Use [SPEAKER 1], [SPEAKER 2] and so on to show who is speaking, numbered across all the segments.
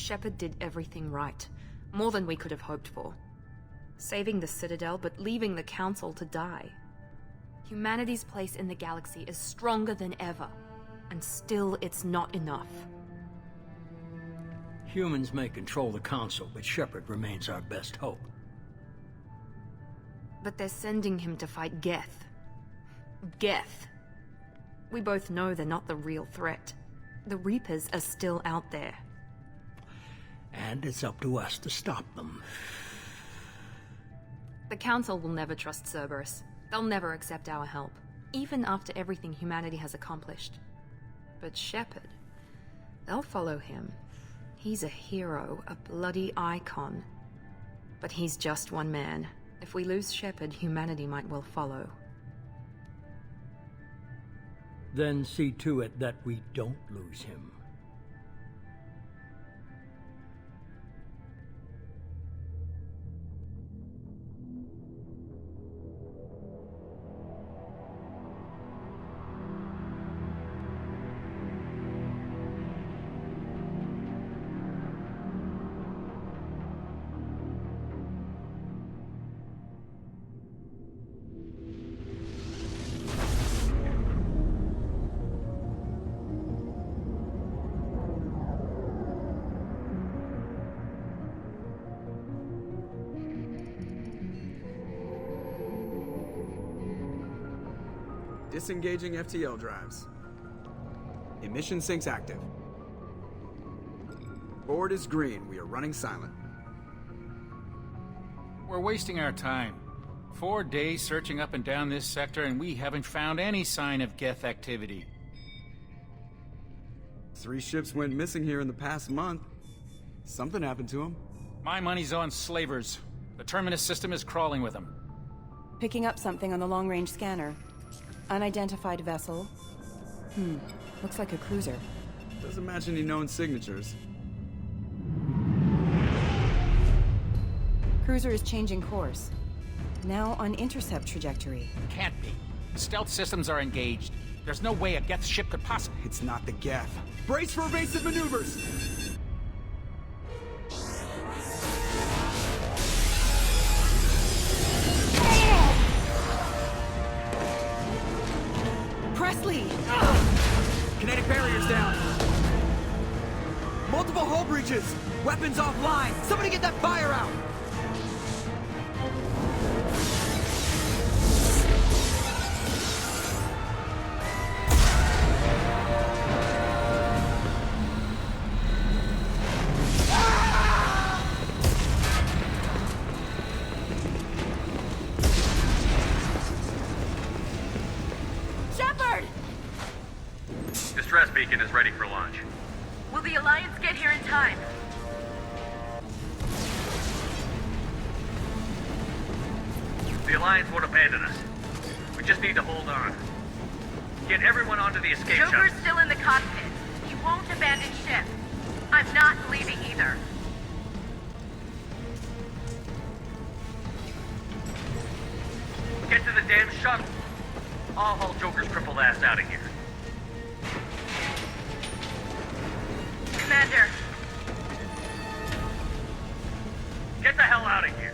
[SPEAKER 1] Shepard did everything right. More than we could have hoped for. Saving the Citadel, but leaving the Council to die. Humanity's place in the galaxy is stronger than ever. And still, it's not enough.
[SPEAKER 2] Humans may control the Council, but Shepard remains our best hope.
[SPEAKER 1] But they're sending him to fight Geth. Geth. We both know they're not the real threat. The Reapers are still out there.
[SPEAKER 2] And it's up to us to stop them.
[SPEAKER 1] The Council will never trust Cerberus. They'll never accept our help, even after everything humanity has accomplished. But Shepard, they'll follow him. He's a hero, a bloody icon. But he's just one man. If we lose Shepard, humanity might well follow.
[SPEAKER 2] Then see to it that we don't lose him.
[SPEAKER 3] Disengaging FTL drives. Emission sinks active. Board is green. We are running silent.
[SPEAKER 4] We're wasting our time. 4 days searching up and down this sector, and we haven't found any sign of Geth activity.
[SPEAKER 3] 3 ships went missing here in the past month. Something happened to them.
[SPEAKER 4] My money's on slavers. The Terminus system is crawling with them.
[SPEAKER 5] Picking up something on the long-range scanner. Unidentified vessel. Looks like a cruiser.
[SPEAKER 3] Doesn't match any known signatures.
[SPEAKER 5] Cruiser is changing course. Now on intercept trajectory.
[SPEAKER 4] Can't be. The stealth systems are engaged. There's no way a Geth ship could possibly...
[SPEAKER 3] It's not the Geth. Brace for evasive maneuvers!
[SPEAKER 5] Presley!
[SPEAKER 3] Kinetic barriers down! Multiple hull breaches! Weapons offline! Somebody get that fire out!
[SPEAKER 6] Distress beacon is ready for launch.
[SPEAKER 7] Will the Alliance get here in time?
[SPEAKER 6] The Alliance won't abandon us. We just need to hold on. Get everyone onto the escape shuttle.
[SPEAKER 7] Joker's still in the cockpit. He won't abandon ship. I'm not leaving either.
[SPEAKER 6] Get to the damn shuttle. I'll haul Joker's crippled ass out of here.
[SPEAKER 7] Commander.
[SPEAKER 6] Get the hell out of here.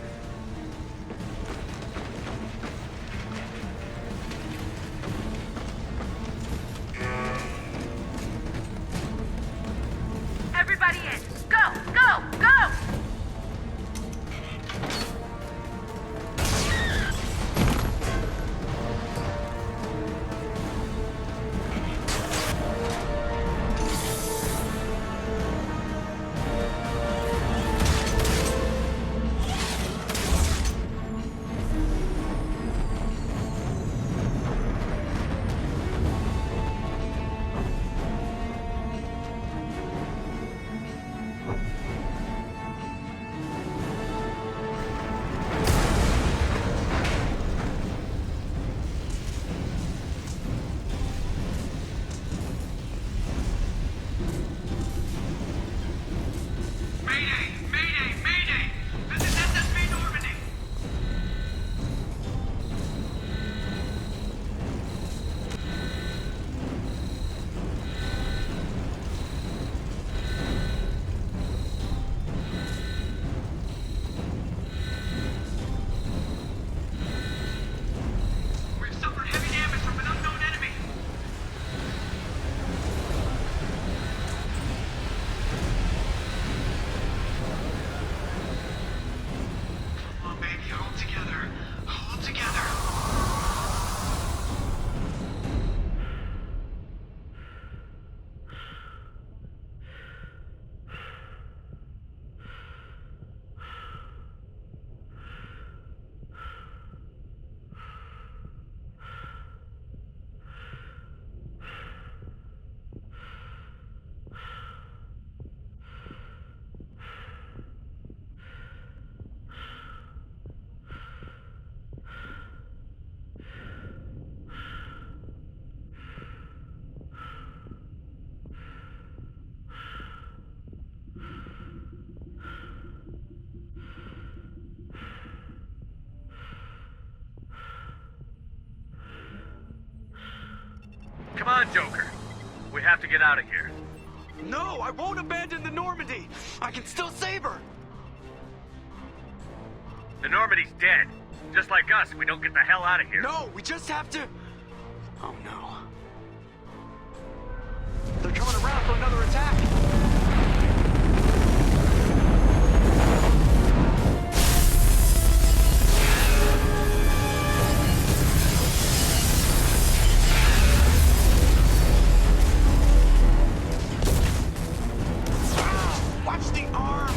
[SPEAKER 7] Everybody in. Go! Go! Go!
[SPEAKER 6] on, Joker. We have to get out of here.
[SPEAKER 3] No, I won't abandon the Normandy! I can still save her!
[SPEAKER 6] The Normandy's dead. Just like us, if we don't get the hell out of here.
[SPEAKER 3] No, we just have to... Oh no. They're coming around for another attack! Watch the arm!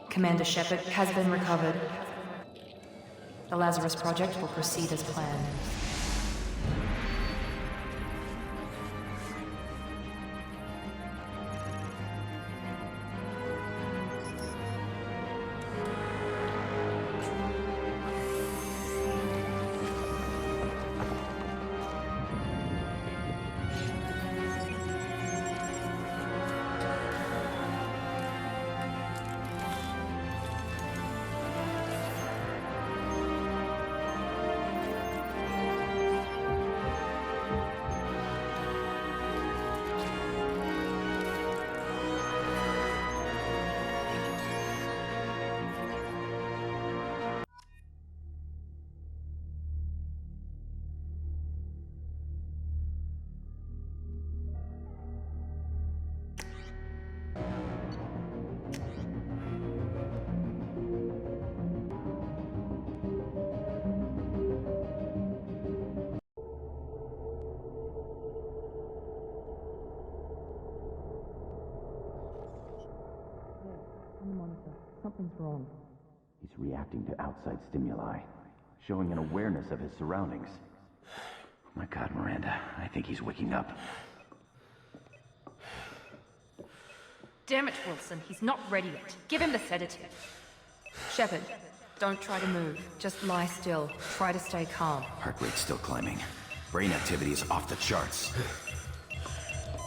[SPEAKER 1] Commander Shepard has been recovered. The Lazarus Project will proceed as planned. Something's wrong.
[SPEAKER 8] He's reacting to outside stimuli, showing an awareness of his surroundings. Oh my God, Miranda, I think he's waking up.
[SPEAKER 1] Damn it, Wilson, he's not ready yet. Give him the sedative. Shepard, don't try to move. Just lie still. Try to stay calm.
[SPEAKER 8] Heart rate's still climbing. Brain activity is off the charts.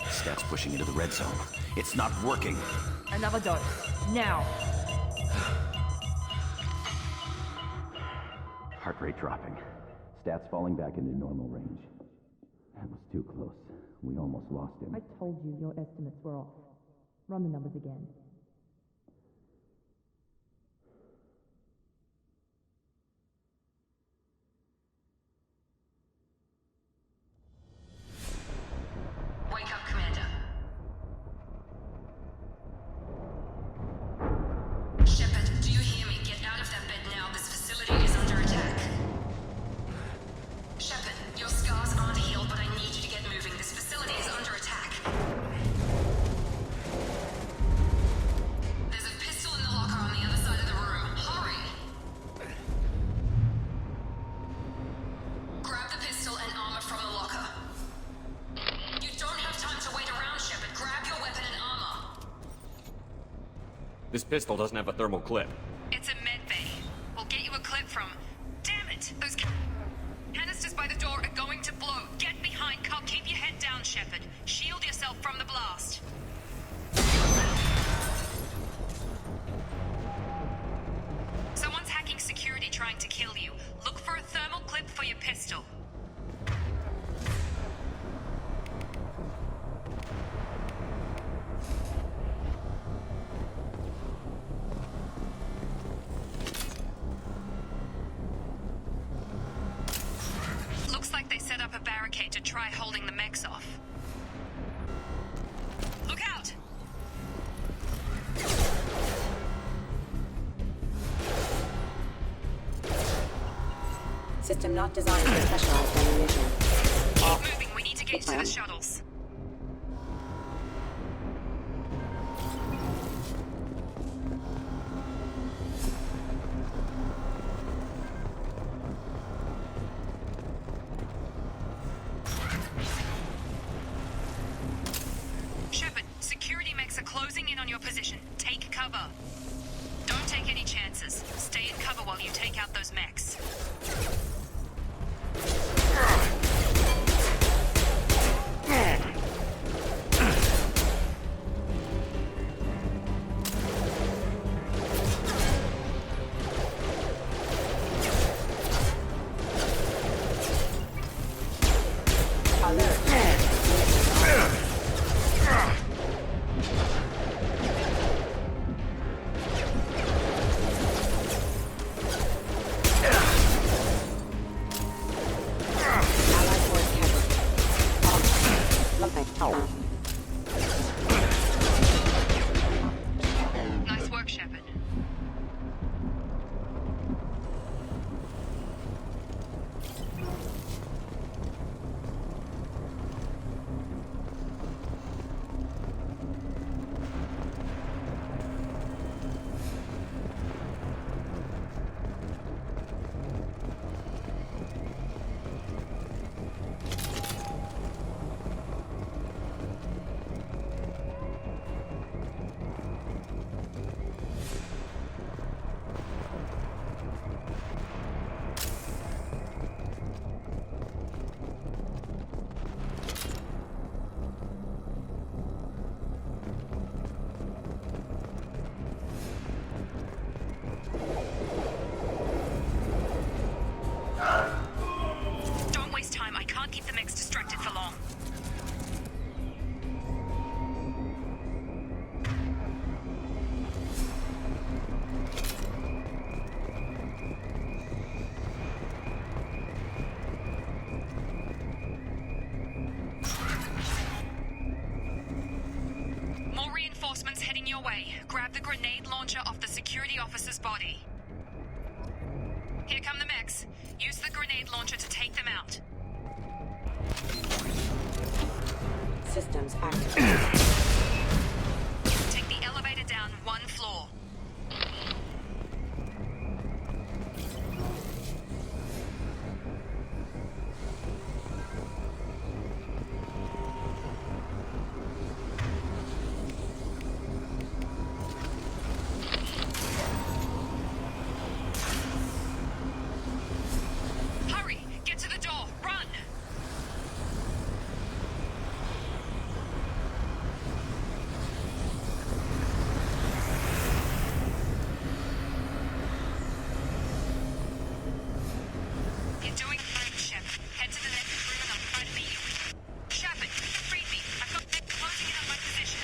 [SPEAKER 8] Stats pushing into the red zone. It's not working.
[SPEAKER 1] Another dose. Now.
[SPEAKER 8] Heart rate dropping. Stats falling back into normal range. That was too close. We almost lost him.
[SPEAKER 1] I told you your estimates were off. Run the numbers again.
[SPEAKER 7] Wake up, Commander. Shepard, do you hear me? Get out of that bed now. This facility is under attack. Shepard, your scars aren't healed, but I need you to get moving. This facility is under attack.
[SPEAKER 9] This pistol doesn't have a thermal clip.
[SPEAKER 1] It's a med bay. We'll get you a clip from... Damn it! Those canisters by the door are going to blow. Get behind cover. Keep your head down, Shepard. Shield yourself from the blast. Someone's hacking security trying to kill you. Look for a thermal clip for your pistol. Looks like they set up a barricade to try holding the mechs off. Look out!
[SPEAKER 5] System not designed for specialized ammunition.
[SPEAKER 1] Keep moving, we need to get to the shuttles. Shepard, security mechs are closing in on your position. Take cover. Don't take any chances. Stay in cover while you take out those mechs. Nice work, Shepard. Don't waste time. I can't keep the mechs distracted for long. More reinforcements heading your way. Grab the grenade launcher off the security officer's body. Here come the mechs. Use the grenade launcher to take them out.
[SPEAKER 5] Systems active.
[SPEAKER 1] Take the elevator down one floor. Hurry! Get to the door! Run! You're doing great, Shep. Head to the next room and I'll try to meet you. Shepard, read me. I've got mechs closing in on my position.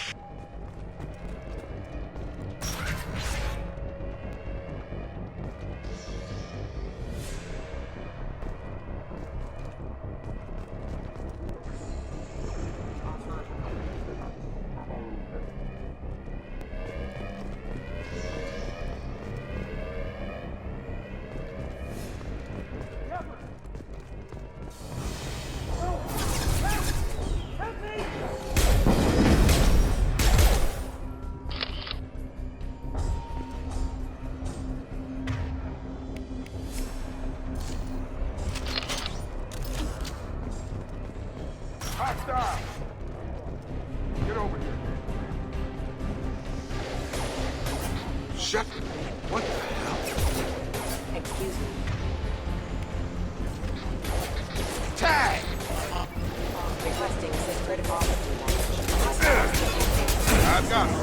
[SPEAKER 10] Hostile! Get over here.
[SPEAKER 9] I've got him.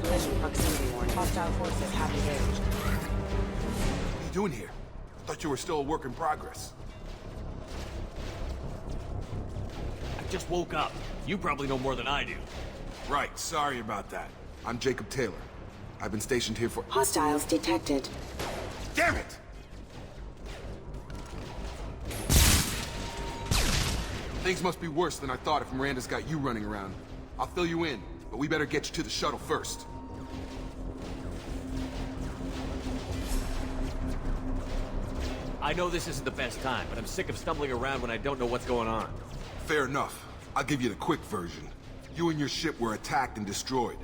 [SPEAKER 5] Collision proximity warning. Hostile forces have engaged.
[SPEAKER 9] What are you doing here? I thought you were still a work in progress.
[SPEAKER 10] I just woke up. You probably know more than I do.
[SPEAKER 9] Right, sorry about that. I'm Jacob Taylor. I've been stationed here for—
[SPEAKER 5] Hostiles detected.
[SPEAKER 9] Damn it! Things must be worse than I thought if Miranda's got you running around. I'll fill you in, but we better get you to the shuttle first.
[SPEAKER 10] I know this isn't the best time, but I'm sick of stumbling around when I don't know what's going on.
[SPEAKER 9] Fair enough. I'll give you the quick version. You and your ship were attacked and destroyed.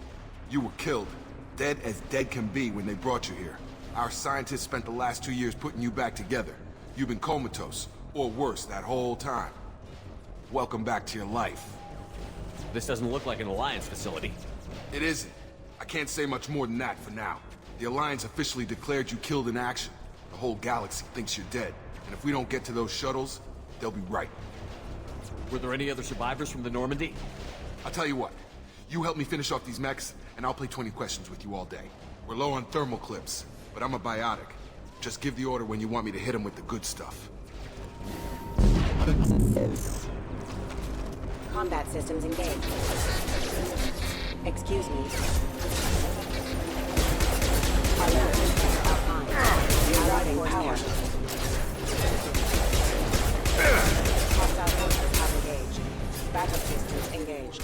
[SPEAKER 9] You were killed. Dead as dead can be when they brought you here. Our scientists spent the last 2 years putting you back together. You've been comatose, or worse, that whole time. Welcome back to your life.
[SPEAKER 10] This doesn't look like an Alliance facility.
[SPEAKER 9] It isn't. I can't say much more than that for now. The Alliance officially declared you killed in action. The whole galaxy thinks you're dead. And if we don't get to those shuttles, they'll be right.
[SPEAKER 10] Were there any other survivors from the Normandy?
[SPEAKER 9] I'll tell you what. You help me finish off these mechs, and I'll play 20 questions with you all day. We're low on thermal clips, but I'm a biotic. Just give the order when you want me to hit them with the good stuff.
[SPEAKER 5] Combat systems engaged. Excuse me. Alert. Routing power. Hostile forces have engaged. Backup systems engaged.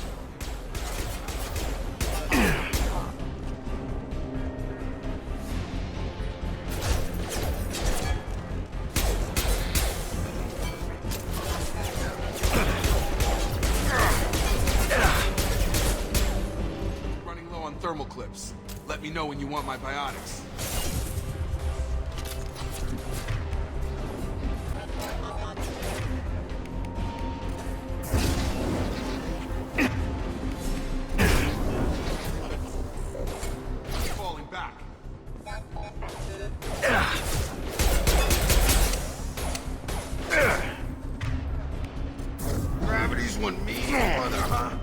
[SPEAKER 9] Running low on thermal clips. Let me know when you want my biotics. Falling back. Gravity's one mean mother, huh?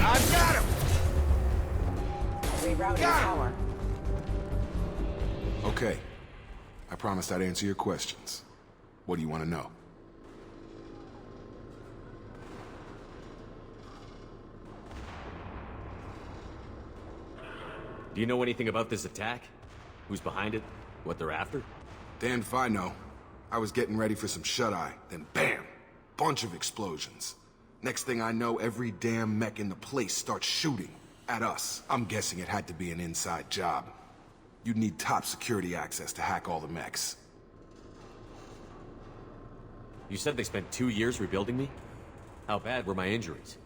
[SPEAKER 9] I've got him!
[SPEAKER 5] Rerouting power.
[SPEAKER 9] Okay. I promised I'd answer your questions. What do you want to know?
[SPEAKER 10] Do you know anything about this attack? Who's behind it? What they're after?
[SPEAKER 9] Damned if I know. I was getting ready for some shut-eye, then bam! Bunch of explosions. Next thing I know, every damn mech in the place starts shooting. At us. I'm guessing it had to be an inside job. You'd need top security access to hack all the mechs.
[SPEAKER 10] You said they spent 2 years rebuilding me? How bad were my injuries?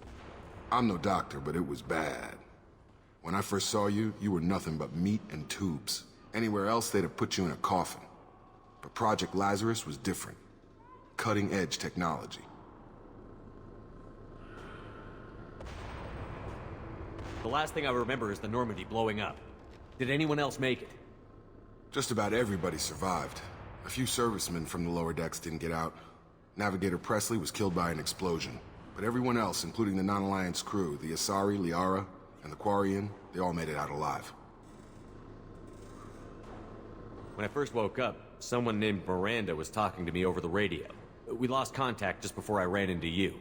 [SPEAKER 9] I'm no doctor, but it was bad. When I first saw you, you were nothing but meat and tubes. Anywhere else, they'd have put you in a coffin. But Project Lazarus was different. Cutting-edge technology.
[SPEAKER 10] The last thing I remember is the Normandy blowing up. Did anyone else make it?
[SPEAKER 9] Just about everybody survived. A few servicemen from the lower decks didn't get out. Navigator Presley was killed by an explosion. But everyone else, including the non-Alliance crew, the Asari, Liara, and the Quarian, they all made it out alive.
[SPEAKER 10] When I first woke up, someone named Miranda was talking to me over the radio. We lost contact just before I ran into you.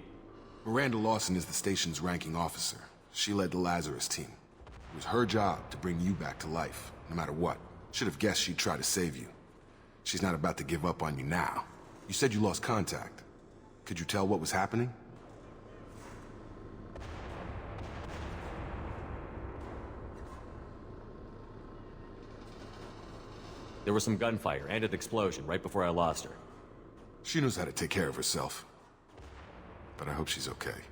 [SPEAKER 9] Miranda Lawson is the station's ranking officer. She led the Lazarus team. It was her job to bring you back to life, no matter what. Should have guessed she'd try to save you. She's not about to give up on you now. You said you lost contact. Could you tell what was happening?
[SPEAKER 10] There was some gunfire and an explosion right before I lost her.
[SPEAKER 9] She knows how to take care of herself. But I hope she's okay.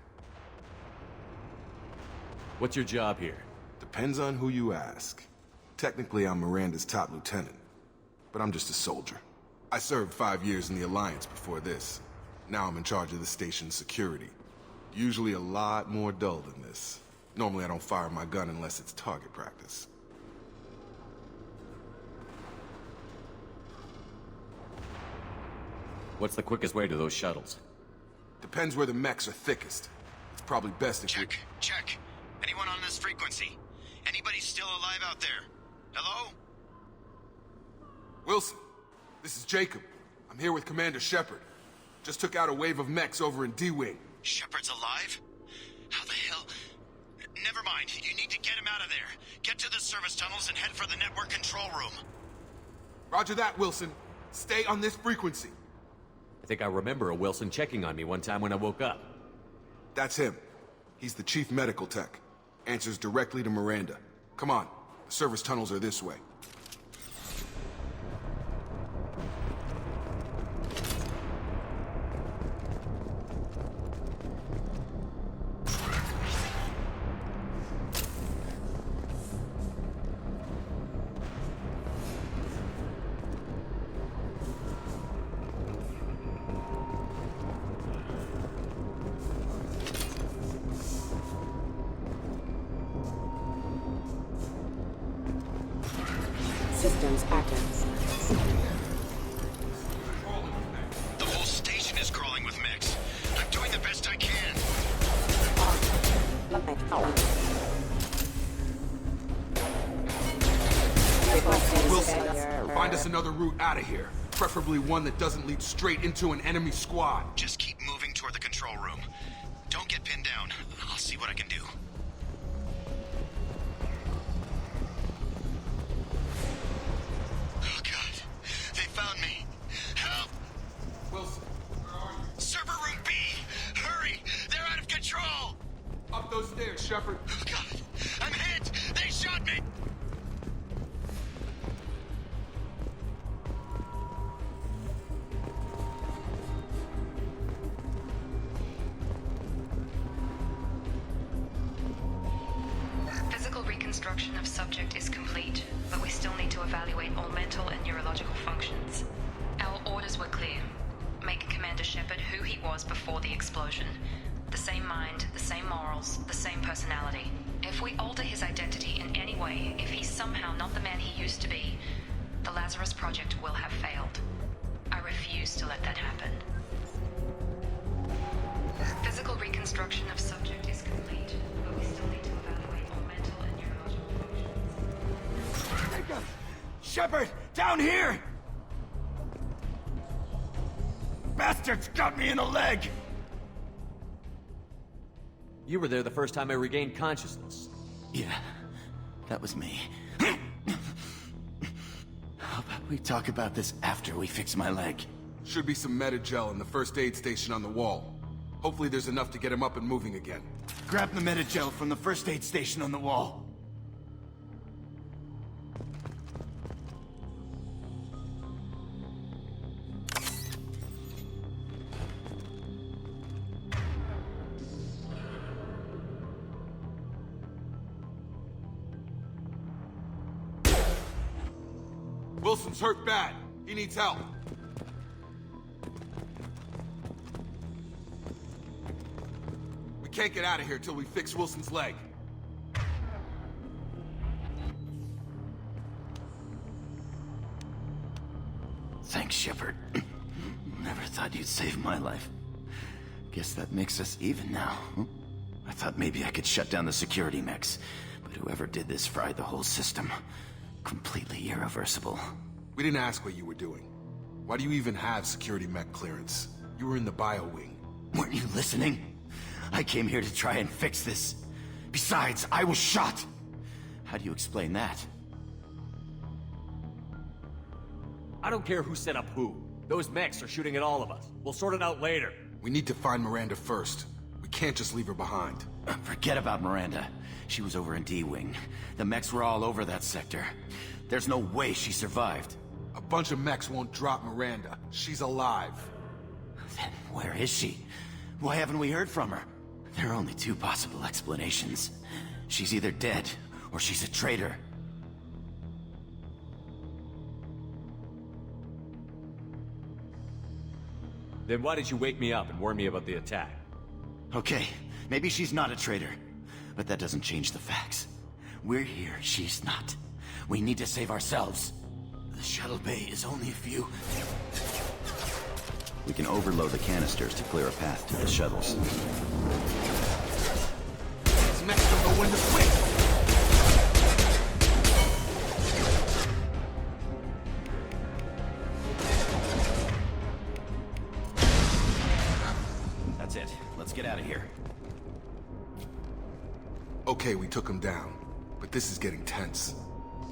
[SPEAKER 10] What's your job here?
[SPEAKER 9] Depends on who you ask. Technically, I'm Miranda's top lieutenant. But I'm just a soldier. I served 5 years in the Alliance before this. Now I'm in charge of the station's security. Usually a lot more dull than this. Normally I don't fire my gun unless it's target practice.
[SPEAKER 10] What's the quickest way to those shuttles?
[SPEAKER 9] Depends where the mechs are thickest. It's probably best if
[SPEAKER 11] Check. Anyone on this frequency? Anybody still alive out there? Hello?
[SPEAKER 9] Wilson, this is Jacob. I'm here with Commander Shepard. Just took out a wave of mechs over in D-Wing.
[SPEAKER 11] Shepard's alive? How the hell? Never mind. You need to get him out of there. Get to the service tunnels and head for the network control room.
[SPEAKER 9] Roger that, Wilson. Stay on this frequency.
[SPEAKER 10] I think I remember a Wilson checking on me one time when I woke up.
[SPEAKER 9] That's him. He's the chief medical tech. Answers directly to Miranda. Come on. The service tunnels are this way.
[SPEAKER 12] Systems active.
[SPEAKER 11] The whole station is crawling with mechs. I'm doing the best I can.
[SPEAKER 9] Wilson, find us another route out of here. Preferably one that doesn't lead straight into an enemy squad.
[SPEAKER 11] Just keep moving toward the control room. Don't get pinned down. I'll see what I can do. Oh God, they found me. Help!
[SPEAKER 9] Wilson, where are you?
[SPEAKER 11] Server room B! Hurry! They're out of control!
[SPEAKER 9] Up those stairs, Shepard.
[SPEAKER 11] Oh God, I'm hit! They shot me!
[SPEAKER 13] Physical reconstruction of subject is complete, but we still need to evaluate all mental and neurological functions. Our orders were clear. Make Commander Shepard who he was before the explosion. The same mind, the same morals, the same personality. If we alter his identity in any way, if he's somehow not the man he used to be, the Lazarus Project will have failed. I refuse to let that happen. Physical reconstruction of subject is complete, but we still need to evaluate all mental and neurological functions.
[SPEAKER 11] Shepard! Down here! Bastards got me in the leg!
[SPEAKER 10] You were there the first time I regained consciousness.
[SPEAKER 11] Yeah, that was me. How about we talk about this after we fix my leg?
[SPEAKER 9] Should be some Metagel in the first aid station on the wall. Hopefully there's enough to get him up and moving again.
[SPEAKER 11] Grab the Metagel from the first aid station on the wall.
[SPEAKER 9] Wilson's hurt bad. He needs help. We can't get out of here till we fix Wilson's leg.
[SPEAKER 11] Thanks, Shepard. Never thought you'd save my life. Guess that makes us even now. I thought maybe I could shut down the security mechs, but whoever did this fried the whole system. Completely irreversible.
[SPEAKER 9] We didn't ask what you were doing. Why do you even have security mech clearance? You were in the bio wing.
[SPEAKER 11] Weren't you listening? I came here to try and fix this. Besides, I was shot. How do you explain that?
[SPEAKER 10] I don't care who set up who. Those mechs are shooting at all of us. We'll sort it out later.
[SPEAKER 9] We need to find Miranda first. We can't just leave her behind.
[SPEAKER 11] Forget about Miranda. She was over in D-Wing. The mechs were all over that sector. There's no way she survived.
[SPEAKER 9] A bunch of mechs won't drop Miranda. She's alive.
[SPEAKER 11] Then where is she? Why haven't we heard from her? There are only two possible explanations. She's either dead, or she's a traitor.
[SPEAKER 10] Then why did you wake me up and warn me about the attack?
[SPEAKER 11] Okay, maybe she's not a traitor. But that doesn't change the facts. We're here, she's not. We need to save ourselves. The shuttle bay is only a few... We can overload the canisters to clear a path to the shuttles.
[SPEAKER 9] These mechs don't know when to quit!
[SPEAKER 11] That's it. Let's get out of here.
[SPEAKER 9] Okay, we took him down. But this is getting tense.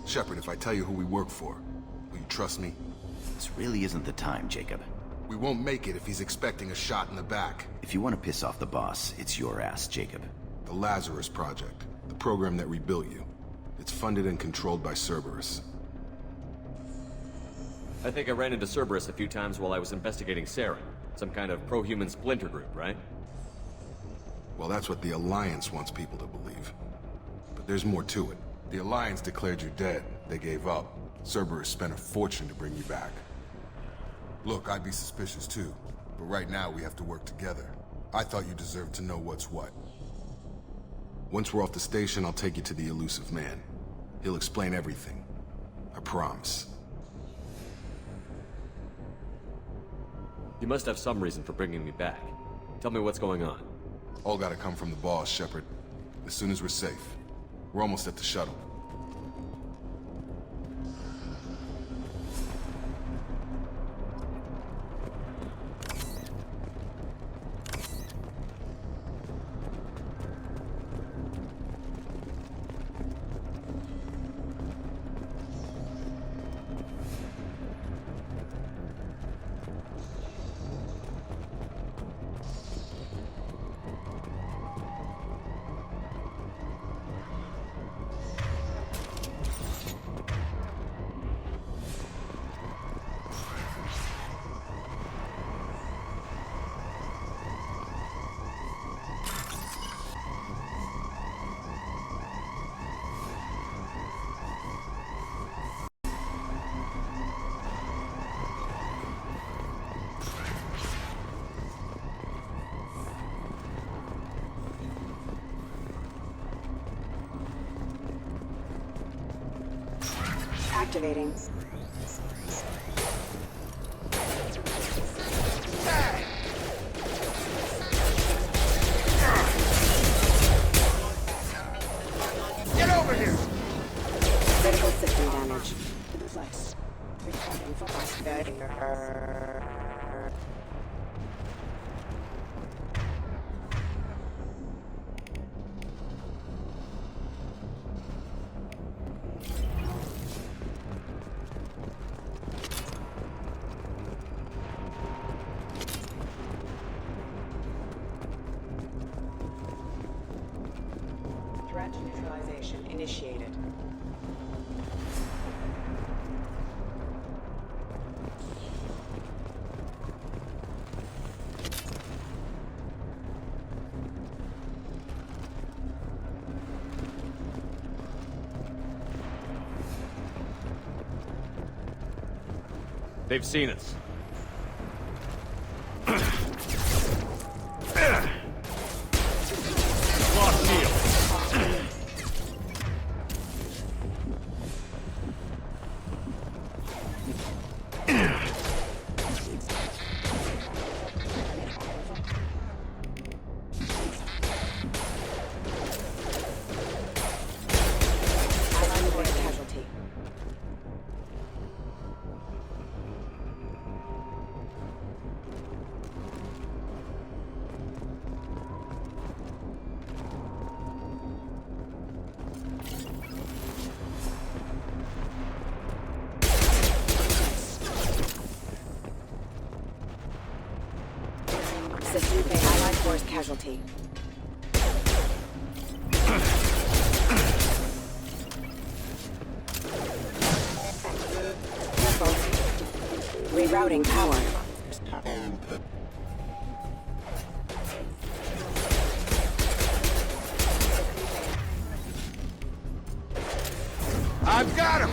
[SPEAKER 9] Shepard, if I tell you who we work for, will you trust me?
[SPEAKER 11] This really isn't the time, Jacob.
[SPEAKER 9] We won't make it if he's expecting a shot in the back.
[SPEAKER 11] If you want to piss off the boss, it's your ass, Jacob.
[SPEAKER 9] The Lazarus Project. The program that rebuilt you. It's funded and controlled by Cerberus.
[SPEAKER 10] I think I ran into Cerberus a few times while I was investigating Saren. Some kind of pro-human splinter group, right?
[SPEAKER 9] Well, that's what the Alliance wants people to believe. But there's more to it. The Alliance declared you dead. They gave up. Cerberus spent a fortune to bring you back. Look, I'd be suspicious too. But right now, we have to work together. I thought you deserved to know what's what. Once we're off the station, I'll take you to the elusive man. He'll explain everything. I promise.
[SPEAKER 10] You must have some reason for bringing me back. Tell me what's going on.
[SPEAKER 9] All gotta come from the boss, Shepard. As soon as we're safe. We're almost at the shuttle.
[SPEAKER 5] Activating.
[SPEAKER 9] Get over here!
[SPEAKER 5] Critical system damage. Flex. Recording for possibility. Threat neutralization initiated.
[SPEAKER 10] They've seen us. Lost shield.
[SPEAKER 5] Casualty. System failed. Allied force casualty. Rerouting power.
[SPEAKER 9] I've got him!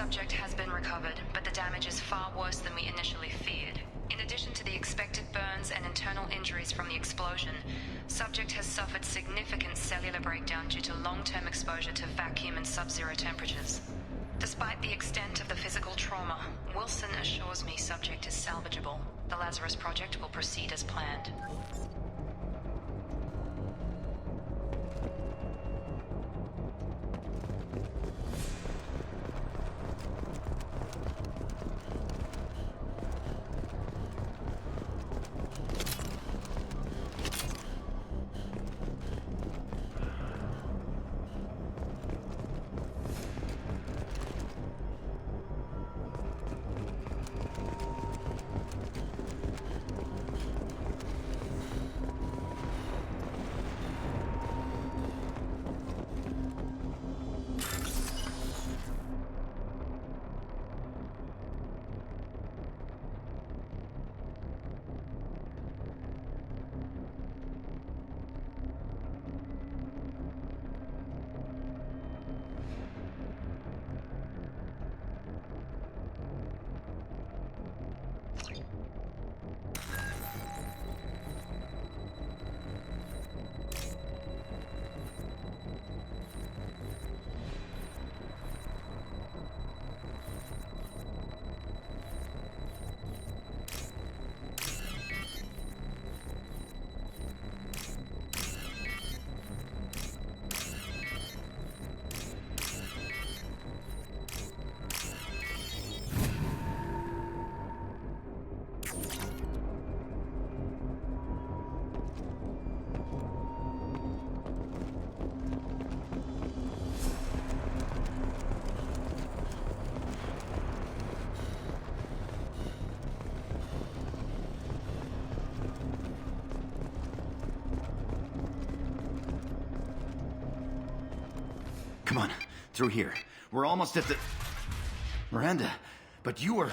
[SPEAKER 13] Subject has been recovered, but the damage is far worse than we initially feared. In addition to the expected burns and internal injuries from the explosion, Subject has suffered significant cellular breakdown due to long-term exposure to vacuum and sub-zero temperatures. Despite the extent of the physical trauma, Wilson assures me Subject is salvageable. The Lazarus Project will proceed as planned.
[SPEAKER 11] Come on, through here. We're almost at the... Miranda, but you were...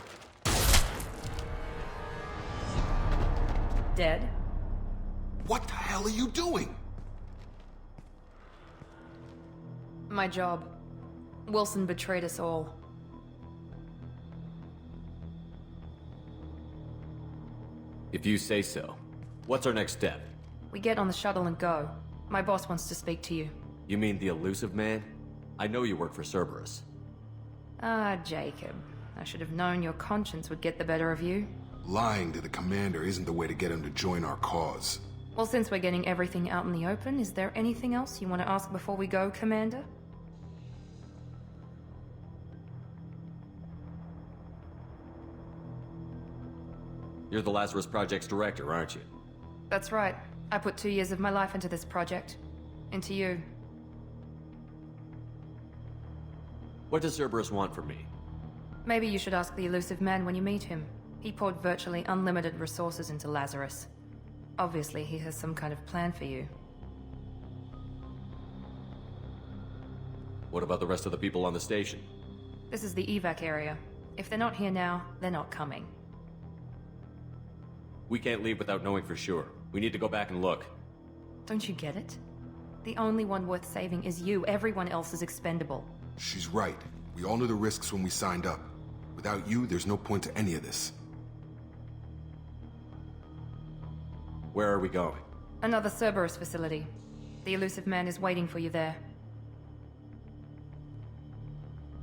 [SPEAKER 1] Dead?
[SPEAKER 9] What the hell are you doing?
[SPEAKER 1] My job. Wilson betrayed us all.
[SPEAKER 10] If you say so. What's our next step?
[SPEAKER 1] We get on the shuttle and go. My boss wants to speak to you.
[SPEAKER 10] You mean the elusive man? I know you work for Cerberus.
[SPEAKER 1] Ah, Jacob. I should have known your conscience would get the better of you.
[SPEAKER 9] Lying to the commander isn't the way to get him to join our cause.
[SPEAKER 1] Well, since we're getting everything out in the open, is there anything else you want to ask before we go, Commander?
[SPEAKER 10] You're the Lazarus Project's director, aren't you?
[SPEAKER 1] That's right. I put 2 years of my life into this project. Into you.
[SPEAKER 10] What does Cerberus want from me?
[SPEAKER 1] Maybe you should ask the elusive man when you meet him. He poured virtually unlimited resources into Lazarus. Obviously, he has some kind of plan for you.
[SPEAKER 10] What about the rest of the people on the station?
[SPEAKER 1] This is the evac area. If they're not here now, they're not coming.
[SPEAKER 10] We can't leave without knowing for sure. We need to go back and look.
[SPEAKER 1] Don't you get it? The only one worth saving is you. Everyone else is expendable.
[SPEAKER 9] She's right. We all knew the risks when we signed up. Without you, there's no point to any of this.
[SPEAKER 10] Where are we going?
[SPEAKER 1] Another Cerberus facility. The elusive man is waiting for you there.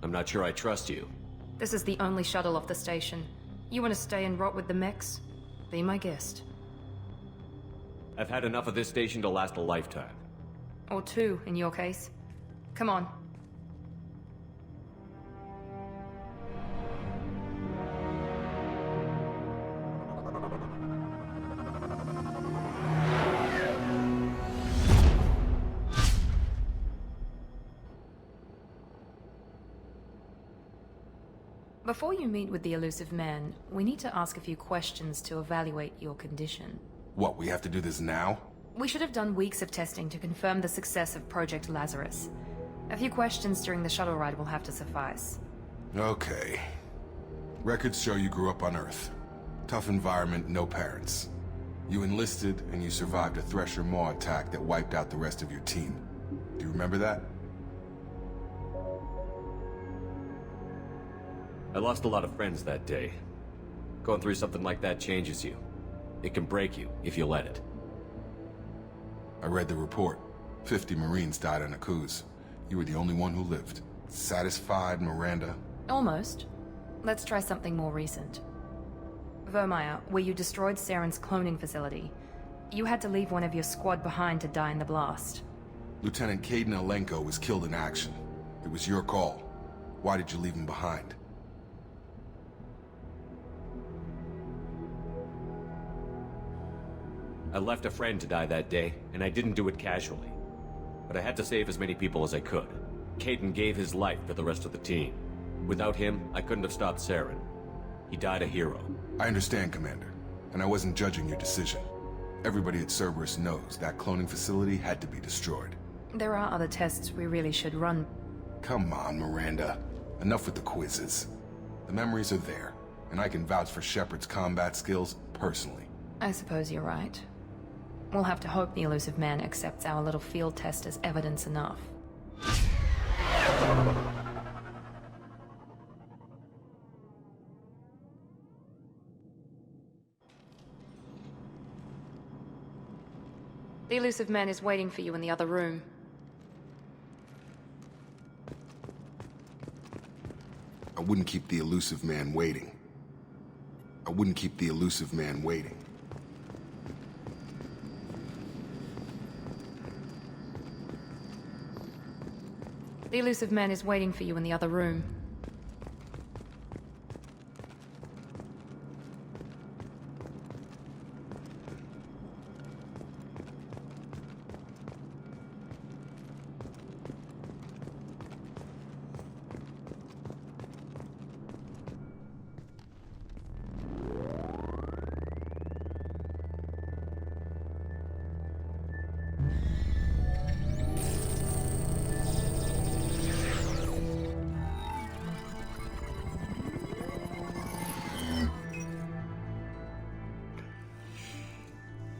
[SPEAKER 10] I'm not sure I trust you.
[SPEAKER 1] This is the only shuttle off the station. You want to stay and rot with the mechs? Be my guest.
[SPEAKER 10] I've had enough of this station to last a lifetime.
[SPEAKER 1] Or 2, in your case. Come on. Before you meet with the elusive man, we need to ask a few questions to evaluate your condition.
[SPEAKER 9] What, we have to do this now?
[SPEAKER 1] We should have done weeks of testing to confirm the success of Project Lazarus. A few questions during the shuttle ride will have to suffice.
[SPEAKER 9] Okay. Records show you grew up on Earth. Tough environment, no parents. You enlisted, and you survived a Thresher Maw attack that wiped out the rest of your team. Do you remember that?
[SPEAKER 10] I lost a lot of friends that day. Going through something like that changes you. It can break you, if you let it.
[SPEAKER 9] I read the report. 50 Marines died on a cruise. You were the only one who lived. Satisfied, Miranda?
[SPEAKER 1] Almost. Let's try something more recent. Vermeer, where you destroyed Saren's cloning facility, you had to leave one of your squad behind to die in the blast.
[SPEAKER 9] Lieutenant Kaidan Alenko was killed in action. It was your call. Why did you leave him behind?
[SPEAKER 10] I left a friend to die that day, and I didn't do it casually. But I had to save as many people as I could. Kaidan gave his life for the rest of the team. Without him, I couldn't have stopped Saren. He died a hero.
[SPEAKER 9] I understand, Commander, and I wasn't judging your decision. Everybody at Cerberus knows that cloning facility had to be destroyed.
[SPEAKER 1] There are other tests we really should run.
[SPEAKER 9] Come on, Miranda. Enough with the quizzes. The memories are there, and I can vouch for Shepard's combat skills personally.
[SPEAKER 1] I suppose you're right. We'll have to hope the elusive man accepts our little field test as evidence enough. The elusive man is waiting for you in the other room.
[SPEAKER 9] I wouldn't keep the elusive man waiting. I wouldn't keep the elusive man waiting.
[SPEAKER 1] The elusive man is waiting for you in the other room.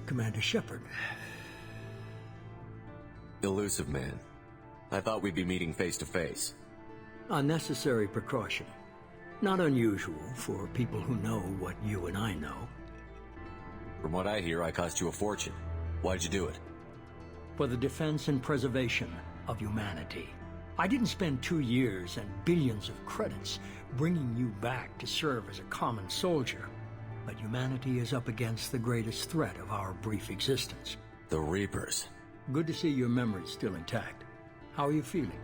[SPEAKER 2] Commander Shepard.
[SPEAKER 10] Elusive man. I thought we'd be meeting face to face.
[SPEAKER 2] Unnecessary precaution. Not unusual for people who know what you and I know.
[SPEAKER 10] From what I hear, I cost you a fortune. Why'd you do it?
[SPEAKER 2] For the defense and preservation of humanity. I didn't spend 2 years and billions of credits bringing you back to serve as a common soldier. But humanity is up against the greatest threat of our brief existence.
[SPEAKER 10] The Reapers.
[SPEAKER 2] Good to see your memory's still intact. How are you feeling?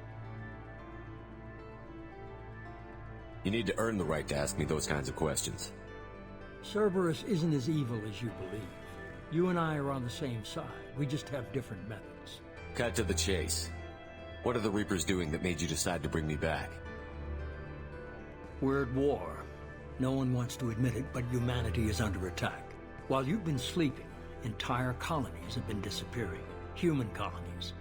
[SPEAKER 10] You need to earn the right to ask me those kinds of questions.
[SPEAKER 2] Cerberus isn't as evil as you believe. You and I are on the same side. We just have different methods.
[SPEAKER 10] Cut to the chase. What are the Reapers doing that made you decide to bring me back?
[SPEAKER 2] We're at war. No one wants to admit it, but humanity is under attack. While you've been sleeping, entire colonies have been disappearing. Human colonies.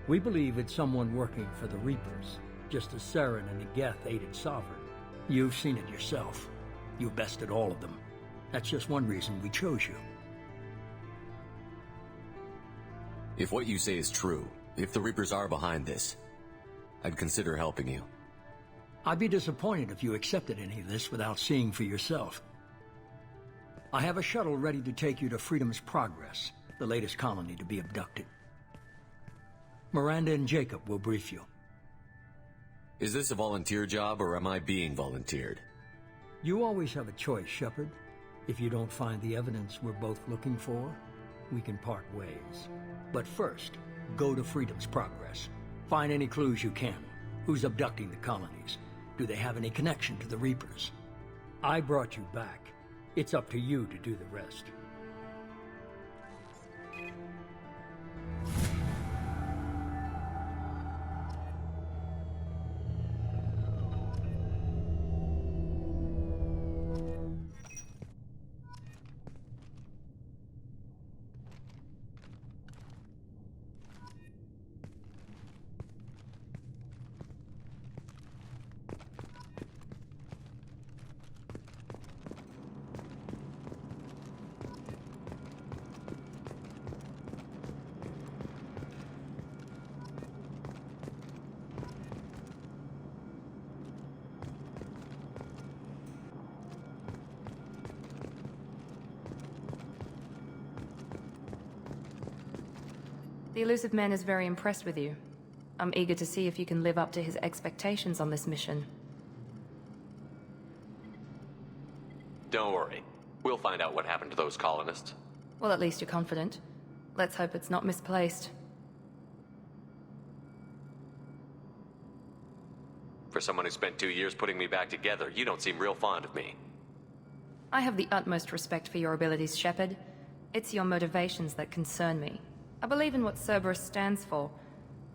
[SPEAKER 2] We believe it's someone working for the Reapers, just as Saren and the Geth aided Sovereign. You've seen it yourself. You bested all of them. That's just one reason we chose you.
[SPEAKER 10] If what you say is true, if the Reapers are behind this, I'd consider helping you.
[SPEAKER 2] I'd be disappointed if you accepted any of this without seeing for yourself. I have a shuttle ready to take you to Freedom's Progress, the latest colony to be abducted. Miranda and Jacob will brief you.
[SPEAKER 10] Is this a volunteer job, or am I being volunteered?
[SPEAKER 2] You always have a choice, Shepard. If you don't find the evidence we're both looking for, we can part ways. But first, go to Freedom's Progress. Find any clues you can. Who's abducting the colonies? Do they have any connection to the Reapers? I brought you back. It's up to you to do the rest.
[SPEAKER 1] The Elusive Man is very impressed with you. I'm eager to see if you can live up to his expectations on this mission.
[SPEAKER 10] Don't worry. We'll find out what happened to those colonists.
[SPEAKER 1] Well, at least you're confident. Let's hope it's not misplaced.
[SPEAKER 10] For someone who spent 2 years putting me back together, you don't seem real fond of me.
[SPEAKER 1] I have the utmost respect for your abilities, Shepard. It's your motivations that concern me. I believe in what Cerberus stands for.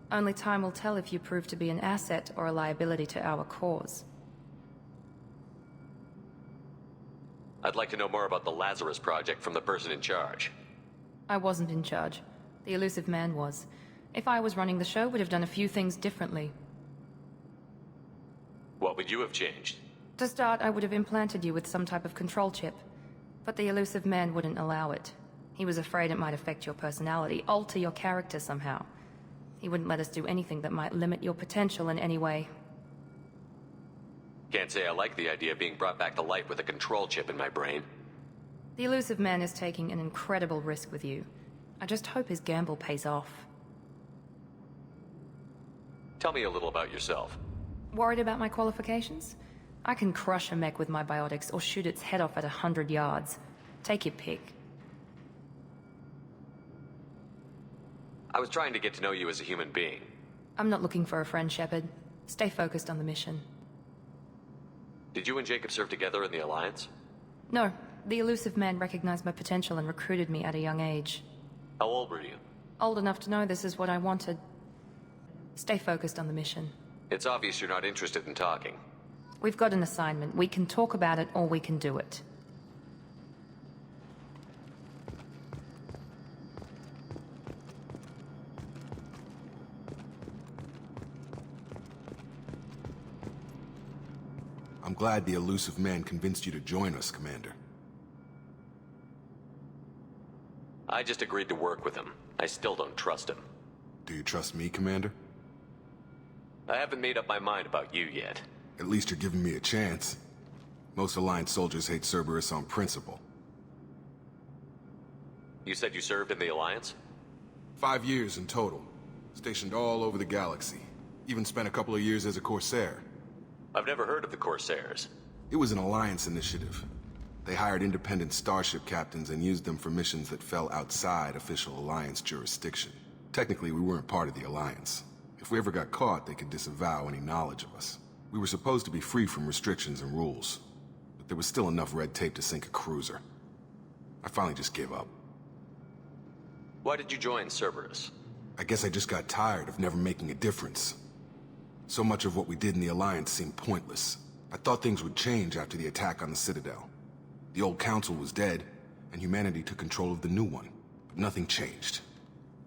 [SPEAKER 1] Only time will tell if you prove to be an asset or a liability to our cause.
[SPEAKER 10] I'd like to know more about the Lazarus Project from the person in charge.
[SPEAKER 1] I wasn't in charge. The Elusive Man was. If I was running the show, would have done a few things differently.
[SPEAKER 10] What would you have changed?
[SPEAKER 1] To start, I would have implanted you with some type of control chip. But the Elusive Man wouldn't allow it. He was afraid it might affect your personality, alter your character somehow. He wouldn't let us do anything that might limit your potential in any way.
[SPEAKER 10] Can't say I like the idea of being brought back to life with a control chip in my brain.
[SPEAKER 1] The Elusive Man is taking an incredible risk with you. I just hope his gamble pays off.
[SPEAKER 10] Tell me a little about yourself.
[SPEAKER 1] Worried about my qualifications? I can crush a mech with my biotics or shoot its head off at 100 yards. Take your pick.
[SPEAKER 10] I was trying to get to know you as a human being.
[SPEAKER 1] I'm not looking for a friend, Shepard. Stay focused on the mission.
[SPEAKER 10] Did you and Jacob serve together in the Alliance?
[SPEAKER 1] No. The Elusive Man recognized my potential and recruited me at a young age.
[SPEAKER 10] How old were you?
[SPEAKER 1] Old enough to know this is what I wanted. Stay focused on the mission.
[SPEAKER 10] It's obvious you're not interested in talking.
[SPEAKER 1] We've got an assignment. We can talk about it, or we can do it.
[SPEAKER 9] I'm glad the Elusive Man convinced you to join us, Commander.
[SPEAKER 10] I just agreed to work with him. I still don't trust him.
[SPEAKER 9] Do you trust me, Commander?
[SPEAKER 10] I haven't made up my mind about you yet.
[SPEAKER 9] At least you're giving me a chance. Most Alliance soldiers hate Cerberus on principle.
[SPEAKER 10] You said you served in the Alliance?
[SPEAKER 9] 5 years in total. Stationed all over the galaxy. Even spent a couple of years as a Corsair.
[SPEAKER 10] I've never heard of the Corsairs.
[SPEAKER 9] It was an Alliance initiative. They hired independent starship captains and used them for missions that fell outside official Alliance jurisdiction. Technically, we weren't part of the Alliance. If we ever got caught, they could disavow any knowledge of us. We were supposed to be free from restrictions and rules, but there was still enough red tape to sink a cruiser. I finally just gave up.
[SPEAKER 10] Why did you join Cerberus?
[SPEAKER 9] I guess I just got tired of never making a difference. So much of what we did in the Alliance seemed pointless. I thought things would change after the attack on the Citadel. The old council was dead, and humanity took control of the new one. But nothing changed.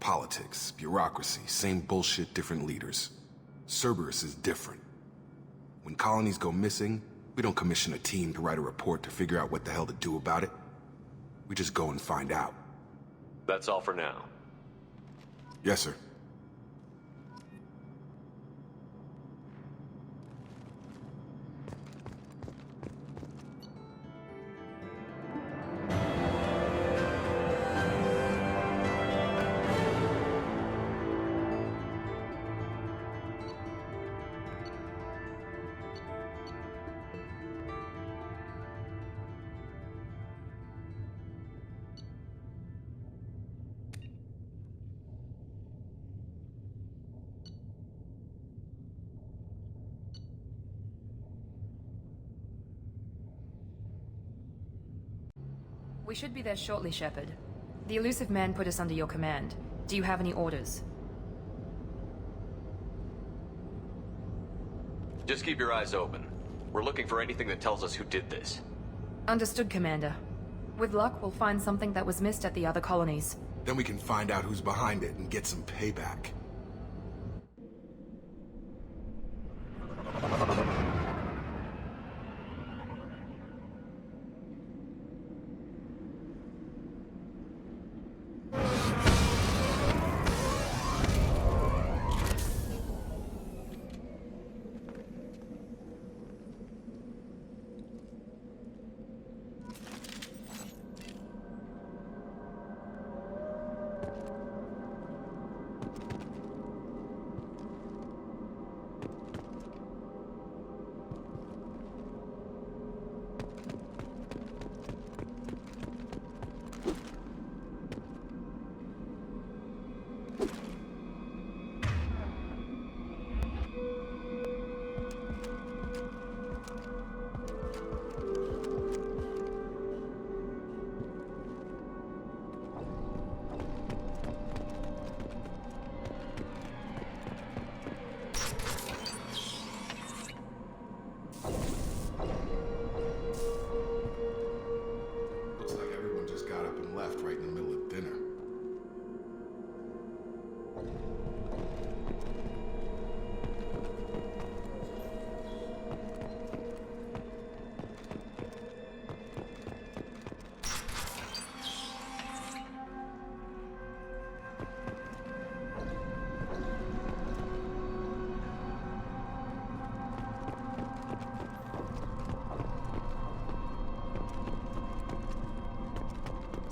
[SPEAKER 9] Politics, bureaucracy, same bullshit, different leaders. Cerberus is different. When colonies go missing, we don't commission a team to write a report to figure out what the hell to do about it. We just go and find out.
[SPEAKER 10] That's all for now.
[SPEAKER 9] Yes, sir.
[SPEAKER 1] We should be there shortly, Shepard. The Elusive Man put us under your command. Do you have any orders?
[SPEAKER 10] Just keep your eyes open. We're looking for anything that tells us who did this.
[SPEAKER 1] Understood, Commander. With luck, we'll find something that was missed at the other colonies.
[SPEAKER 9] Then we can find out who's behind it and get some payback.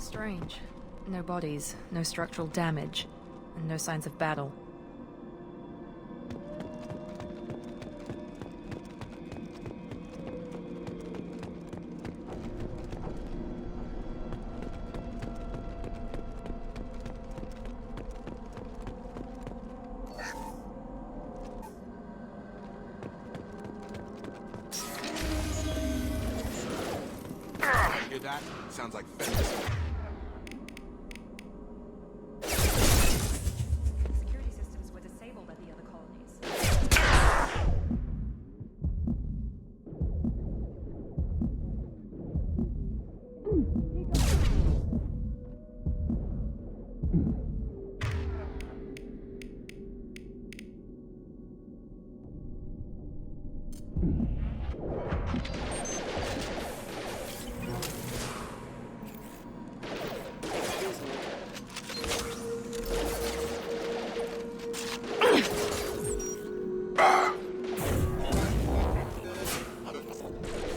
[SPEAKER 1] Strange. No bodies, no structural damage, and no signs of battle.
[SPEAKER 9] Hear that? Sounds like fence.
[SPEAKER 1] Security systems were disabled at the other colonies.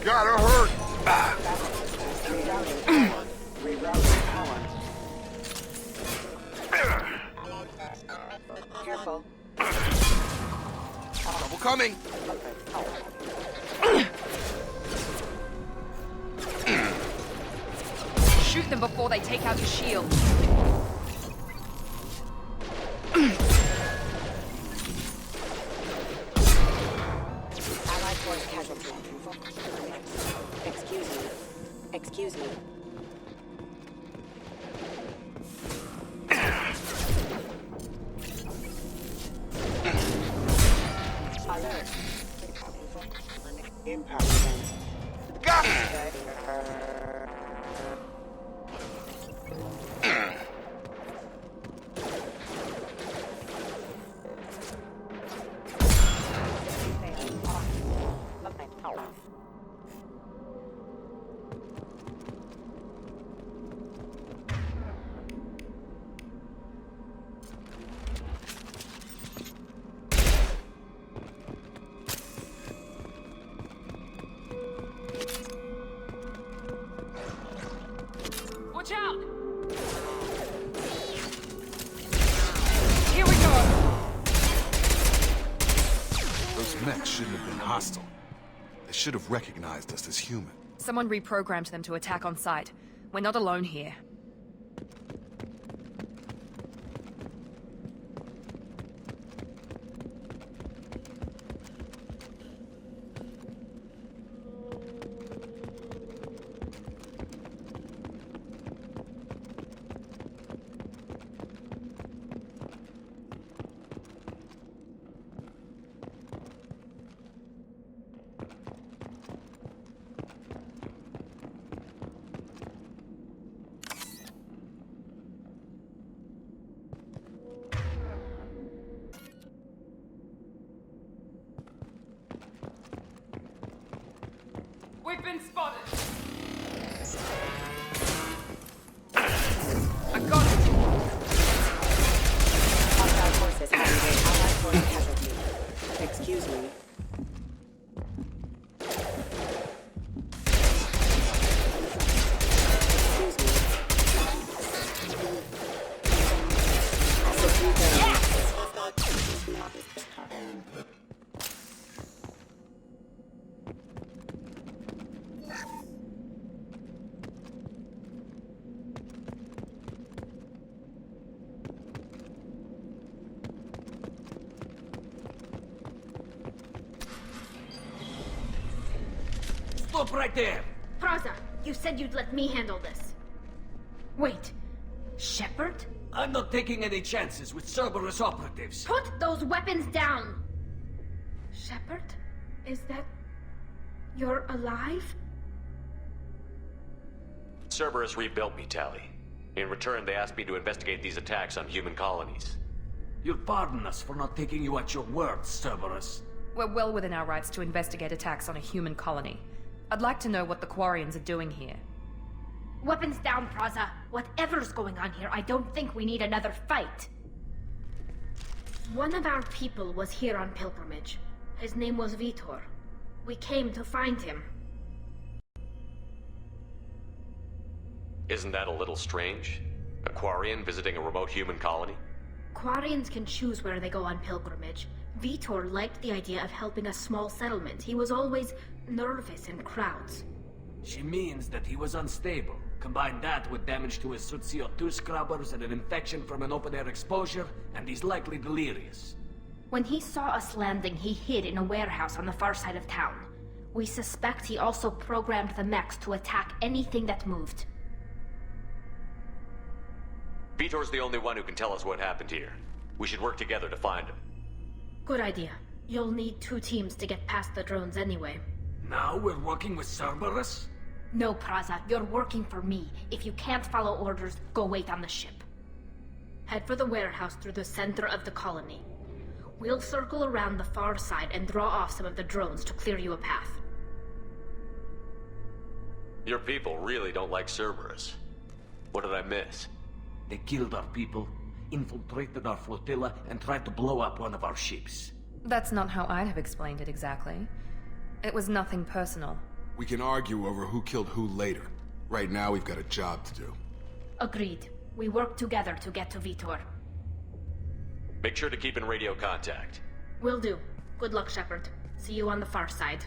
[SPEAKER 9] God, it hurt!
[SPEAKER 5] Careful.
[SPEAKER 9] Trouble coming!
[SPEAKER 1] Shoot them before they take out your shield.
[SPEAKER 5] Allied force casualty. Excuse me. Excuse me. Alert. Impact event.
[SPEAKER 9] Got it!
[SPEAKER 1] Watch out! Here we go!
[SPEAKER 9] Those mechs shouldn't have been hostile. They should have recognized us as human.
[SPEAKER 1] Someone reprogrammed them to attack on sight. We're not alone here. We've been spotted! I got it!
[SPEAKER 5] Hostile forces having allied force casualty. Excuse me.
[SPEAKER 2] Stop right there!
[SPEAKER 12] Praza, you said you'd let me handle this. Wait, Shepard?
[SPEAKER 2] I'm not taking any chances with Cerberus operatives.
[SPEAKER 12] Put those weapons down! Shepard? Is that... you're alive?
[SPEAKER 10] Cerberus rebuilt me, Tali. In return, they asked me to investigate these attacks on human colonies.
[SPEAKER 2] You'll pardon us for not taking you at your word, Cerberus.
[SPEAKER 1] We're well within our rights to investigate attacks on a human colony. I'd like to know what the Quarians are doing here.
[SPEAKER 12] Weapons down, Praza. Whatever's going on here, I don't think we need another fight. One of our people was here on pilgrimage. His name was Vitor. We came to find him.
[SPEAKER 10] Isn't that a little strange? A Quarian visiting a remote human colony?
[SPEAKER 12] Quarians can choose where they go on pilgrimage. Vitor liked the idea of helping a small settlement. He was always nervous in crowds.
[SPEAKER 14] She means that he was unstable. Combine that with damage to his suit CO2 scrubbers and an infection from an open-air exposure, and he's likely delirious.
[SPEAKER 12] When he saw us landing, he hid in a warehouse on the far side of town. We suspect he also programmed the mechs to attack anything that moved.
[SPEAKER 10] Vitor's the only one who can tell us what happened here. We should work together to find him.
[SPEAKER 12] Good idea. You'll need 2 teams to get past the drones anyway.
[SPEAKER 14] Now we're working with Cerberus?
[SPEAKER 12] No, Praza, you're working for me. If you can't follow orders, go wait on the ship. Head for the warehouse through the center of the colony. We'll circle around the far side and draw off some of the drones to clear you a path.
[SPEAKER 10] Your people really don't like Cerberus. What did I miss?
[SPEAKER 14] They killed our people, infiltrated our flotilla, and tried to blow up one of our ships.
[SPEAKER 1] That's not how I'd have explained it exactly. It was nothing personal.
[SPEAKER 9] We can argue over who killed who later. Right now, we've got a job to do.
[SPEAKER 12] Agreed. We work together to get to Vitor.
[SPEAKER 10] Make sure to keep in radio contact.
[SPEAKER 12] Will do. Good luck, Shepard. See you on the far side.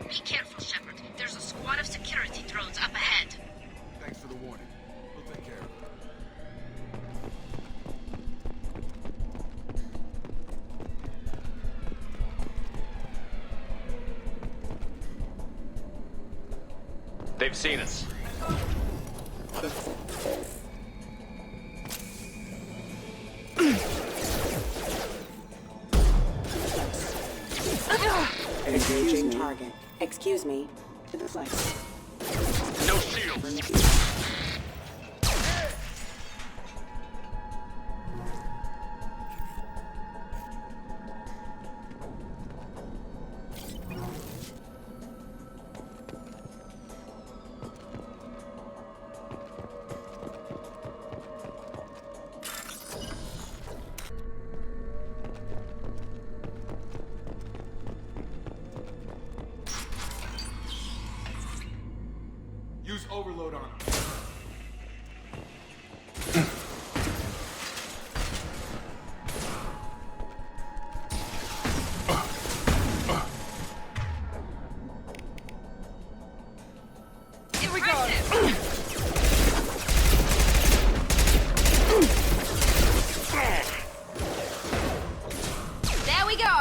[SPEAKER 12] Be careful, Shepard. There's a squad of security drones up ahead.
[SPEAKER 9] Thanks for the warning. We'll take care of it.
[SPEAKER 10] They've seen us.
[SPEAKER 15] Engaging target. Excuse me. Deflex.
[SPEAKER 10] No shield.
[SPEAKER 9] Use overload on him.
[SPEAKER 7] Here we go. There we go.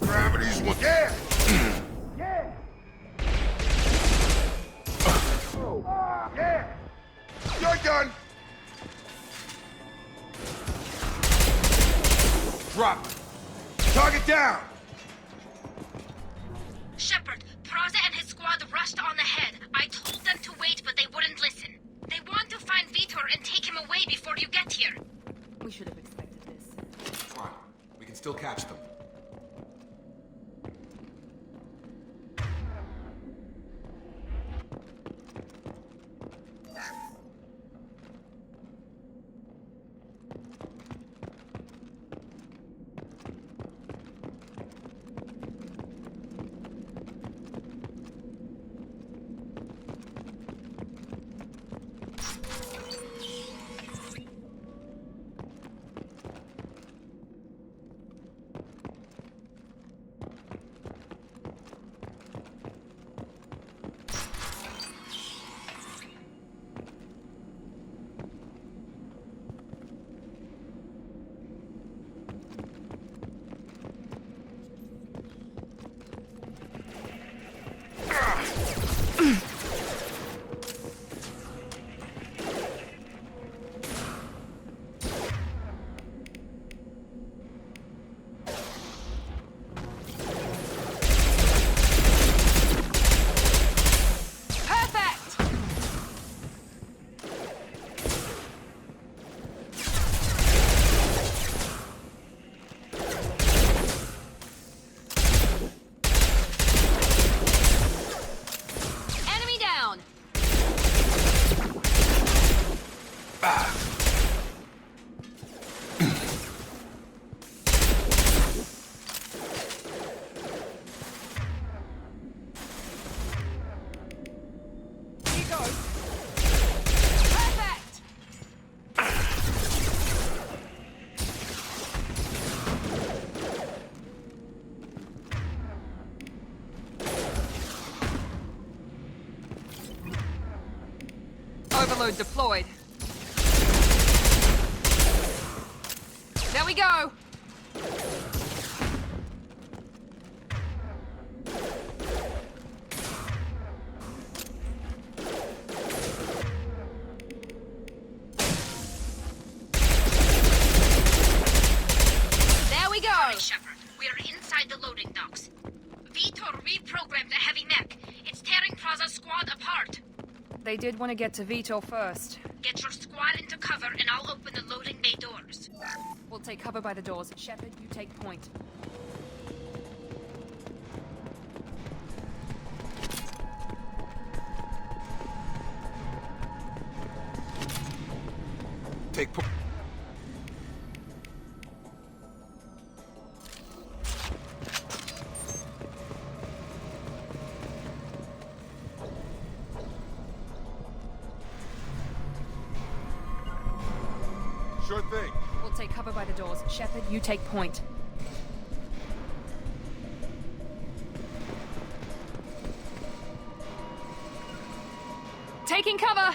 [SPEAKER 9] Gravity's one. Yeah! Yeah! Yeah! You're done! Drop. Target down!
[SPEAKER 12] Shepard, Praza and his squad rushed on ahead. I told them to wait, but they wouldn't listen. They want to find Vitor and take him away before you get here.
[SPEAKER 1] We should have expected this.
[SPEAKER 9] Fine. We can still catch them.
[SPEAKER 1] Overload deployed. There we go! There we go!
[SPEAKER 12] Sorry, Shepard. We are inside the loading docks. Vitor reprogrammed the heavy mech. It's tearing Plaza's squad apart.
[SPEAKER 1] They did want to get to Vitor first.
[SPEAKER 12] Get your squad into cover and I'll open the loading bay doors.
[SPEAKER 1] We'll take cover by the doors. Shepard, you take point.
[SPEAKER 9] Take point. Sure thing.
[SPEAKER 1] We'll take cover by the doors. Shepard, you take point. Taking cover!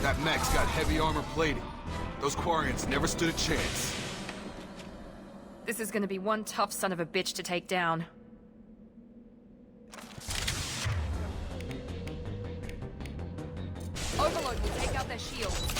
[SPEAKER 9] That mech's got heavy armor plating. Those Quarians never stood a chance.
[SPEAKER 1] This is gonna be one tough son of a bitch to take down. Overload will take out their shields.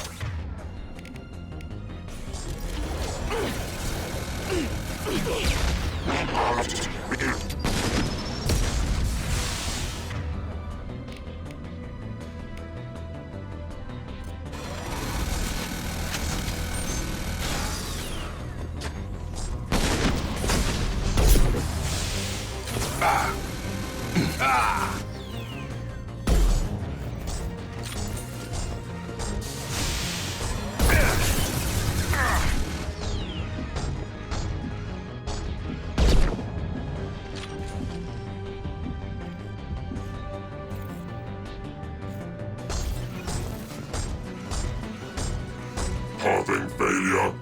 [SPEAKER 16] Pathing failure.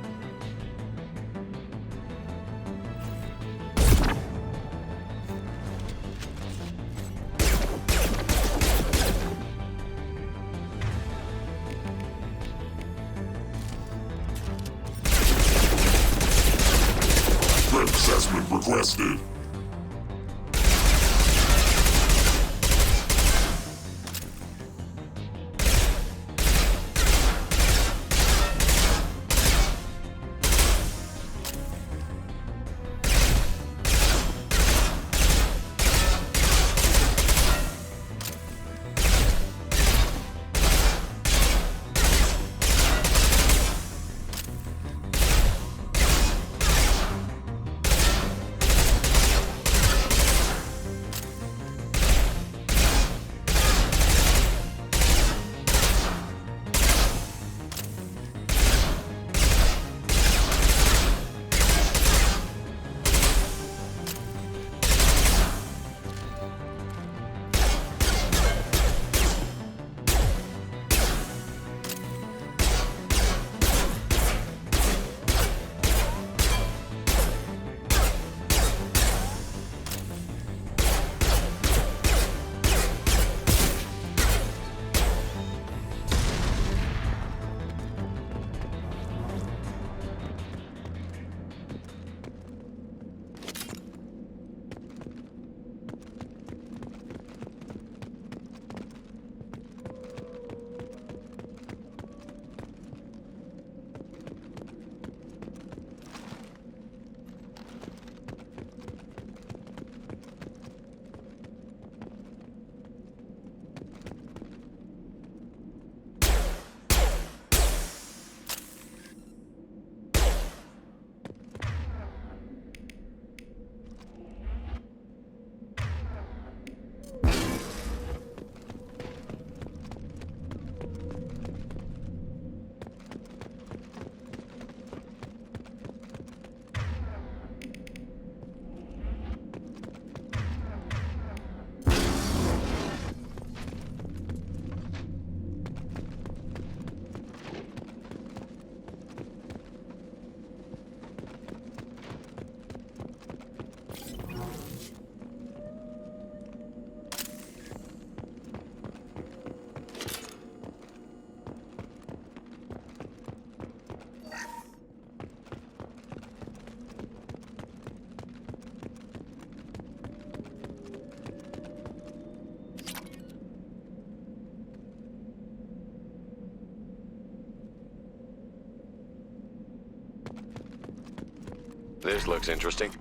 [SPEAKER 16] Threat assessment requested.
[SPEAKER 10] This looks interesting.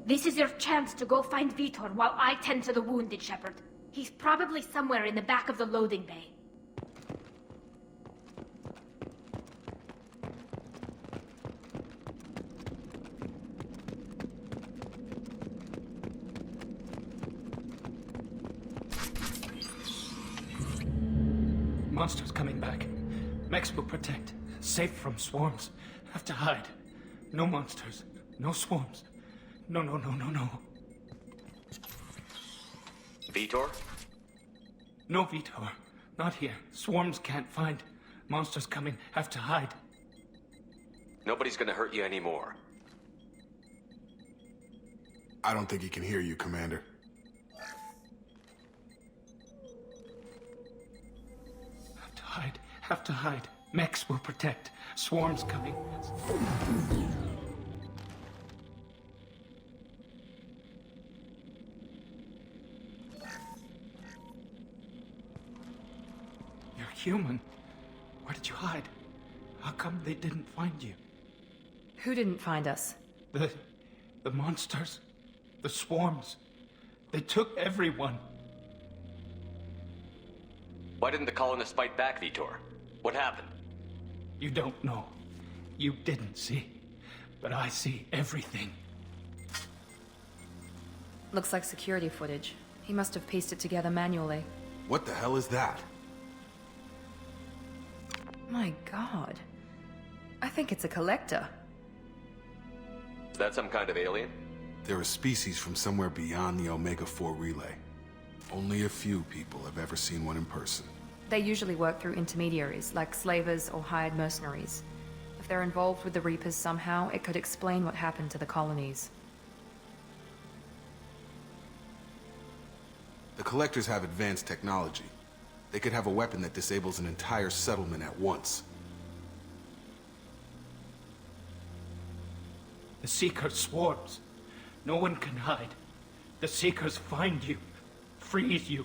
[SPEAKER 12] This is your chance to go find Vitor while I tend to the wounded, Shepard. He's probably somewhere in the back of the loading bay.
[SPEAKER 17] Monsters coming back. Mechs will protect. Safe from swarms. Have to hide. No monsters. No swarms. No.
[SPEAKER 10] Vitor?
[SPEAKER 17] No Vitor. Not here. Swarms can't find. Monsters coming. Have to hide.
[SPEAKER 10] Nobody's gonna hurt you anymore.
[SPEAKER 9] I don't think he can hear you, Commander.
[SPEAKER 17] Have to hide. Mechs will protect. Swarms coming. You're human. Where did you hide? How come they didn't find you?
[SPEAKER 1] Who didn't find us?
[SPEAKER 17] The monsters. The swarms. They took everyone.
[SPEAKER 10] Why didn't the colonists fight back, Vitor? What happened?
[SPEAKER 17] You don't know. You didn't see. But I see everything.
[SPEAKER 1] Looks like security footage. He must have pieced it together manually.
[SPEAKER 9] What the hell is that?
[SPEAKER 1] My god. I think it's a collector.
[SPEAKER 10] Is that some kind of alien?
[SPEAKER 9] They're a species from somewhere beyond the Omega-4 relay. Only a few people have ever seen one in person.
[SPEAKER 1] They usually work through intermediaries, like slavers or hired mercenaries. If they're involved with the Reapers somehow, it could explain what happened to the colonies.
[SPEAKER 9] The Collectors have advanced technology. They could have a weapon that disables an entire settlement at once.
[SPEAKER 17] The Seekers swarms. No one can hide. The Seekers find you, freeze you.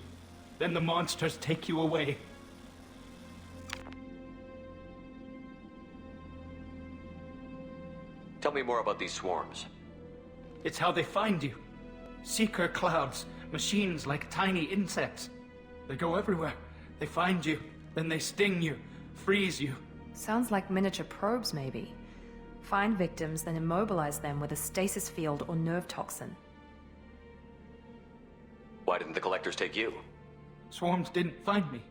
[SPEAKER 17] Then the monsters take you away.
[SPEAKER 10] Tell me more about these swarms.
[SPEAKER 17] It's how they find you. Seeker clouds, machines like tiny insects. They go everywhere. They find you, then they sting you, freeze you.
[SPEAKER 1] Sounds like miniature probes, maybe. Find victims, then immobilize them with a stasis field or nerve toxin.
[SPEAKER 10] Why didn't the Collectors take you?
[SPEAKER 17] Swarms didn't find me.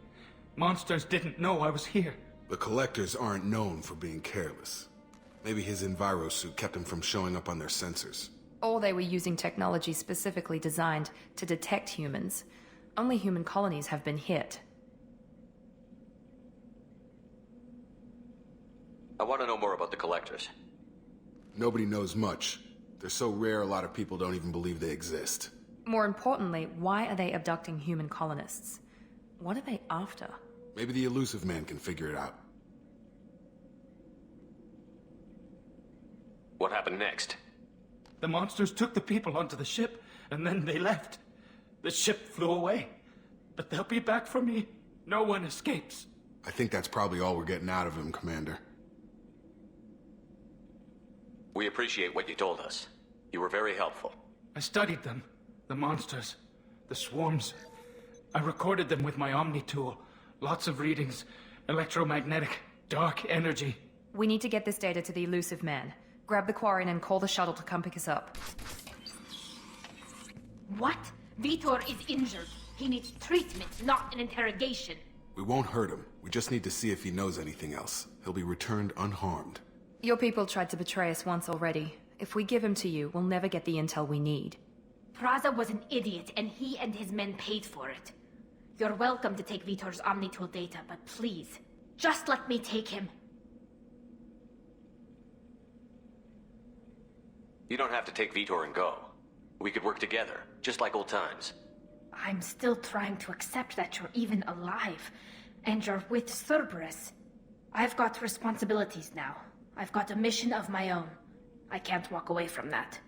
[SPEAKER 17] Monsters didn't know I was here.
[SPEAKER 9] The Collectors aren't known for being careless. Maybe his enviro suit kept him from showing up on their sensors.
[SPEAKER 1] Or they were using technology specifically designed to detect humans. Only human colonies have been hit.
[SPEAKER 10] I want to know more about the Collectors.
[SPEAKER 9] Nobody knows much. They're so rare, a lot of people don't even believe they exist.
[SPEAKER 1] More importantly, why are they abducting human colonists? What are they after?
[SPEAKER 9] Maybe the Elusive Man can figure it out.
[SPEAKER 10] What happened next?
[SPEAKER 17] The monsters took the people onto the ship, and then they left. The ship flew away. But they'll be back for me. No one escapes.
[SPEAKER 9] I think that's probably all we're getting out of him, Commander.
[SPEAKER 10] We appreciate what you told us. You were very helpful.
[SPEAKER 17] I studied them. The monsters. The swarms. I recorded them with my Omni tool. Lots of readings. Electromagnetic. Dark energy.
[SPEAKER 1] We need to get this data to the Elusive Man. Grab the Quarian and call the shuttle to come pick us up.
[SPEAKER 12] What? Vitor is injured. He needs treatment, not an interrogation.
[SPEAKER 9] We won't hurt him. We just need to see if he knows anything else. He'll be returned unharmed.
[SPEAKER 1] Your people tried to betray us once already. If we give him to you, we'll never get the intel we need.
[SPEAKER 12] Praza was an idiot, and he and his men paid for it. You're welcome to take Vitor's Omnitool data, but please, just let me take him.
[SPEAKER 10] You don't have to take Vitor and go. We could work together, just like old times.
[SPEAKER 12] I'm still trying to accept that you're even alive, and you're with Cerberus. I've got responsibilities now. I've got a mission of my own. I can't walk away from that.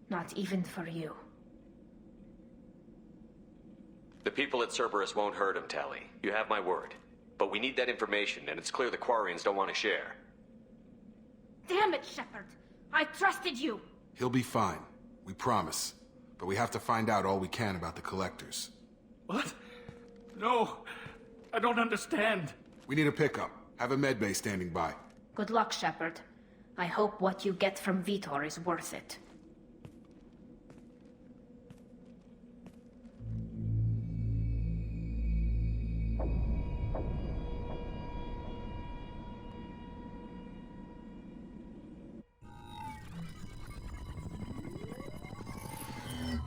[SPEAKER 12] Not even for you.
[SPEAKER 10] The people at Cerberus won't hurt him, Tali. You have my word. But we need that information, and it's clear the Quarians don't want to share.
[SPEAKER 12] Damn it, Shepard! I trusted you!
[SPEAKER 9] He'll be fine. We promise. But we have to find out all we can about the Collectors.
[SPEAKER 17] What? No, I don't understand.
[SPEAKER 9] We need a pickup. Have a medbay standing by.
[SPEAKER 12] Good luck, Shepard. I hope what you get from Vitor is worth it.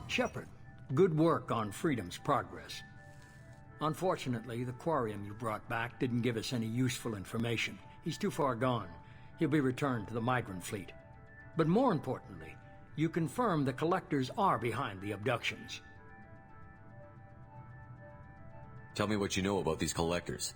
[SPEAKER 2] Shepard, good work on Freedom's progress. Unfortunately, the Quarium you brought back didn't give us any useful information. He's too far gone. He'll be returned to the migrant fleet. But more importantly, you confirm the Collectors are behind the abductions.
[SPEAKER 10] Tell me what you know about these Collectors.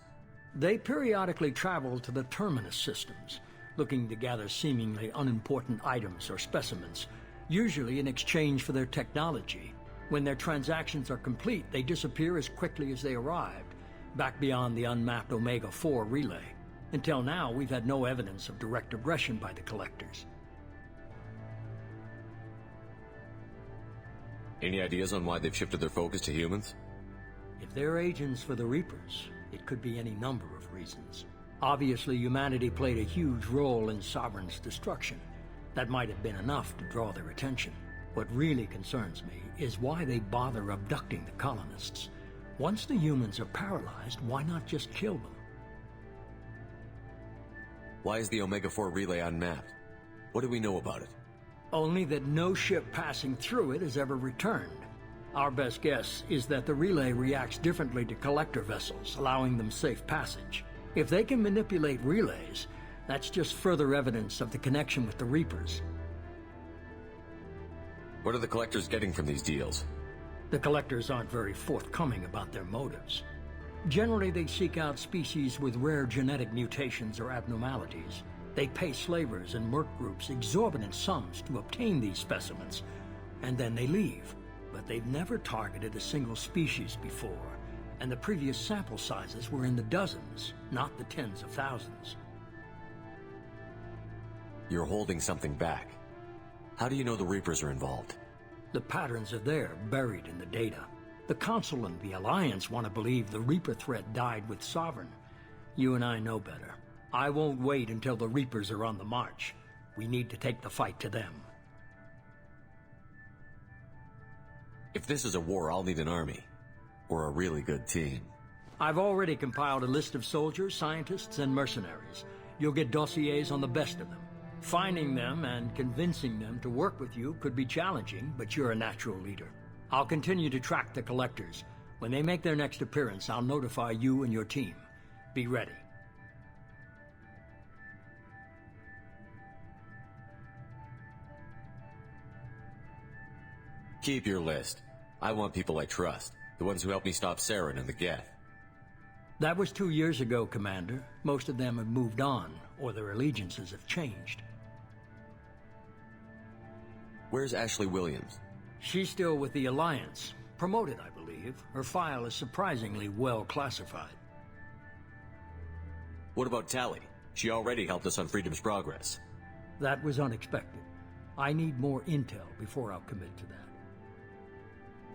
[SPEAKER 2] They periodically travel to the Terminus systems, looking to gather seemingly unimportant items or specimens, usually in exchange for their technology. When their transactions are complete, they disappear as quickly as they arrived, back beyond the unmapped Omega-4 relay. Until now, we've had no evidence of direct aggression by the Collectors.
[SPEAKER 10] Any ideas on why they've shifted their focus to humans?
[SPEAKER 2] If they're agents for the Reapers, it could be any number of reasons. Obviously, humanity played a huge role in Sovereign's destruction. That might have been enough to draw their attention. What really concerns me is why they bother abducting the colonists. Once the humans are paralyzed, why not just kill them?
[SPEAKER 10] Why is the Omega-4 relay unmapped? What do we know about it?
[SPEAKER 2] Only that no ship passing through it has ever returned. Our best guess is that the relay reacts differently to collector vessels, allowing them safe passage. If they can manipulate relays, that's just further evidence of the connection with the Reapers.
[SPEAKER 10] What are the Collectors getting from these deals?
[SPEAKER 2] The Collectors aren't very forthcoming about their motives. Generally, they seek out species with rare genetic mutations or abnormalities. They pay slavers and merc groups exorbitant sums to obtain these specimens, and then they leave. But they've never targeted a single species before, and the previous sample sizes were in the dozens, not the tens of thousands.
[SPEAKER 10] You're holding something back. How do you know the Reapers are involved?
[SPEAKER 2] The patterns are there, buried in the data. The Council and the Alliance want to believe the Reaper threat died with Sovereign. You and I know better. I won't wait until the Reapers are on the march. We need to take the fight to them.
[SPEAKER 10] If this is a war, I'll need an army. Or a really good team.
[SPEAKER 2] I've already compiled a list of soldiers, scientists, and mercenaries. You'll get dossiers on the best of them. Finding them and convincing them to work with you could be challenging, but you're a natural leader. I'll continue to track the Collectors. When they make their next appearance, I'll notify you and your team. Be ready.
[SPEAKER 10] Keep your list. I want people I trust. The ones who helped me stop Saren and the Geth.
[SPEAKER 2] That was 2 years ago, Commander. Most of them have moved on, or their allegiances have changed.
[SPEAKER 10] Where's Ashley Williams?
[SPEAKER 2] She's still with the Alliance. Promoted, I believe. Her file is surprisingly well classified.
[SPEAKER 10] What about Tali? She already helped us on Freedom's progress.
[SPEAKER 2] That was unexpected. I need more intel before I'll commit to that.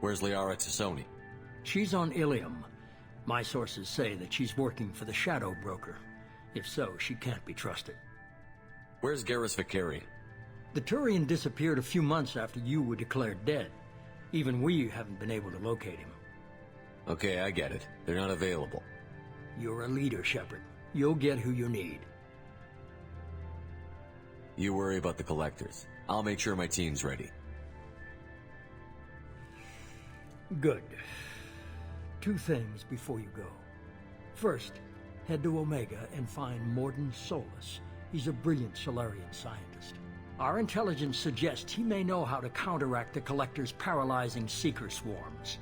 [SPEAKER 10] Where's Liara Tassoni?
[SPEAKER 2] She's on Ilium. My sources say that she's working for the Shadow Broker. If so, she can't be trusted.
[SPEAKER 10] Where's Garrus Vicarian?
[SPEAKER 2] The Turian disappeared a few months after you were declared dead. Even we haven't been able to locate him.
[SPEAKER 10] Okay, I get it. They're not available.
[SPEAKER 2] You're a leader, Shepard. You'll get who you need.
[SPEAKER 10] You worry about the collectors. I'll make sure my team's ready.
[SPEAKER 2] Good. 2 things before you go. First, head to Omega and find Mordin Solus. He's a brilliant Solarian scientist. Our intelligence suggests he may know how to counteract the Collector's paralyzing Seeker swarms.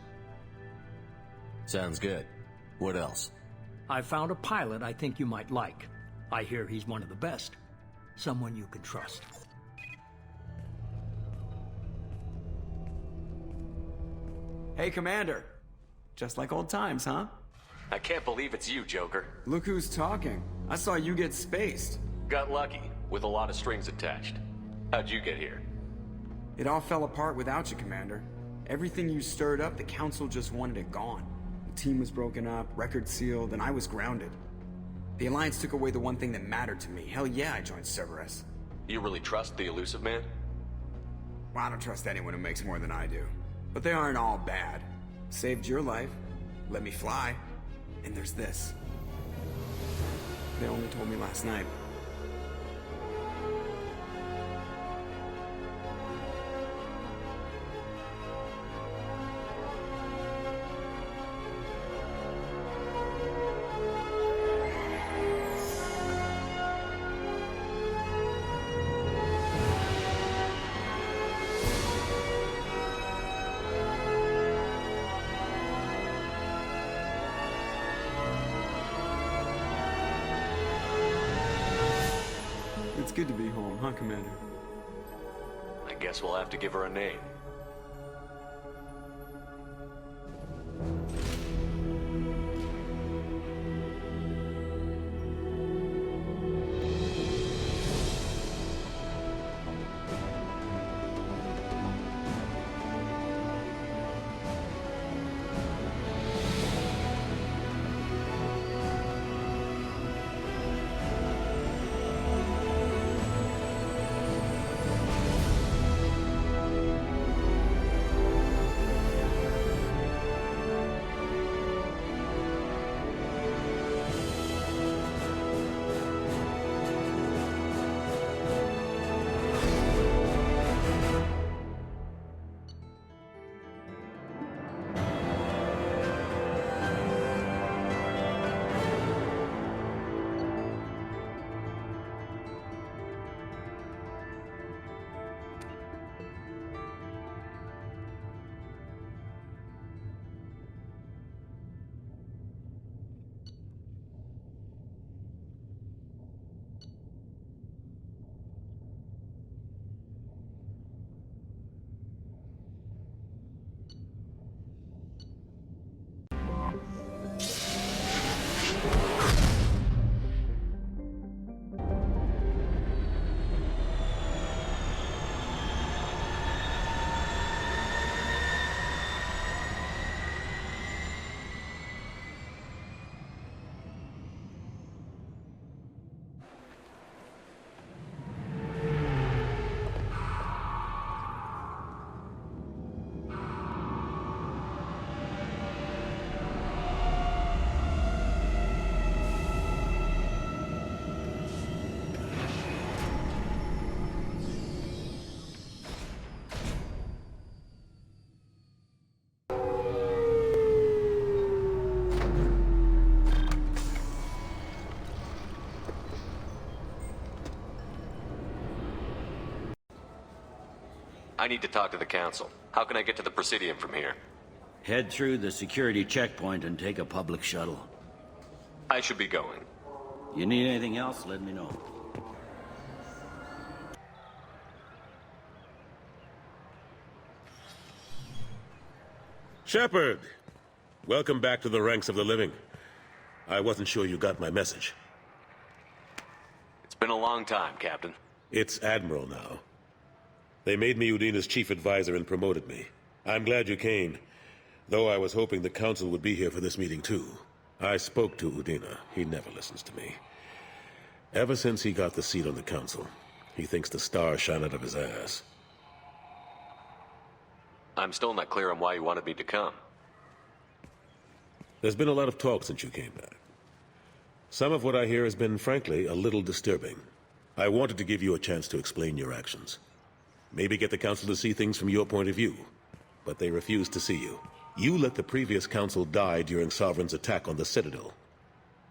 [SPEAKER 10] Sounds good. What else?
[SPEAKER 2] I found a pilot I think you might like. I hear he's one of the best. Someone you can trust.
[SPEAKER 3] Hey, Commander. Just like old times, huh?
[SPEAKER 10] I can't believe it's you, Joker.
[SPEAKER 3] Look who's talking. I saw you get spaced.
[SPEAKER 10] Got lucky, with a lot of strings attached. How'd you get here?
[SPEAKER 3] It all fell apart without you, Commander. Everything you stirred up, the Council just wanted it gone. The team was broken up, record sealed, and I was grounded. The Alliance took away the one thing that mattered to me. Hell yeah, I joined Cerberus.
[SPEAKER 10] You really trust the Elusive Man?
[SPEAKER 3] Well, I don't trust anyone who makes more than I do. But they aren't all bad. Saved your life, let me fly, and there's this. They only told me last night. It's good to be home, huh, Commander?
[SPEAKER 10] I guess we'll have to give her a name. I need to talk to the Council. How can I get to the Presidium from here?
[SPEAKER 18] Head through the security checkpoint and take a public shuttle.
[SPEAKER 10] I should be going.
[SPEAKER 18] You need anything else, let me know.
[SPEAKER 19] Shepard! Welcome back to the ranks of the living. I wasn't sure you got my message.
[SPEAKER 10] It's been a long time, Captain.
[SPEAKER 19] It's Admiral now. They made me Udina's chief advisor and promoted me. I'm glad you came, though I was hoping the Council would be here for this meeting too. I spoke to Udina. He never listens to me. Ever since he got the seat on the Council, he thinks the stars shine out of his ass.
[SPEAKER 10] I'm still not clear on why you wanted me to come.
[SPEAKER 19] There's been a lot of talk since you came back. Some of what I hear has been, frankly, a little disturbing. I wanted to give you a chance to explain your actions. Maybe get the Council to see things from your point of view. But they refused to see you. You let the previous Council die during Sovereign's attack on the Citadel.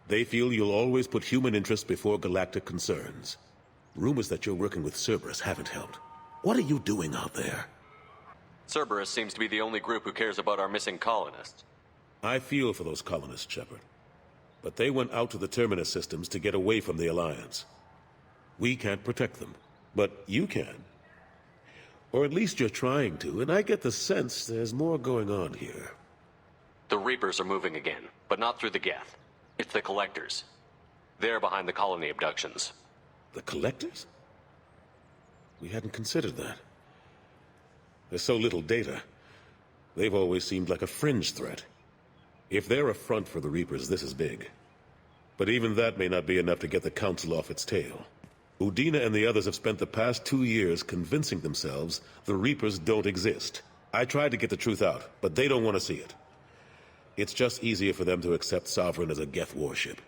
[SPEAKER 19] They feel you'll always put human interests before galactic concerns. Rumors that you're working with Cerberus haven't helped. What are you doing out there?
[SPEAKER 10] Cerberus seems to be the only group who cares about our missing colonists.
[SPEAKER 19] I feel for those colonists, Shepard. But they went out to the Terminus systems to get away from the Alliance. We can't protect them, but you can. Or at least you're trying to, and I get the sense there's more going on here.
[SPEAKER 10] The Reapers are moving again, but not through the Geth. It's the Collectors. They're behind the colony abductions.
[SPEAKER 19] The Collectors? We hadn't considered that. There's so little data. They've always seemed like a fringe threat. If they're a front for the Reapers, this is big. But even that may not be enough to get the Council off its tail. Udina and the others have spent the past 2 years convincing themselves the Reapers don't exist. I tried to get the truth out, but they don't want to see it. It's just easier for them to accept Sovereign as a Geth warship.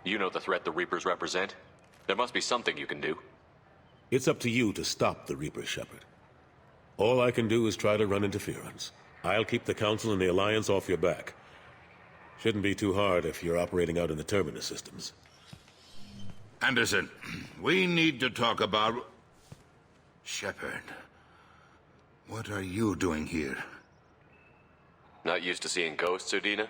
[SPEAKER 10] You know the threat the Reapers represent? There must be something you can do.
[SPEAKER 19] It's up to you to stop the Reapers, Shepard. All I can do is try to run interference. I'll keep the Council and the Alliance off your back. Shouldn't be too hard if you're operating out in the Terminus systems.
[SPEAKER 20] Anderson, we need to talk about... Shepard, what are you doing here?
[SPEAKER 10] Not used to seeing ghosts, Udina?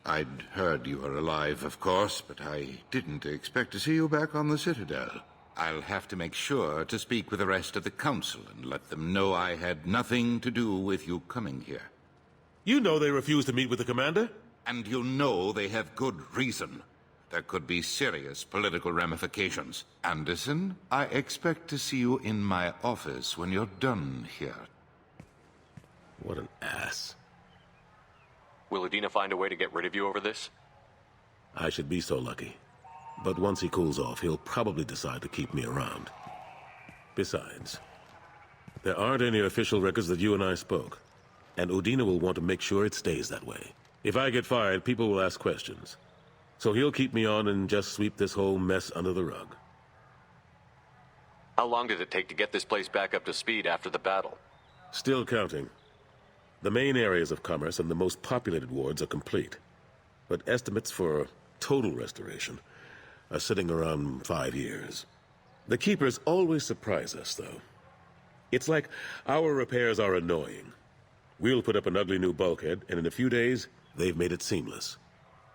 [SPEAKER 20] I'd heard you were alive, of course, but I didn't expect to see you back on the Citadel. I'll have to make sure to speak with the rest of the Council and let them know I had nothing to do with you coming here.
[SPEAKER 19] You know they refused to meet with the Commander?
[SPEAKER 20] And you know they have good reason. There could be serious political ramifications. Anderson, I expect to see you in my office when you're done here.
[SPEAKER 19] What an ass.
[SPEAKER 10] Will Udina find a way to get rid of you over this?
[SPEAKER 19] I should be so lucky. But once he cools off, he'll probably decide to keep me around. Besides, there aren't any official records that you and I spoke. And Udina will want to make sure it stays that way. If I get fired, people will ask questions. So he'll keep me on and just sweep this whole mess under the rug.
[SPEAKER 10] How long did it take to get this place back up to speed after the battle?
[SPEAKER 19] Still counting. The main areas of commerce and the most populated wards are complete. But estimates for total restoration are sitting around 5 years. The Keepers always surprise us, though. It's like our repairs are annoying. We'll put up an ugly new bulkhead, and in a few days, they've made it seamless.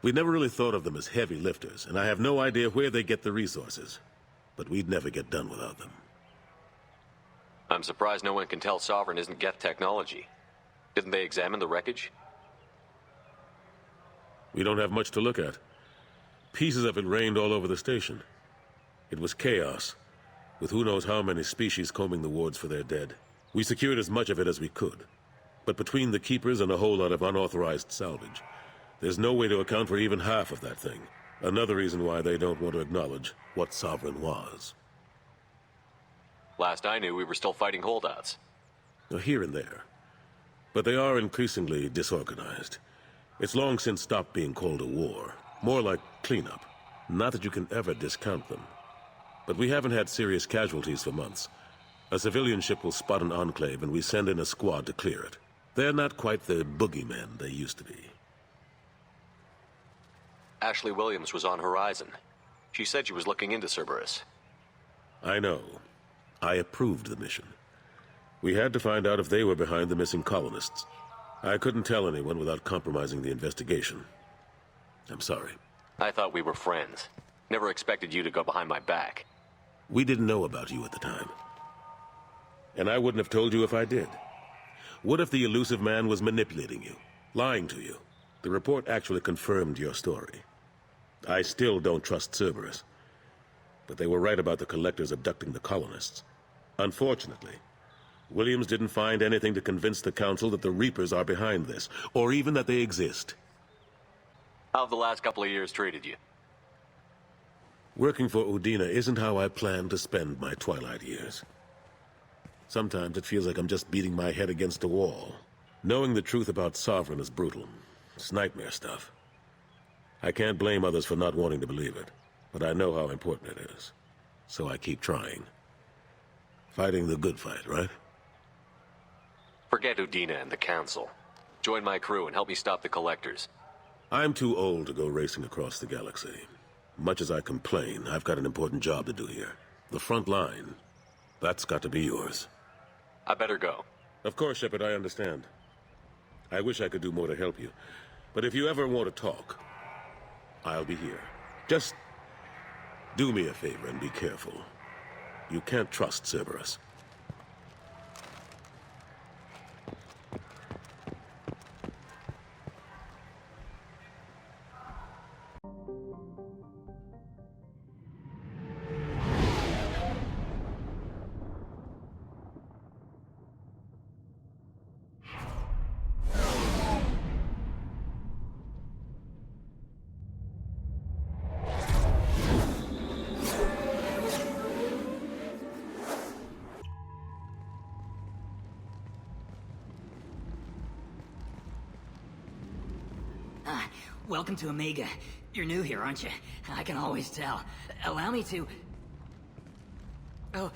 [SPEAKER 19] We never really thought of them as heavy lifters, and I have no idea where they get the resources. But we'd never get done without them.
[SPEAKER 10] I'm surprised no one can tell Sovereign isn't Geth technology. Didn't they examine the wreckage?
[SPEAKER 19] We don't have much to look at. Pieces of it rained all over the station. It was chaos, with who knows how many species combing the wards for their dead. We secured as much of it as we could. But between the Keepers and a whole lot of unauthorized salvage, there's no way to account for even half of that thing. Another reason why they don't want to acknowledge what Sovereign was.
[SPEAKER 10] Last I knew, we were still fighting holdouts.
[SPEAKER 19] Here and there. But they are increasingly disorganized. It's long since stopped being called a war. More like cleanup. Not that you can ever discount them. But we haven't had serious casualties for months. A civilian ship will spot an enclave and we send in a squad to clear it. They're not quite the boogeymen they used to be.
[SPEAKER 10] Ashley Williams was on Horizon. She said she was looking into Cerberus.
[SPEAKER 19] I know. I approved the mission. We had to find out if they were behind the missing colonists. I couldn't tell anyone without compromising the investigation. I'm sorry.
[SPEAKER 10] I thought we were friends. Never expected you to go behind my back.
[SPEAKER 19] We didn't know about you at the time. And I wouldn't have told you if I did. What if the elusive man was manipulating you, lying to you? The report actually confirmed your story. I still don't trust Cerberus. But they were right about the Collectors abducting the colonists. Unfortunately, Williams didn't find anything to convince the Council that the Reapers are behind this, or even that they exist.
[SPEAKER 10] How have the last couple of years treated you?
[SPEAKER 19] Working for Udina isn't how I planned to spend my twilight years. Sometimes it feels like I'm just beating my head against a wall. Knowing the truth about Sovereign is brutal. It's nightmare stuff. I can't blame others for not wanting to believe it, but I know how important it is. So I keep trying. Fighting the good fight, right?
[SPEAKER 10] Forget Udina and the Council. Join my crew and help me stop the Collectors.
[SPEAKER 19] I'm too old to go racing across the galaxy. Much as I complain, I've got an important job to do here. The front line. That's got to be yours.
[SPEAKER 10] I better go.
[SPEAKER 19] Of course, Shepard, I understand. I wish I could do more to help you. But if you ever want to talk, I'll be here. Just do me a favor and be careful. You can't trust Cerberus.
[SPEAKER 21] Welcome to Omega. You're new here, aren't you? I can always tell. Allow me to... Oh,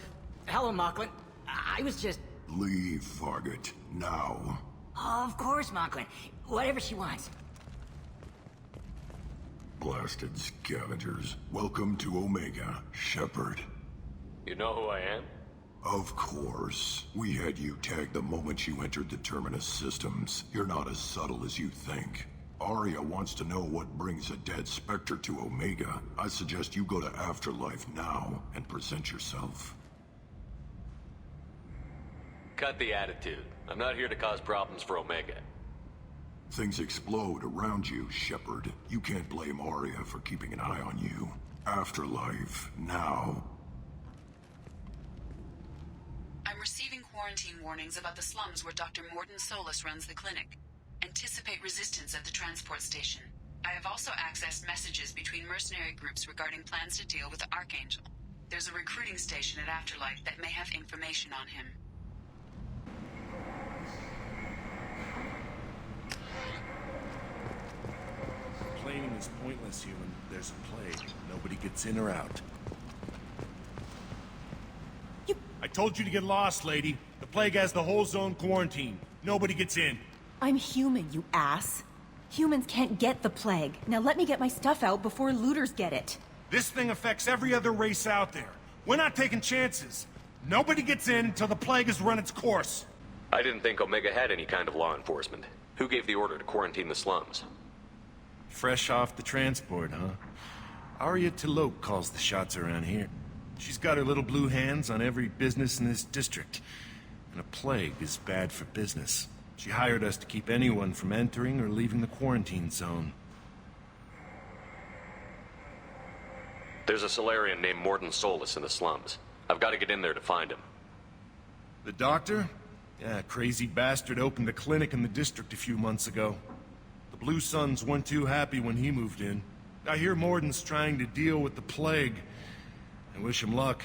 [SPEAKER 21] hello, Mocklin. I was just...
[SPEAKER 16] Leave, Fargate. Now.
[SPEAKER 21] Oh, of course, Mocklin. Whatever she wants.
[SPEAKER 16] Blasted scavengers. Welcome to Omega, Shepard.
[SPEAKER 10] You know who I am?
[SPEAKER 16] Of course. We had you tagged the moment you entered the Terminus systems. You're not as subtle as you think. Arya wants to know what brings a dead Spectre to Omega. I suggest you go to Afterlife now and present yourself.
[SPEAKER 10] Cut the attitude. I'm not here to cause problems for Omega.
[SPEAKER 16] Things explode around you, Shepard. You can't blame Arya for keeping an eye on you. Afterlife, now.
[SPEAKER 15] I'm receiving quarantine warnings about the slums where Dr. Mordin-Solus runs the clinic. Anticipate resistance at the transport station. I have also accessed messages between mercenary groups regarding plans to deal with the Archangel. There's a recruiting station at Afterlife that may have information on him.
[SPEAKER 22] Complaining is pointless, human. There's a plague. Nobody gets in or out. I told you to get lost, lady. The plague has the whole zone quarantined. Nobody gets in.
[SPEAKER 5] I'm human, you ass. Humans can't get the plague. Now let me get my stuff out before looters get it.
[SPEAKER 22] This thing affects every other race out there. We're not taking chances. Nobody gets in until the plague has run its course.
[SPEAKER 10] I didn't think Omega had any kind of law enforcement. Who gave the order to quarantine the slums?
[SPEAKER 22] Fresh off the transport, huh? Arya T'Loak calls the shots around here. She's got her little blue hands on every business in this district. And a plague is bad for business. She hired us to keep anyone from entering or leaving the quarantine zone.
[SPEAKER 10] There's a Solarian named Mordin-Solus in the slums. I've got to get in there to find him.
[SPEAKER 22] The doctor? Yeah, crazy bastard opened a clinic in the district a few months ago. The Blue Suns weren't too happy when he moved in. I hear Mordin's trying to deal with the plague. I wish him luck,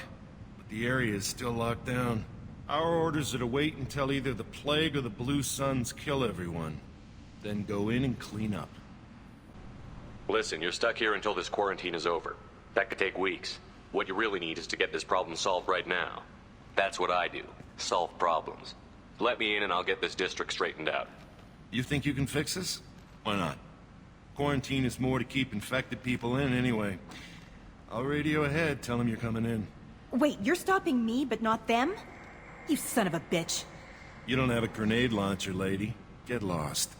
[SPEAKER 22] but the area is still locked down. Our orders are to wait until either the plague or the Blue Suns kill everyone. Then go in and clean up.
[SPEAKER 10] Listen, you're stuck here until this quarantine is over. That could take weeks. What you really need is to get this problem solved right now. That's what I do. Solve problems. Let me in and I'll get this district straightened out.
[SPEAKER 22] You think you can fix this? Why not? Quarantine is more to keep infected people in anyway. I'll radio ahead, tell them you're coming in.
[SPEAKER 5] Wait, you're stopping me, but not them? You son of a bitch.
[SPEAKER 22] You don't have a grenade launcher, lady. Get lost.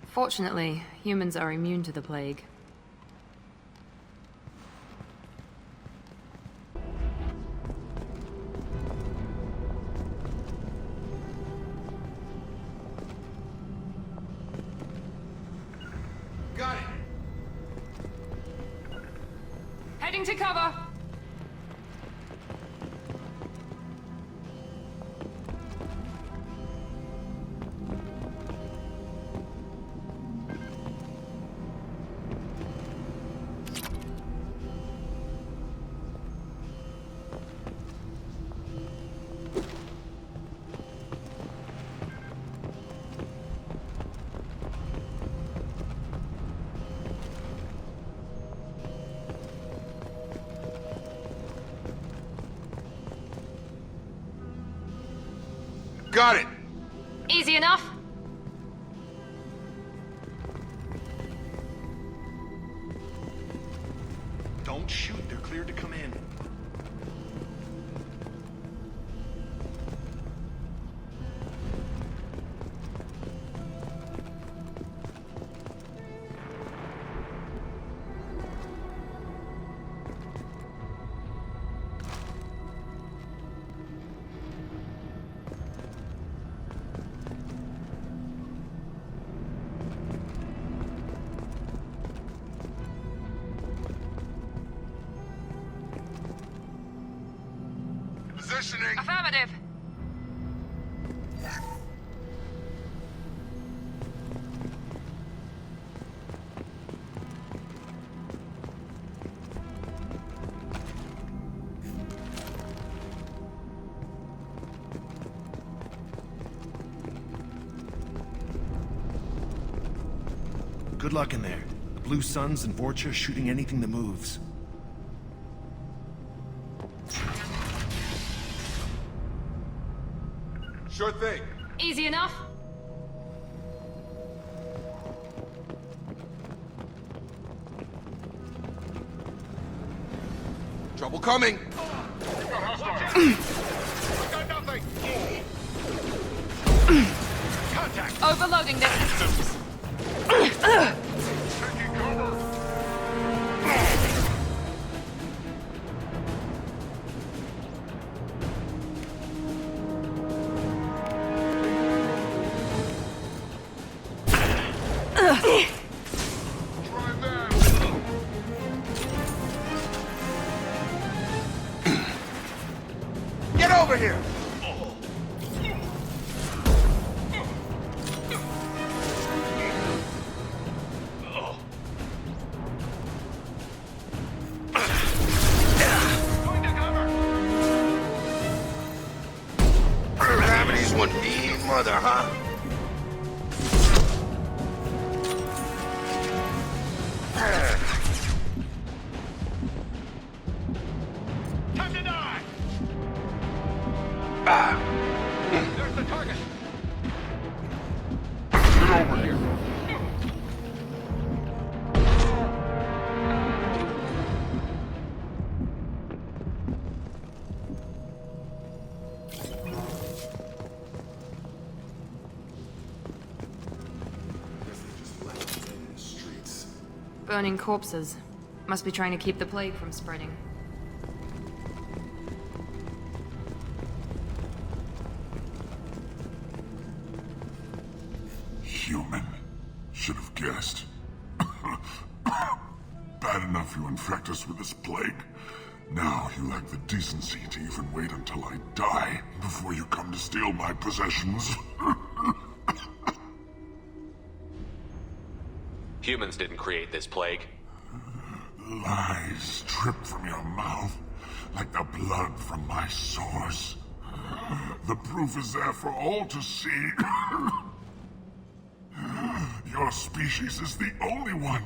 [SPEAKER 1] Fortunately, humans are immune to the plague.
[SPEAKER 22] Got it!
[SPEAKER 1] Heading to cover!
[SPEAKER 9] Got it!
[SPEAKER 1] Easy enough?
[SPEAKER 22] Don't shoot, they're cleared to come in.
[SPEAKER 9] Positioning!
[SPEAKER 1] Affirmative.
[SPEAKER 22] Good luck in there. The Blue Suns and Vorcha shooting anything that moves.
[SPEAKER 9] Sure thing.
[SPEAKER 1] Easy enough?
[SPEAKER 9] Trouble coming!
[SPEAKER 1] Overloading their systems.
[SPEAKER 9] Get over here! Gravity's one mean mother, huh?
[SPEAKER 22] Time to die!
[SPEAKER 9] There's the target!
[SPEAKER 22] Get over here!
[SPEAKER 1] Burning corpses. Must be trying to keep the plague from spreading.
[SPEAKER 16] Human. Should have guessed. Bad enough you infect us with this plague. Now you lack the decency to even wait until I die before you come to steal my possessions.
[SPEAKER 10] Humans didn't create this plague.
[SPEAKER 16] Lies drip from your mouth like the blood from my sores. The proof is there for all to see. Your species is the only one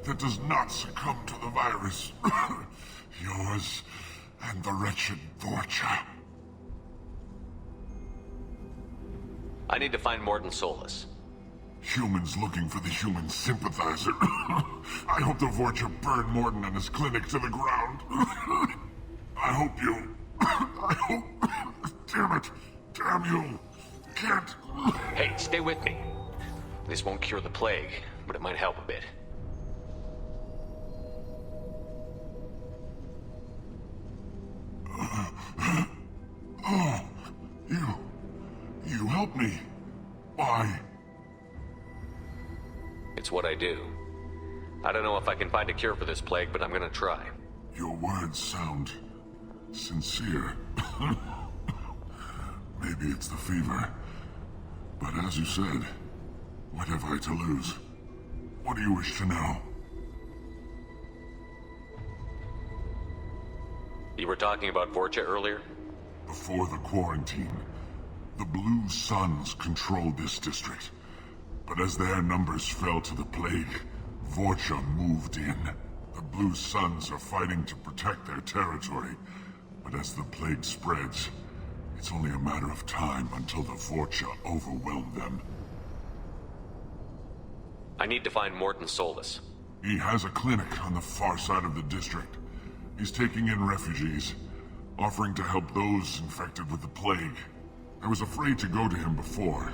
[SPEAKER 16] that does not succumb to the virus. Yours and the wretched Vorcha.
[SPEAKER 10] I need to find Mordin-Solus.
[SPEAKER 16] Humans looking for the human sympathizer. I hope the Vorcha burn Mordin and his clinic to the ground. I hope you... I hope... Damn it. Damn you. Can't...
[SPEAKER 10] Hey, stay with me. This won't cure the plague, but it might help a bit.
[SPEAKER 16] Oh, you help me. Why?
[SPEAKER 10] It's what I do. I don't know if I can find a cure for this plague, but I'm gonna try.
[SPEAKER 16] Your words sound sincere. Maybe it's the fever. But as you said, what have I to lose? What do you wish to know?
[SPEAKER 10] You were talking about Vorcha earlier?
[SPEAKER 16] Before the quarantine, the Blue Suns controlled this district. But as their numbers fell to the plague, Vorcha moved in. The Blue Suns are fighting to protect their territory. But as the plague spreads, It's only a matter of time until the Vorcha overwhelm them.
[SPEAKER 10] I need to find Mordin-Solus.
[SPEAKER 16] He has a clinic on the far side of the district. He's taking in refugees, offering to help those infected with the plague. I was afraid to go to him before.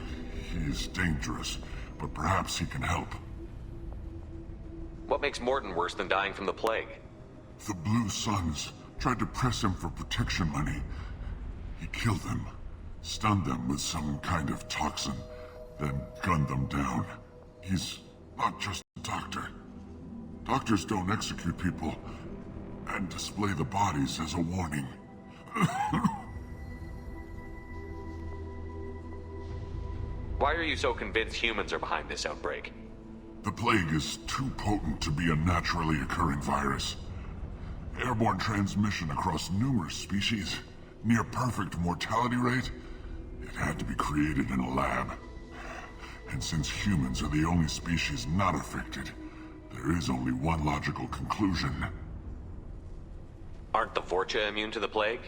[SPEAKER 16] He is dangerous, but perhaps he can help.
[SPEAKER 10] What makes Mordin worse than dying from the plague?
[SPEAKER 16] The Blue Suns tried to press him for protection money. He killed them, stunned them with some kind of toxin, then gunned them down. He's not just a doctor. Doctors don't execute people and display the bodies as a warning.
[SPEAKER 10] Why are you so convinced humans are behind this outbreak?
[SPEAKER 16] The plague is too potent to be a naturally occurring virus. Airborne transmission across numerous species, near perfect mortality rate. It had to be created in a lab. And since humans are the only species not affected, there is only one logical conclusion.
[SPEAKER 10] Aren't the Vorcha immune to the plague?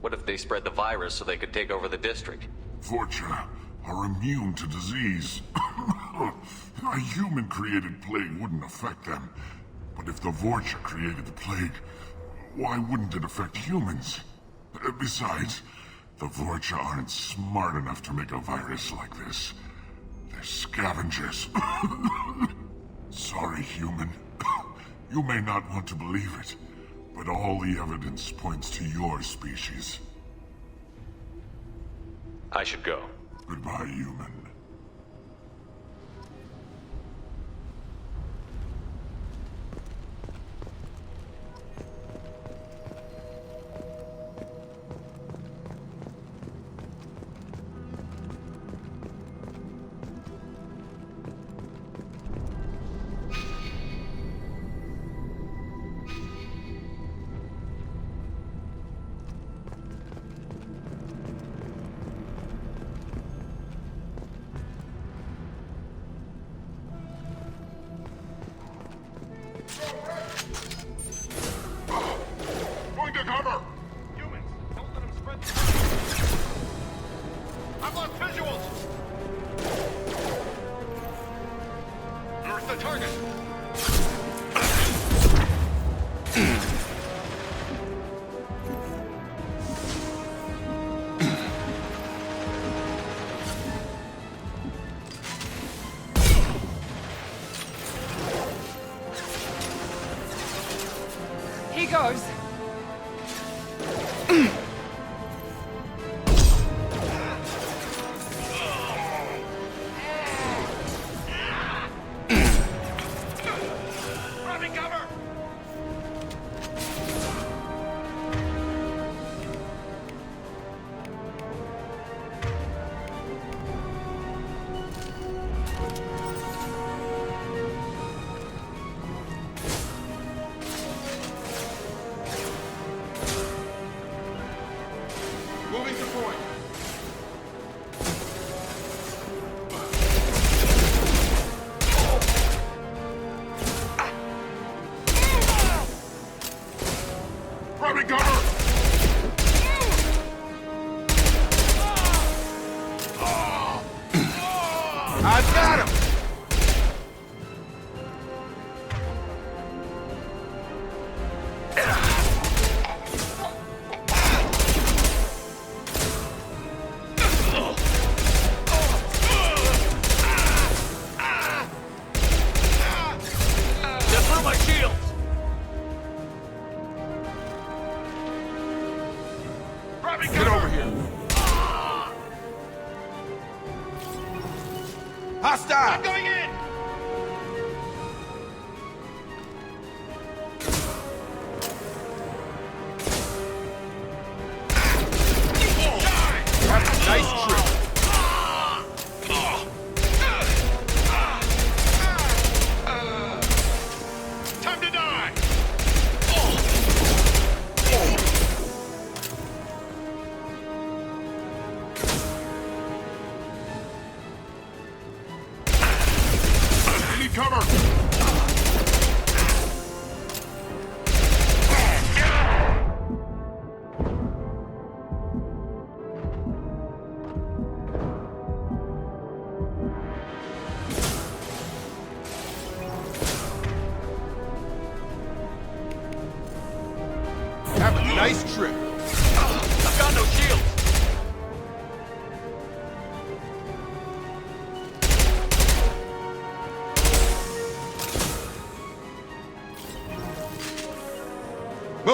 [SPEAKER 10] What if they spread the virus so they could take over the district?
[SPEAKER 16] Vorcha are immune to disease. A human-created plague wouldn't affect them. But if the Vorcha created the plague, why wouldn't it affect humans? Besides, the Vorcha aren't smart enough to make a virus like this. They're scavengers. Sorry, human. You may not want to believe it, but all the evidence points to your species.
[SPEAKER 10] I should go.
[SPEAKER 16] Goodbye, human. Going to cover!
[SPEAKER 4] Humans, don't let them spread. I've lost visuals! Where's the target?
[SPEAKER 5] He goes.
[SPEAKER 4] Grabbing cover! Moving to point.
[SPEAKER 16] Grabbing cover!
[SPEAKER 4] I've got him! Just through my shield! Get over here! Hostile! I'm going in! That's a nice trick! Time to die! Need cover!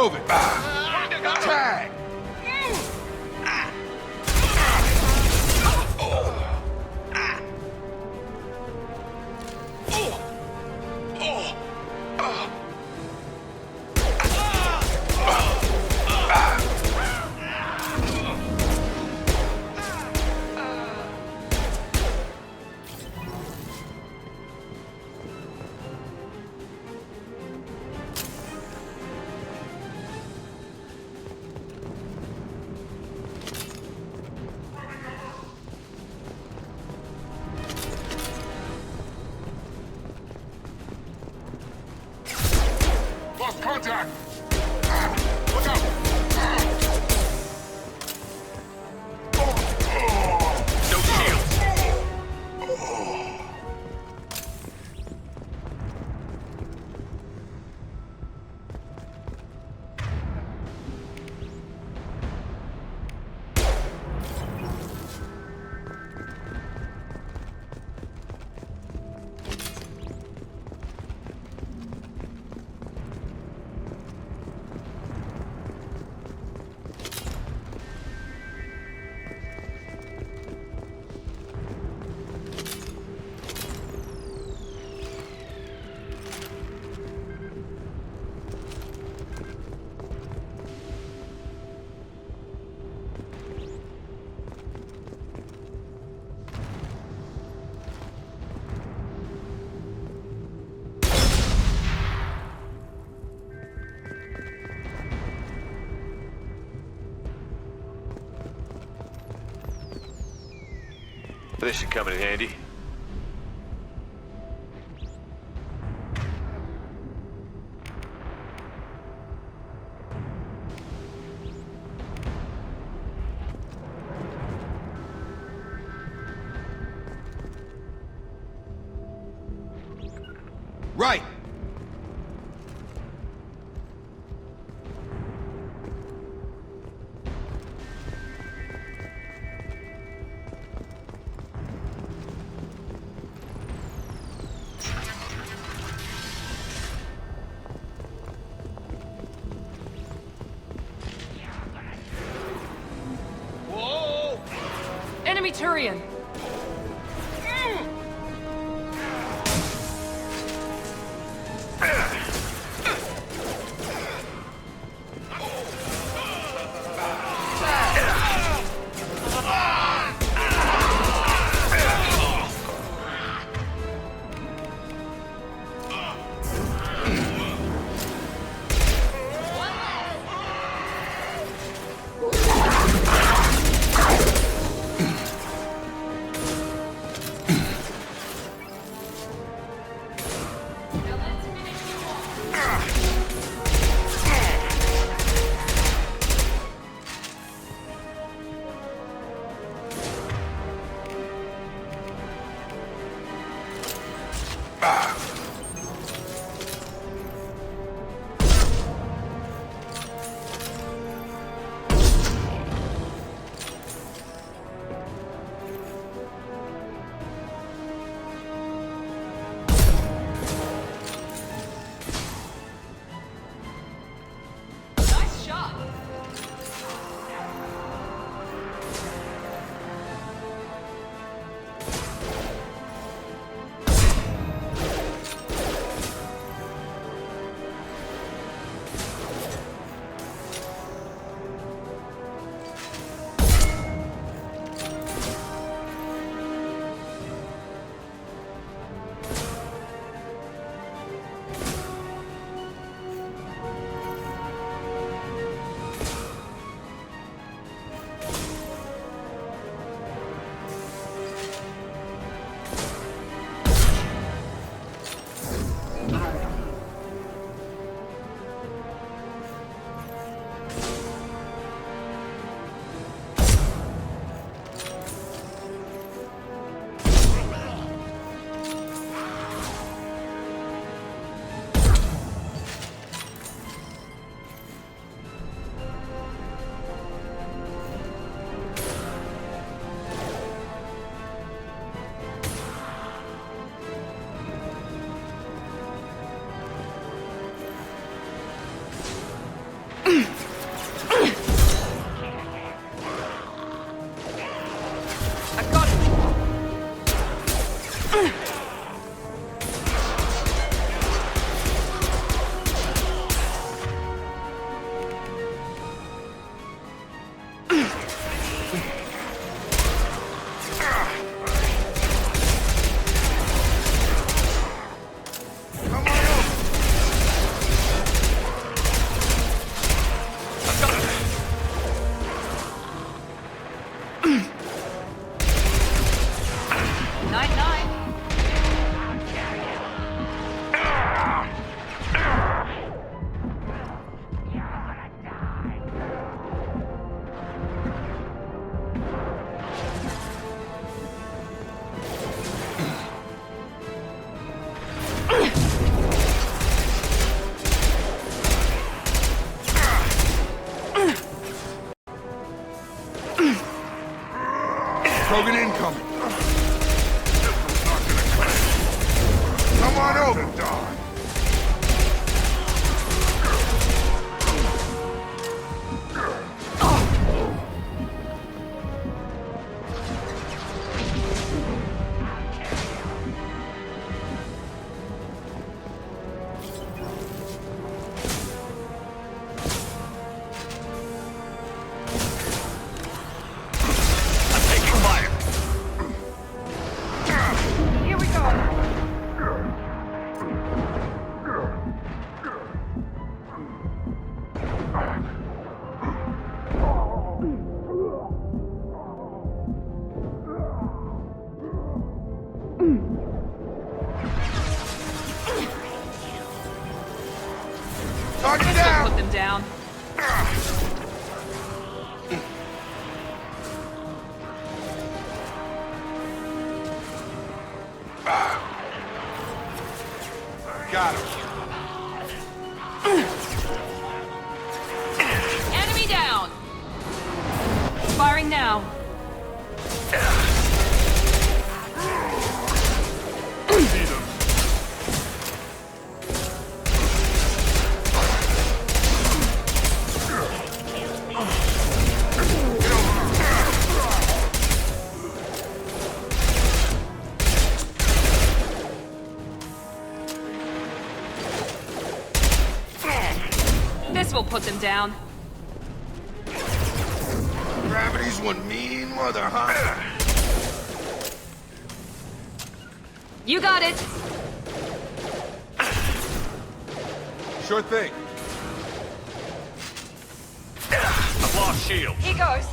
[SPEAKER 9] move it. Tag.
[SPEAKER 4] Lost contact! Look out! No shields!
[SPEAKER 10] This should come in handy.
[SPEAKER 9] Right.
[SPEAKER 1] Enemy Turian! Night-night.
[SPEAKER 9] Krogan incoming. This one's not gonna cut it. Come on over, Dawn.
[SPEAKER 1] Put them down.
[SPEAKER 9] Got him.
[SPEAKER 1] Enemy down. Firing now. This will put them down.
[SPEAKER 9] Gravity's one mean mother, huh?
[SPEAKER 1] You got it.
[SPEAKER 9] Sure thing.
[SPEAKER 4] I've lost shield.
[SPEAKER 1] Here goes.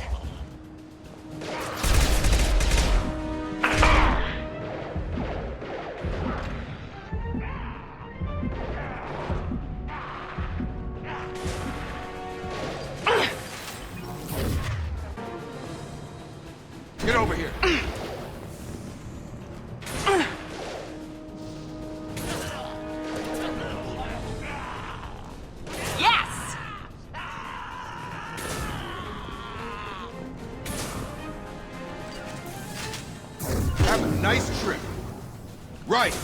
[SPEAKER 9] Get over here.
[SPEAKER 1] Yes!
[SPEAKER 9] Have a nice trip. Right.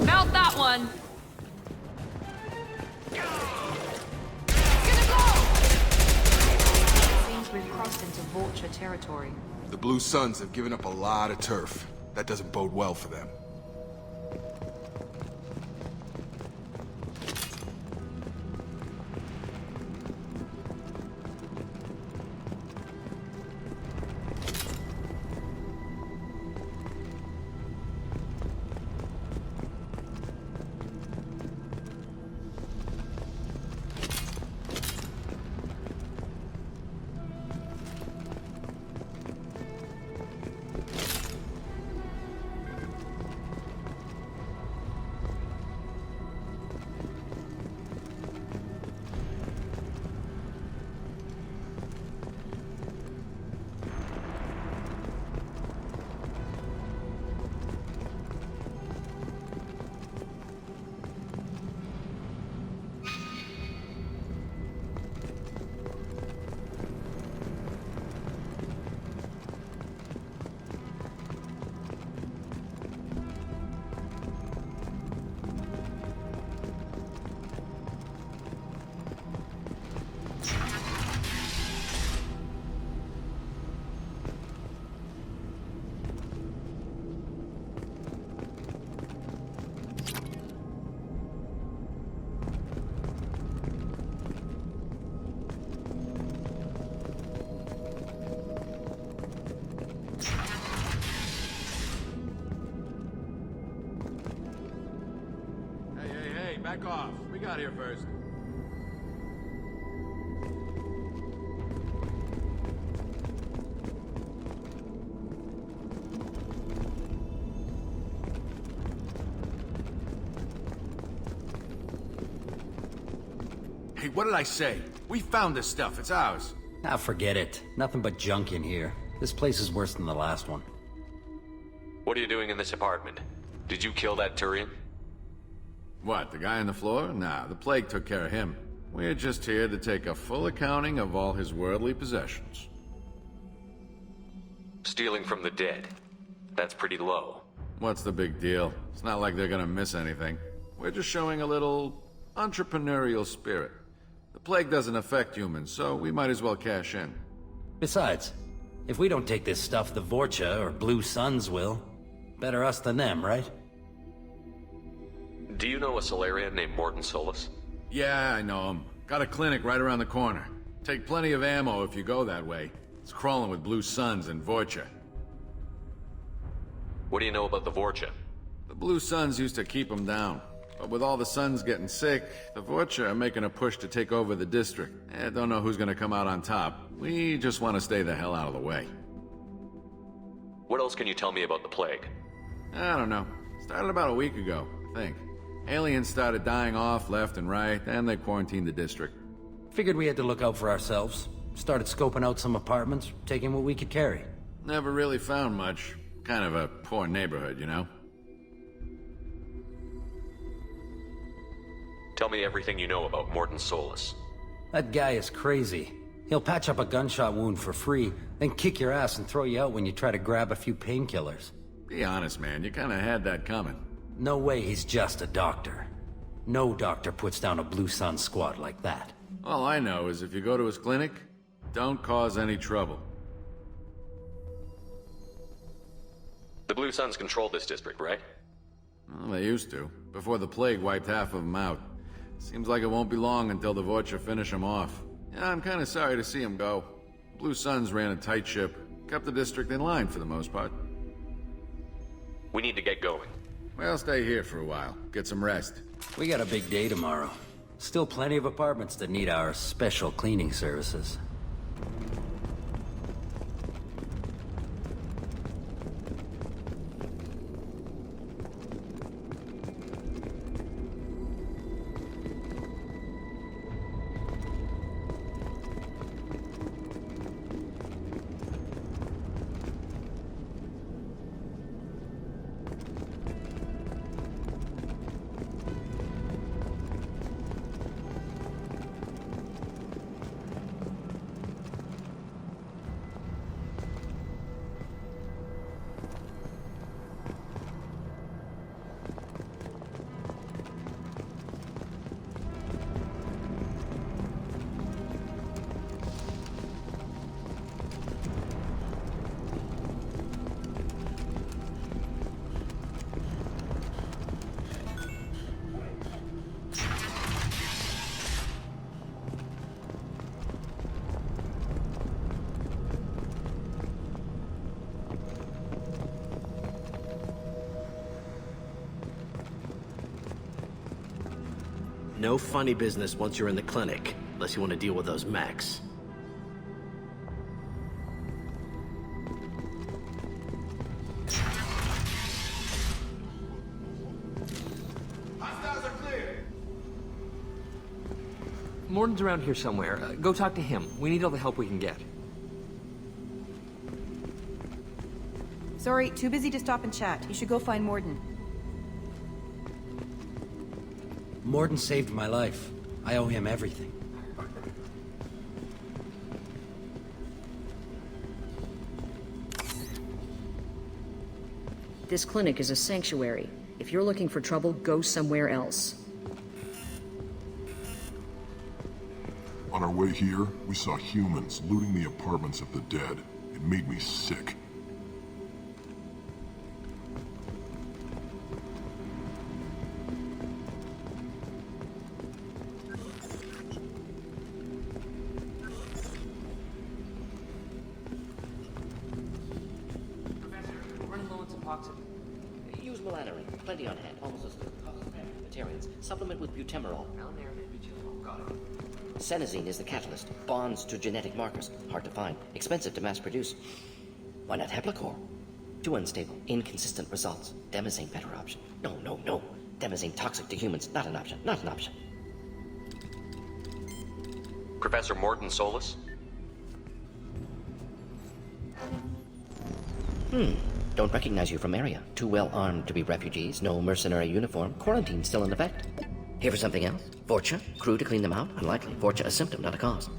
[SPEAKER 1] Mount that one. Seems we've crossed into Vulture territory.
[SPEAKER 9] The Blue Suns have given up a lot of turf. That doesn't bode well for them.
[SPEAKER 6] Back off. We got here first. Hey, what did I say? We found this stuff. It's ours.
[SPEAKER 18] Ah, forget it. Nothing but junk in here. This place is worse than the last one.
[SPEAKER 10] What are you doing in this apartment? Did you kill that Turian?
[SPEAKER 6] What, the guy on the floor? Nah, the plague took care of him. We're just here to take a full accounting of all his worldly possessions.
[SPEAKER 10] Stealing from the dead. That's pretty low.
[SPEAKER 6] What's the big deal? It's not like they're gonna miss anything. We're just showing a little entrepreneurial spirit. The plague doesn't affect humans, so we might as well cash in.
[SPEAKER 18] Besides, if we don't take this stuff, the Vorcha or Blue Suns will. Better us than them, right?
[SPEAKER 10] Do you know a Solarian named Mordin-Old Blood?
[SPEAKER 6] Yeah, I know him. Got a clinic right around the corner. Take plenty of ammo if you go that way. It's crawling with Blue Suns and Vorcha.
[SPEAKER 10] What do you know about the Vorcha?
[SPEAKER 6] The Blue Suns used to keep them down. But with all the Suns getting sick, the Vorcha are making a push to take over the district. Don't know who's gonna come out on top. We just want to stay the hell out of the way.
[SPEAKER 10] What else can you tell me about the plague?
[SPEAKER 6] I don't know. Started about a week ago, I think. Aliens started dying off left and right, and they quarantined the district.
[SPEAKER 18] Figured we had to look out for ourselves. Started scoping out some apartments, taking what we could carry.
[SPEAKER 6] Never really found much. Kind of a poor neighborhood, you know?
[SPEAKER 10] Tell me everything you know about Mordin-Old Blood.
[SPEAKER 18] That guy is crazy. He'll patch up a gunshot wound for free, then kick your ass and throw you out when you try to grab a few painkillers.
[SPEAKER 6] Be honest, man. You kinda had that coming.
[SPEAKER 18] No way he's just a doctor. No doctor puts down a Blue Sun squad like that.
[SPEAKER 6] All I know is if you go to his clinic, don't cause any trouble.
[SPEAKER 10] The Blue Suns control this district, right?
[SPEAKER 6] Well, they used to, before the plague wiped half of them out. Seems like it won't be long until the Vorcha finish them off. Yeah, I'm kinda sorry to see them go. Blue Suns ran a tight ship, kept the district in line for the most part.
[SPEAKER 10] We need to get going.
[SPEAKER 6] Well, stay here for a while. Get some rest.
[SPEAKER 18] We got a big day tomorrow. Still plenty of apartments that need our special cleaning services.
[SPEAKER 8] No funny business once you're in the clinic, unless you want to deal with those mechs.
[SPEAKER 14] Hostiles are clear! Mordin's around here somewhere. Go talk to him. We need all the help we can get.
[SPEAKER 5] Sorry, too busy to stop and chat. You should go find Mordin.
[SPEAKER 18] Mordin saved my life. I owe him everything.
[SPEAKER 23] This clinic is a sanctuary. If you're looking for trouble, go somewhere else.
[SPEAKER 16] On our way here, we saw humans looting the apartments of the dead. It made me sick.
[SPEAKER 7] Use melanine. Plenty on hand. Almost as good. Materials. Supplement with butemerol. Got it. Senesine is the catalyst. Bonds to genetic markers. Hard to find. Expensive to mass produce. Why not Heplicor? Too unstable. Inconsistent results. Demazine better option. No. Demazine toxic to humans. Not an option. Not an option.
[SPEAKER 10] Professor Mordin Solus?
[SPEAKER 7] Don't recognize you from area. Too well armed to be refugees. No mercenary uniform. Quarantine still in effect. Here for something else? Vorcha? Crew to clean them out? Unlikely. Vorcha a symptom, not a cause.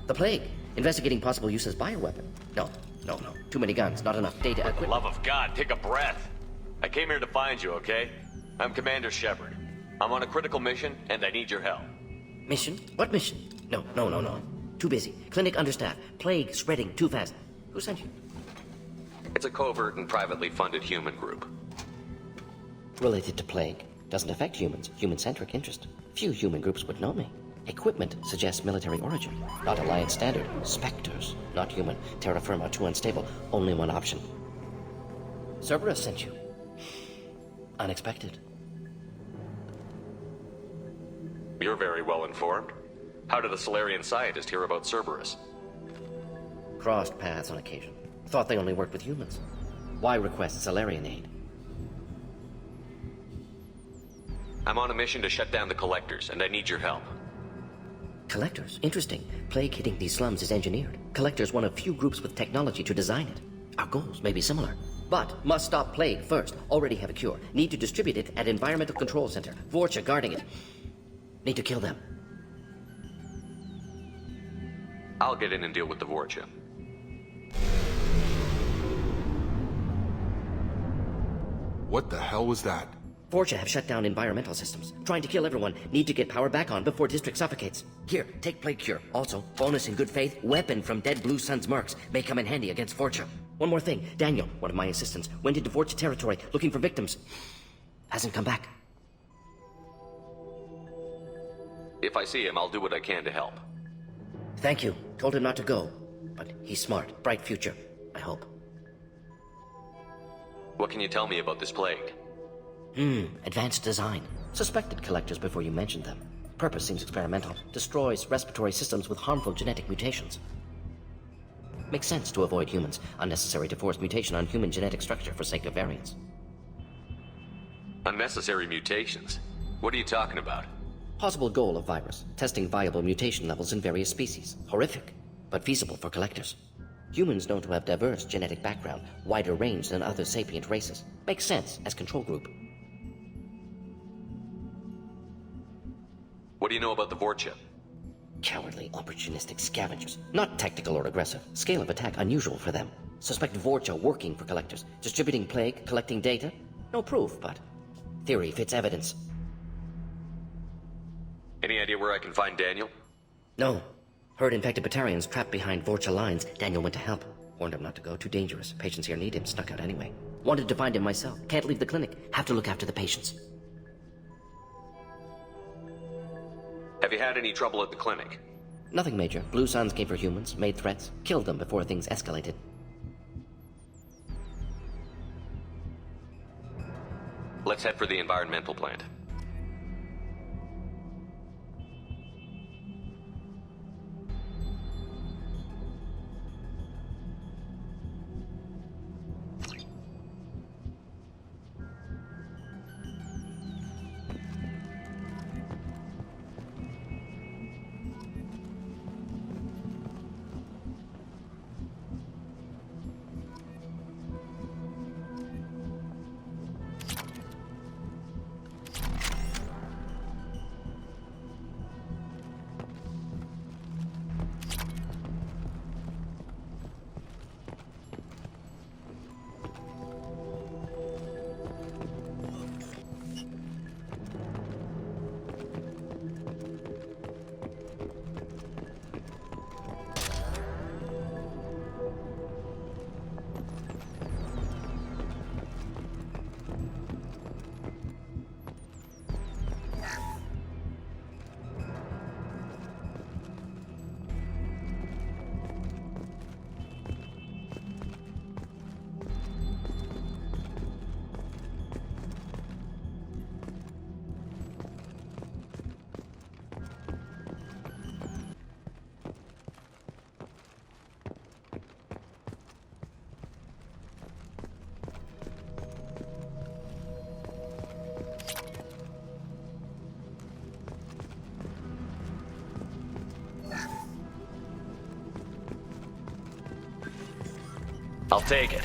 [SPEAKER 7] The plague. Investigating possible use as bioweapon. No. Too many guns. Not enough data.
[SPEAKER 10] For the love of God, take a breath. I came here to find you, okay? I'm Commander Shepard. I'm on a critical mission, and I need your help.
[SPEAKER 7] Mission? What mission? No. Too busy. Clinic understaffed. Plague spreading too fast. Who sent you?
[SPEAKER 10] It's a covert and privately funded human group.
[SPEAKER 7] Related to plague. Doesn't affect humans. Human-centric interest. Few human groups would know me. Equipment suggests military origin. Not Alliance standard. Spectres. Not human. Terra firma too unstable. Only one option. Cerberus sent you. Unexpected.
[SPEAKER 10] You're very well informed. How did a Solarian scientist hear about Cerberus?
[SPEAKER 7] Crossed paths on occasion. Thought they only worked with humans. Why request Solarian aid?
[SPEAKER 10] I'm on a mission to shut down the Collectors, and I need your help.
[SPEAKER 7] Collectors? Interesting. Plague hitting these slums is engineered. Collectors one of few groups with technology to design it. Our goals may be similar. But must stop plague first. Already have a cure. Need to distribute it at Environmental Control Center. Vorcha guarding it. Need to kill them.
[SPEAKER 10] I'll get in and deal with the Vorcha.
[SPEAKER 9] What the hell was that?
[SPEAKER 7] Vorcha have shut down environmental systems. Trying to kill everyone. Need to get power back on before district suffocates. Here, take plague cure. Also, bonus in good faith, weapon from dead Blue Sun's mercs. May come in handy against Vorcha. One more thing. Daniel, one of my assistants, went into Vorcha territory looking for victims. Hasn't come back.
[SPEAKER 10] If I see him, I'll do what I can to help.
[SPEAKER 7] Thank you. Told him not to go. But he's smart. Bright future. I hope.
[SPEAKER 10] What can you tell me about this plague?
[SPEAKER 7] Advanced design. Suspected collectors before you mentioned them. Purpose seems experimental. Destroys respiratory systems with harmful genetic mutations. Makes sense to avoid humans. Unnecessary to force mutation on human genetic structure for sake of variance.
[SPEAKER 10] Unnecessary mutations? What are you talking about?
[SPEAKER 7] Possible goal of virus. Testing viable mutation levels in various species. Horrific, but feasible for collectors. Humans known to have diverse genetic background, wider range than other sapient races. Makes sense as control group.
[SPEAKER 10] What do you know about the Vorcha?
[SPEAKER 7] Cowardly, opportunistic scavengers. Not tactical or aggressive. Scale of attack unusual for them. Suspect Vorcha working for collectors. Distributing plague, collecting data. No proof, but theory fits evidence.
[SPEAKER 10] Any idea where I can find Daniel?
[SPEAKER 7] No. Heard infected Batarians trapped behind Vorcha lines. Daniel went to help. Warned him not to go. Too dangerous. Patients here need him. Snuck out anyway. Wanted to find him myself. Can't leave the clinic. Have to look after the patients.
[SPEAKER 10] Have you had any trouble at the clinic?
[SPEAKER 7] Nothing major. Blue Suns came for humans, made threats, killed them before things escalated.
[SPEAKER 10] Let's head for the environmental plant.
[SPEAKER 11] I'll take it.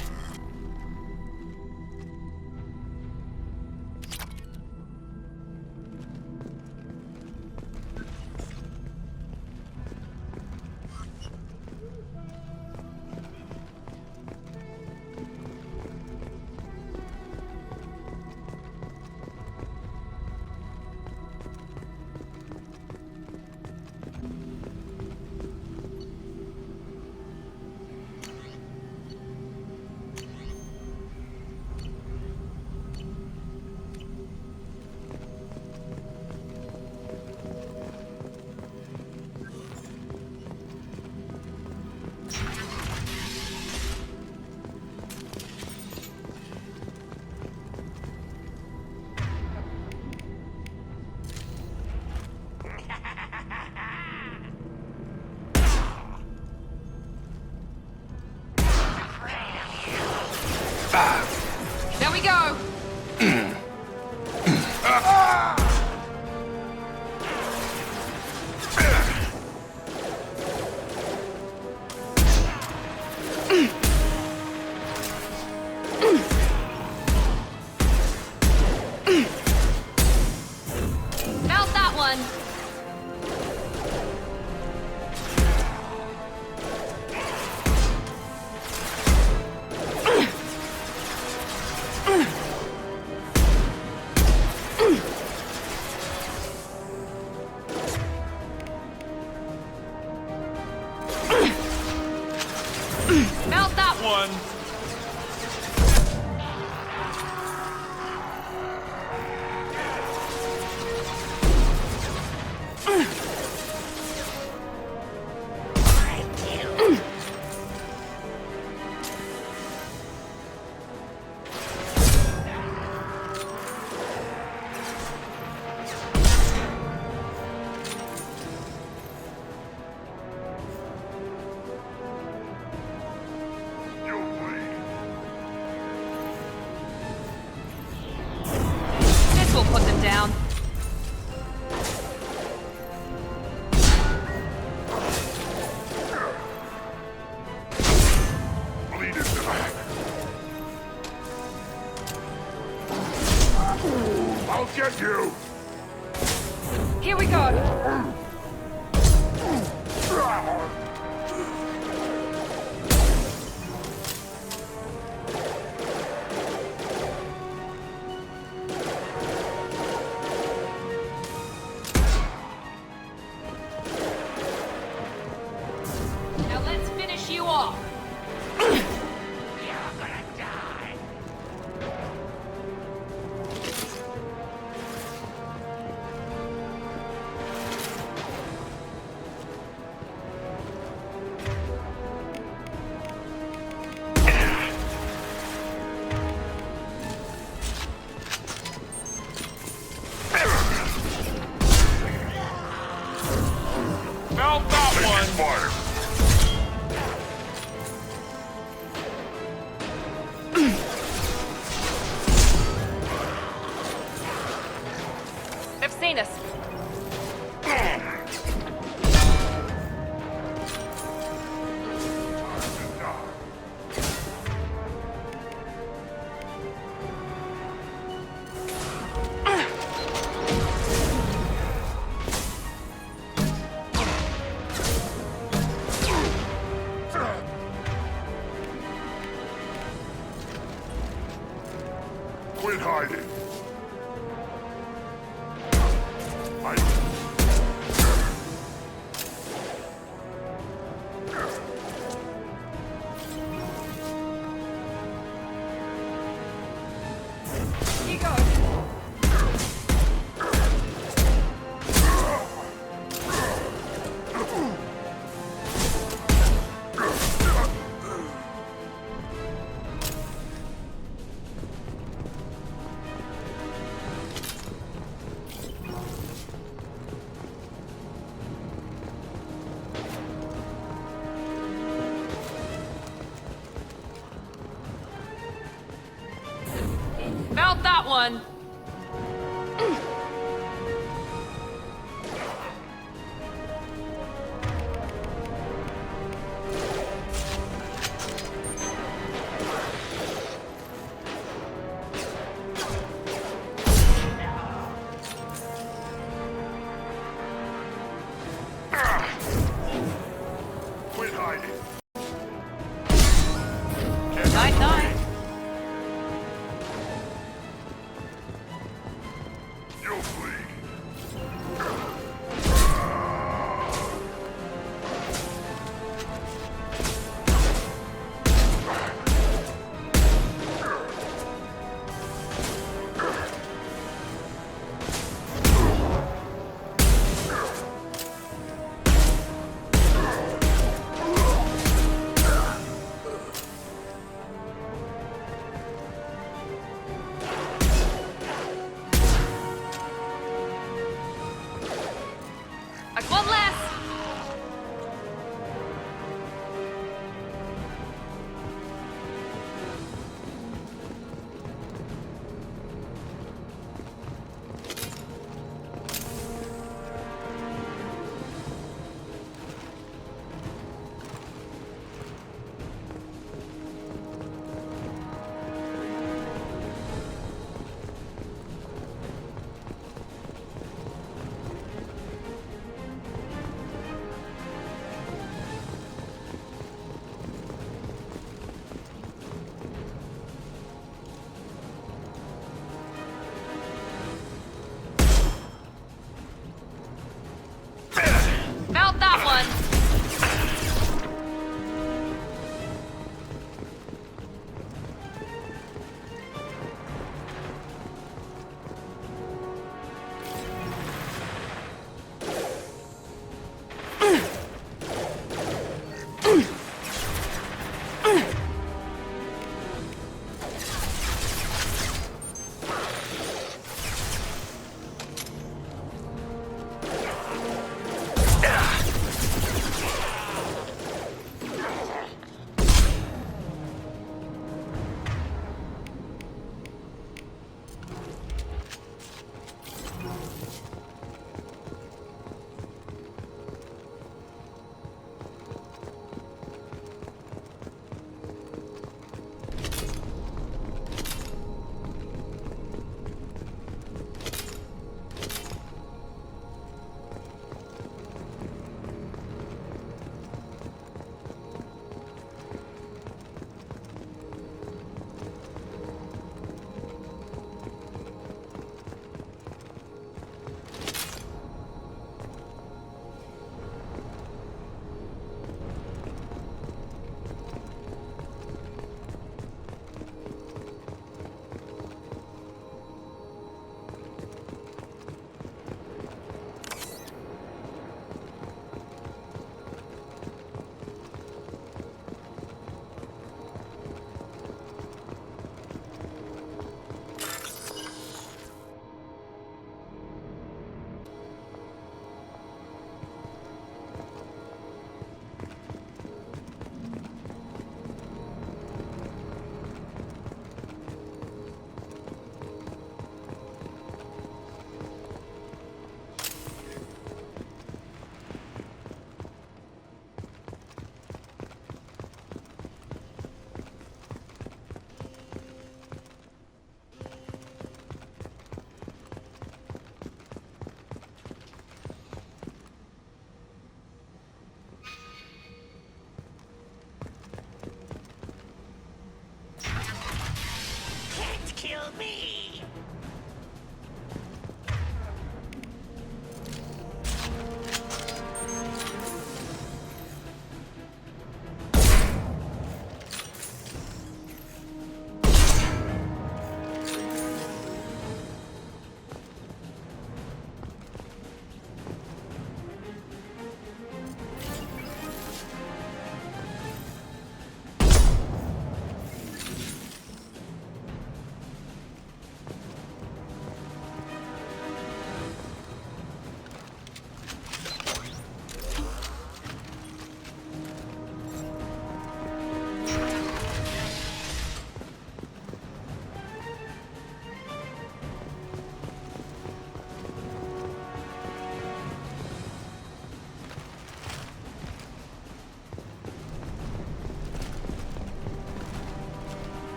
[SPEAKER 1] There we go! Melt that one! Melt that one! This will put them down.
[SPEAKER 16] Bleed into that. I'll get you.
[SPEAKER 1] Here we go. Now let's finish you off.
[SPEAKER 4] Melt that one!
[SPEAKER 16] Fire.
[SPEAKER 1] They've seen us.
[SPEAKER 16] Quit hiding.
[SPEAKER 1] Here you go. Melt that one!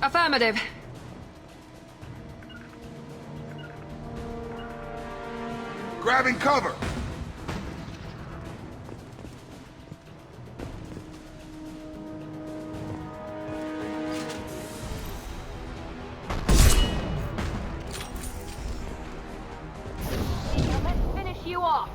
[SPEAKER 1] Affirmative.
[SPEAKER 9] Grabbing cover!
[SPEAKER 12] Let's finish you off.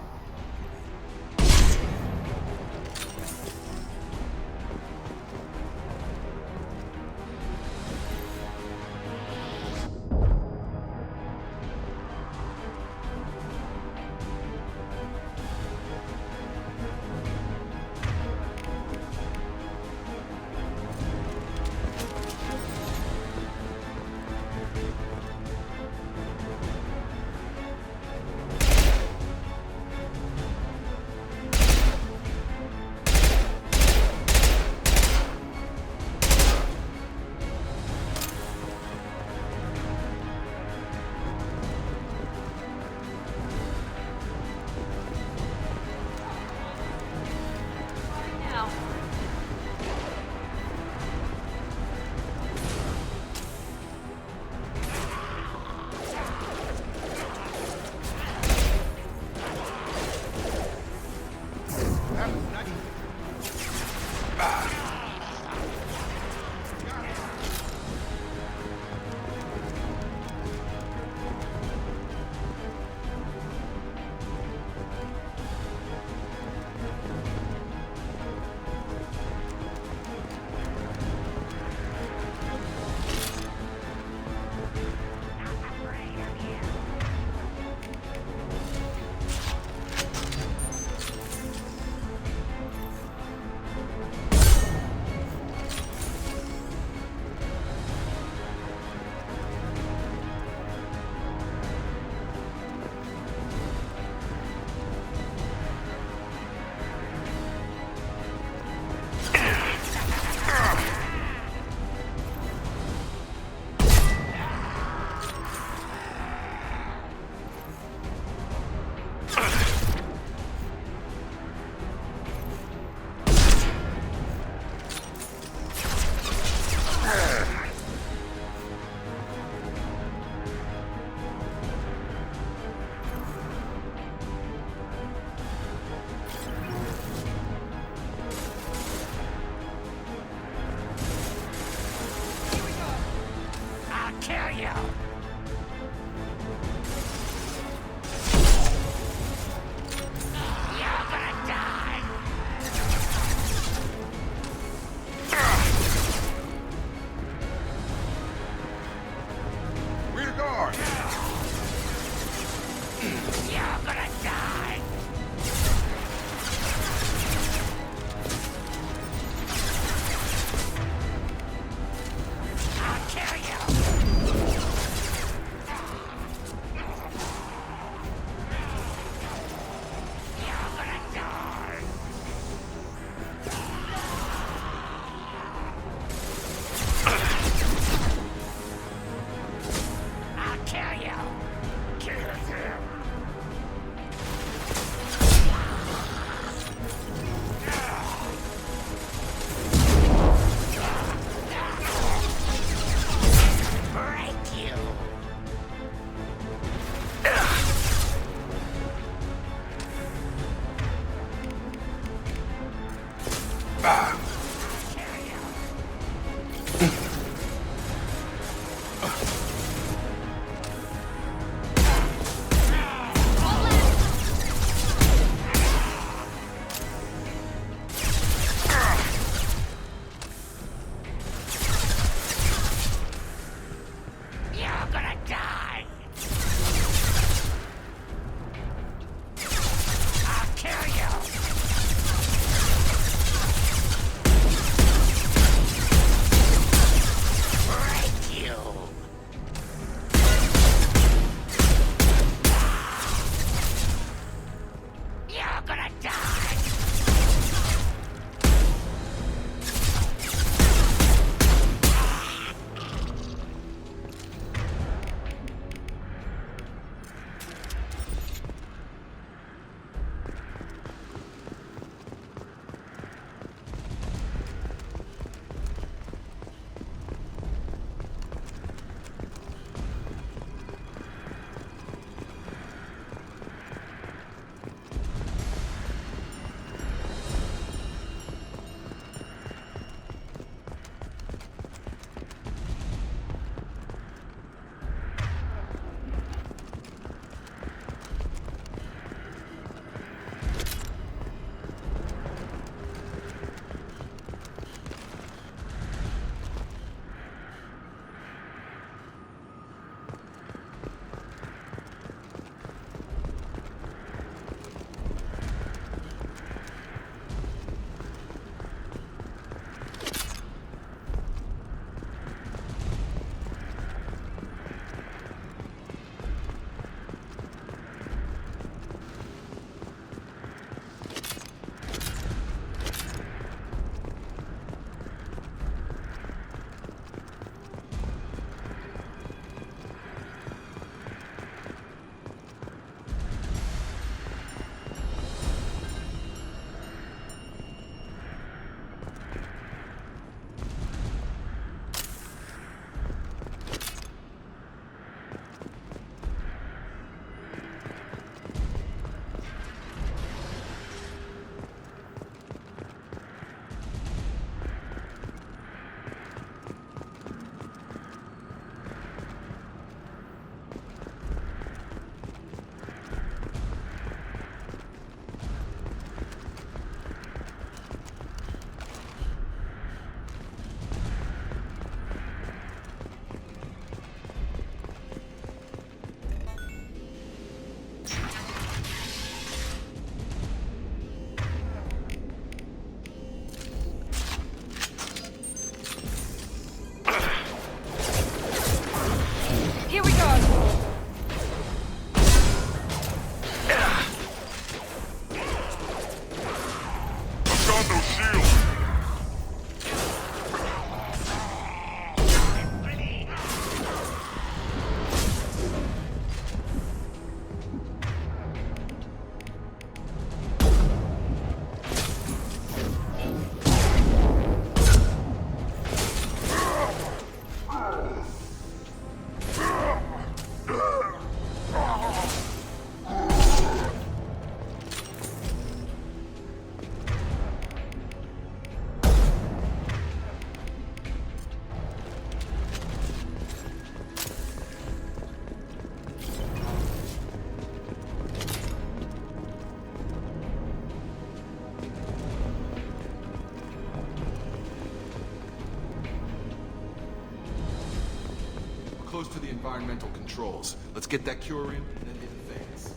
[SPEAKER 9] close to the environmental controls. Let's get that cure in, and then hit the fans.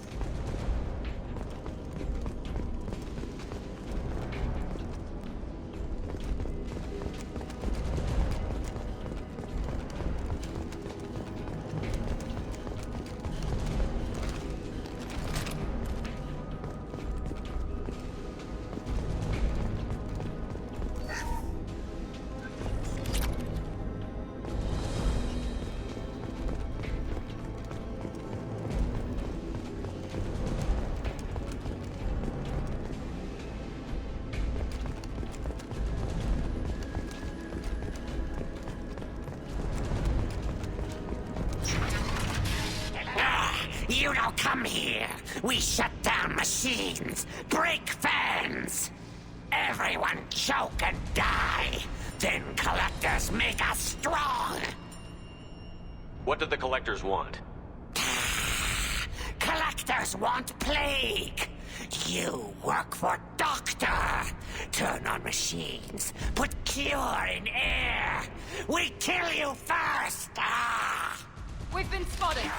[SPEAKER 11] You don't come here. We shut down machines, break fans. Everyone choke and die. Then collectors make us strong.
[SPEAKER 10] What do the collectors want?
[SPEAKER 11] Collectors want plague. You work for Doctor. Turn on machines. Put cure in air. We kill you first.
[SPEAKER 1] We've been spotted.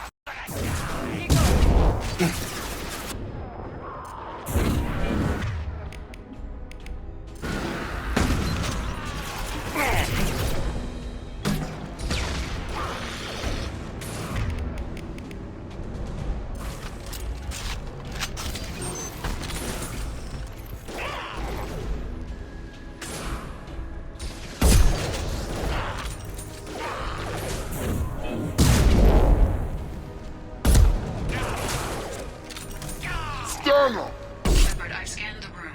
[SPEAKER 15] Shepard, I've scanned the room.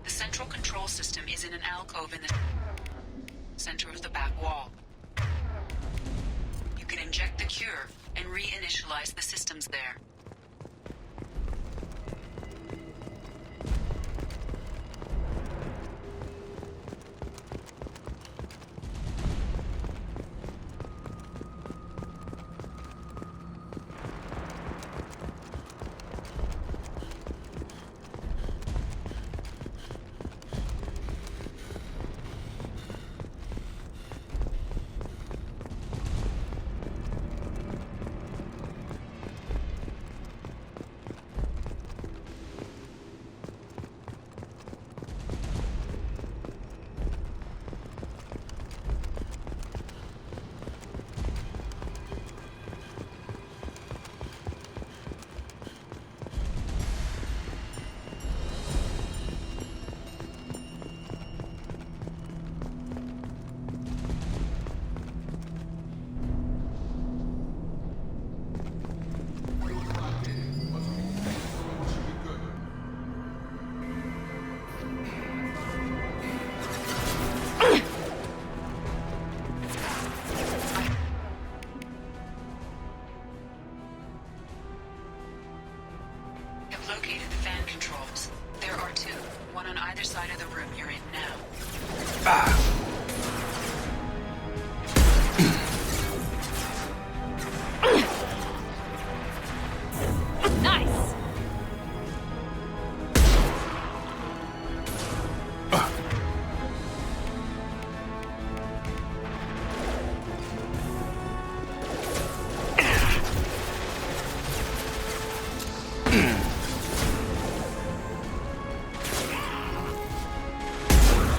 [SPEAKER 15] The central control system is in an alcove in the center of the back wall. You can inject the cure and reinitialize the systems there. Located the fan controls. There are two, one on either side of the room you're in now.
[SPEAKER 1] Nice!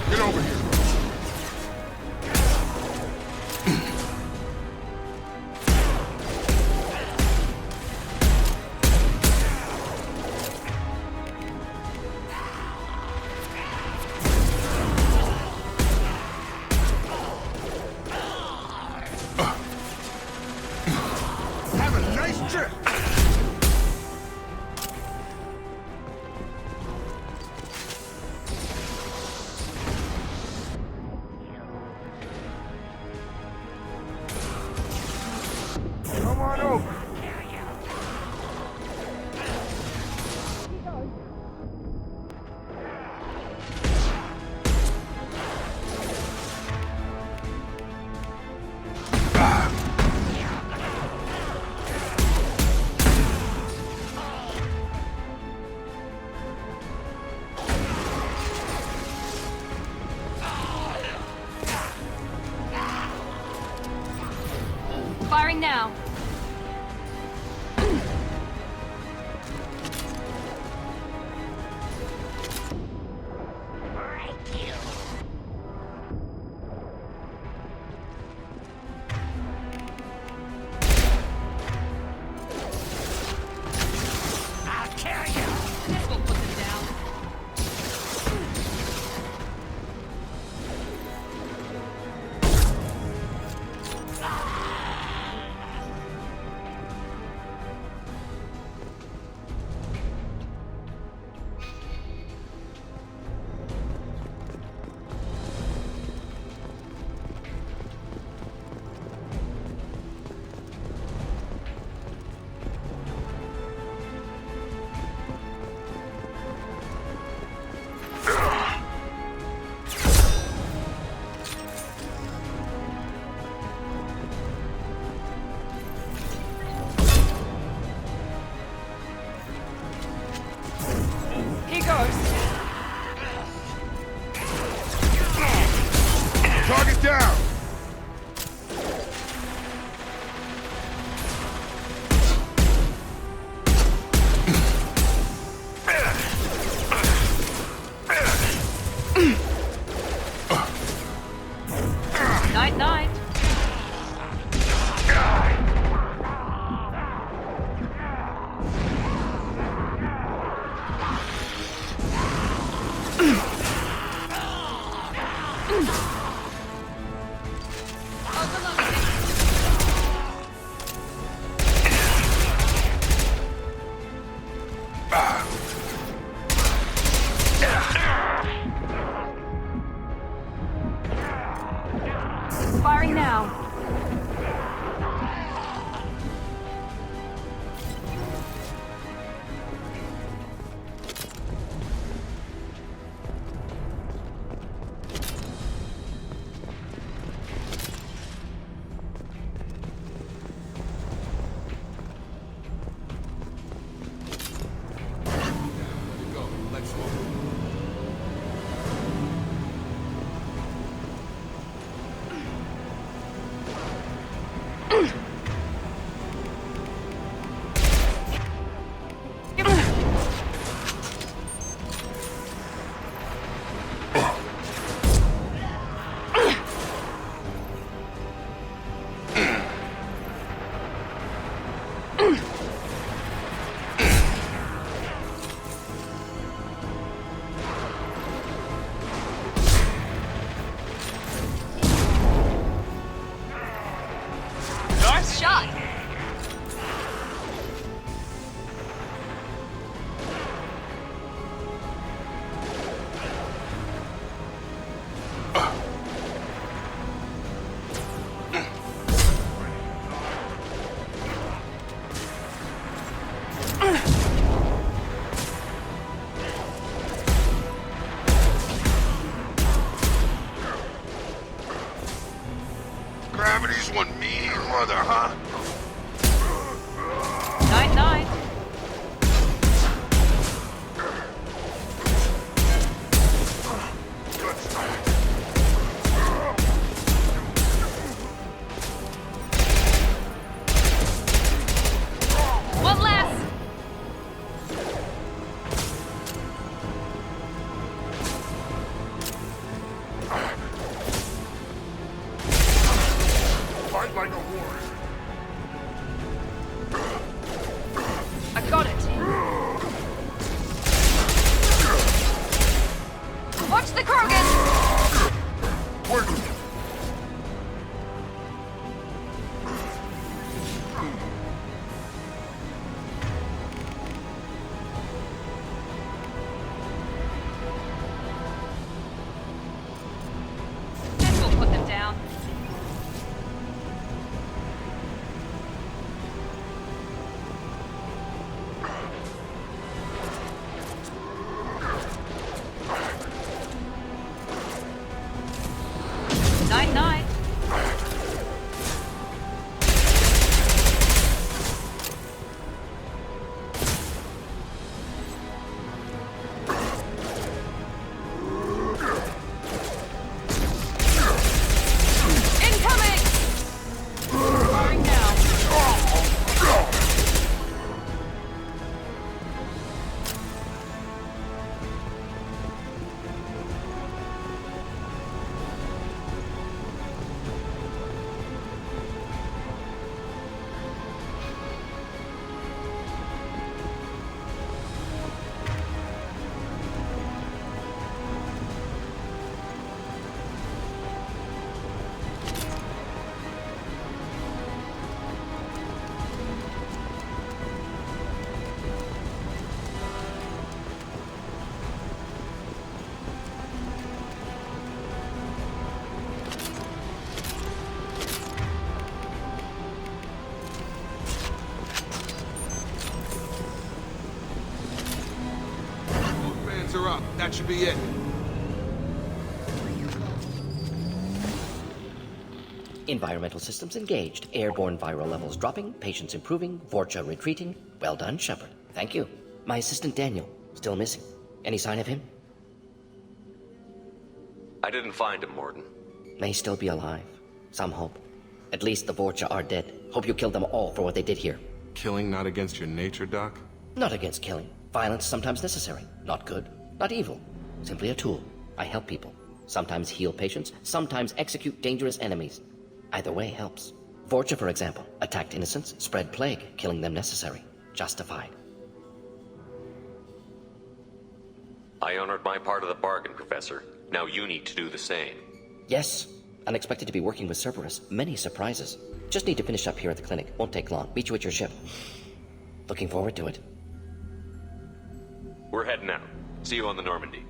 [SPEAKER 9] Get over here. Have a nice trip. Come on over.
[SPEAKER 1] Firing now.
[SPEAKER 9] Target down!
[SPEAKER 1] Night, night. Firing now. Nice shot.
[SPEAKER 9] Gravity's one mean mother, huh?
[SPEAKER 1] Night, night. One less.
[SPEAKER 9] Fight like a warrior.
[SPEAKER 1] I got it. Watch the Krogan.
[SPEAKER 9] Working.
[SPEAKER 1] This will put them down.
[SPEAKER 9] That should be it.
[SPEAKER 7] Environmental systems engaged. Airborne viral levels dropping. Patients improving. Vorcha retreating. Well done, Shepard. Thank you. My assistant Daniel. Still missing. Any sign of him?
[SPEAKER 10] I didn't find him, Mordin.
[SPEAKER 7] May still be alive. Some hope. At least the Vorcha are dead. Hope you killed them all for what they did here.
[SPEAKER 9] Killing not against your nature, Doc?
[SPEAKER 7] Not against killing. Violence sometimes necessary. Not good. Not evil. Simply a tool. I help people. Sometimes heal patients. Sometimes execute dangerous enemies. Either way helps. Vorcha, for example, attacked innocents, spread plague, killing them necessary. Justified.
[SPEAKER 10] I honored my part of the bargain, Professor. Now you need to do the same.
[SPEAKER 7] Yes. Unexpected to be working with Cerberus. Many surprises. Just need to finish up here at the clinic. Won't take long. Meet you at your ship. Looking forward to it.
[SPEAKER 10] We're heading out. See you on the Normandy.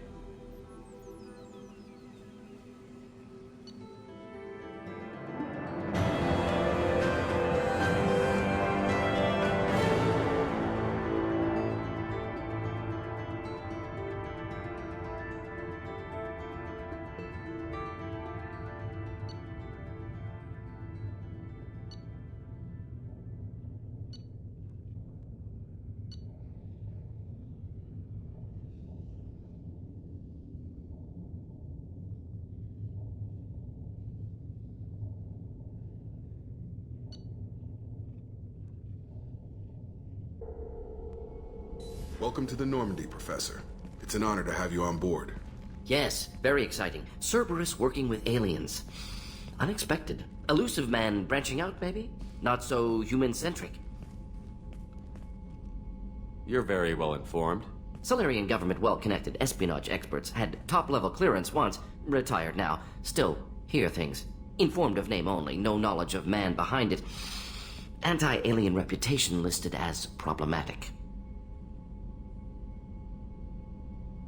[SPEAKER 9] Welcome to the Normandy, Professor. It's an honor to have you on board.
[SPEAKER 7] Yes, very exciting. Cerberus working with aliens. Unexpected. Elusive man branching out, maybe? Not so human-centric.
[SPEAKER 10] You're very well informed.
[SPEAKER 7] Solarian government well-connected espionage experts had top-level clearance once, retired now. Still, hear things. Informed of name only, no knowledge of man behind it. Anti-alien reputation listed as problematic.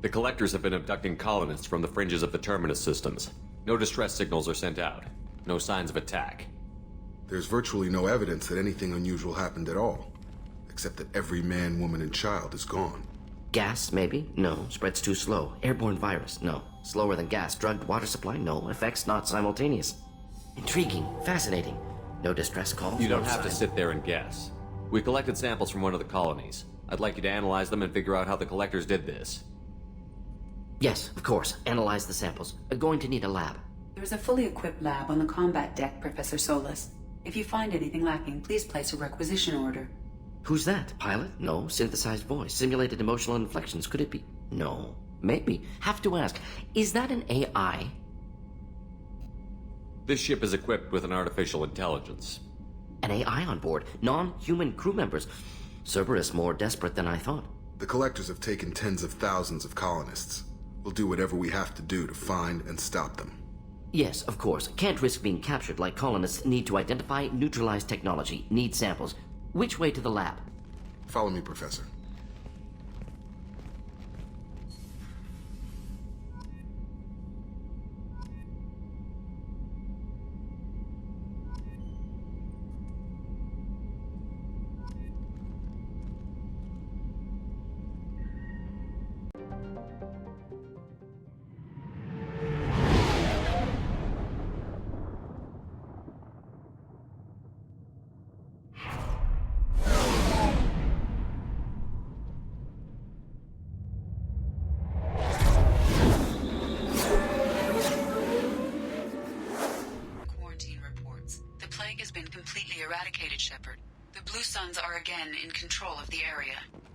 [SPEAKER 10] The Collectors have been abducting colonists from the fringes of the Terminus systems. No distress signals are sent out. No signs of attack.
[SPEAKER 9] There's virtually no evidence that anything unusual happened at all. Except that every man, woman, and child is gone.
[SPEAKER 7] Gas, maybe? No. Spreads too slow. Airborne virus? No. Slower than gas. Drugged water supply? No. Effects not simultaneous. Intriguing. Fascinating. No distress calls?
[SPEAKER 10] You don't have to sit there and guess. We collected samples from one of the colonies. I'd like you to analyze them and figure out how the Collectors did this.
[SPEAKER 7] Yes, of course. Analyze the samples. Going to need a lab.
[SPEAKER 2] There's a fully equipped lab on the combat deck, Professor Solis. If you find anything lacking, please place a requisition order.
[SPEAKER 7] Who's that? Pilot? No. Synthesized voice. Simulated emotional inflections. Could it be? No. Maybe. Have to ask. Is that an AI?
[SPEAKER 10] This ship is equipped with an artificial intelligence.
[SPEAKER 7] An AI on board? Non-human crew members? Cerberus more desperate than I thought.
[SPEAKER 9] The Collectors have taken tens of thousands of colonists. We'll do whatever we have to do to find and stop them.
[SPEAKER 7] Yes, of course. Can't risk being captured like colonists. Need to identify, neutralize technology. Need samples. Which way to the lab?
[SPEAKER 9] Follow me, Professor.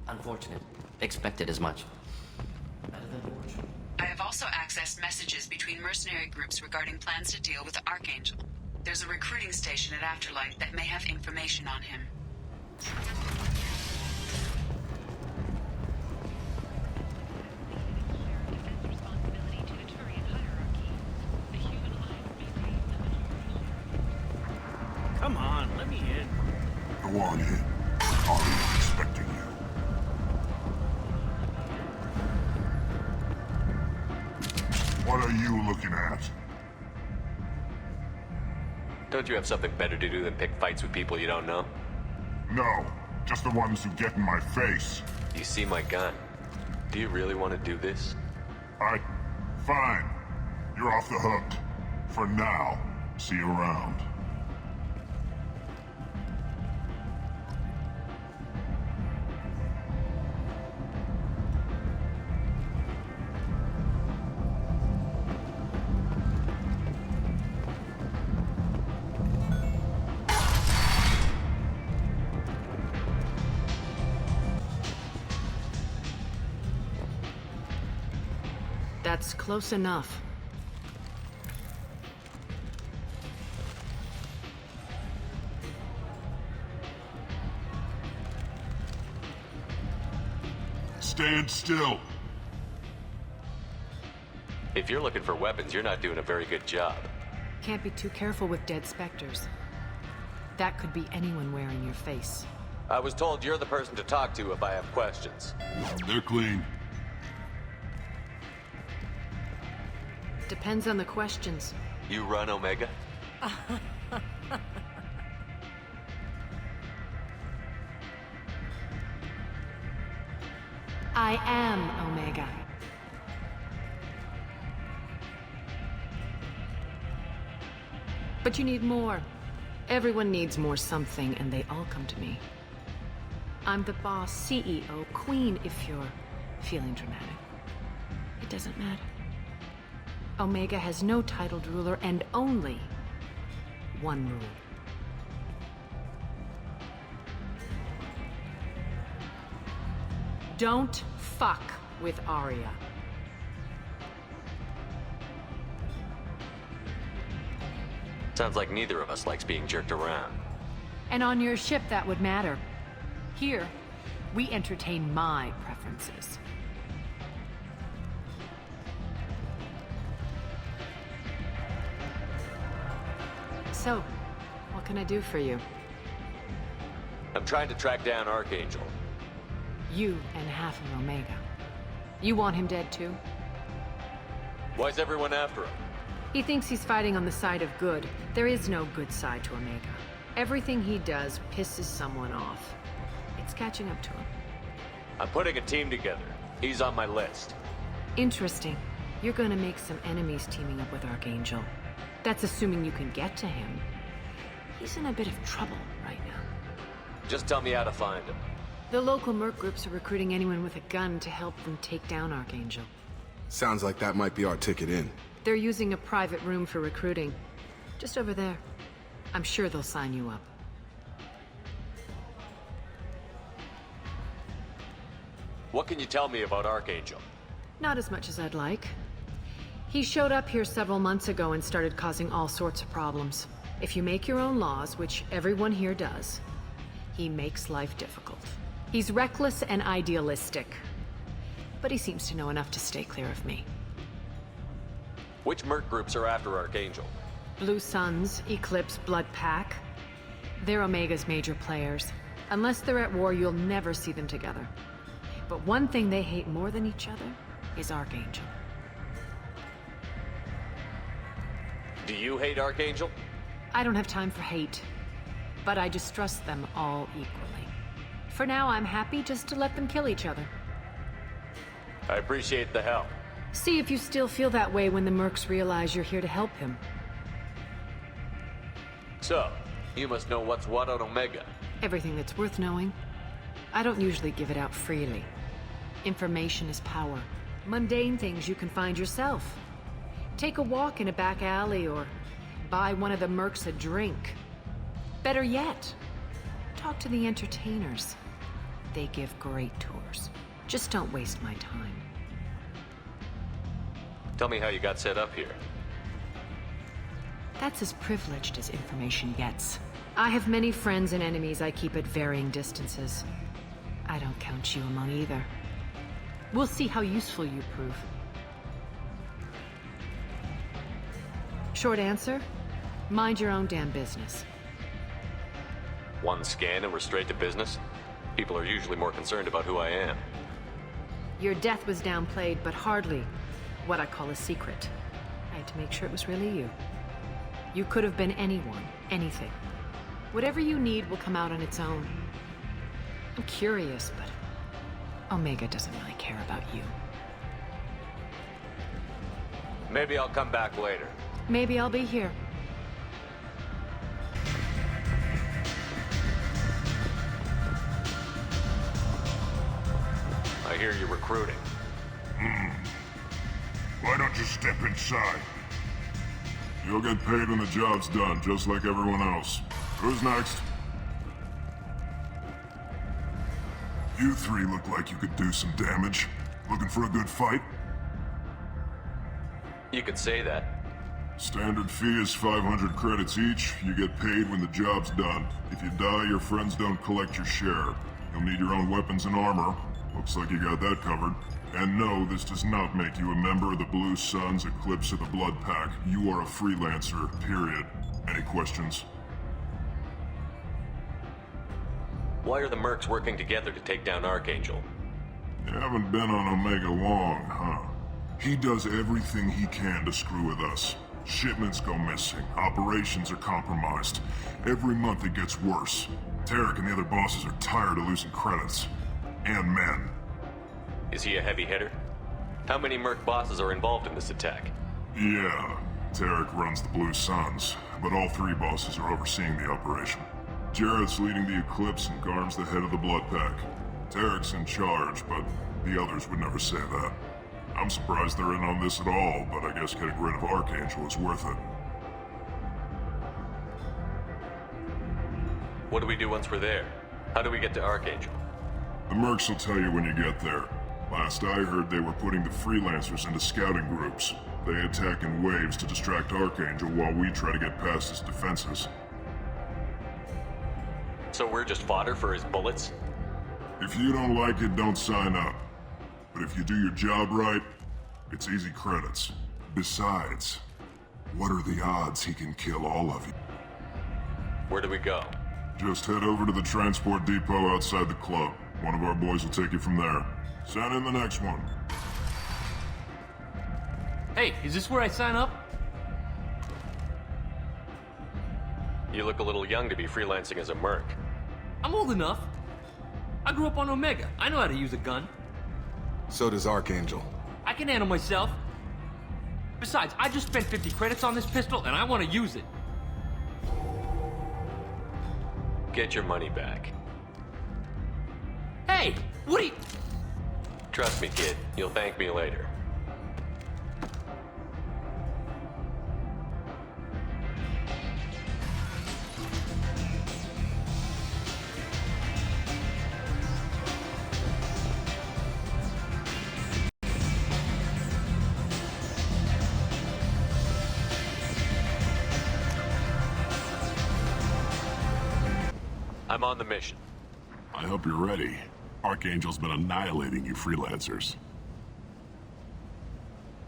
[SPEAKER 7] Unfortunate. Expected as much.
[SPEAKER 15] I have also accessed messages between mercenary groups regarding plans to deal with the Archangel. There's a recruiting station at Afterlight that may have information on him.
[SPEAKER 14] Come on, let me in.
[SPEAKER 16] Go on in. I'm expecting you. What are you looking at?
[SPEAKER 10] Don't you have something better to do than pick fights with people you don't know?
[SPEAKER 16] No, just the ones who get in my face.
[SPEAKER 10] You see my gun. Do you really want to do this?
[SPEAKER 16] Fine. You're off the hook. For now. See you around.
[SPEAKER 1] That's close enough.
[SPEAKER 16] Stand still.
[SPEAKER 10] If you're looking for weapons, you're not doing a very good job.
[SPEAKER 1] Can't be too careful with dead specters. That could be anyone wearing your face.
[SPEAKER 10] I was told you're the person to talk to if I have questions.
[SPEAKER 16] They're clean.
[SPEAKER 1] Depends on the questions.
[SPEAKER 10] You run Omega?
[SPEAKER 1] I am Omega. But you need more. Everyone needs more something, and they all come to me. I'm the boss, CEO, queen, if you're feeling dramatic. It doesn't matter. Omega has no titled ruler and only one rule. Don't fuck with Aria.
[SPEAKER 10] Sounds like neither of us likes being jerked around.
[SPEAKER 1] And on your ship, that would matter. Here, we entertain my preferences. So, what can I do for you?
[SPEAKER 10] I'm trying to track down Archangel.
[SPEAKER 1] You and half of Omega. You want him dead too?
[SPEAKER 10] Why's everyone after him?
[SPEAKER 1] He thinks he's fighting on the side of good. There is no good side to Omega. Everything he does pisses someone off. It's catching up to him.
[SPEAKER 10] I'm putting a team together. He's on my list.
[SPEAKER 1] Interesting. You're gonna make some enemies teaming up with Archangel. That's assuming you can get to him. He's in a bit of trouble right now.
[SPEAKER 10] Just tell me how to find him.
[SPEAKER 1] The local merc groups are recruiting anyone with a gun to help them take down Archangel.
[SPEAKER 9] Sounds like that might be our ticket in.
[SPEAKER 1] They're using a private room for recruiting. Just over there. I'm sure they'll sign you up.
[SPEAKER 10] What can you tell me about Archangel?
[SPEAKER 1] Not as much as I'd like. He showed up here several months ago and started causing all sorts of problems. If you make your own laws, which everyone here does, he makes life difficult. He's reckless and idealistic. But he seems to know enough to stay clear of me.
[SPEAKER 10] Which merc groups are after Archangel?
[SPEAKER 1] Blue Suns, Eclipse, Blood Pack. They're Omega's major players. Unless they're at war, you'll never see them together. But one thing they hate more than each other is Archangel.
[SPEAKER 10] Do you hate Archangel?
[SPEAKER 1] I don't have time for hate, but I distrust them all equally. For now, I'm happy just to let them kill each other.
[SPEAKER 10] I appreciate the help.
[SPEAKER 1] See if you still feel that way when the mercs realize you're here to help him.
[SPEAKER 10] So, you must know what's what on Omega.
[SPEAKER 1] Everything that's worth knowing. I don't usually give it out freely. Information is power. Mundane things you can find yourself. Take a walk in a back alley or buy one of the mercs a drink. Better yet, talk to the entertainers. They give great tours. Just don't waste my time.
[SPEAKER 10] Tell me how you got set up here.
[SPEAKER 1] That's as privileged as information gets. I have many friends and enemies I keep at varying distances. I don't count you among either. We'll see how useful you prove. Short answer, mind your own damn business.
[SPEAKER 10] One scan and we're straight to business? People are usually more concerned about who I am.
[SPEAKER 1] Your death was downplayed, but hardly what I call a secret. I had to make sure it was really you. You could have been anyone, anything. Whatever you need will come out on its own. I'm curious, but Omega doesn't really care about you.
[SPEAKER 10] Maybe I'll come back later.
[SPEAKER 1] Maybe I'll be here.
[SPEAKER 10] I hear you're recruiting.
[SPEAKER 16] Why don't you step inside? You'll get paid when the job's done, just like everyone else. Who's next? You three look like you could do some damage. Looking for a good fight?
[SPEAKER 10] You could say that.
[SPEAKER 16] Standard fee is 500 credits each. You get paid when the job's done. If you die, your friends don't collect your share. You'll need your own weapons and armor. Looks like you got that covered. And no, this does not make you a member of the Blue Suns, Eclipse, or the Blood Pack. You are a freelancer, period. Any questions?
[SPEAKER 10] Why are the mercs working together to take down Archangel?
[SPEAKER 16] You haven't been on Omega long, huh? He does everything he can to screw with us. Shipments go missing, operations are compromised. Every month it gets worse. Tarek and the other bosses are tired of losing credits. And men.
[SPEAKER 10] Is he a heavy hitter? How many merc bosses are involved in this attack?
[SPEAKER 16] Yeah, Tarek runs the Blue Suns, but all three bosses are overseeing the operation. Jarrett's leading the Eclipse and Garm's the head of the Blood Pack. Tarek's in charge, but the others would never say that. I'm surprised they're in on this at all, but I guess getting rid of Archangel is worth it.
[SPEAKER 10] What do we do once we're there? How do we get to Archangel?
[SPEAKER 16] The mercs will tell you when you get there. Last I heard, they were putting the freelancers into scouting groups. They attack in waves to distract Archangel while we try to get past his defenses.
[SPEAKER 10] So we're just fodder for his bullets?
[SPEAKER 16] If you don't like it, don't sign up. But if you do your job right, it's easy credits. Besides, what are the odds he can kill all of you?
[SPEAKER 10] Where do we go?
[SPEAKER 16] Just head over to the transport depot outside the club. One of our boys will take you from there. Send in the next one.
[SPEAKER 3] Hey, is this where I sign up?
[SPEAKER 10] You look a little young to be freelancing as a merc.
[SPEAKER 3] I'm old enough. I grew up on Omega. I know how to use a gun.
[SPEAKER 9] So does Archangel.
[SPEAKER 3] I can handle myself. Besides, I just spent 50 credits on this pistol, and I want to use it.
[SPEAKER 10] Get your money back.
[SPEAKER 3] Hey, what are you...
[SPEAKER 10] Trust me, kid. You'll thank me later. I'm on the mission.
[SPEAKER 16] I hope you're ready. Archangel's been annihilating you freelancers.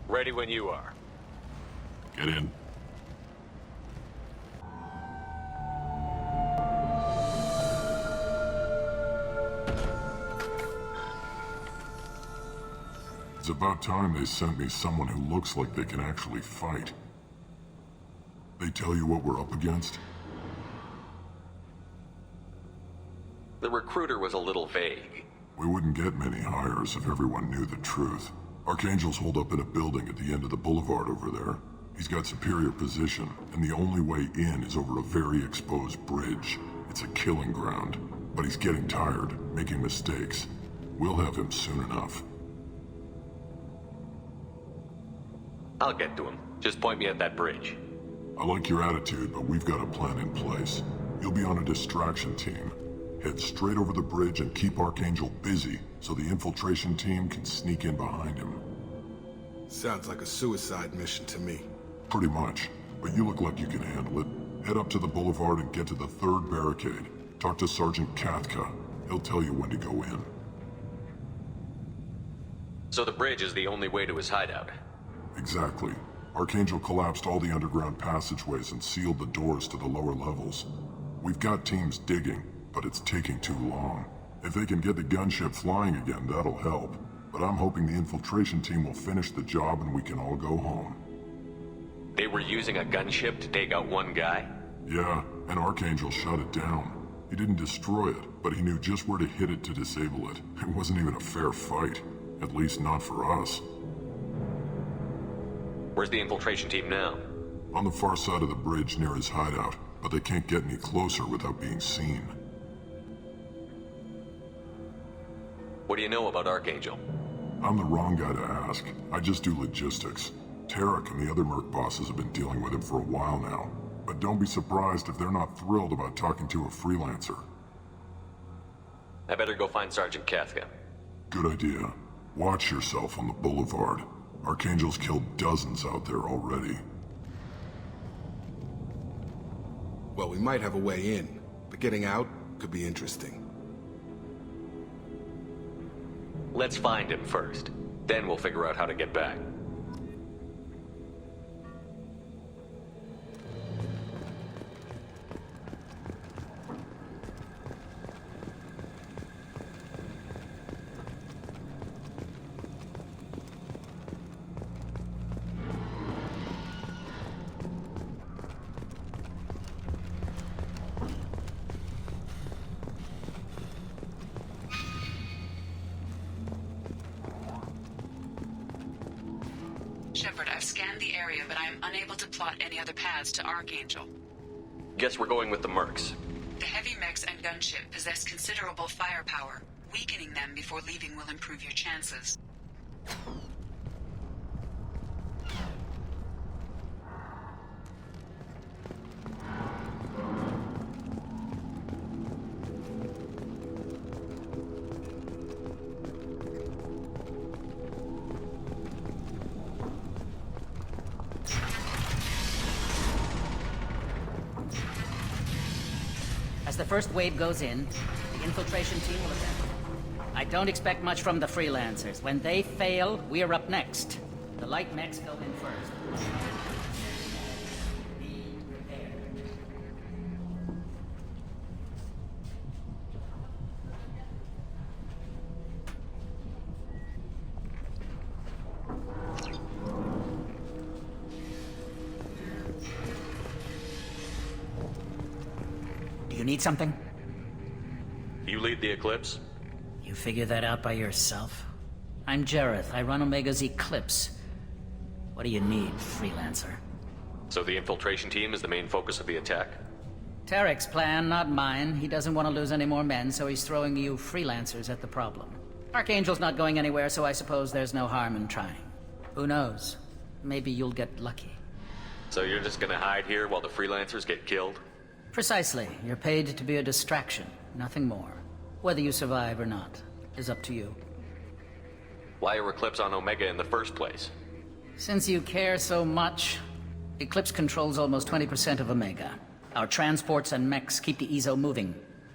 [SPEAKER 10] Ready when you are.
[SPEAKER 16] Get in. It's about time they sent me someone who looks like they can actually fight. They tell you what we're up against?
[SPEAKER 10] The recruiter was a little vague.
[SPEAKER 16] We wouldn't get many hires if everyone knew the truth. Archangel's holed up in a building at the end of the boulevard over there. He's got superior position, and the only way in is over a very exposed bridge. It's a killing ground. But he's getting tired, making mistakes. We'll have him soon enough.
[SPEAKER 10] I'll get to him. Just point me at that bridge.
[SPEAKER 16] I like your attitude, but we've got a plan in place. You'll be on a distraction team. Head straight over the bridge and keep Archangel busy, so the infiltration team can sneak in behind him.
[SPEAKER 9] Sounds like a suicide mission to me.
[SPEAKER 16] Pretty much, but you look like you can handle it. Head up to the boulevard and get to the third barricade. Talk to Sergeant Katka. He'll tell you when to go in.
[SPEAKER 10] So the bridge is the only way to his hideout?
[SPEAKER 16] Exactly. Archangel collapsed all the underground passageways and sealed the doors to the lower levels. We've got teams digging, but it's taking too long. If they can get the gunship flying again, that'll help. But I'm hoping the infiltration team will finish the job and we can all go home.
[SPEAKER 10] They were using a gunship to take out one guy?
[SPEAKER 16] Yeah, and Archangel shut it down. He didn't destroy it, but he knew just where to hit it to disable it. It wasn't even a fair fight. At least not for us.
[SPEAKER 10] Where's the infiltration team now?
[SPEAKER 16] On the far side of the bridge near his hideout, but they can't get any closer without being seen.
[SPEAKER 10] What do you know about Archangel?
[SPEAKER 16] I'm the wrong guy to ask. I just do logistics. Tarek and the other merc bosses have been dealing with him for a while now. But don't be surprised if they're not thrilled about talking to a freelancer.
[SPEAKER 10] I better go find Sergeant Kafka.
[SPEAKER 16] Good idea. Watch yourself on the boulevard. Archangel's killed dozens out there already.
[SPEAKER 9] Well, we might have a way in, but getting out could be interesting.
[SPEAKER 10] Let's find him first. Then we'll figure out how to get back.
[SPEAKER 15] Shepard, I've scanned the area, but I am unable to plot any other paths to Archangel.
[SPEAKER 10] Guess we're going with the mercs.
[SPEAKER 15] The heavy mechs and gunship possess considerable firepower. Weakening them before leaving will improve your chances.
[SPEAKER 21] As the first wave goes in, the infiltration team will attack. I don't expect much from the freelancers. When they fail, we're up next. The light mechs go in first. Be prepared. Do you need something?
[SPEAKER 10] You lead the Eclipse?
[SPEAKER 21] You figure that out by yourself? I'm Jareth. I run Omega's Eclipse. What do you need, freelancer?
[SPEAKER 10] So the infiltration team is the main focus of the attack?
[SPEAKER 21] Tarek's plan, not mine. He doesn't want to lose any more men, so he's throwing you freelancers at the problem. Archangel's not going anywhere, so I suppose there's no harm in trying. Who knows? Maybe you'll get lucky.
[SPEAKER 10] So you're just gonna hide here while the freelancers get killed?
[SPEAKER 21] Precisely. You're paid to be a distraction, nothing more. Whether you survive or not is up to you.
[SPEAKER 10] Why are Eclipse on Omega in the first place?
[SPEAKER 21] Since you care so much, Eclipse controls almost 20% of Omega. Our transports and mechs keep the EZO moving.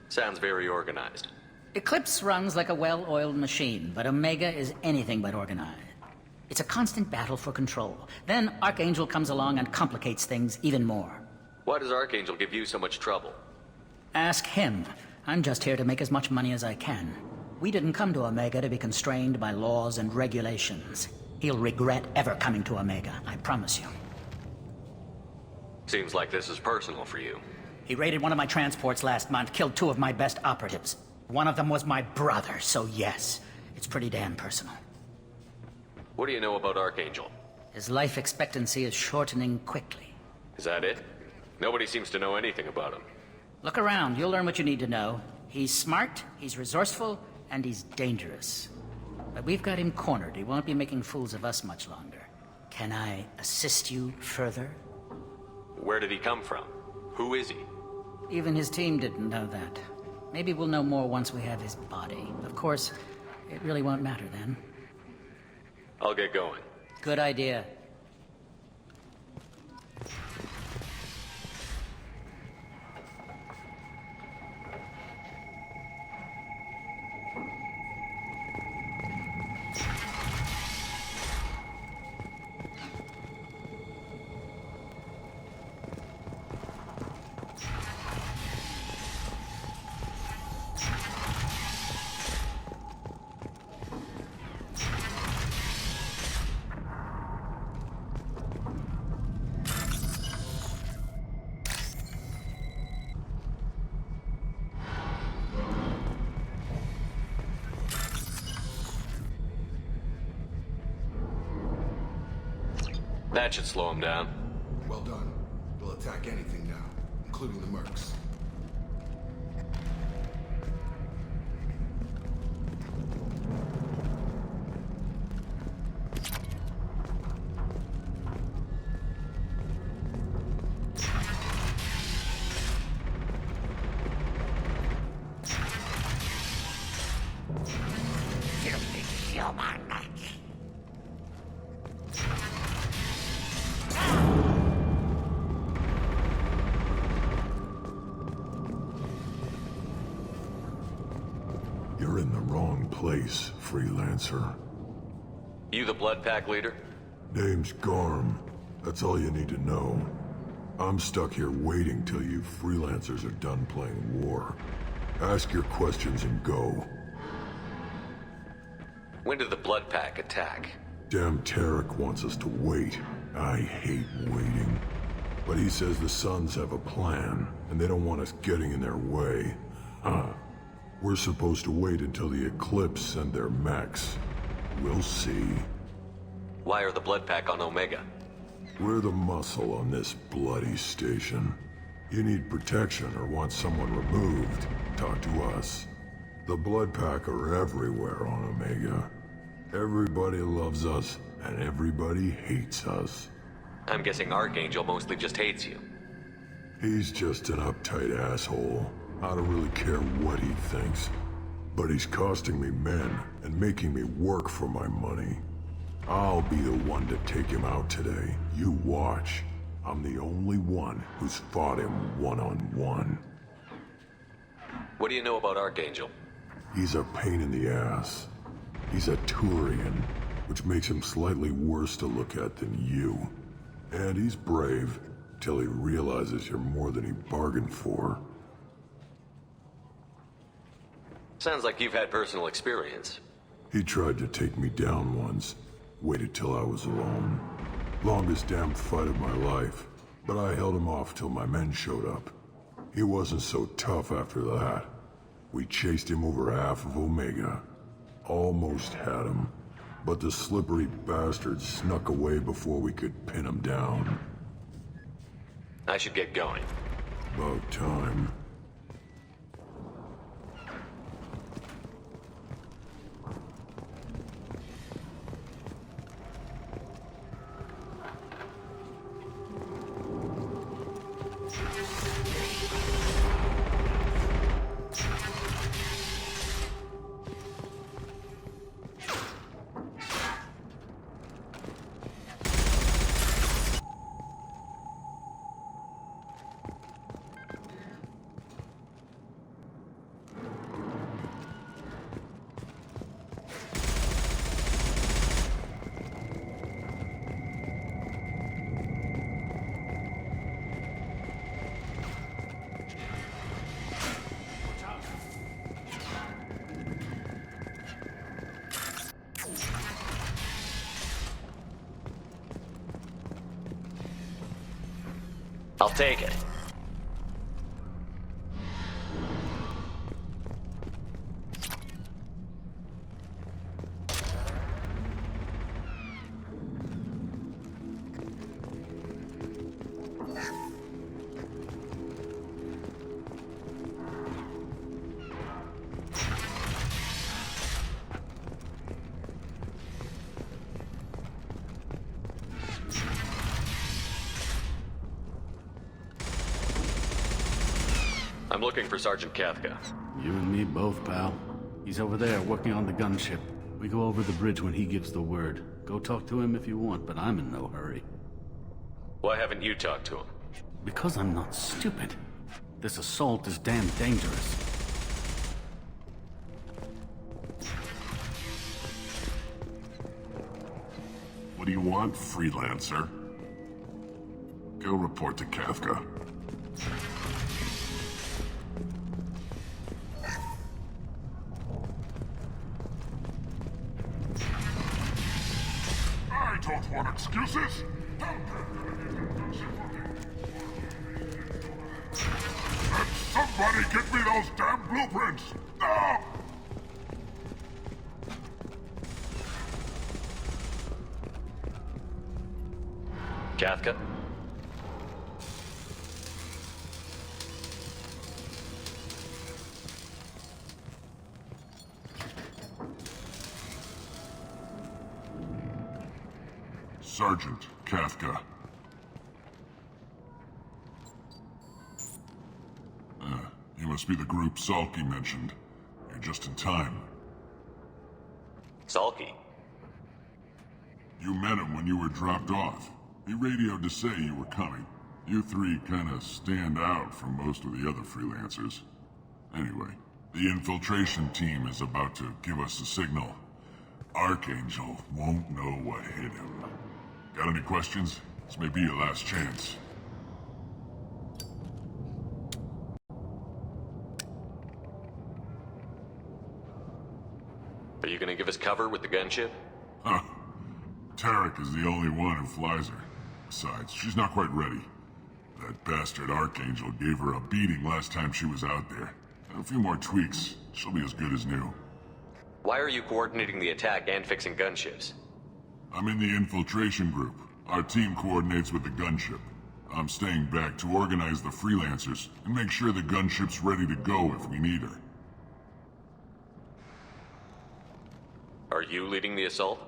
[SPEAKER 10] Sounds very organized.
[SPEAKER 21] Eclipse runs like a well-oiled machine, but Omega is anything but organized. It's a constant battle for control. Then Archangel comes along and complicates things even more.
[SPEAKER 10] Why does Archangel give you so much trouble?
[SPEAKER 21] Ask him. I'm just here to make as much money as I can. We didn't come to Omega to be constrained by laws and regulations. He'll regret ever coming to Omega, I promise you.
[SPEAKER 10] Seems like this is personal for you.
[SPEAKER 21] He raided one of my transports last month, killed 2 of my best operatives. One of them was my brother, so yes, it's pretty damn personal.
[SPEAKER 10] What do you know about Archangel?
[SPEAKER 21] His life expectancy is shortening quickly.
[SPEAKER 10] Is that it? Nobody seems to know anything about him.
[SPEAKER 21] Look around, you'll learn what you need to know. He's smart, he's resourceful, and he's dangerous. But we've got him cornered. He won't be making fools of us much longer. Can I assist you further?
[SPEAKER 10] Where did he come from? Who is he?
[SPEAKER 21] Even his team didn't know that. Maybe we'll know more once we have his body. Of course, it really won't matter then.
[SPEAKER 10] I'll get going.
[SPEAKER 21] Good idea.
[SPEAKER 10] That should slow him down.
[SPEAKER 9] Well done. We'll attack anything now, including the mercs.
[SPEAKER 16] You're in the wrong place, freelancer.
[SPEAKER 10] You the Blood Pack leader?
[SPEAKER 16] Name's Garm. That's all you need to know. I'm stuck here waiting till you freelancers are done playing war. Ask your questions and go.
[SPEAKER 10] When did the Blood Pack attack?
[SPEAKER 16] Damn Tarek wants us to wait. I hate waiting. But he says the Sons have a plan, and they don't want us getting in their way. We're supposed to wait until the Eclipse send their mechs. We'll see.
[SPEAKER 10] Why are the Blood Pack on Omega?
[SPEAKER 16] We're the muscle on this bloody station. You need protection or want someone removed, talk to us. The Blood Pack are everywhere on Omega. Everybody loves us, and everybody hates us.
[SPEAKER 10] I'm guessing Archangel mostly just hates you.
[SPEAKER 16] He's just an uptight asshole. I don't really care what he thinks. But he's costing me men and making me work for my money. I'll be the one to take him out today. You watch. I'm the only one who's fought him one-on-one.
[SPEAKER 10] What do you know about Archangel?
[SPEAKER 16] He's a pain in the ass. He's a Turian, which makes him slightly worse to look at than you. And he's brave, till he realizes you're more than he bargained for.
[SPEAKER 10] Sounds like you've had personal experience.
[SPEAKER 16] He tried to take me down once. Waited till I was alone. Longest damn fight of my life. But I held him off till my men showed up. He wasn't so tough after that. We chased him over half of Omega. Almost had him. But the slippery bastard snuck away before we could pin him down.
[SPEAKER 10] I should get going.
[SPEAKER 16] About time.
[SPEAKER 10] I'll take it. I'm looking for Sergeant Kafka.
[SPEAKER 13] You and me both, pal. He's over there working on the gunship. We go over the bridge when he gives the word. Go talk to him if you want, but I'm in no hurry.
[SPEAKER 10] Why haven't you talked to him?
[SPEAKER 13] Because I'm not stupid. This assault is damn dangerous.
[SPEAKER 16] What do you want, freelancer? Go report to Kafka.
[SPEAKER 17] I don't want excuses! And somebody get me those damn blueprints! Now!
[SPEAKER 10] Kafka?
[SPEAKER 17] Sergeant Kafka. You must be the group Salky mentioned. You're just in time.
[SPEAKER 10] Salky?
[SPEAKER 17] You met him when you were dropped off. He radioed to say you were coming. You three kinda stand out from most of the other freelancers. Anyway, the infiltration team is about to give us a signal. Archangel won't know what hit him. Got any questions? This may be your last chance.
[SPEAKER 10] Are you gonna give us cover with the gunship?
[SPEAKER 17] Huh. Tarek is the only one who flies her. Besides, she's not quite ready. That bastard Archangel gave her a beating last time she was out there. A few more tweaks, she'll be as good as new.
[SPEAKER 10] Why are you coordinating the attack and fixing gunships?
[SPEAKER 17] I'm in the infiltration group. Our team coordinates with the gunship. I'm staying back to organize the freelancers and make sure the gunship's ready to go if we need her.
[SPEAKER 10] Are you leading the assault?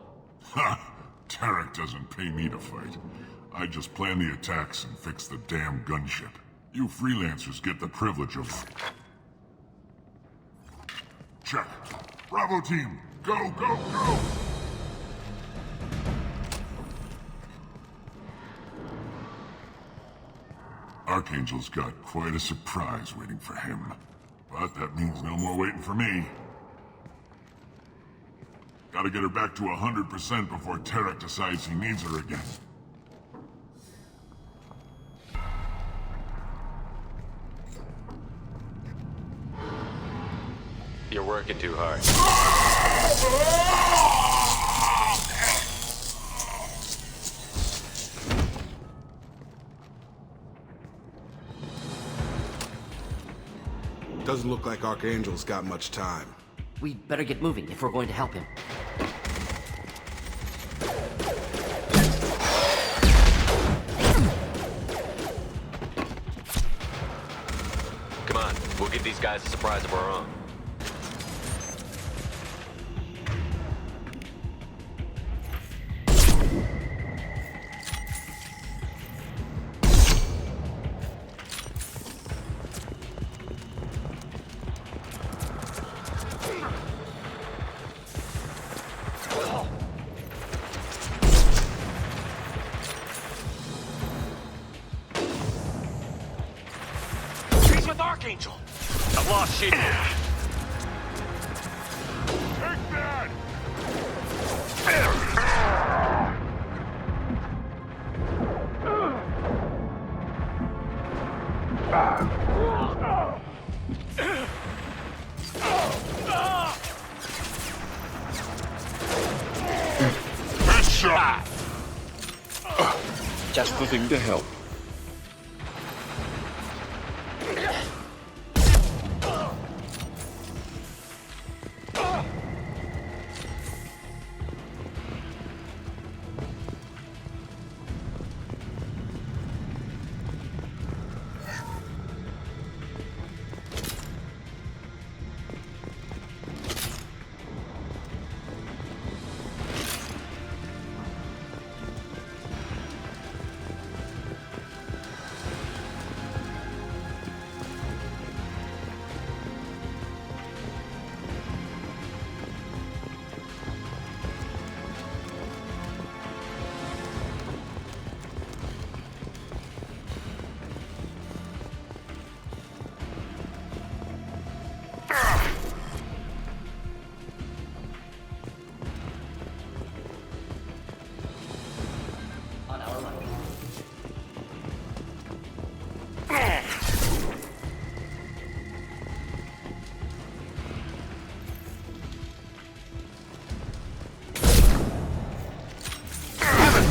[SPEAKER 17] Ha! Tarek doesn't pay me to fight. I just plan the attacks and fix the damn gunship. You freelancers get the privilege of... Check. Bravo team, go, go, go! Archangel's got quite a surprise waiting for him. But that means no more waiting for me. Gotta get her back to 100% before Tarek decides he needs her again.
[SPEAKER 10] You're working too hard.
[SPEAKER 9] Doesn't look like Archangel's got much time.
[SPEAKER 7] We'd better get moving if we're going to help him.
[SPEAKER 10] Come on, we'll give these guys a surprise of our own.
[SPEAKER 4] Archangel! I've lost shit. Take that! Headshot!
[SPEAKER 16] Just the thing to help.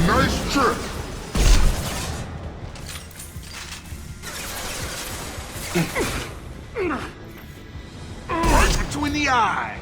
[SPEAKER 17] Nice trick!
[SPEAKER 9] Right between the eyes!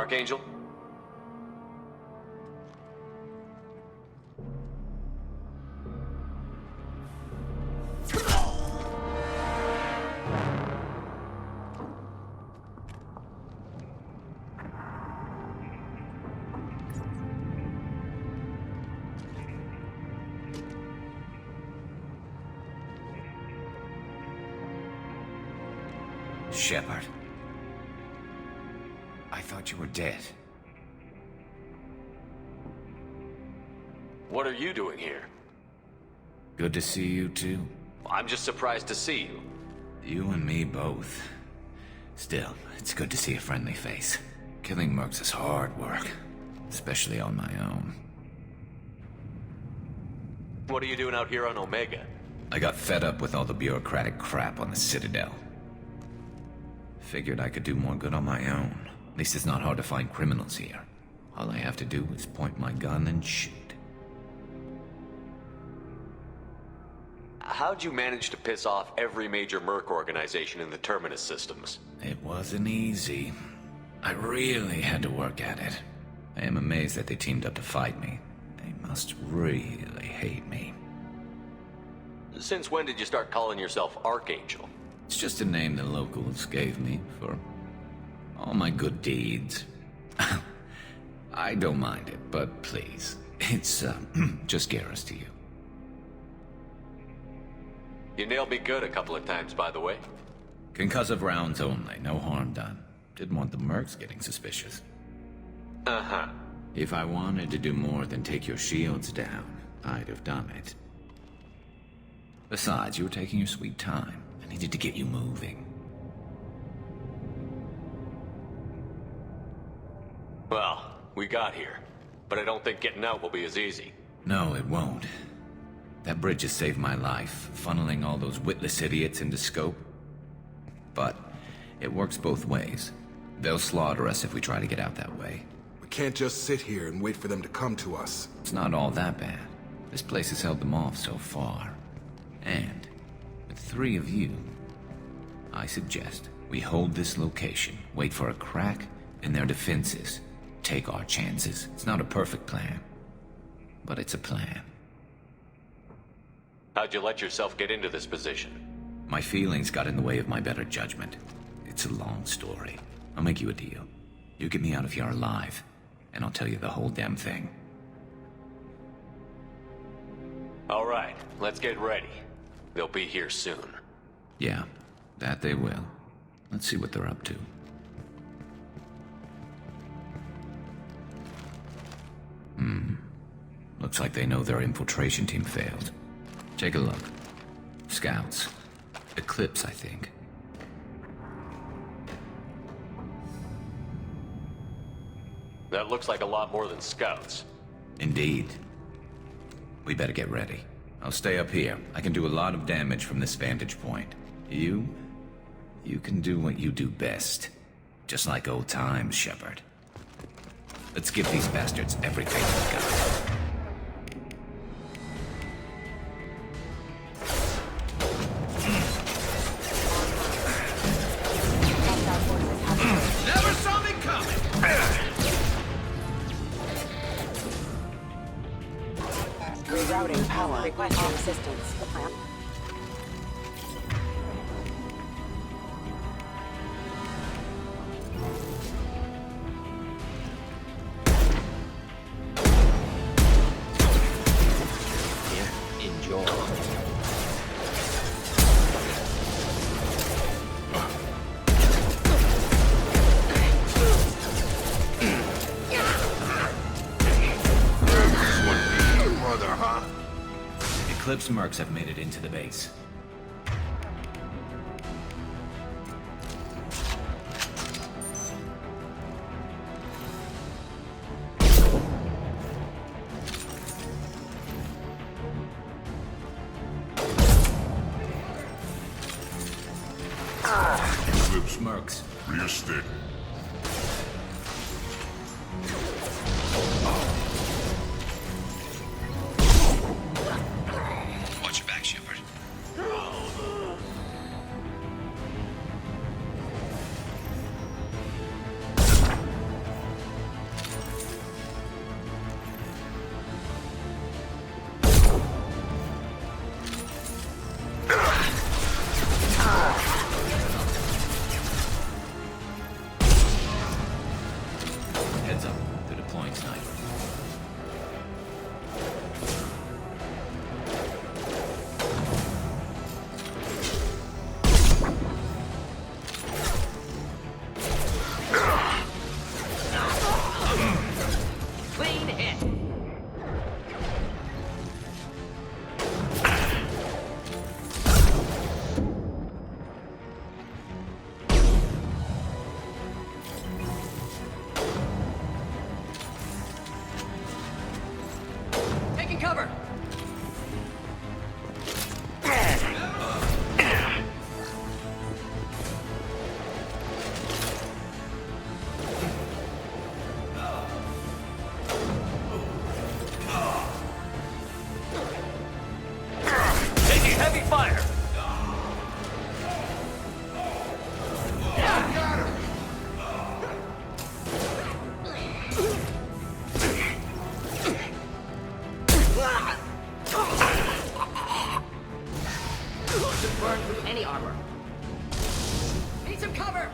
[SPEAKER 10] Archangel?
[SPEAKER 19] Shepard. I thought you were dead.
[SPEAKER 10] What are you doing here?
[SPEAKER 19] Good to see you too.
[SPEAKER 10] I'm just surprised to see you.
[SPEAKER 19] You and me both. Still, it's good to see a friendly face. Killing mercs is hard work, especially on my own.
[SPEAKER 10] What are you doing out here on Omega?
[SPEAKER 19] I got fed up with all the bureaucratic crap on the Citadel. Figured I could do more good on my own. At least it's not hard to find criminals here. All I have to do is point my gun and shoot.
[SPEAKER 10] How'd you manage to piss off every major merc organization in the Terminus systems?
[SPEAKER 19] It wasn't easy. I really had to work at it. I am amazed that they teamed up to fight me. They must really hate me.
[SPEAKER 10] Since when did you start calling yourself Archangel?
[SPEAKER 19] It's just a name the locals gave me for all my good deeds. I don't mind it, but please, it's just Garrus to you.
[SPEAKER 10] You nailed me good a couple of times, by the way.
[SPEAKER 19] Concussive rounds only, no harm done. Didn't want the mercs getting suspicious.
[SPEAKER 10] Uh-huh.
[SPEAKER 19] If I wanted to do more than take your shields down, I'd have done it. Besides, you were taking your sweet time. I needed to get you moving.
[SPEAKER 10] Well, we got here. But I don't think getting out will be as easy.
[SPEAKER 19] No, it won't. That bridge has saved my life, funneling all those witless idiots into scope. But it works both ways. They'll slaughter us if we try to get out that way.
[SPEAKER 9] We can't just sit here and wait for them to come to us.
[SPEAKER 19] It's not all that bad. This place has held them off so far. And with 3 of you, I suggest we hold this location, wait for a crack in their defenses, take our chances. It's not a perfect plan, but it's a plan.
[SPEAKER 10] How'd you let yourself get into this position?
[SPEAKER 19] My feelings got in the way of my better judgment. It's a long story. I'll make you a deal. You get me out of here alive, and I'll tell you the whole damn thing.
[SPEAKER 10] All right, let's get ready. They'll be here soon.
[SPEAKER 19] Yeah, that they will. Let's see what they're up to. Looks like they know their infiltration team failed. Take a look. Scouts. Eclipse, I think.
[SPEAKER 10] That looks like a lot more than scouts.
[SPEAKER 19] Indeed. We better get ready. I'll stay up here. I can do a lot of damage from this vantage point. You can do what you do best. Just like old times, Shepard. Let's give these bastards everything we've got.
[SPEAKER 11] Never saw me coming!
[SPEAKER 5] Rerouting power. Requesting assistance.
[SPEAKER 19] Eclipse mercs have made it into the base.
[SPEAKER 17] Eclipse
[SPEAKER 19] mercs.
[SPEAKER 17] Rear stick.
[SPEAKER 19] Watch your back, Shepard.
[SPEAKER 7] Doesn't burn through any armor. Need some cover!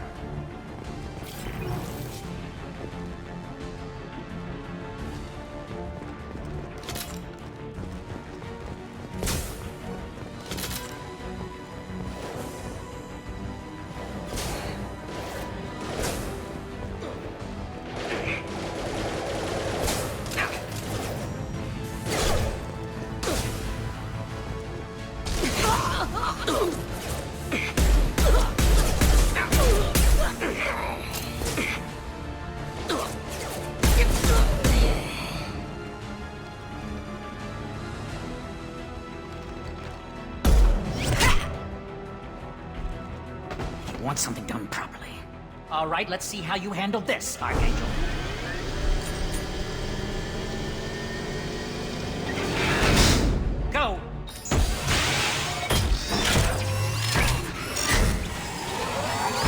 [SPEAKER 21] Want something done properly. All right, let's see how you handle this, Archangel. Go!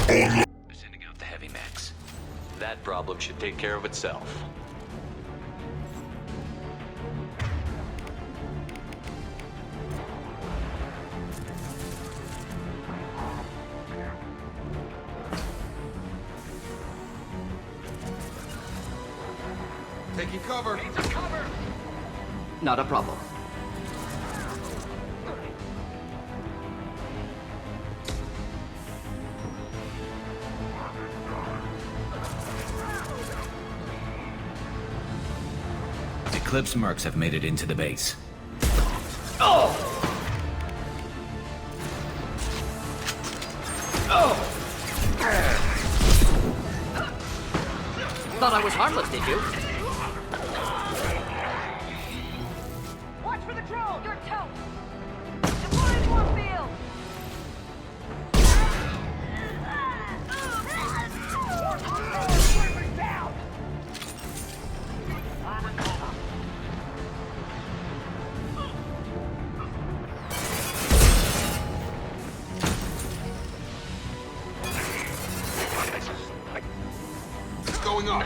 [SPEAKER 10] Sending out the heavy mechs. That problem should take care of itself.
[SPEAKER 9] Taking cover.
[SPEAKER 7] Need some cover! Not a problem.
[SPEAKER 19] Eclipse mercs have made it into the base.
[SPEAKER 7] Oh! Oh! Thought I was harmless, did you?
[SPEAKER 6] Watch for the drone! You're toast! Deploying warfield! Down!
[SPEAKER 9] What's going on?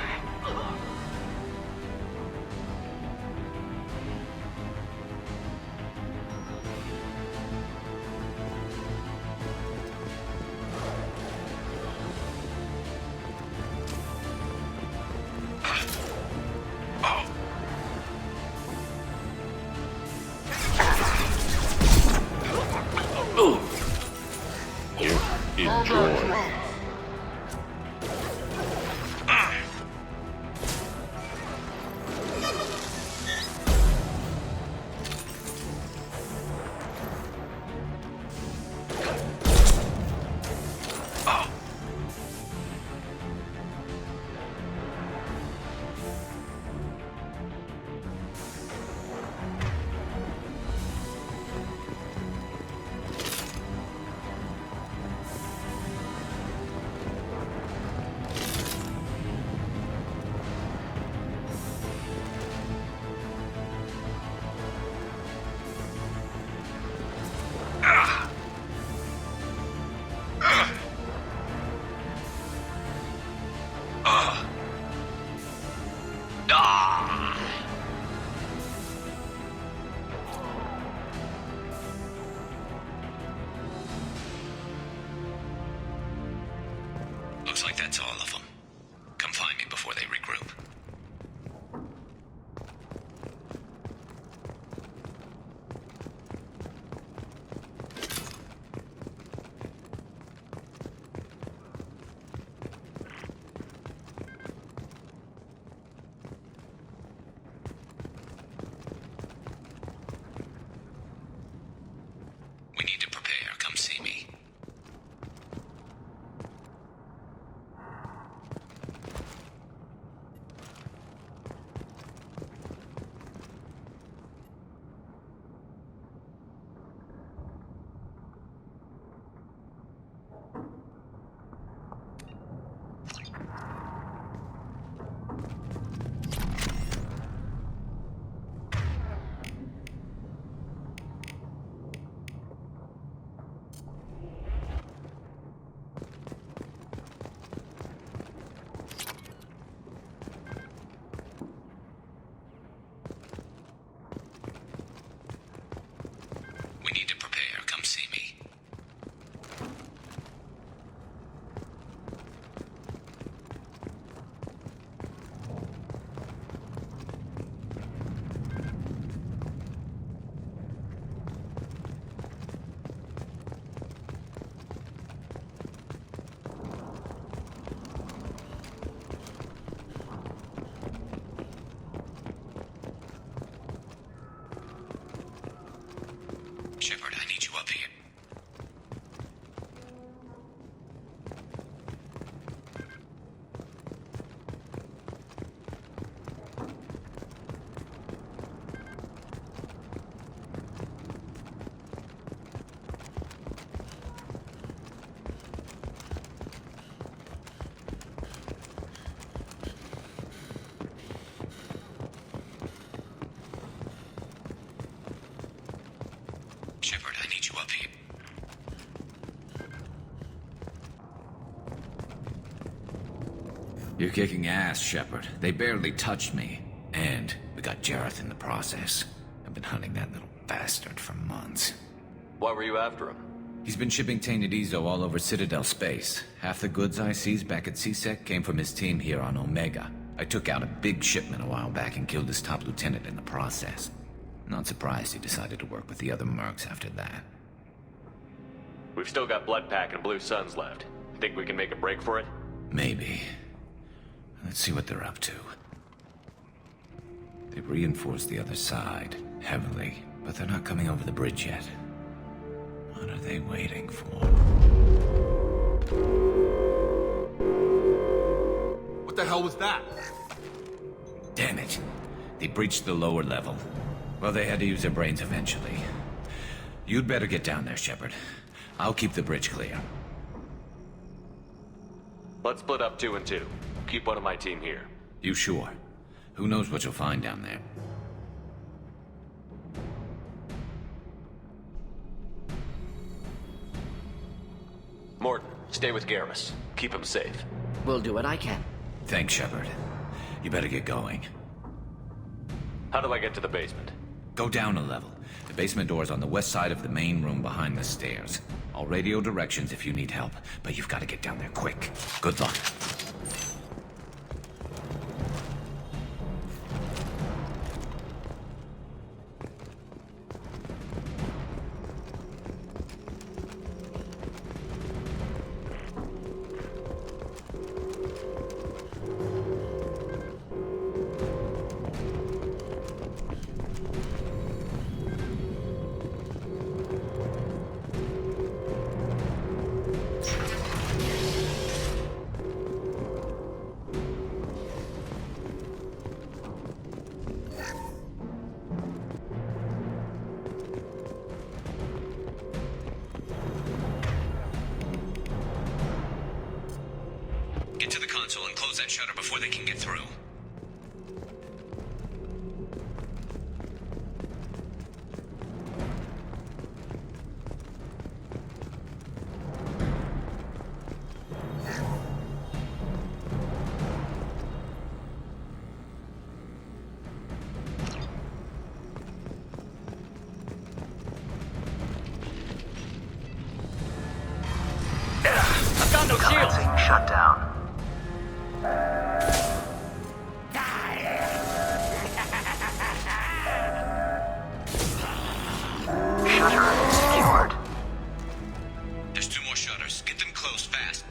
[SPEAKER 19] You're kicking ass, Shepard. They barely touched me. And we got Jareth in the process. I've been hunting that little bastard for months.
[SPEAKER 10] Why were you after him?
[SPEAKER 19] He's been shipping tainted Ezo all over Citadel space. Half the goods I seized back at CSEC came from his team here on Omega. I took out a big shipment a while back and killed his top lieutenant in the process. Not surprised he decided to work with the other mercs after that.
[SPEAKER 10] We've still got Bloodpack and Blue Suns left. Think we can make a break for it?
[SPEAKER 19] Maybe. Let's see what they're up to. They've reinforced the other side, heavily, but they're not coming over the bridge yet. What are they waiting for?
[SPEAKER 9] What the hell was that?
[SPEAKER 19] Damn it. They breached the lower level. Well, they had to use their brains eventually. You'd better get down there, Shepard. I'll keep the bridge clear.
[SPEAKER 10] Let's split up 2 and 2. Keep one of my team here.
[SPEAKER 19] You sure? Who knows what you'll find down there?
[SPEAKER 10] Mordin, stay with Garrus. Keep him safe.
[SPEAKER 7] We'll do what I can.
[SPEAKER 19] Thanks, Shepard. You better get going.
[SPEAKER 10] How do I get to the basement?
[SPEAKER 19] Go down a level. The basement door's on the west side of the main room behind the stairs. I'll radio directions if you need help, but you've got to get down there quick. Good luck. Get to the console and close that shutter before they can get through.
[SPEAKER 10] I've got no shield!
[SPEAKER 8] Shut down. Shutter secured.
[SPEAKER 19] There's 2 more shutters. Get them closed fast.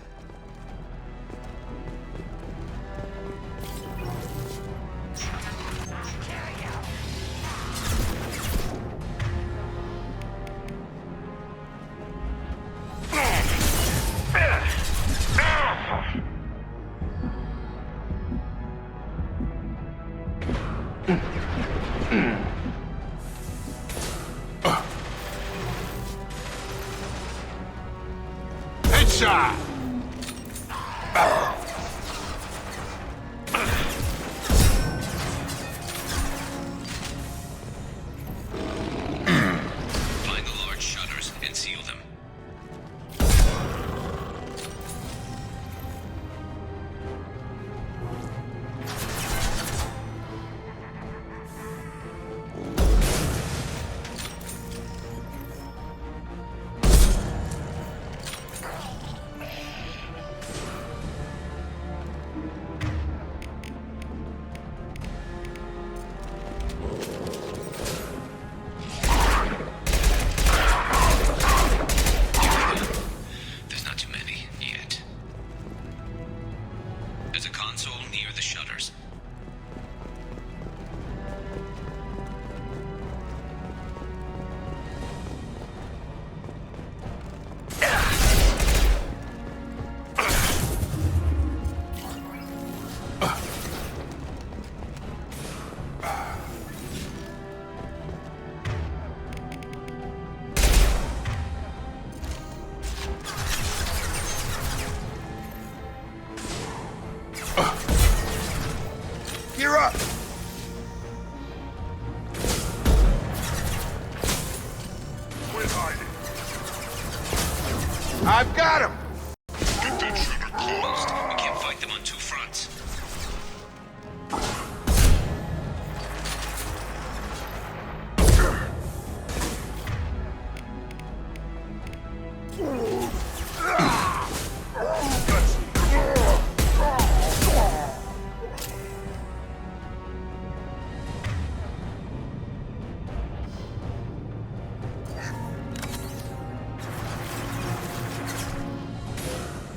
[SPEAKER 9] Headshot!
[SPEAKER 19] Find the large shutters and seal them. There's not too many yet. There's a console near the shutters.
[SPEAKER 9] You're up!
[SPEAKER 4] Quit hiding.
[SPEAKER 9] I've got him!
[SPEAKER 19] Get that shutter closed. We can't fight them on 2 fronts.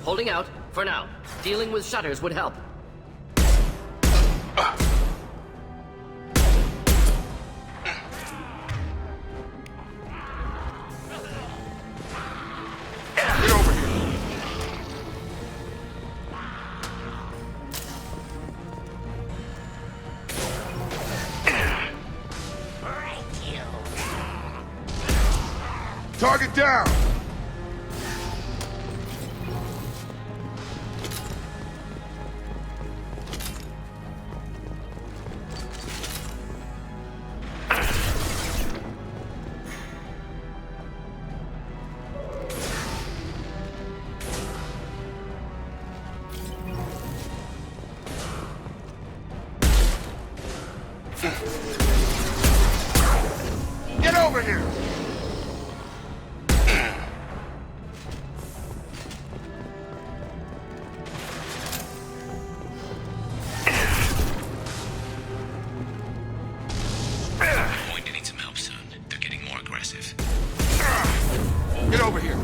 [SPEAKER 7] Holding out, for now. Dealing with shutters would help.
[SPEAKER 9] Get over here. Target down! Get over here!
[SPEAKER 19] Going to need some help soon. They're getting more aggressive.
[SPEAKER 9] Get over here!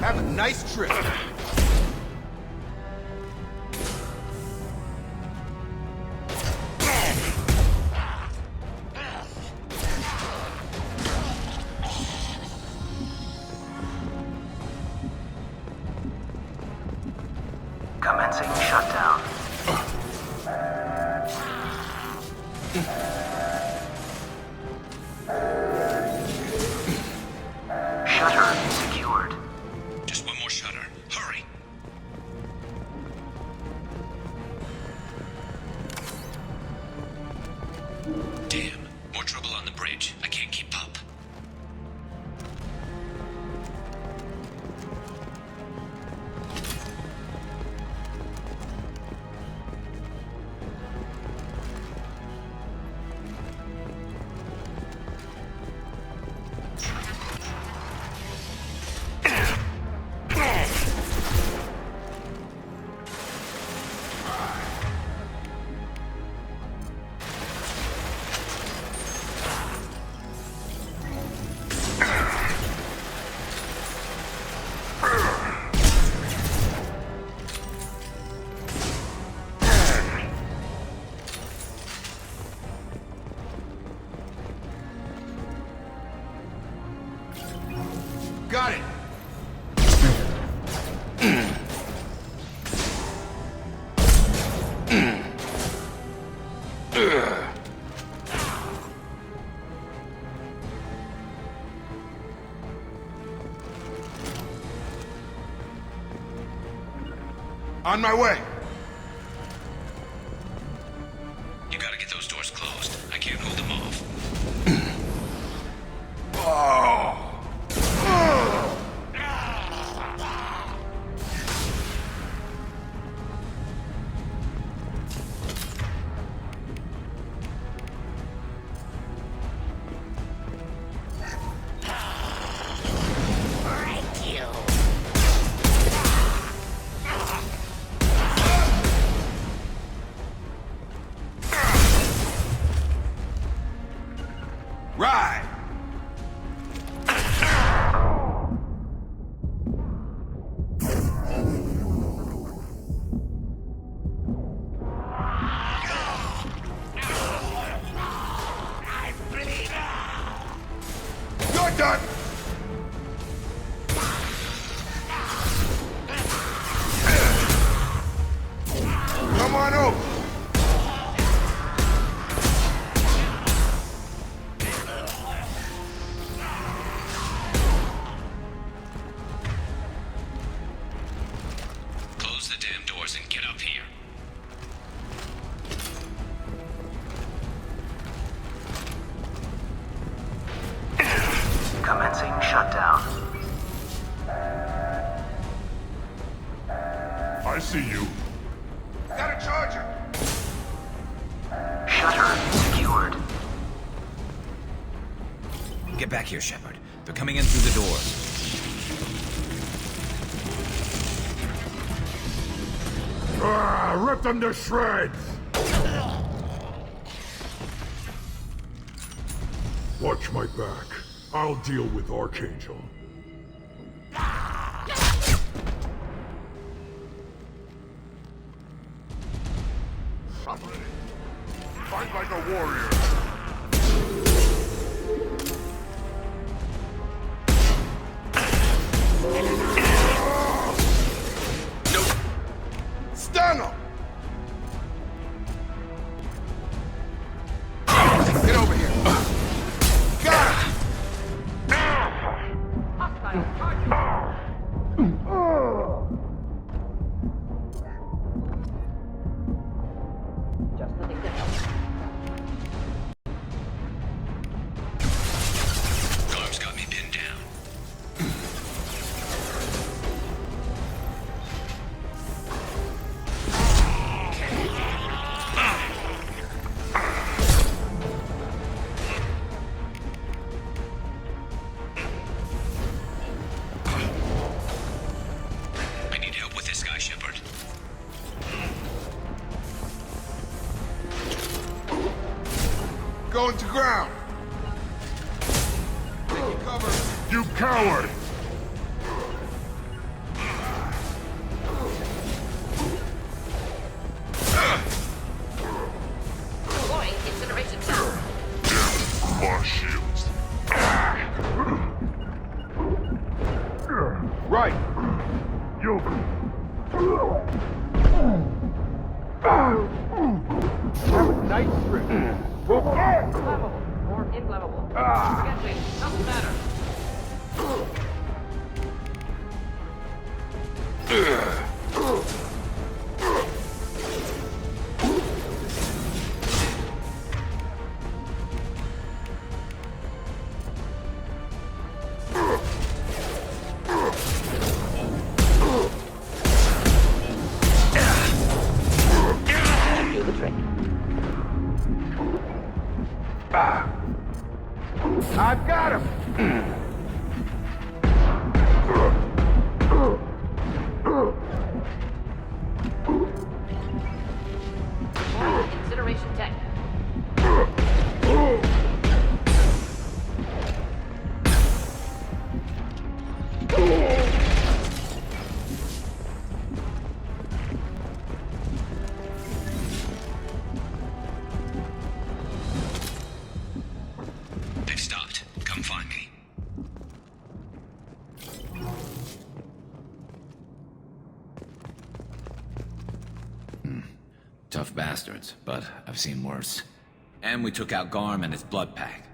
[SPEAKER 9] Have a nice trip.
[SPEAKER 8] Commencing shutdown. Shutter secured.
[SPEAKER 19] Just one more shutter. Hurry. Damn. More trouble on the bridge. I can't keep up.
[SPEAKER 9] Got it! On my way!
[SPEAKER 19] You gotta get those doors closed. I can't hold them off.
[SPEAKER 9] Oh! Right! You're done! Come on over!
[SPEAKER 19] Close the damn doors and get up here.
[SPEAKER 8] Commencing shutdown.
[SPEAKER 17] I see you.
[SPEAKER 9] Got a charger!
[SPEAKER 8] Shutter secured.
[SPEAKER 19] Get back here, Shepard. They're coming in through the doors.
[SPEAKER 4] Rip them to shreds! Watch my back. I'll deal with Archangel.
[SPEAKER 17] Fight like a warrior.
[SPEAKER 9] Stun him! Get over here. Got him!
[SPEAKER 7] Just the thing to help.
[SPEAKER 19] Clark's got me pinned down. I need help with this guy, Shepard.
[SPEAKER 9] Going to ground. Taking cover.
[SPEAKER 4] You coward!
[SPEAKER 7] Deploying incineration cell.
[SPEAKER 17] My shields.
[SPEAKER 4] Right! You...
[SPEAKER 3] Nice strip.
[SPEAKER 7] Flammable or inflammable. Sketching. Doesn't matter. Do the trick.
[SPEAKER 4] I've got him!
[SPEAKER 7] Incineration tech.
[SPEAKER 19] They've stopped. Come find me. Tough bastards, but I've seen worse. And we took out Garm and his blood pack.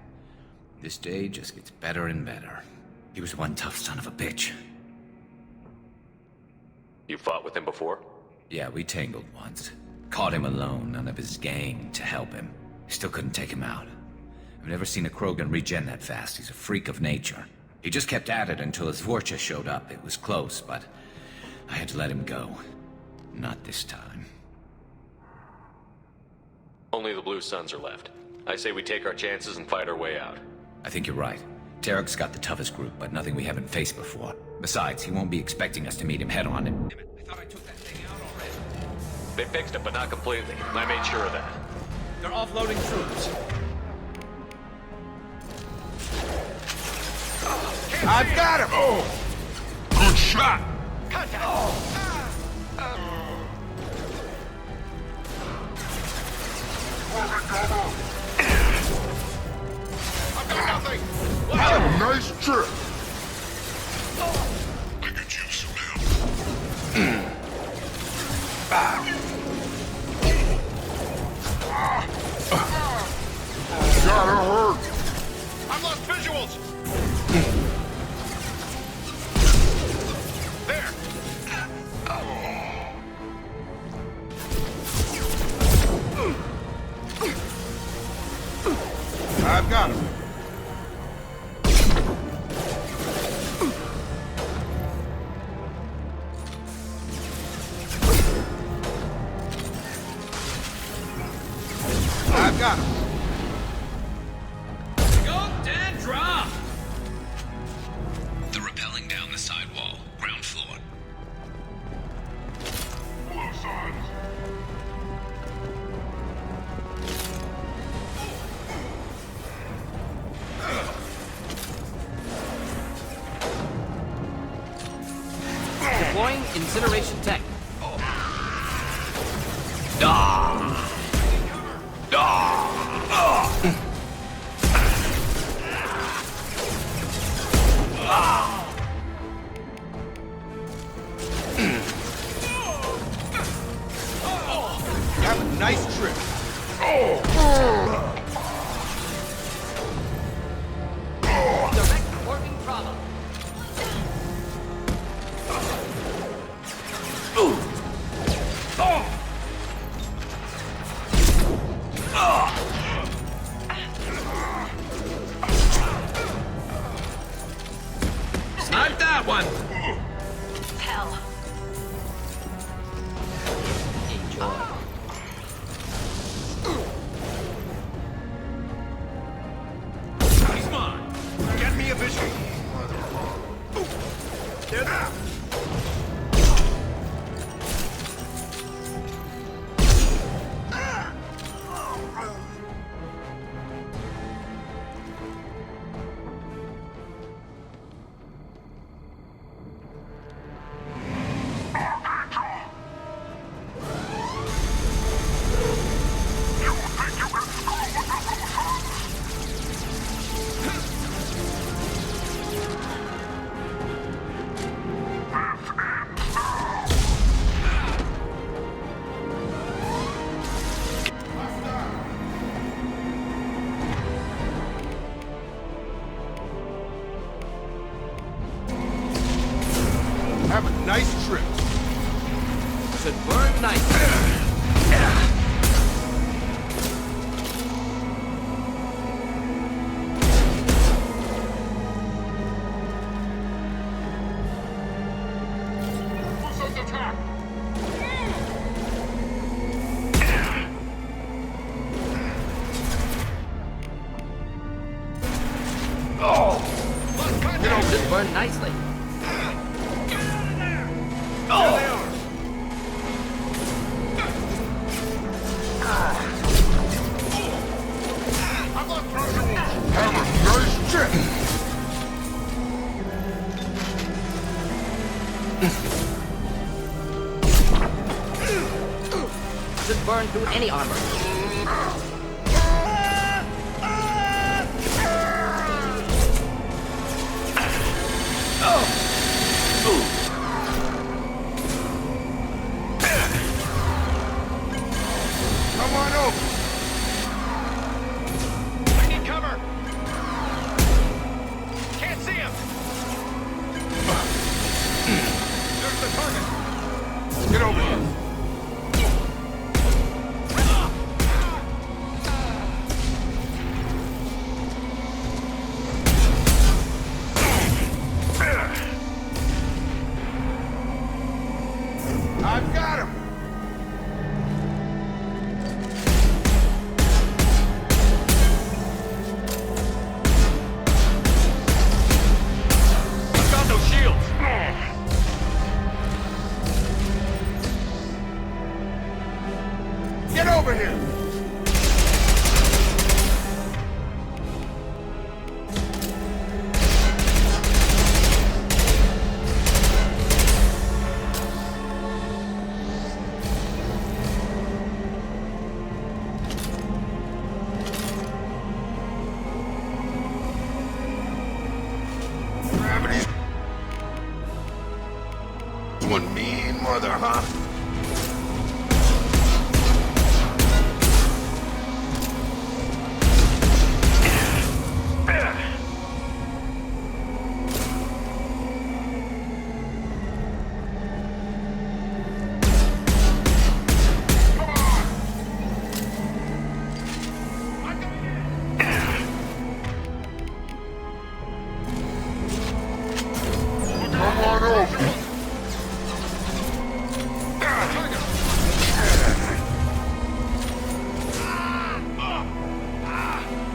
[SPEAKER 19] This day just gets better and better. He was one tough son of a bitch.
[SPEAKER 10] You fought with him before?
[SPEAKER 19] Yeah, we tangled once. Caught him alone, none of his gang to help him. Still couldn't take him out. I've never seen a Krogan regen that fast. He's a freak of nature. He just kept at it until his Vorcha showed up. It was close, but I had to let him go. Not this time.
[SPEAKER 10] Only the Blue Suns are left. I say we take our chances and fight our way out.
[SPEAKER 19] I think you're right. Tarek's got the toughest group, but nothing we haven't faced before. Besides, he won't be expecting us to meet him head-on. Damn it, I thought I took that thing out already.
[SPEAKER 10] They fixed it, but not completely. I made sure of that.
[SPEAKER 19] They're offloading troops.
[SPEAKER 9] I've got him!
[SPEAKER 4] Oh! Good shot!
[SPEAKER 11] Contact!
[SPEAKER 4] I've got nothing! Have a nice trip!
[SPEAKER 17] I could use some help.
[SPEAKER 4] Gotta hurt!
[SPEAKER 11] I've lost visuals! There!
[SPEAKER 9] I've got him. I've got him.
[SPEAKER 19] Go, Dan, drop!
[SPEAKER 7] Incineration tech.
[SPEAKER 9] Have a nice trip.
[SPEAKER 7] Direct working Prologue.
[SPEAKER 3] Snipe that one!
[SPEAKER 15] Hell.
[SPEAKER 7] Enjoy.
[SPEAKER 9] Come on. Get me a vision. Have a nice trip.
[SPEAKER 7] Should burn nice. Should burn nicely.
[SPEAKER 9] Have a nice trip.
[SPEAKER 7] Should burn through any armor.
[SPEAKER 9] Come on over.
[SPEAKER 3] I need cover! Can't see him! There's the target!
[SPEAKER 9] Get over here. I've got him!
[SPEAKER 3] I've got no shields!
[SPEAKER 9] Get over here! Gravity's one mean mother, huh? Come on over.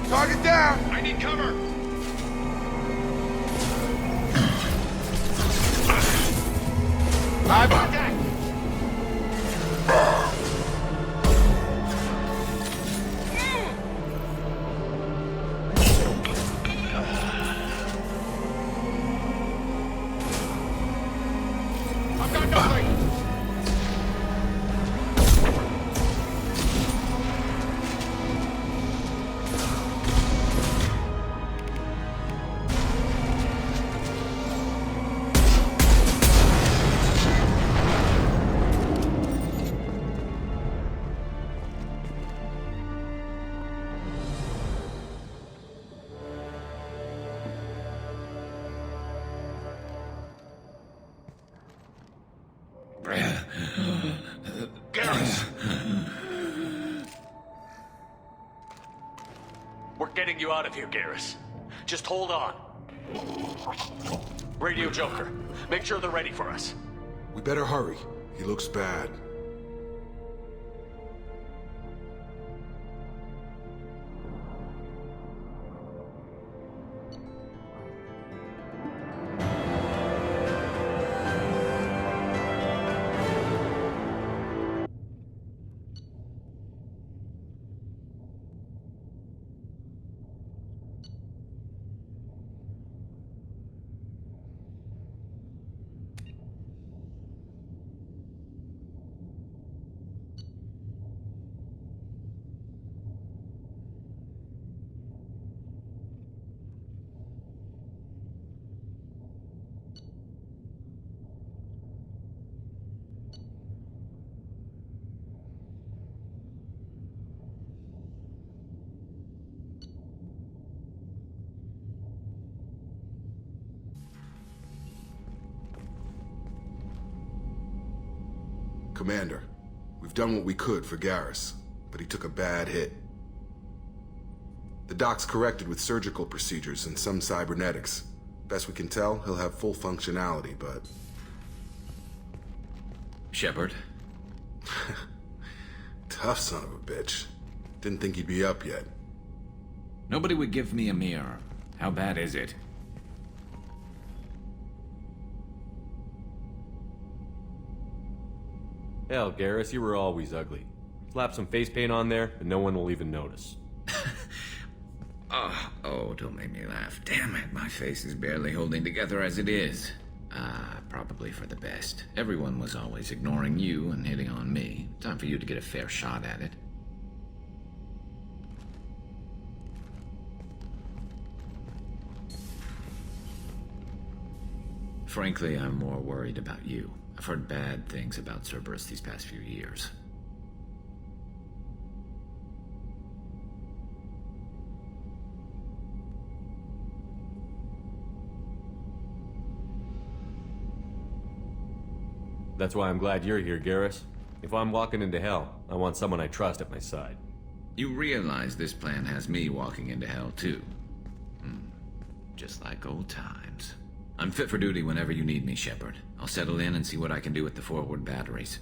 [SPEAKER 9] Target down.
[SPEAKER 3] I need cover!
[SPEAKER 9] I've
[SPEAKER 3] Contact! I've got no place!
[SPEAKER 14] Garrus! We're getting you out of here, Garrus. Just hold on. Radio Joker, make sure they're ready for us.
[SPEAKER 9] We better hurry. He looks bad. Commander, we've done what we could for Garrus, but he took a bad hit. The doc's corrected with surgical procedures and some cybernetics. Best we can tell, he'll have full functionality, but...
[SPEAKER 19] Shepard?
[SPEAKER 9] Tough son of a bitch. Didn't think he'd be up yet.
[SPEAKER 19] Nobody would give me a mirror. How bad is it?
[SPEAKER 10] Hell, Garrus, you were always ugly. Slap some face paint on there, and no one will even notice.
[SPEAKER 19] Oh, don't make me laugh. Damn it, my face is barely holding together as it is. Probably for the best. Everyone was always ignoring you and hitting on me. Time for you to get a fair shot at it. Frankly, I'm more worried about you. I've heard bad things about Cerberus these past few years.
[SPEAKER 10] That's why I'm glad you're here, Garrus. If I'm walking into hell, I want someone I trust at my side.
[SPEAKER 19] You realize this plan has me walking into hell, too. Just like old times. I'm fit for duty whenever you need me, Shepard. I'll settle in and see what I can do with the forward batteries.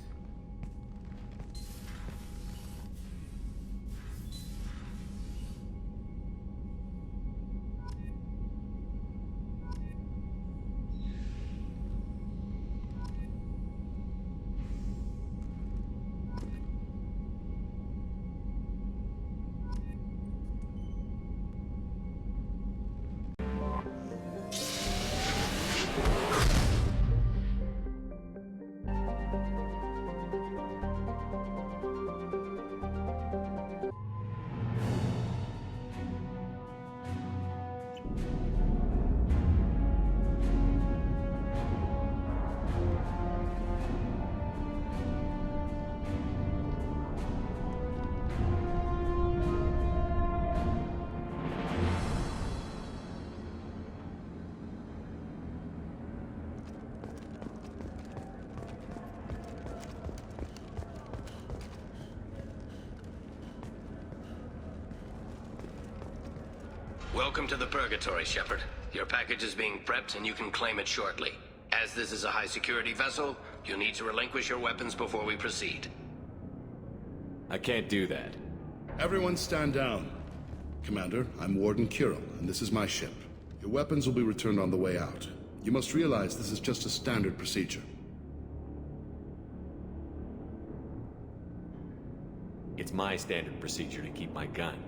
[SPEAKER 18] Welcome to the Purgatory, Shepard. Your package is being prepped and you can claim it shortly. As this is a high-security vessel, you'll need to relinquish your weapons before we proceed.
[SPEAKER 10] I can't do that.
[SPEAKER 13] Everyone stand down. Commander, I'm Warden Kirill, and this is my ship. Your weapons will be returned on the way out. You must realize this is just a standard procedure.
[SPEAKER 10] It's my standard procedure to keep my gun.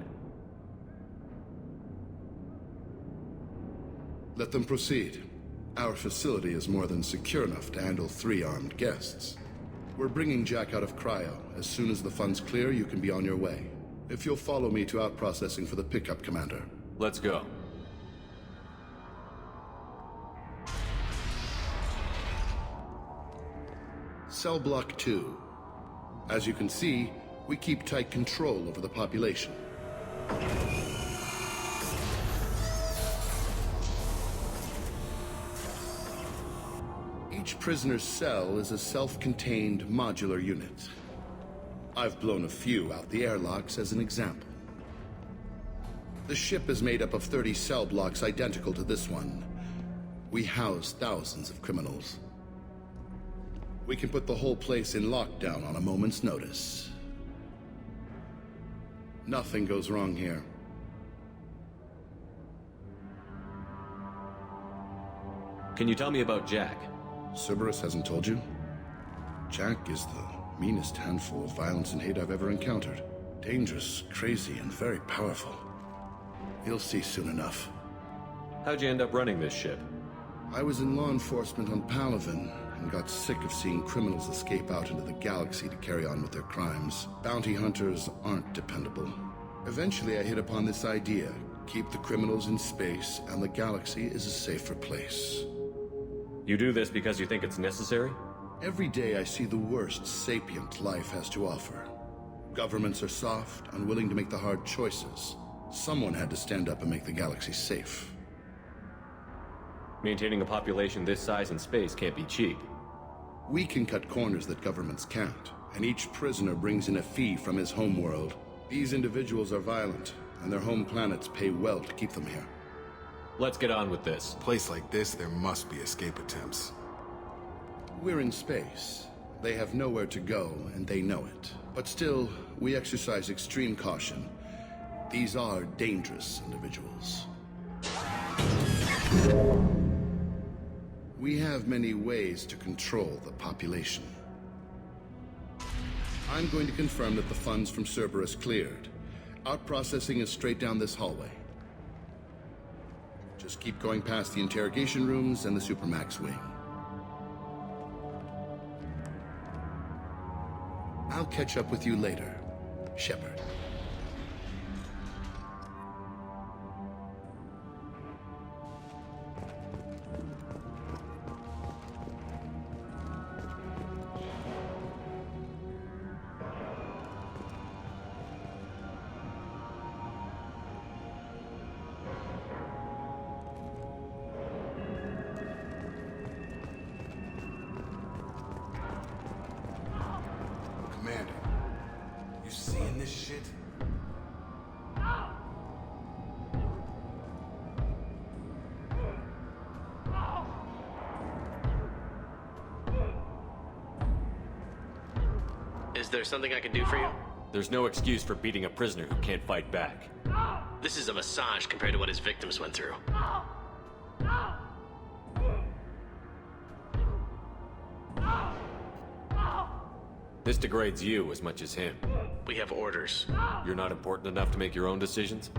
[SPEAKER 13] Let them proceed. Our facility is more than secure enough to handle 3 armed guests. We're bringing Jack out of cryo. As soon as the funds clear, you can be on your way. If you'll follow me to out-processing for the pickup, Commander.
[SPEAKER 10] Let's go.
[SPEAKER 13] Cell Block 2. As you can see, we keep tight control over the population. Each Each prisoner's cell is a self-contained modular unit. I've blown a few out the airlocks as an example. The ship is made up of 30 cell blocks identical to this one. We house thousands of criminals. We can put the whole place in lockdown on a moment's notice. Nothing goes wrong here.
[SPEAKER 10] Can you tell me about Jack?
[SPEAKER 13] Cerberus hasn't told you? Jack is the meanest handful of violence and hate I've ever encountered. Dangerous, crazy, and very powerful. You'll see soon enough.
[SPEAKER 10] How'd you end up running this ship?
[SPEAKER 13] I was in law enforcement on Palaven, and got sick of seeing criminals escape out into the galaxy to carry on with their crimes. Bounty hunters aren't dependable. Eventually I hit upon this idea. Keep the criminals in space, and the galaxy is a safer place.
[SPEAKER 10] You do this because you think it's necessary?
[SPEAKER 13] Every day I see the worst sapient life has to offer. Governments are soft, unwilling to make the hard choices. Someone had to stand up and make the galaxy safe.
[SPEAKER 10] Maintaining a population this size in space can't be cheap.
[SPEAKER 13] We can cut corners that governments can't, and each prisoner brings in a fee from his homeworld. These individuals are violent, and their home planets pay well to keep them here.
[SPEAKER 10] Let's get on with this.
[SPEAKER 9] A place like this, there must be escape attempts.
[SPEAKER 13] We're in space. They have nowhere to go, and they know it. But still, we exercise extreme caution. These are dangerous individuals. We have many ways to control the population. I'm going to confirm that the funds from Cerberus cleared. Out processing is straight down this hallway. Just keep going past the interrogation rooms and the Supermax wing. I'll catch up with you later, Shepard.
[SPEAKER 9] Commander, you seeing this shit?
[SPEAKER 18] Is there something I can do for you?
[SPEAKER 10] There's no excuse for beating a prisoner who can't fight back.
[SPEAKER 18] This is a massage compared to what his victims went through.
[SPEAKER 10] This degrades you as much as him.
[SPEAKER 18] We have orders.
[SPEAKER 10] You're not important enough to make your own decisions?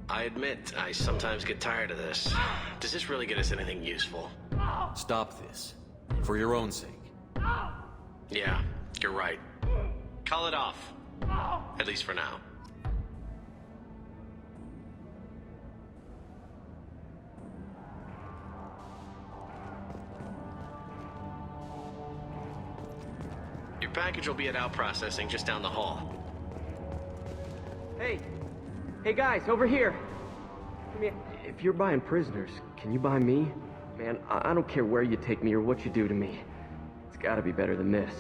[SPEAKER 18] I admit, I sometimes get tired of this. Does this really get us anything useful?
[SPEAKER 10] Stop this. For your own sake.
[SPEAKER 18] Yeah, you're right. Call it off. At least for now. Your package will be at out processing just down the hall.
[SPEAKER 20] Hey! Hey guys, over here! I mean, if you're buying prisoners, can you buy me? Man, I don't care where you take me or what you do to me. It's gotta be better than this.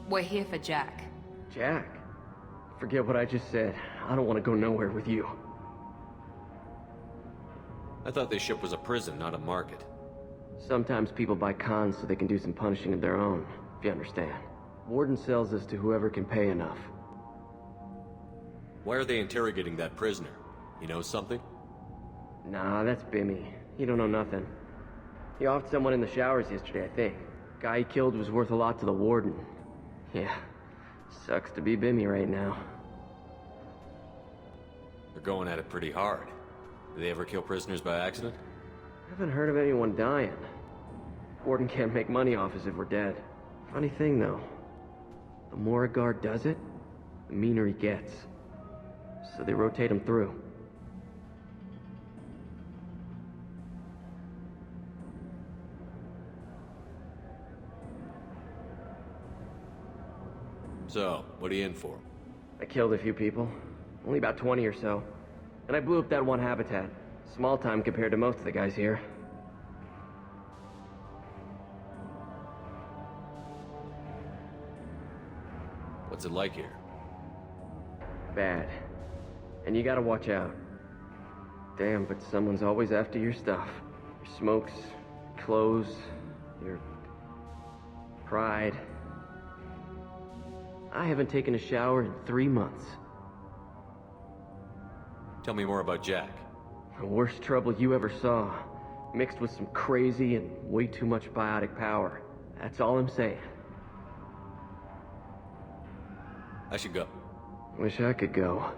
[SPEAKER 1] We're here for Jack.
[SPEAKER 20] Jack? Forget what I just said. I don't want to go nowhere with you.
[SPEAKER 10] I thought this ship was a prison, not a market.
[SPEAKER 20] Sometimes people buy cons so they can do some punishing of their own, if you understand. Warden sells us to whoever can pay enough.
[SPEAKER 10] Why are they interrogating that prisoner? He knows something?
[SPEAKER 20] Nah, that's Bimmy. He don't know nothing. He offed someone in the showers yesterday, I think. Guy he killed was worth a lot to the Warden. Yeah, sucks to be Bimmy right now.
[SPEAKER 10] They're going at it pretty hard. Do they ever kill prisoners by accident?
[SPEAKER 20] I haven't heard of anyone dying. Warden can't make money off us if we're dead. Funny thing, though. The more a guard does it, the meaner he gets. So they rotate him through.
[SPEAKER 10] So, what are you in for?
[SPEAKER 20] I killed a few people. Only about 20 or so. And I blew up that one habitat. Small time compared to most of the guys here.
[SPEAKER 10] it like here?
[SPEAKER 20] Bad. And you gotta watch out. Damn, but someone's always after your stuff. Your smokes, clothes, your pride. I haven't taken a shower in 3 months.
[SPEAKER 10] Tell me more about Jack.
[SPEAKER 20] The worst trouble you ever saw. Mixed with some crazy and way too much biotic power. That's all I'm saying.
[SPEAKER 10] I should go.
[SPEAKER 20] Wish I could go.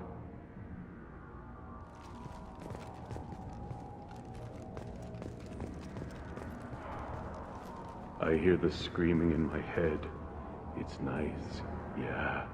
[SPEAKER 12] I hear the screaming in my head. It's nice, yeah.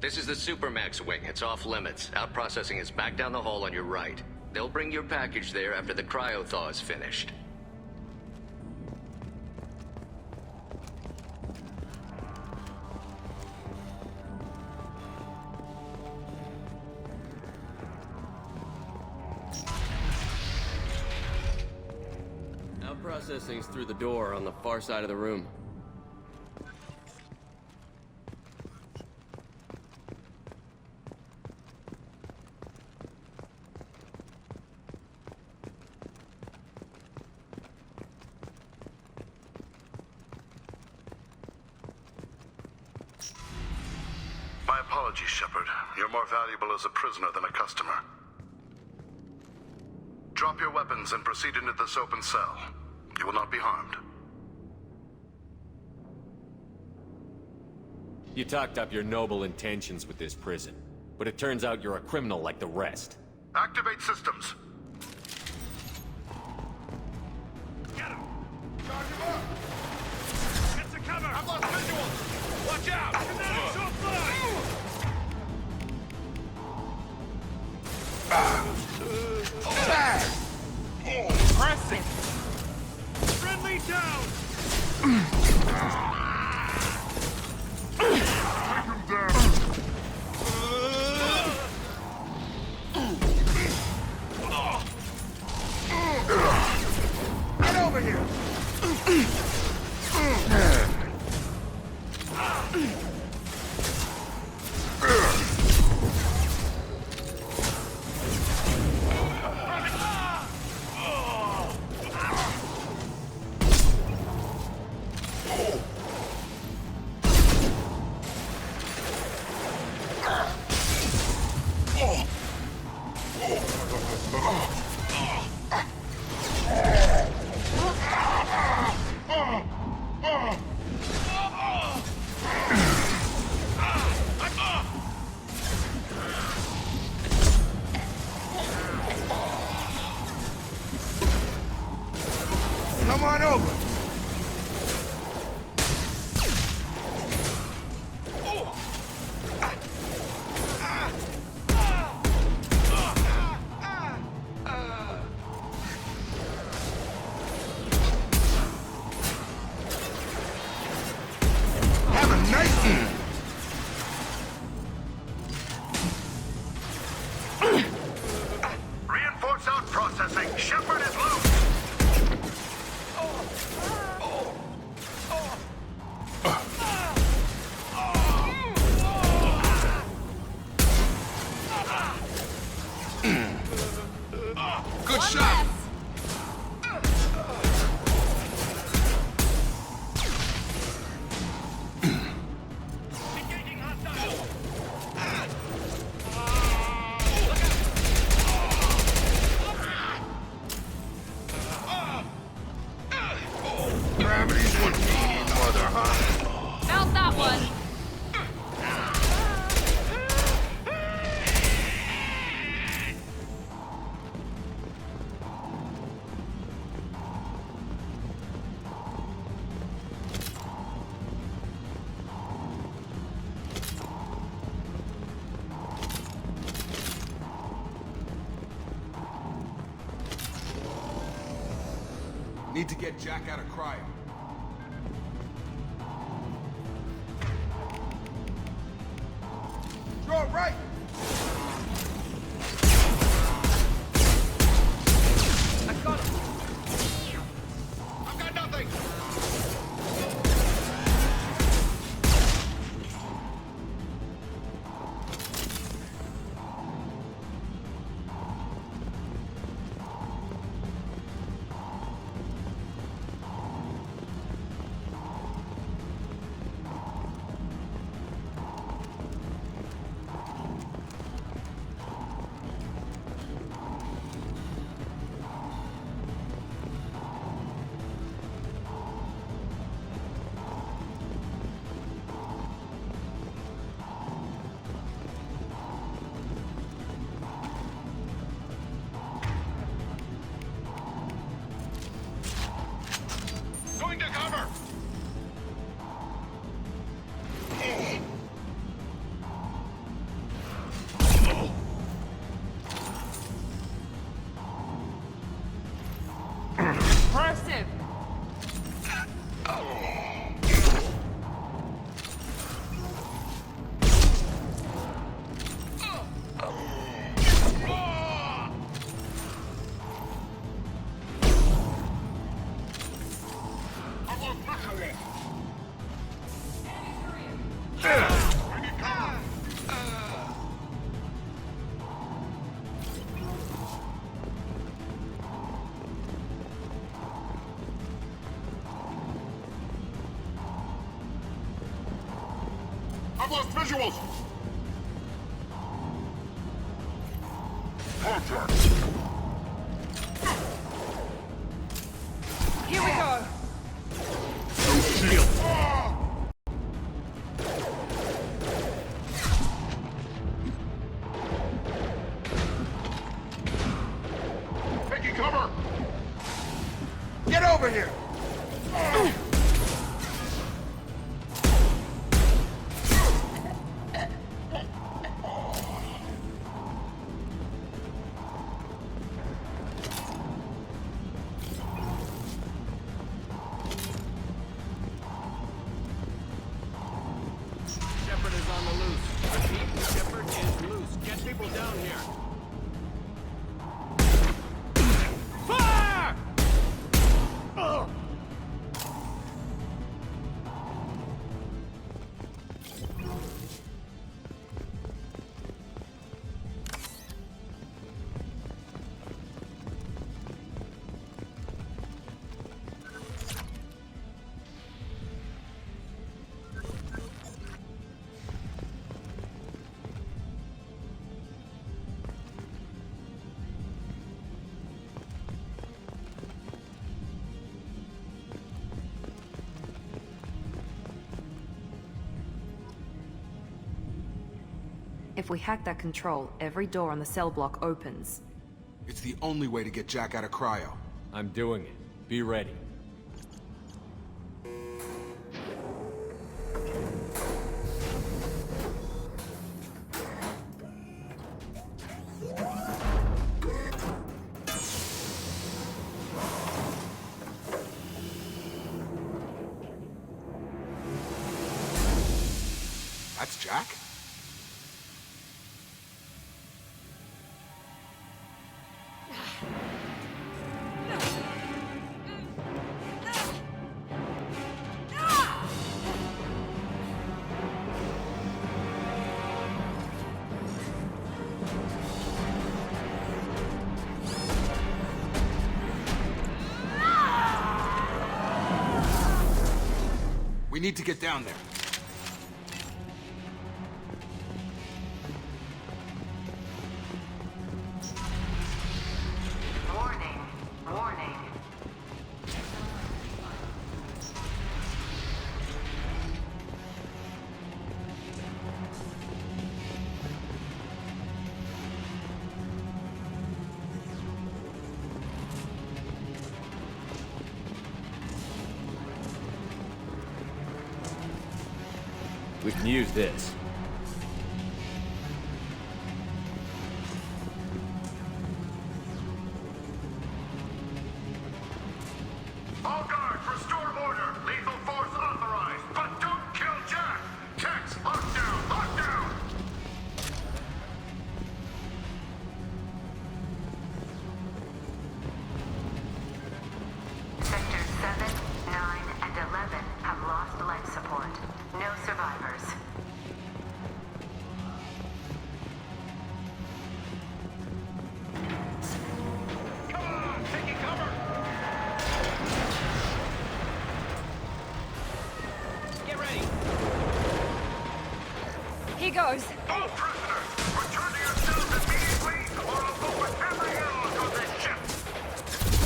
[SPEAKER 18] This is the Supermax wing. It's off limits. Out-processing is back down the hall on your right. They'll bring your package there after the cryo-thaw is finished.
[SPEAKER 20] Out-processing's through the door on the far side of the room.
[SPEAKER 13] My apologies, Shepard. You're more valuable as a prisoner than a customer. Drop your weapons and proceed into this open cell. You will not be harmed.
[SPEAKER 10] You talked up your noble intentions with this prison, but it turns out you're a criminal like the rest.
[SPEAKER 13] Activate systems.
[SPEAKER 6] Get him! Charge him up! Get to cover! I've lost visuals! Watch out! Kinetic short fly! Impressive! Friendly down!
[SPEAKER 17] Take him down!
[SPEAKER 6] Get over here! Come on over! Have a nice one!
[SPEAKER 13] Reinforce out processing. Shepard is loose.
[SPEAKER 9] Good shot!
[SPEAKER 6] Gravity's one mean mother, huh?
[SPEAKER 1] Felt that one.
[SPEAKER 9] Need to get Jack out of cryo. Draw right!
[SPEAKER 6] I got him! I've got nothing! Going to cover!
[SPEAKER 1] Impressive!
[SPEAKER 6] I've lost visuals! Contact!
[SPEAKER 1] Here we go!
[SPEAKER 6] No shield! Taking cover!
[SPEAKER 9] Get over here!
[SPEAKER 6] Shepard is on the loose. Repeat, Shepard is loose. Get people down here. Fire! Ugh.
[SPEAKER 1] If we hack that control, every door on the cell block opens.
[SPEAKER 9] It's the only way to get Jack out of cryo.
[SPEAKER 10] I'm doing it. Be ready.
[SPEAKER 9] That's Jack? We need to get down there.
[SPEAKER 8] Warning. Warning.
[SPEAKER 10] We can use this.
[SPEAKER 2] goes.
[SPEAKER 6] All prisoners, return to your cells immediately, or I'll go with every airlock on this ship.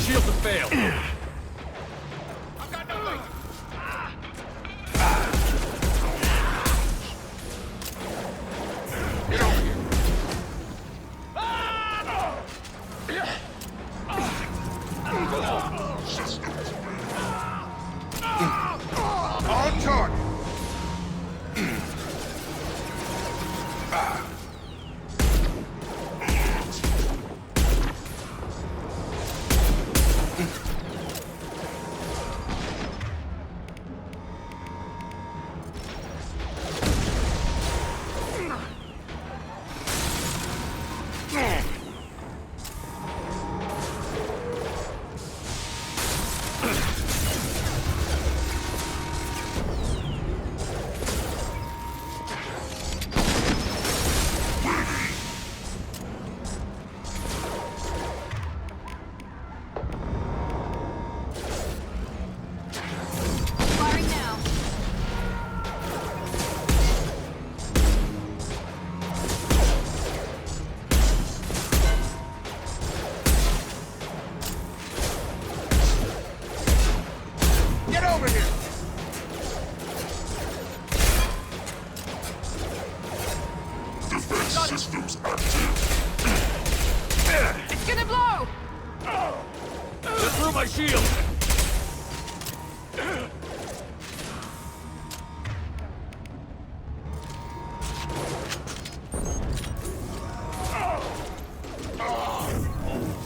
[SPEAKER 3] Shields have failed.
[SPEAKER 6] I've got nothing. Get over here. On target.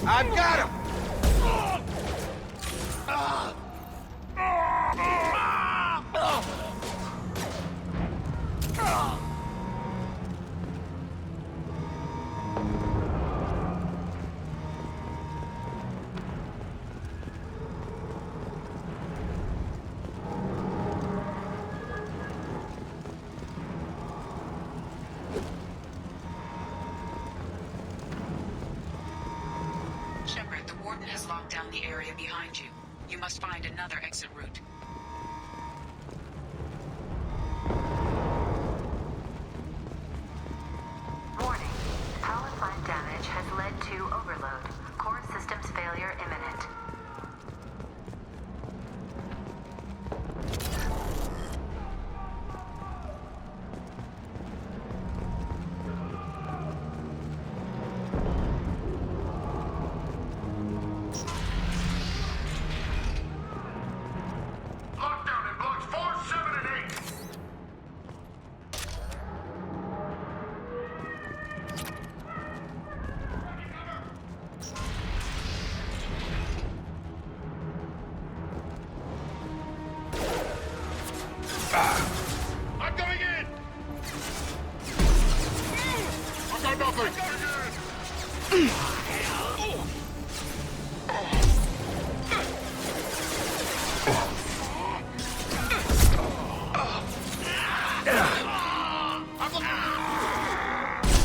[SPEAKER 6] I've got him!
[SPEAKER 15] Shepard, the Warden has locked down the area behind you. You must find another exit route.
[SPEAKER 8] Warning. Power plant damage has led to overload. Core systems failure imminent.
[SPEAKER 6] Lockdown in blocks 4, 7, and 8. I'm going in! I got nothing!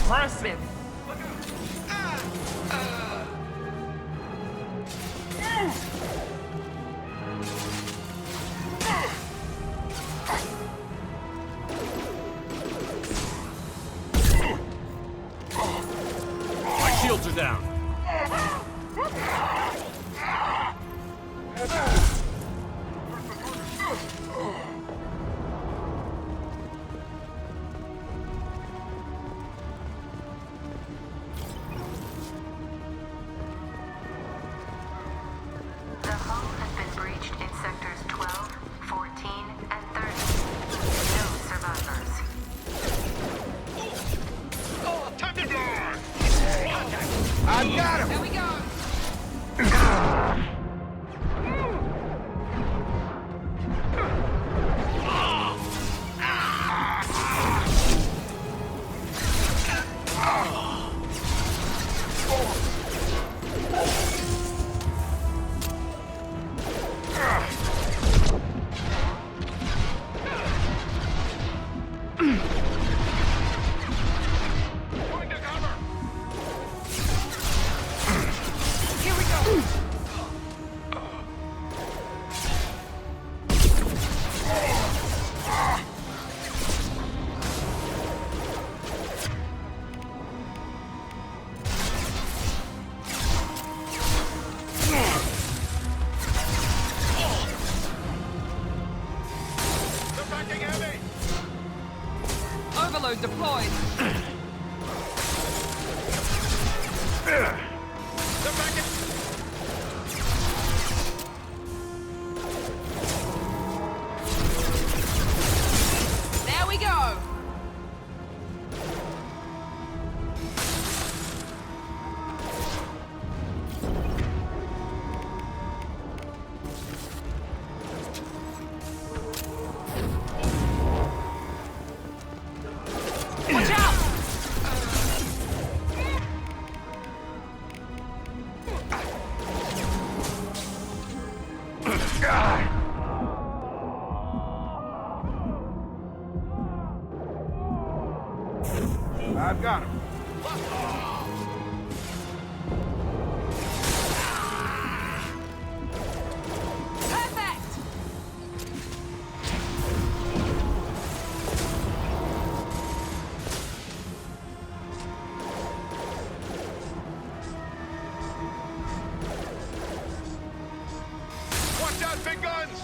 [SPEAKER 2] Impressive.
[SPEAKER 3] My shields are down.
[SPEAKER 8] The hull has been breached in sectors 12, 14, and 30. No survivors.
[SPEAKER 6] Time to I've got him!
[SPEAKER 2] There we go.
[SPEAKER 6] Going to cover!
[SPEAKER 2] Warlord deployed. There we go. Watch out!
[SPEAKER 6] I've got him.
[SPEAKER 2] Perfect!
[SPEAKER 6] Watch out, big guns!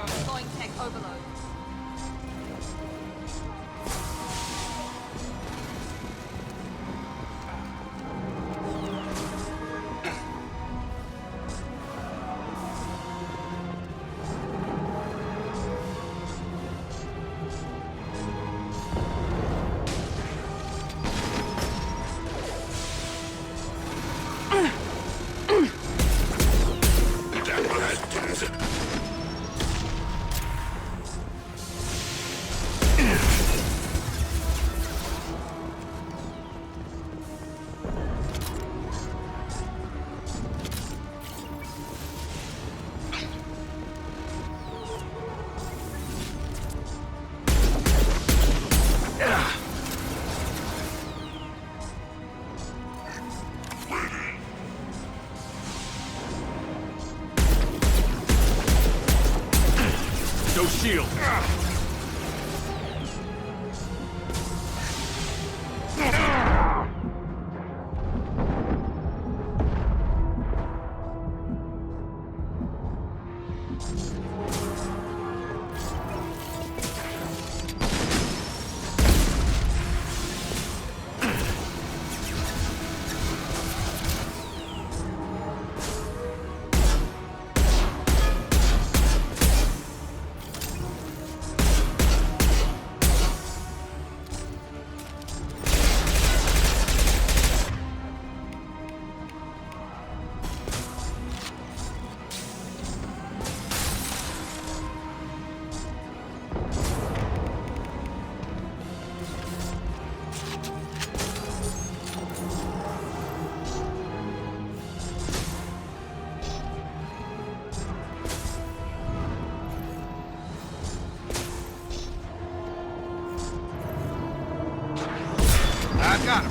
[SPEAKER 2] Deploying tech overload.
[SPEAKER 3] No shield.
[SPEAKER 6] I've got him.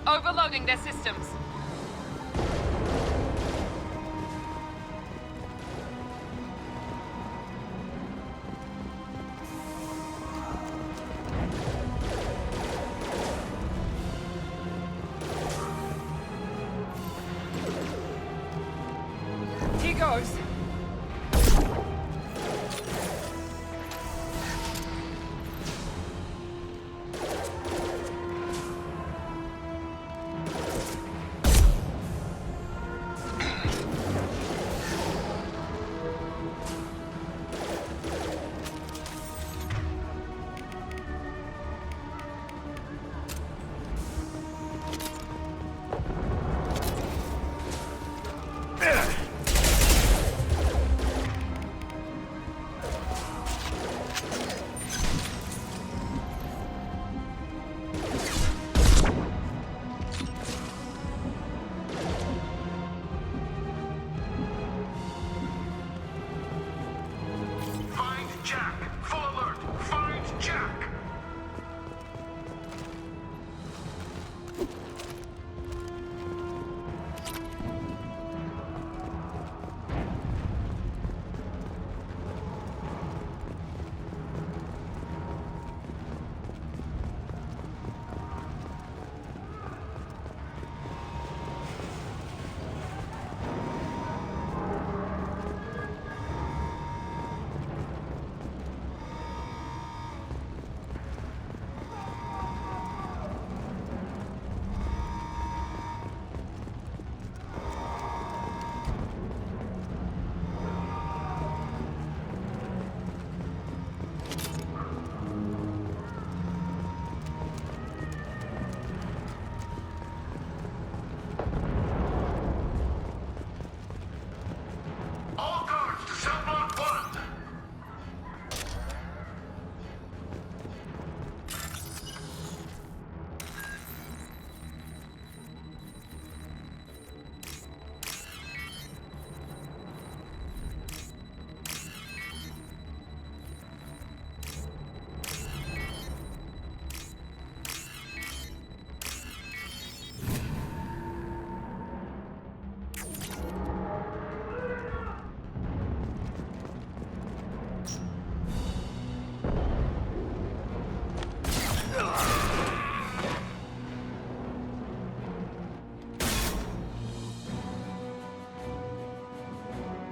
[SPEAKER 2] Overloading their systems. Here goes.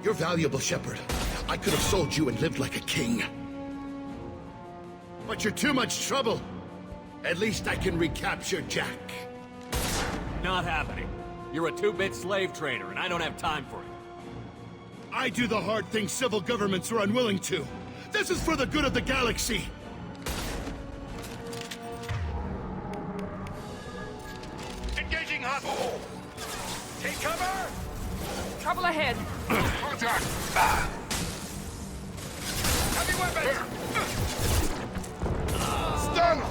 [SPEAKER 13] You're valuable, Shepard. I could have sold you and lived like a king. But you're too much trouble. At least I can recapture Jack.
[SPEAKER 10] Not happening. You're a two-bit slave trader, and I don't have time for it.
[SPEAKER 13] I do the hard things civil governments are unwilling to. This is for the good of the galaxy.
[SPEAKER 6] Engaging hostile. Take cover!
[SPEAKER 2] Trouble ahead.
[SPEAKER 6] Contact! Heavy weapons! Stun!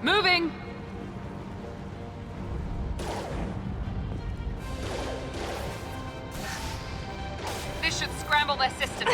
[SPEAKER 2] Moving! This should scramble their systems.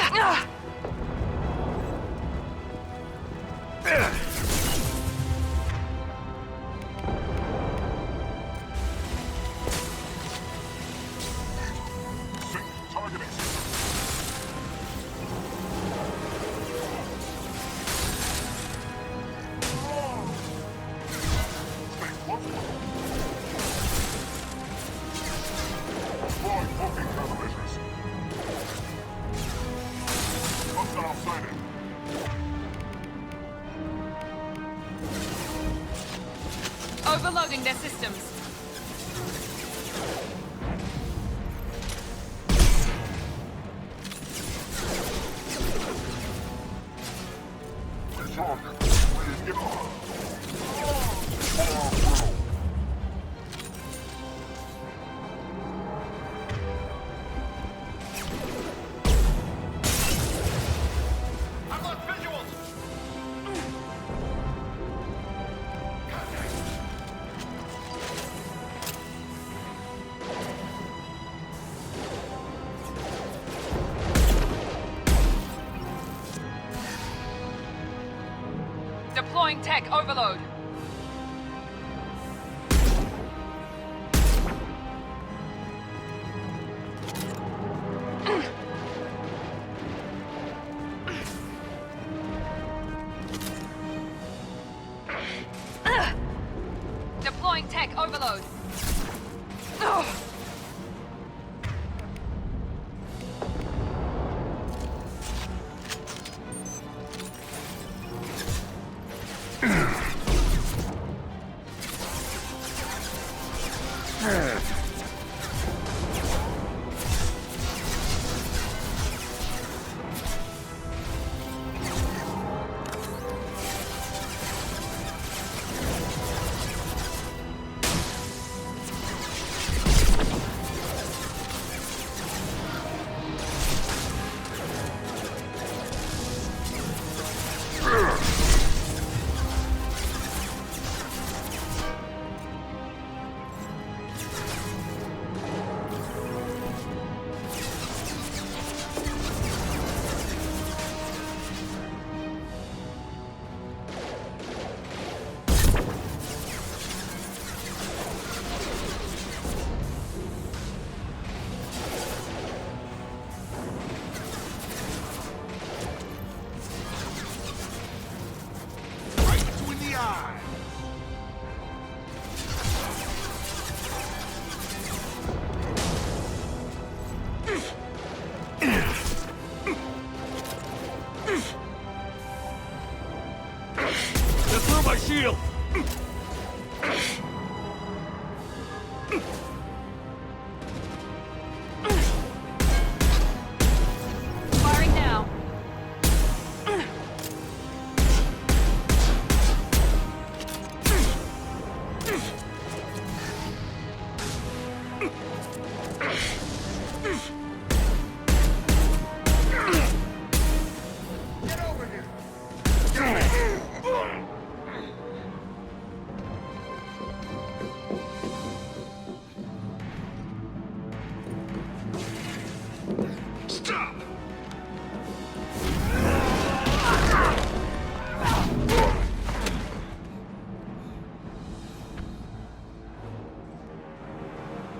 [SPEAKER 2] Overloading their systems. Deploying tech overload. Deploying tech overload.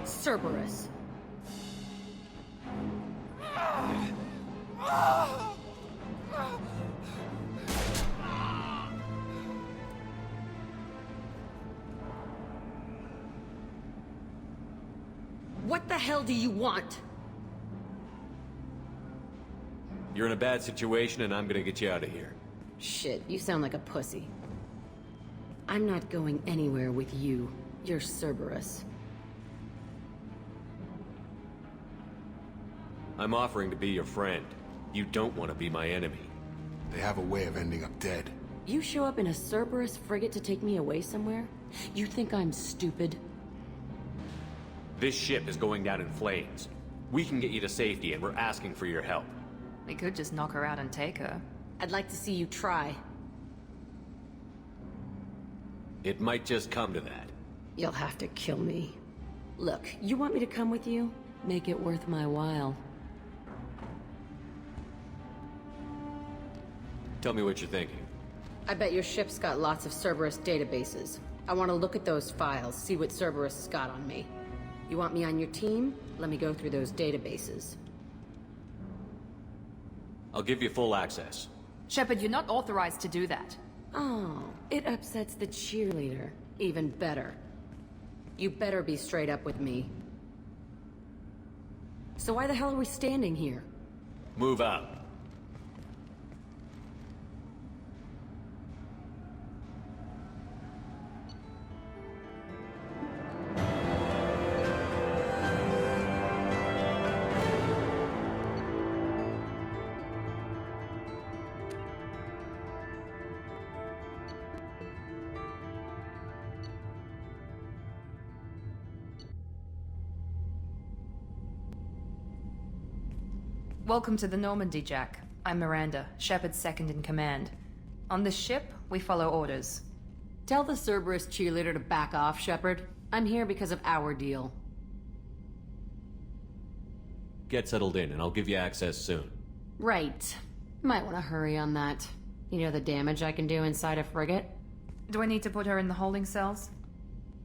[SPEAKER 5] Cerberus. What the hell do you want?
[SPEAKER 10] You're in a bad situation, and I'm gonna get you out of here.
[SPEAKER 5] Shit, you sound like a pussy. I'm not going anywhere with you. You're Cerberus.
[SPEAKER 10] I'm offering to be your friend. You don't want to be my enemy.
[SPEAKER 9] They have a way of ending up dead.
[SPEAKER 5] You show up in a Cerberus frigate to take me away somewhere? You think I'm stupid?
[SPEAKER 10] This ship is going down in flames. We can get you to safety, and we're asking for your help.
[SPEAKER 1] We could just knock her out and take her.
[SPEAKER 5] I'd like to see you try.
[SPEAKER 10] It might just come to that.
[SPEAKER 5] You'll have to kill me. Look, you want me to come with you? Make it worth my while.
[SPEAKER 10] Tell me what you're thinking.
[SPEAKER 5] I bet your ship's got lots of Cerberus databases. I want to look at those files, see what Cerberus has got on me. You want me on your team? Let me go through those databases.
[SPEAKER 10] I'll give you full access.
[SPEAKER 1] Shepard, you're not authorized to do that.
[SPEAKER 5] Oh, it upsets the cheerleader. Even better. You better be straight up with me. So why the hell are we standing here?
[SPEAKER 10] Move out.
[SPEAKER 1] Welcome to the Normandy, Jack. I'm Miranda, Shepard's second in command. On this ship, we follow orders.
[SPEAKER 5] Tell the Cerberus cheerleader to back off, Shepard. I'm here because of our deal.
[SPEAKER 10] Get settled in, and I'll give you access soon.
[SPEAKER 5] Right. Might want to hurry on that. You know the damage I can do inside a frigate?
[SPEAKER 1] Do I need to put her in the holding cells?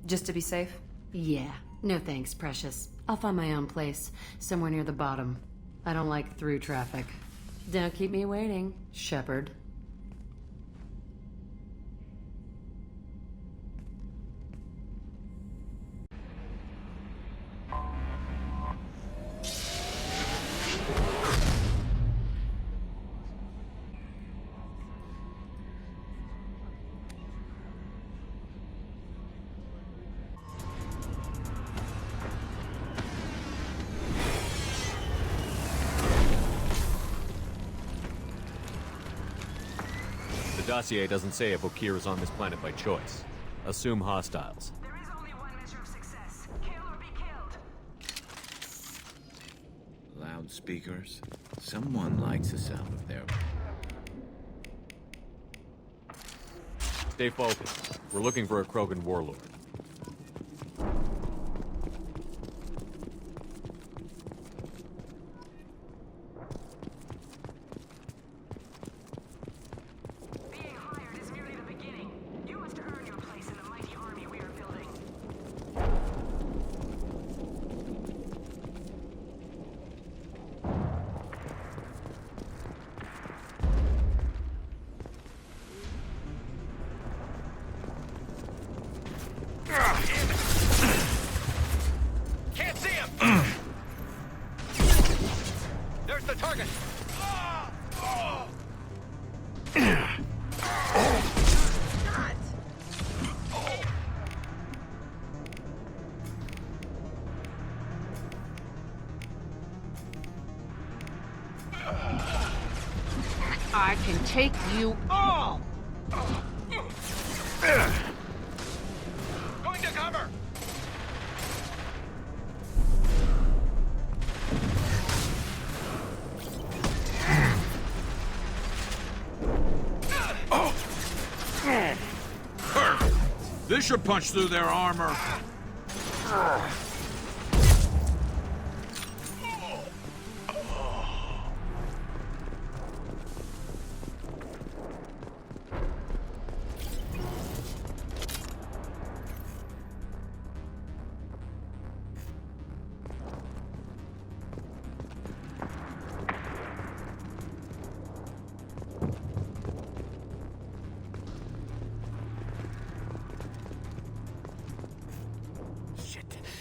[SPEAKER 1] Just to be safe?
[SPEAKER 5] Yeah. No thanks, precious. I'll find my own place, somewhere near the bottom. I don't like through traffic. Don't keep me waiting, Shepard.
[SPEAKER 10] The Dossier doesn't say if Okir is on this planet by choice. Assume hostiles.
[SPEAKER 11] There is only one measure of success. Kill or be killed.
[SPEAKER 19] Loudspeakers. Someone likes the sound of their...
[SPEAKER 10] Stay focused. We're looking for a Krogan Warlord.
[SPEAKER 6] Can't see him! There's the target!
[SPEAKER 11] I can take you all!
[SPEAKER 6] Going should punch through their armor.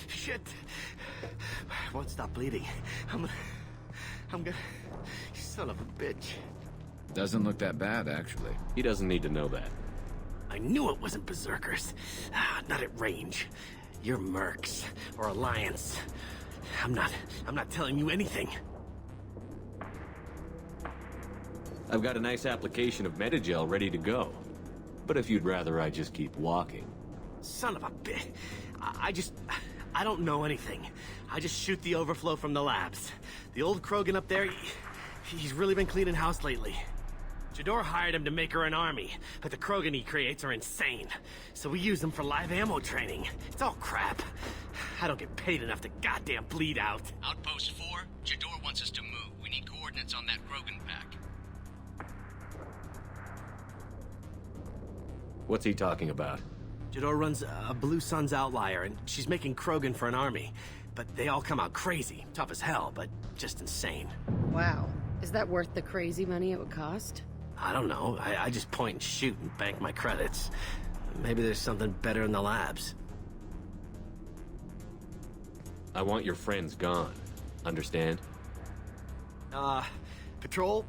[SPEAKER 16] Shit! I won't stop bleeding. I'm gonna... You son of a bitch.
[SPEAKER 19] Doesn't look that bad, actually.
[SPEAKER 10] He doesn't need to know that.
[SPEAKER 16] I knew it wasn't Berserkers. Not at range. You're Mercs, or Alliance. I'm not telling you anything.
[SPEAKER 10] I've got a nice application of Metagel ready to go. But if you'd rather I just keep walking...
[SPEAKER 16] Son of a bitch. I don't know anything. I just shoot the overflow from the labs. The old Krogan up there, he's really been cleaning house lately. Jador hired him to make her an army, but the Krogan he creates are insane. So we use them for live ammo training. It's all crap. I don't get paid enough to goddamn bleed out.
[SPEAKER 22] Outpost 4, Jador wants us to move. We need coordinates on that Krogan pack.
[SPEAKER 10] What's he talking about?
[SPEAKER 16] Jador runs a Blue Sun's outlier, and she's making Krogan for an army. But they all come out crazy. Tough as hell, but just insane.
[SPEAKER 5] Wow. Is that worth the crazy money it would cost?
[SPEAKER 16] I don't know. I just point and shoot and bank my credits. Maybe there's something better in the labs.
[SPEAKER 10] I want your friends gone. Understand?
[SPEAKER 16] Patrol?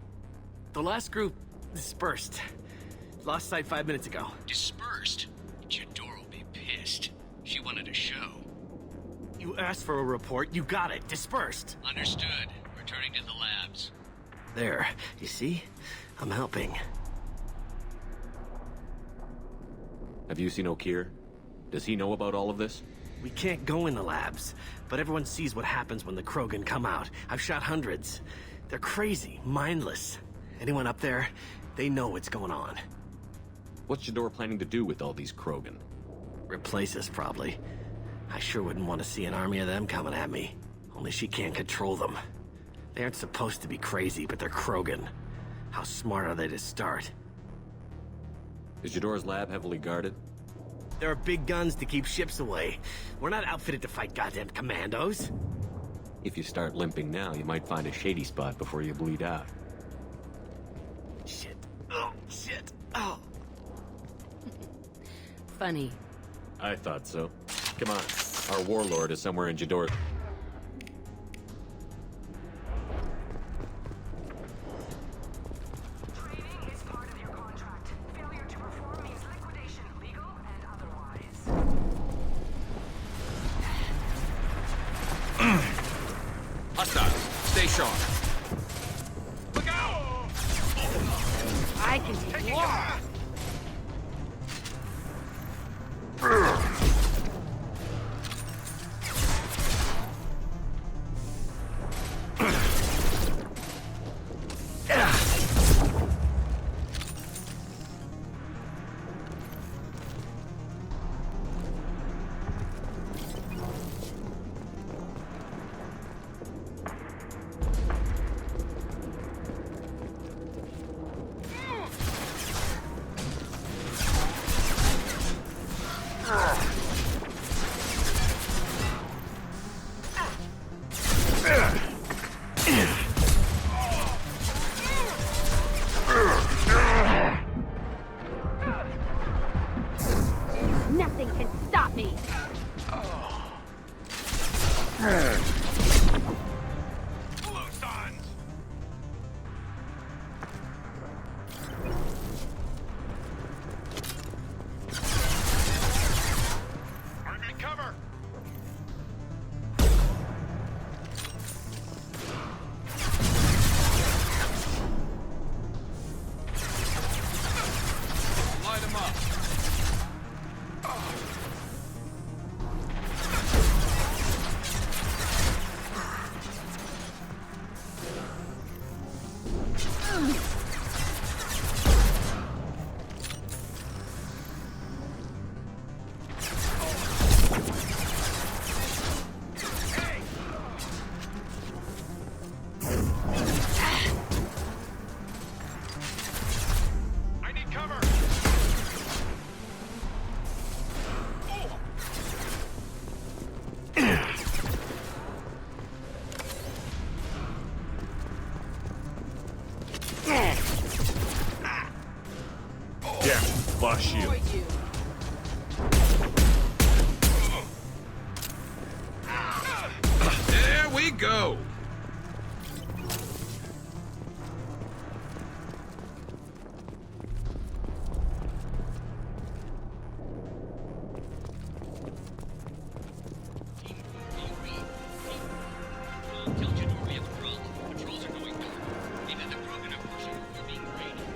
[SPEAKER 16] The last group dispersed. Lost sight 5 minutes ago.
[SPEAKER 22] Dispersed? Jador will be pissed. She wanted a show.
[SPEAKER 16] You asked for a report, you got it. Dispersed.
[SPEAKER 22] Understood. Returning to the labs.
[SPEAKER 16] There. You see? I'm helping.
[SPEAKER 10] Have you seen O'Keir? Does he know about all of this?
[SPEAKER 16] We can't go in the labs, but everyone sees what happens when the Krogan come out. I've shot hundreds. They're crazy, mindless. Anyone up there, they know what's going on.
[SPEAKER 10] What's Jador planning to do with all these Krogan?
[SPEAKER 16] Replace us, probably. I sure wouldn't want to see an army of them coming at me. Only she can't control them. They aren't supposed to be crazy, but they're Krogan. How smart are they to start?
[SPEAKER 10] Is Jador's lab heavily guarded?
[SPEAKER 16] There are big guns to keep ships away. We're not outfitted to fight goddamn commandos.
[SPEAKER 10] If you start limping now, you might find a shady spot before you bleed out.
[SPEAKER 16] Shit. Oh, shit. Oh.
[SPEAKER 5] Funny.
[SPEAKER 10] I thought so. Come on. Our Warlord is somewhere in Jador.
[SPEAKER 22] Hostile. Stay sharp.
[SPEAKER 16] Look out!
[SPEAKER 5] I can take more.
[SPEAKER 23] Nothing can stop me.
[SPEAKER 6] go!
[SPEAKER 22] Tell Jador we have a problem. Patrols are going north. Either the Krogan are pushing or we're being raided.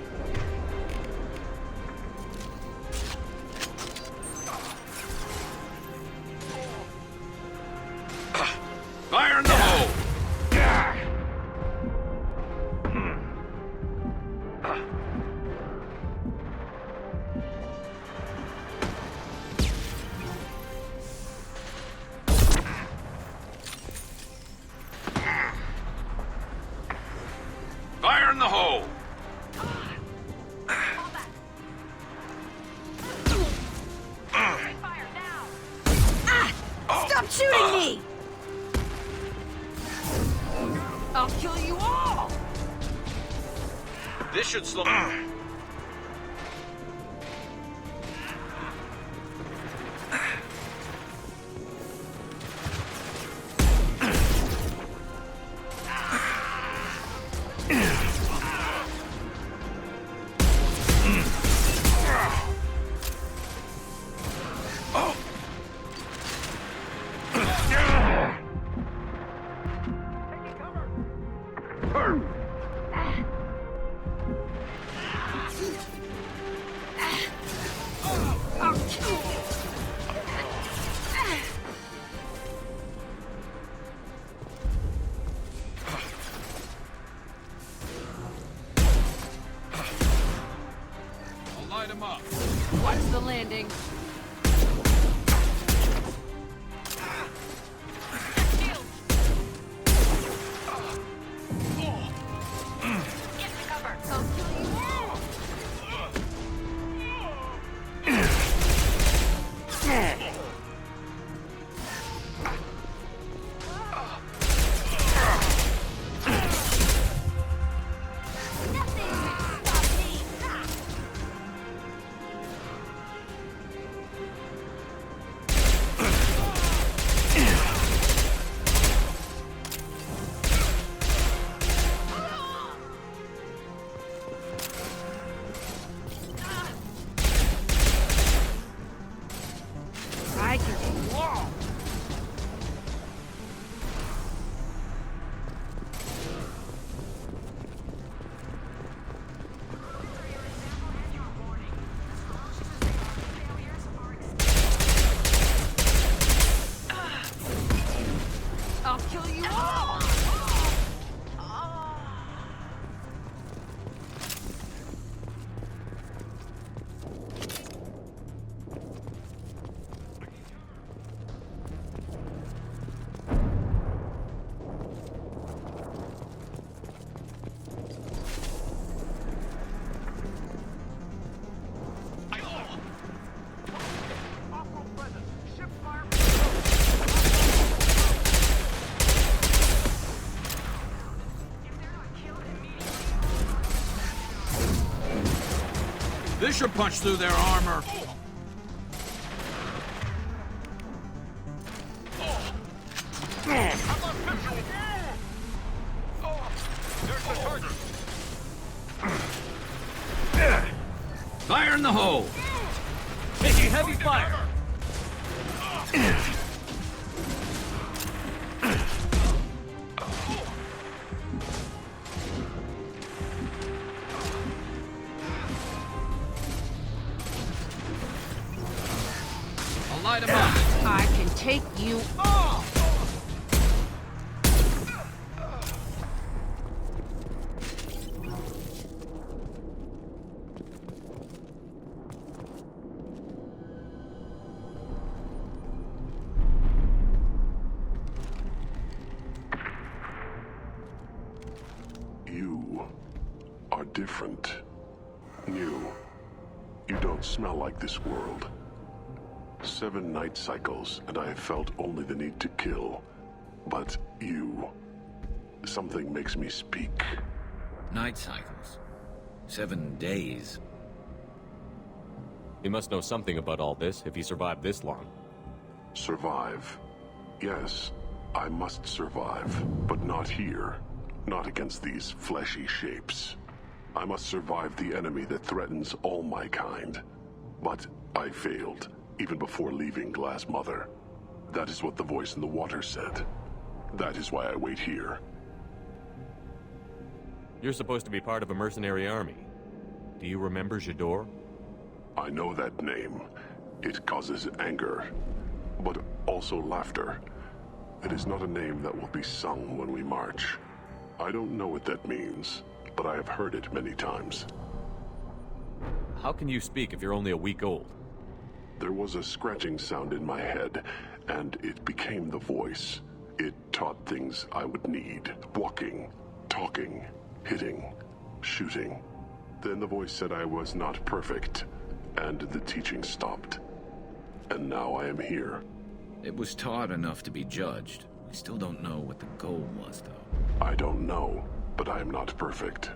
[SPEAKER 6] Fire in the hole! Fire in the hole!
[SPEAKER 4] Stop shooting me! I'll kill you all!
[SPEAKER 6] This should slow...
[SPEAKER 4] I'll kill you!
[SPEAKER 6] I'll light him up.
[SPEAKER 2] Watch the landing.
[SPEAKER 4] Get to cover! I'll kill you all! I can do you all! I'll kill you all!
[SPEAKER 6] This should punch through their armor. Fire in the hole!
[SPEAKER 14] Taking heavy fire!
[SPEAKER 6] I'll light him up.
[SPEAKER 4] I can take you all!
[SPEAKER 12] You are different. New. You don't smell like this world. 7 night cycles, and I have felt only the need to kill. But you... something makes me speak.
[SPEAKER 19] Night cycles. 7 days.
[SPEAKER 10] He must know something about all this if he survived this long.
[SPEAKER 12] Survive. Yes. I must survive, but not here. Not against these fleshy shapes. I must survive the enemy that threatens all my kind. But I failed, even before leaving Glass Mother. That is what the voice in the water said. That is why I wait here.
[SPEAKER 10] You're supposed to be part of a mercenary army. Do you remember Jador?
[SPEAKER 12] I know that name. It causes anger, but also laughter. It is not a name that will be sung when we march. I don't know what that means, but I have heard it many times.
[SPEAKER 10] How can you speak if you're only a week old?
[SPEAKER 12] There was a scratching sound in my head, and it became the voice. It taught things I would need. Walking, talking, hitting, shooting. Then the voice said I was not perfect, and the teaching stopped. And now I am here.
[SPEAKER 19] It was taught enough to be judged. We still don't know what the goal was, though.
[SPEAKER 12] I don't know, but I am not perfect.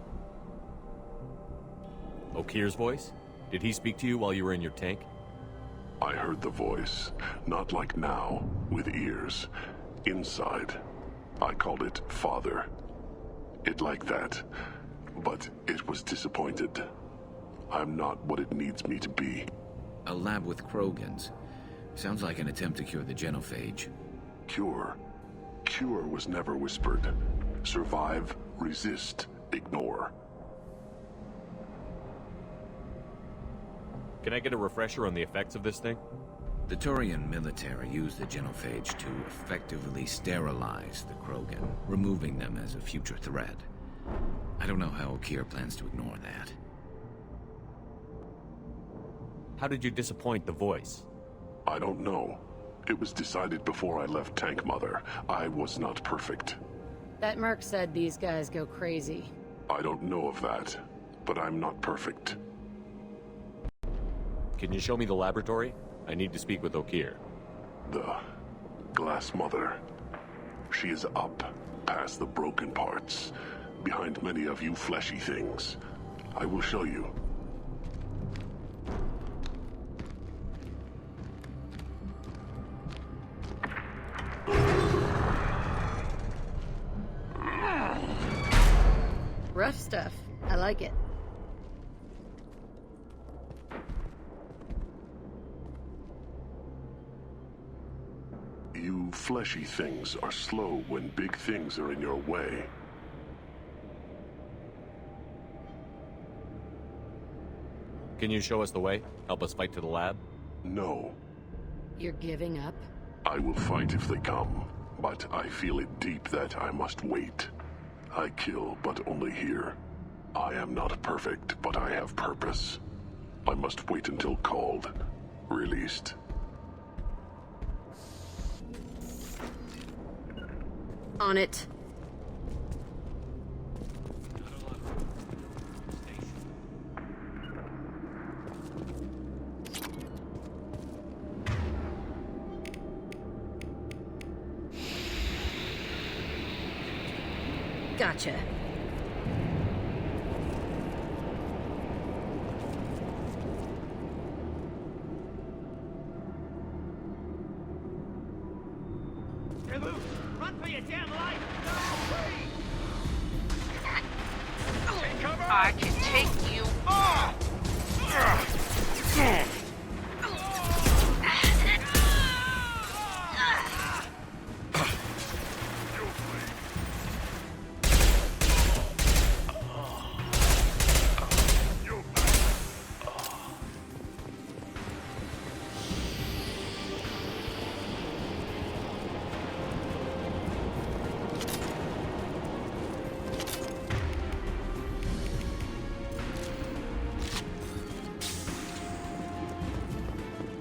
[SPEAKER 10] Okir's voice? Did he speak to you while you were in your tank?
[SPEAKER 12] I heard the voice, not like now, with ears. Inside. I called it Father. It like that, but it was disappointed. I'm not what it needs me to be.
[SPEAKER 19] A lab with Krogans. Sounds like an attempt to cure the genophage.
[SPEAKER 12] Cure? Cure was never whispered. Survive, resist, ignore.
[SPEAKER 10] Can I get a refresher on the effects of this thing?
[SPEAKER 19] The Turian military used the genophage to effectively sterilize the Krogan, removing them as a future threat. I don't know how Okir plans to ignore that.
[SPEAKER 10] How did you disappoint the voice?
[SPEAKER 12] I don't know. It was decided before I left Tank Mother. I was not perfect.
[SPEAKER 5] That merc said these guys go crazy.
[SPEAKER 12] I don't know of that, but I'm not perfect.
[SPEAKER 10] Can you show me the laboratory? I need to speak with Okir.
[SPEAKER 12] The Glass Mother. She is up, past the broken parts, behind many of you fleshy things. I will show you.
[SPEAKER 5] Rough stuff. I like it.
[SPEAKER 12] You fleshy things are slow when big things are in your way.
[SPEAKER 10] Can you show us the way? Help us fight to the lab?
[SPEAKER 12] No.
[SPEAKER 5] You're giving up?
[SPEAKER 12] I will fight if they come, but I feel it deep that I must wait. I kill, but only here. I am not perfect, but I have purpose. I must wait until called, released.
[SPEAKER 5] On it. Gotcha.
[SPEAKER 6] You're loose! Run for your damn life! Take cover!
[SPEAKER 11] I can take you.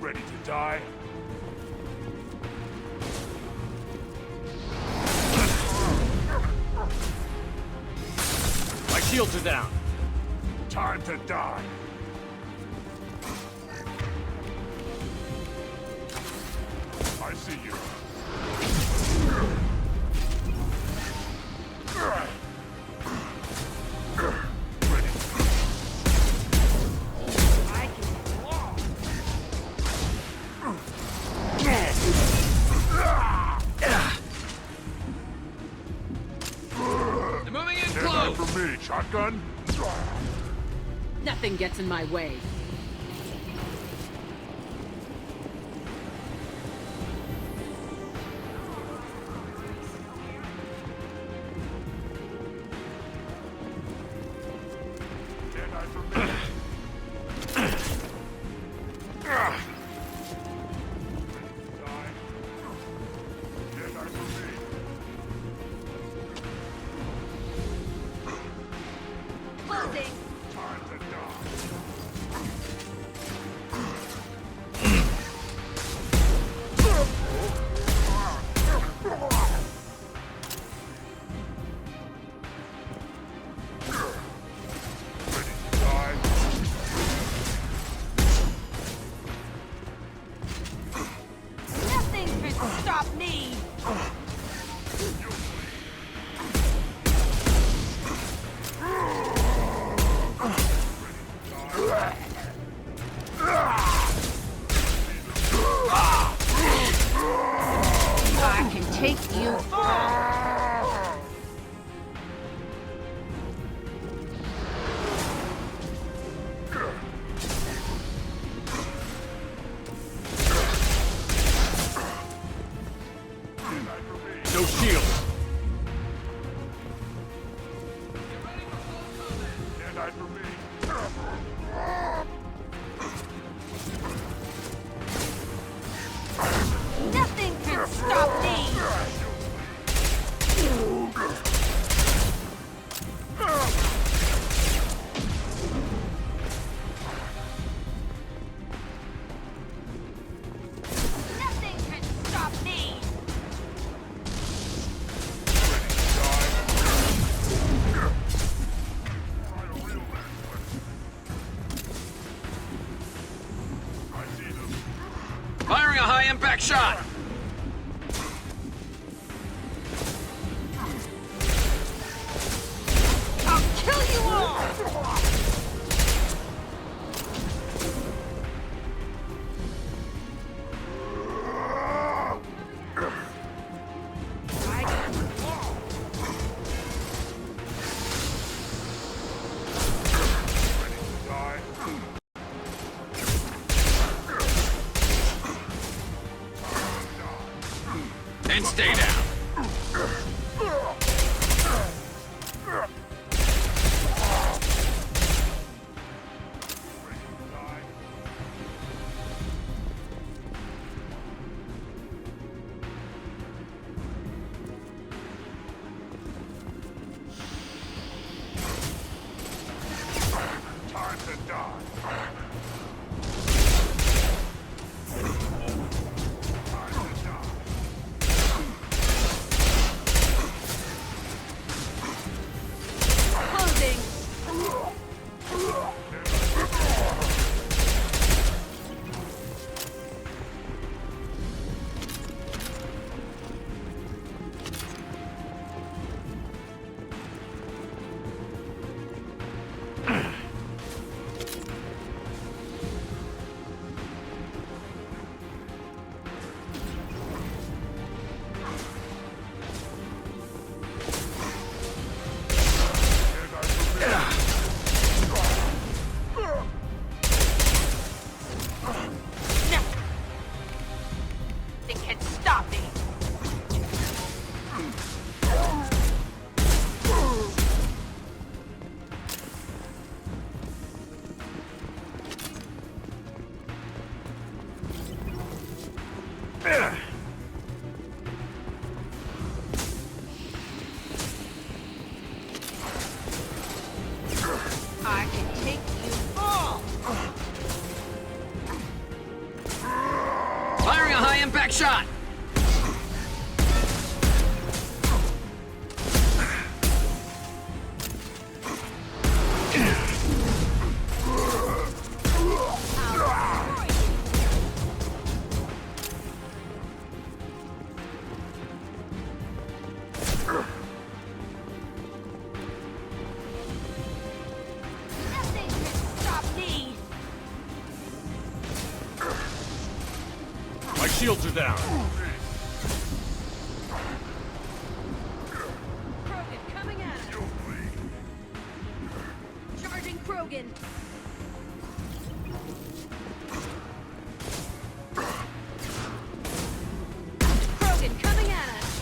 [SPEAKER 6] Ready to die?
[SPEAKER 14] My shields are down.
[SPEAKER 6] Time to die. I see you. me. Shotgun?
[SPEAKER 5] Nothing gets in my way.
[SPEAKER 18] Firing a high-impact shot!
[SPEAKER 4] I'll kill you all!
[SPEAKER 18] And stay down.
[SPEAKER 6] Time to die.
[SPEAKER 4] I can take you all!
[SPEAKER 18] Firing a high-impact shot!
[SPEAKER 4] Nothing can stop me!
[SPEAKER 3] My shields are down.
[SPEAKER 4] Krogan coming at us! Krogan. Krogan coming at us.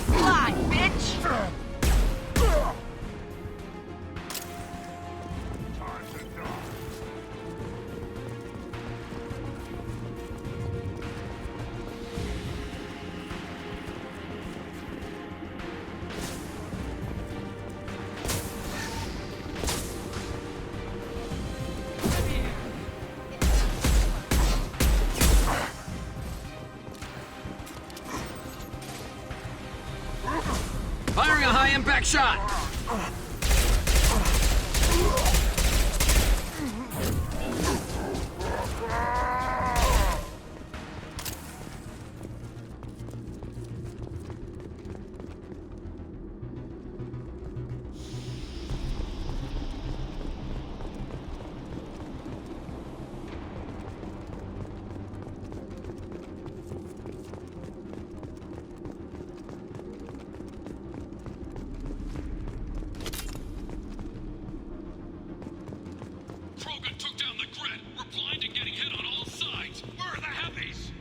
[SPEAKER 11] Fly, bitch!
[SPEAKER 3] Firing a high-impact shot!
[SPEAKER 6] Krogan took down the Grunt. We're blind and getting hit on all sides. Where are the heavies?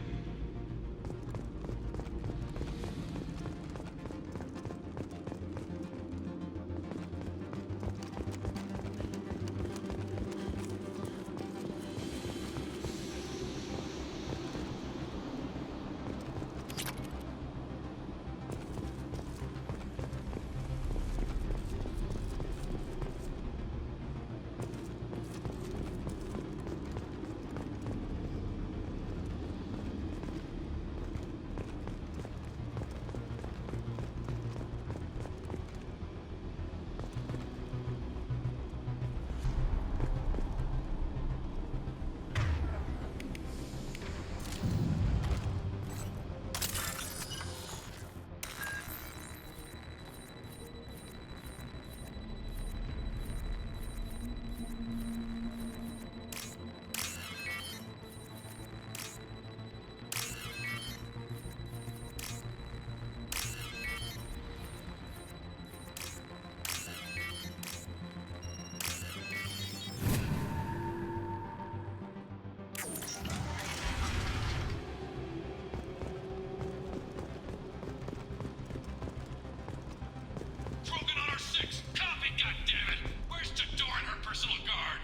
[SPEAKER 6] Krogan on our 6. Copy, goddammit! Where's Justicar and her personal guard?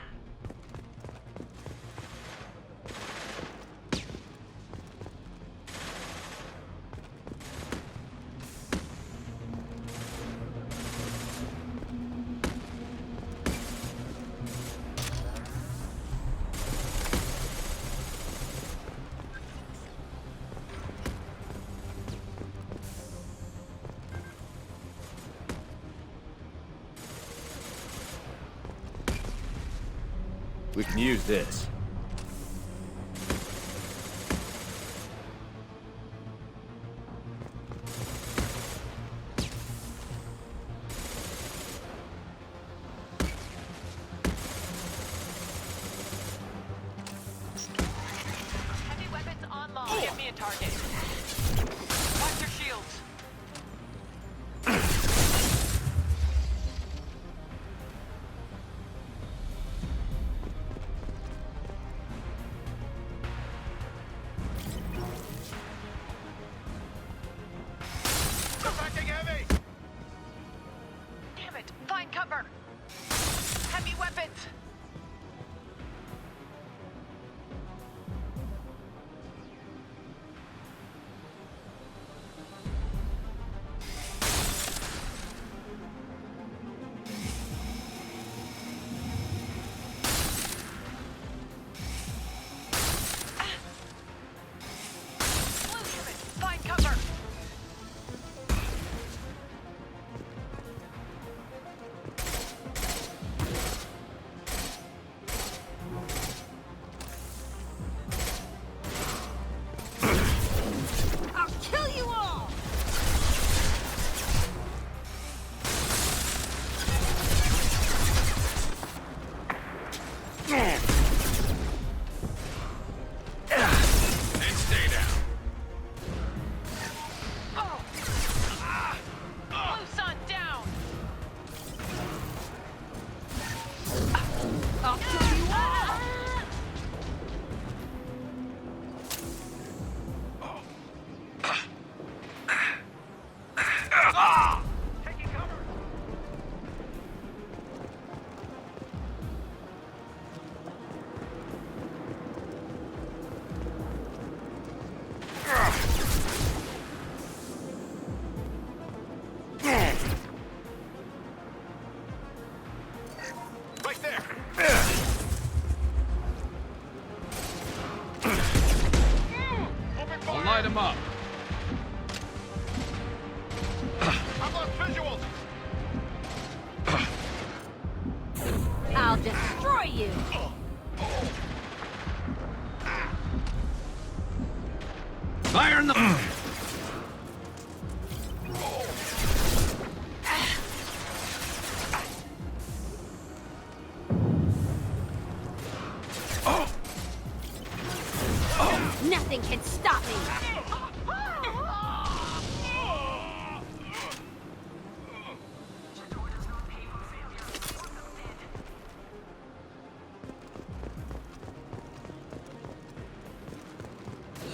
[SPEAKER 7] We can use this.
[SPEAKER 2] Heavy weapons on long. Give me a target. Watch your shields.
[SPEAKER 4] Nothing can stop me!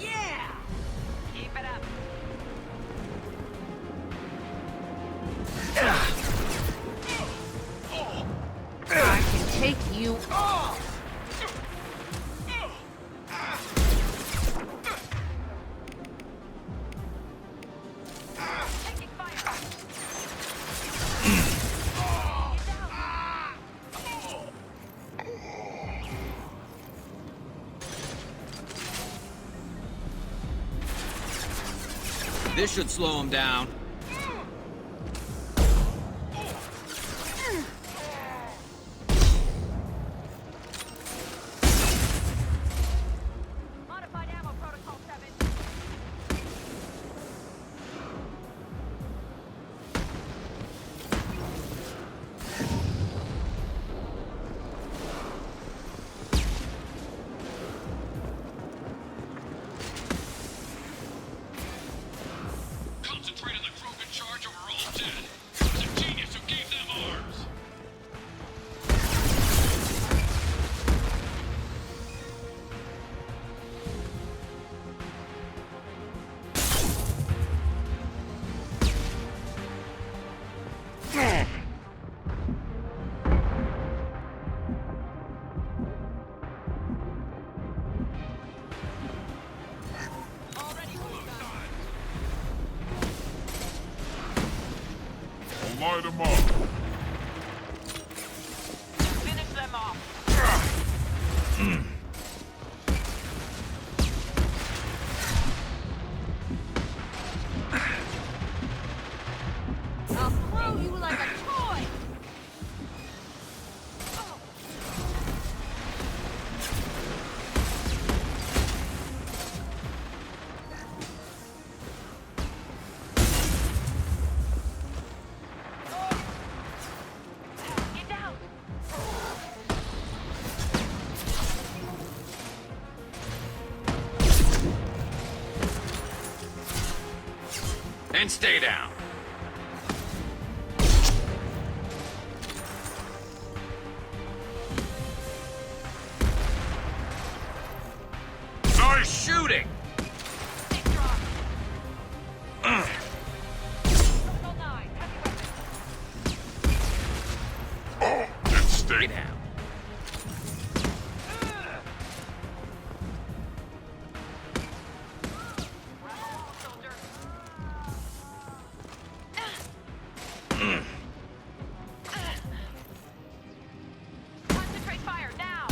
[SPEAKER 2] Yeah! Keep it up.
[SPEAKER 4] I can take you off!
[SPEAKER 22] This should slow him down.
[SPEAKER 2] Modified ammo protocol 7.
[SPEAKER 22] Concentrate on the Krogan charge or we're all dead. It was a genius who gave them arms.
[SPEAKER 17] Light them up.
[SPEAKER 2] Finish them off.
[SPEAKER 4] I'll throw you like a toy!
[SPEAKER 2] Get down.
[SPEAKER 22] And stay down. Nice shooting!
[SPEAKER 2] Protocol 9. Heavy weapons.
[SPEAKER 17] And stay
[SPEAKER 22] down.
[SPEAKER 2] Soldier. Concentrate fire now.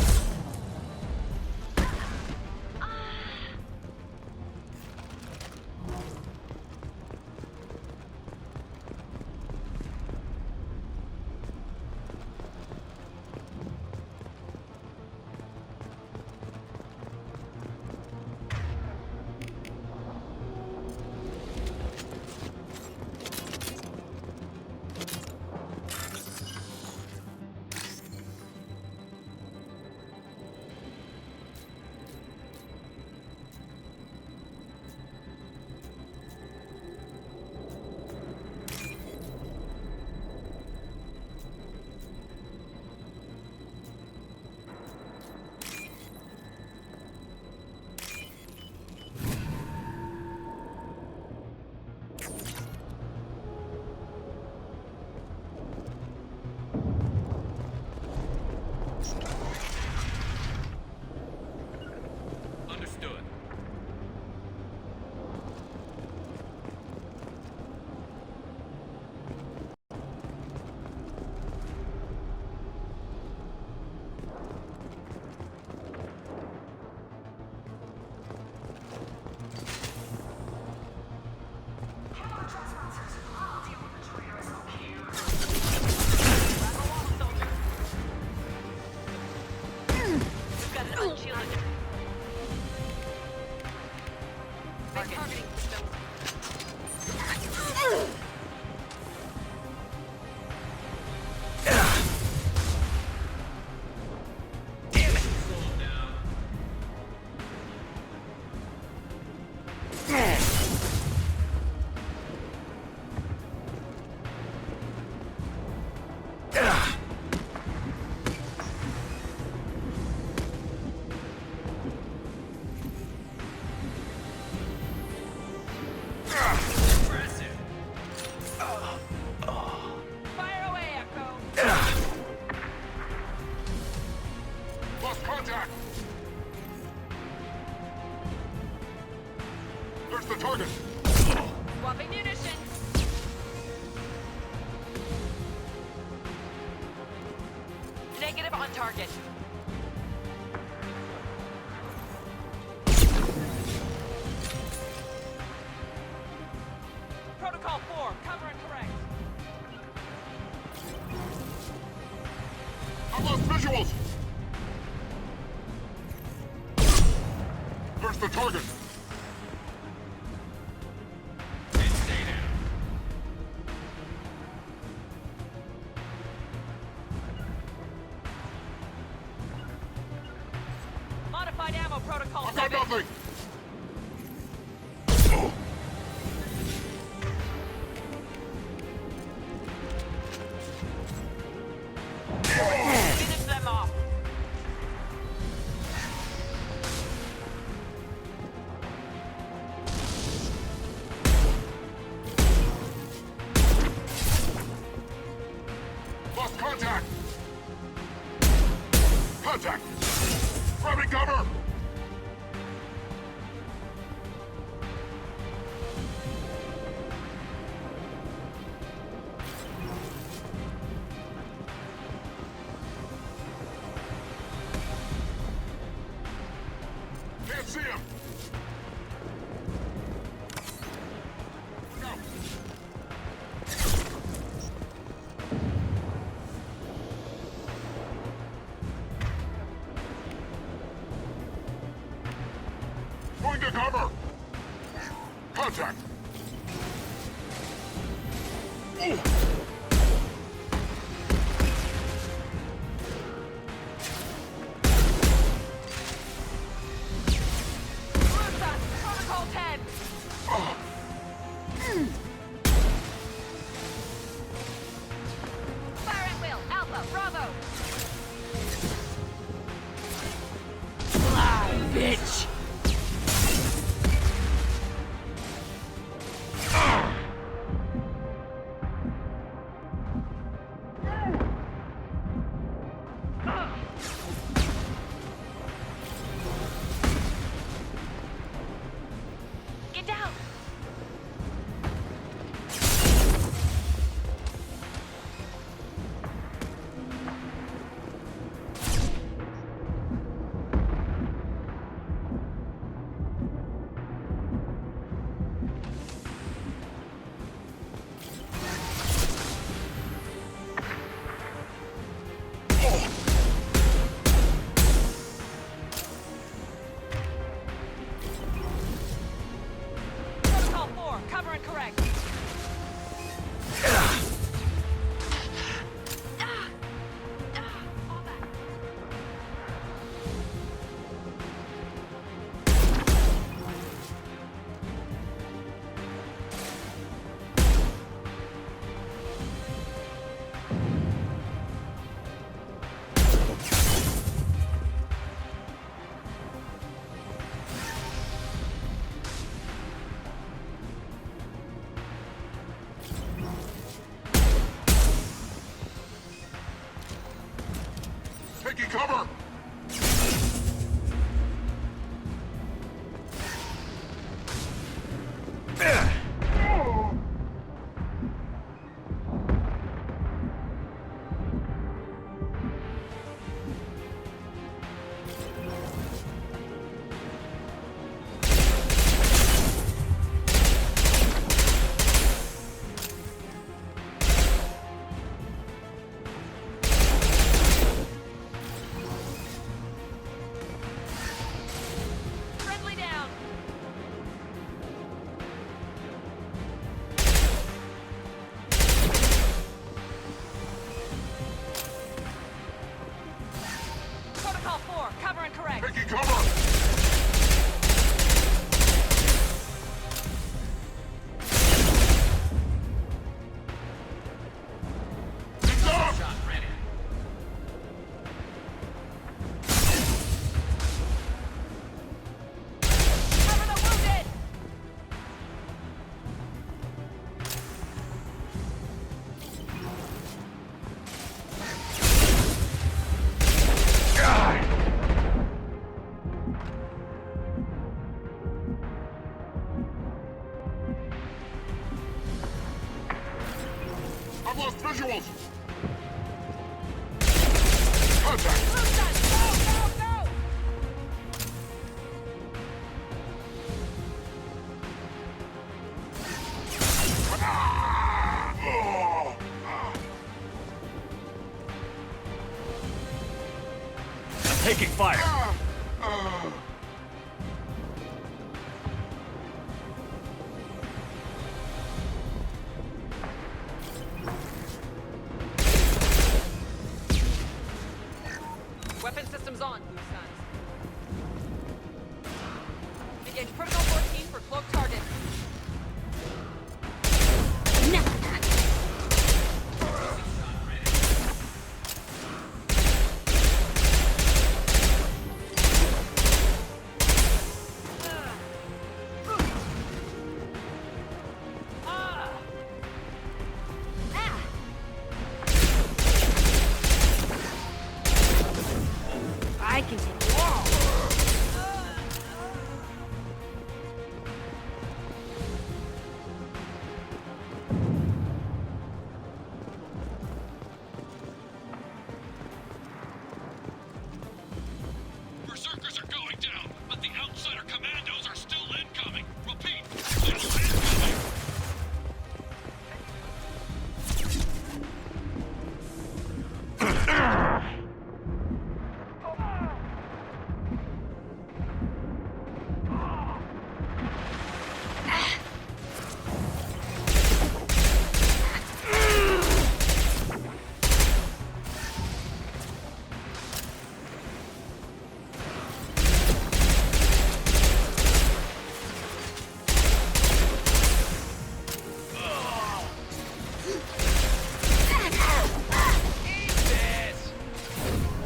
[SPEAKER 22] Impressive.
[SPEAKER 2] Fire away, Echo.
[SPEAKER 6] Lost contact! There's the target!
[SPEAKER 2] Swapping munitions. Negative on target. Protocol 4, cover and correct.
[SPEAKER 6] I've lost visuals! There's the target!
[SPEAKER 22] And stay down.
[SPEAKER 2] Modified ammo protocol
[SPEAKER 6] I've got
[SPEAKER 2] 7.
[SPEAKER 6] nothing!
[SPEAKER 2] Finish them off.
[SPEAKER 6] Lost contact! Contact! Grabbing cover! Can't see him! Go! Going to cover! Contact! Ooh.
[SPEAKER 2] Rusa, protocol 10. Fire at will, Alpha, Bravo.
[SPEAKER 11] Fly, bitch!
[SPEAKER 2] Get down. Protocol 4, cover and correct. All back.
[SPEAKER 17] I've lost visuals!
[SPEAKER 6] Contact! Go, go, go!
[SPEAKER 3] Taking fire!
[SPEAKER 2] Weapon systems on, Blue Suns. Engage Protocol 14 for cloaked target.
[SPEAKER 4] I can take it all.
[SPEAKER 22] Berserkers are going down, but the outsider commandos are still incoming. Repeat, still incoming.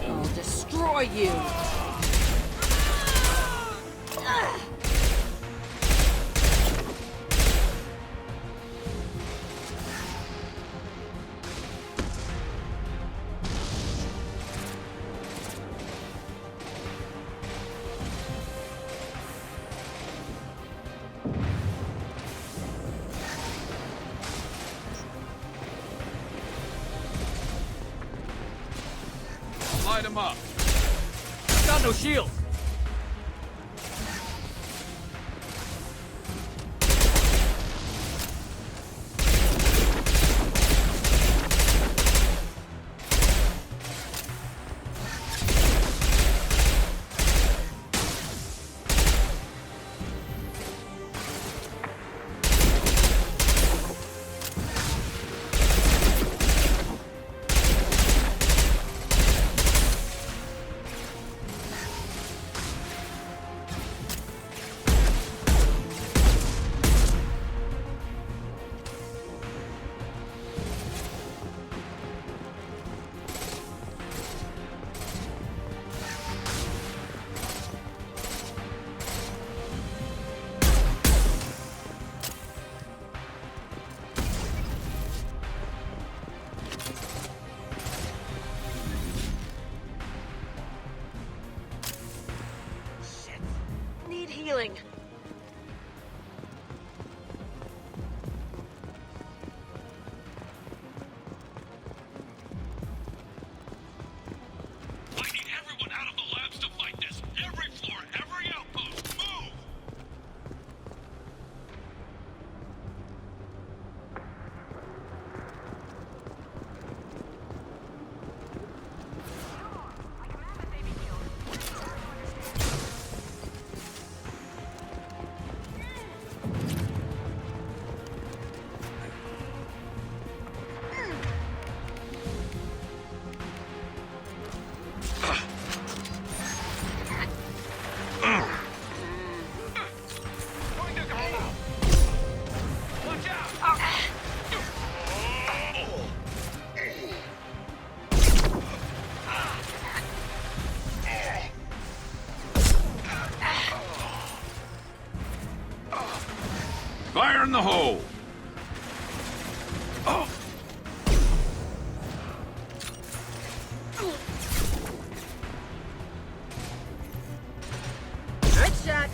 [SPEAKER 5] I'll destroy you!
[SPEAKER 3] Light him up. Got no shield.
[SPEAKER 2] Need healing.
[SPEAKER 22] I need everyone out of the labs to fight this. Every floor, every outpost, move!
[SPEAKER 17] Fire in the hole!
[SPEAKER 2] Good shot.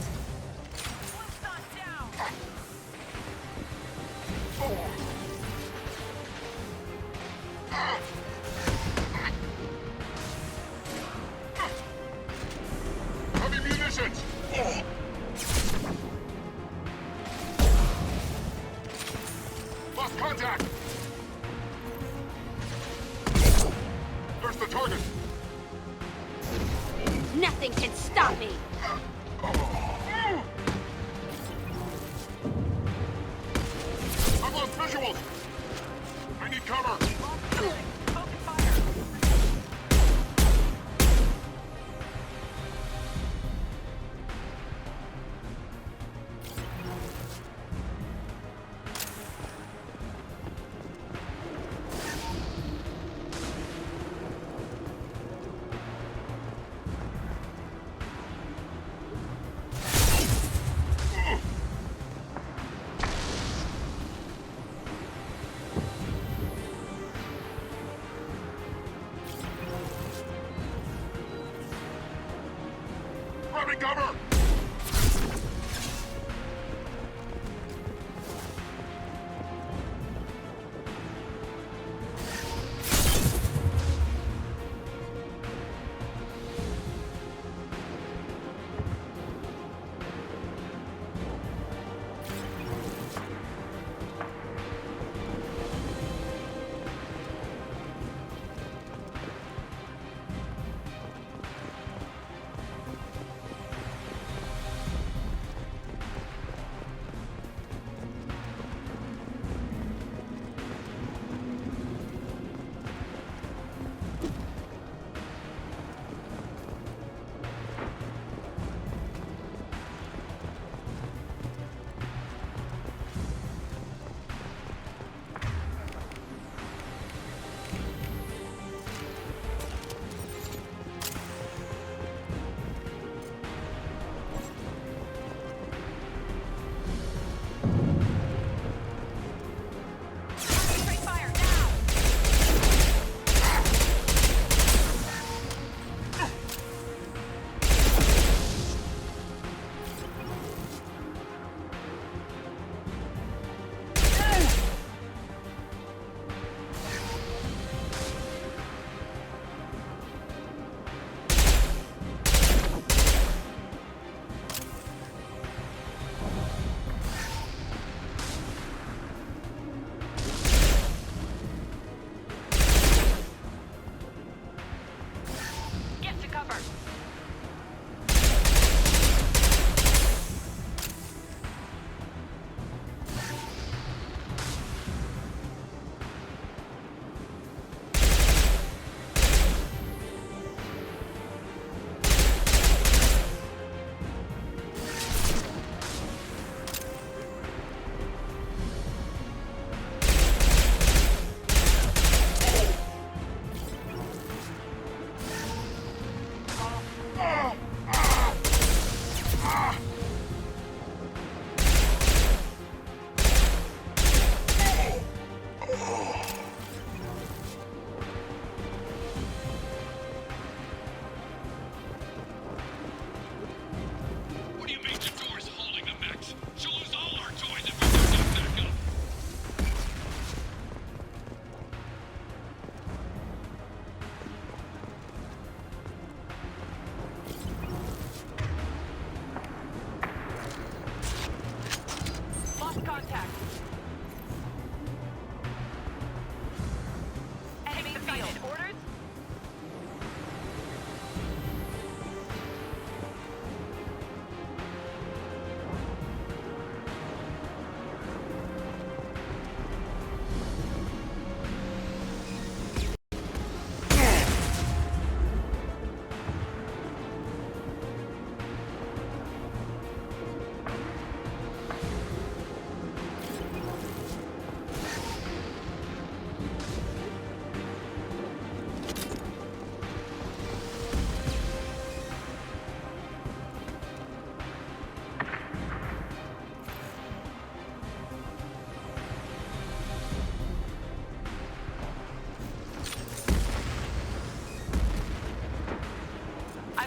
[SPEAKER 6] lost contact! There's the target!
[SPEAKER 4] Nothing can stop me!
[SPEAKER 6] I've lost visuals! I need cover! Grabbing cover!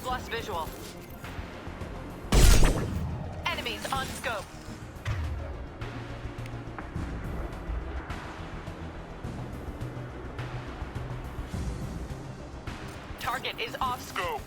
[SPEAKER 2] Lost visual. Enemies on scope. Target is off scope.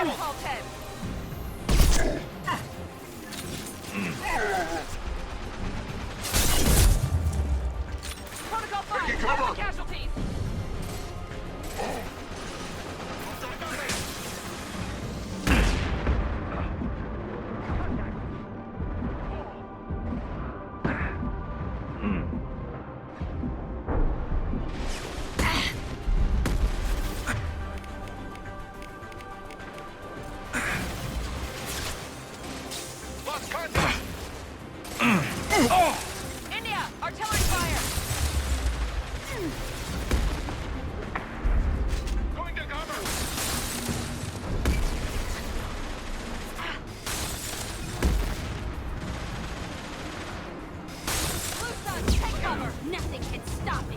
[SPEAKER 2] Protocol 10. Protocol 5, cover the casualties. India, artillery fire.
[SPEAKER 6] Going to cover.
[SPEAKER 2] Blue Sun, take cover.
[SPEAKER 4] Nothing can stop me.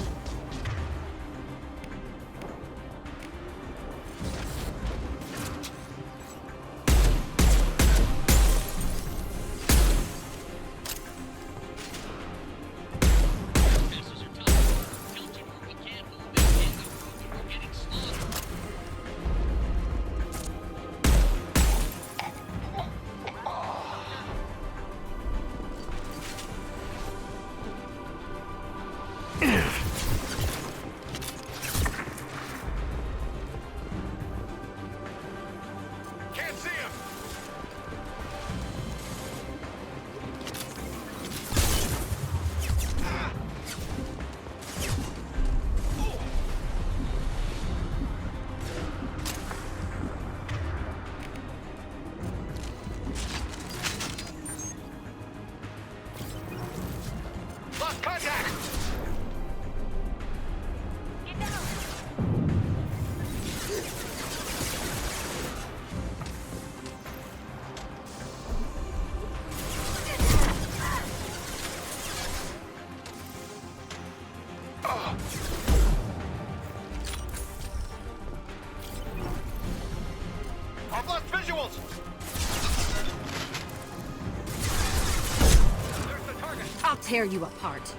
[SPEAKER 6] Can't see him. Lost contact.
[SPEAKER 2] Get down.
[SPEAKER 6] I've lost visuals. There's the target.
[SPEAKER 5] I'll tear you apart.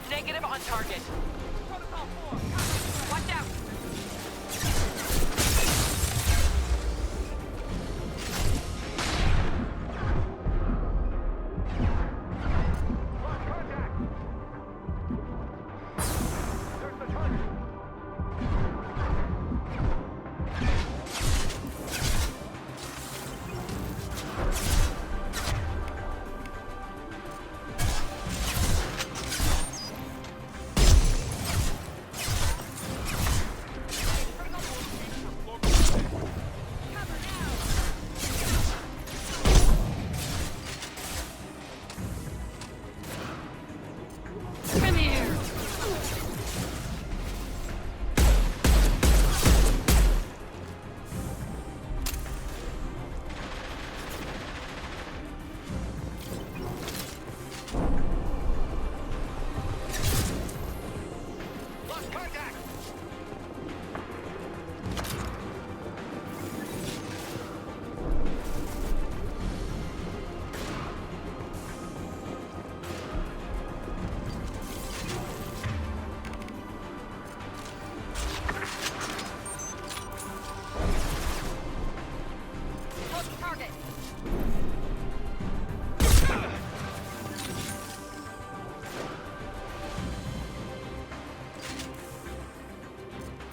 [SPEAKER 2] Negative on target. Protocol 4, watch out.
[SPEAKER 6] Lost contact. There's the target.
[SPEAKER 2] Come here.
[SPEAKER 6] Lost contact.
[SPEAKER 2] Close the target.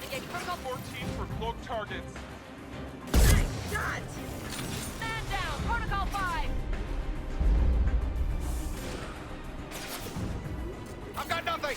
[SPEAKER 2] Engage protocol
[SPEAKER 6] 14 for cloaked targets.
[SPEAKER 2] shot. Man down. Protocol 5.
[SPEAKER 6] I've got nothing.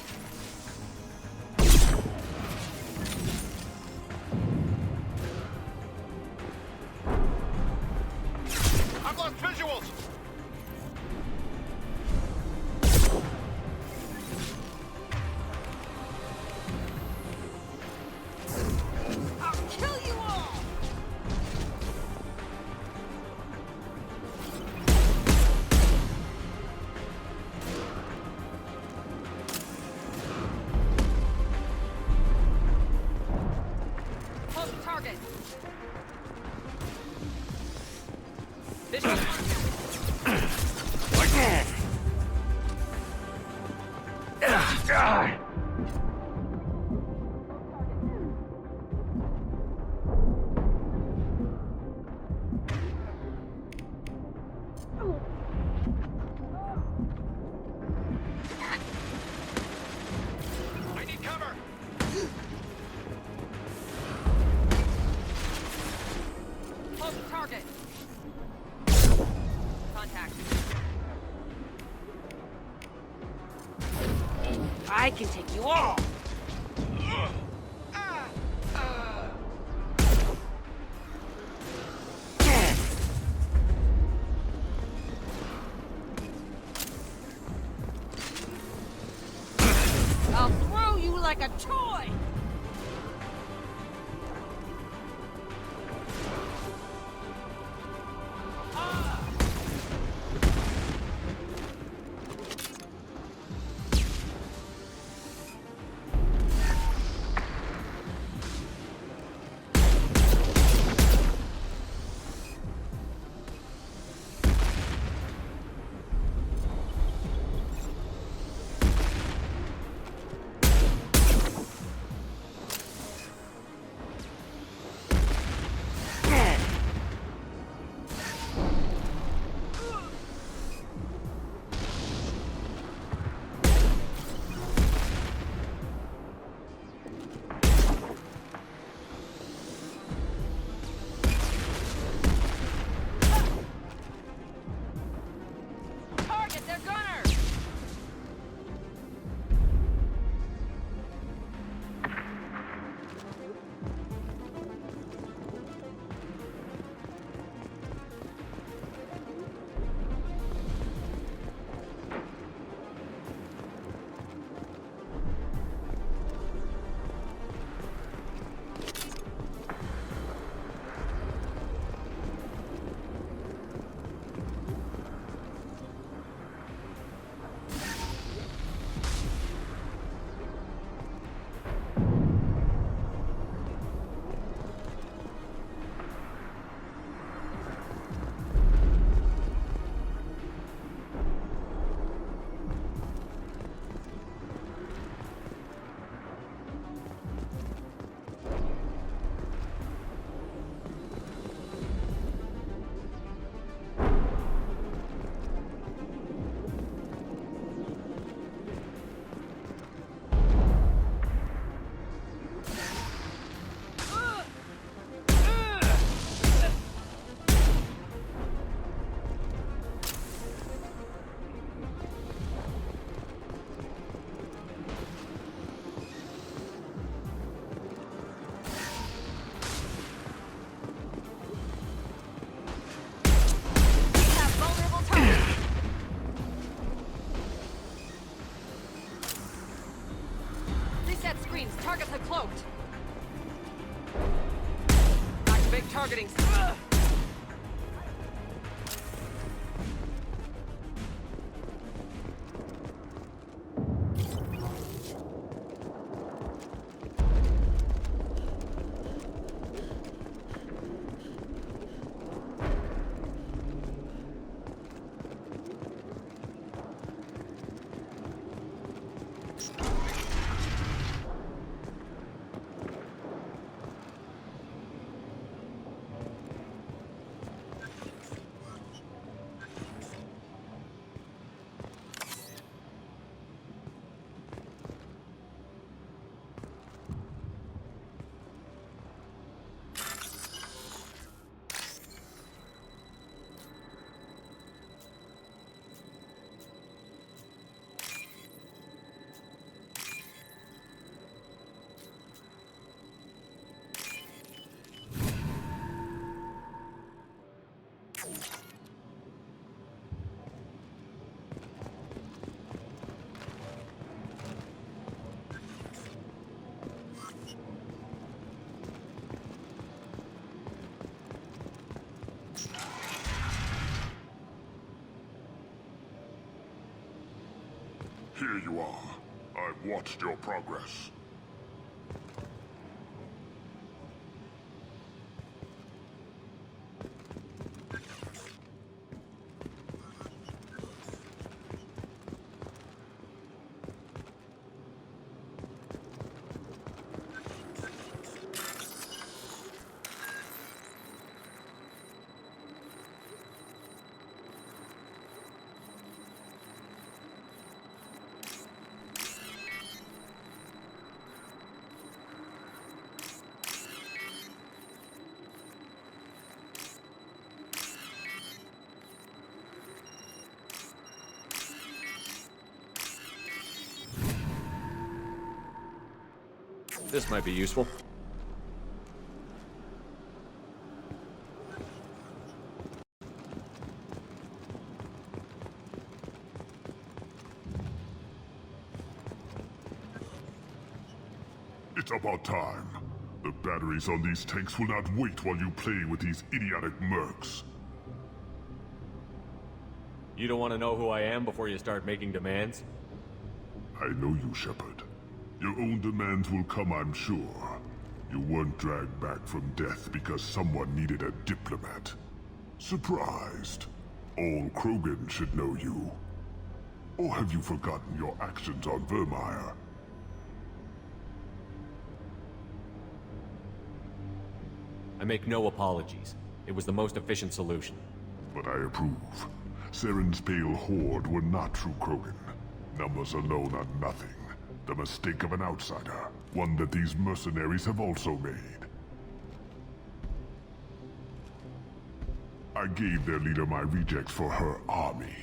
[SPEAKER 11] I can take you all! I'll throw you like a toy!
[SPEAKER 2] Targets are cloaked. Activate targeting.
[SPEAKER 17] Here you are. I've watched your progress.
[SPEAKER 10] This might be useful.
[SPEAKER 17] It's about time. The batteries on these tanks will not wait while you play with these idiotic mercs.
[SPEAKER 10] You don't want to know who I am before you start making demands?
[SPEAKER 17] I know you, Shepard. Your own demands will come, I'm sure. You weren't dragged back from death because someone needed a diplomat. Surprised. All Krogan should know you. Or have you forgotten your actions on Vermeer?
[SPEAKER 10] I make no apologies. It was the most efficient solution.
[SPEAKER 17] But I approve. Saren's pale horde were not true Krogan. Numbers alone are nothing. The mistake of an outsider. One that these mercenaries have also made. I gave their leader my rejects for her army.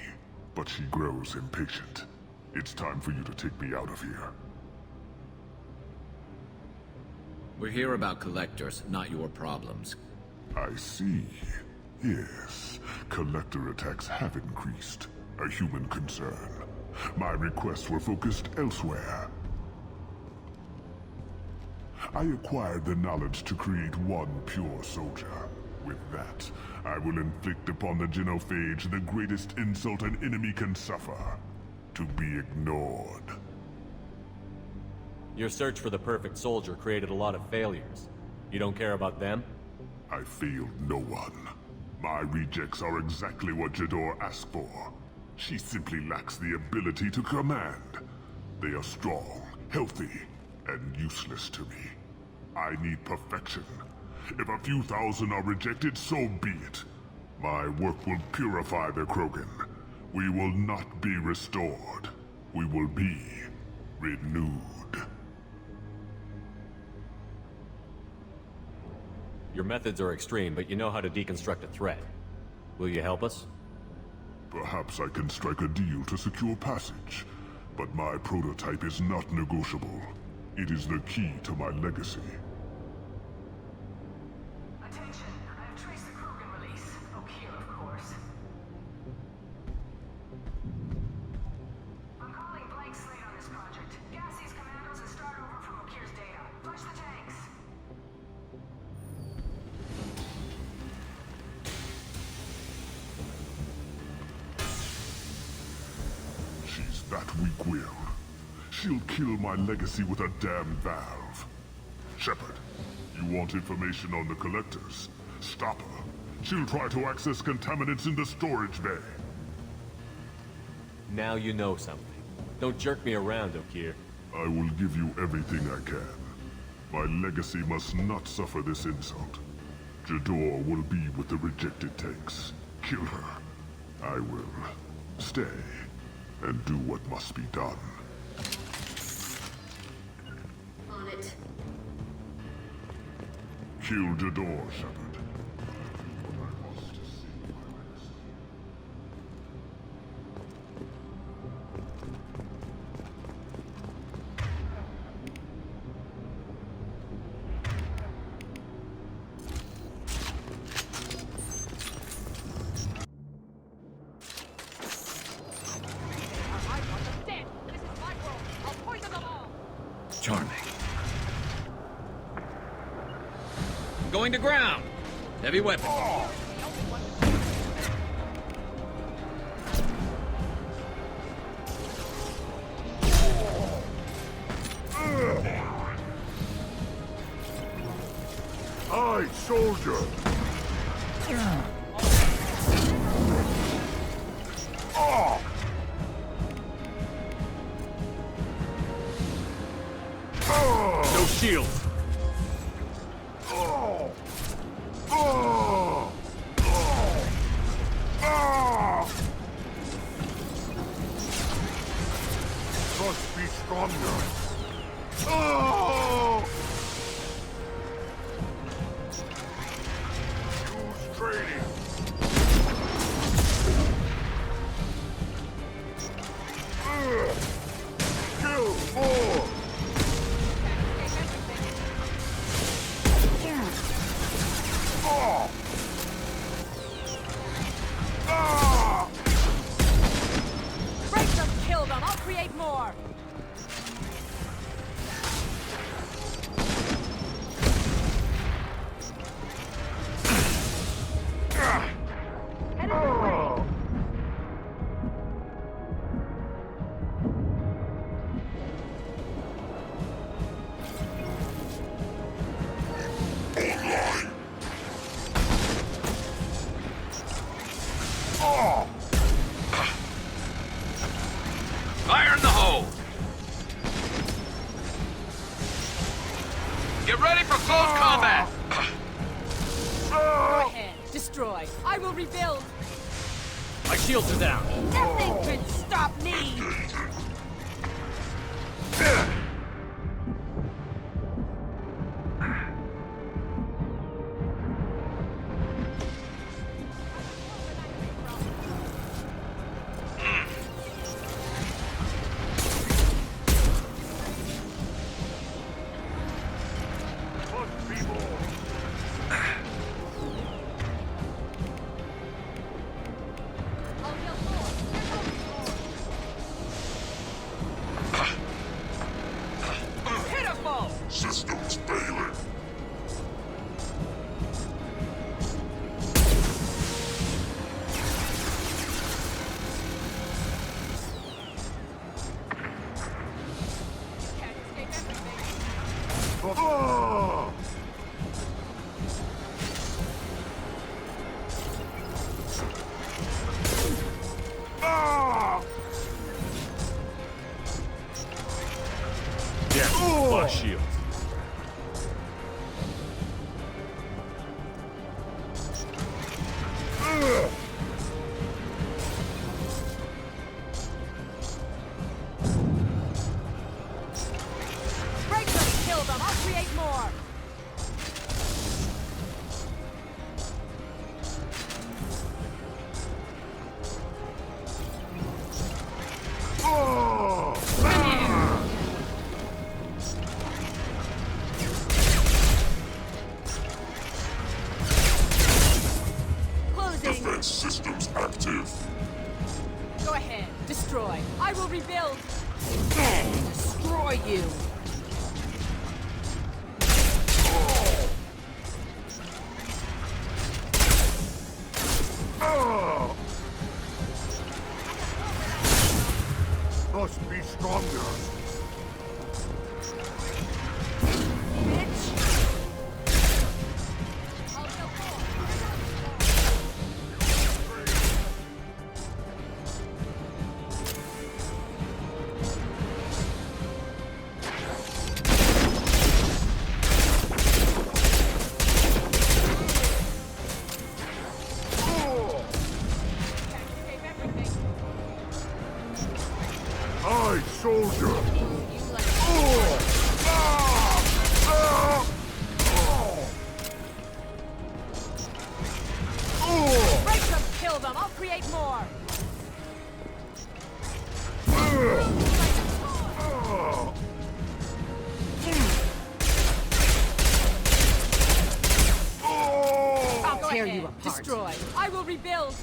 [SPEAKER 17] But she grows impatient. It's time for you to take me out of here.
[SPEAKER 19] We're here about collectors, not your problems.
[SPEAKER 17] I see. Yes, collector attacks have increased. A human concern. My requests were focused elsewhere. I acquired the knowledge to create one pure soldier. With that, I will inflict upon the genophage the greatest insult an enemy can suffer. To be ignored.
[SPEAKER 10] Your search for the perfect soldier created a lot of failures. You don't care about them?
[SPEAKER 17] I failed no one. My rejects are exactly what Jador asked for. She simply lacks the ability to command. They are strong, healthy, and useless to me. I need perfection. If a few thousand are rejected, so be it. My work will purify the Krogan. We will not be restored. We will be renewed.
[SPEAKER 10] Your methods are extreme, but you know how to deconstruct a threat. Will you help us?
[SPEAKER 17] Perhaps I can strike a deal to secure passage. But my prototype is not negotiable. It is the key to my legacy.
[SPEAKER 20] Attention, I have traced the Krogan release. Here, of course. I'm calling blank slate on this project. Gas these commandos and start over from Okir's data. Flush the tanks.
[SPEAKER 17] She's that weak-willed. She'll kill my legacy with a damn valve. Shepard, you want information on the collectors? Stop her. She'll try to access contaminants in the storage bay.
[SPEAKER 10] Now you know something. Don't jerk me around, Okir.
[SPEAKER 17] I will give you everything I can. My legacy must not suffer this insult. Jador will be with the rejected tanks. Kill her. I will stay and do what must be done.
[SPEAKER 5] On it.
[SPEAKER 17] Kill Jador, Shepard.
[SPEAKER 19] Charming. Going to ground. Heavy weapon.
[SPEAKER 17] Aye, soldier.
[SPEAKER 10] No shield.
[SPEAKER 17] Must be stronger. Use training. Kill more.
[SPEAKER 6] ready for close combat!
[SPEAKER 2] Go ahead. Destroy. I will rebuild.
[SPEAKER 3] My shields are down.
[SPEAKER 2] Nothing can stop me.
[SPEAKER 17] Systems failing.
[SPEAKER 6] Yeah, shields.
[SPEAKER 2] Break them, kill them. I'll create more. Closing.
[SPEAKER 17] Defense systems active.
[SPEAKER 2] Go ahead. Destroy. I will rebuild. Destroy you.
[SPEAKER 6] Must be stronger. Aye, soldier!
[SPEAKER 2] Break them, kill them. I'll create more. I'll tear you apart. Destroy. I will rebuild.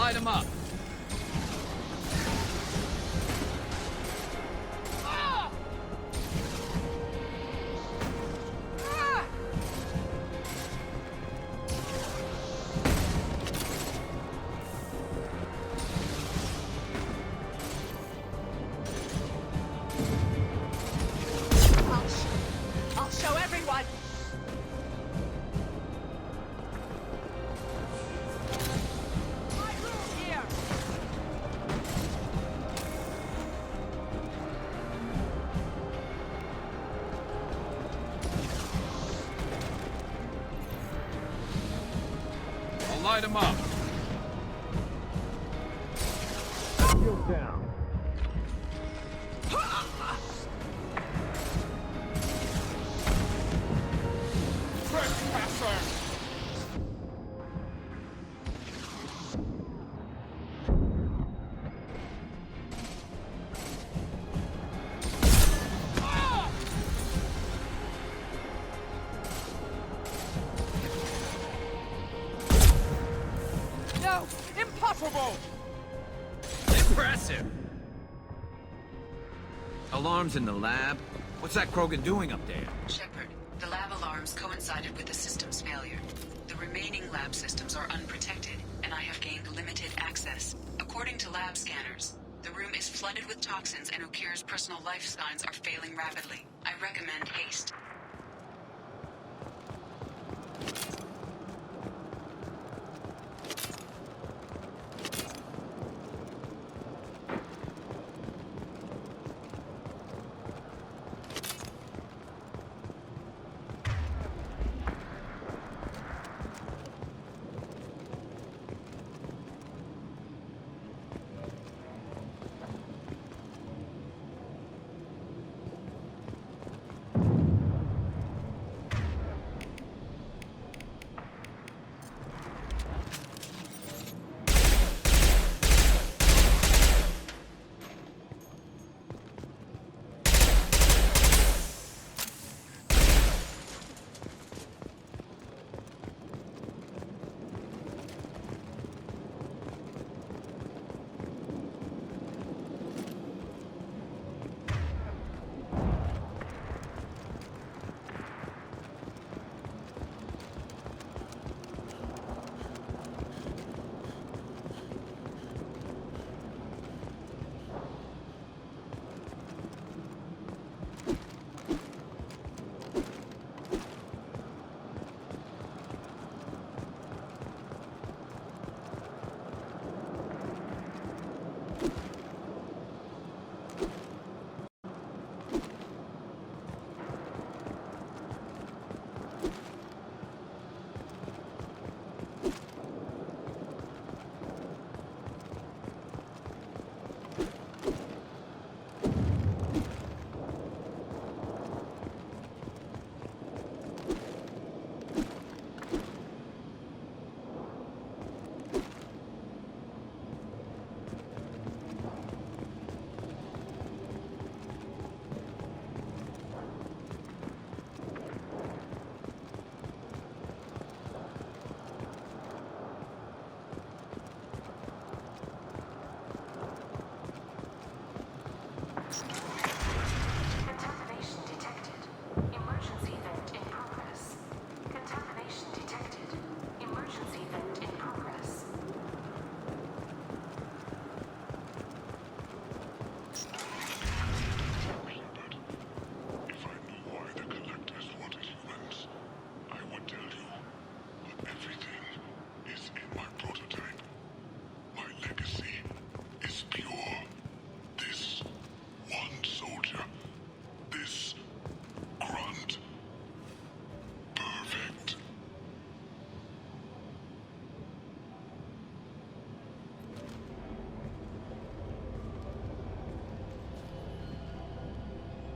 [SPEAKER 15] light him up.
[SPEAKER 2] I'll show everyone. Here.
[SPEAKER 15] I'll light him up.
[SPEAKER 6] Shield down.
[SPEAKER 2] No, impossible.
[SPEAKER 15] Impressive.
[SPEAKER 19] Alarms in the lab? What's that Krogan doing up there?
[SPEAKER 5] Shepard, the lab alarms coincided with the system's failure. The remaining lab systems are unprotected, and I have gained limited access. According to lab scanners, the room is flooded with toxins and Ukir's personal life signs are failing rapidly. I recommend haste.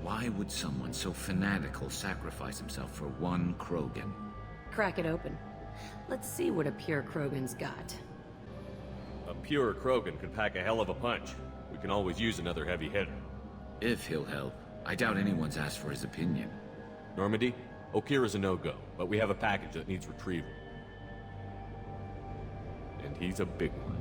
[SPEAKER 19] Why would someone so fanatical sacrifice himself for one Krogan?
[SPEAKER 5] Crack it open. Let's see what a pure Krogan's got.
[SPEAKER 10] A pure Krogan could pack a hell of a punch. We can always use another heavy hitter.
[SPEAKER 19] If he'll help. I doubt anyone's asked for his opinion.
[SPEAKER 10] Normandy, Okira's a no-go, but we have a package that needs retrieval. And he's a big one.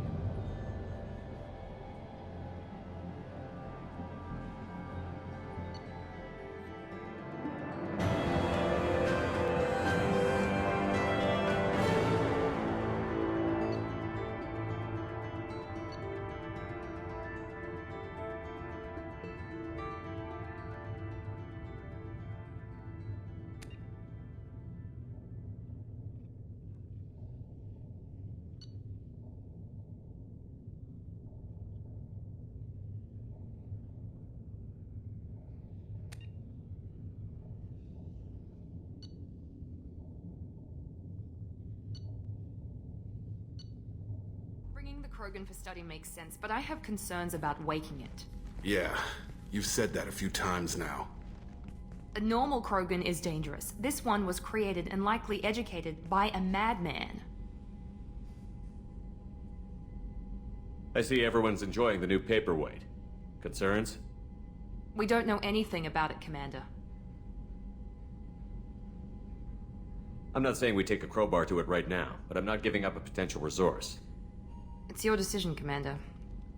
[SPEAKER 1] Krogan for study makes sense, but I have concerns about waking it.
[SPEAKER 9] Yeah, you've said that a few times now.
[SPEAKER 1] A normal Krogan is dangerous. This one was created and likely educated by a madman.
[SPEAKER 10] I see everyone's enjoying the new paperweight. Concerns?
[SPEAKER 1] We don't know anything about it, Commander.
[SPEAKER 10] I'm not saying we take a crowbar to it right now, but I'm not giving up a potential resource.
[SPEAKER 1] It's your decision, Commander.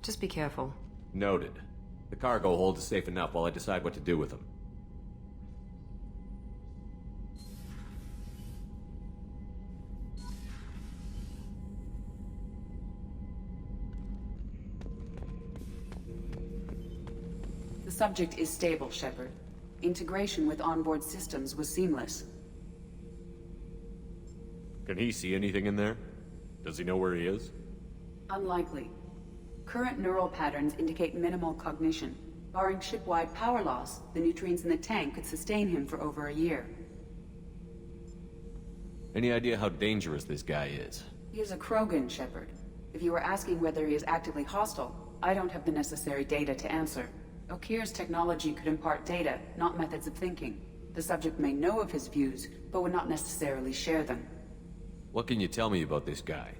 [SPEAKER 1] Just be careful.
[SPEAKER 10] Noted. The cargo hold is safe enough while I decide what to do with them.
[SPEAKER 5] The subject is stable, Shepard. Integration with onboard systems was seamless.
[SPEAKER 10] Can he see anything in there? Does he know where he is?
[SPEAKER 5] Unlikely. Current neural patterns indicate minimal cognition. Barring ship-wide power loss, the nutrients in the tank could sustain him for over a year.
[SPEAKER 10] Any idea how dangerous this guy is?
[SPEAKER 5] He is a Krogan, Shepard. If you were asking whether he is actively hostile, I don't have the necessary data to answer. Okir's technology could impart data, not methods of thinking. The subject may know of his views, but would not necessarily share them.
[SPEAKER 10] What can you tell me about this guy?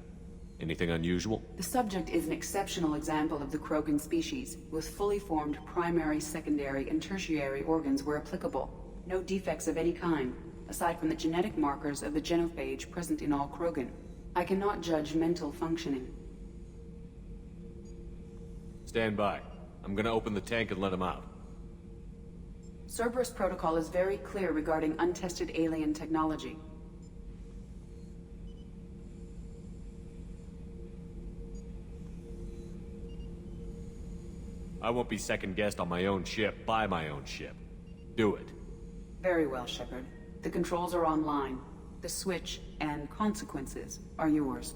[SPEAKER 10] Anything unusual?
[SPEAKER 5] The subject is an exceptional example of the Krogan species, with fully formed primary, secondary, and tertiary organs where applicable. No defects of any kind, aside from the genetic markers of the genophage present in all Krogan. I cannot judge mental functioning.
[SPEAKER 10] Stand by. I'm gonna open the tank and let him out.
[SPEAKER 5] Cerberus protocol is very clear regarding untested alien technology.
[SPEAKER 10] I won't be second-guessed on my own ship, by my own ship. Do it.
[SPEAKER 5] Very well, Shepard. The controls are online. The switch and consequences are yours.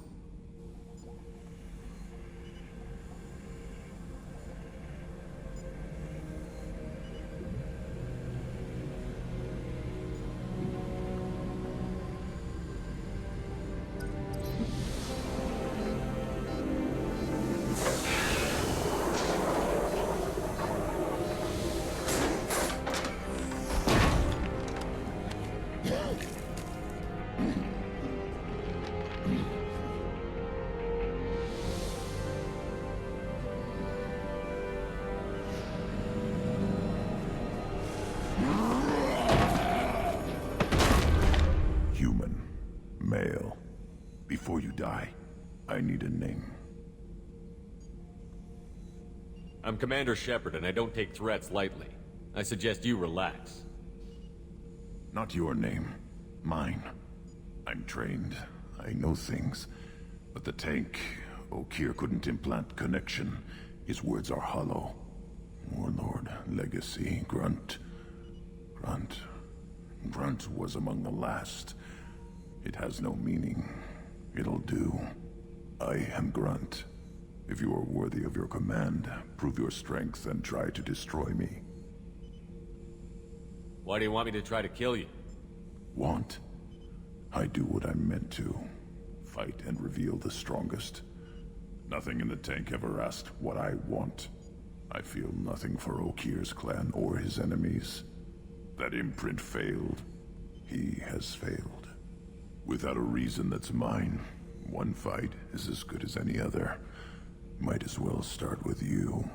[SPEAKER 10] I'm Commander Shepard, and I don't take threats lightly. I suggest you relax.
[SPEAKER 17] Not your name. Mine. I'm trained. I know things. But the tank, Okir couldn't implant connection. His words are hollow. Warlord, Legacy, Grunt. Grunt was among the last. It has no meaning. It'll do. I am Grunt. If you are worthy of your command, prove your strength and try to destroy me.
[SPEAKER 10] Why do you want me to try to kill you?
[SPEAKER 17] Want? I do what I'm meant to. Fight and reveal the strongest. Nothing in the tank ever asked what I want. I feel nothing for Okir's clan or his enemies. That imprint failed. He has failed. Without a reason that's mine, one fight is as good as any other. Might as well start with you.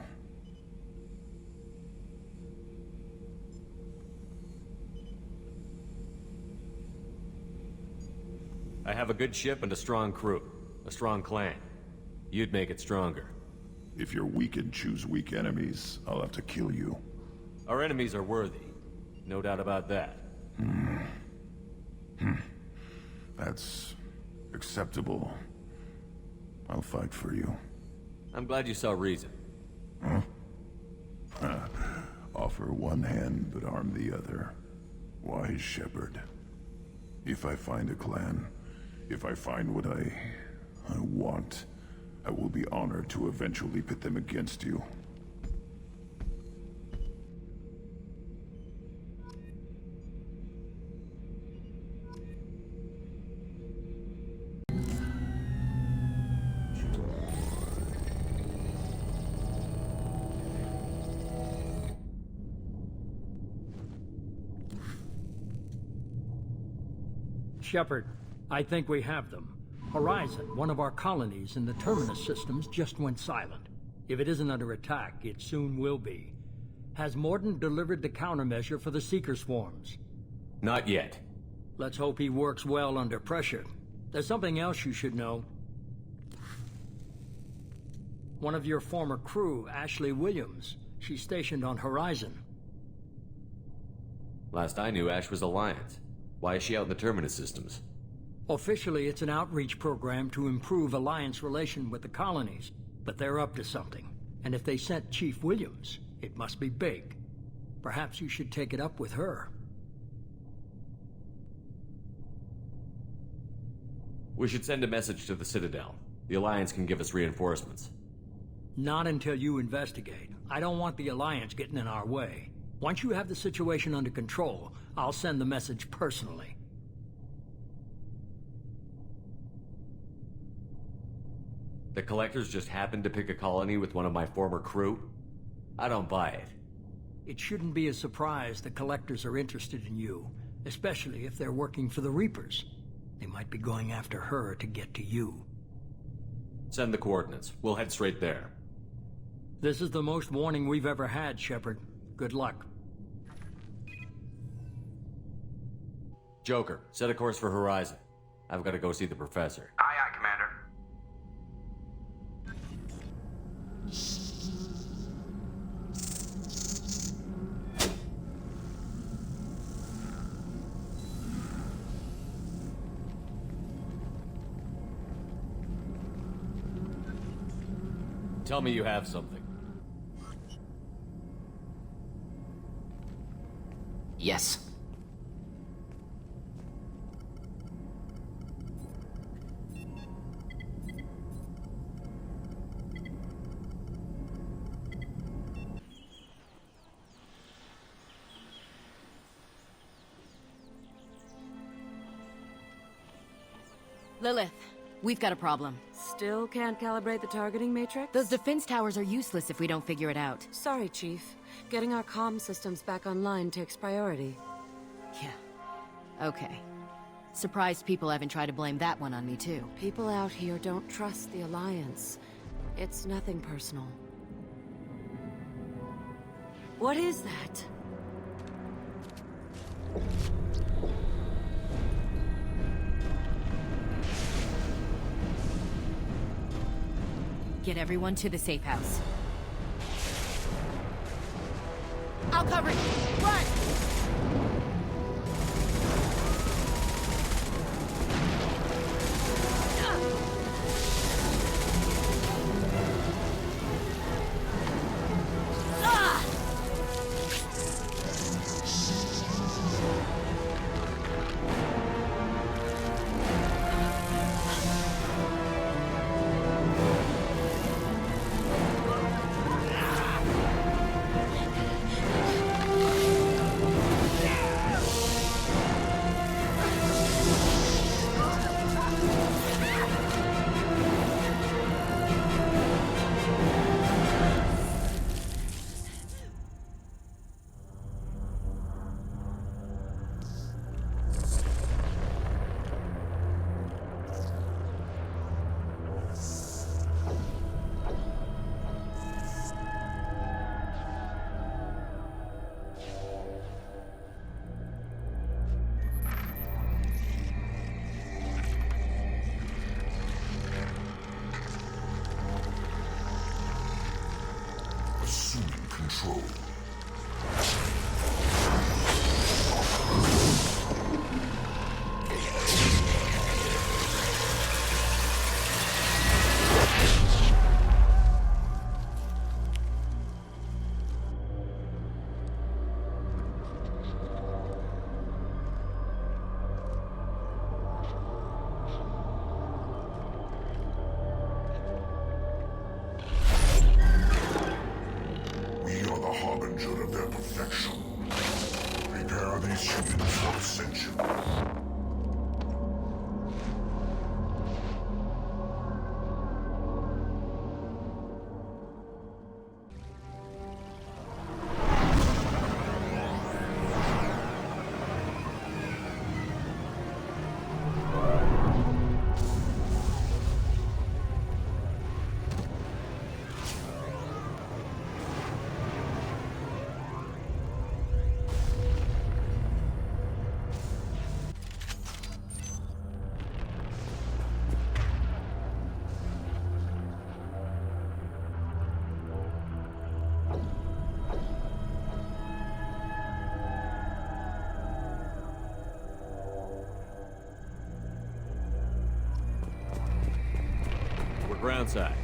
[SPEAKER 10] I have a good ship and a strong crew. A strong clan. You'd make it stronger.
[SPEAKER 17] If you're weak and choose weak enemies, I'll have to kill you.
[SPEAKER 10] Our enemies are worthy. No doubt about that.
[SPEAKER 17] That's acceptable. I'll fight for you.
[SPEAKER 10] I'm glad you saw reason.
[SPEAKER 17] Huh? Offer one hand, but arm the other. Wise Shepard. If I find a clan, if I find what I want, I will be honored to eventually pit them against you.
[SPEAKER 15] Shepard, I think we have them. Horizon, one of our colonies in the Terminus systems, just went silent. If it isn't under attack, it soon will be. Has Mordin delivered the countermeasure for the Seeker swarms?
[SPEAKER 10] Not yet.
[SPEAKER 15] Let's hope he works well under pressure. There's something else you should know. One of your former crew, Ashley Williams, she's stationed on Horizon.
[SPEAKER 10] Last I knew, Ash was Alliance. Why is she out in the Terminus systems?
[SPEAKER 15] Officially, it's an outreach program to improve Alliance relation with the colonies, but they're up to something. And if they sent Chief Williams, it must be big. Perhaps you should take it up with her.
[SPEAKER 10] We should send a message to the Citadel. The Alliance can give us reinforcements.
[SPEAKER 15] Not until you investigate. I don't want the Alliance getting in our way. Once you have the situation under control, I'll send the message personally.
[SPEAKER 10] The Collectors just happened to pick a colony with one of my former crew? I don't buy it.
[SPEAKER 15] It shouldn't be a surprise the Collectors are interested in you, especially if they're working for the Reapers. They might be going after her to get to you.
[SPEAKER 10] Send the coordinates. We'll head straight there.
[SPEAKER 15] This is the most warning we've ever had, Shepard. Good luck.
[SPEAKER 10] Joker, set a course for Horizon. I've got to go see the Professor.
[SPEAKER 21] Aye, aye, Commander.
[SPEAKER 10] Tell me you have something.
[SPEAKER 23] Yes.
[SPEAKER 24] Lilith, we've got a problem.
[SPEAKER 25] Still can't calibrate the targeting matrix?
[SPEAKER 24] Those defense towers are useless if we don't figure it out.
[SPEAKER 25] Sorry, Chief. Getting our comm systems back online takes priority.
[SPEAKER 24] Yeah. Okay. Surprised people haven't tried to blame that one on me, too.
[SPEAKER 25] People out here don't trust the Alliance. It's nothing personal. What is that?
[SPEAKER 24] Get everyone to the safe house. I'll cover you! Run!
[SPEAKER 17] Assuming control. Harbinger of their perfection. Prepare these humans for ascension.
[SPEAKER 10] brown side.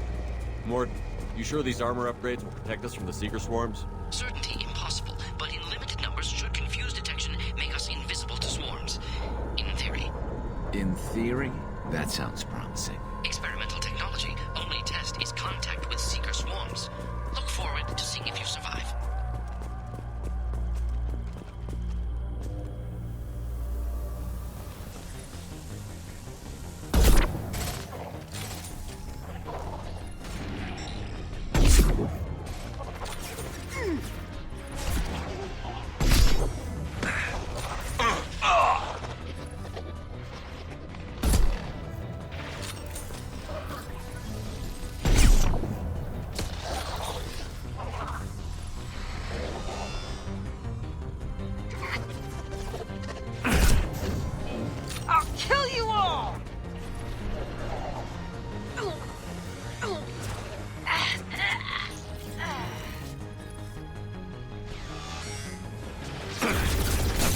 [SPEAKER 10] Mordin, you sure these armor upgrades will protect us from the Seeker swarms?
[SPEAKER 18] Certainty impossible, but in limited numbers should confuse detection make us invisible to swarms. In theory.
[SPEAKER 19] In theory? That sounds promising.
[SPEAKER 18] Experimental technology. Only test is contact with Seeker swarms. Look forward to seeing if you survive.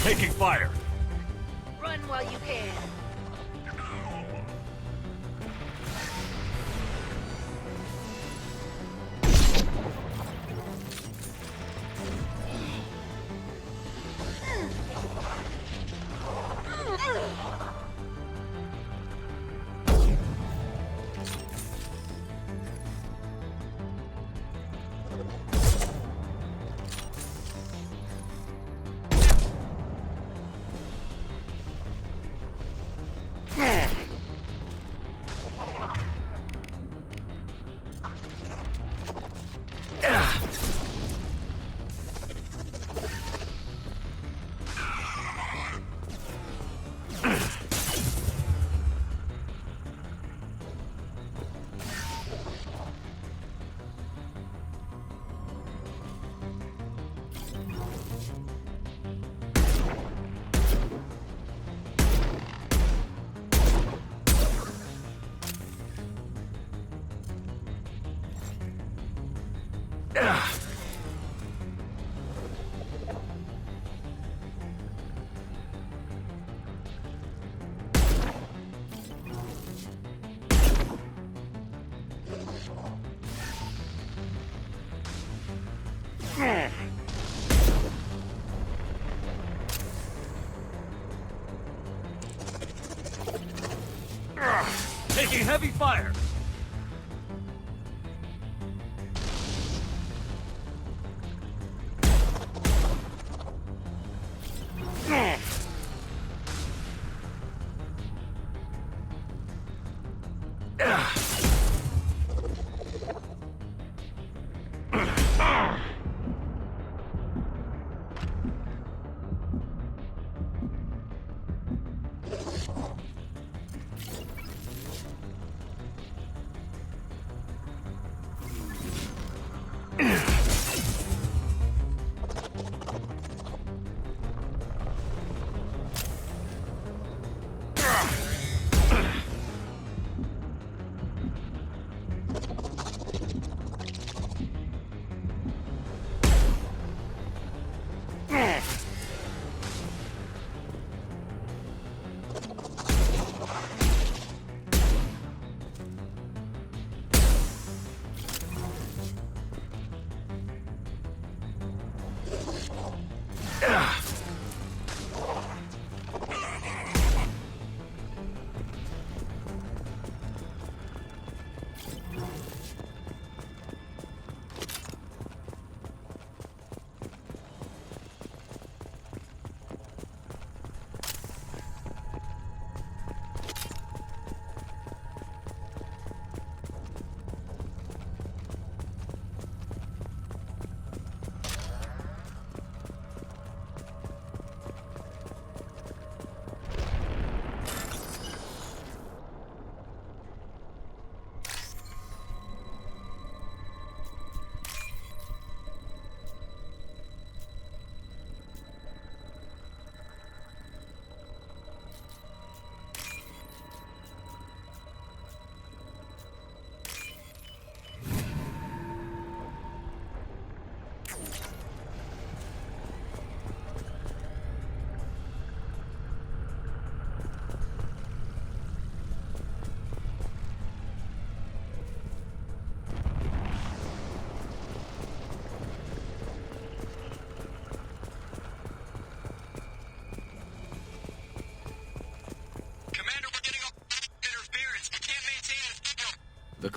[SPEAKER 10] Taking fire!
[SPEAKER 4] Run while you can.
[SPEAKER 10] Taking heavy fire!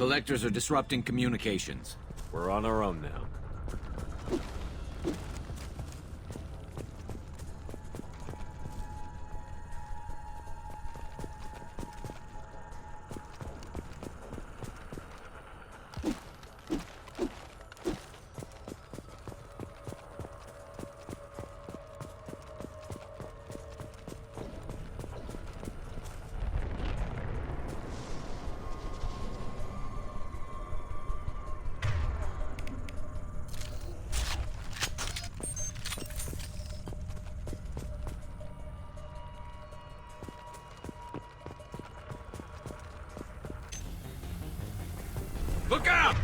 [SPEAKER 7] Collectors are disrupting communications.
[SPEAKER 10] We're on our own now.
[SPEAKER 6] Look out!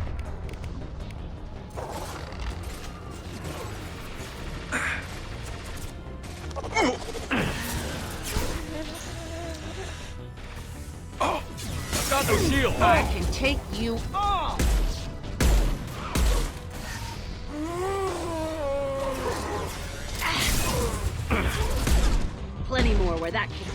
[SPEAKER 3] Oh! I've got no shield!
[SPEAKER 25] I can take you on! Plenty more where that came.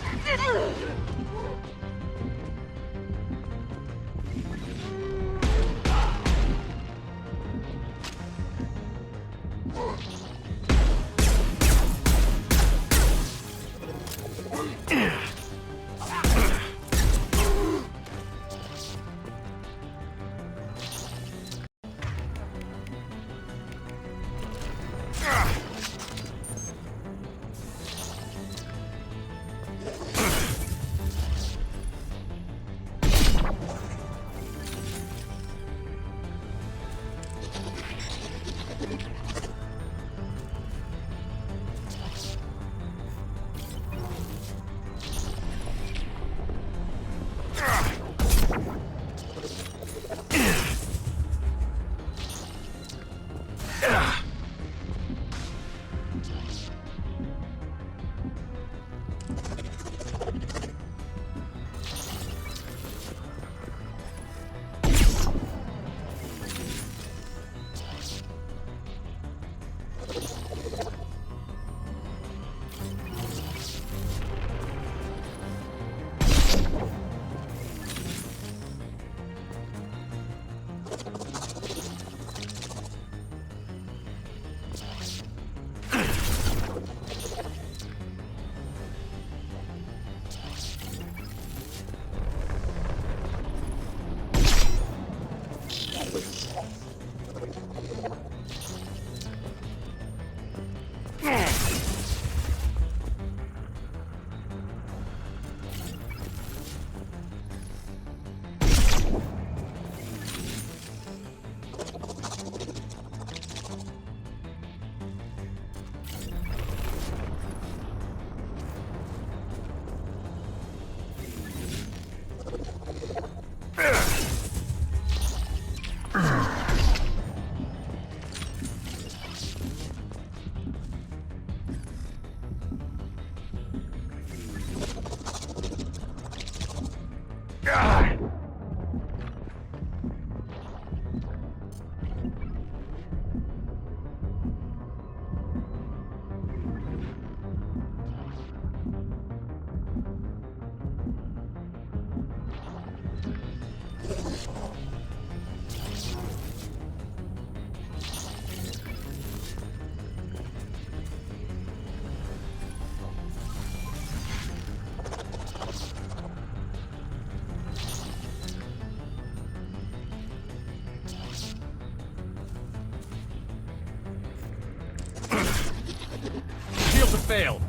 [SPEAKER 3] Shields have failed.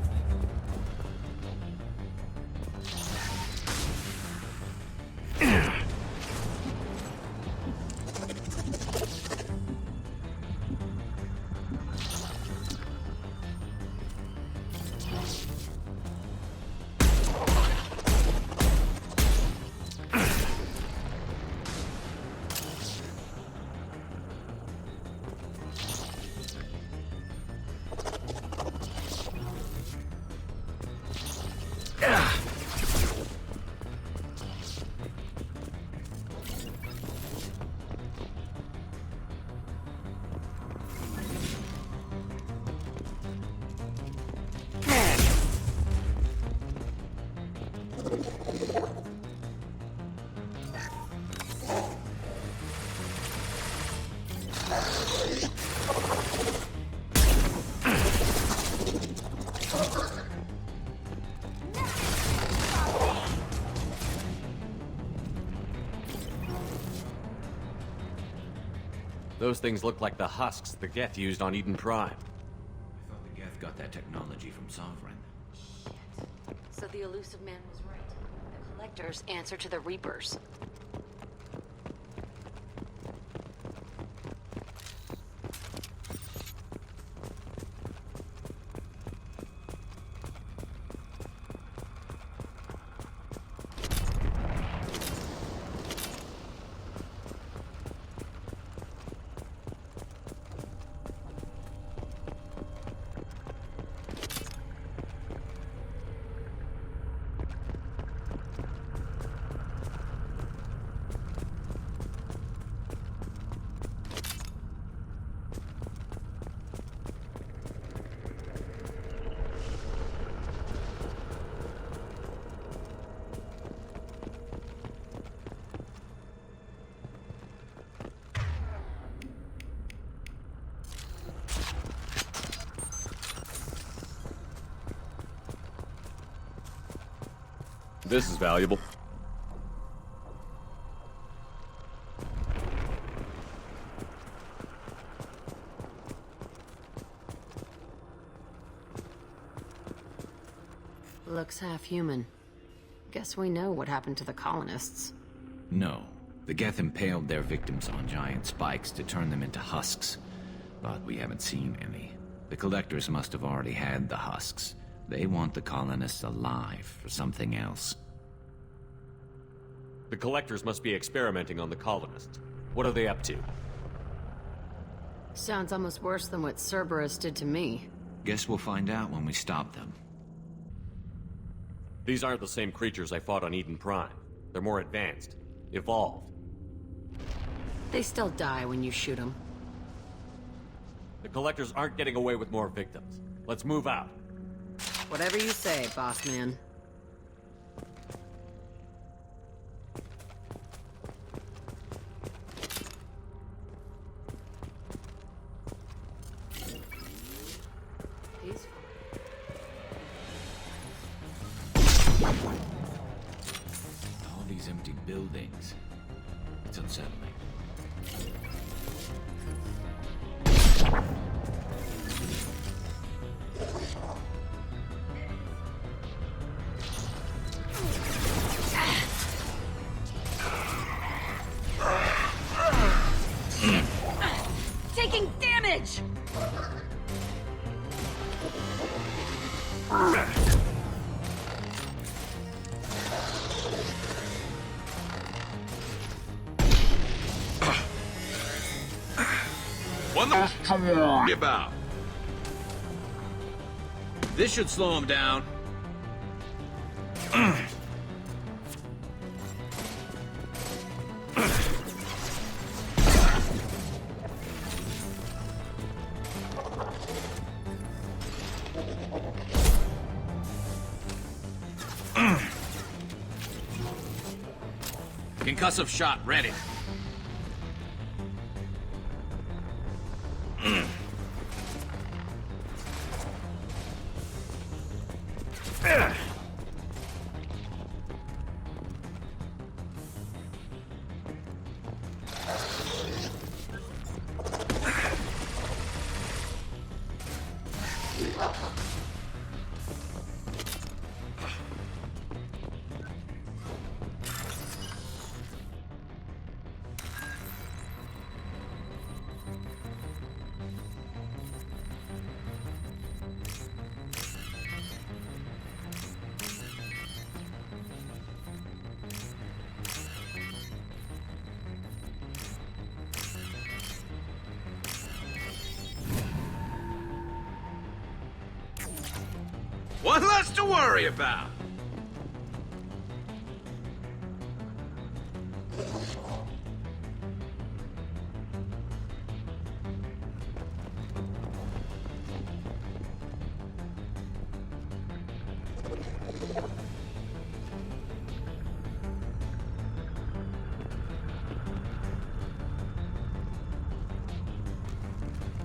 [SPEAKER 10] Those things look like the husks the Geth used on Eden Prime.
[SPEAKER 19] I thought the Geth got that technology from Sovereign.
[SPEAKER 25] So the elusive man was right. The Collectors answer to the Reapers.
[SPEAKER 10] This is valuable.
[SPEAKER 25] Looks half human. Guess we know what happened to the colonists.
[SPEAKER 19] No. The Geth impaled their victims on giant spikes to turn them into husks. But we haven't seen any. The Collectors must have already had the husks. They want the colonists alive for something else.
[SPEAKER 10] The Collectors must be experimenting on the colonists. What are they up to?
[SPEAKER 25] Sounds almost worse than what Cerberus did to me.
[SPEAKER 19] Guess we'll find out when we stop them.
[SPEAKER 10] These aren't the same creatures I fought on Eden Prime. They're more advanced. Evolved.
[SPEAKER 25] They still die when you shoot them.
[SPEAKER 10] The Collectors aren't getting away with more victims. Let's move out.
[SPEAKER 25] Whatever you say, boss man.
[SPEAKER 19] All these empty buildings. It's unsettling.
[SPEAKER 25] Taking damage!
[SPEAKER 6] What the about?
[SPEAKER 19] This should slow him down. Concussive shot ready.
[SPEAKER 6] One less to worry about.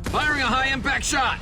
[SPEAKER 19] Firing a high-impact shot!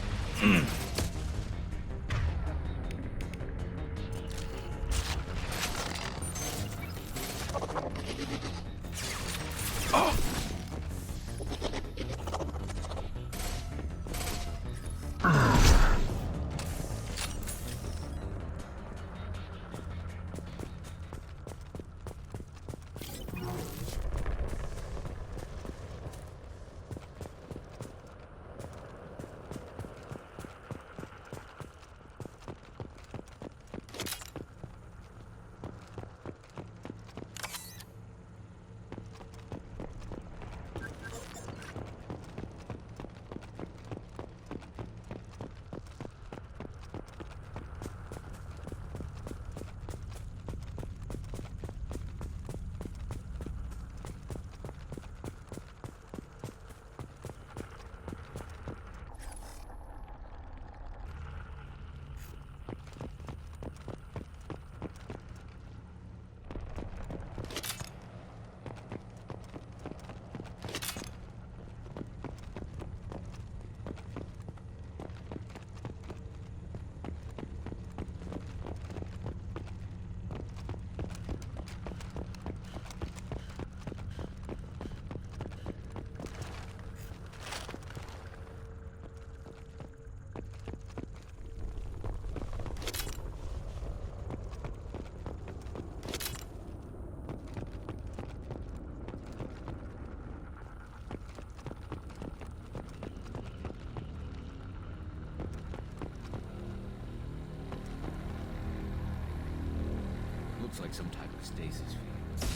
[SPEAKER 19] Looks like some type of stasis field.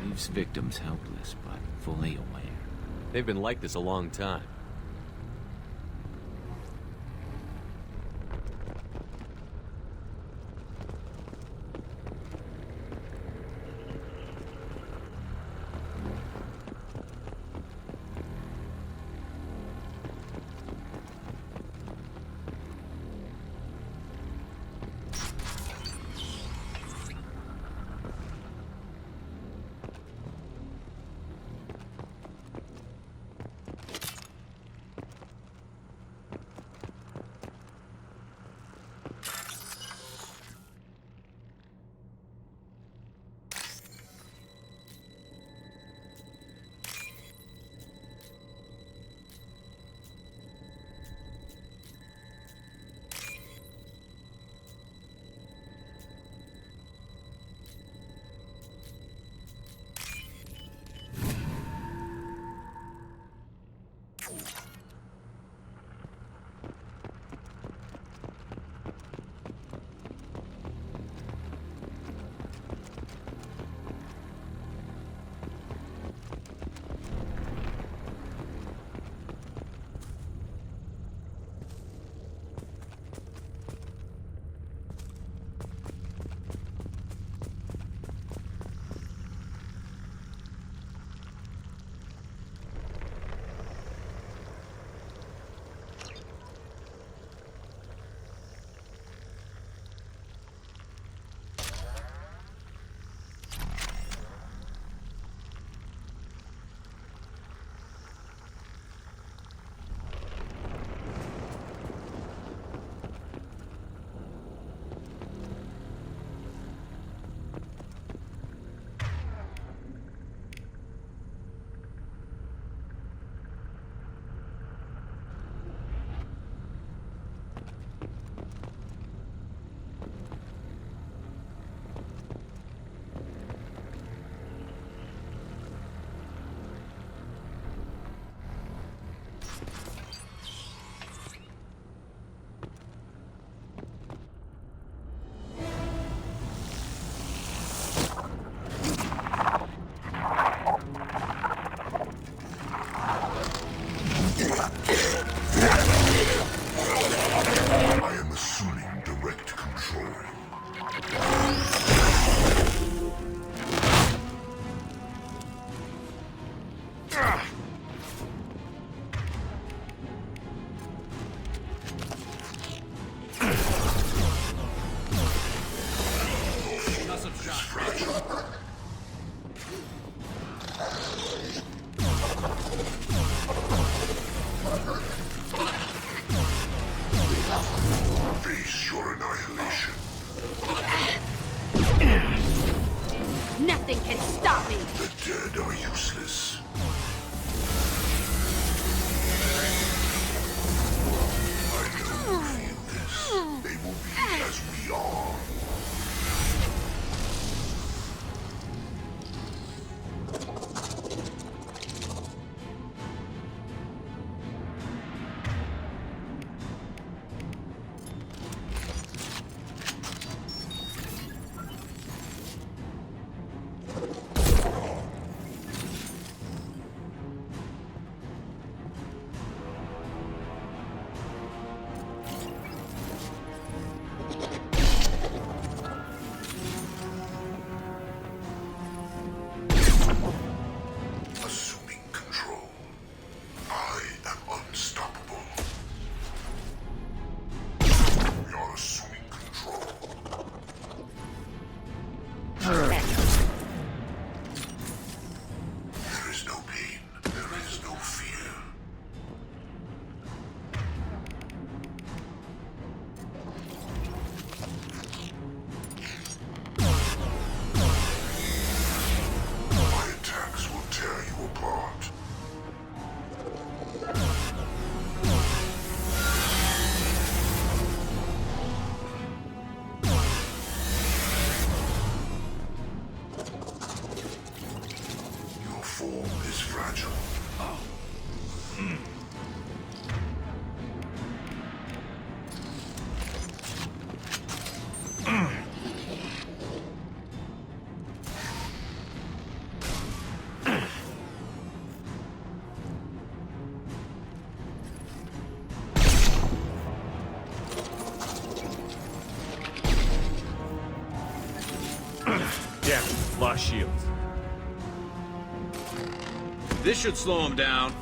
[SPEAKER 19] Leaves victims helpless, but fully aware.
[SPEAKER 10] They've been like this a long time.
[SPEAKER 25] Nothing can stop me!
[SPEAKER 12] The dead are useless. I know you feel this. They will be as we are.
[SPEAKER 7] lost shields. This should slow him down.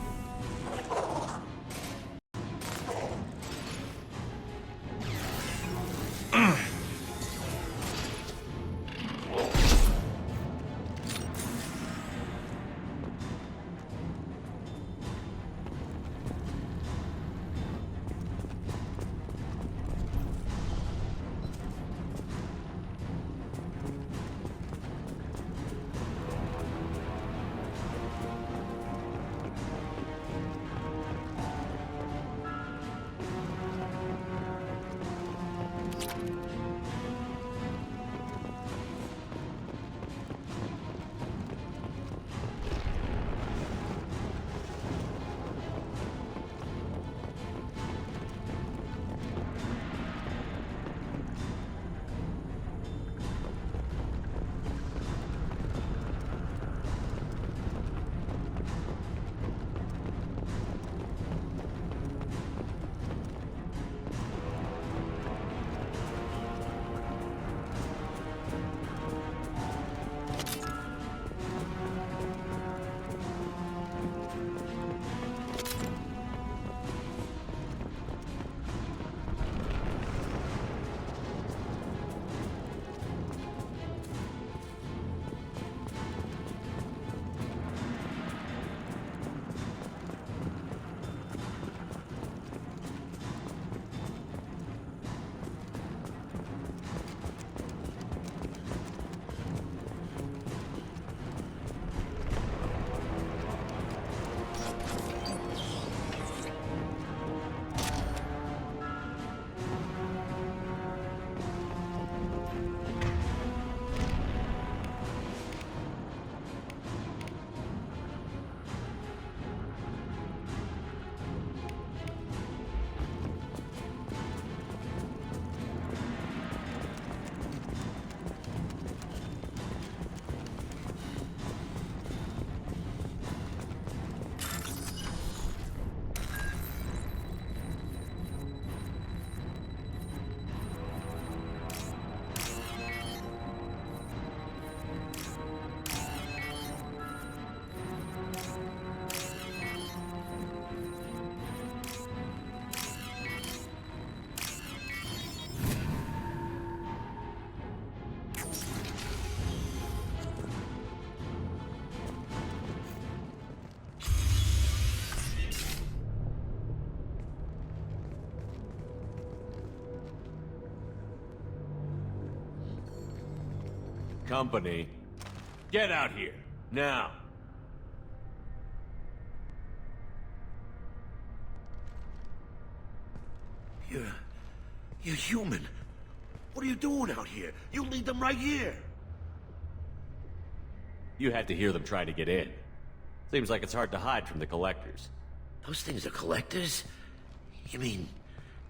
[SPEAKER 10] Company, get out here, now!
[SPEAKER 11] You're human. What are you doing out here? You lead them right here.
[SPEAKER 10] You had to hear them try to get in. Seems like it's hard to hide from the collectors.
[SPEAKER 11] Those things are collectors? You mean,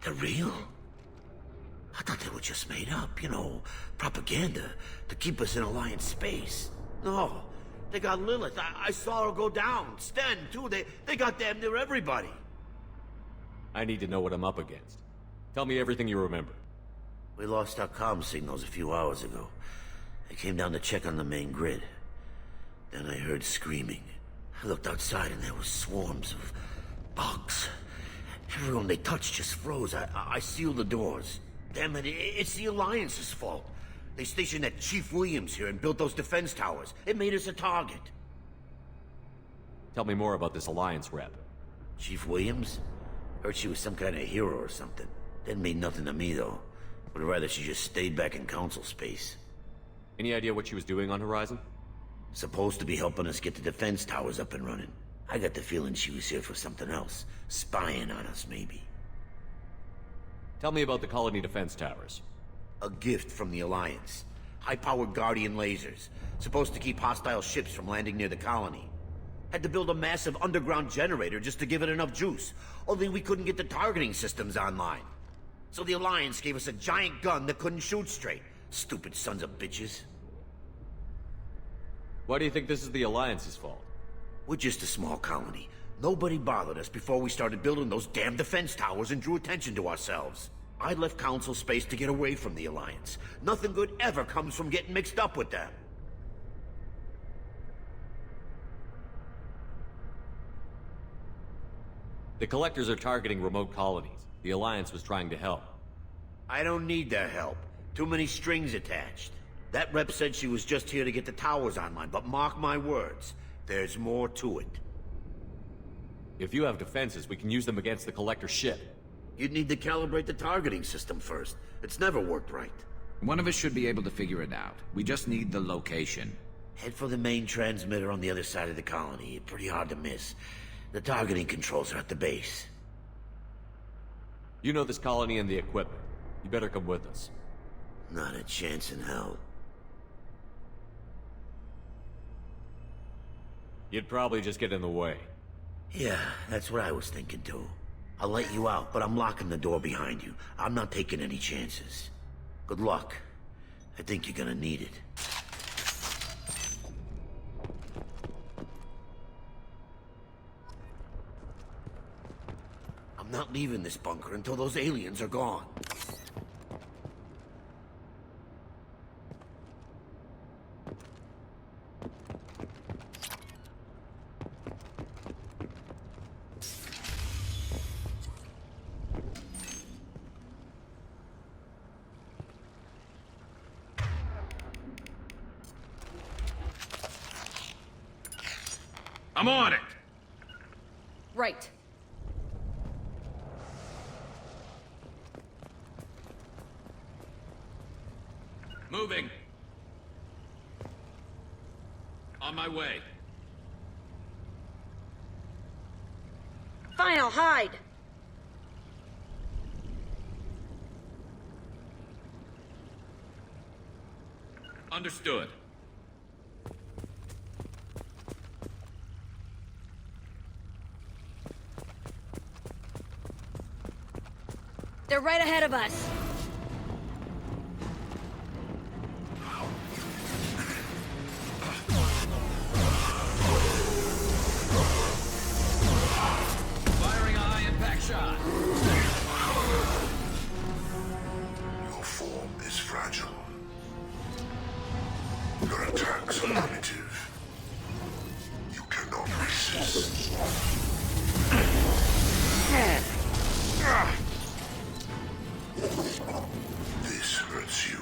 [SPEAKER 11] they're real? I thought they were just made up, you know, propaganda to keep us in Alliance space. No, they got Lilith. I saw her go down. Sten, too. They got damn near everybody.
[SPEAKER 10] I need to know what I'm up against. Tell me everything you remember.
[SPEAKER 11] We lost our comm signals a few hours ago. I came down to check on the main grid. Then I heard screaming. I looked outside and there were swarms of bugs. Everyone they touched just froze. I sealed the doors. Damn it, it's the Alliance's fault. They stationed that Chief Williams here and built those defense towers. It made us a target.
[SPEAKER 10] Tell me more about this Alliance rep.
[SPEAKER 11] Chief Williams? Heard she was some kind of hero or something. Didn't mean nothing to me, though. Would rather she just stayed back in Council space.
[SPEAKER 10] Any idea what she was doing on Horizon?
[SPEAKER 11] Supposed to be helping us get the defense towers up and running. I got the feeling she was here for something else. Spying on us, maybe.
[SPEAKER 10] Tell me about the colony defense towers.
[SPEAKER 11] A gift from the Alliance. High-powered Guardian lasers. Supposed to keep hostile ships from landing near the colony. Had to build a massive underground generator just to give it enough juice. Only we couldn't get the targeting systems online. So the Alliance gave us a giant gun that couldn't shoot straight. Stupid sons of bitches.
[SPEAKER 10] Why do you think this is the Alliance's fault?
[SPEAKER 11] We're just a small colony. Nobody bothered us before we started building those damn defense towers and drew attention to ourselves. I left Council space to get away from the Alliance. Nothing good ever comes from getting mixed up with them.
[SPEAKER 10] The Collectors are targeting remote colonies. The Alliance was trying to help.
[SPEAKER 11] I don't need their help. Too many strings attached. That rep said she was just here to get the towers online, but mark my words, there's more to it.
[SPEAKER 10] If you have defenses, we can use them against the Collector ship.
[SPEAKER 11] You'd need to calibrate the targeting system first. It's never worked right.
[SPEAKER 19] One of us should be able to figure it out. We just need the location.
[SPEAKER 11] Head for the main transmitter on the other side of the colony. Pretty hard to miss. The targeting controls are at the base.
[SPEAKER 10] You know this colony and the equipment. You better come with us.
[SPEAKER 11] Not a chance in hell.
[SPEAKER 10] You'd probably just get in the way.
[SPEAKER 11] Yeah, that's what I was thinking too. I'll let you out, but I'm locking the door behind you. I'm not taking any chances. Good luck. I think you're gonna need it. I'm not leaving this bunker until those aliens are gone.
[SPEAKER 7] I'm on it!
[SPEAKER 4] Right.
[SPEAKER 7] Moving. On my way.
[SPEAKER 4] Fine, I'll hide.
[SPEAKER 7] Understood.
[SPEAKER 4] They're right ahead of us.
[SPEAKER 7] Firing a high-impact shot.
[SPEAKER 12] Your form is fragile. Your attacks are primitive. You cannot resist. This hurts you.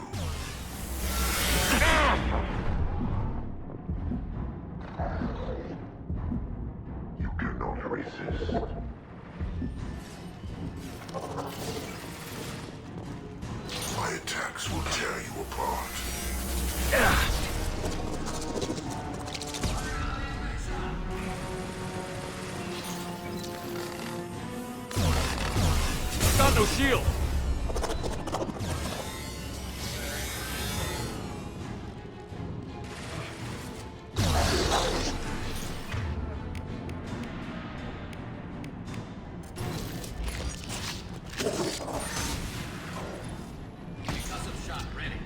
[SPEAKER 12] You cannot resist. My attacks will tear you apart.
[SPEAKER 3] Got no shield!
[SPEAKER 7] Concussive shot ready.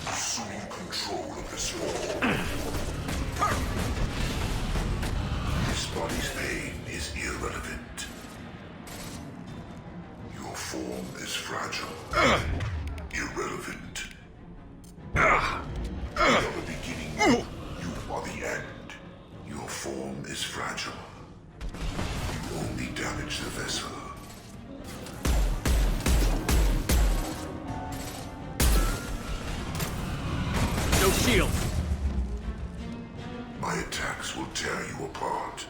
[SPEAKER 12] Assume control of this form. This body's pain is irrelevant. Your form is fragile. Irrelevant. You are the beginning. You are the end. Your form is fragile. You only damage the vessel.
[SPEAKER 3] No shield!
[SPEAKER 12] My attacks will tear you apart.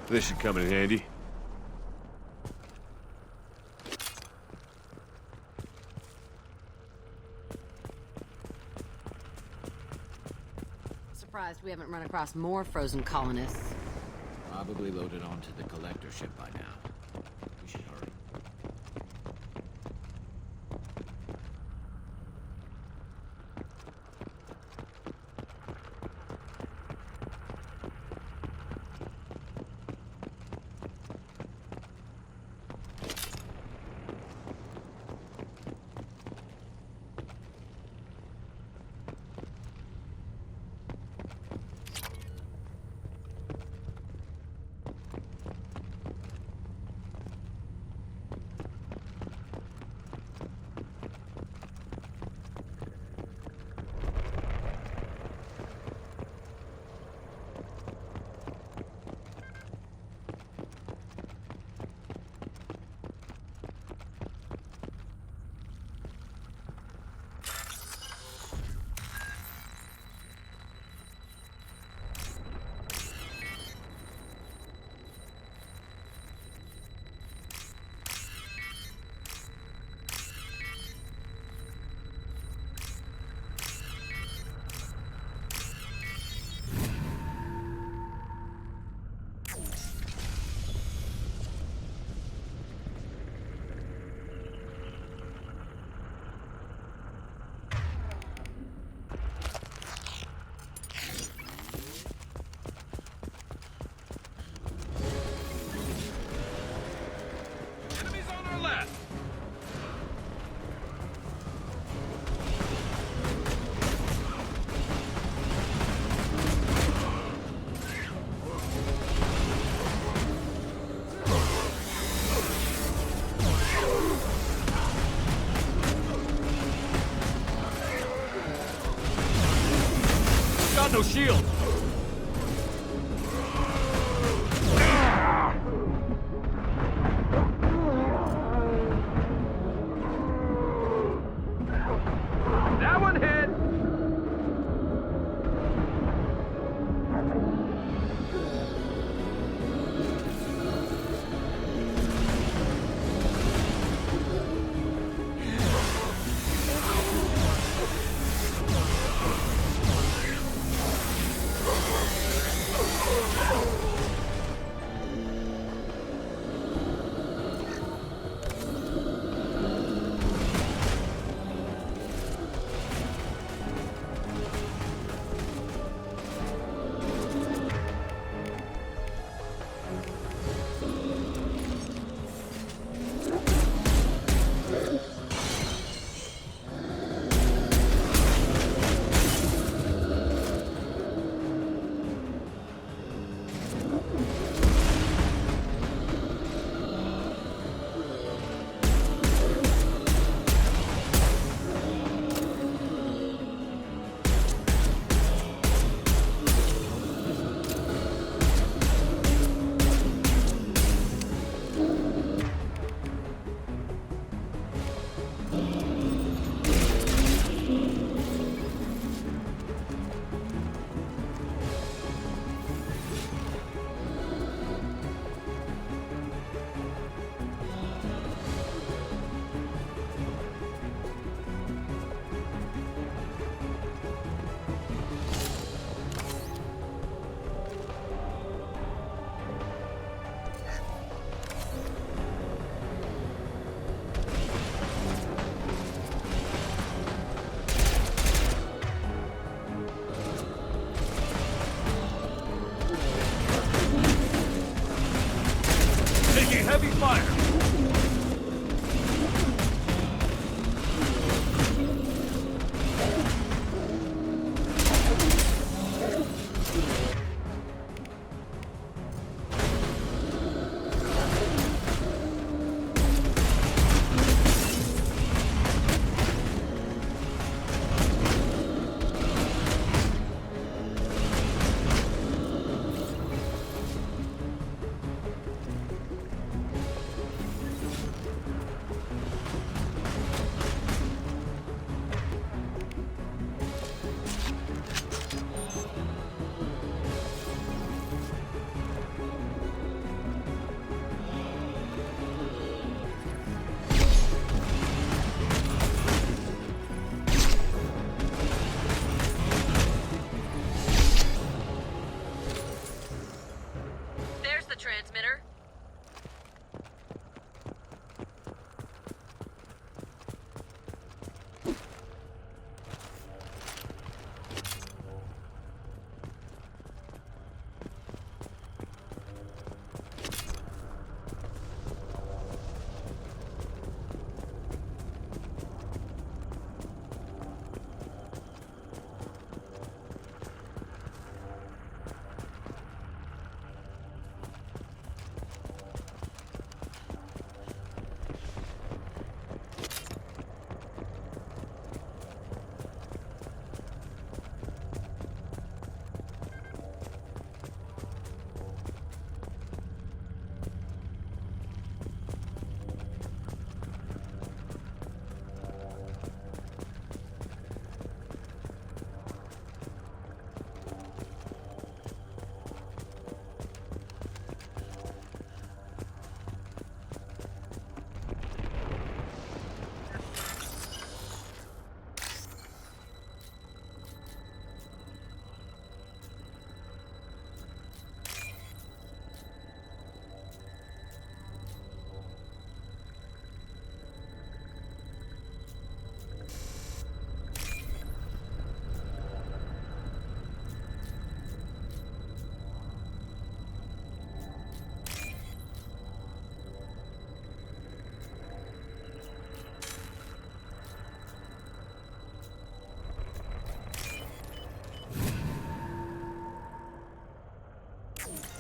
[SPEAKER 8] This should come in handy.
[SPEAKER 24] Surprised we haven't run across more frozen colonists.
[SPEAKER 19] Probably loaded onto the collector ship by now. We should hurry.
[SPEAKER 8] No shield!
[SPEAKER 6] That one hit!
[SPEAKER 8] Heavy fire!
[SPEAKER 25] the transmitter.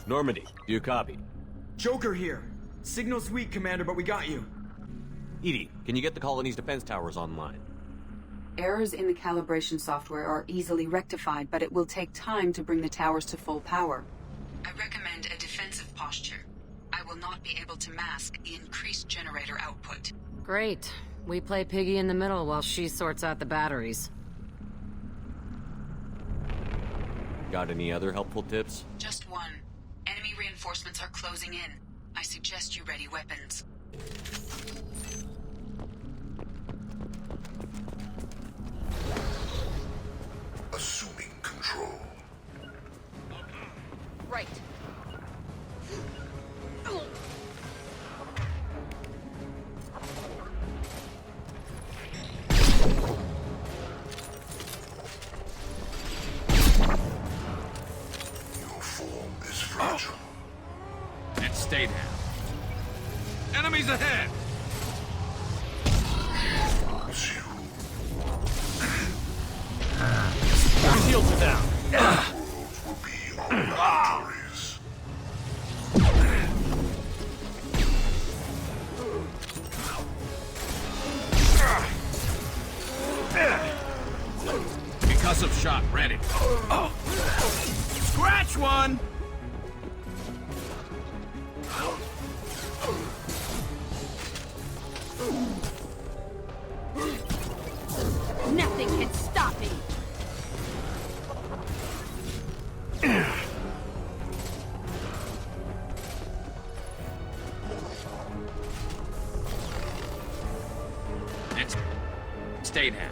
[SPEAKER 10] Normandy, do you copy?
[SPEAKER 13] Joker here. Signal's weak, Commander, but we got you.
[SPEAKER 10] Edie, can you get the colony's defense towers online?
[SPEAKER 5] Errors in the calibration software are easily rectified, but it will take time to bring the towers to full power. I recommend a defensive posture. I will not be able to mask the increased generator output.
[SPEAKER 25] Great. We play Piggy in the middle while she sorts out the batteries.
[SPEAKER 10] Got any other helpful tips?
[SPEAKER 5] Just one. Enemy reinforcements are closing in. I suggest you ready weapons.
[SPEAKER 12] Assuming control.
[SPEAKER 25] Right.
[SPEAKER 12] Your form is fragile.
[SPEAKER 7] And stay down. Enemies ahead!
[SPEAKER 8] Shields are down.
[SPEAKER 12] Worlds will be our victories.
[SPEAKER 7] Concussive shot ready.
[SPEAKER 13] Scratch one!
[SPEAKER 25] Nothing can stop me!
[SPEAKER 7] And stay down.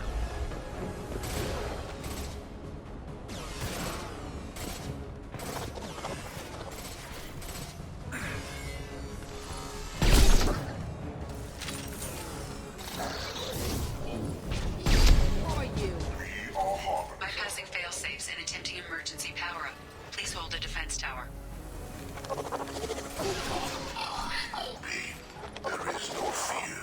[SPEAKER 5] Bypassing fail-safes and attempting emergency power-up. Please hold a defense tower.
[SPEAKER 12] There is no fear.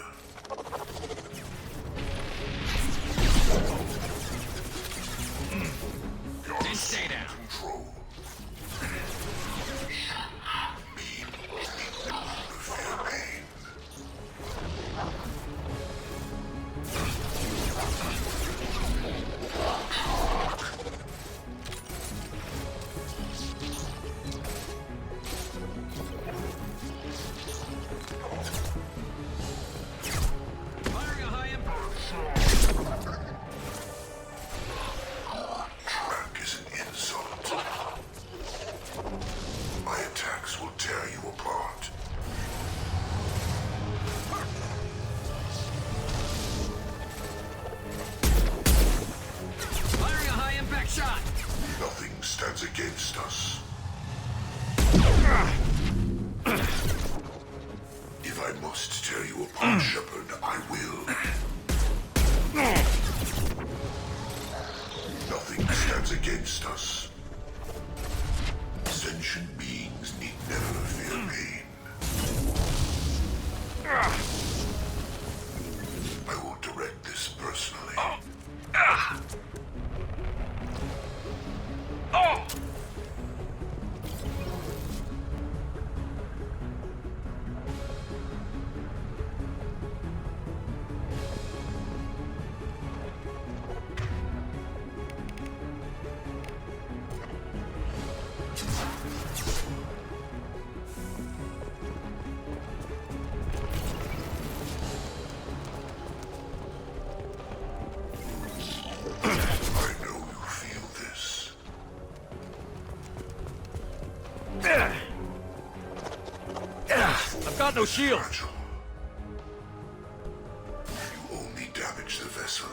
[SPEAKER 12] must tear you apart, Shepard. I will. Nothing stands against us. Sentient beings need never fear pain. I will direct this personally.
[SPEAKER 8] I've got no shield.
[SPEAKER 12] You only damage the vessel.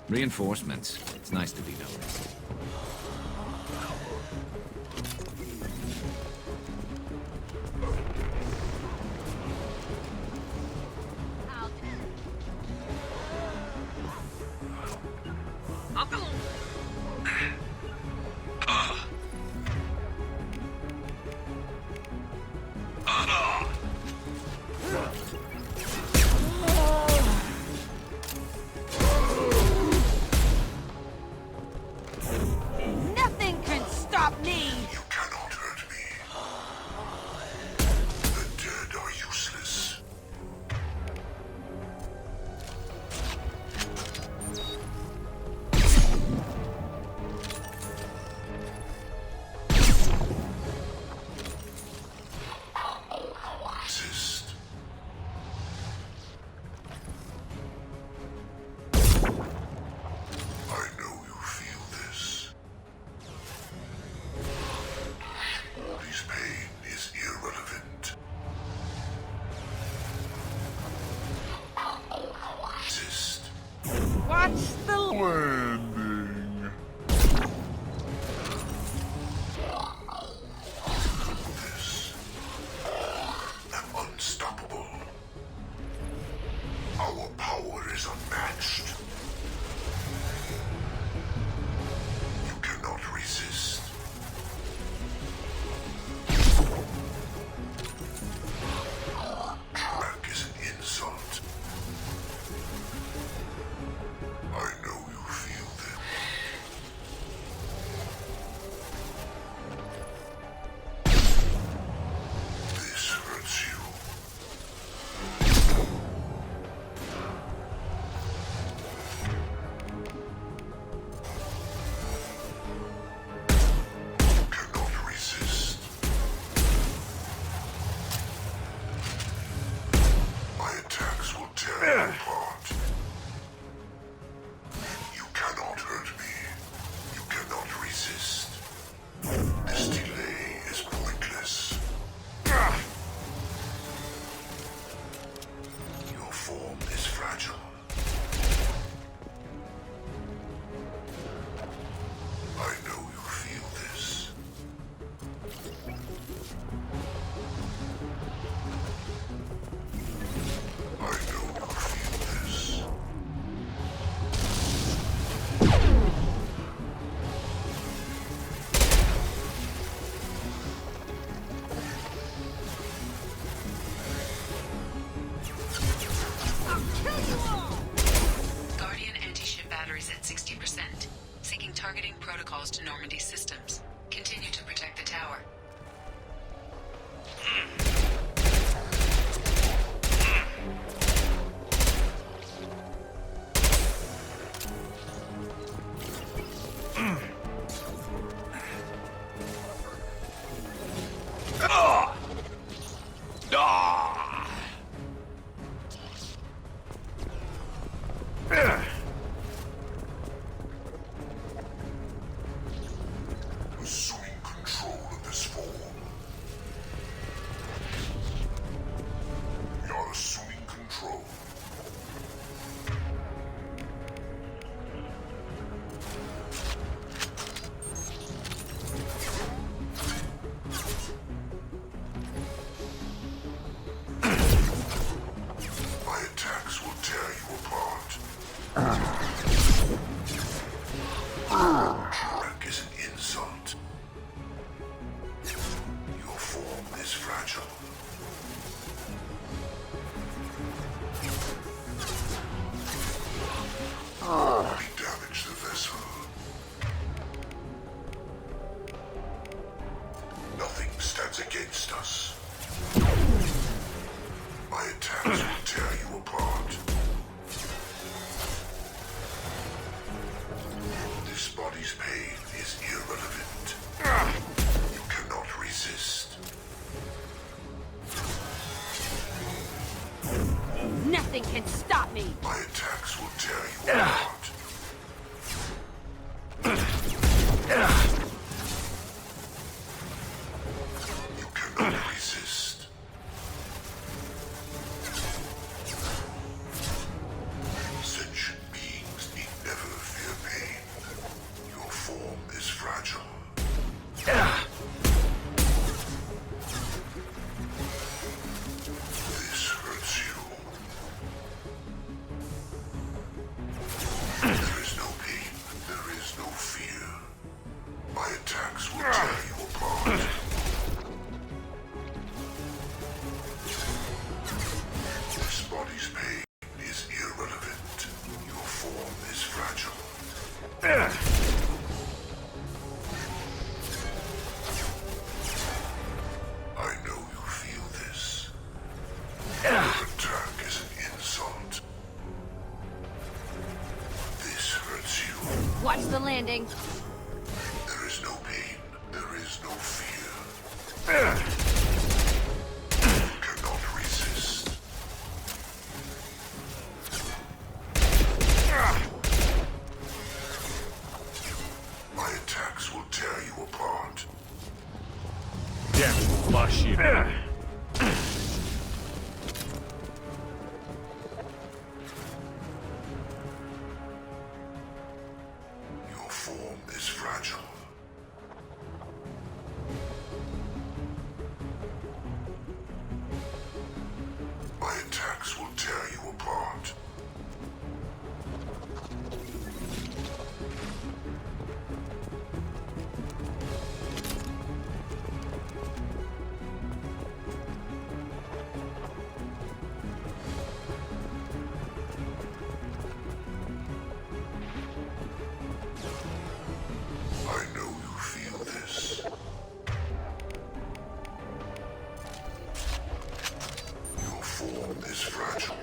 [SPEAKER 19] Reinforcements. It's nice to be noticed.
[SPEAKER 4] Nothing can stop me!
[SPEAKER 12] You cannot hurt me. The dead are useless. Resist. I know you feel this. This pain is irrelevant. Resist.
[SPEAKER 4] Watch the
[SPEAKER 12] Landing. This. I'm unstoppable. Our power is unmatched. You cannot resist. Track is an insult. I know you feel them. This hurts you. You cannot resist. My attacks will tear you apart. You cannot hurt me. You cannot resist. This delay is pointless. Your form is fragile. I know you feel this. I know you feel this.
[SPEAKER 5] Guardian anti-ship batteries at 60%. Seeking targeting protocols to Normandy systems. Continue to protect the tower. Assuming control of this form. We are assuming control. My attacks will tear you apart. Track is an insult. Your form is fragile. We damage the vessel. Nothing stands against us. My attacks will tear you apart. This body's pain is irrelevant. You cannot resist.
[SPEAKER 4] Nothing can stop me!
[SPEAKER 12] My attacks will tear you apart. You cannot resist. Sentient beings need never
[SPEAKER 24] Here's the landing.
[SPEAKER 12] There is no pain. There is no fear. You cannot resist. My attacks will tear you apart.
[SPEAKER 8] Damn, my shield.
[SPEAKER 12] Your form is fragile. My attacks will tear you apart. I know you feel this. Your form is fragile.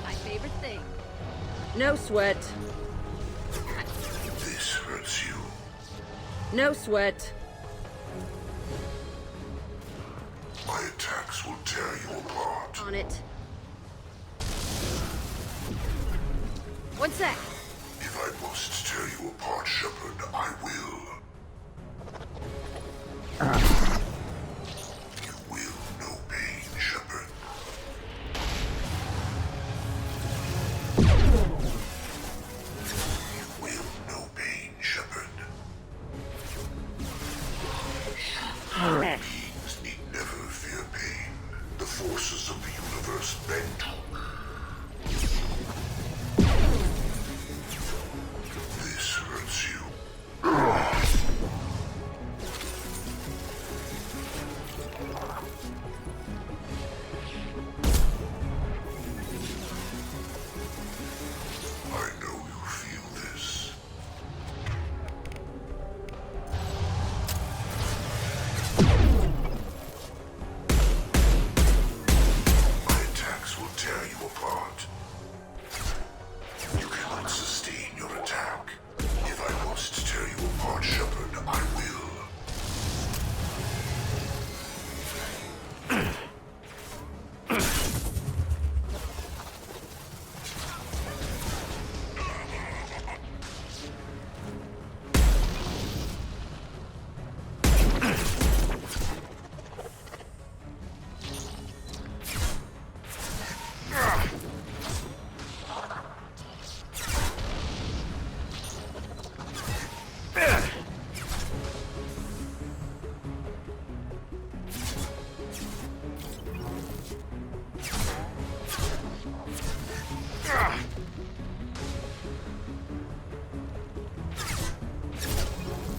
[SPEAKER 24] My favorite thing. No sweat.
[SPEAKER 12] This hurts you.
[SPEAKER 24] No sweat.
[SPEAKER 12] My attacks will tear you apart.
[SPEAKER 24] On it. One sec.
[SPEAKER 12] If I must tear you apart, Shepard, I will. You will know pain, Shepard. You will know pain, Shepard. Human beings need never fear pain. The forces of the universe bend to. This hurts you. I know you feel this. My attacks will tear you apart. You cannot sustain your attack. If I must tear you apart, Shepard, I will.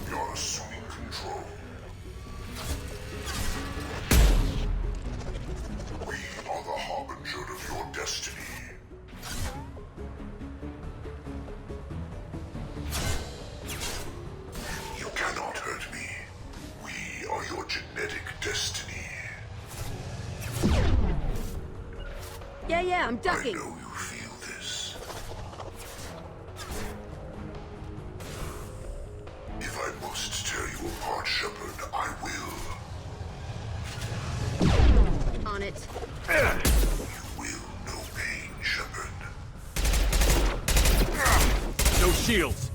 [SPEAKER 12] You're assuming control. We are the harbinger of your destiny. You cannot hurt me. We are your genetic destiny.
[SPEAKER 24] Yeah, I'm
[SPEAKER 12] I
[SPEAKER 24] ducking.
[SPEAKER 12] know you feel this. If I must tear you apart, Shepard, I will.
[SPEAKER 24] On it.
[SPEAKER 12] You will know pain, Shepard.
[SPEAKER 8] No shields.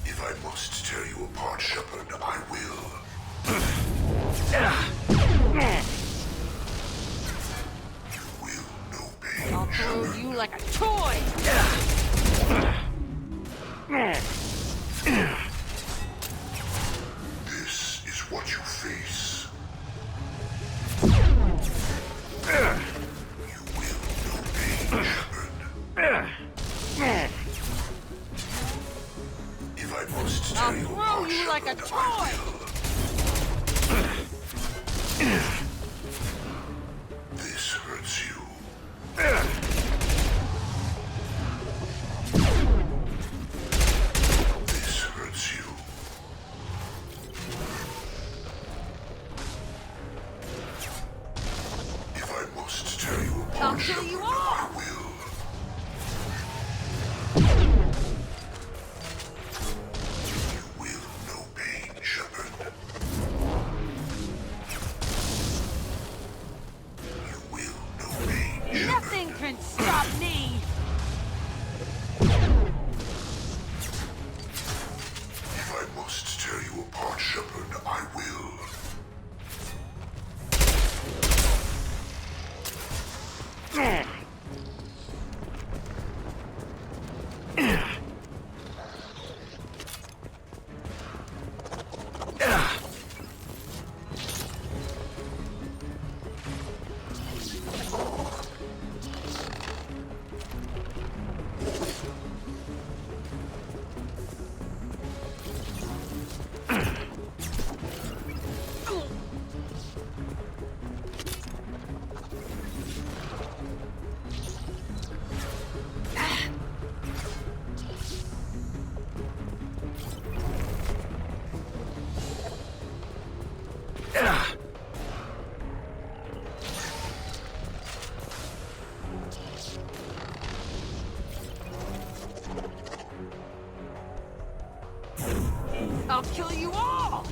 [SPEAKER 12] If I must tear you apart, Shepard, I will. You will know pain,
[SPEAKER 24] I'll throw
[SPEAKER 12] Shepard.
[SPEAKER 24] you like a toy.
[SPEAKER 12] This is what you face. You will know pain, Shepard. If I must tear
[SPEAKER 24] I'll
[SPEAKER 12] you
[SPEAKER 24] throw
[SPEAKER 12] apart,
[SPEAKER 24] you like a
[SPEAKER 12] Shepard,
[SPEAKER 24] toy.
[SPEAKER 12] I will. This hurts you. This hurts you. If I must tear you apart,
[SPEAKER 24] I'll kill you
[SPEAKER 12] Shepard,
[SPEAKER 24] all.
[SPEAKER 12] I will.
[SPEAKER 24] I'll kill you all!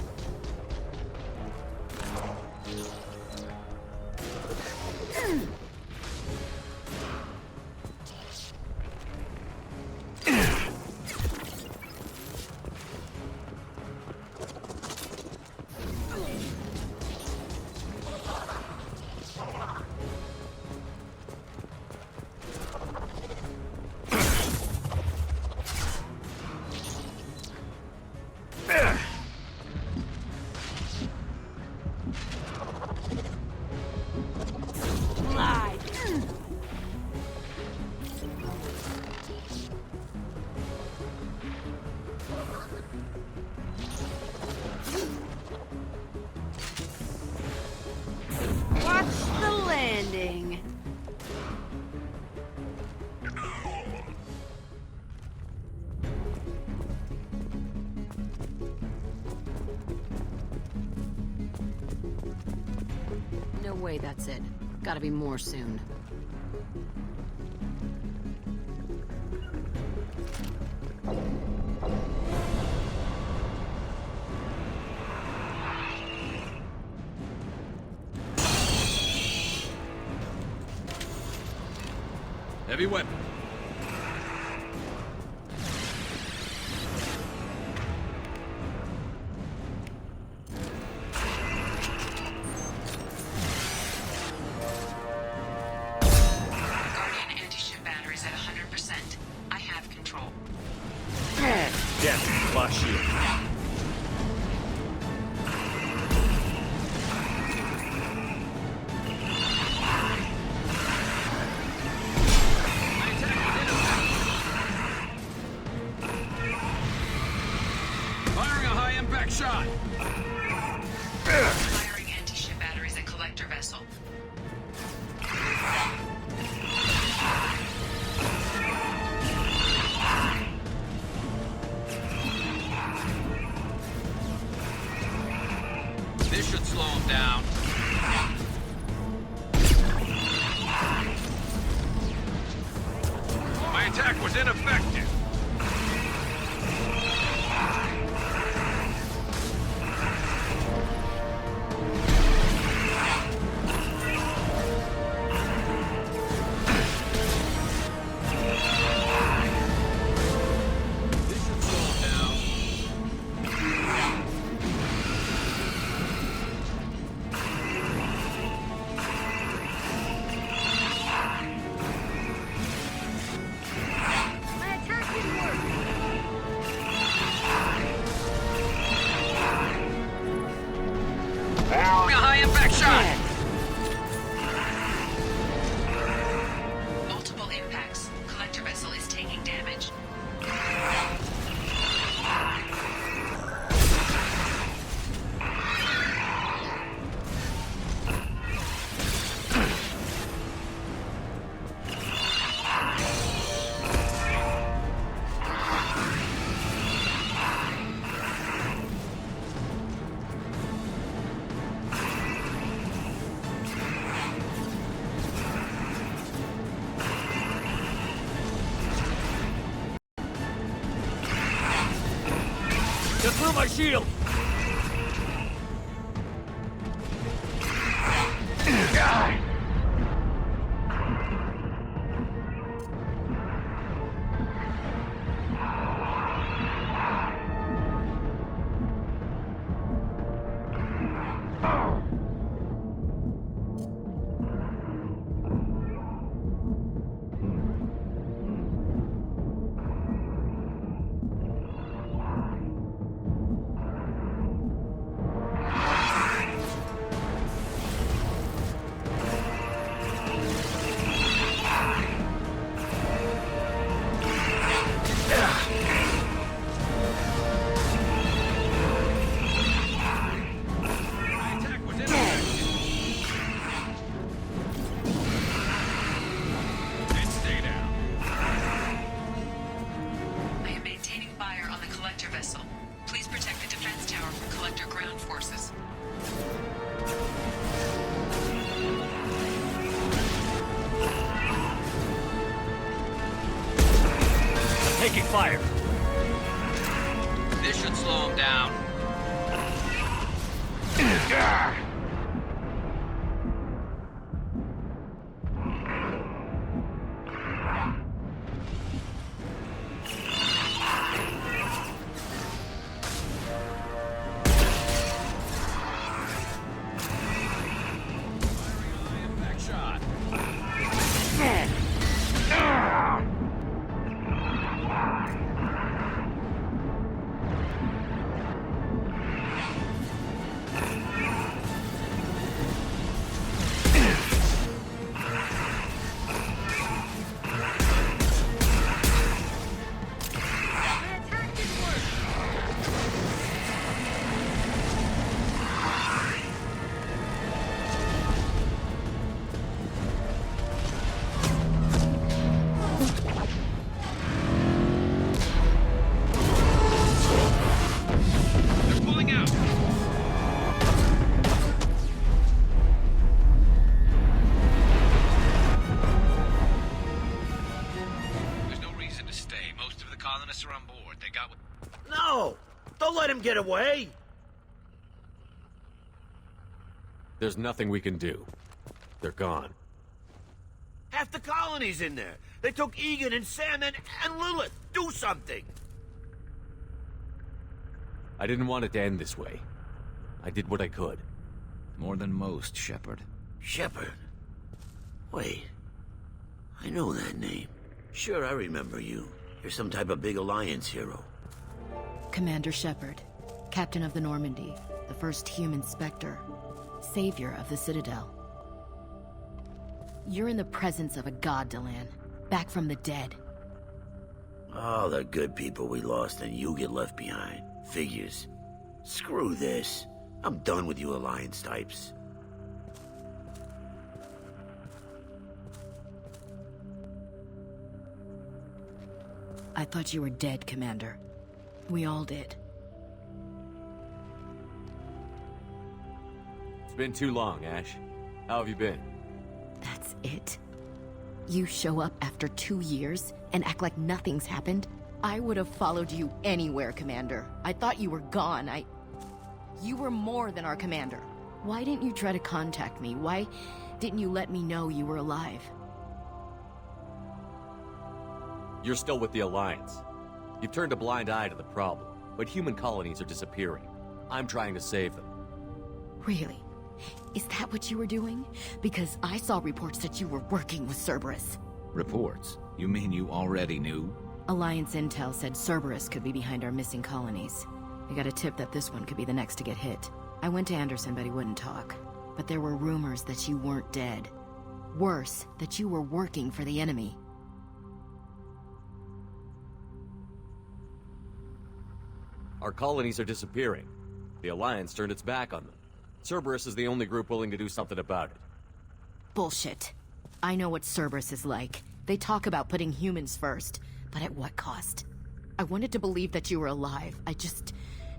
[SPEAKER 24] No way that's it. Gotta be more soon.
[SPEAKER 7] Heavy weapon.
[SPEAKER 8] My shield!
[SPEAKER 7] This should slow him down.
[SPEAKER 11] Get away!
[SPEAKER 10] There's nothing we can do. They're gone.
[SPEAKER 11] Half the colony's in there. They took Egan and Sam and Lilith. Do something!
[SPEAKER 10] I didn't want it to end this way. I did what I could.
[SPEAKER 19] More than most, Shepard.
[SPEAKER 11] Shepard? Wait. I know that name. Sure, I remember you. You're some type of big Alliance hero.
[SPEAKER 24] Commander Shepard, Captain of the Normandy, the first human Spectre, Savior of the Citadel. You're in the presence of a god, Delan, back from the dead.
[SPEAKER 11] All the good people we lost and you get left behind. Figures. Screw this. I'm done with you Alliance types.
[SPEAKER 24] I thought you were dead, Commander. We all did.
[SPEAKER 10] It's been too long, Ash. How have you been?
[SPEAKER 24] That's it? You show up after 2 years and act like nothing's happened? I would have followed you anywhere, Commander. I thought you were gone. You were more than our commander. Why didn't you try to contact me? Why didn't you let me know you were alive?
[SPEAKER 10] You're still with the Alliance. You've turned a blind eye to the problem, but human colonies are disappearing. I'm trying to save them.
[SPEAKER 24] Really? Is that what you were doing? Because I saw reports that you were working with Cerberus.
[SPEAKER 19] Reports? You mean you already knew?
[SPEAKER 24] Alliance intel said Cerberus could be behind our missing colonies. I got a tip that this one could be the next to get hit. I went to Anderson, but he wouldn't talk. But there were rumors that you weren't dead. Worse, that you were working for the enemy.
[SPEAKER 10] Our colonies are disappearing. The Alliance turned its back on them. Cerberus is the only group willing to do something about it.
[SPEAKER 24] Bullshit. I know what Cerberus is like. They talk about putting humans first, but at what cost? I wanted to believe that you were alive. I just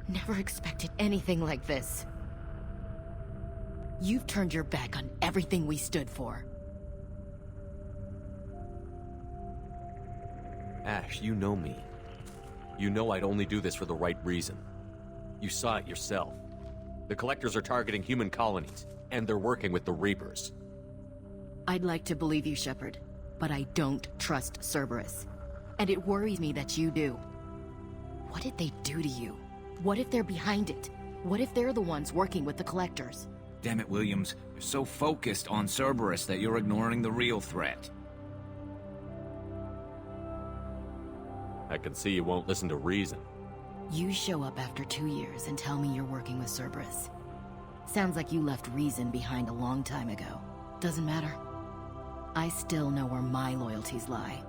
[SPEAKER 24] never expected anything like this. You've turned your back on everything we stood for.
[SPEAKER 10] Ash, you know me. You know I'd only do this for the right reason. You saw it yourself. The Collectors are targeting human colonies, and they're working with the Reapers.
[SPEAKER 24] I'd like to believe you, Shepard, but I don't trust Cerberus. And it worries me that you do. What did they do to you? What if they're behind it? What if they're the ones working with the Collectors?
[SPEAKER 19] Damn it, Williams. You're so focused on Cerberus that you're ignoring the real threat.
[SPEAKER 10] I can see you won't listen to reason.
[SPEAKER 24] You show up after 2 years and tell me you're working with Cerberus. Sounds like you left reason behind a long time ago. Doesn't matter. I still know where my loyalties lie.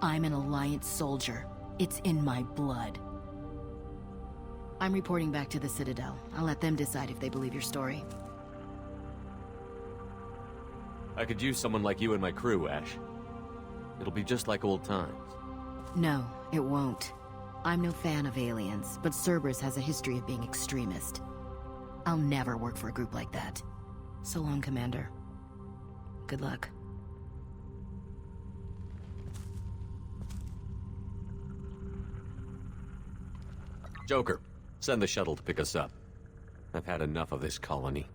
[SPEAKER 24] I'm an Alliance soldier. It's in my blood. I'm reporting back to the Citadel. I'll let them decide if they believe your story.
[SPEAKER 10] I could use someone like you in my crew, Ash. It'll be just like old times.
[SPEAKER 24] No, it won't. I'm no fan of aliens, but Cerberus has a history of being extremist. I'll never work for a group like that. So long, Commander. Good luck.
[SPEAKER 10] Joker, send the shuttle to pick us up. I've had enough of this colony.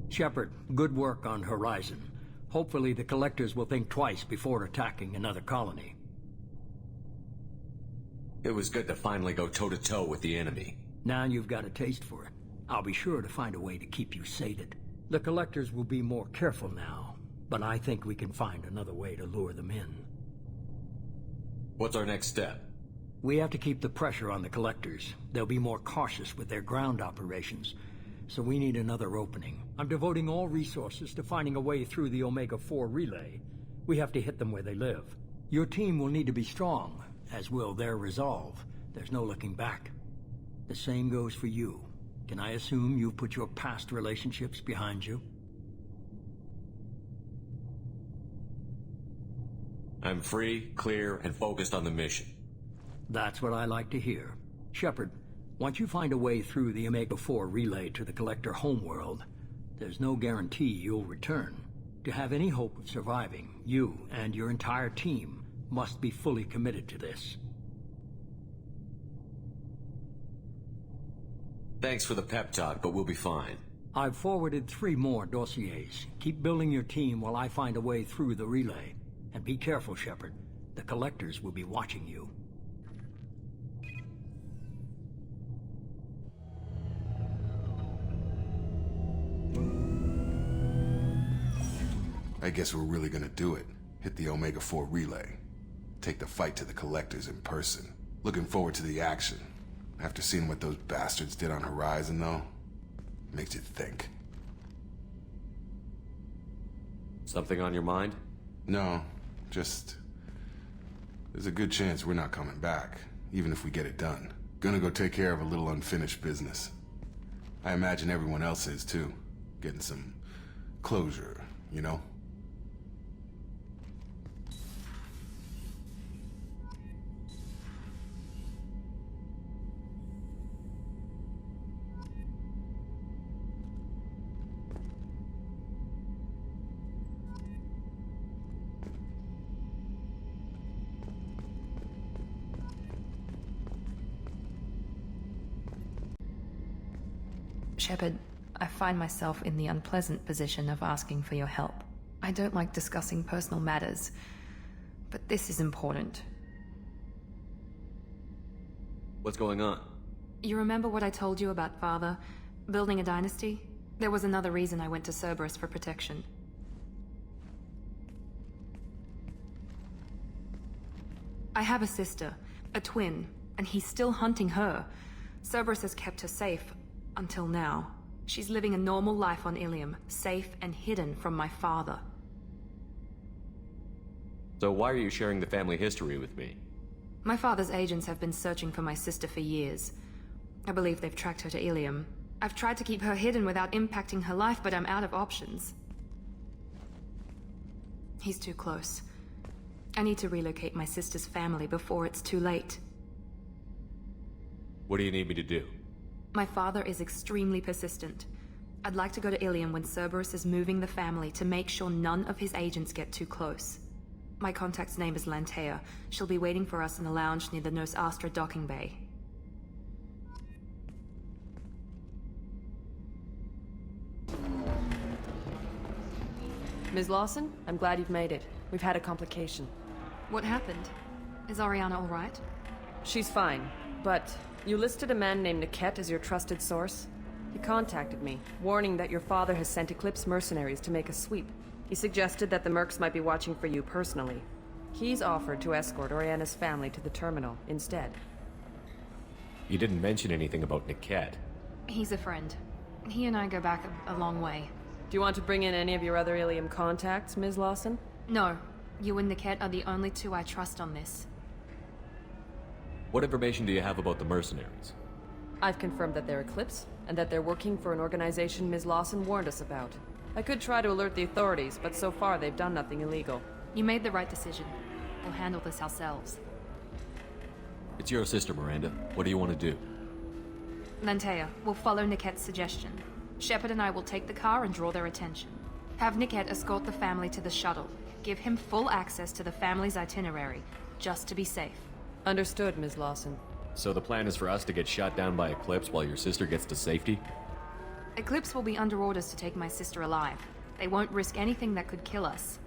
[SPEAKER 15] Shepard, good work on Horizon. Hopefully the Collectors will think twice before attacking another colony.
[SPEAKER 10] It was good to finally go toe-to-toe with the enemy.
[SPEAKER 15] Now you've got a taste for it. I'll be sure to find a way to keep you sated. The Collectors will be more careful now, but I think we can find another way to lure them in.
[SPEAKER 10] What's our next step?
[SPEAKER 15] We have to keep the pressure on the Collectors. They'll be more cautious with their ground operations, so we need another opening. I'm devoting all resources to finding a way through the Omega-4 relay. We have to hit them where they live. Your team will need to be strong, as will their resolve. There's no looking back. The same goes for you. Can I assume you've put your past relationships behind you?
[SPEAKER 10] I'm free, clear, and focused on the mission.
[SPEAKER 15] That's what I like to hear. Shepard, once you find a way through the Omega-4 relay to the Collector homeworld, there's no guarantee you'll return. To have any hope of surviving, you and your entire team must be fully committed to this.
[SPEAKER 10] Thanks for the pep talk, but we'll be fine.
[SPEAKER 15] I've forwarded 3 more dossiers. Keep building your team while I find a way through the relay. And be careful, Shepard. The Collectors will be watching you.
[SPEAKER 9] I guess we're really gonna do it. Hit the Omega-4 relay. Take the fight to the Collectors in person. Looking forward to the action. After seeing what those bastards did on Horizon, though, makes you think.
[SPEAKER 10] Something on your mind?
[SPEAKER 9] No, just... there's a good chance we're not coming back, even if we get it done. Gonna go take care of a little unfinished business. I imagine everyone else is, too. Getting some closure, you know?
[SPEAKER 1] Shepard, I find myself in the unpleasant position of asking for your help. I don't like discussing personal matters, but this is important.
[SPEAKER 10] What's going on?
[SPEAKER 1] You remember what I told you about Father? Building a dynasty? There was another reason I went to Cerberus for protection. I have a sister, a twin, and he's still hunting her. Cerberus has kept her safe. Until now. She's living a normal life on Ilium, safe and hidden from my father.
[SPEAKER 10] So why are you sharing the family history with me?
[SPEAKER 1] My father's agents have been searching for my sister for years. I believe they've tracked her to Ilium. I've tried to keep her hidden without impacting her life, but I'm out of options. He's too close. I need to relocate my sister's family before it's too late.
[SPEAKER 10] What do you need me to do?
[SPEAKER 1] My father is extremely persistent. I'd like to go to Ilium when Cerberus is moving the family to make sure none of his agents get too close. My contact's name is Lantea. She'll be waiting for us in a lounge near the Nos Astra docking bay.
[SPEAKER 14] Ms. Lawson, I'm glad you've made it. We've had a complication.
[SPEAKER 1] What happened? Is Ariana all right?
[SPEAKER 14] She's fine, but you listed a man named Niket as your trusted source. He contacted me, warning that your father has sent Eclipse mercenaries to make a sweep. He suggested that the mercs might be watching for you personally. He's offered to escort Oriana's family to the terminal instead.
[SPEAKER 10] You didn't mention anything about Niket.
[SPEAKER 1] He's a friend. He and I go back a long way.
[SPEAKER 14] Do you want to bring in any of your other Ilium contacts, Ms. Lawson?
[SPEAKER 1] No. You and Niket are the only two I trust on this.
[SPEAKER 10] What information do you have about the mercenaries?
[SPEAKER 14] I've confirmed that they're Eclipse, and that they're working for an organization Ms. Lawson warned us about. I could try to alert the authorities, but so far they've done nothing illegal.
[SPEAKER 1] You made the right decision. We'll handle this ourselves.
[SPEAKER 10] It's your sister, Miranda. What do you want to do?
[SPEAKER 1] Lantea, we'll follow Niket's suggestion. Shepard and I will take the car and draw their attention. Have Niket escort the family to the shuttle. Give him full access to the family's itinerary, just to be safe.
[SPEAKER 14] Understood, Ms. Lawson.
[SPEAKER 10] So the plan is for us to get shot down by Eclipse while your sister gets to safety?
[SPEAKER 1] Eclipse will be under orders to take my sister alive. They won't risk anything that could kill us.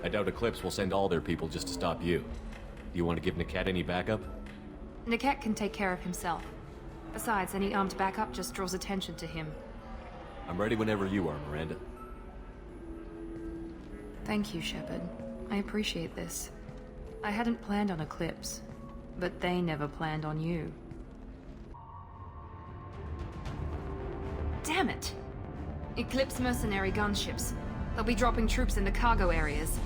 [SPEAKER 10] I doubt Eclipse will send all their people just to stop you. Do you want to give Niket any backup?
[SPEAKER 1] Niket can take care of himself. Besides, any armed backup just draws attention to him.
[SPEAKER 10] I'm ready whenever you are, Miranda.
[SPEAKER 1] Thank you, Shepard. I appreciate this. I hadn't planned on Eclipse, but they never planned on you. Damn it! Eclipse mercenary gunships. They'll be dropping troops in the cargo areas.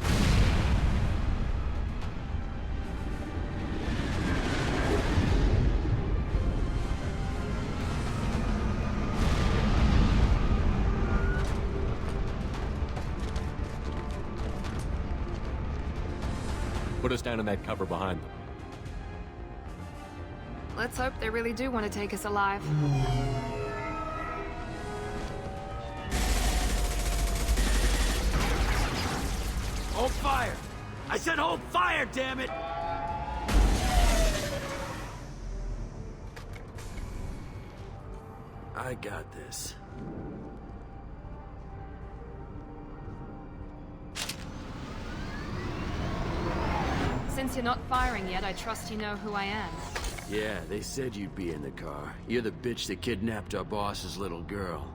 [SPEAKER 10] Put us down in that cover behind them.
[SPEAKER 1] Let's hope they really do want to take us alive.
[SPEAKER 6] Hold fire! I said hold fire, damn it! I got this.
[SPEAKER 1] Since you're not firing yet, I trust you know who I am.
[SPEAKER 6] Yeah, they said you'd be in the car. You're the bitch that kidnapped our boss's little girl.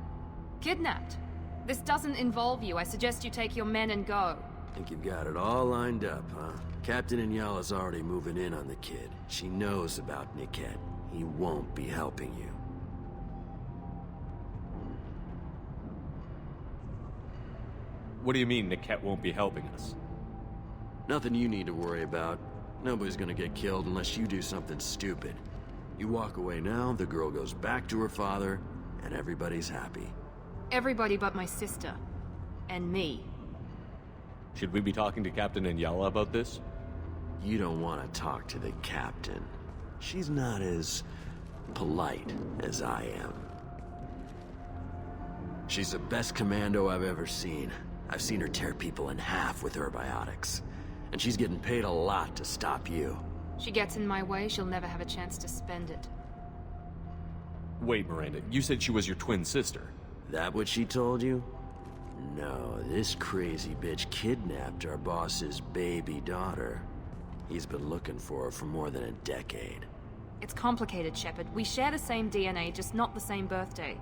[SPEAKER 1] Kidnapped? This doesn't involve you. I suggest you take your men and go.
[SPEAKER 6] Think you've got it all lined up, huh? Captain Inyala's already moving in on the kid. She knows about Niket. He won't be helping you.
[SPEAKER 10] What do you mean Niket won't be helping us?
[SPEAKER 6] Nothing you need to worry about. Nobody's gonna get killed unless you do something stupid. You walk away now, the girl goes back to her father, and everybody's happy.
[SPEAKER 1] Everybody but my sister. And me.
[SPEAKER 10] Should we be talking to Captain Inyala about this?
[SPEAKER 6] You don't want to talk to the captain. She's not as polite as I am. She's the best commando I've ever seen. I've seen her tear people in half with her biotics. And she's getting paid a lot to stop you.
[SPEAKER 1] She gets in my way, she'll never have a chance to spend it.
[SPEAKER 10] Wait, Miranda, you said she was your twin sister.
[SPEAKER 6] That what she told you? No, this crazy bitch kidnapped our boss's baby daughter. He's been looking for her for more than a decade.
[SPEAKER 1] It's complicated, Shepard. We share the same DNA, just not the same birthday.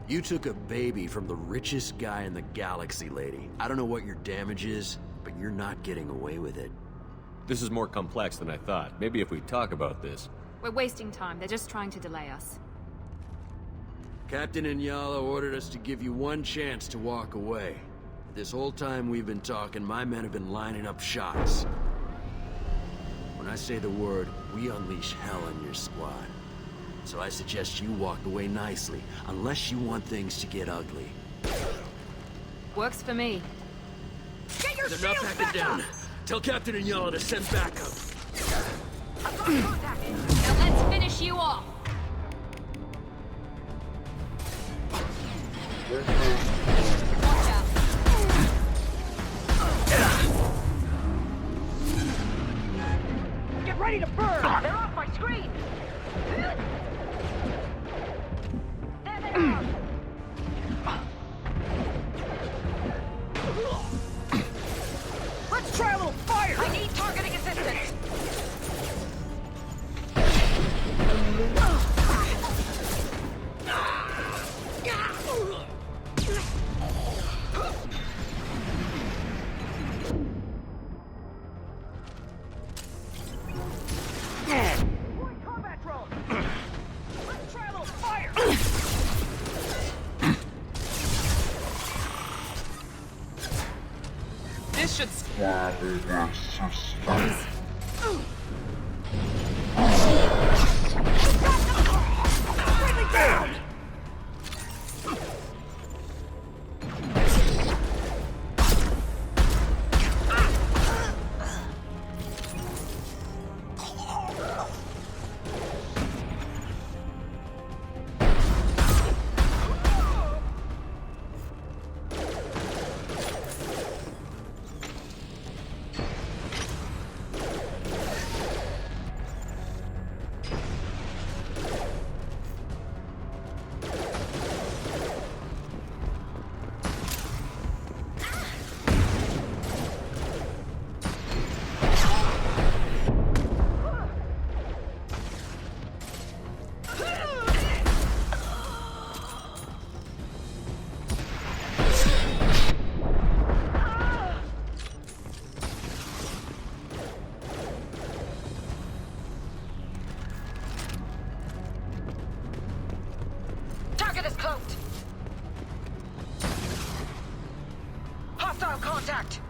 [SPEAKER 6] You took a baby from the richest guy in the galaxy, lady. I don't know what your damage is, but you're not getting away with it.
[SPEAKER 10] This is more complex than I thought. Maybe if we talk about this.
[SPEAKER 1] We're wasting time. They're just trying to delay us.
[SPEAKER 6] Captain Inyala ordered us to give you one chance to walk away. This whole time we've been talking, my men have been lining up shots. When I say the word, we unleash hell on your squad. So I suggest you walk away nicely, unless you want things to get ugly.
[SPEAKER 1] Works for me.
[SPEAKER 4] Get your
[SPEAKER 6] They're not
[SPEAKER 4] shields
[SPEAKER 6] backing
[SPEAKER 4] back
[SPEAKER 6] down.
[SPEAKER 4] up!
[SPEAKER 6] Tell Captain Inyala to send backup.
[SPEAKER 1] Now let's finish you off! Watch out.
[SPEAKER 4] Get ready to burn! They're off my screen! There they are! Let's try a little fire! I need targeting assistance!
[SPEAKER 1] This should...
[SPEAKER 4] Down!
[SPEAKER 2] Contact!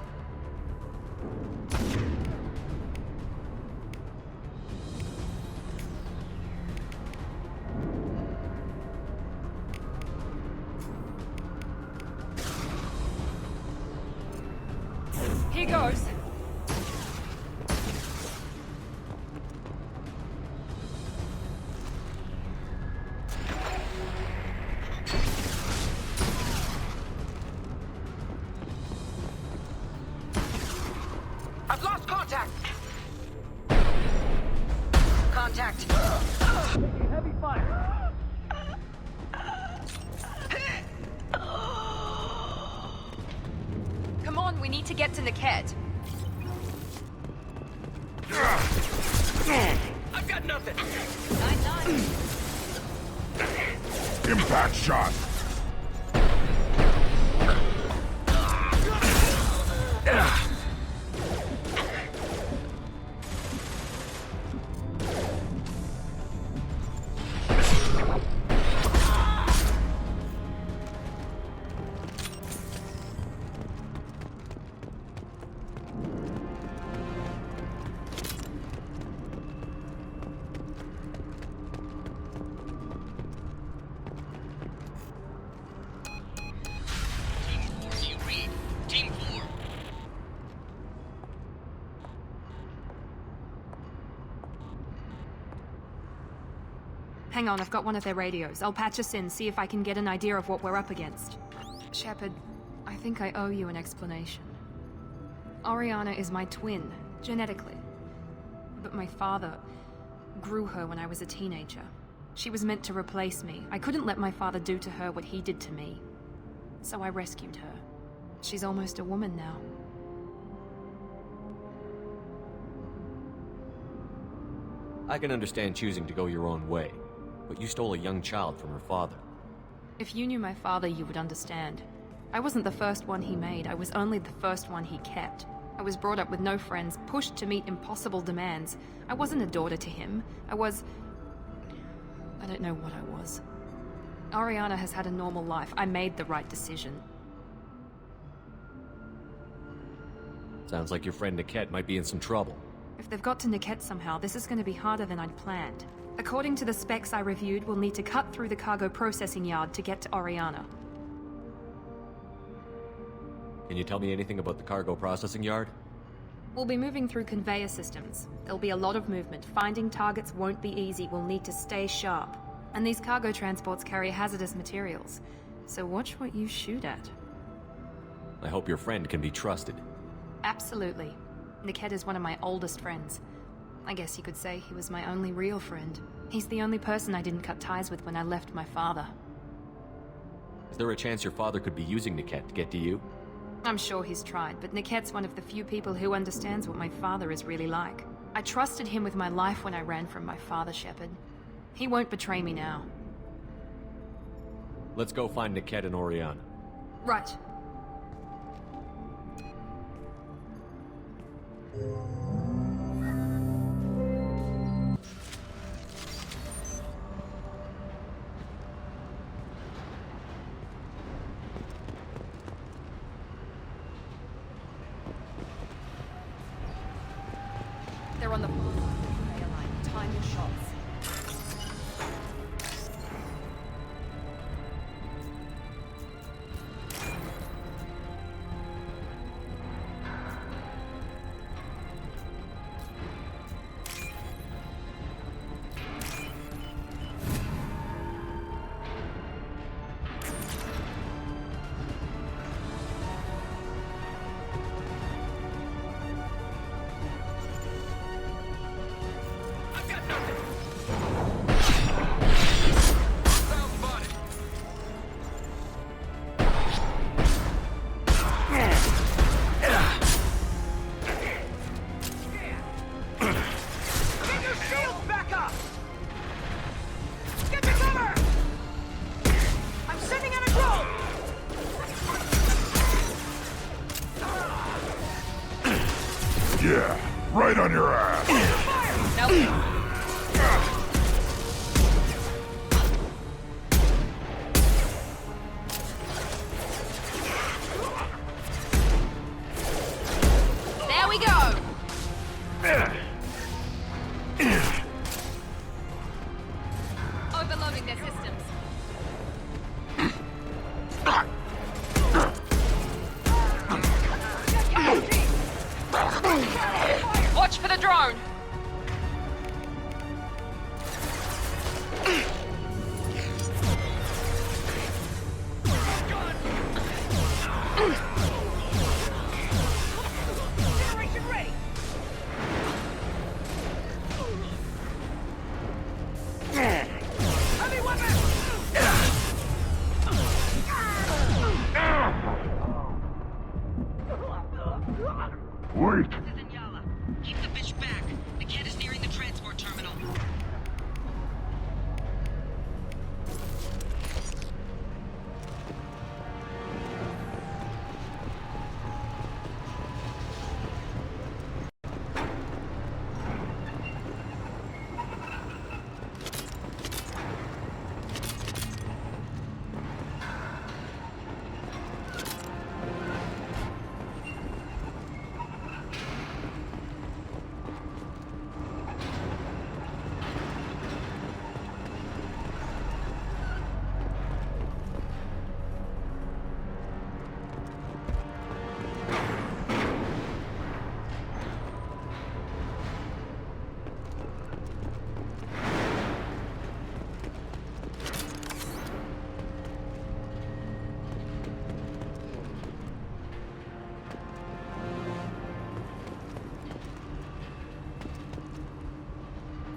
[SPEAKER 14] Here goes.
[SPEAKER 2] I've lost contact! Contact!
[SPEAKER 15] Heavy fire!
[SPEAKER 1] Come on, we need to get to Niket.
[SPEAKER 2] I've got nothing!
[SPEAKER 12] Impact shot!
[SPEAKER 1] Hang on, I've got one of their radios. I'll patch us in, see if I can get an idea of what we're up against. Shepard, I think I owe you an explanation. Oriana is my twin, genetically. But my father grew her when I was a teenager. She was meant to replace me. I couldn't let my father do to her what he did to me. So I rescued her. She's almost a woman now.
[SPEAKER 10] I can understand choosing to go your own way, but you stole a young child from her father.
[SPEAKER 1] If you knew my father, you would understand. I wasn't the first one he made, I was only the first one he kept. I was brought up with no friends, pushed to meet impossible demands. I wasn't a daughter to him. I don't know what I was. Oriana has had a normal life. I made the right decision.
[SPEAKER 10] Sounds like your friend Niket might be in some trouble.
[SPEAKER 1] If they've got to Niket somehow, this is going to be harder than I'd planned. According to the specs I reviewed, we'll need to cut through the cargo processing yard to get to Oriana.
[SPEAKER 10] Can you tell me anything about the cargo processing yard?
[SPEAKER 1] We'll be moving through conveyor systems. There'll be a lot of movement. Finding targets won't be easy. We'll need to stay sharp. And these cargo transports carry hazardous materials. So watch what you shoot at.
[SPEAKER 10] I hope your friend can be trusted.
[SPEAKER 1] Absolutely. Niket is one of my oldest friends. I guess you could say he was my only real friend. He's the only person I didn't cut ties with when I left my father.
[SPEAKER 10] Is there a chance your father could be using Niket to get to you?
[SPEAKER 1] I'm sure he's tried, but Niket's one of the few people who understands what my father is really like. I trusted him with my life when I ran from my father, Shepard. He won't betray me now.
[SPEAKER 10] Let's go find Niket and Oriana.
[SPEAKER 1] Right.
[SPEAKER 17] Yeah, right on your ass.
[SPEAKER 1] There we go! Overloading their systems.
[SPEAKER 2] Watch for the drone!
[SPEAKER 4] Generation ready! Heavy weapon!
[SPEAKER 17] Wait.
[SPEAKER 5] Keep the bitch back. The kid is nearing the transport terminal.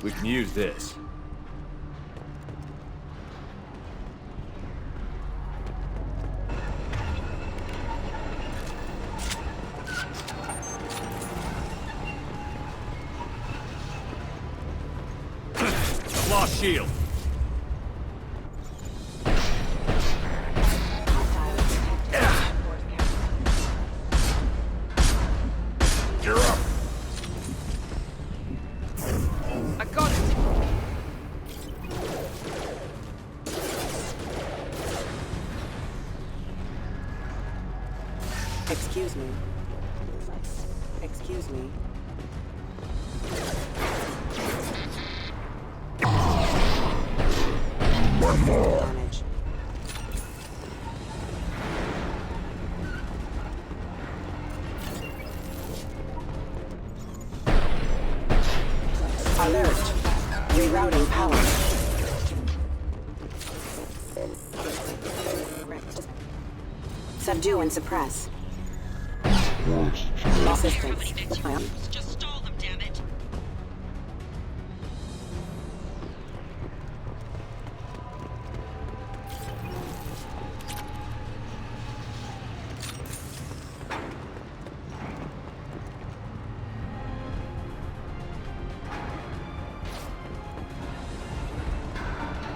[SPEAKER 8] We can use this. Lost shield.
[SPEAKER 17] You're up.
[SPEAKER 2] I got it!
[SPEAKER 16] Excuse me. Excuse me.
[SPEAKER 17] One more.
[SPEAKER 16] Alert. Rerouting power. Subdue and suppress. Assistance.
[SPEAKER 5] Just stall them, damn it.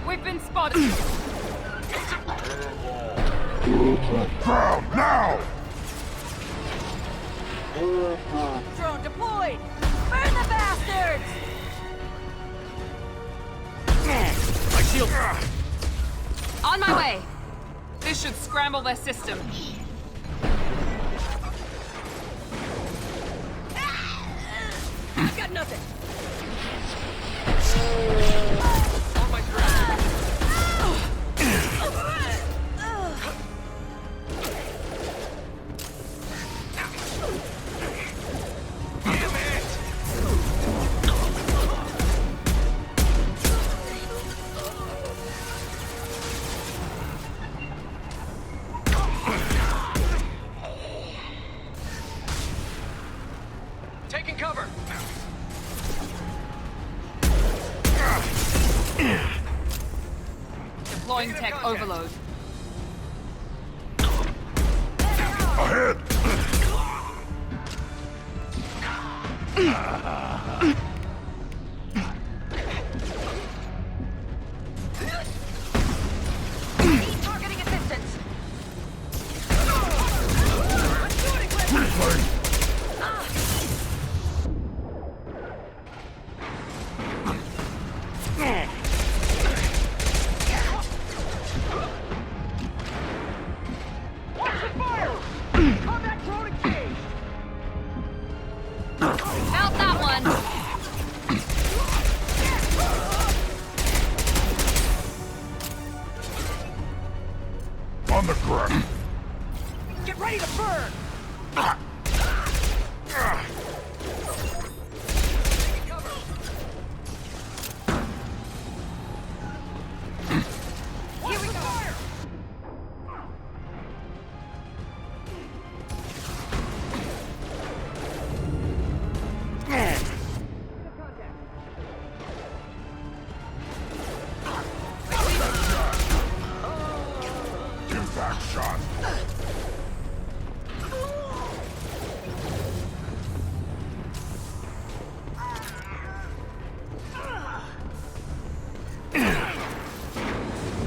[SPEAKER 2] We've been spotted!
[SPEAKER 17] Ground now!
[SPEAKER 4] Drone deployed! Burn the bastards!
[SPEAKER 8] My shield!
[SPEAKER 2] On my way! This should scramble their systems.
[SPEAKER 4] I've got nothing!
[SPEAKER 2] On my ground. Taking cover! Deploying tech overload.
[SPEAKER 17] Ahead!
[SPEAKER 4] Need targeting assistance!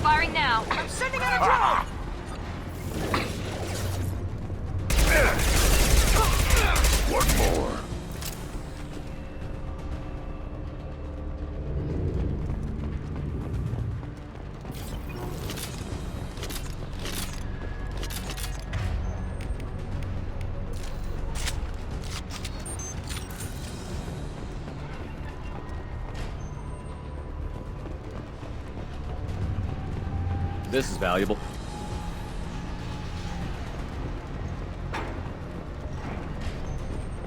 [SPEAKER 2] Firing now. I'm sending out a drone!
[SPEAKER 12] One more.
[SPEAKER 8] This is valuable.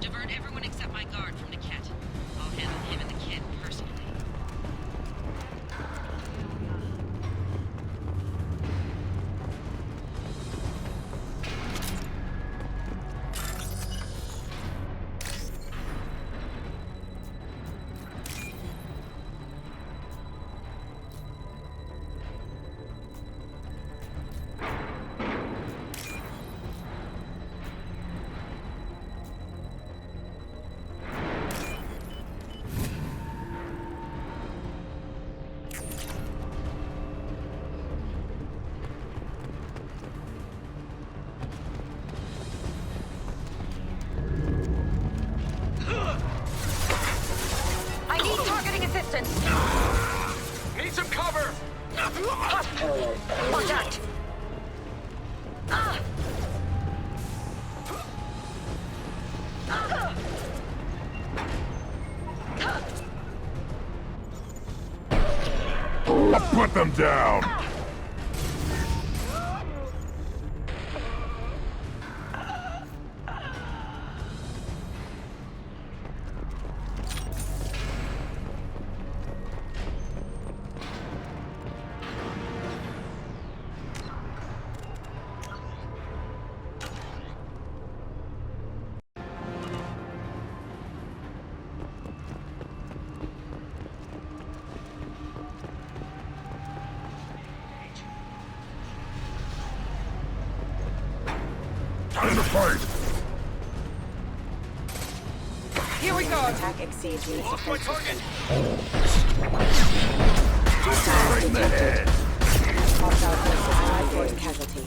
[SPEAKER 5] Divert everyone except my guard from the Ket. I'll handle him and the kid personally.
[SPEAKER 2] I need targeting assistance.
[SPEAKER 8] Need some cover!
[SPEAKER 2] Contact.
[SPEAKER 12] Put them down! Time to fight!
[SPEAKER 2] Here we go.
[SPEAKER 16] Attack exceeds units.
[SPEAKER 8] Lost my target!
[SPEAKER 12] Right in the head!
[SPEAKER 16] Hostile forces force casualty.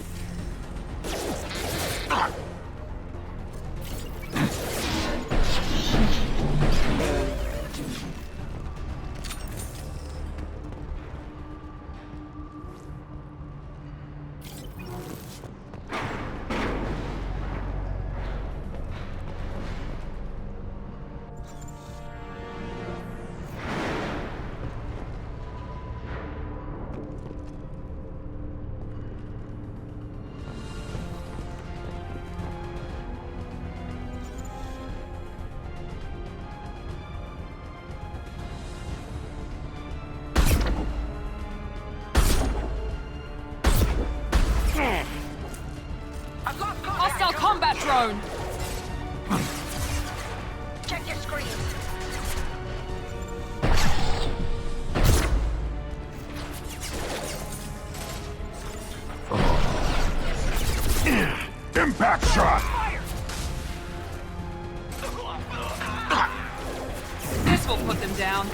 [SPEAKER 14] Hostile combat drone!
[SPEAKER 2] Check your screen.
[SPEAKER 12] Impact shot!
[SPEAKER 14] This will put them down.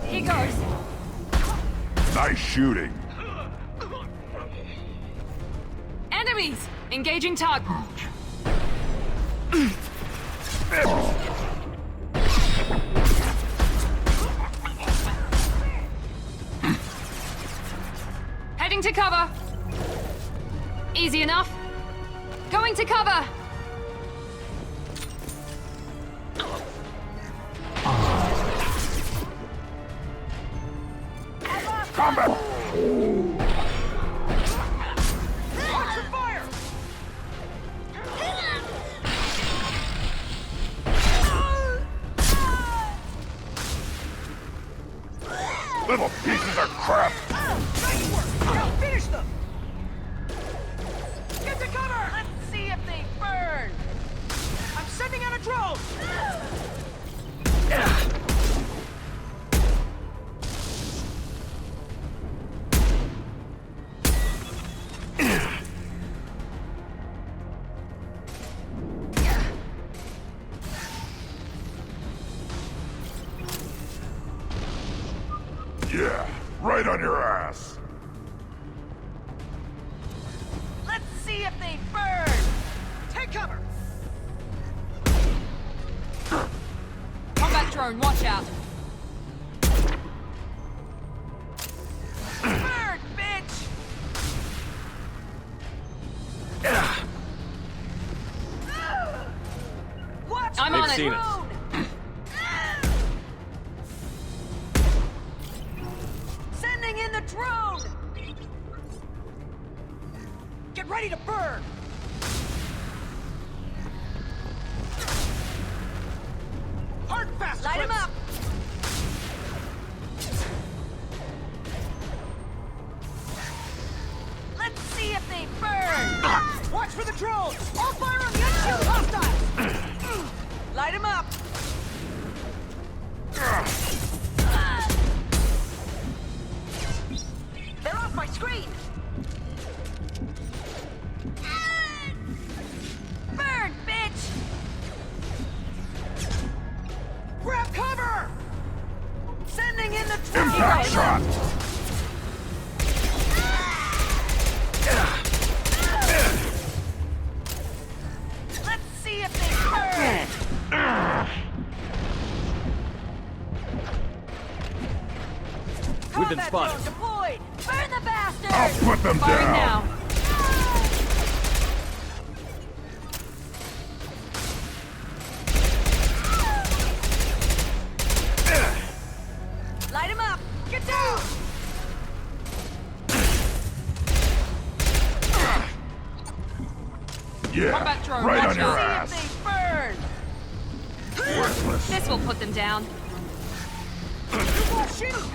[SPEAKER 2] He goes.
[SPEAKER 12] Nice shooting.
[SPEAKER 14] Enemies! Engaging target.
[SPEAKER 1] Heading to cover! Easy enough. Going to cover!
[SPEAKER 12] Combat!
[SPEAKER 8] Watch the fire!
[SPEAKER 12] Little pieces of crap!
[SPEAKER 8] Nice work! Now finish them! Get to cover! Let's see if they burn! I'm sending out a drone!
[SPEAKER 12] Yeah, right on your ass.
[SPEAKER 8] Let's see if they burn! Take cover!
[SPEAKER 1] Combat drone, watch out!
[SPEAKER 8] Burn, bitch! Watch
[SPEAKER 1] I'm
[SPEAKER 8] the
[SPEAKER 1] on it.
[SPEAKER 8] drone! Sending in the drone! Get ready to burn! Hard fast!
[SPEAKER 25] Light 'em up!
[SPEAKER 8] Let's see if they burn! Watch for the drones! All fire on the unshield hostiles! Light 'em up! They're off my screen! Burn, bitch! Grab cover! Sending in the drone!
[SPEAKER 12] Impact shot!
[SPEAKER 8] Let's see if they burn!
[SPEAKER 10] We've been
[SPEAKER 8] Combat
[SPEAKER 10] spotted.
[SPEAKER 8] drone deployed! Burn the bastard!
[SPEAKER 12] I'll put them
[SPEAKER 1] Firing
[SPEAKER 12] down!
[SPEAKER 1] now.
[SPEAKER 8] Light him up! Get down!
[SPEAKER 12] Yeah,
[SPEAKER 1] Combat drone,
[SPEAKER 12] right
[SPEAKER 1] watch
[SPEAKER 12] on your
[SPEAKER 1] out.
[SPEAKER 12] ass!
[SPEAKER 8] See if they burn!
[SPEAKER 12] Worthless!
[SPEAKER 1] This will put them down.
[SPEAKER 8] You won't shoot!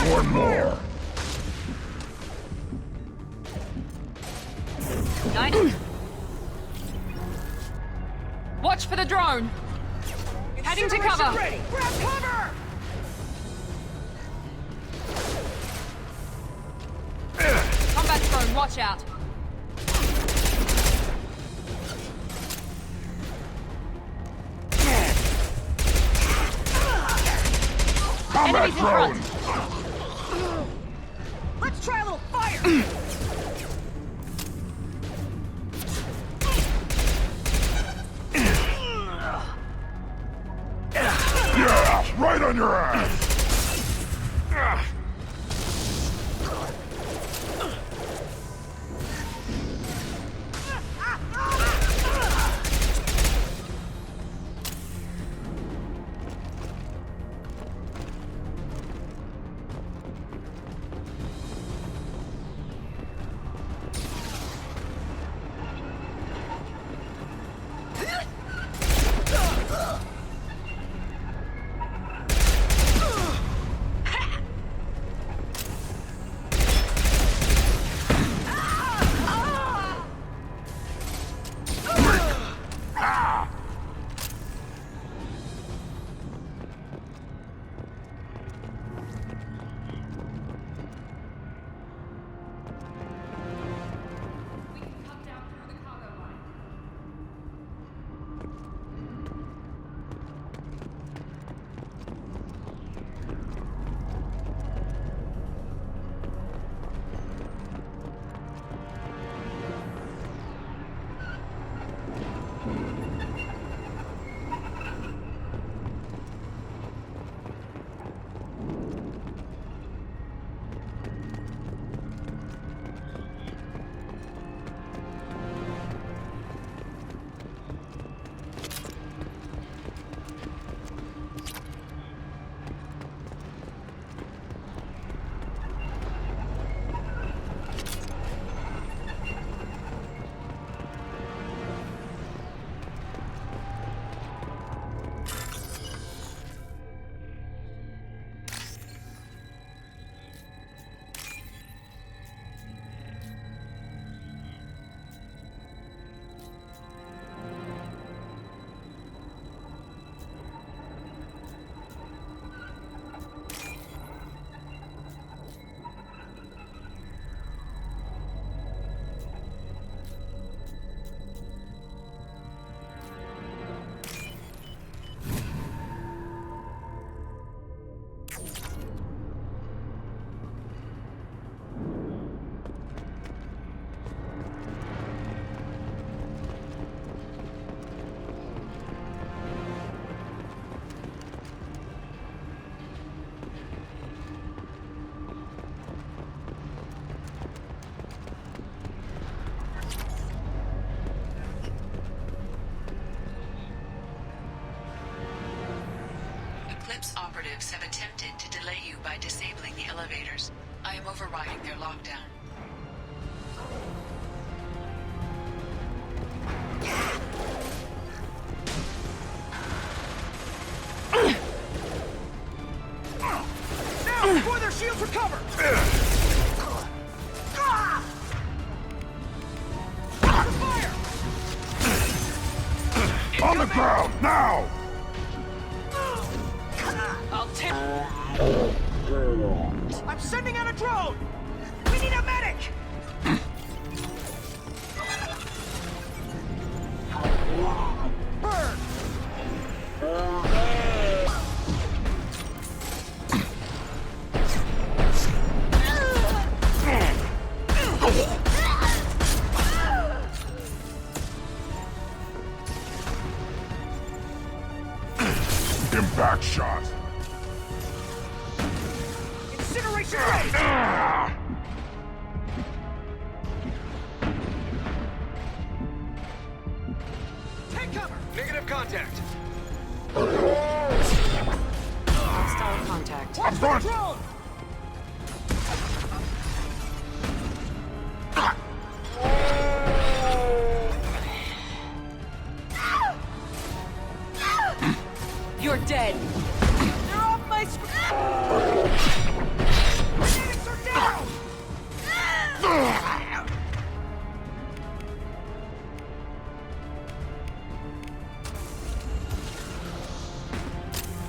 [SPEAKER 12] One more!
[SPEAKER 1] Nice. Watch for the drone. Heading to cover.
[SPEAKER 8] Ready! Grab cover!
[SPEAKER 1] Combat drone, watch out.
[SPEAKER 12] Combat
[SPEAKER 1] Enemies in
[SPEAKER 12] drone!
[SPEAKER 1] front.
[SPEAKER 8] Let's try a little fire!
[SPEAKER 12] Yeah, right on your ass!
[SPEAKER 5] operatives have attempted to delay you by disabling the elevators. I am overriding their lockdown.
[SPEAKER 8] Now, before their shields recover! Fire!
[SPEAKER 12] On the ground, now!
[SPEAKER 8] I'll take... I'm sending out a drone! We need a medic! Burn!
[SPEAKER 12] Him back shot.
[SPEAKER 8] Incineration ready! Take cover!
[SPEAKER 13] Negative contact.
[SPEAKER 14] Hostile contact.
[SPEAKER 8] Watch for the drone!
[SPEAKER 14] You're dead.
[SPEAKER 8] They're off my screen! Medics are down!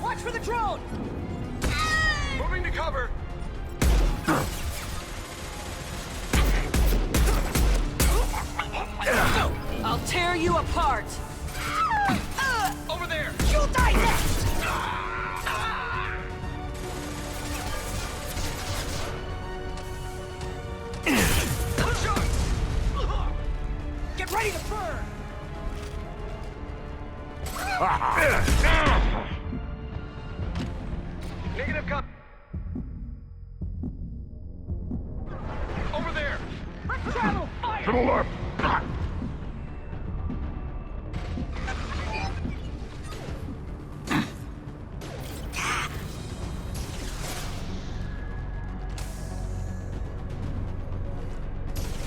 [SPEAKER 8] Watch for the drone!
[SPEAKER 13] Moving to cover.
[SPEAKER 14] I'll tear you apart.
[SPEAKER 13] Over there.
[SPEAKER 8] You'll die next! Get ready to burn!
[SPEAKER 13] Negative con... Over there.
[SPEAKER 8] Let's travel! Fire!
[SPEAKER 12] To the left.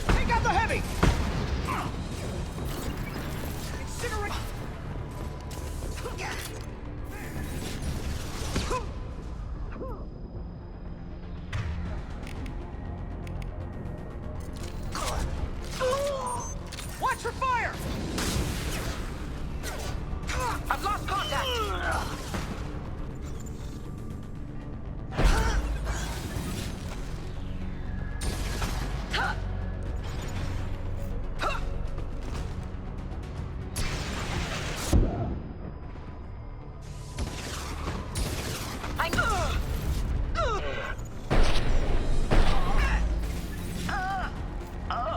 [SPEAKER 8] Take out the heavy! Incinerate! Watch for fire! I've lost contact!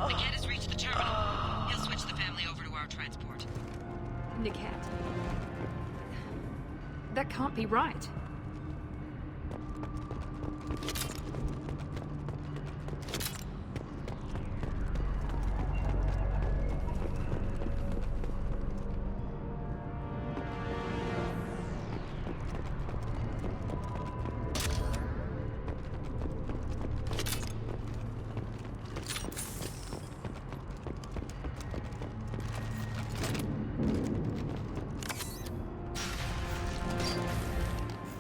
[SPEAKER 5] Niket has reached the terminal. He'll switch the family over to our transport.
[SPEAKER 1] Niket. That can't be right.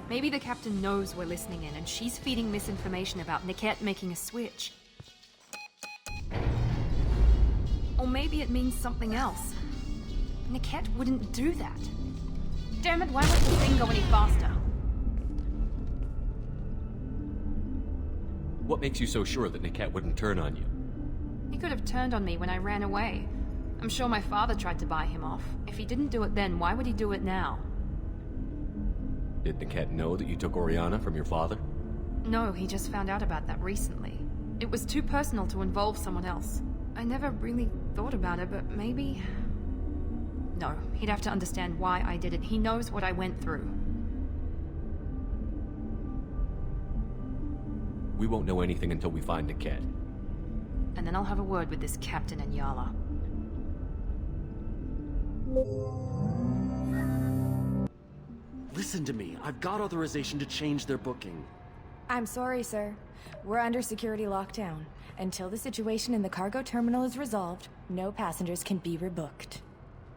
[SPEAKER 1] Maybe the captain knows we're listening in, and she's feeding misinformation about Niket making a switch. Or maybe it means something else. Niket wouldn't do that. Damn it, why won't the thing go any faster?
[SPEAKER 10] What makes you so sure that Niket wouldn't turn on you?
[SPEAKER 1] He could have turned on me when I ran away. I'm sure my father tried to buy him off. If he didn't do it then, why would he do it now?
[SPEAKER 10] Did Niket know that you took Oriana from your father?
[SPEAKER 1] No, he just found out about that recently. It was too personal to involve someone else. I never really thought about it, but maybe... No, he'd have to understand why I did it. He knows what I went through.
[SPEAKER 10] We won't know anything until we find Niket.
[SPEAKER 1] And then I'll have a word with this captain and Yala.
[SPEAKER 18] Listen to me. I've got authorization to change their booking.
[SPEAKER 20] I'm sorry, sir. We're under security lockdown. Until the situation in the cargo terminal is resolved, no passengers can be rebooked.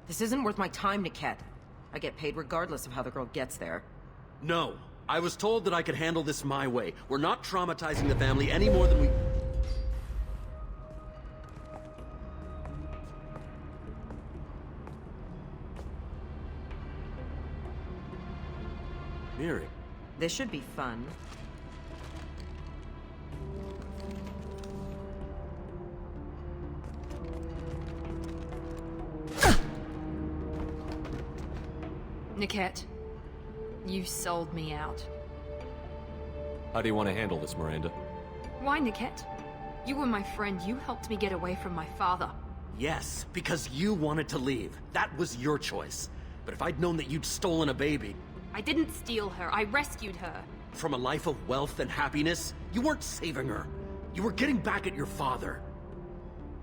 [SPEAKER 8] This isn't worth my time, Niket. I get paid regardless of how the girl gets there.
[SPEAKER 18] No. I was told that I could handle this my way. We're not traumatizing the family any more than we... Miri.
[SPEAKER 8] This should be fun.
[SPEAKER 1] Niket, you sold me out.
[SPEAKER 10] How do you want to handle this, Miranda?
[SPEAKER 1] Why, Niket? You were my friend. You helped me get away from my father.
[SPEAKER 18] Yes, because you wanted to leave. That was your choice. But if I'd known that you'd stolen a baby...
[SPEAKER 1] I didn't steal her. I rescued her.
[SPEAKER 18] From a life of wealth and happiness, you weren't saving her. You were getting back at your father.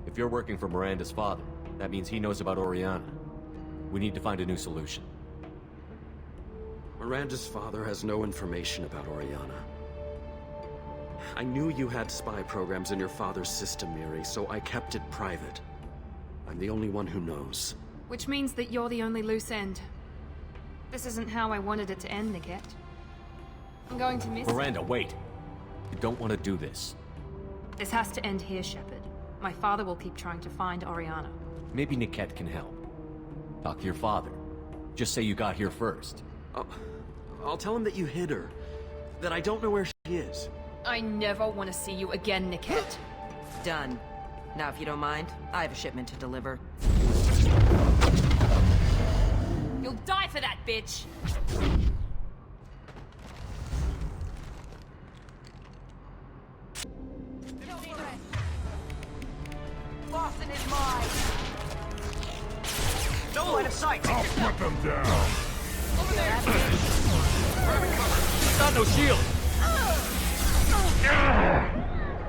[SPEAKER 10] If you're working for Miranda's father, that means he knows about Oriana. We need to find a new solution.
[SPEAKER 18] Miranda's father has no information about Oriana. I knew you had spy programs in your father's system, Miri, so I kept it private. I'm the only one who knows.
[SPEAKER 1] Which means that you're the only loose end. This isn't how I wanted it to end, Niket. I'm going to miss
[SPEAKER 10] Miranda, wait! You don't want to do this.
[SPEAKER 1] This has to end here, Shepard. My father will keep trying to find Oriana.
[SPEAKER 10] Maybe Niket can help. Talk to your father. Just say you got here first.
[SPEAKER 18] I'll tell him that you hid her. That I don't know where she is.
[SPEAKER 1] I never want to see you again, Niket.
[SPEAKER 8] Done. Now, if you don't mind, I have a shipment to deliver.
[SPEAKER 1] You'll die for that, bitch!
[SPEAKER 8] Lawson is mine! No line of sight!
[SPEAKER 17] I'll put them down!
[SPEAKER 8] Over there!
[SPEAKER 3] He's got no shield!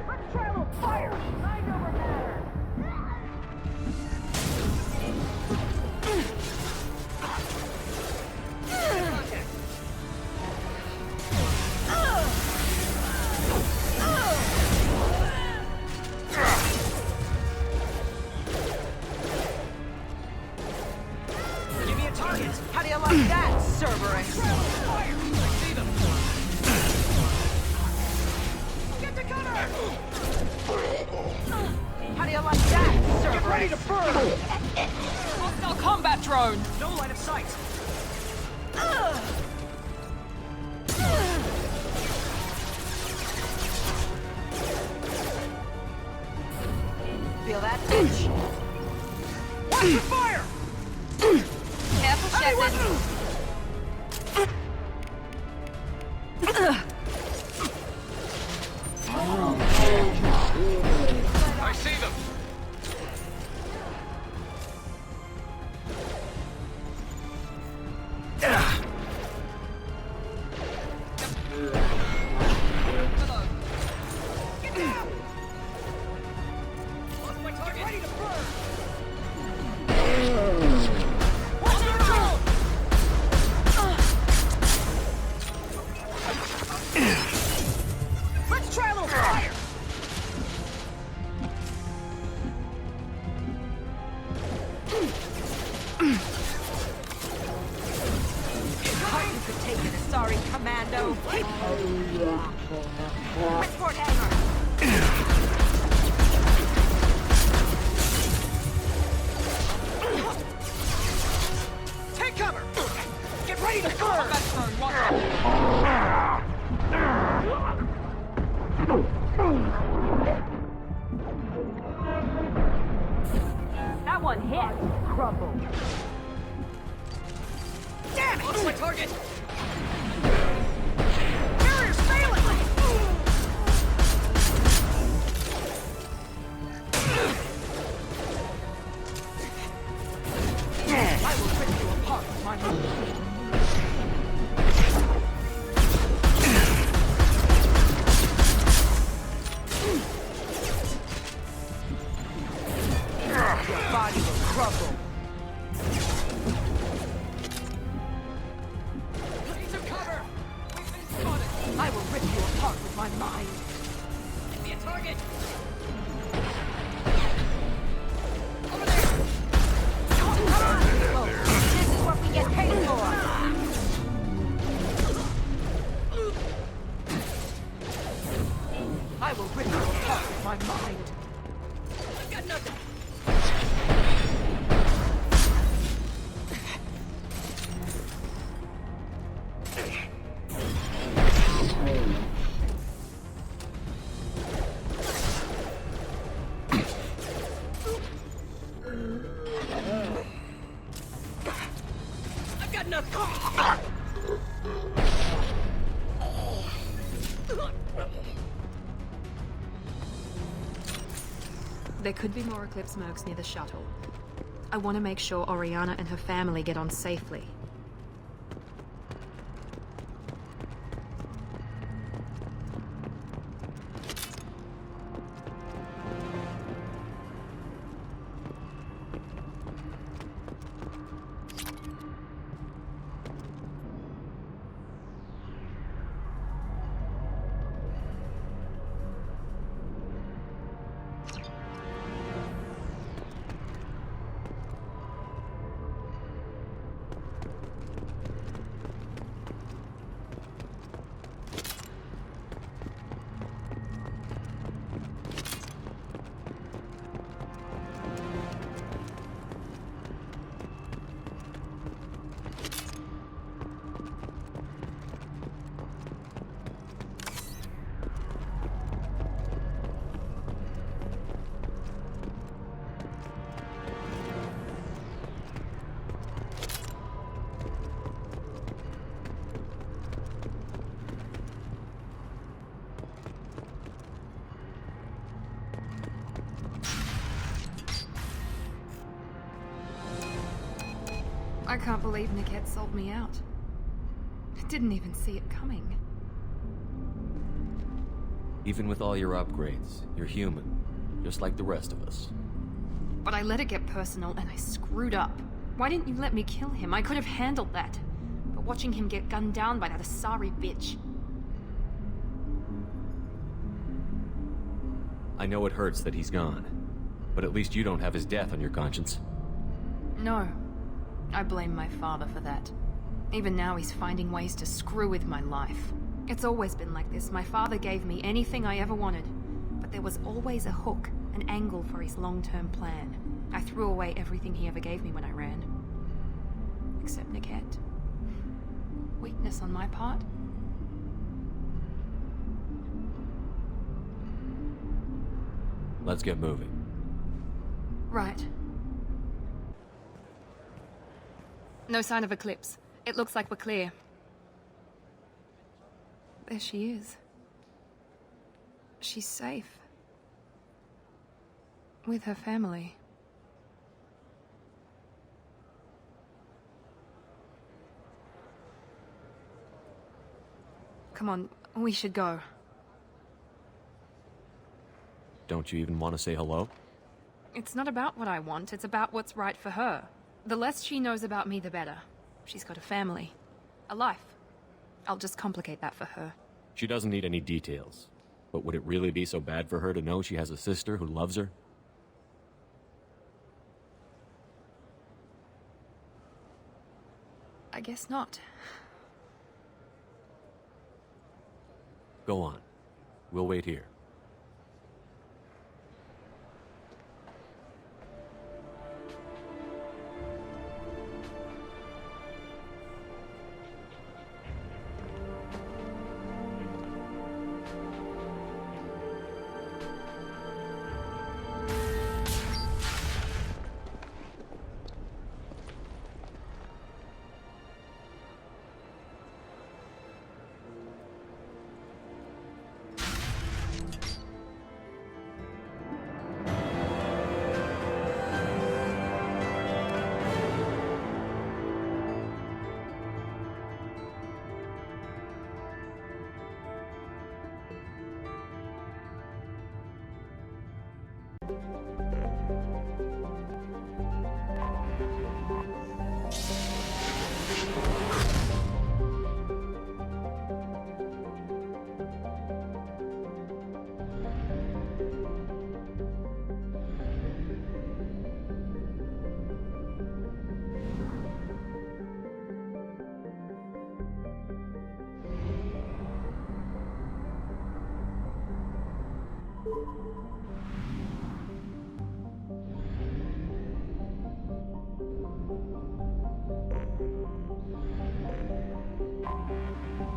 [SPEAKER 8] Let's try a little fire! Mind over matter! Give me a target! How do you like that, Cerberus? I see them! Get to cover! How do you like that, Cerberus? Get ready to burn!
[SPEAKER 1] Hostile combat drone!
[SPEAKER 8] No line of sight! Feel that itch? Watch the fire!
[SPEAKER 1] Careful, Shepard.
[SPEAKER 7] I see them!
[SPEAKER 8] Let's try a little fire! You could take it, sorry, Commando. Transport hangar. Take cover. Get ready to burn. That one hit. Crumble. Damn it! Looks my target! Barrier's failing! I will rip you apart with my move. Your body will crumble.
[SPEAKER 15] madness!
[SPEAKER 1] There could be more Eclipse mercs near the shuttle. I want to make sure Oriana and her family get on safely. I can't believe Niket sold me out. I didn't even see it coming.
[SPEAKER 10] Even with all your upgrades, you're human, just like the rest of us.
[SPEAKER 1] But I let it get personal and I screwed up. Why didn't you let me kill him? I could have handled that. But watching him get gunned down by that Asari bitch...
[SPEAKER 10] I know it hurts that he's gone, but at least you don't have his death on your conscience.
[SPEAKER 1] No. I blame my father for that. Even now he's finding ways to screw with my life. It's always been like this. My father gave me anything I ever wanted, but there was always a hook, an angle for his long-term plan. I threw away everything he ever gave me when I ran. Except Niket. Weakness on my part?
[SPEAKER 10] Let's get moving.
[SPEAKER 1] Right. No sign of Eclipse. It looks like we're clear. There she is. She's safe. With her family. Come on, we should go.
[SPEAKER 10] Don't you even want to say hello?
[SPEAKER 1] It's not about what I want, it's about what's right for her. The less she knows about me, the better. She's got a family. A life. I'll just complicate that for her.
[SPEAKER 10] She doesn't need any details. But would it really be so bad for her to know she has a sister who loves her?
[SPEAKER 1] I guess not.
[SPEAKER 10] Go on. We'll wait here.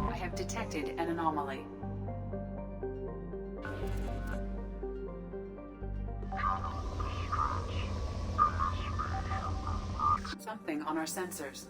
[SPEAKER 5] I have detected an anomaly. Something on our sensors.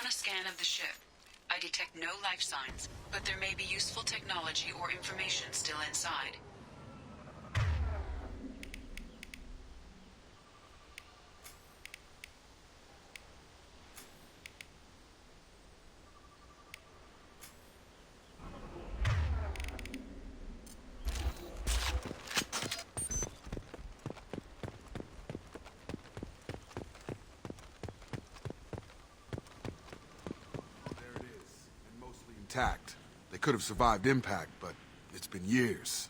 [SPEAKER 5] a scan of the ship. I detect no life signs, but there may be useful technology or information still inside.
[SPEAKER 9] Intact. They could have survived impact, but it's been years.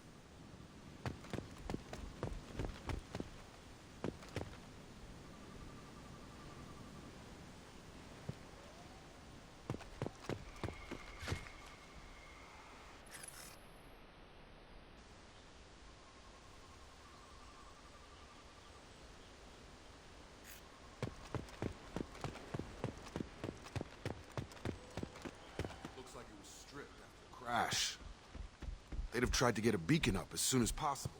[SPEAKER 9] Crash. They'd have tried to get a beacon up as soon as possible.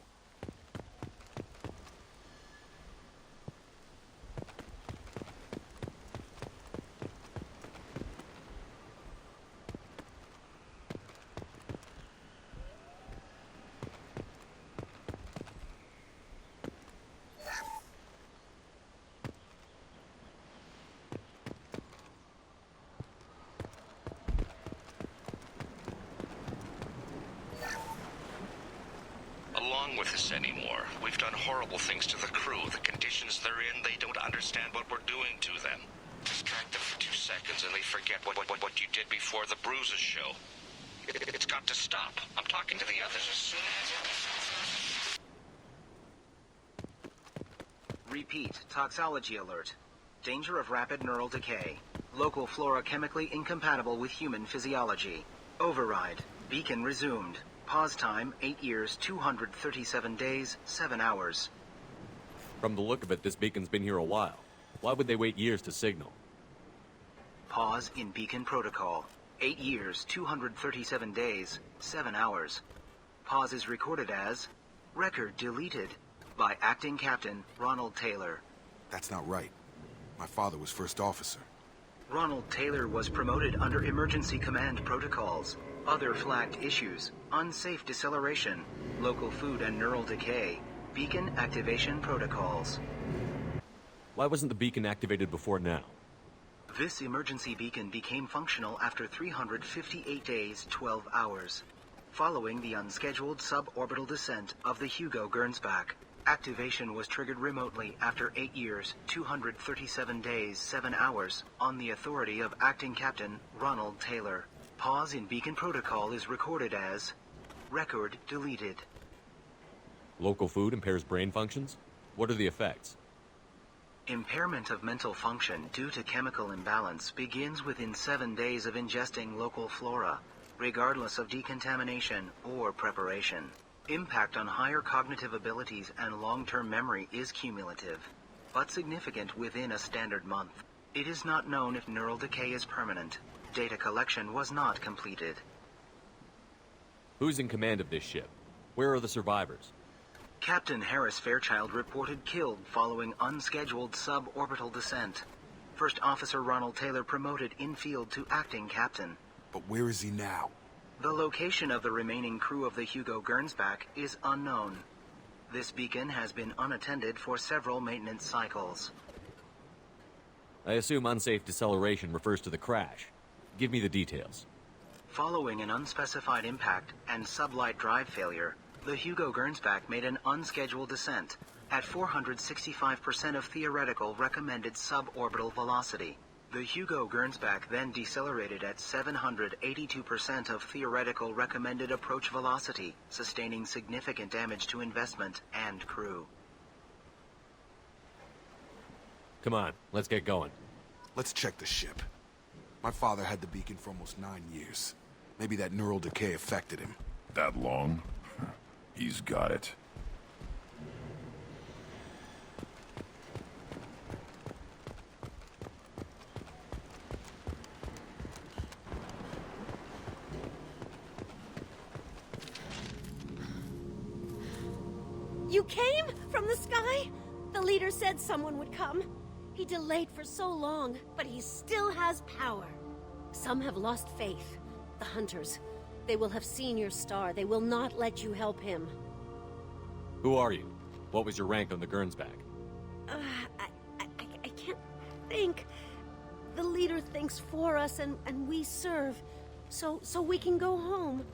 [SPEAKER 11] With us anymore. We've done horrible things to the crew. The conditions they're in, they don't understand what we're doing to them. Distract them for 2 seconds and they forget what you did before the bruises show. It's got to stop. I'm talking to the others as soon as...
[SPEAKER 19] Repeat, toxology alert. Danger of rapid neural decay. Local flora chemically incompatible with human physiology. Override. Beacon resumed. Pause time, 8 years, 237 days, 7 hours.
[SPEAKER 10] From the look of it, this beacon's been here a while. Why would they wait years to signal?
[SPEAKER 19] Pause in beacon protocol. 8 years, 237 days, 7 hours. Pause is recorded as... Record deleted by Acting Captain Ronald Taylor.
[SPEAKER 9] That's not right. My father was first officer.
[SPEAKER 19] Ronald Taylor was promoted under emergency command protocols. Other flagged issues: unsafe deceleration, local food and neural decay, beacon activation protocols.
[SPEAKER 10] Why wasn't the beacon activated before now?
[SPEAKER 19] This emergency beacon became functional after 358 days, 12 hours. Following the unscheduled suborbital descent of the Hugo Gernsback, activation was triggered remotely after 8 years, 237 days, 7 hours, on the authority of Acting Captain Ronald Taylor. Pause in beacon protocol is recorded as... Record deleted.
[SPEAKER 10] Local food impairs brain functions? What are the effects?
[SPEAKER 19] Impairment of mental function due to chemical imbalance begins within 7 days of ingesting local flora, regardless of decontamination or preparation. Impact on higher cognitive abilities and long-term memory is cumulative, but significant within a standard month. It is not known if neural decay is permanent. Data collection was not completed.
[SPEAKER 10] Who's in command of this ship? Where are the survivors?
[SPEAKER 19] Captain Harris Fairchild reported killed following unscheduled suborbital descent. First Officer Ronald Taylor promoted in-field to acting captain.
[SPEAKER 9] But where is he now?
[SPEAKER 19] The location of the remaining crew of the Hugo Gernsback is unknown. This beacon has been unattended for several maintenance cycles.
[SPEAKER 10] I assume unsafe deceleration refers to the crash. Give me the details.
[SPEAKER 19] Following an unspecified impact and sublight drive failure, the Hugo Gernsback made an unscheduled descent at 465% of theoretical recommended suborbital velocity. The Hugo Gernsback then decelerated at 782% of theoretical recommended approach velocity, sustaining significant damage to investment and crew.
[SPEAKER 10] Come on, let's get going.
[SPEAKER 9] Let's check the ship. My father had the beacon for almost 9 years. Maybe that neural decay affected him.
[SPEAKER 17] That long? He's got it.
[SPEAKER 21] You came from the sky? The leader said someone would come.
[SPEAKER 6] He delayed for so long, but he still has power. Some have lost faith. The Hunters. They will have seen your star. They will not let you help him.
[SPEAKER 10] Who are you? What was your rank on the Gernsback?
[SPEAKER 6] I can't think. The leader thinks for us, and we serve. So we can go home.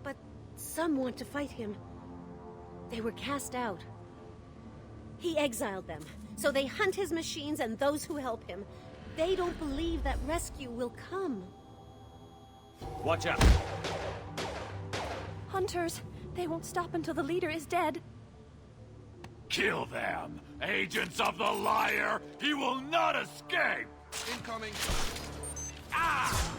[SPEAKER 6] But some want to fight him. They were cast out. He exiled them. So they hunt his machines and those who help him. They don't believe that rescue will come.
[SPEAKER 10] Watch out!
[SPEAKER 20] Hunters! They won't stop until the leader is dead.
[SPEAKER 7] Kill them! Agents of the liar! He will not escape!
[SPEAKER 9] Incoming!
[SPEAKER 7] Ah!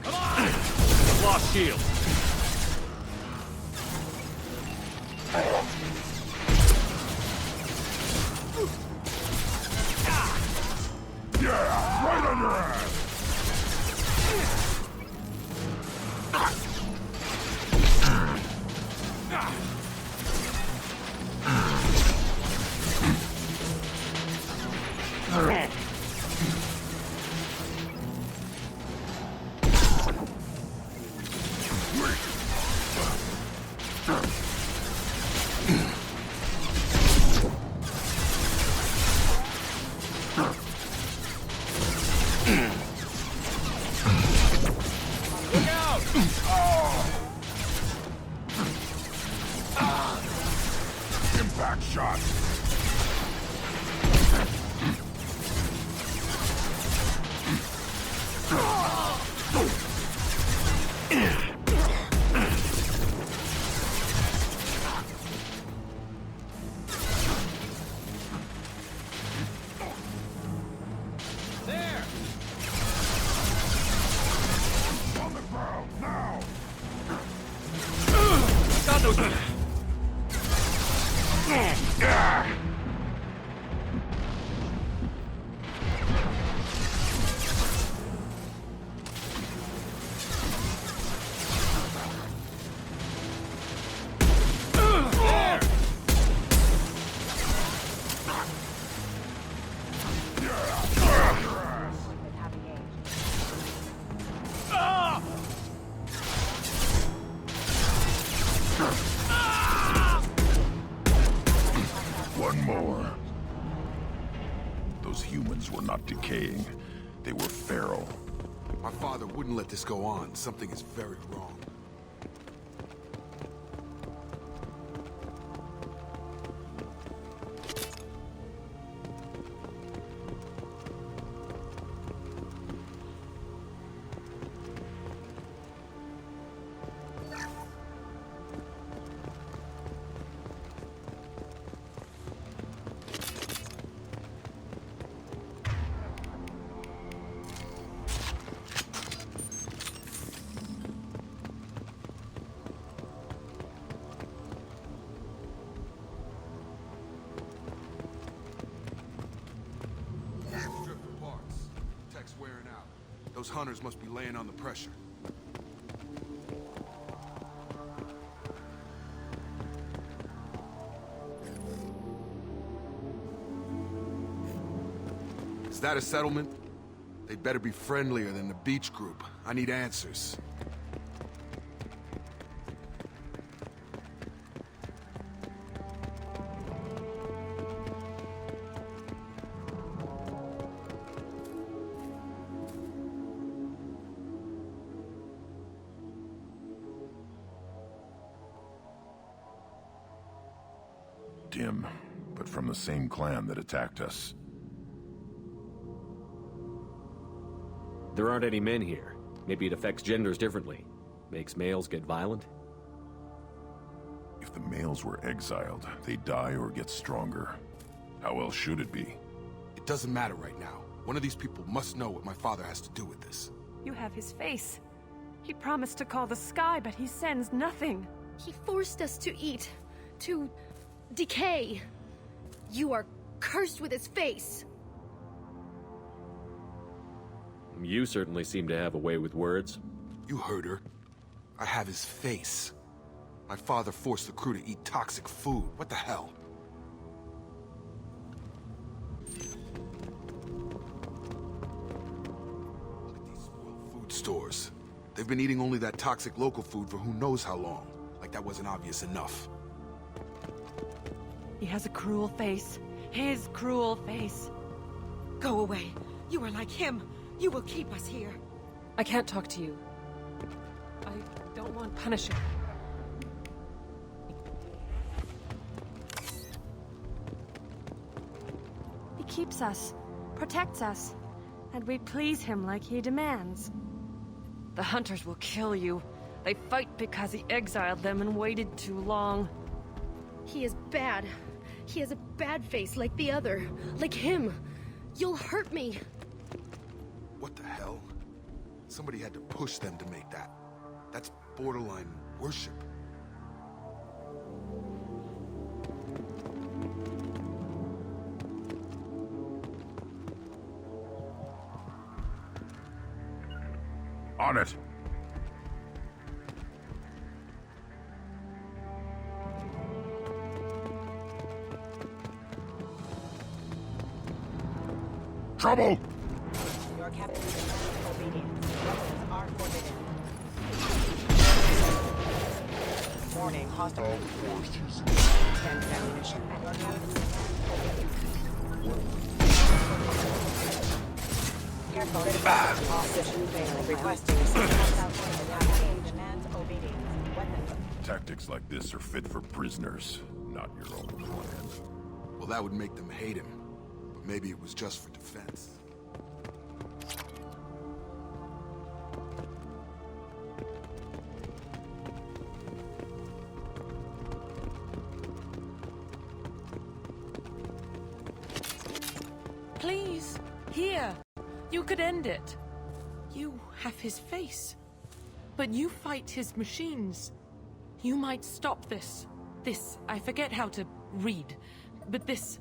[SPEAKER 10] Come on! Lost shield.
[SPEAKER 17] Yeah, right on your ass! Impact shot!
[SPEAKER 7] There!
[SPEAKER 17] On the ground, now!
[SPEAKER 7] Got those!
[SPEAKER 17] One more. Those humans were not decaying. They were feral.
[SPEAKER 9] My father wouldn't let this go on. Something is very wrong. Those hunters must be laying on the pressure. Is that a settlement? They better be friendlier than the beach group. I need answers.
[SPEAKER 17] Dim, but from the same clan that attacked us.
[SPEAKER 10] There aren't any men here. Maybe it affects genders differently. Makes males get violent?
[SPEAKER 17] If the males were exiled, they die or get stronger. How else should it be?
[SPEAKER 9] It doesn't matter right now. One of these people must know what my father has to do with this.
[SPEAKER 20] You have his face. He promised to call the sky, but he sends nothing.
[SPEAKER 6] He forced us to eat, to decay. You are cursed with his face!
[SPEAKER 10] You certainly seem to have a way with words.
[SPEAKER 9] You heard her. I have his face. My father forced the crew to eat toxic food. What the hell? Look at these spoiled food stores. They've been eating only that toxic local food for who knows how long. Like that wasn't obvious enough.
[SPEAKER 8] He has a cruel face. His cruel face. Go away. You are like him. You will keep us here.
[SPEAKER 14] I can't talk to you. I don't want punishing.
[SPEAKER 4] He keeps us, protects us, and we please him like he demands.
[SPEAKER 14] The hunters will kill you. They fight because he exiled them and waited too long.
[SPEAKER 6] He is bad. He has a bad face like the other. Like him. You'll hurt me.
[SPEAKER 9] What the hell? Somebody had to push them to make that. That's borderline worship.
[SPEAKER 17] On it! Trouble!
[SPEAKER 16] Your captain demands obedience. Weapons are forbidden. Warning, hostile. Standard ammunition. Your captain demands obedience. Careful. Opposition failed. Requesting demands obedience. Weapons.
[SPEAKER 17] Tactics like this are fit for prisoners, not your own plan.
[SPEAKER 9] Well, that would make them hate him. But maybe it was just for defense.
[SPEAKER 8] Please, here. You could end it. You have his face. But you fight his machines. You might stop this. This, I forget how to read. But this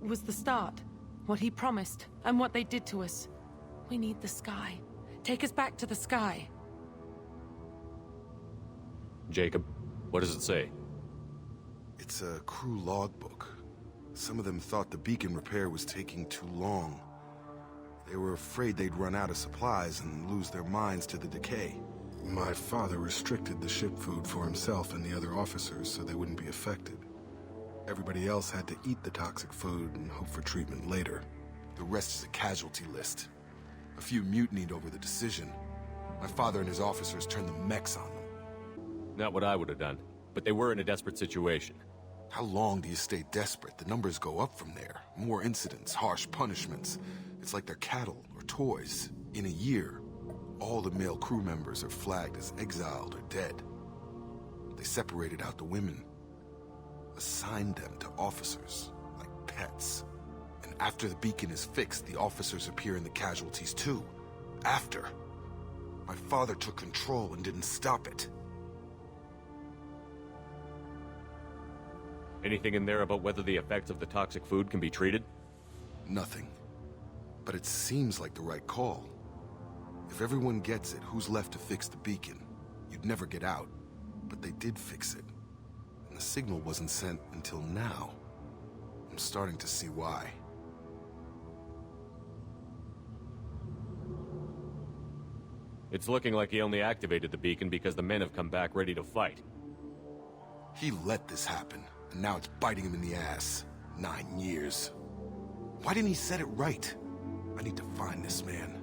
[SPEAKER 8] was the start. What he promised, and what they did to us. We need the sky. Take us back to the sky.
[SPEAKER 10] Jacob, what does it say?
[SPEAKER 9] It's a crew logbook. Some of them thought the beacon repair was taking too long. They were afraid they'd run out of supplies and lose their minds to the decay. My father restricted the ship food for himself and the other officers so they wouldn't be affected. Everybody else had to eat the toxic food and hope for treatment later. The rest is a casualty list. A few mutinied over the decision. My father and his officers turned the mechs on them.
[SPEAKER 10] Not what I would have done, but they were in a desperate situation.
[SPEAKER 9] How long do you stay desperate? The numbers go up from there. More incidents, harsh punishments. It's like they're cattle or toys. In a year, all the male crew members are flagged as exiled or dead. They separated out the women, assigned them to officers, like pets. And after the beacon is fixed, the officers appear in the casualties too. After. My father took control and didn't stop it.
[SPEAKER 10] Anything in there about whether the effects of the toxic food can be treated?
[SPEAKER 9] Nothing. But it seems like the right call. If everyone gets it, who's left to fix the beacon? You'd never get out. But they did fix it. And the signal wasn't sent until now. I'm starting to see why.
[SPEAKER 10] It's looking like he only activated the beacon because the men have come back ready to fight.
[SPEAKER 9] He let this happen, and now it's biting him in the ass. 9 years. Why didn't he set it right? I need to find this man.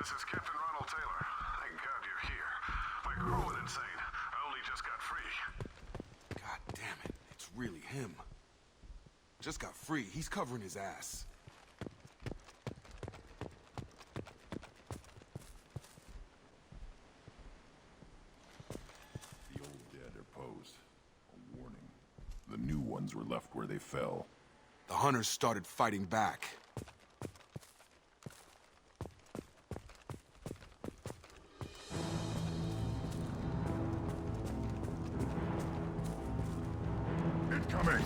[SPEAKER 2] This is Captain Ronald Taylor. Thank God you're here. My crew went insane. I only just got free.
[SPEAKER 9] God damn it. It's really him. Just got free. He's covering his ass.
[SPEAKER 17] The old dead are posed. A warning. The new ones were left where they fell.
[SPEAKER 9] The hunters started fighting back.
[SPEAKER 17] Incoming!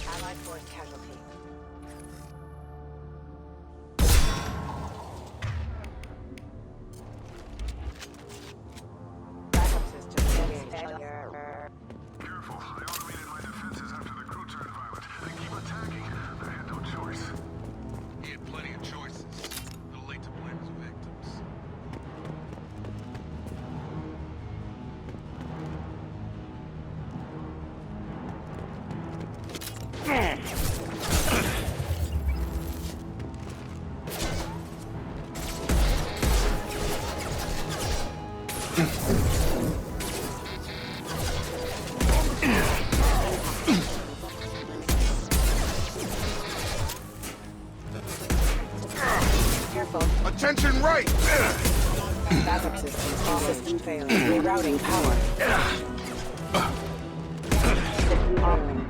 [SPEAKER 16] Allied force casualty. Backup system failure.
[SPEAKER 2] Careful. I automated my defenses after the crew turned violent. They keep attacking. I had no choice.
[SPEAKER 9] He had plenty of choices. A little late to blame his victims.
[SPEAKER 16] Careful.
[SPEAKER 9] Attention right!
[SPEAKER 16] Backup systems all system failure. Rerouting power. System offering.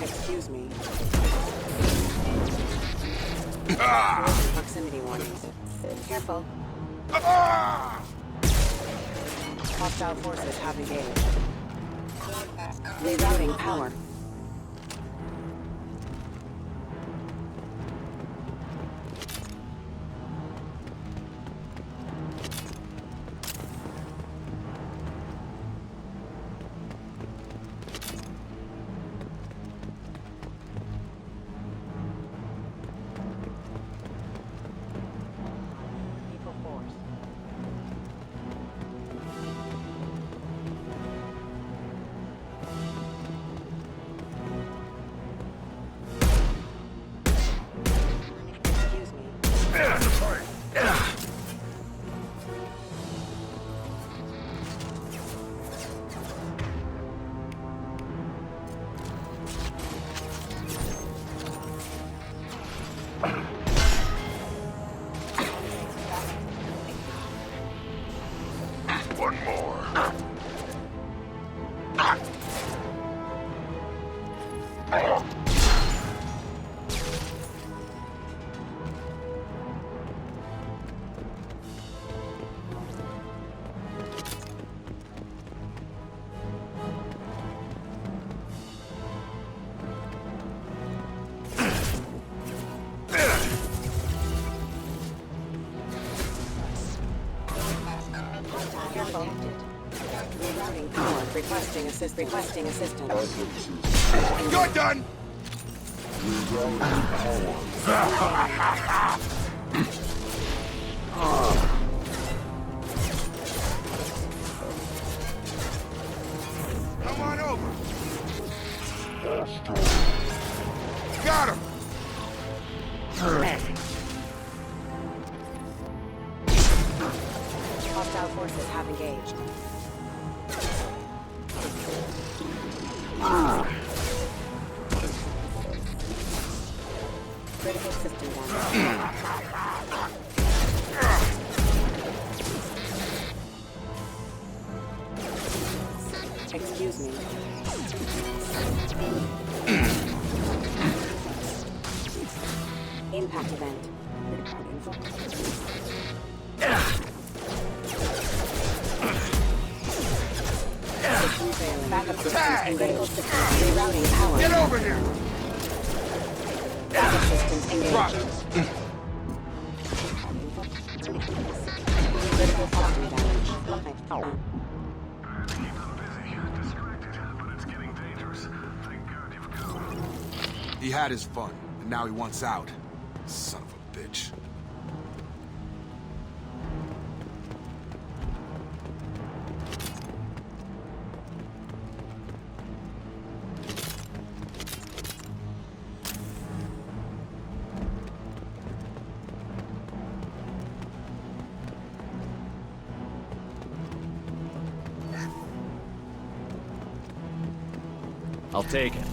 [SPEAKER 16] Excuse me. Proximity warnings. Careful. Hostile forces have engaged. Rerouting power. Lethal force. Excuse me.
[SPEAKER 17] One more.
[SPEAKER 16] Careful. Rerouting power. Requesting assistance.
[SPEAKER 9] You're done! Come on over. Got him!
[SPEAKER 16] Hostile forces have engaged. Critical system damage. Excuse me. Impact event. System Tag! Rerouting power.
[SPEAKER 9] Get over here!
[SPEAKER 16] Backup systems engaged.
[SPEAKER 9] Rock.
[SPEAKER 16] Critical property damage.
[SPEAKER 2] Keep them busy, distracted, but it's getting dangerous. Thank God you've come.
[SPEAKER 9] He had his fun, and now he wants out. Son of a bitch.
[SPEAKER 10] I'll take it.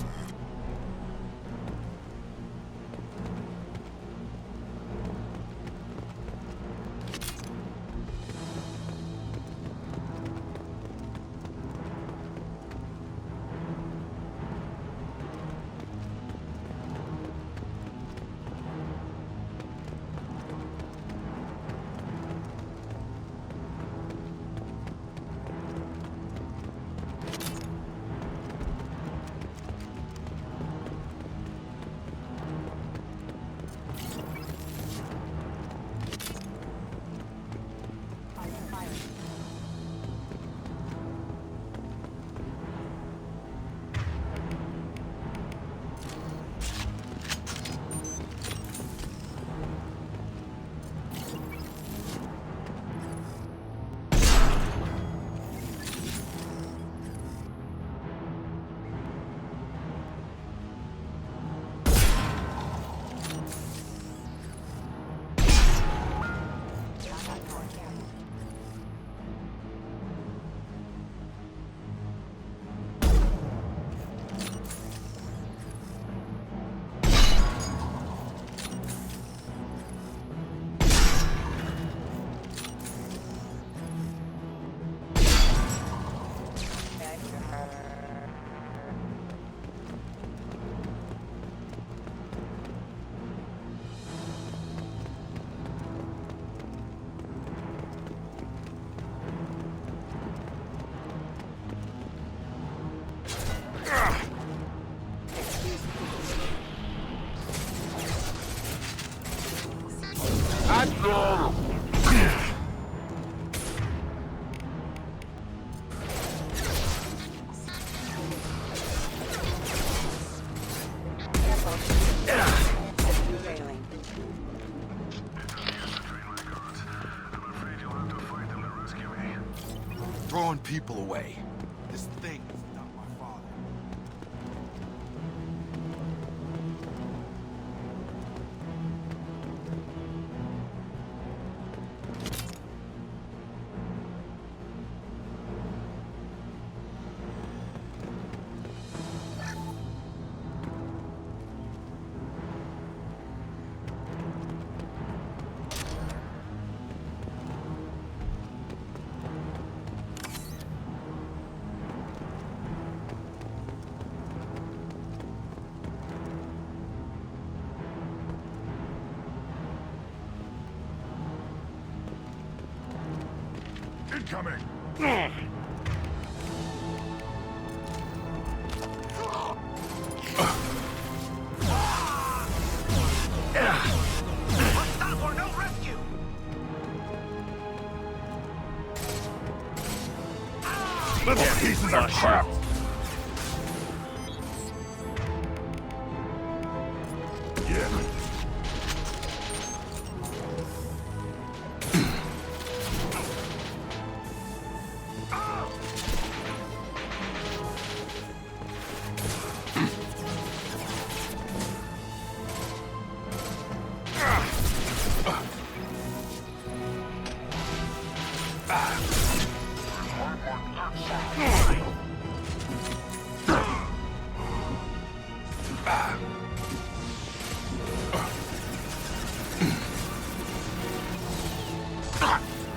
[SPEAKER 9] Throwing people away. This thing is not my father.
[SPEAKER 17] Incoming!
[SPEAKER 2] Stop or no rescue!
[SPEAKER 17] Little pieces of crap! Yeah.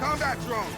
[SPEAKER 9] Combat drone!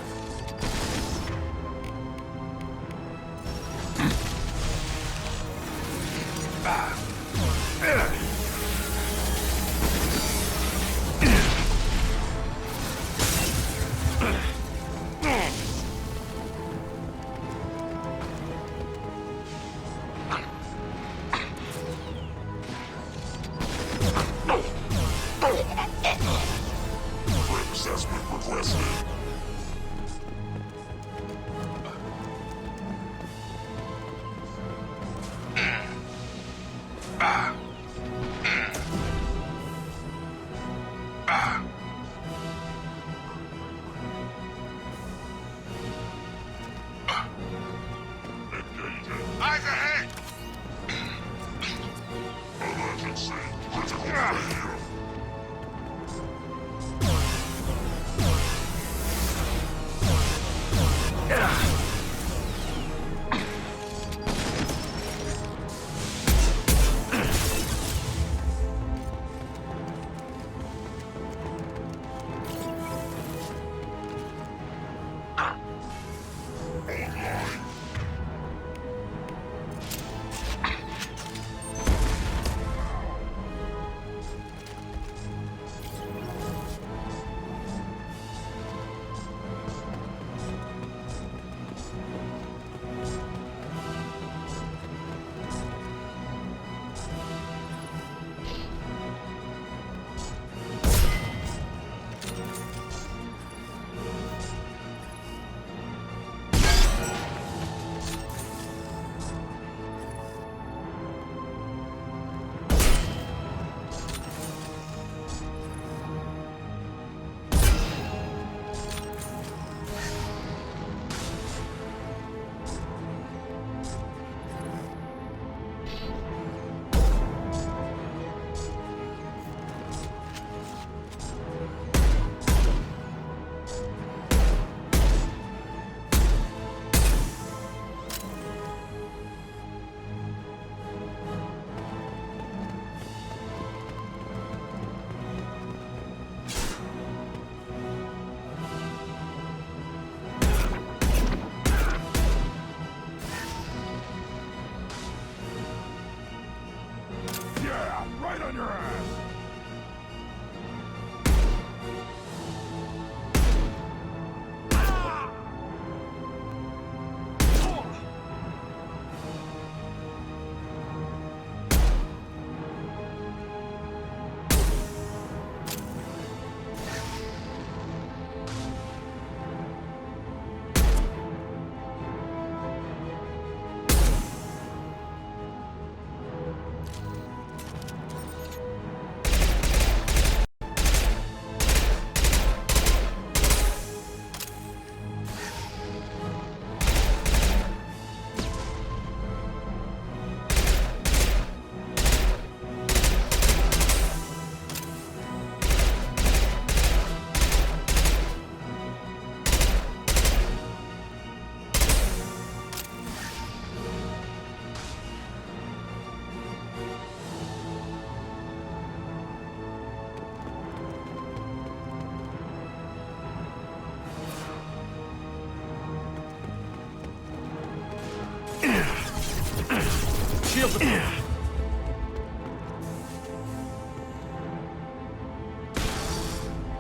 [SPEAKER 3] Shields up here.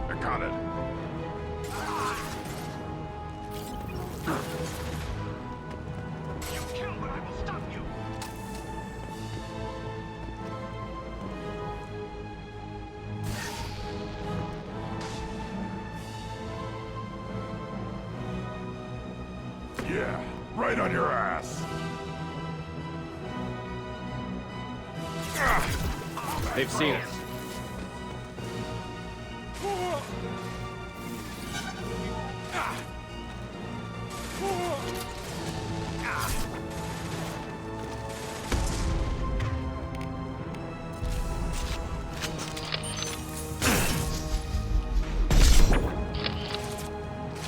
[SPEAKER 2] I got it. You kill, but I will stop you.
[SPEAKER 17] Yeah, right on your ass.
[SPEAKER 10] They've seen us.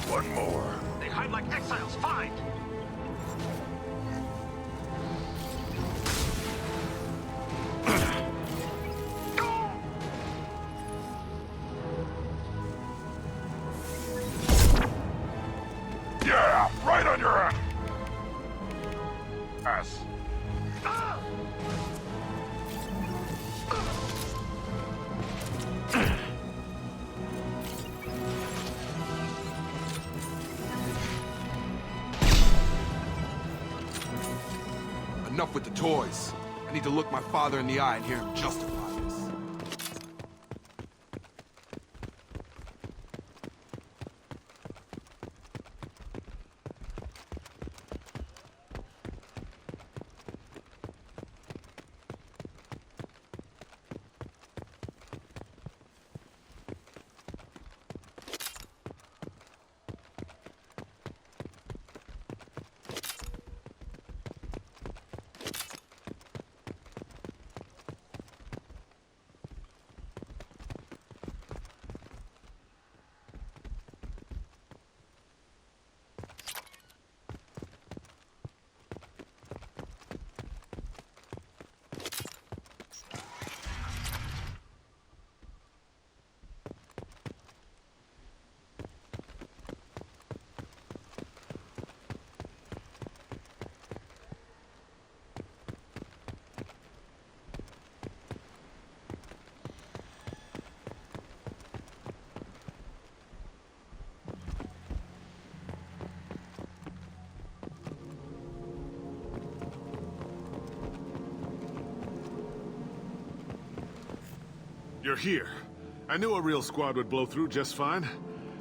[SPEAKER 17] One more.
[SPEAKER 2] They hide like exiles. Find.
[SPEAKER 17] Yeah, right on your ass.
[SPEAKER 9] Enough with the toys. I need to look my father in the eye and hear him justify this.
[SPEAKER 21] You're here. I knew a real squad would blow through just fine.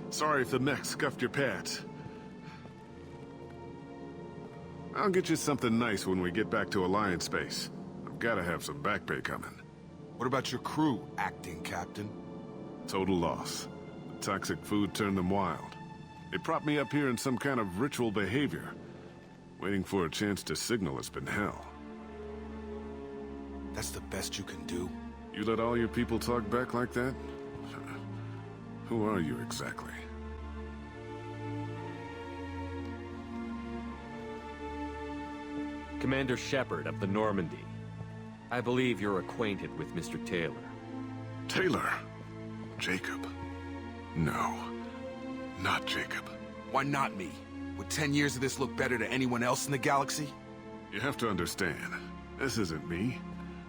[SPEAKER 21] Sorry if the mech scuffed your pads. I'll get you something nice when we get back to Alliance space. I've gotta have some back pay coming.
[SPEAKER 9] What about your crew, acting captain?
[SPEAKER 21] Total loss. The toxic food turned them wild. They propped me up here in some kind of ritual behavior. Waiting for a chance to signal has been hell.
[SPEAKER 9] That's the best you can do?
[SPEAKER 21] You let all your people talk back like that? Who are you exactly?
[SPEAKER 10] Commander Shepard of the Normandy. I believe you're acquainted with Mr. Taylor.
[SPEAKER 21] Taylor? Jacob? No. Not Jacob.
[SPEAKER 9] Why not me? Would 10 years of this look better to anyone else in the galaxy?
[SPEAKER 21] You have to understand, this isn't me.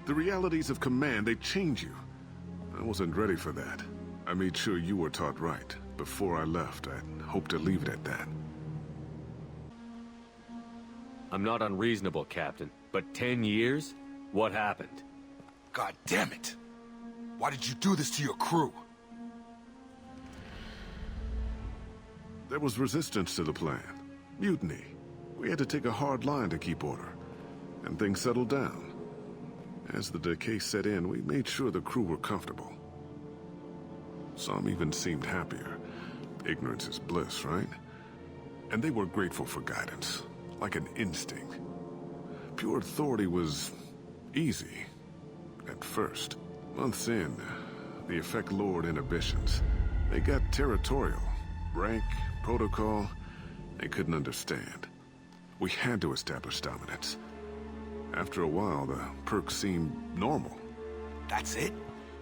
[SPEAKER 21] The realities of command, they change you. I wasn't ready for that. I made sure you were taught right. Before I left, I'd hoped to leave it at that.
[SPEAKER 10] I'm not unreasonable, Captain, but 10 years? What happened?
[SPEAKER 9] God damn it! Why did you do this to your crew?
[SPEAKER 21] There was resistance to the plan. Mutiny. We had to take a hard line to keep order. And things settled down. As the decay set in, we made sure the crew were comfortable. Some even seemed happier. Ignorance is bliss, right? And they were grateful for guidance, like an instinct. Pure authority was easy, at first. Months in, the effect lowered inhibitions. They got territorial. Rank, protocol, they couldn't understand. We had to establish dominance. After a while, the perks seemed normal.
[SPEAKER 9] That's it?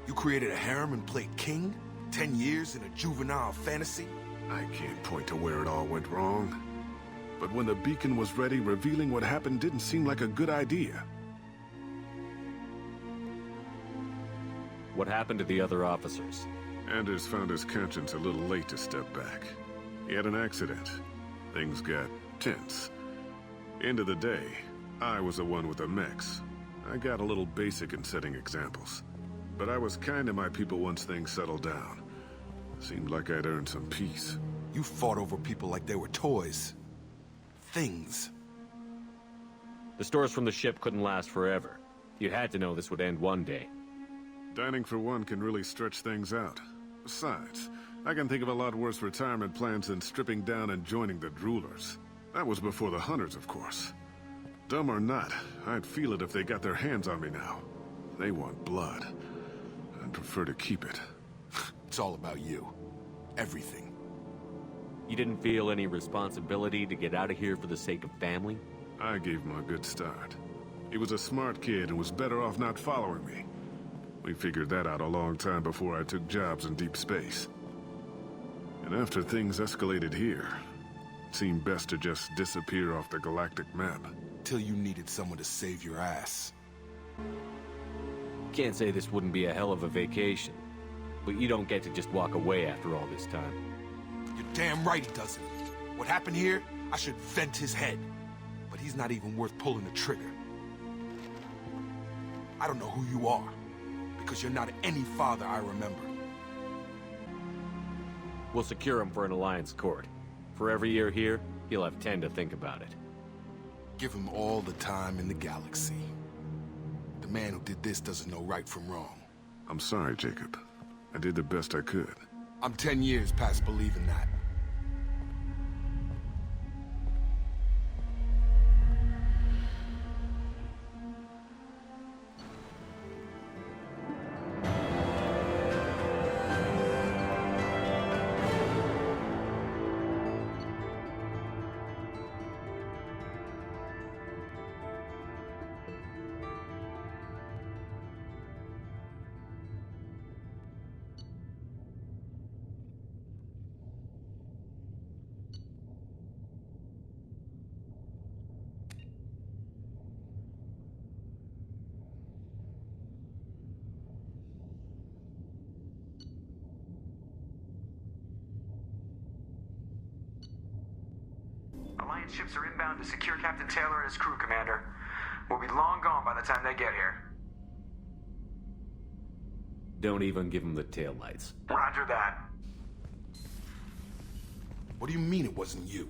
[SPEAKER 9] You created a harem and played king? 10 years in a juvenile fantasy?
[SPEAKER 21] I can't point to where it all went wrong. But when the beacon was ready, revealing what happened didn't seem like a good idea.
[SPEAKER 10] What happened to the other officers?
[SPEAKER 21] Anders found his conscience a little late to step back. He had an accident. Things got tense. End of the day, I was the one with the mechs. I got a little basic in setting examples. But I was kind to my people once things settled down. Seemed like I'd earned some peace.
[SPEAKER 9] You fought over people like they were toys. Things.
[SPEAKER 10] The stores from the ship couldn't last forever. You had to know this would end one day.
[SPEAKER 21] Dining for one can really stretch things out. Besides, I can think of a lot worse retirement plans than stripping down and joining the Droolers. That was before the Hunters, of course. Dumb or not, I'd feel it if they got their hands on me now. They want blood. I'd prefer to keep it.
[SPEAKER 9] It's all about you. Everything.
[SPEAKER 10] You didn't feel any responsibility to get out of here for the sake of family?
[SPEAKER 21] I gave him a good start. He was a smart kid and was better off not following me. We figured that out a long time before I took jobs in deep space. And after things escalated here, it seemed best to just disappear off the galactic map.
[SPEAKER 9] Till you needed someone to save your ass.
[SPEAKER 10] Can't say this wouldn't be a hell of a vacation. But you don't get to just walk away after all this time.
[SPEAKER 9] You're damn right he doesn't. What happened here, I should vent his head. But he's not even worth pulling the trigger. I don't know who you are, because you're not any father I remember.
[SPEAKER 10] We'll secure him for an Alliance court. For every year here, he'll have 10 to think about it.
[SPEAKER 9] Give him all the time in the galaxy. The man who did this doesn't know right from wrong.
[SPEAKER 21] I'm sorry, Jacob. I did the best I could.
[SPEAKER 9] I'm 10 years past believing that.
[SPEAKER 22] Alliance ships are inbound to secure Captain Taylor and his crew, Commander. We'll be long gone by the time they get here.
[SPEAKER 10] Don't even give him the taillights.
[SPEAKER 22] Roger that.
[SPEAKER 9] What do you mean it wasn't you?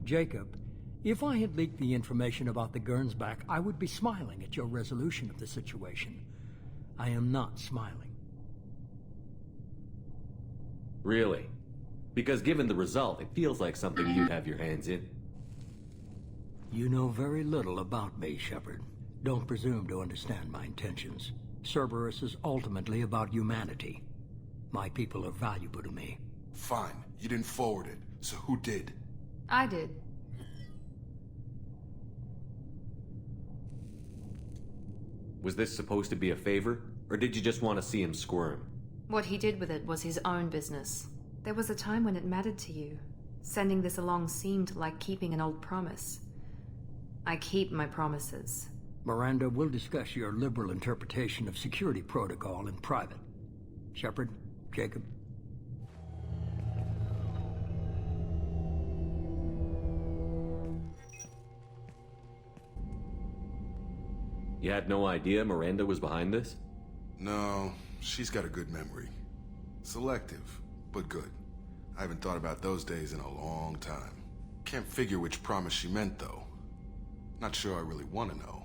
[SPEAKER 15] Jacob, if I had leaked the information about the Gernsback, I would be smiling at your resolution of the situation. I am not smiling.
[SPEAKER 10] Really? Because given the result, it feels like something you'd have your hands in.
[SPEAKER 15] You know very little about me, Shepard. Don't presume to understand my intentions. Cerberus is ultimately about humanity. My people are valuable to me.
[SPEAKER 9] Fine. You didn't forward it. So who did?
[SPEAKER 1] I did.
[SPEAKER 10] Was this supposed to be a favor? Or did you just want to see him squirm?
[SPEAKER 1] What he did with it was his own business. There was a time when it mattered to you. Sending this along seemed like keeping an old promise. I keep my promises.
[SPEAKER 15] Miranda, we'll discuss your liberal interpretation of security protocol in private. Shepard, Jacob.
[SPEAKER 10] You had no idea Miranda was behind this?
[SPEAKER 9] No, she's got a good memory. Selective, but good. I haven't thought about those days in a long time. Can't figure which promise she meant, though. Not sure I really want to know.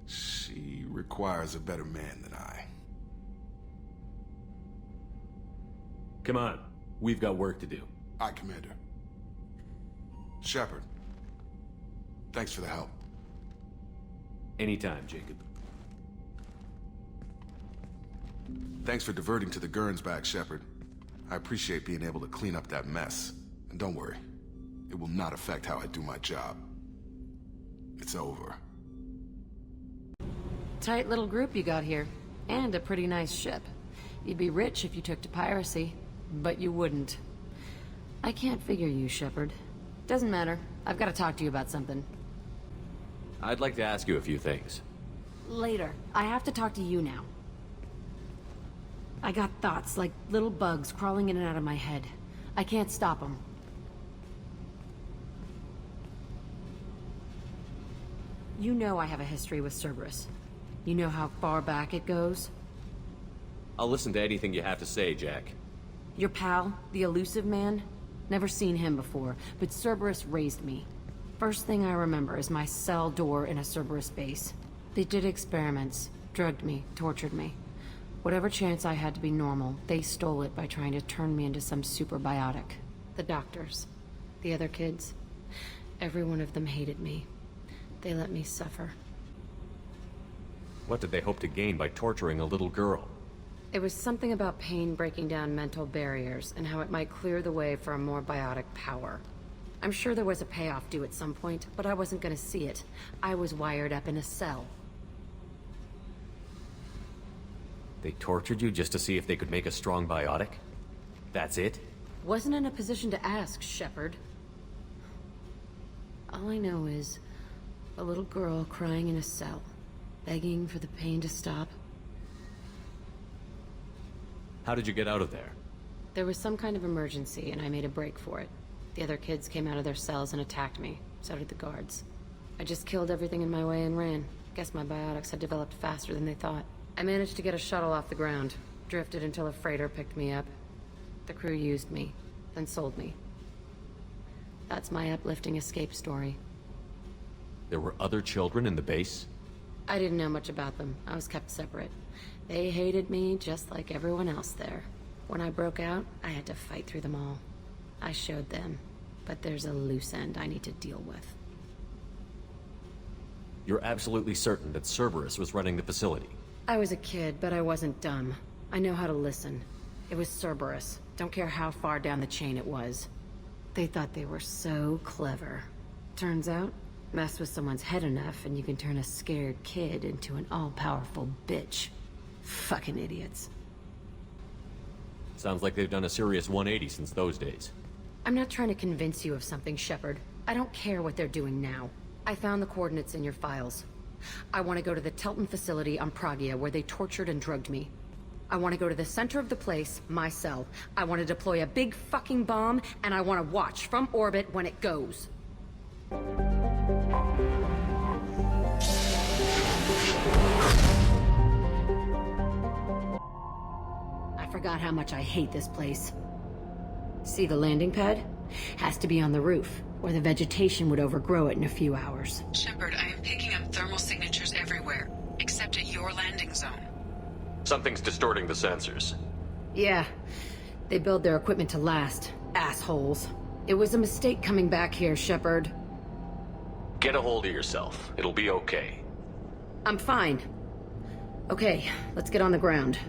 [SPEAKER 9] She requires a better man than I.
[SPEAKER 10] Come on. We've got work to do.
[SPEAKER 9] Aye, Commander. Shepard. Thanks for the help.
[SPEAKER 10] Anytime, Jacob.
[SPEAKER 9] Thanks for diverting to the Gernsback, Shepard. I appreciate being able to clean up that mess. And don't worry, it will not affect how I do my job. It's over.
[SPEAKER 14] Tight little group you got here. And a pretty nice ship. You'd be rich if you took to piracy, but you wouldn't. I can't figure you, Shepard. Doesn't matter. I've got to talk to you about something.
[SPEAKER 10] I'd like to ask you a few things.
[SPEAKER 14] Later. I have to talk to you now. I got thoughts like little bugs crawling in and out of my head. I can't stop them. You know I have a history with Cerberus. You know how far back it goes?
[SPEAKER 10] I'll listen to anything you have to say, Jack.
[SPEAKER 14] Your pal, the elusive man? Never seen him before, but Cerberus raised me. First thing I remember is my cell door in a Cerberus base. They did experiments, drugged me, tortured me. Whatever chance I had to be normal, they stole it by trying to turn me into some super biotic. The doctors, the other kids, every one of them hated me. They let me suffer.
[SPEAKER 10] What did they hope to gain by torturing a little girl?
[SPEAKER 14] It was something about pain breaking down mental barriers and how it might clear the way for a more biotic power. I'm sure there was a payoff due at some point, but I wasn't gonna see it. I was wired up in a cell.
[SPEAKER 10] They tortured you just to see if they could make a strong biotic? That's it?
[SPEAKER 14] Wasn't in a position to ask, Shepard. All I know is a little girl crying in a cell, begging for the pain to stop.
[SPEAKER 10] How did you get out of there?
[SPEAKER 14] There was some kind of emergency, and I made a break for it. The other kids came out of their cells and attacked me. So did the guards. I just killed everything in my way and ran. Guess my biotics had developed faster than they thought. I managed to get a shuttle off the ground. Drifted until a freighter picked me up. The crew used me, then sold me. That's my uplifting escape story.
[SPEAKER 10] There were other children in the base?
[SPEAKER 14] I didn't know much about them. I was kept separate. They hated me just like everyone else there. When I broke out, I had to fight through them all. I showed them, but there's a loose end I need to deal with.
[SPEAKER 10] You're absolutely certain that Cerberus was running the facility?
[SPEAKER 14] I was a kid, but I wasn't dumb. I know how to listen. It was Cerberus. Don't care how far down the chain it was. They thought they were so clever. Turns out, mess with someone's head enough and you can turn a scared kid into an all-powerful bitch. Fucking idiots.
[SPEAKER 10] Sounds like they've done a serious 180 since those days.
[SPEAKER 14] I'm not trying to convince you of something, Shepard. I don't care what they're doing now. I found the coordinates in your files. I want to go to the Telton facility on Pragia where they tortured and drugged me. I want to go to the center of the place, my cell. I want to deploy a big fucking bomb, and I want to watch from orbit when it goes. forgot how much I hate this place. See the landing pad? Has to be on the roof, or the vegetation would overgrow it in a few hours.
[SPEAKER 5] Shepard, I am picking up thermal signatures everywhere, except at your landing zone.
[SPEAKER 10] Something's distorting the sensors.
[SPEAKER 14] Yeah. They build their equipment to last. Assholes. It was a mistake coming back here, Shepard.
[SPEAKER 10] Get a hold of yourself. It'll be okay.
[SPEAKER 14] I'm fine. Okay, let's get on the ground.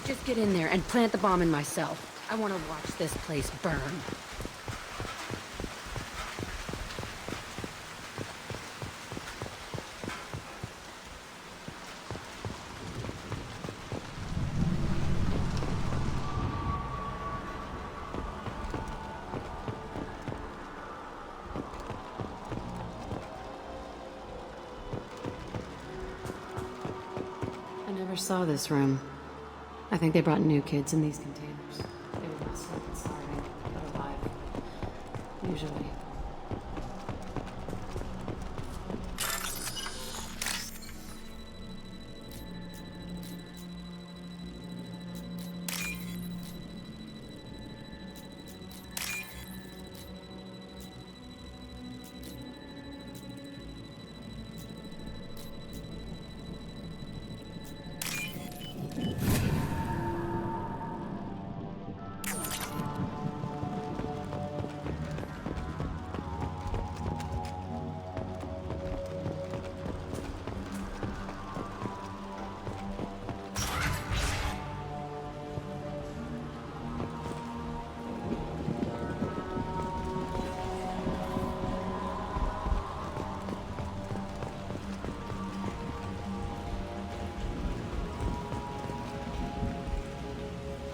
[SPEAKER 14] Just get in there and plant the bomb in myself. I want to watch this place burn. I never saw this room. I think they brought new kids in these containers. They were not starving, but alive. Usually.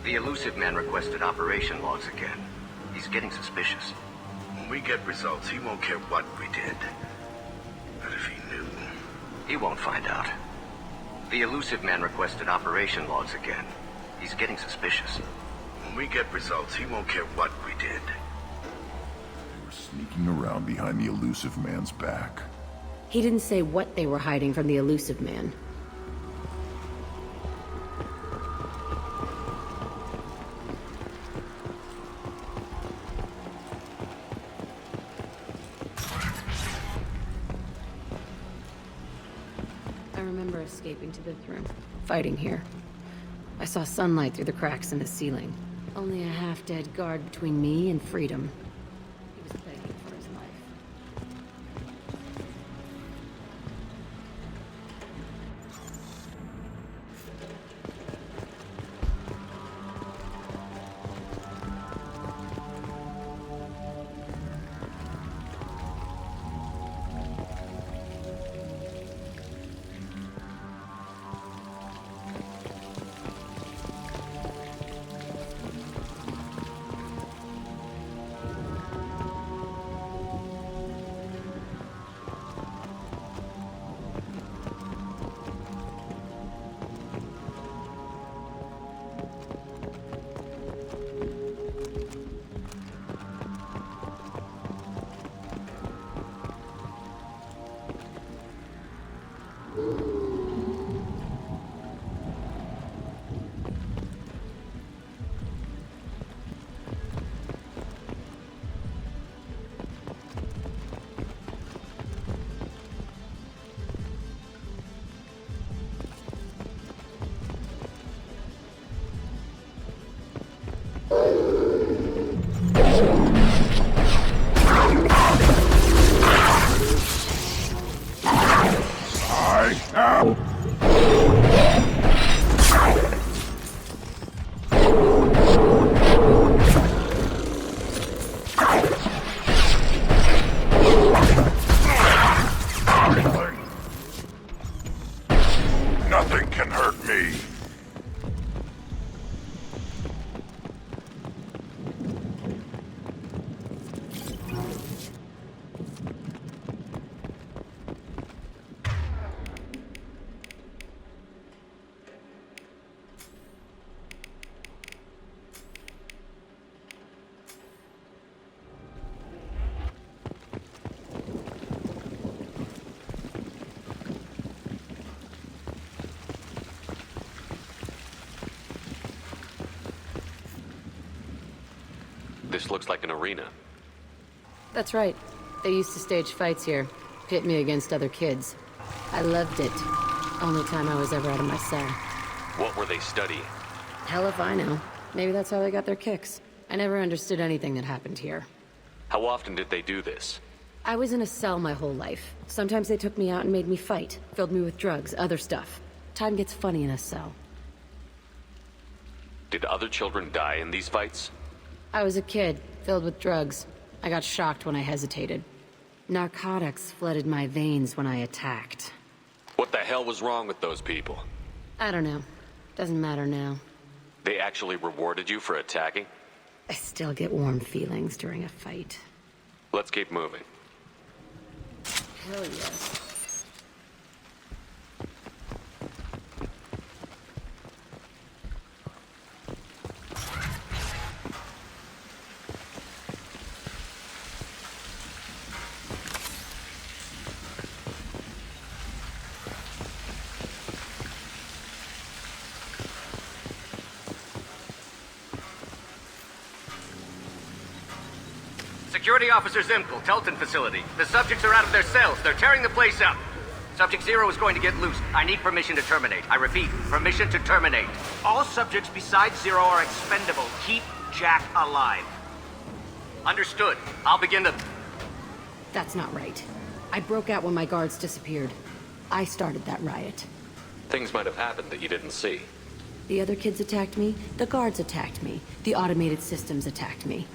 [SPEAKER 12] The elusive man requested operation logs again. He's getting suspicious.
[SPEAKER 2] When we get results, he won't care what we did. But if he knew...
[SPEAKER 12] He won't find out. The elusive man requested operation logs again. He's getting suspicious.
[SPEAKER 2] When we get results, he won't care what we did.
[SPEAKER 13] They were sneaking around behind the elusive man's back.
[SPEAKER 14] He didn't say what they were hiding from the elusive man. Escaping to this room. Fighting here. I saw sunlight through the cracks in the ceiling. Only a half-dead guard between me and freedom. He was begging for his life.
[SPEAKER 10] This looks like an arena.
[SPEAKER 14] That's right. They used to stage fights here. Pit me against other kids. I loved it. Only time I was ever out of my cell.
[SPEAKER 10] What were they studying?
[SPEAKER 14] Hell if I know. Maybe that's how they got their kicks. I never understood anything that happened here.
[SPEAKER 10] How often did they do this?
[SPEAKER 14] I was in a cell my whole life. Sometimes they took me out and made me fight. Filled me with drugs, other stuff. Time gets funny in a cell.
[SPEAKER 10] Did other children die in these fights?
[SPEAKER 14] I was a kid, filled with drugs. I got shocked when I hesitated. Narcotics flooded my veins when I attacked.
[SPEAKER 10] What the hell was wrong with those people?
[SPEAKER 14] I don't know. Doesn't matter now.
[SPEAKER 10] They actually rewarded you for attacking?
[SPEAKER 14] I still get warm feelings during a fight.
[SPEAKER 10] Let's keep moving.
[SPEAKER 14] Hell yes.
[SPEAKER 11] Security Officer Zimkel, Telton facility. The subjects are out of their cells. They're tearing the place up. Subject 0 is going to get loose. I need permission to terminate. I repeat, permission to terminate. All subjects besides 0 are expendable. Keep Jack alive. Understood. I'll begin the...
[SPEAKER 14] That's not right. I broke out when my guards disappeared. I started that riot.
[SPEAKER 10] Things might have happened that you didn't see.
[SPEAKER 14] The other kids attacked me, the guards attacked me, the automated systems attacked me.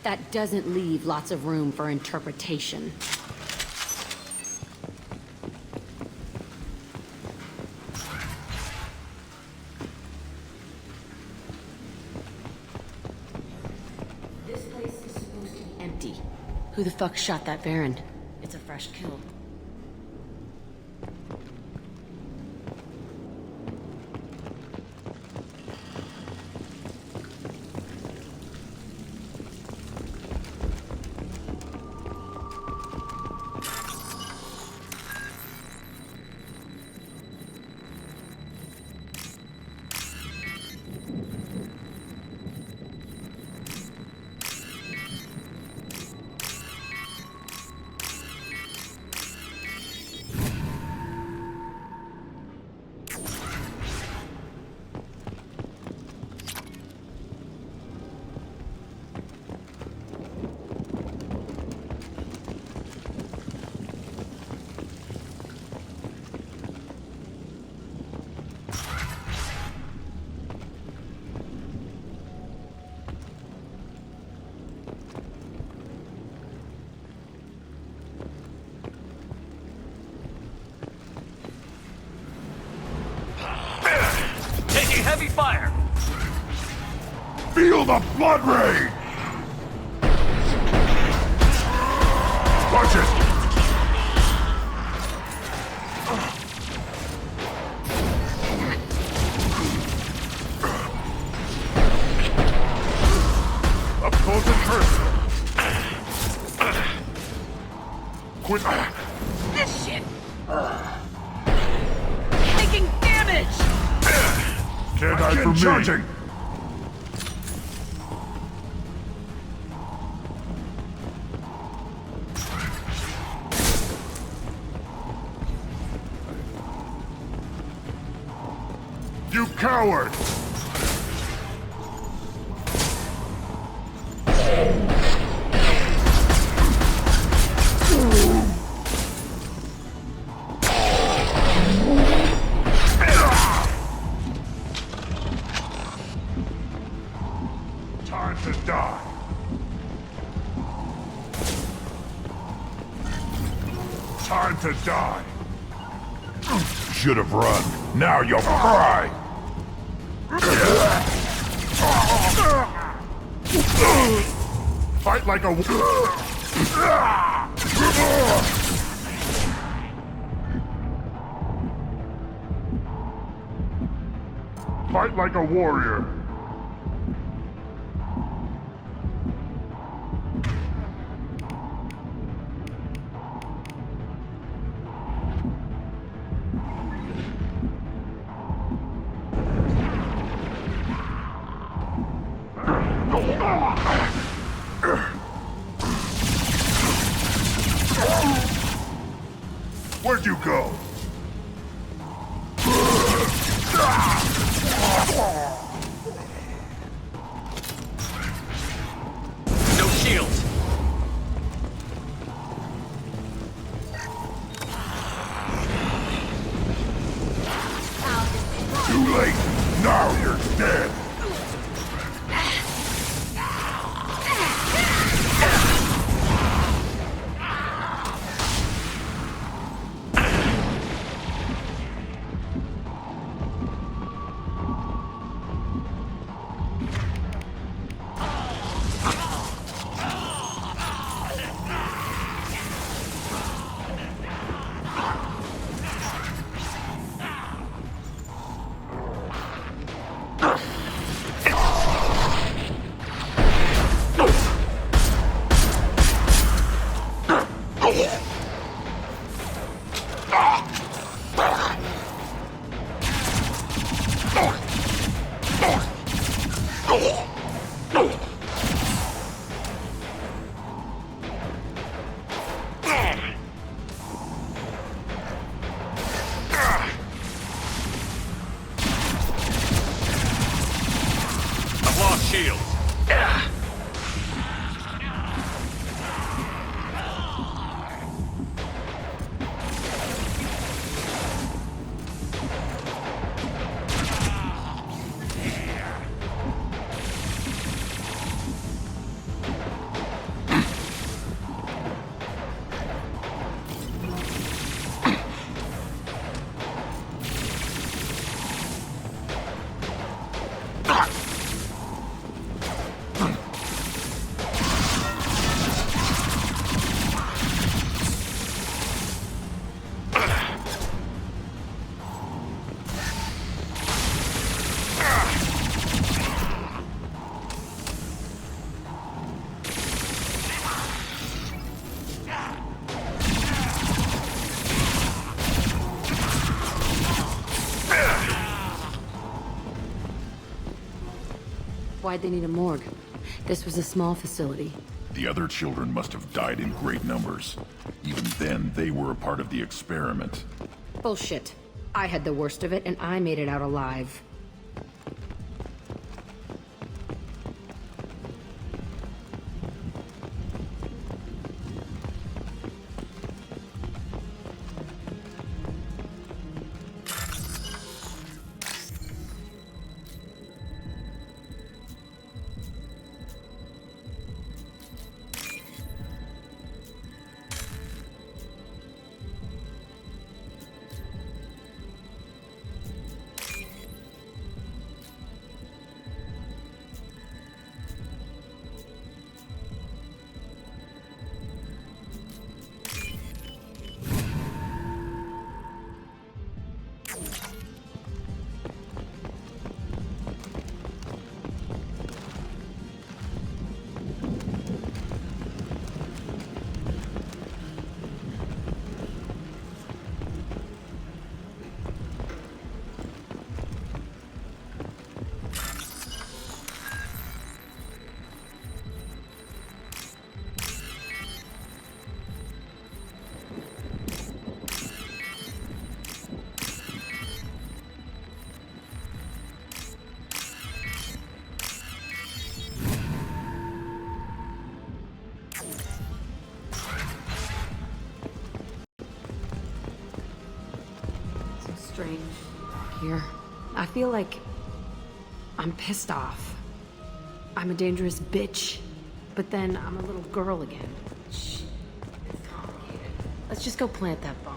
[SPEAKER 14] That doesn't leave lots of room for interpretation. This place is supposed to be empty. Who the fuck shot that Baron? It's a fresh kill.
[SPEAKER 11] Heavy fire!
[SPEAKER 13] Feel the blood rain! Watch it! Up close and personal. Quit.
[SPEAKER 11] This shit! Taking damage!
[SPEAKER 13] Can't hide from me. Charging. You coward! Time to die. Time to die. Should have run. Now you'll cry. Fight like a... Fight like a warrior. you go?
[SPEAKER 3] No shields.
[SPEAKER 13] Too late. Now you're dead.
[SPEAKER 14] Why'd they need a morgue? This was a small facility.
[SPEAKER 13] The other children must have died in great numbers. Even then, they were a part of the experiment.
[SPEAKER 14] Bullshit. I had the worst of it, and I made it out alive. Strange here. I feel like I'm pissed off. I'm a dangerous bitch, but then I'm a little girl again. Shh. It's complicated. Let's just go plant that bomb.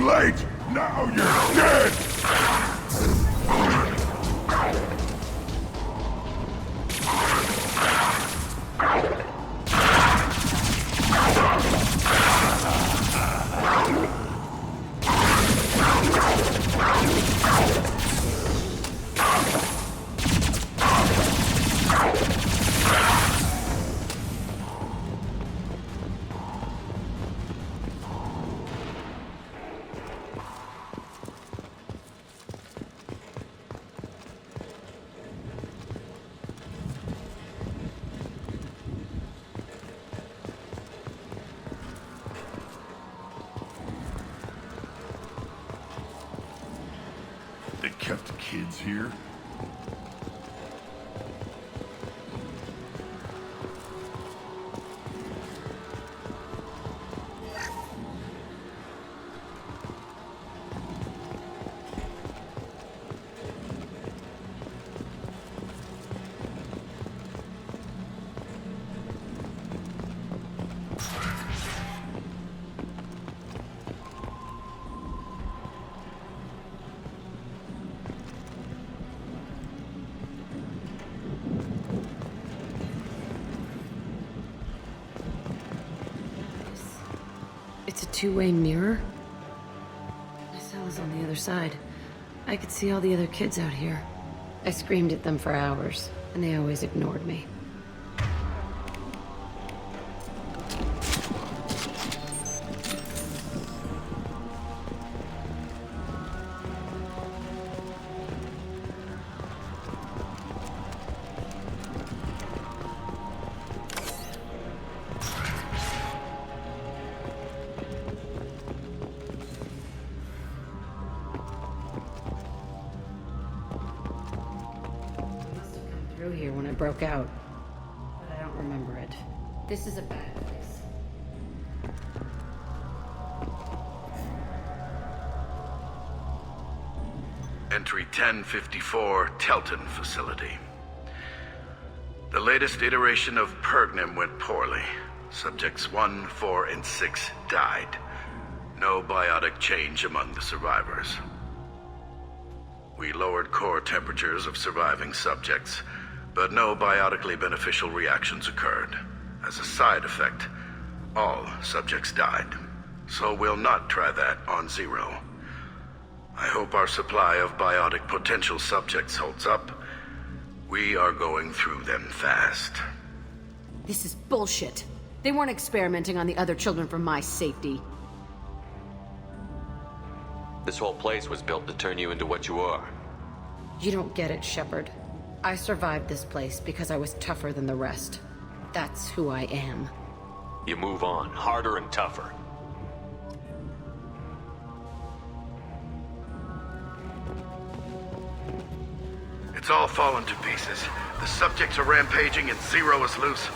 [SPEAKER 17] late! Now you're dead! They kept kids here?
[SPEAKER 14] It's a two-way mirror? My cell is on the other side. I could see all the other kids out here. I screamed at them for hours, and they always ignored me. Here when I broke out, but I don't remember it. This is a bad place.
[SPEAKER 21] Entry 1054, Telton Facility. The latest iteration of Pergnim went poorly. Subjects 1, 4, and 6 died. No biotic change among the survivors. We lowered core temperatures of surviving subjects, but no biotically beneficial reactions occurred. As a side effect, all subjects died. So we'll not try that on Zero. I hope our supply of biotic potential subjects holds up. We are going through them fast.
[SPEAKER 14] This is bullshit. They weren't experimenting on the other children for my safety.
[SPEAKER 10] This whole place was built to turn you into what you are.
[SPEAKER 14] You don't get it, Shepard. I survived this place because I was tougher than the rest. That's who I am.
[SPEAKER 10] You move on, harder and tougher.
[SPEAKER 21] It's all fallen to pieces. The subjects are rampaging and Zero is loose.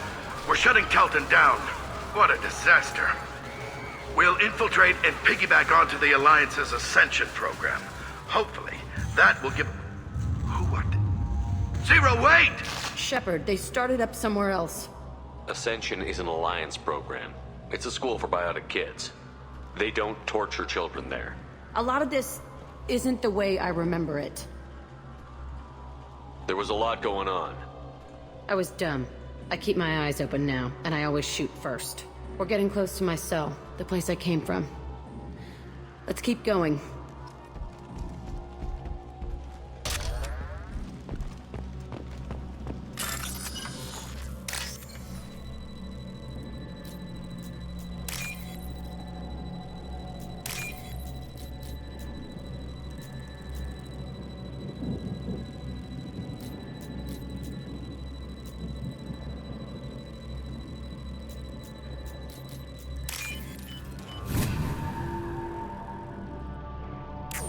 [SPEAKER 21] We're shutting Telton down. What a disaster. We'll infiltrate and piggyback onto the Alliance's Ascension program. Hopefully, that will give... What? Zero, wait!
[SPEAKER 14] Shepard, they started up somewhere else.
[SPEAKER 10] Ascension is an Alliance program. It's a school for biotic kids. They don't torture children there.
[SPEAKER 14] A lot of this isn't the way I remember it.
[SPEAKER 10] There was a lot going on.
[SPEAKER 14] I was dumb. I keep my eyes open now, and I always shoot first. We're getting close to my cell, the place I came from. Let's keep going.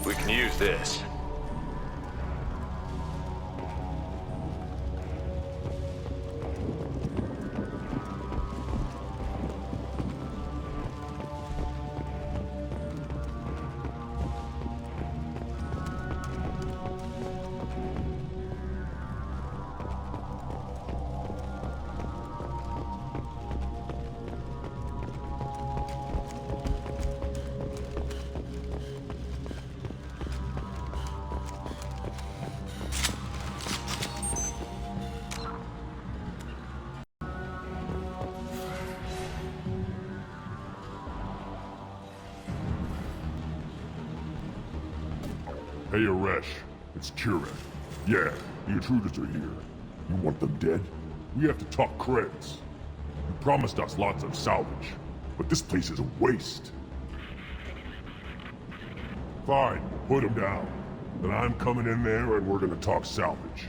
[SPEAKER 10] We can use this.
[SPEAKER 17] Hey, Aresh. It's Kira. Yeah, the intruders are here. You want them dead? We have to talk credits. You promised us lots of salvage, but this place is a waste. Fine, put them down. Then I'm coming in there and we're gonna talk salvage.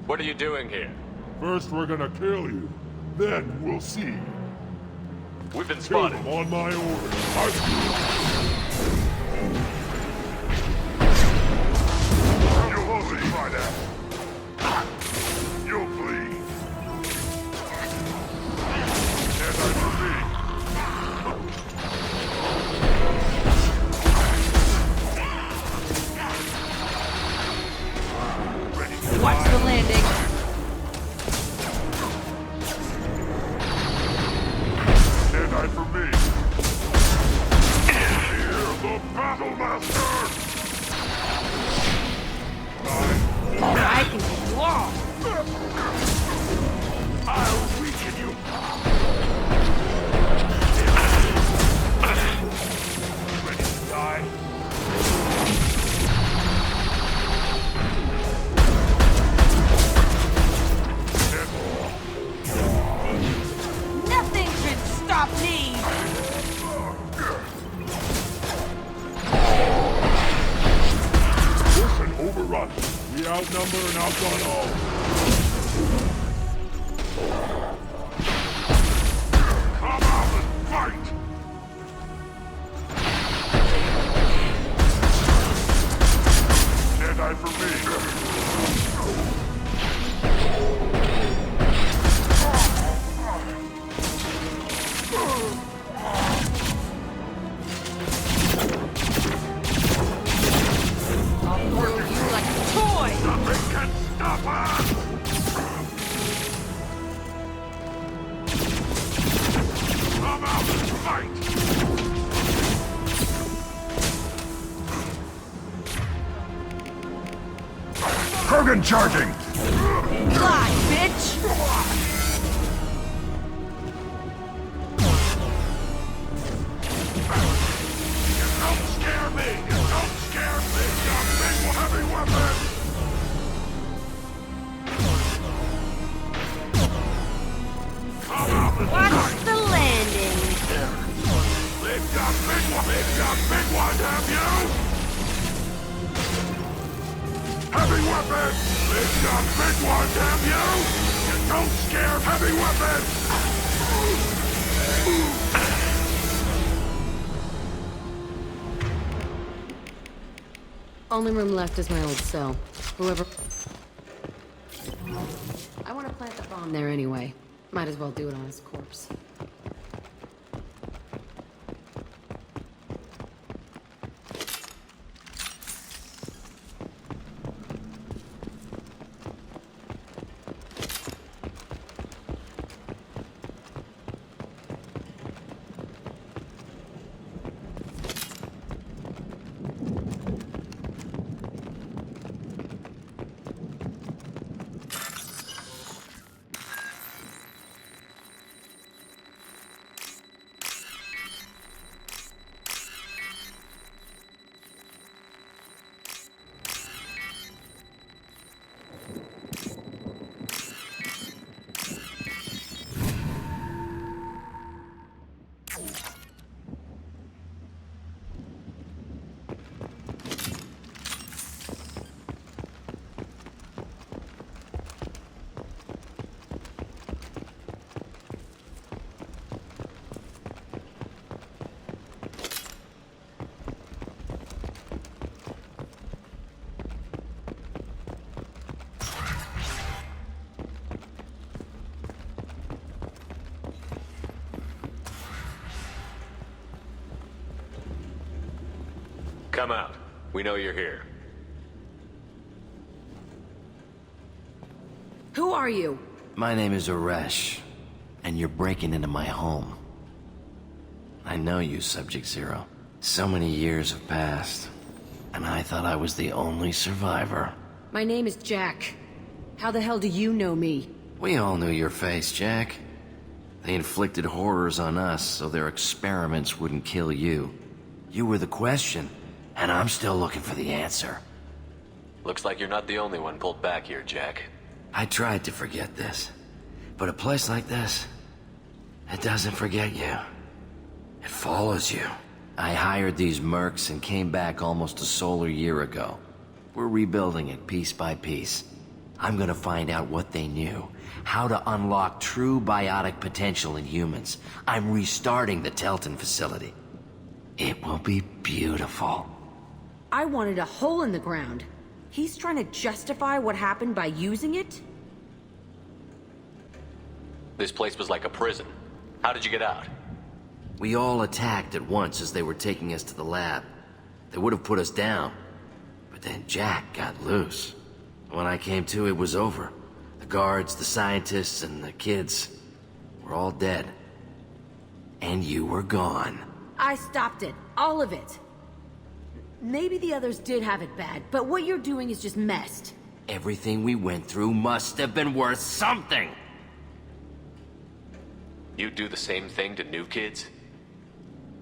[SPEAKER 10] What are you doing here?
[SPEAKER 17] First we're gonna kill you, then we'll see.
[SPEAKER 10] We've been
[SPEAKER 17] Kill
[SPEAKER 10] spotted.
[SPEAKER 17] them on my orders. You'll already try that. You'll bleed. Stand by for me.
[SPEAKER 1] Watch the landing.
[SPEAKER 17] Stand by for me. Hear the battle master.
[SPEAKER 1] I can get you off.
[SPEAKER 17] I'll weaken you. Ready to die?
[SPEAKER 1] Nothing can stop me.
[SPEAKER 17] Listen, overrun. We outnumber and outgun all. Come out and fight! Stand eye for me.
[SPEAKER 1] I'll throw you like a toy.
[SPEAKER 17] Nothing can stop us! Come out and fight! Krogan charging!
[SPEAKER 1] Fly, bitch.
[SPEAKER 17] Don't scare me! Don't scare me! You big heavy weapon! Come out and
[SPEAKER 1] Watch
[SPEAKER 17] fight!
[SPEAKER 1] the landing.
[SPEAKER 17] They've got big ones, have you? Heavy weapon! They've got big ones, have you? You don't scare heavy weapons!
[SPEAKER 14] Only room left is my old cell. Whoever... I want to plant the bomb there anyway. Might as well do it on his corpse.
[SPEAKER 10] Come out. We know you're here.
[SPEAKER 14] Who are you?
[SPEAKER 18] My name is Aresh, and you're breaking into my home. I know you, Subject Zero. So many years have passed, and I thought I was the only survivor.
[SPEAKER 14] My name is Jack. How the hell do you know me?
[SPEAKER 18] We all knew your face, Jack. They inflicted horrors on us so their experiments wouldn't kill you. You were the question. And I'm still looking for the answer.
[SPEAKER 10] Looks like you're not the only one pulled back here, Jack.
[SPEAKER 18] I tried to forget this. But a place like this, it doesn't forget you. It follows you. I hired these mercs and came back almost a solar year ago. We're rebuilding it piece by piece. I'm gonna find out what they knew. How to unlock true biotic potential in humans. I'm restarting the Telton facility. It will be beautiful.
[SPEAKER 14] I wanted a hole in the ground. He's trying to justify what happened by using it?
[SPEAKER 10] This place was like a prison. How did you get out?
[SPEAKER 18] We all attacked at once as they were taking us to the lab. They would have put us down. But then Jack got loose. When I came to, it was over. The guards, the scientists, and the kids were all dead. And you were gone.
[SPEAKER 14] I stopped it. All of it. Maybe the others did have it bad, but what you're doing is just messed.
[SPEAKER 18] Everything we went through must have been worth something!
[SPEAKER 10] You do the same thing to new kids?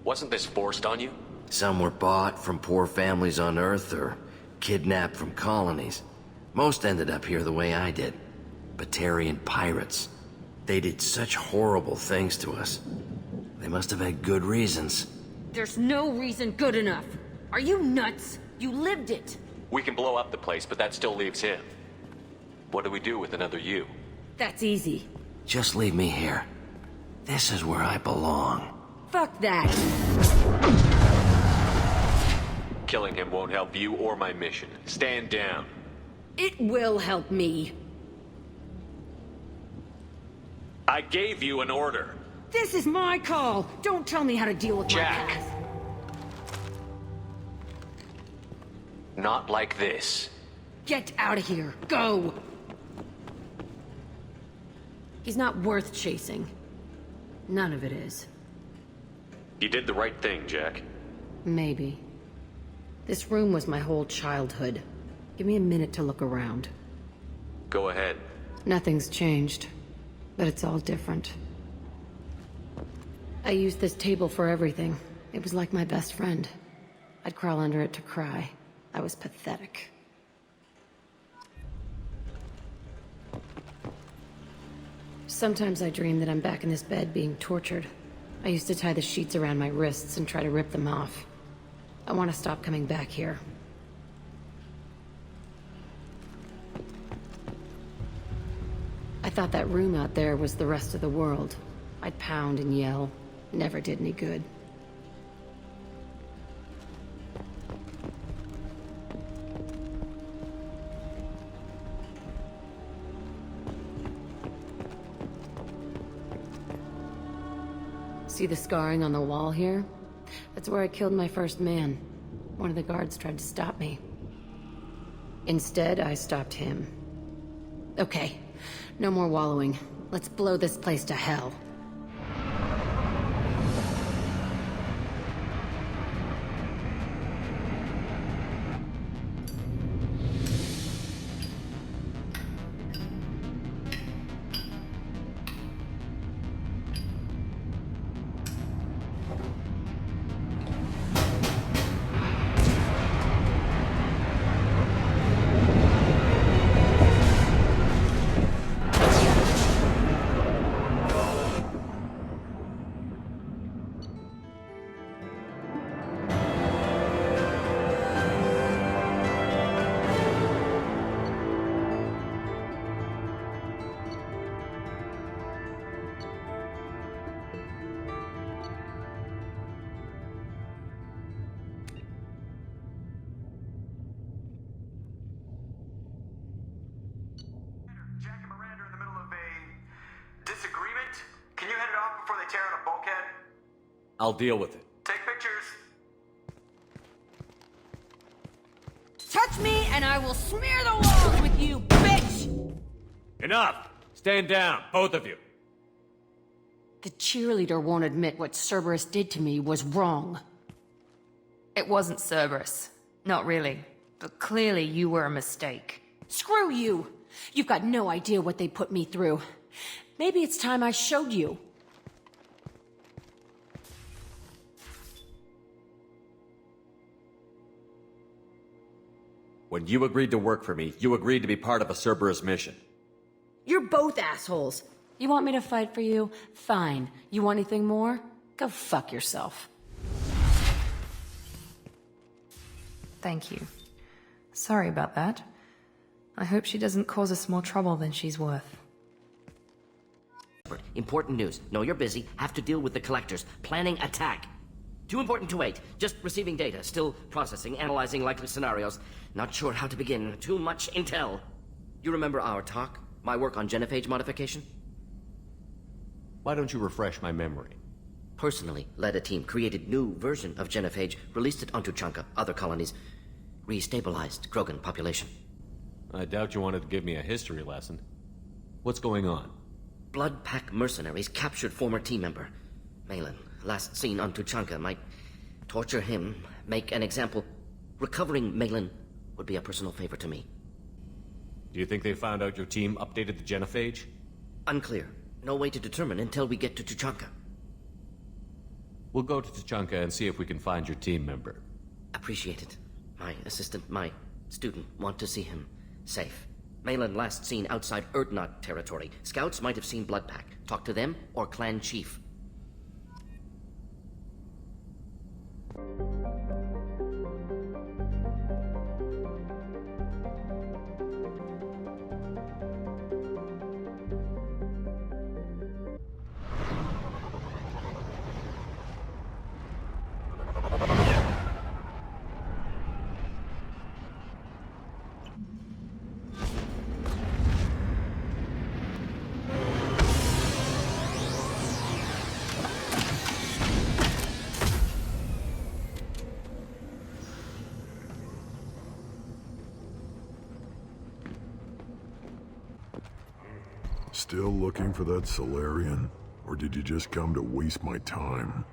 [SPEAKER 10] Wasn't this forced on you?
[SPEAKER 18] Some were bought from poor families on Earth or kidnapped from colonies. Most ended up here the way I did. Batarian pirates. They did such horrible things to us. They must have had good reasons.
[SPEAKER 14] There's no reason good enough. Are you nuts? You lived it.
[SPEAKER 10] We can blow up the place, but that still leaves him. What do we do with another you?
[SPEAKER 14] That's easy.
[SPEAKER 18] Just leave me here. This is where I belong.
[SPEAKER 14] Fuck that.
[SPEAKER 10] Killing him won't help you or my mission. Stand down.
[SPEAKER 14] It will help me.
[SPEAKER 10] I gave you an order.
[SPEAKER 14] This is my call. Don't tell me how to deal with
[SPEAKER 10] Jack.
[SPEAKER 14] my past.
[SPEAKER 10] Not like this.
[SPEAKER 14] Get out of here. Go. He's not worth chasing. None of it is.
[SPEAKER 10] You did the right thing, Jack.
[SPEAKER 14] Maybe. This room was my whole childhood. Give me a minute to look around.
[SPEAKER 10] Go ahead.
[SPEAKER 14] Nothing's changed, but it's all different. I used this table for everything. It was like my best friend. I'd crawl under it to cry. I was pathetic. Sometimes I dream that I'm back in this bed being tortured. I used to tie the sheets around my wrists and try to rip them off. I want to stop coming back here. I thought that room out there was the rest of the world. I'd pound and yell. Never did any good. See the scarring on the wall here? That's where I killed my first man. One of the guards tried to stop me. Instead, I stopped him. Okay, no more wallowing. Let's blow this place to hell.
[SPEAKER 22] Jack and Miranda are in the middle of a disagreement. Can you head it off before they tear out a bulkhead?
[SPEAKER 10] I'll deal with it.
[SPEAKER 22] Take pictures.
[SPEAKER 14] Touch me and I will smear the walls with you, bitch!
[SPEAKER 10] Enough! Stand down, both of you.
[SPEAKER 14] The cheerleader won't admit what Cerberus did to me was wrong.
[SPEAKER 1] It wasn't Cerberus. Not really. But clearly you were a mistake.
[SPEAKER 14] Screw you! You've got no idea what they put me through. Maybe it's time I showed you.
[SPEAKER 10] When you agreed to work for me, you agreed to be part of a Cerberus mission.
[SPEAKER 14] You're both assholes. You want me to fight for you? Fine. You want anything more? Go fuck yourself.
[SPEAKER 1] Thank you. Sorry about that. I hope she doesn't cause us more trouble than she's worth.
[SPEAKER 7] Important news. Know you're busy. Have to deal with the collectors. Planning attack. Too important to wait. Just receiving data. Still processing, analyzing likely scenarios. Not sure how to begin. Too much intel. You remember our talk? My work on genophage modification?
[SPEAKER 10] Why don't you refresh my memory?
[SPEAKER 7] Personally led a team, created new version of genophage, released it onto Chunka, other colonies, restabilized Krogan population.
[SPEAKER 10] I doubt you wanted to give me a history lesson. What's going on?
[SPEAKER 7] Blood Pack mercenaries captured former team member. Malin, last seen on Tuchanka, might torture him, make an example. Recovering Malin would be a personal favor to me.
[SPEAKER 10] Do you think they found out your team updated the genophage?
[SPEAKER 7] Unclear. No way to determine until we get to Tuchanka.
[SPEAKER 10] We'll go to Tuchanka and see if we can find your team member.
[SPEAKER 7] Appreciate it. My assistant, my student, want to see him safe. Malin last seen outside Erdnot territory. Scouts might have seen Blood Pack. Talk to them or clan chief.
[SPEAKER 13] Still looking for that Solarian? Or did you just come to waste my time?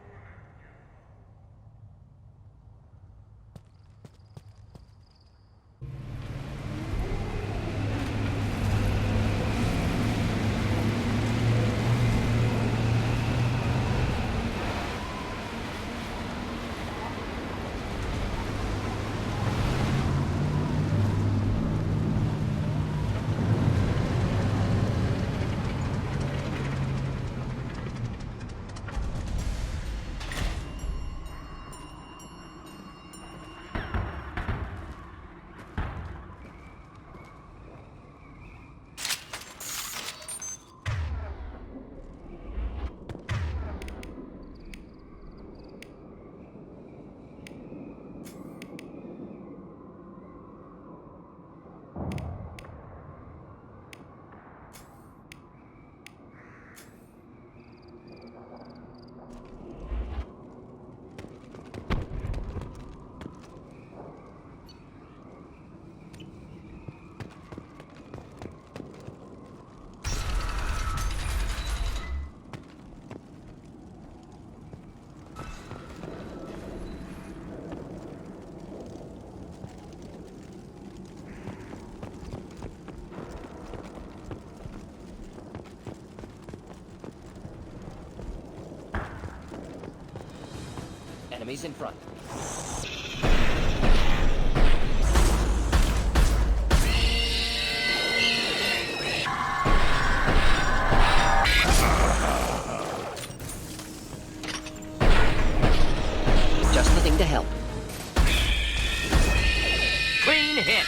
[SPEAKER 7] Enemies in front. Just the thing to help. Clean hit.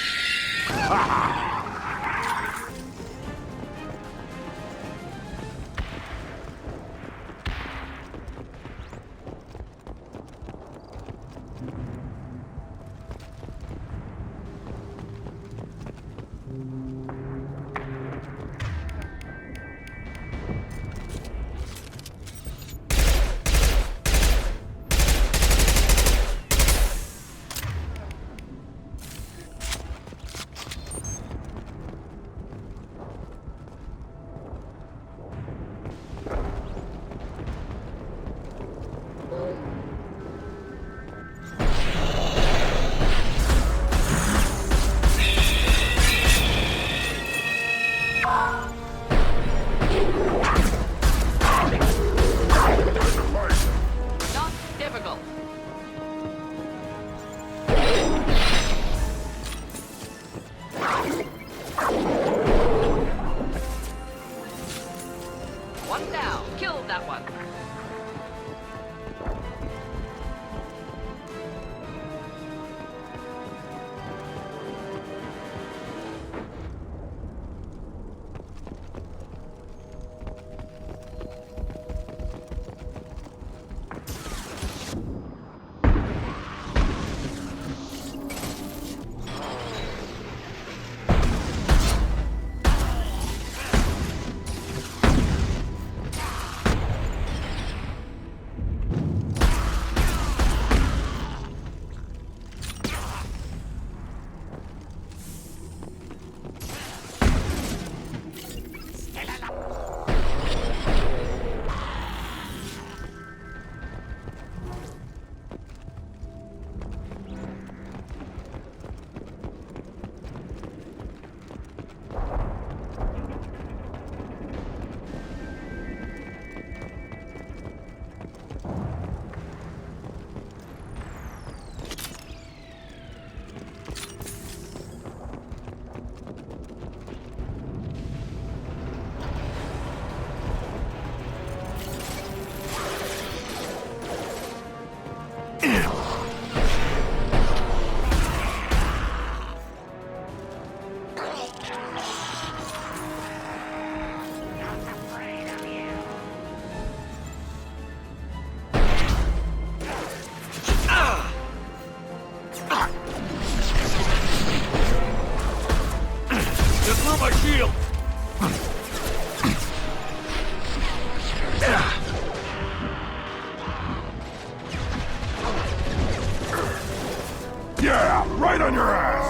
[SPEAKER 13] on your ass!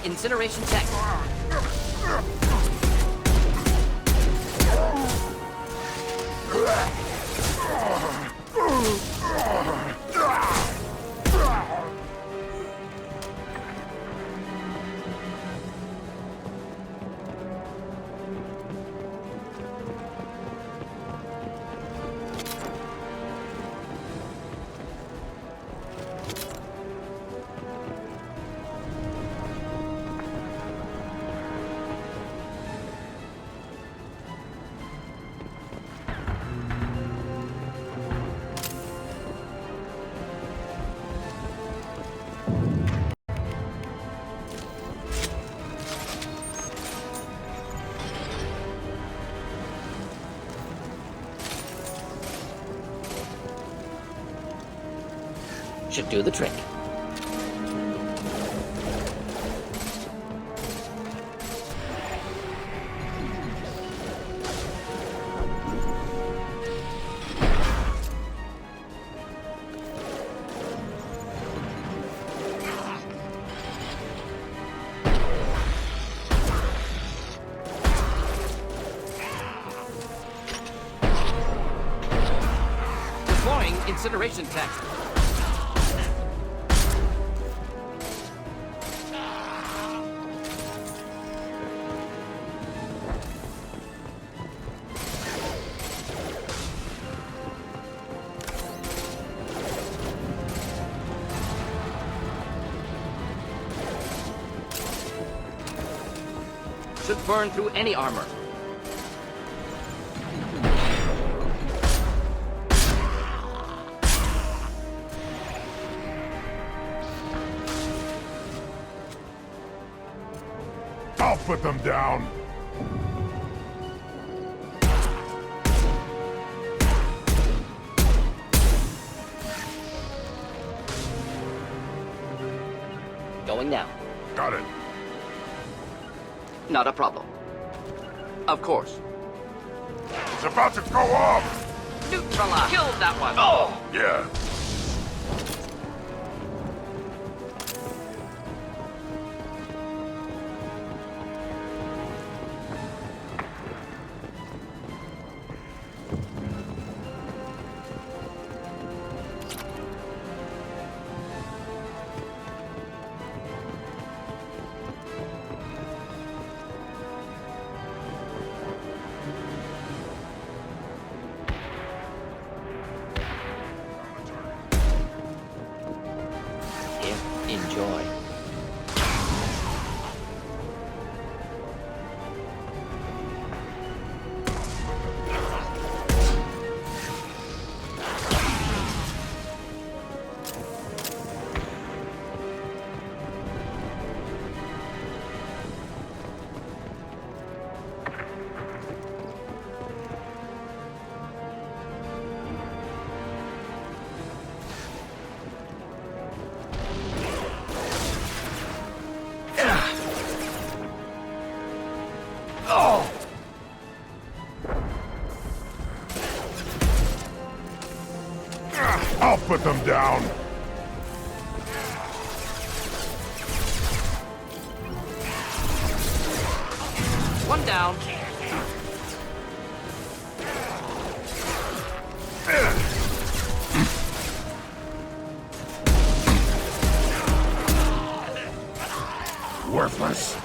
[SPEAKER 7] Incineration tech. Should do the trick. Deploying incineration tech. Should burn through any armor.
[SPEAKER 13] I'll put them down.
[SPEAKER 7] Going now.
[SPEAKER 13] Got it.
[SPEAKER 7] Not a problem. Of course.
[SPEAKER 13] It's about to go off!
[SPEAKER 7] Neutralize! Killed that one!
[SPEAKER 13] Oh! Yeah.
[SPEAKER 7] Enjoy.
[SPEAKER 13] I'll put them down.
[SPEAKER 7] One down.
[SPEAKER 13] worthless.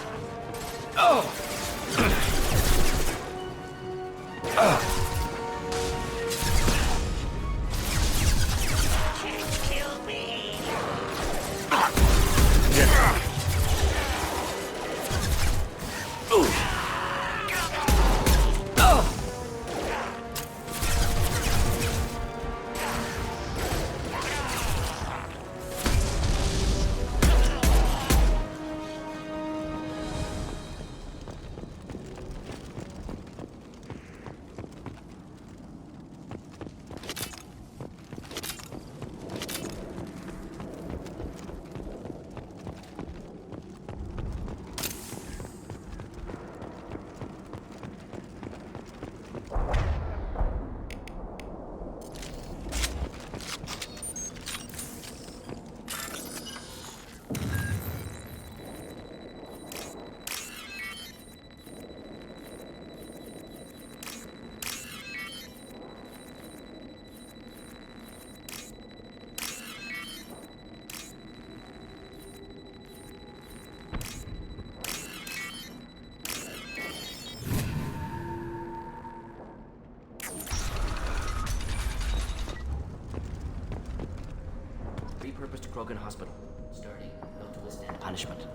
[SPEAKER 7] Repurposed Krogan hospital. Sturdy, built to withstand punishment.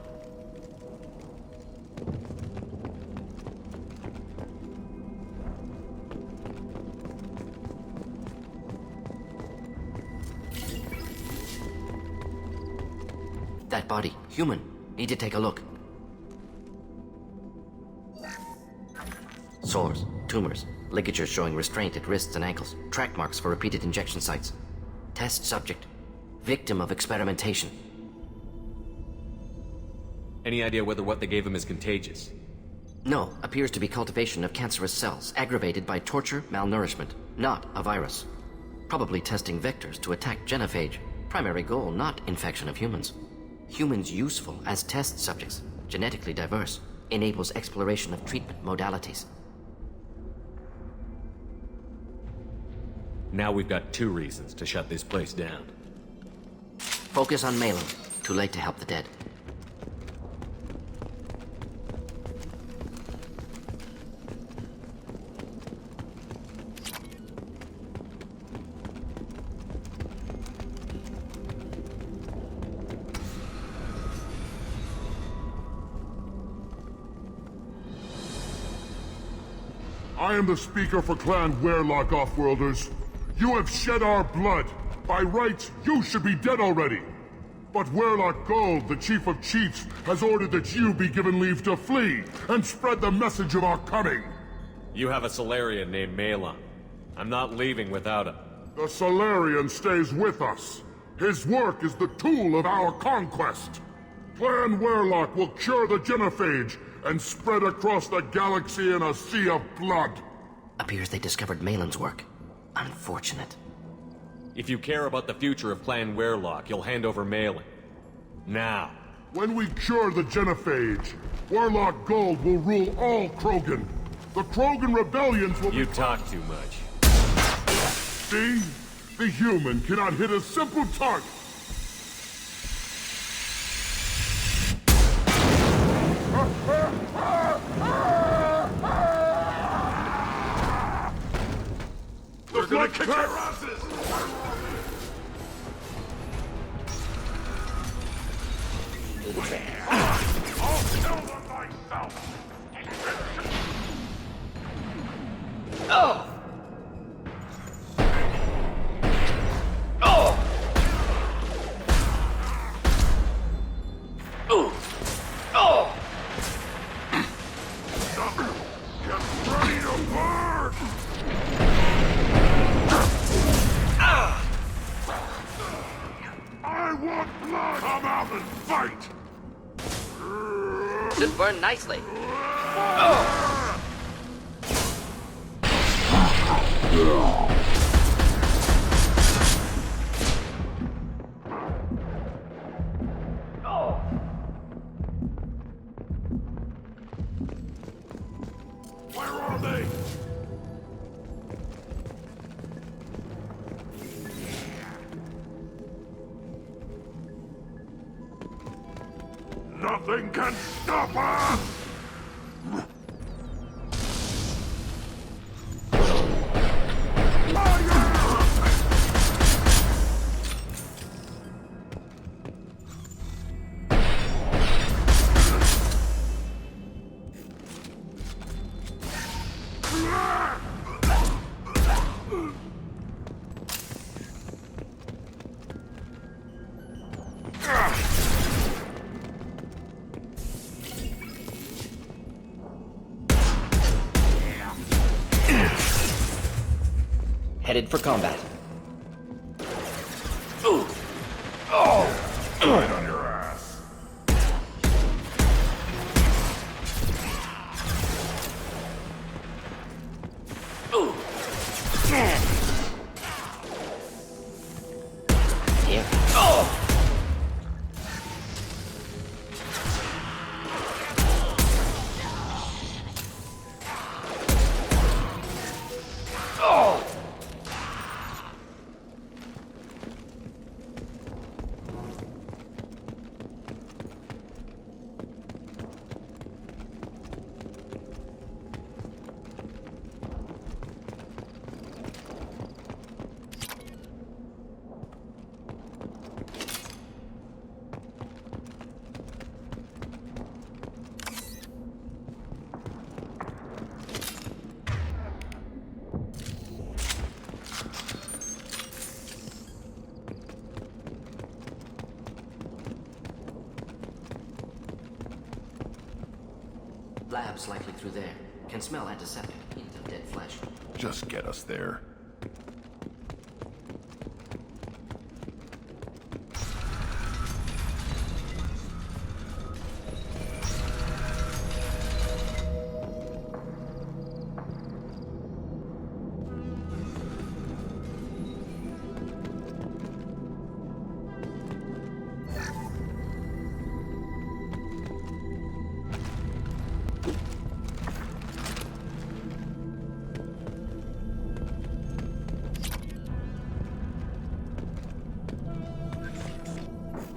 [SPEAKER 7] That body, human. Need to take a look. Sores, tumors, ligatures showing restraint at wrists and ankles, track marks for repeated injection sites. Test subject. Victim of experimentation.
[SPEAKER 10] Any idea whether what they gave him is contagious?
[SPEAKER 7] No, appears to be cultivation of cancerous cells, aggravated by torture, malnourishment, not a virus. Probably testing vectors to attack genophage. Primary goal, not infection of humans. Humans useful as test subjects, genetically diverse, enables exploration of treatment modalities.
[SPEAKER 10] Now we've got 2 reasons to shut this place down.
[SPEAKER 7] Focus on Malin. Too late to help the dead.
[SPEAKER 17] I am the speaker for Clan Warlord, Offworlders. You have shed our blood. By rights, you should be dead already. But Warlord Gold, the Chief of Chiefs, has ordered that you be given leave to flee and spread the message of our coming.
[SPEAKER 10] You have a Solarian named Malon. I'm not leaving without him.
[SPEAKER 17] The Solarian stays with us. His work is the tool of our conquest. Clan Warlock will cure the genophage and spread across the galaxy in a sea of blood.
[SPEAKER 7] Appears they discovered Malon's work. Unfortunate.
[SPEAKER 10] If you care about the future of Clan Warlock, you'll hand over Malon. Now.
[SPEAKER 17] When we cure the genophage, Warlock Gold will rule all Krogan. The Krogan rebellions will—
[SPEAKER 10] You talk too much.
[SPEAKER 17] See? The human cannot hit a simple target.
[SPEAKER 2] They're gonna kick our asses! I'll kill them myself!
[SPEAKER 7] Oh! Oh! Oh! Oh!
[SPEAKER 2] Get ready to burn! I want blood! Come out and fight!
[SPEAKER 7] Should burn nicely. Oh!
[SPEAKER 2] Where are they?
[SPEAKER 13] Nothing can stop us!
[SPEAKER 7] Headed for combat.
[SPEAKER 13] Ooh. Oh! Right on your ass.
[SPEAKER 7] Ooh. Here. Oh! Labs likely through there. Can smell antiseptic. Hint of dead flesh.
[SPEAKER 13] Just get us there.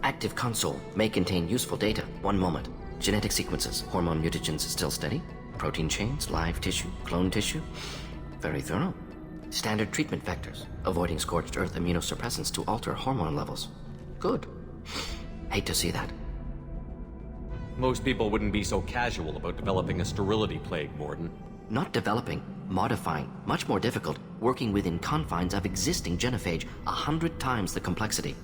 [SPEAKER 7] Active console may contain useful data. One moment. Genetic sequences, hormone mutagens still steady. Protein chains, live tissue, clone tissue. Very thorough. Standard treatment vectors, avoiding scorched earth immunosuppressants to alter hormone levels. Good. Hate to see that.
[SPEAKER 10] Most people wouldn't be so casual about developing a sterility plague, Mordin.
[SPEAKER 7] Not developing, modifying, much more difficult, working within confines of existing genophage, 100 times the complexity.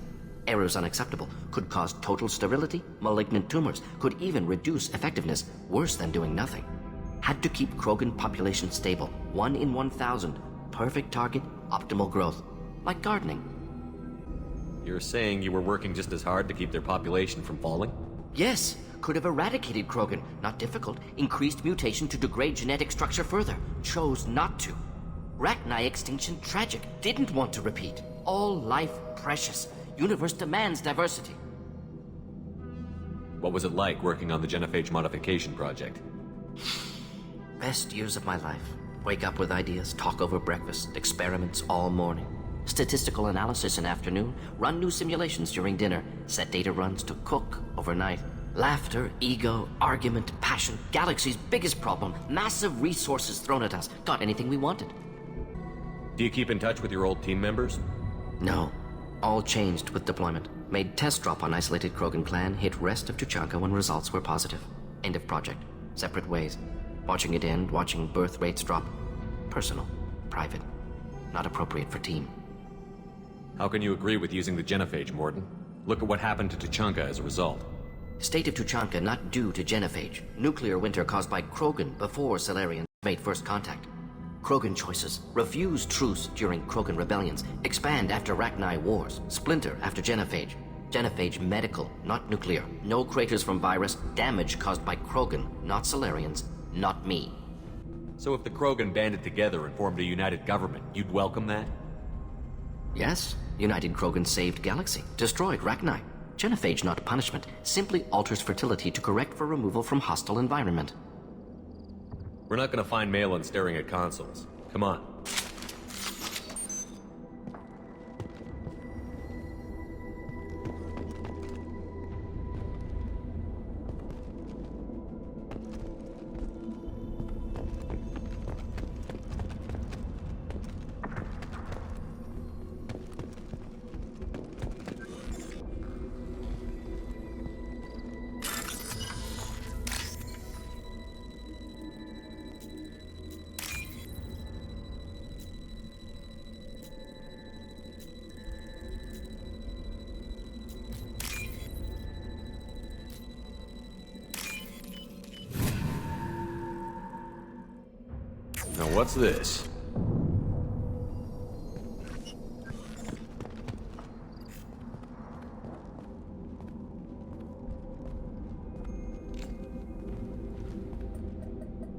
[SPEAKER 7] Errors unacceptable, could cause total sterility, malignant tumors, could even reduce effectiveness, worse than doing nothing. Had to keep Krogan population stable, 1 in 1,000, perfect target, optimal growth, like gardening.
[SPEAKER 10] You're saying you were working just as hard to keep their population from falling?
[SPEAKER 7] Yes, could have eradicated Krogan, not difficult, increased mutation to degrade genetic structure further, chose not to. Rachni extinction tragic, didn't want to repeat. All life precious. Universe demands diversity.
[SPEAKER 10] What was it like working on the genophage modification project?
[SPEAKER 7] Best years of my life. Wake up with ideas, talk over breakfast, experiments all morning. Statistical analysis in afternoon, run new simulations during dinner, set data runs to cook overnight. Laughter, ego, argument, passion, galaxy's biggest problem, massive resources thrown at us. Got anything we wanted.
[SPEAKER 10] Do you keep in touch with your old team members?
[SPEAKER 7] No. All changed with deployment. Made test drop on isolated Krogan clan, hit rest of Tuchanka when results were positive. End of project. Separate ways. Watching it end, watching birth rates drop. Personal. Private. Not appropriate for team.
[SPEAKER 10] How can you agree with using the genophage, Mordin? Look at what happened to Tuchanka as a result.
[SPEAKER 7] State of Tuchanka not due to genophage. Nuclear winter caused by Krogan before Salarians made first contact. Krogan choices. Refuse truce during Krogan rebellions. Expand after Rachni wars. Splinter after genophage. Genophage medical, not nuclear. No craters from virus. Damage caused by Krogan, not Salarians. Not me.
[SPEAKER 10] So if the Krogan banded together and formed a united government, you'd welcome that?
[SPEAKER 7] Yes. United Krogan saved Galaxy. Destroyed Rachni. Genophage not punishment. Simply alters fertility to correct for removal from hostile environment.
[SPEAKER 10] We're not gonna find Malin staring at consoles. Come on. Now what's this?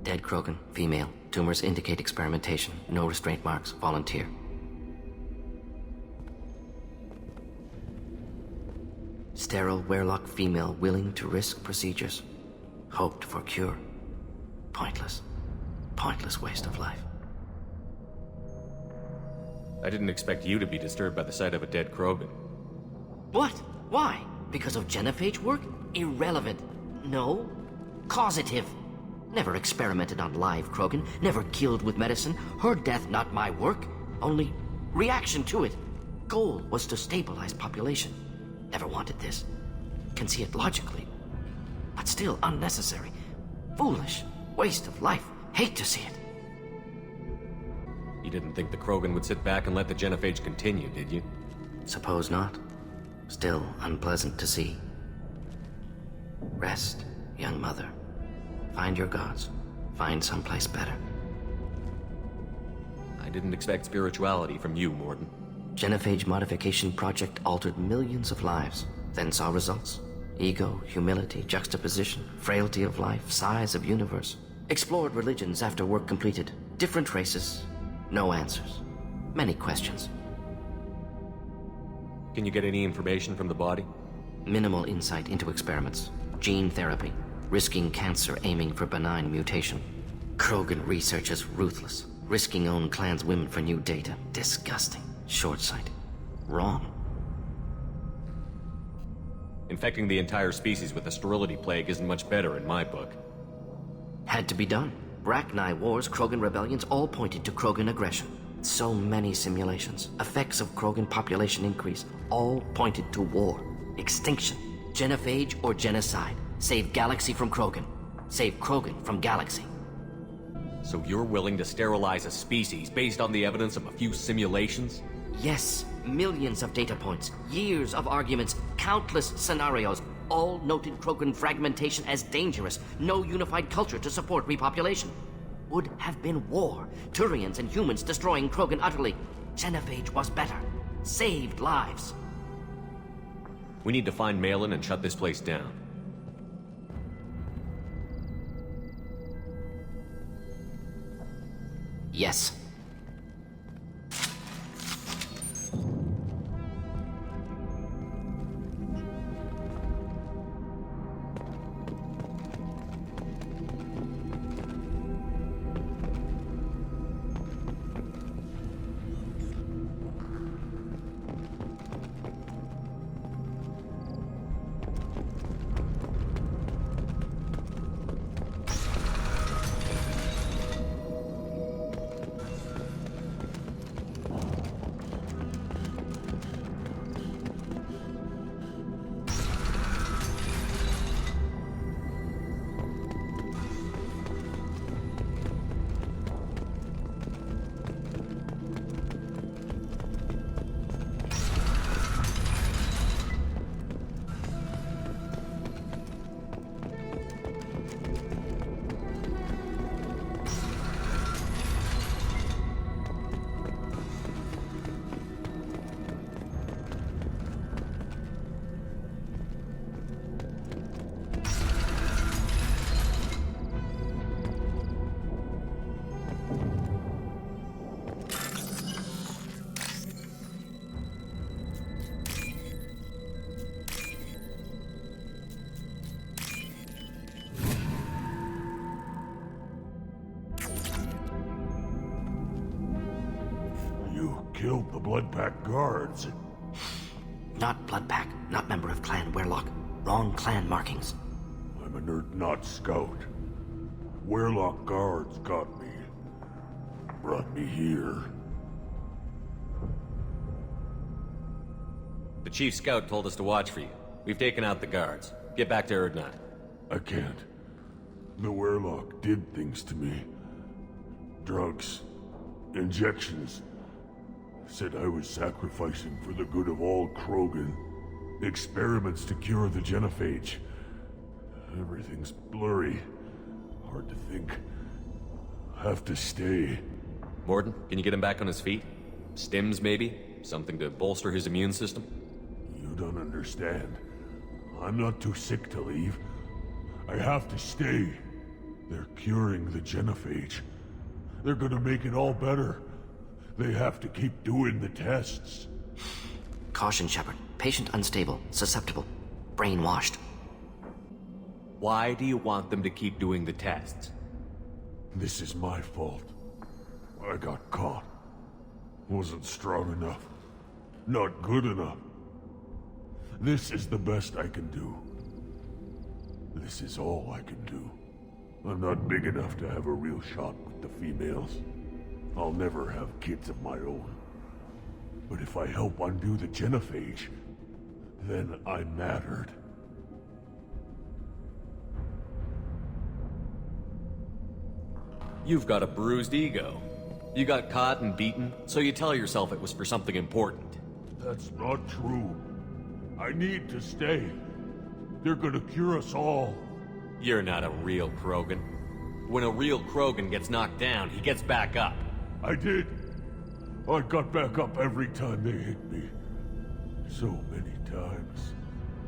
[SPEAKER 7] Dead Krogan, female. Tumors indicate experimentation. No restraint marks. Volunteer. Sterile Warlock female willing to risk procedures. Hoped for cure. Pointless. Pointless waste of life.
[SPEAKER 10] I didn't expect you to be disturbed by the sight of a dead Krogan.
[SPEAKER 7] What? Why? Because of genophage work? Irrelevant. No. Causative. Never experimented on live Krogan. Never killed with medicine. Her death not my work. Only reaction to it. Goal was to stabilize population. Never wanted this. Can see it logically. But still unnecessary. Foolish. Waste of life. Hate to see it.
[SPEAKER 10] You didn't think the Krogan would sit back and let the genophage continue, did you?
[SPEAKER 7] Suppose not. Still unpleasant to see. Rest, young mother. Find your gods. Find someplace better.
[SPEAKER 10] I didn't expect spirituality from you, Mordin.
[SPEAKER 7] Genophage modification project altered millions of lives. Then saw results. Ego, humility, juxtaposition, frailty of life, size of universe. Explored religions after work completed. Different races. No answers. Many questions.
[SPEAKER 10] Can you get any information from the body?
[SPEAKER 7] Minimal insight into experiments. Gene therapy. Risking cancer aiming for benign mutation. Krogan researchers ruthless. Risking own clan's women for new data. Disgusting. Short-sighted. Wrong.
[SPEAKER 10] Infecting the entire species with the sterility plague isn't much better in my book.
[SPEAKER 7] Had to be done. Rachni wars, Krogan rebellions, all pointed to Krogan aggression. So many simulations. Effects of Krogan population increase. All pointed to war. Extinction. Genophage or genocide. Save galaxy from Krogan. Save Krogan from galaxy.
[SPEAKER 10] So you're willing to sterilize a species based on the evidence of a few simulations?
[SPEAKER 7] Yes. Millions of data points. Years of arguments. Countless scenarios. All noted Krogan fragmentation as dangerous. No unified culture to support repopulation. Would have been war. Turians and humans destroying Krogan utterly. Genophage was better. Saved lives.
[SPEAKER 10] We need to find Malin and shut this place down.
[SPEAKER 7] Yes.
[SPEAKER 13] Killed the Bloodpack guards.
[SPEAKER 7] Not Bloodpack, not member of Clan Warlock. Wrong clan markings.
[SPEAKER 13] I'm a nerd, not scout. Warlock guards got me. Brought me here.
[SPEAKER 10] The chief scout told us to watch for you. We've taken out the guards. Get back to Erdnot.
[SPEAKER 13] I can't. The Warlock did things to me. Drugs. Injections. Said I was sacrificing for the good of all Krogan. Experiments to cure the genophage. Everything's blurry. Hard to think. have to stay.
[SPEAKER 10] Mordin, can you get him back on his feet? Stims, maybe? Something to bolster his immune system?
[SPEAKER 13] You don't understand. I'm not too sick to leave. I have to stay. They're curing the genophage. They're gonna make it all better. They have to keep doing the tests.
[SPEAKER 7] Caution, Shepard. Patient unstable, susceptible, brainwashed.
[SPEAKER 10] Why do you want them to keep doing the tests?
[SPEAKER 13] This is my fault. I got caught. Wasn't strong enough. Not good enough. This is the best I can do. This is all I can do. I'm not big enough to have a real shot with the females. I'll never have kids of my own. But if I help undo the genophage, then I mattered.
[SPEAKER 10] You've got a bruised ego. You got caught and beaten, so you tell yourself it was for something important.
[SPEAKER 13] That's not true. I need to stay. They're gonna cure us all.
[SPEAKER 10] You're not a real Krogan. When a real Krogan gets knocked down, he gets back up.
[SPEAKER 13] I did. I got back up every time they hit me. So many times.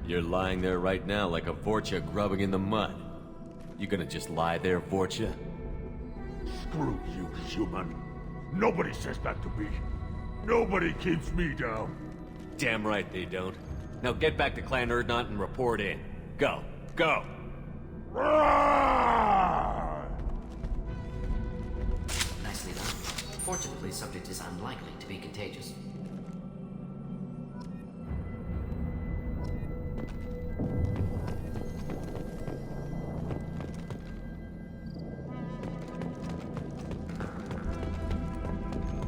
[SPEAKER 10] You're lying there right now like a Vorcha grubbing in the mud. You gonna just lie there, Vorcha?
[SPEAKER 13] Screw you, human. Nobody says that to me. Nobody keeps me down.
[SPEAKER 10] Damn right they don't. Now get back to Clan Urdnot and report in. Go. Go!
[SPEAKER 7] Nicely done. Fortunately, subject is unlikely to be contagious.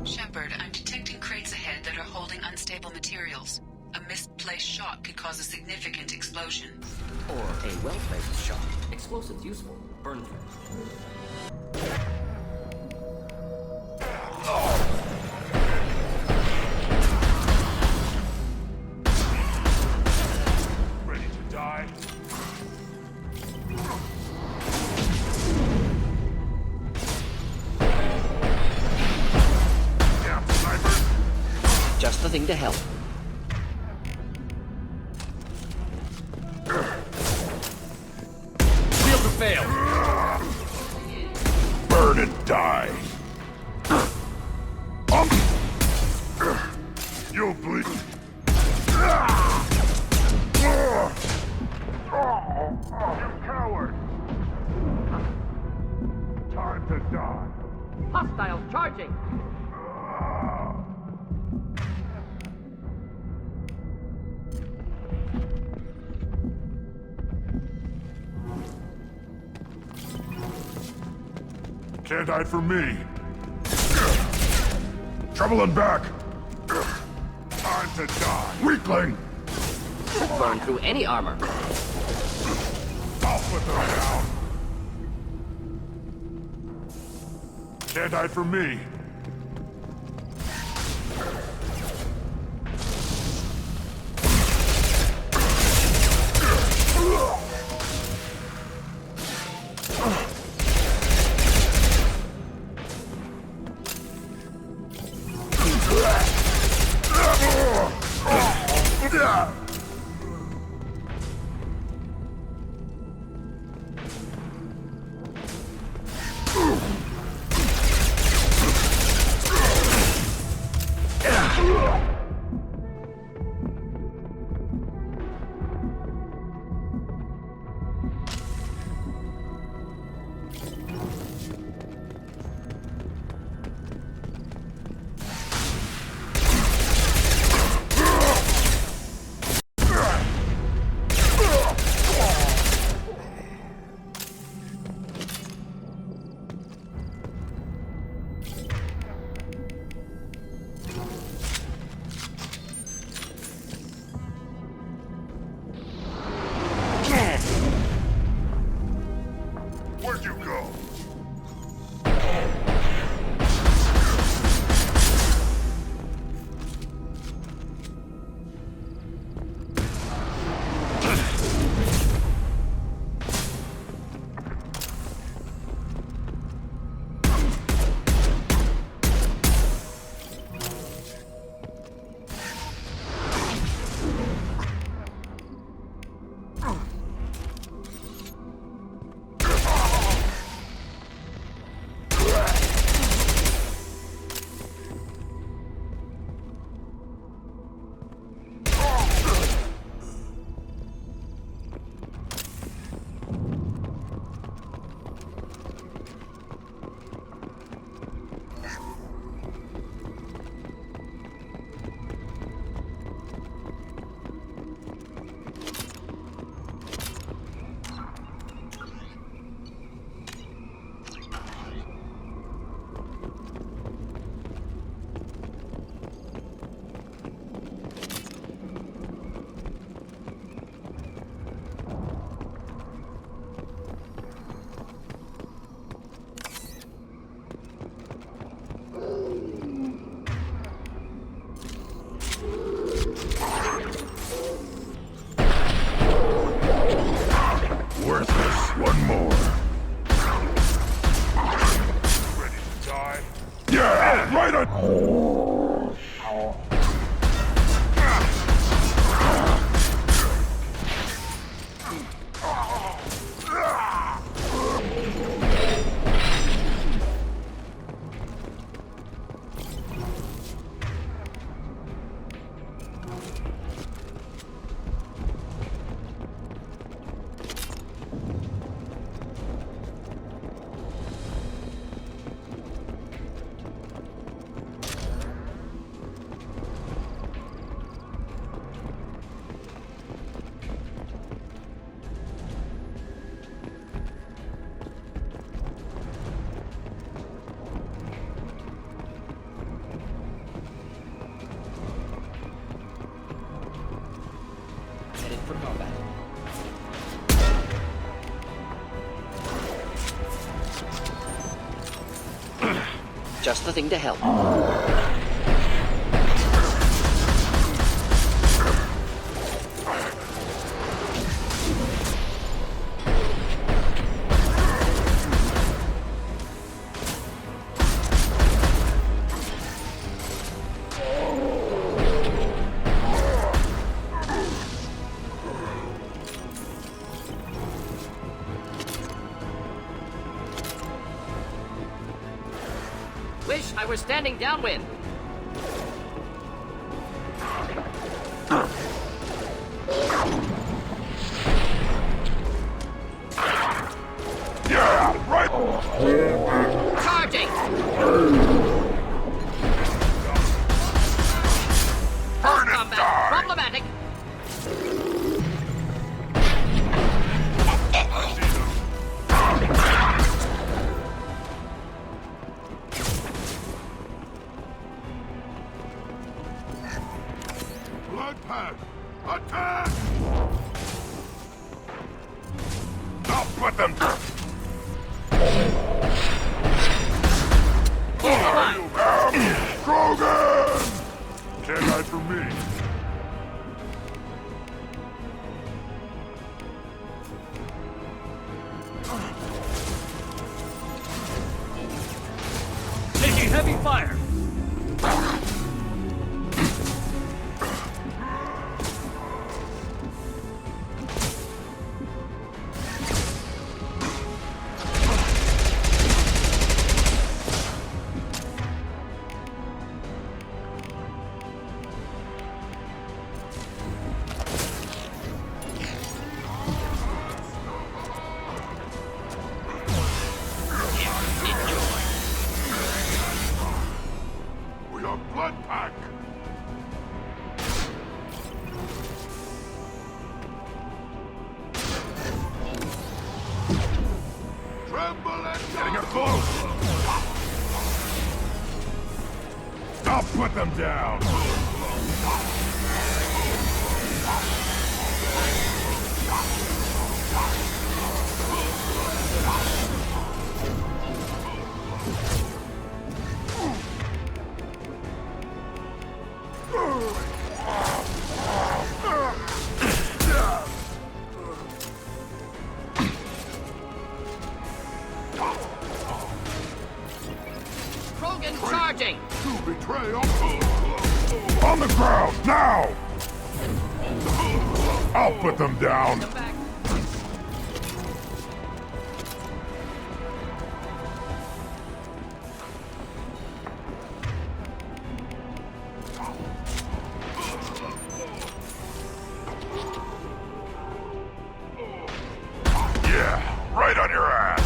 [SPEAKER 5] Shepard, I'm detecting crates ahead that are holding unstable materials. A misplaced shot could cause a significant explosion.
[SPEAKER 7] Or a well-placed shot. Explosives useful. Burn through.
[SPEAKER 13] Ready to die? Yeah, sniper.
[SPEAKER 7] Just the thing to help.
[SPEAKER 10] Fail.
[SPEAKER 13] Burn and die. You'll bleed. You coward. Time to die.
[SPEAKER 19] Hostiles charging.
[SPEAKER 13] Can't hide from me. Trouble and back. Time to die. Weakling.
[SPEAKER 7] Burn through any armor.
[SPEAKER 13] I'll put them down. Can't hide from me. Yeah, right on.
[SPEAKER 7] Headed for combat. Just the thing to help. Wish I were standing downwind.
[SPEAKER 13] Yeah, right.
[SPEAKER 7] Charging. Close combat. Problematic.
[SPEAKER 13] Blood pack! Attack! I'll put them down! Krogan! Can't hide from me.
[SPEAKER 15] Taking heavy fire!
[SPEAKER 13] We are blood pack! Tremble and getting her close! I'll put them down!
[SPEAKER 7] Krogan charging.
[SPEAKER 13] To betrayal! On the ground, now! I'll put them down! Yeah, right on your ass!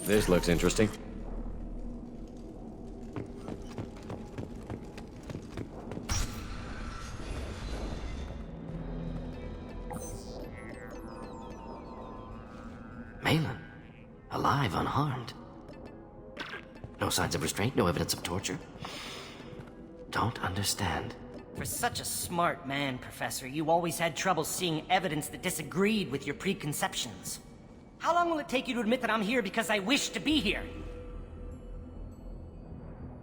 [SPEAKER 10] This looks interesting.
[SPEAKER 7] Malin, alive, unharmed. No signs of restraint, no evidence of torture. Don't understand.
[SPEAKER 4] For such a smart man, Professor, you always had trouble seeing evidence that disagreed with your preconceptions. How long will it take you to admit that I'm here because I wish to be here?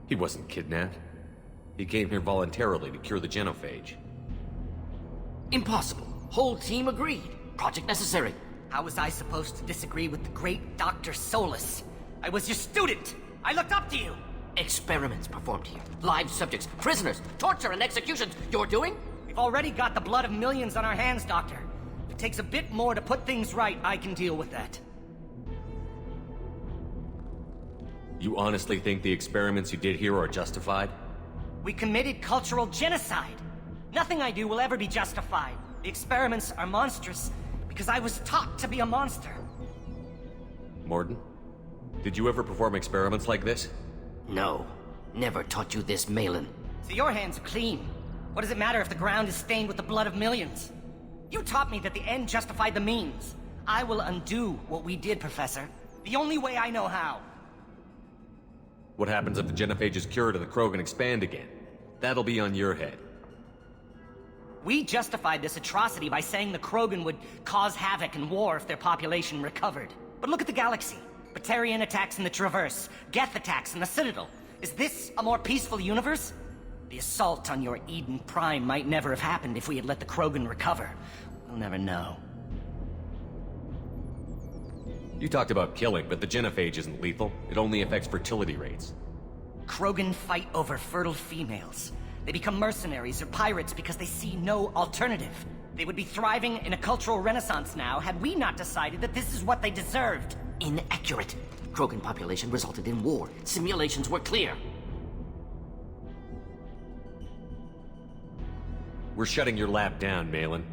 [SPEAKER 10] He wasn't kidnapped. He came here voluntarily to cure the genophage.
[SPEAKER 7] Impossible. Whole team agreed. Project necessary.
[SPEAKER 4] How was I supposed to disagree with the great Dr. Solus? I was your student! I looked up to you!
[SPEAKER 7] Experiments performed here. Live subjects, prisoners, torture and executions. You're doing?
[SPEAKER 4] We've already got the blood of millions on our hands, Doctor. If it takes a bit more to put things right, I can deal with that.
[SPEAKER 10] You honestly think the experiments you did here are justified?
[SPEAKER 4] We committed cultural genocide. Nothing I do will ever be justified. The experiments are monstrous because I was taught to be a monster.
[SPEAKER 10] Mordin, did you ever perform experiments like this?
[SPEAKER 7] No. Never taught you this, Malin.
[SPEAKER 4] So your hands are clean. What does it matter if the ground is stained with the blood of millions? You taught me that the end justified the means. I will undo what we did, Professor. The only way I know how.
[SPEAKER 10] What happens if the genophage is cured and the Krogan expand again? That'll be on your head.
[SPEAKER 4] We justified this atrocity by saying the Krogan would cause havoc and war if their population recovered. But look at the galaxy. Batarian attacks in the Traverse, Geth attacks in the Citadel. Is this a more peaceful universe? The assault on your Eden Prime might never have happened if we had let the Krogan recover. We'll never know.
[SPEAKER 10] You talked about killing, but the genophage isn't lethal. It only affects fertility rates.
[SPEAKER 4] Krogan fight over fertile females. They become mercenaries or pirates because they see no alternative. They would be thriving in a cultural renaissance now had we not decided that this is what they deserved.
[SPEAKER 7] Inaccurate. Krogan population resulted in war. Simulations were clear.
[SPEAKER 10] We're shutting your lab down, Malin.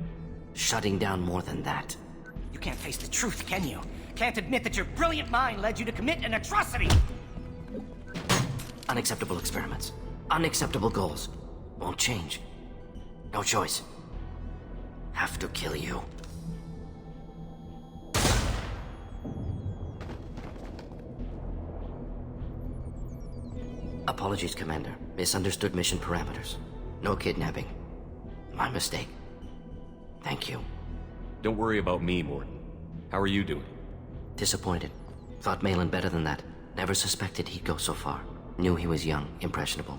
[SPEAKER 7] Shutting down more than that.
[SPEAKER 4] You can't face the truth, can you? Can't admit that your brilliant mind led you to commit an atrocity!
[SPEAKER 7] Unacceptable experiments. Unacceptable goals. Won't change. No choice. Have to kill you. Apologies, Commander. Misunderstood mission parameters. No kidnapping. My mistake. Thank you.
[SPEAKER 10] Don't worry about me, Mordin. How are you doing?
[SPEAKER 7] Disappointed. Thought Malin better than that. Never suspected he'd go so far. Knew he was young, impressionable.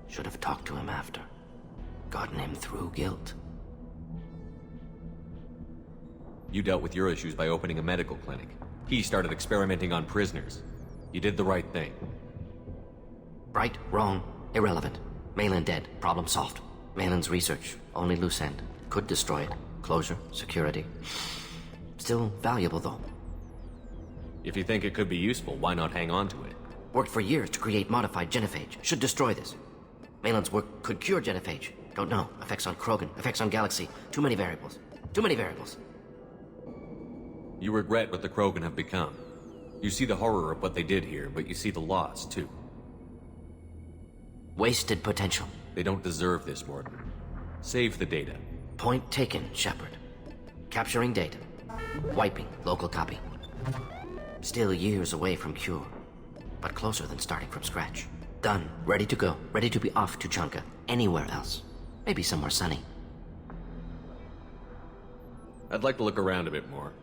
[SPEAKER 7] Should have talked to him after. Gotten him through guilt.
[SPEAKER 10] You dealt with your issues by opening a medical clinic. He started experimenting on prisoners. You did the right thing.
[SPEAKER 7] Right, wrong, irrelevant. Malin dead, problem solved. Malin's research, only loose end. Could destroy it. Closure, security. Still valuable, though.
[SPEAKER 10] If you think it could be useful, why not hang on to it?
[SPEAKER 7] Worked for years to create modified genophage. Should destroy this. Malin's work could cure genophage. Don't know. Effects on Krogan, effects on Galaxy. Too many variables. Too many variables.
[SPEAKER 10] You regret what the Krogan have become. You see the horror of what they did here, but you see the loss, too.
[SPEAKER 7] Wasted potential.
[SPEAKER 10] They don't deserve this, Mordin. Save the data.
[SPEAKER 7] Point taken, Shepard. Capturing data. Wiping local copy. Still years away from cure, but closer than starting from scratch. Done. Ready to go. Ready to be off to Chanka. Anywhere else. Maybe somewhere sunny.
[SPEAKER 10] I'd like to look around a bit more.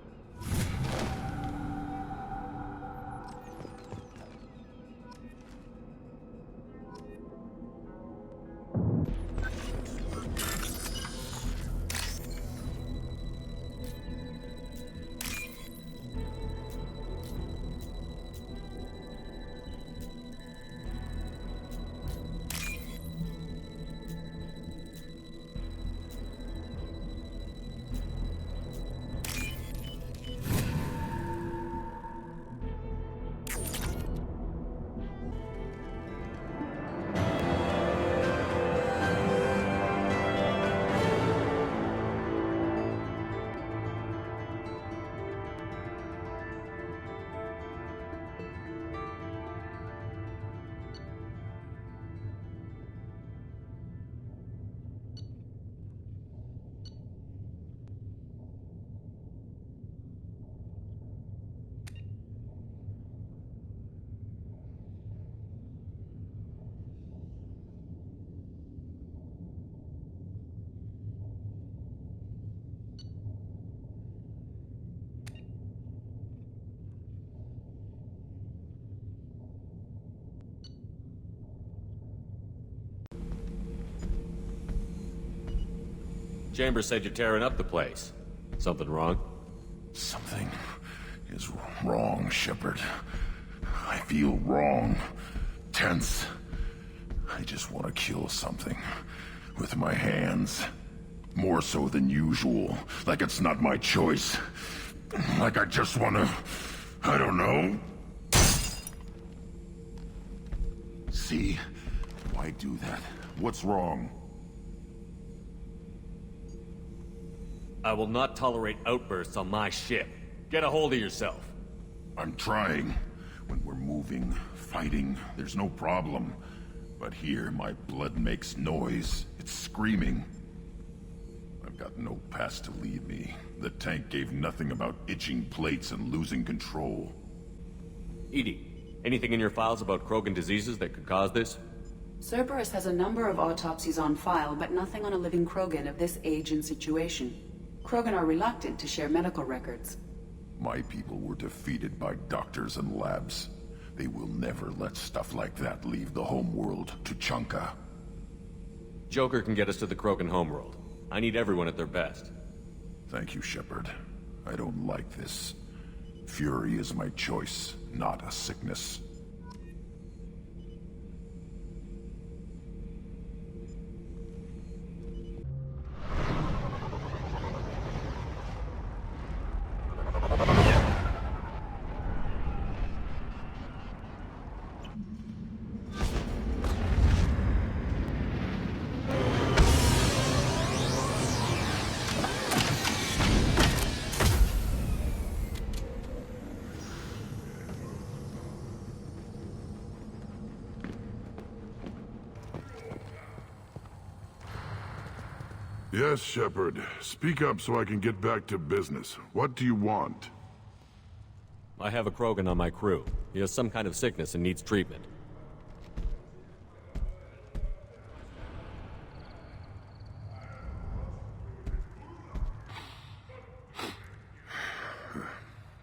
[SPEAKER 10] Chambers said you're tearing up the place. Something wrong?
[SPEAKER 6] Something is wrong, Shepard. I feel wrong. Tense. I just want to kill something. With my hands. More so than usual. Like it's not my choice. Like I just want to... I don't know. See? Why do that? What's wrong?
[SPEAKER 10] I will not tolerate outbursts on my ship. Get a hold of yourself.
[SPEAKER 6] I'm trying. When we're moving, fighting, there's no problem. But here, my blood makes noise. It's screaming. I've got no past to lead me. The tank gave nothing about itching plates and losing control.
[SPEAKER 10] EDI, anything in your files about Krogan diseases that could cause this?
[SPEAKER 16] Cerberus has a number of autopsies on file, but nothing on a living Krogan of this age and situation. Krogan are reluctant to share medical records.
[SPEAKER 6] My people were defeated by doctors and labs. They will never let stuff like that leave the homeworld to Chunka.
[SPEAKER 10] Joker can get us to the Krogan homeworld. I need everyone at their best.
[SPEAKER 6] Thank you, Shepard. I don't like this. Fury is my choice, not a sickness.
[SPEAKER 13] Yes, Shepard. Speak up so I can get back to business. What do you want?
[SPEAKER 10] I have a Krogan on my crew. He has some kind of sickness and needs treatment.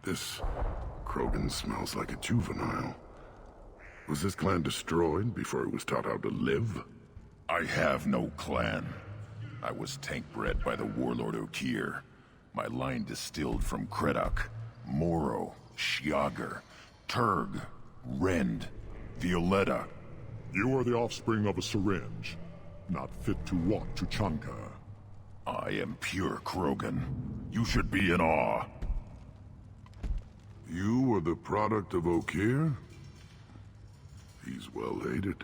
[SPEAKER 13] This Krogan smells like a juvenile. Was this clan destroyed before it was taught how to live?
[SPEAKER 6] I have no clan. I was tank-bred by the Warlord Okier. My line distilled from Kredak, Moro, Shiagar, Turg, Rend, Violetta.
[SPEAKER 20] You are the offspring of a syringe, not fit to walk to Chunka.
[SPEAKER 6] I am pure Krogan. You should be in awe.
[SPEAKER 13] You were the product of Okier? He's well hated.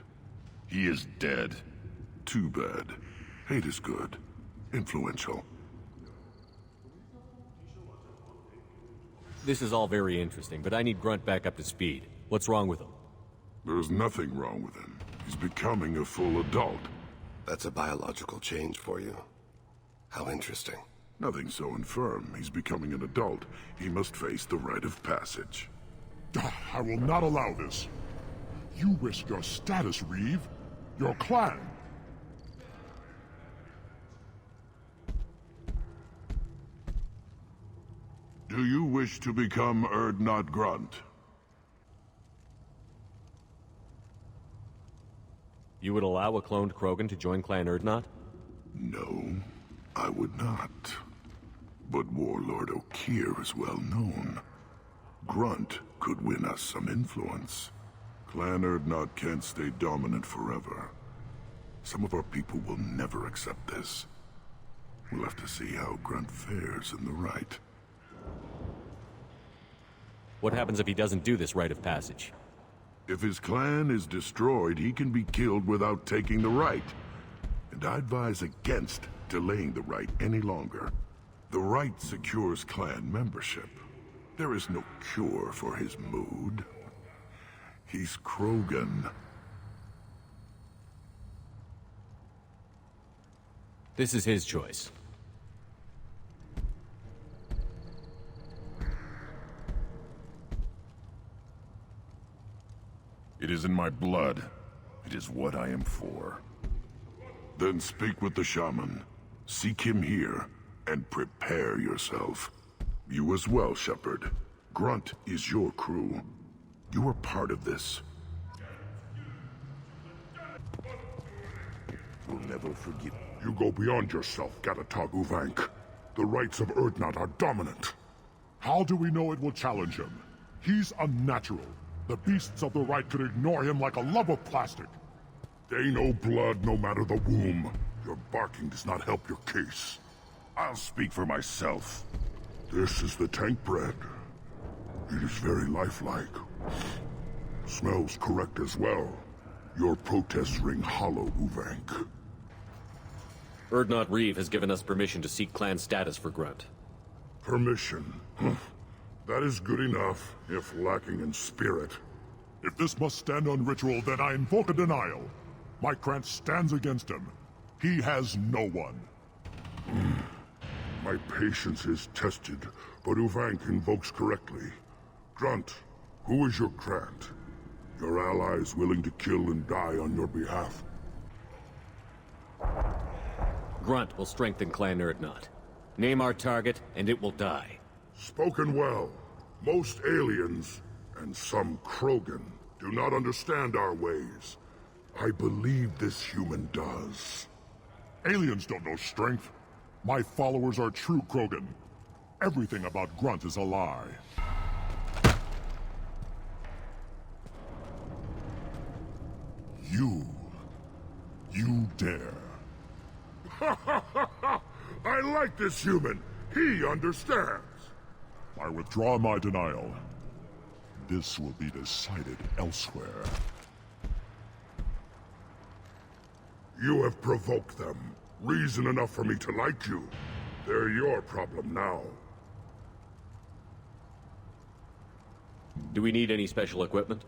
[SPEAKER 6] He is dead.
[SPEAKER 13] Too bad. Hate is good. Influential.
[SPEAKER 10] This is all very interesting, but I need Grunt back up to speed. What's wrong with him?
[SPEAKER 13] There's nothing wrong with him. He's becoming a full adult.
[SPEAKER 23] That's a biological change for you. How interesting.
[SPEAKER 13] Nothing so infirm. He's becoming an adult. He must face the Rite of Passage.
[SPEAKER 20] I will not allow this. You risk your status, Reeve. Your clan.
[SPEAKER 13] Do you wish to become Urdnot Grunt?
[SPEAKER 10] You would allow a cloned Krogan to join Clan Urdnot?
[SPEAKER 13] No, I would not. But Warlord Okier is well known. Grunt could win us some influence. Clan Urdnot can't stay dominant forever. Some of our people will never accept this. We'll have to see how Grunt fares in the Rite.
[SPEAKER 10] What happens if he doesn't do this Rite of Passage?
[SPEAKER 13] If his clan is destroyed, he can be killed without taking the Rite. And I advise against delaying the Rite any longer. The Rite secures clan membership. There is no cure for his mood. He's Krogan.
[SPEAKER 10] This is his choice.
[SPEAKER 6] It is in my blood. It is what I am for.
[SPEAKER 13] Then speak with the shaman. Seek him here, and prepare yourself. You as well, Shepard. Grunt is your crew. You are part of this.
[SPEAKER 6] We'll never forget.
[SPEAKER 20] You go beyond yourself, Gatatog Uvank. The rights of Urdnot are dominant. How do we know it will challenge him? He's unnatural. The beasts of the right could ignore him like a lump of plastic. They know blood no matter the womb. Your barking does not help your case. I'll speak for myself. This is the tank bread. It is very lifelike. Smells correct as well. Your protests ring hollow, Uvank.
[SPEAKER 10] Urdnot Reeve has given us permission to seek clan status for Grunt.
[SPEAKER 20] Permission? That is good enough, if lacking in spirit. If this must stand on ritual, then I invoke a denial. My Krant stands against him. He has no one. My patience is tested, but Uvank invokes correctly. Grunt, who is your Krant? Your allies willing to kill and die on your behalf?
[SPEAKER 10] Grunt will strengthen Clan Urdnot. Name our target, and it will die.
[SPEAKER 20] Spoken well. Most aliens, and some Krogan, do not understand our ways. I believe this human does. Aliens don't know strength. My followers are true Krogan. Everything about Grunt is a lie. You dare. I like this human. He understands. I withdraw my denial. This will be decided elsewhere. You have provoked them. Reason enough for me to like you. They're your problem now.
[SPEAKER 10] Do we need any special equipment?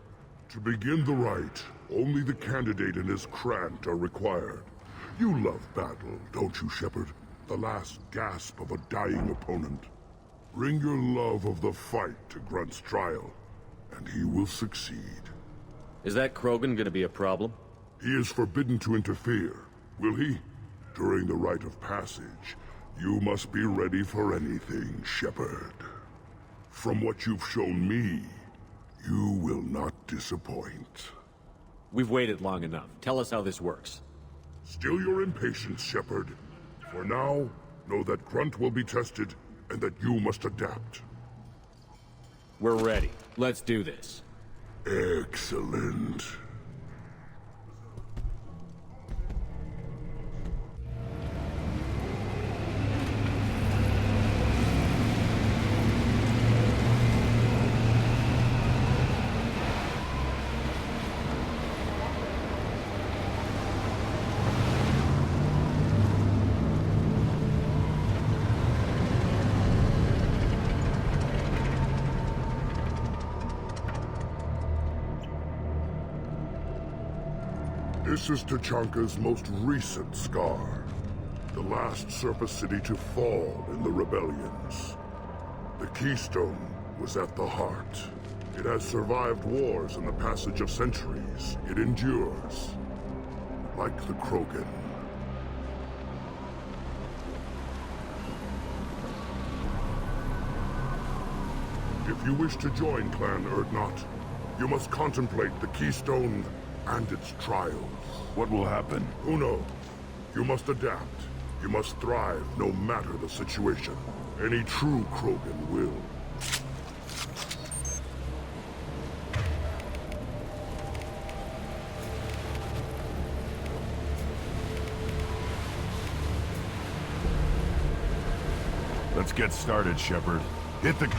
[SPEAKER 20] To begin the rite, only the candidate and his Krant are required. You love battle, don't you, Shepard? The last gasp of a dying opponent. Bring your love of the fight to Grunt's trial, and he will succeed.
[SPEAKER 10] Is that Krogan gonna be a problem?
[SPEAKER 20] He is forbidden to interfere, will he? During the Rite of Passage, you must be ready for anything, Shepard. From what you've shown me, you will not disappoint.
[SPEAKER 10] We've waited long enough. Tell us how this works.
[SPEAKER 20] Still your impatience, Shepard. For now, know that Grunt will be tested, and that you must adapt.
[SPEAKER 10] We're ready. Let's do this.
[SPEAKER 20] Excellent. This is Tachanka's most recent scar. The last surface city to fall in the rebellions. The Keystone was at the heart. It has survived wars and the passage of centuries. It endures. Like the Krogan. If you wish to join Clan Urdnot, you must contemplate the Keystone and its trials.
[SPEAKER 6] What will happen?
[SPEAKER 20] Who knows? You must adapt. You must thrive no matter the situation. Any true Krogan will.
[SPEAKER 6] Let's get started, Shepard. Hit the...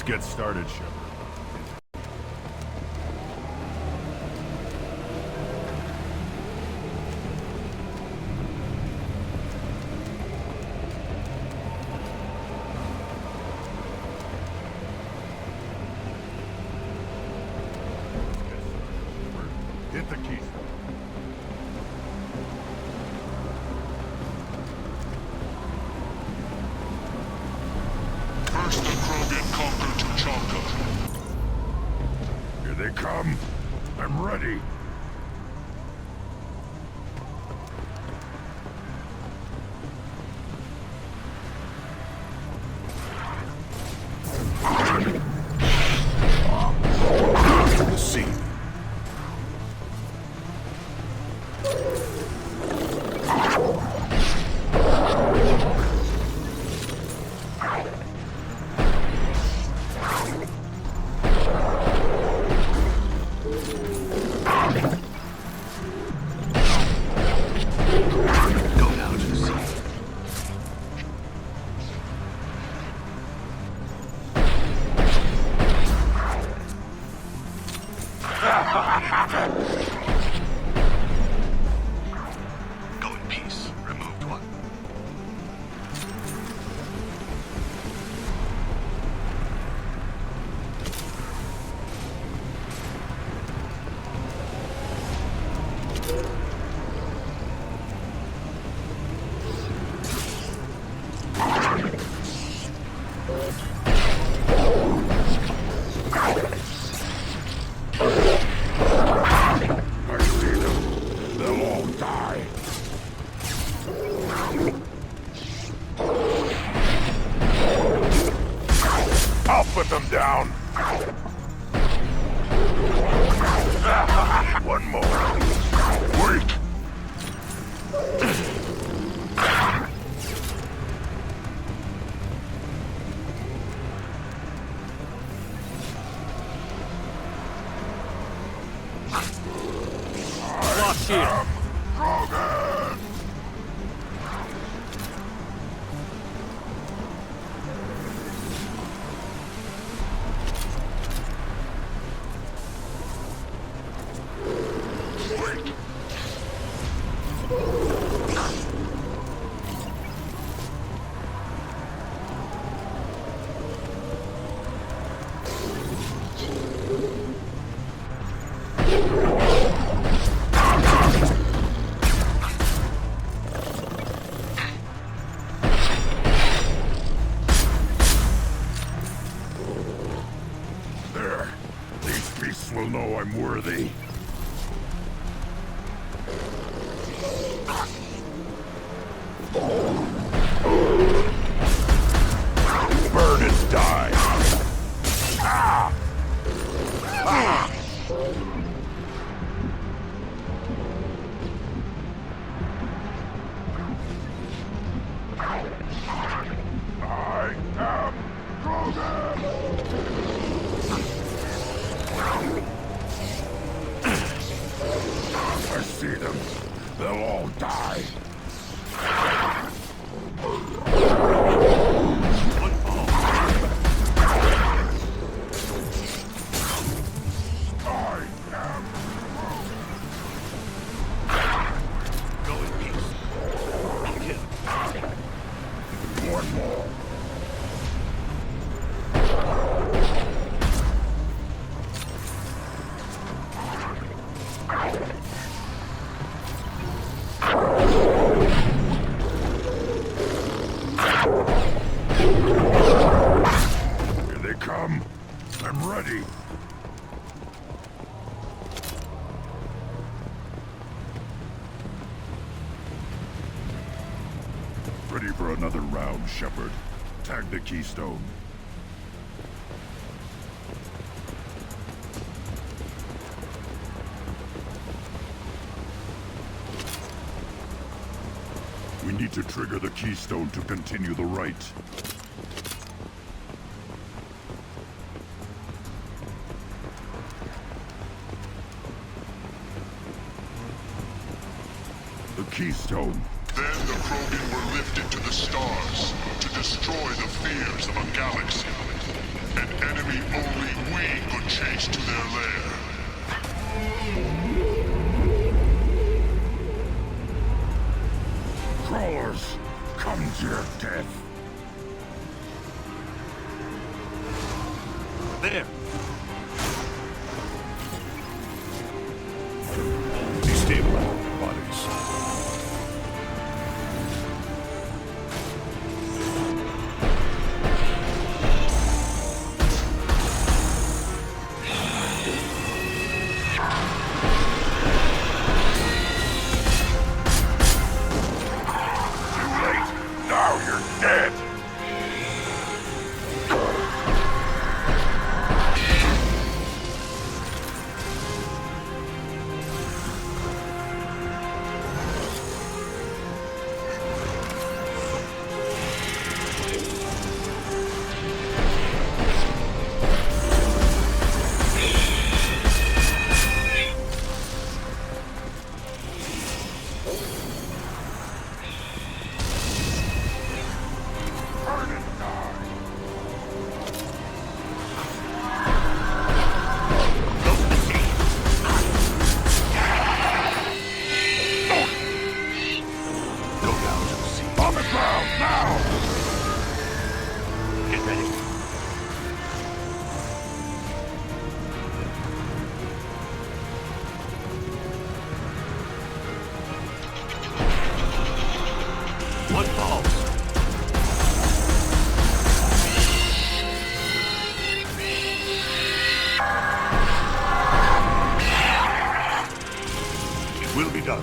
[SPEAKER 20] Let's get started, Shepard. Hit the keystone.
[SPEAKER 2] First the Krogan conquer Tuchanka.
[SPEAKER 20] Here they come. I'm ready. See.
[SPEAKER 2] Go in peace. Removed one.
[SPEAKER 20] I see them. They'll all die. I'll put them down. One more. Wait.
[SPEAKER 3] Locked here.
[SPEAKER 20] Krogan! Wait. There. These beasts will know I'm worthy. Burn and die. Ah! Ah! I am Krogan! I see them. They'll all die. I am
[SPEAKER 2] Go in peace.
[SPEAKER 20] one more. Here they come. I'm ready. Ready for another round, Shepard. Tag the keystone. We need to trigger the keystone to continue the rite. The keystone.
[SPEAKER 2] Then the Krogan were lifted to the stars to destroy the fears of a galaxy.
[SPEAKER 20] An enemy only we could chase to their lair.
[SPEAKER 6] Crawlers, come to your death.
[SPEAKER 10] There!
[SPEAKER 6] Destabilize bodies. Too late. Now you're dead.
[SPEAKER 20] Will be done.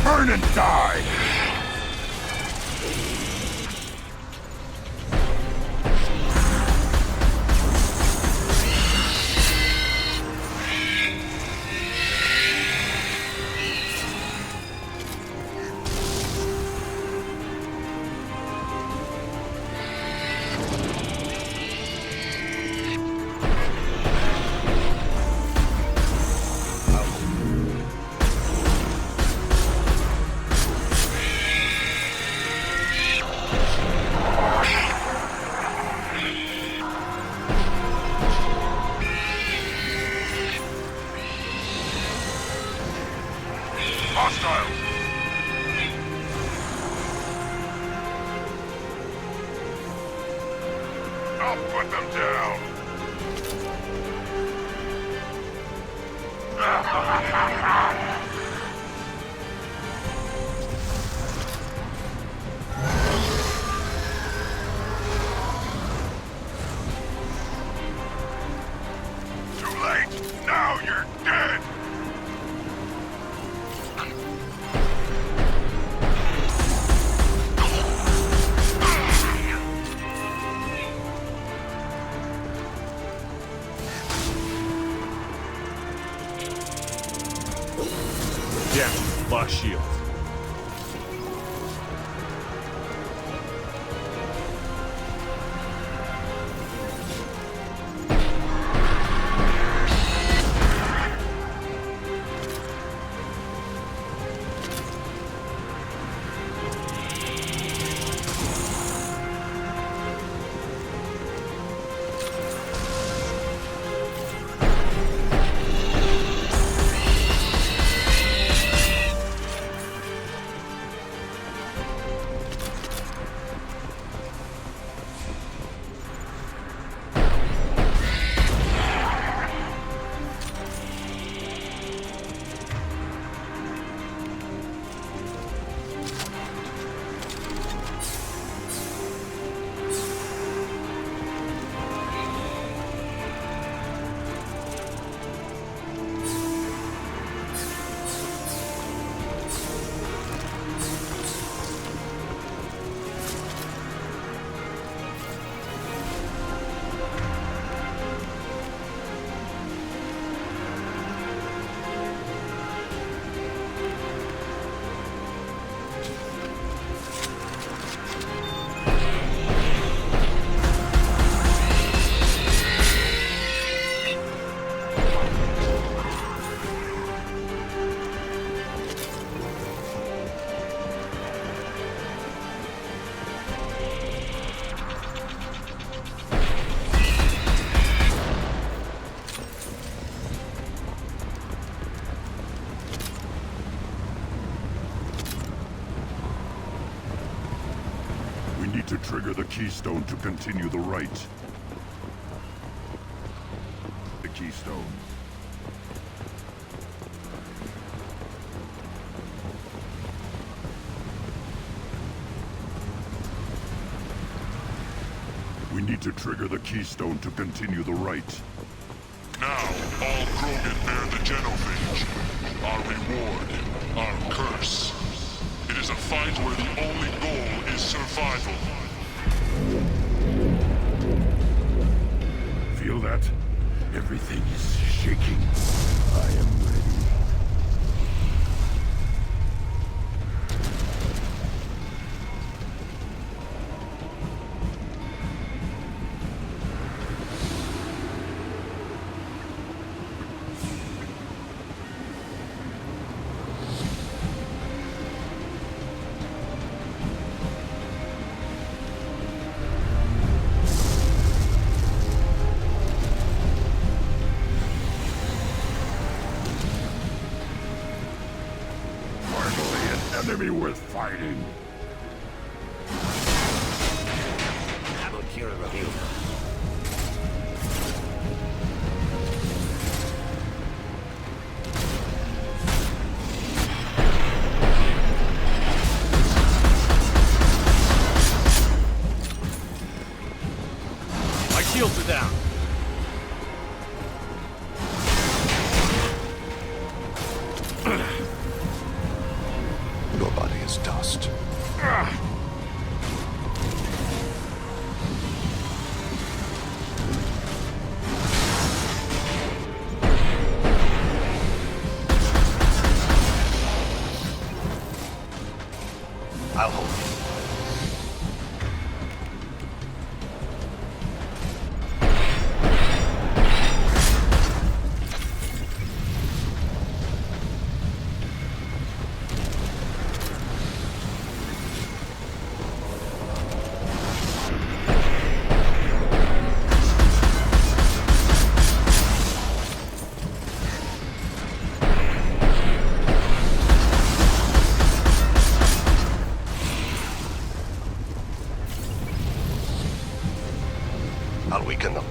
[SPEAKER 6] Burn and die!
[SPEAKER 20] I'll put them down.
[SPEAKER 6] Too late. Now you're dead.
[SPEAKER 10] Damn, lost shield.
[SPEAKER 20] need to trigger the keystone to continue the rite. The keystone. We need to trigger the keystone to continue the rite.
[SPEAKER 8] Now, all Krogan bear the genophage. Our reward, our curse. It is a fight where the only goal is survival.
[SPEAKER 20] Feel that? Everything is shaking. I am ready. Enemy worth fighting.
[SPEAKER 18] Double kill review.
[SPEAKER 3] My shields are down.
[SPEAKER 23] Your body is dust. I'll hold you. I'll weaken them.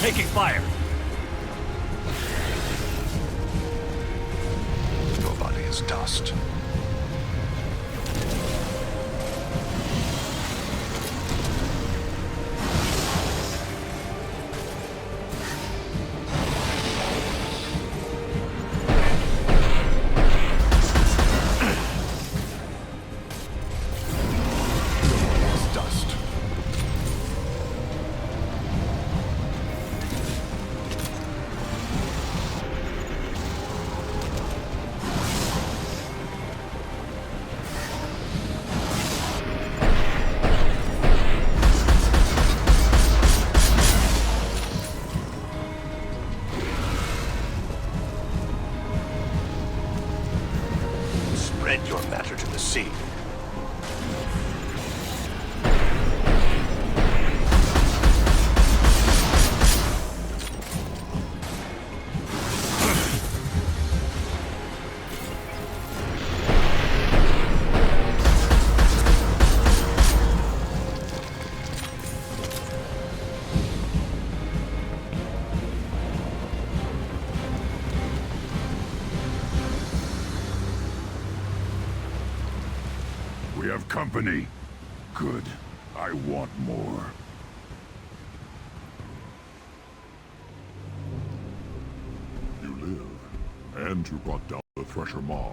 [SPEAKER 3] Taking fire.
[SPEAKER 23] Your body is dust. Spread your matter to the sea.
[SPEAKER 20] We have company. Good. I want more.
[SPEAKER 8] You live, and you brought down the Thresher Maw.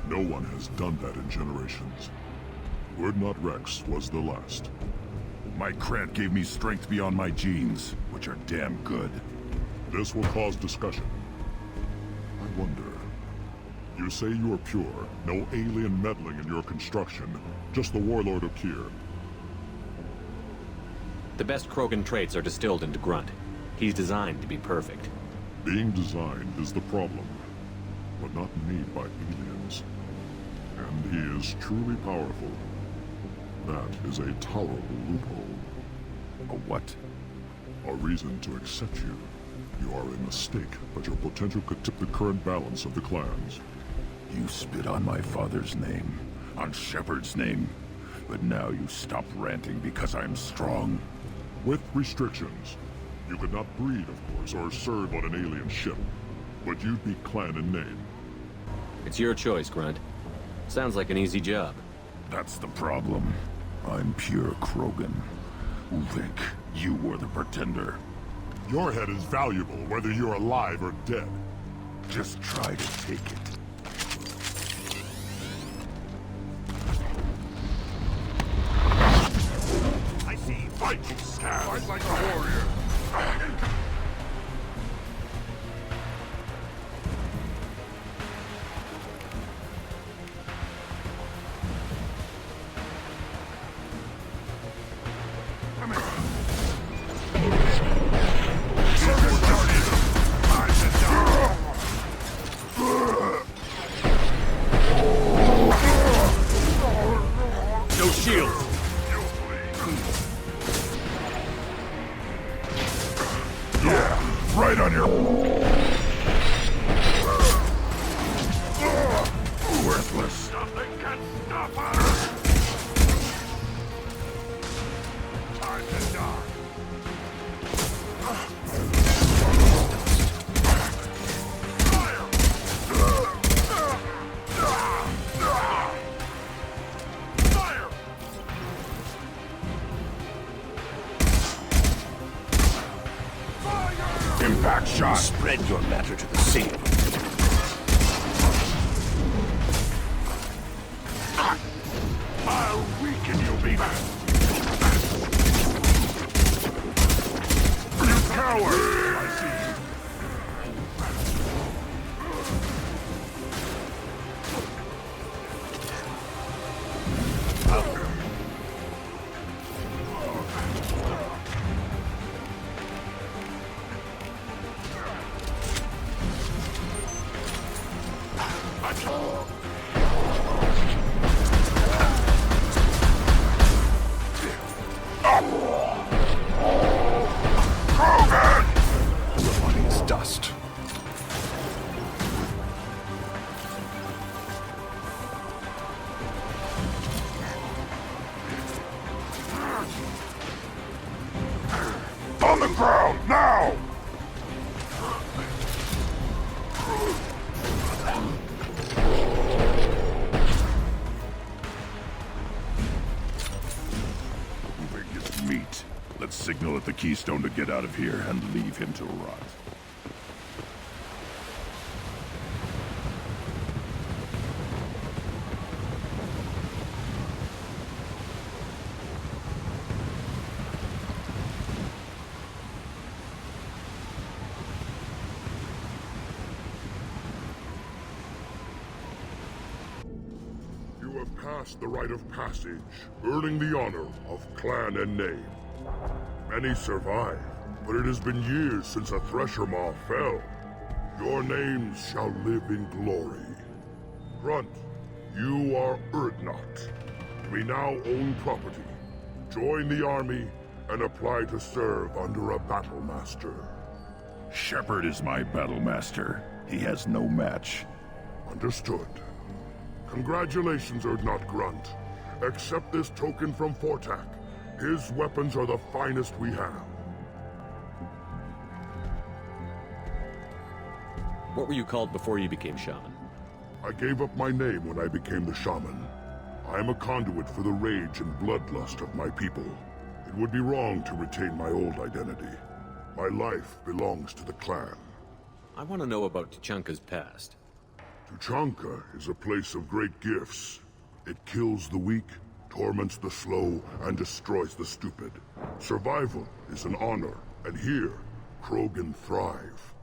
[SPEAKER 8] No one has done that in generations. Urdnot Rex was the last.
[SPEAKER 20] My Krant gave me strength beyond my genes, which are damn good.
[SPEAKER 8] This will cause discussion. I wonder... You say you are pure, no alien meddling in your construction, just the Warlord of Kier.
[SPEAKER 10] The best Krogan traits are distilled into Grunt. He's designed to be perfect.
[SPEAKER 8] Being designed is the problem, but not made by aliens. And he is truly powerful. That is a tolerable loophole.
[SPEAKER 6] A what?
[SPEAKER 8] A reason to accept you. You are a mistake, but your potential could tip the current balance of the clans.
[SPEAKER 6] You spit on my father's name, on Shepard's name, but now you stop ranting because I'm strong.
[SPEAKER 8] With restrictions. You could not breed, of course, or serve on an alien ship, but you'd be clan in name.
[SPEAKER 10] It's your choice, Grunt. Sounds like an easy job.
[SPEAKER 6] That's the problem. I'm pure Krogan. Uvink, you were the pretender.
[SPEAKER 8] Your head is valuable, whether you're alive or dead.
[SPEAKER 6] Just try to take it.
[SPEAKER 20] I see Viking scab. Fight like a warrior.
[SPEAKER 6] No shield. Yeah, right on your... Worthless.
[SPEAKER 20] Nothing can stop us. Time to die.
[SPEAKER 6] Impact shot.
[SPEAKER 20] Spread your matter to the scene. I'll weaken you, Beaver. You coward! I see you.
[SPEAKER 6] Dust.
[SPEAKER 20] On the ground, now!
[SPEAKER 6] Uvink is meat. Let's signal at the Keystone to get out of here and leave him to rot.
[SPEAKER 8] You have passed the Rite of Passage, earning the honor of clan and name. Many survive, but it has been years since a Thresher Maw fell. Your names shall live in glory. Grunt, you are Urdnot. We now own property. Join the army and apply to serve under a battle master.
[SPEAKER 6] Shepard is my battle master. He has no match.
[SPEAKER 8] Understood. Congratulations, Urdnot Grunt. Accept this token from Fortak. His weapons are the finest we have.
[SPEAKER 10] What were you called before you became shaman?
[SPEAKER 8] I gave up my name when I became the shaman. I am a conduit for the rage and bloodlust of my people. It would be wrong to retain my old identity. My life belongs to the clan.
[SPEAKER 10] I want to know about Tuchanka's past.
[SPEAKER 8] Tuchanka is a place of great gifts. It kills the weak, torments the slow, and destroys the stupid. Survival is an honor, and here, Krogan thrive.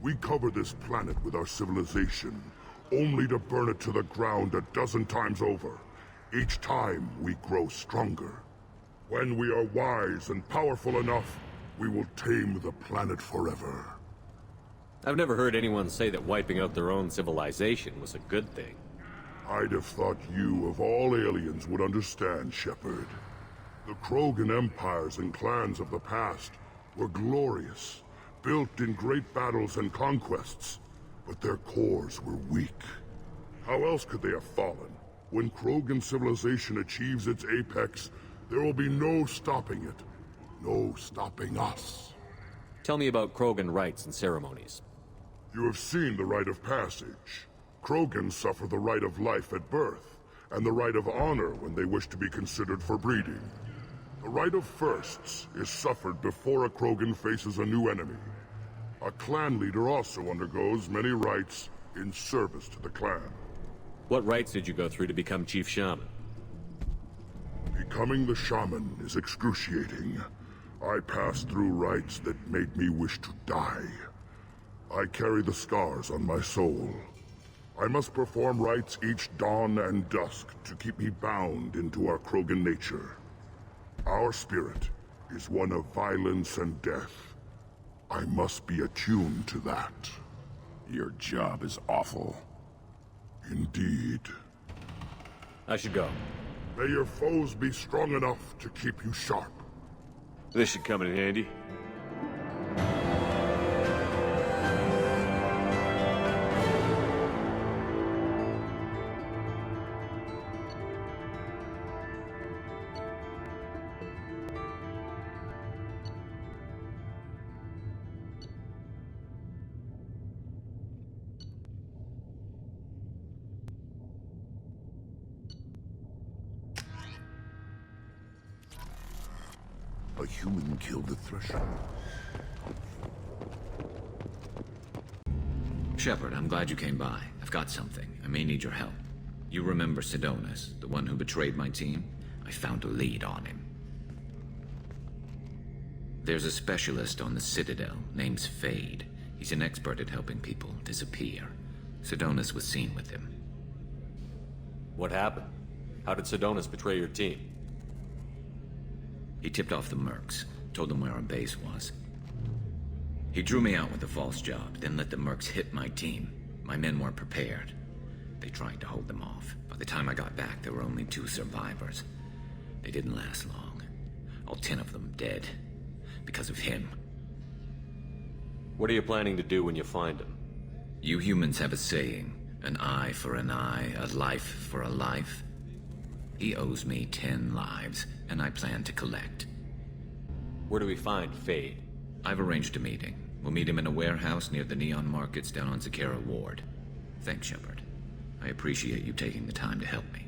[SPEAKER 8] We cover this planet with our civilization,
[SPEAKER 20] only to burn it to the ground a dozen times over. Each time, we grow stronger. When we are wise and powerful enough, we will tame the planet forever.
[SPEAKER 10] I've never heard anyone say that wiping out their own civilization was a good thing.
[SPEAKER 20] I'd have thought you, of all aliens, would understand, Shepard. The Krogan empires and clans of the past were glorious, built in great battles and conquests, but their cores were weak. How else could they have fallen? When Krogan civilization achieves its apex, there will be no stopping it. No stopping us.
[SPEAKER 10] Tell me about Krogan rites and ceremonies.
[SPEAKER 20] You have seen the Rite of Passage. Krogan suffer the right of life at birth, and the right of honor when they wish to be considered for breeding. The right of firsts is suffered before a Krogan faces a new enemy. A clan leader also undergoes many rites in service to the clan.
[SPEAKER 10] What rites did you go through to become Chief Shaman?
[SPEAKER 20] Becoming the shaman is excruciating. I passed through rites that made me wish to die. I carry the scars on my soul. I must perform rites each dawn and dusk to keep me bound into our Krogan nature. Our spirit is one of violence and death. I must be attuned to that.
[SPEAKER 6] Your job is awful.
[SPEAKER 20] Indeed.
[SPEAKER 10] I should go.
[SPEAKER 20] May your foes be strong enough to keep you sharp.
[SPEAKER 10] This should come in handy.
[SPEAKER 6] A human killed the Thresher.
[SPEAKER 9] Shepard, I'm glad you came by. I've got something. I may need your help. You remember Sidonus, the one who betrayed my team? I found a lead on him. There's a specialist on the Citadel named Fade. He's an expert at helping people disappear. Sidonus was seen with him.
[SPEAKER 10] What happened? How did Sidonus betray your team?
[SPEAKER 9] He tipped off the mercs, told them where our base was. He drew me out with a false job, then let the mercs hit my team. My men weren't prepared. They tried to hold them off. By the time I got back, there were only 2 survivors. They didn't last long. All 10 of them dead. Because of him.
[SPEAKER 10] What are you planning to do when you find him?
[SPEAKER 9] You humans have a saying, an eye for an eye, a life for a life. He owes me 10 lives, and I plan to collect.
[SPEAKER 10] Where do we find Fade?
[SPEAKER 9] I've arranged a meeting. We'll meet him in a warehouse near the Neon Markets down on Zakera Ward. Thanks, Shepard. I appreciate you taking the time to help me.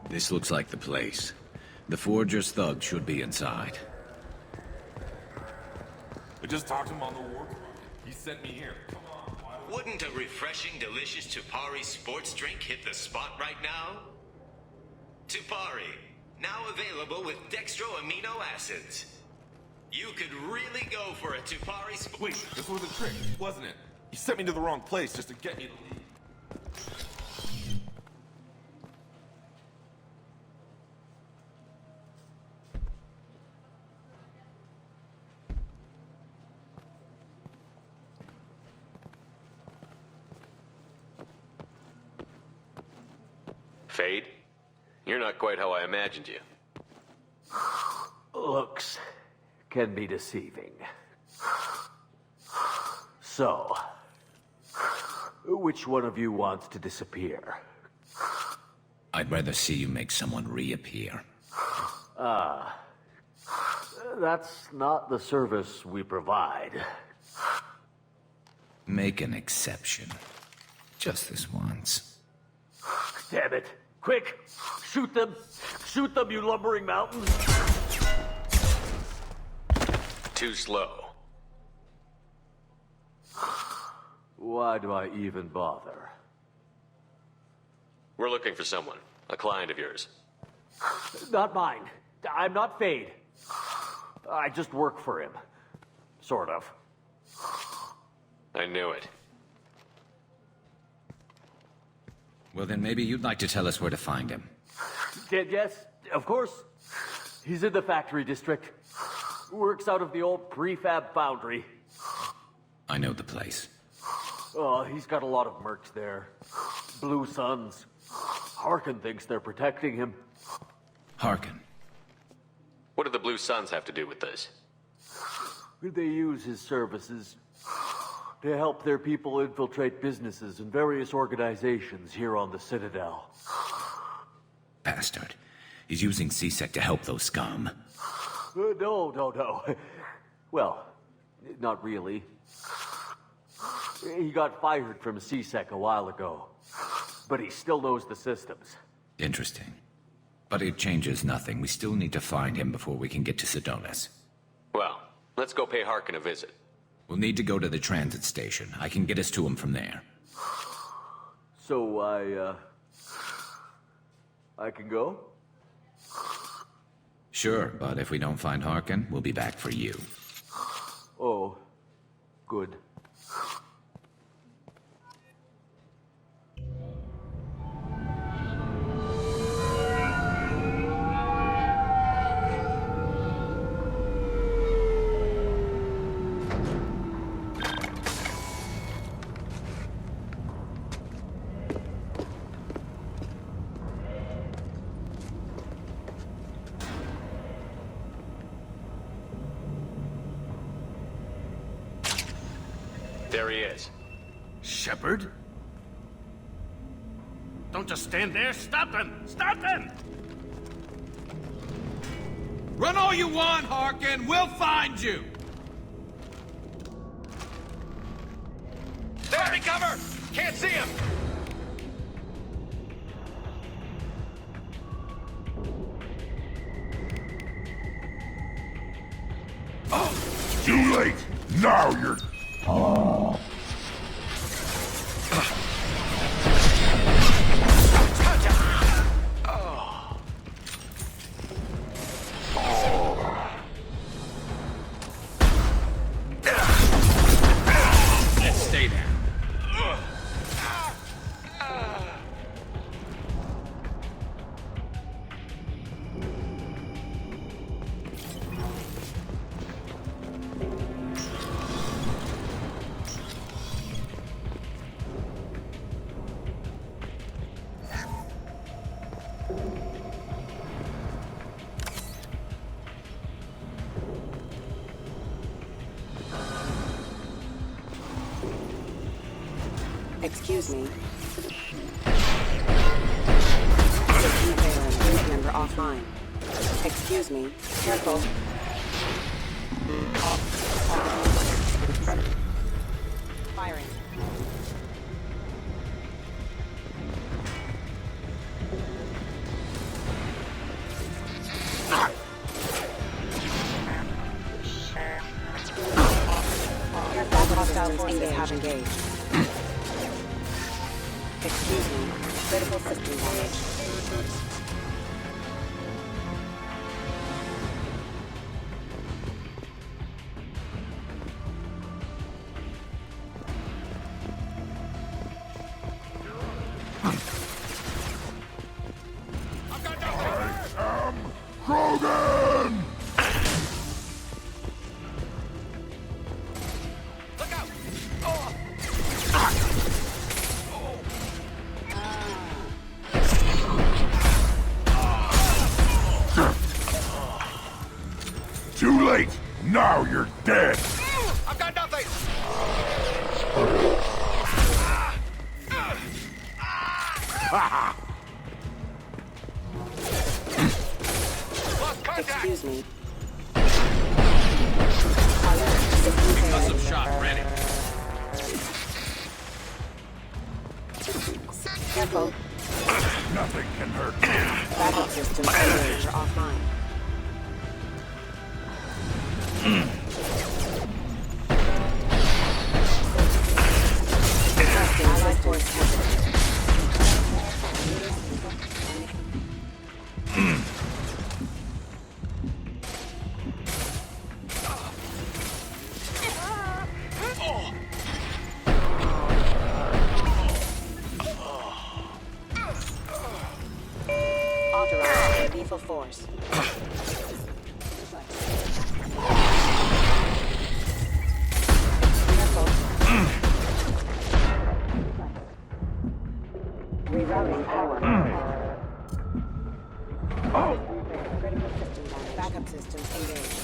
[SPEAKER 9] This looks like the place. The Forger's thug should be inside.
[SPEAKER 11] I just talked to him on the war. He sent me here.
[SPEAKER 12] Wouldn't a refreshing, delicious Tupari sports drink hit the spot right now? Tupari, now available with dextro amino acids. You could really go for a Tupari
[SPEAKER 11] Wait, this was a trick, wasn't it? You sent me to the wrong place just to get me to leave.
[SPEAKER 10] Fade? You're not quite how I imagined you.
[SPEAKER 14] Looks can be deceiving. So, which one of you wants to disappear?
[SPEAKER 9] I'd rather see you make someone reappear.
[SPEAKER 14] That's not the service we provide.
[SPEAKER 9] Make an exception. Just this once.
[SPEAKER 14] Damn it. Quick! Shoot them! Shoot them, you lumbering mountains!
[SPEAKER 10] Too slow.
[SPEAKER 14] Why do I even bother?
[SPEAKER 10] We're looking for someone. A client of yours.
[SPEAKER 14] Not mine. I'm not Fade. I just work for him. Sort of.
[SPEAKER 10] I knew it.
[SPEAKER 9] Well, then maybe you'd like to tell us where to find him.
[SPEAKER 14] Yes, of course. He's in the factory district. Works out of the old prefab foundry.
[SPEAKER 9] I know the place.
[SPEAKER 14] Oh, he's got a lot of mercs there. Blue Suns. Harkin thinks they're protecting him.
[SPEAKER 9] Harkin?
[SPEAKER 10] What do the Blue Suns have to do with this?
[SPEAKER 14] They use his services to help their people infiltrate businesses and various organizations here on the Citadel.
[SPEAKER 9] Bastard. He's using C-Sec to help those scum.
[SPEAKER 14] No. Well, not really. He got fired from C-Sec a while ago, but he still knows the systems.
[SPEAKER 9] Interesting. But it changes nothing. We still need to find him before we can get to Sidonis.
[SPEAKER 10] Well, let's go pay Harkin a visit.
[SPEAKER 9] We'll need to go to the transit station. I can get us to him from there.
[SPEAKER 14] So I can go?
[SPEAKER 9] Sure, but if we don't find Harkin, we'll be back for you.
[SPEAKER 14] Oh, good.
[SPEAKER 10] There he is.
[SPEAKER 21] Shepard? Don't just stand there. Stop them! Stop them!
[SPEAKER 3] Run all you want, Harkin. We'll find you.
[SPEAKER 11] Enemy cover! Can't see him!
[SPEAKER 6] Oh, too late! Now you're... Oh.
[SPEAKER 3] Let's stay there.
[SPEAKER 16] Excuse me. Member offline. Excuse me. Careful. Firing. Hostile forces have engaged. Excuse me. Critical system damage.
[SPEAKER 6] Krogan!
[SPEAKER 11] Look out! Oh!
[SPEAKER 16] Excuse me.
[SPEAKER 3] Custom shot ready.
[SPEAKER 16] Careful.
[SPEAKER 6] Nothing can hurt me.
[SPEAKER 16] Backup systems engaged offline. Allied force hazard. Authorized lethal force. Careful. Rerouting power. Critical systems down. Backup systems engaged.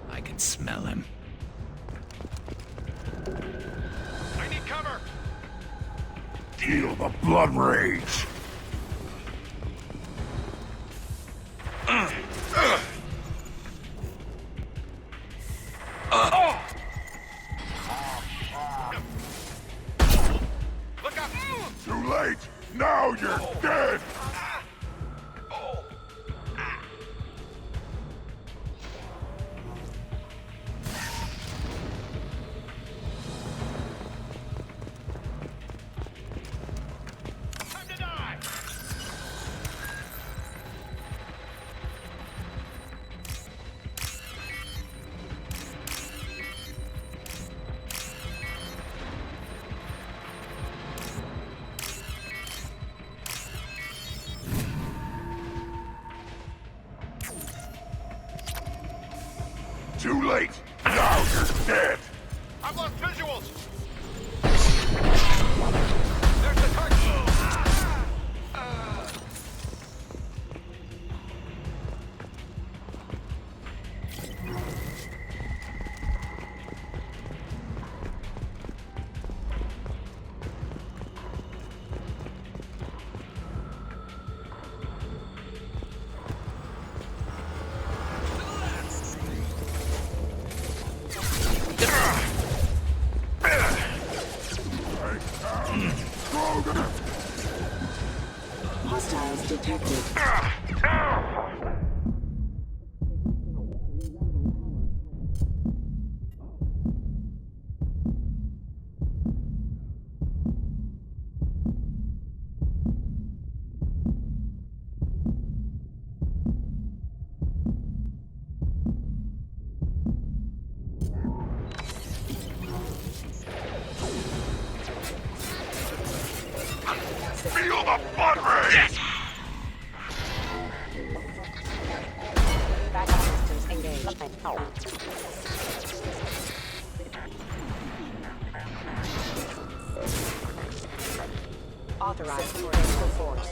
[SPEAKER 9] I can smell him.
[SPEAKER 11] I need cover!
[SPEAKER 6] Feel the blood rage.
[SPEAKER 11] Look out!
[SPEAKER 6] Too late. Now you're dead.
[SPEAKER 11] Time to die!
[SPEAKER 6] Too late. Now you're dead.
[SPEAKER 11] I've lost visuals! There's the target!
[SPEAKER 16] Hostiles detected.
[SPEAKER 6] Feel the blood rage.
[SPEAKER 16] Backup systems engaged. Authorized for lethal force.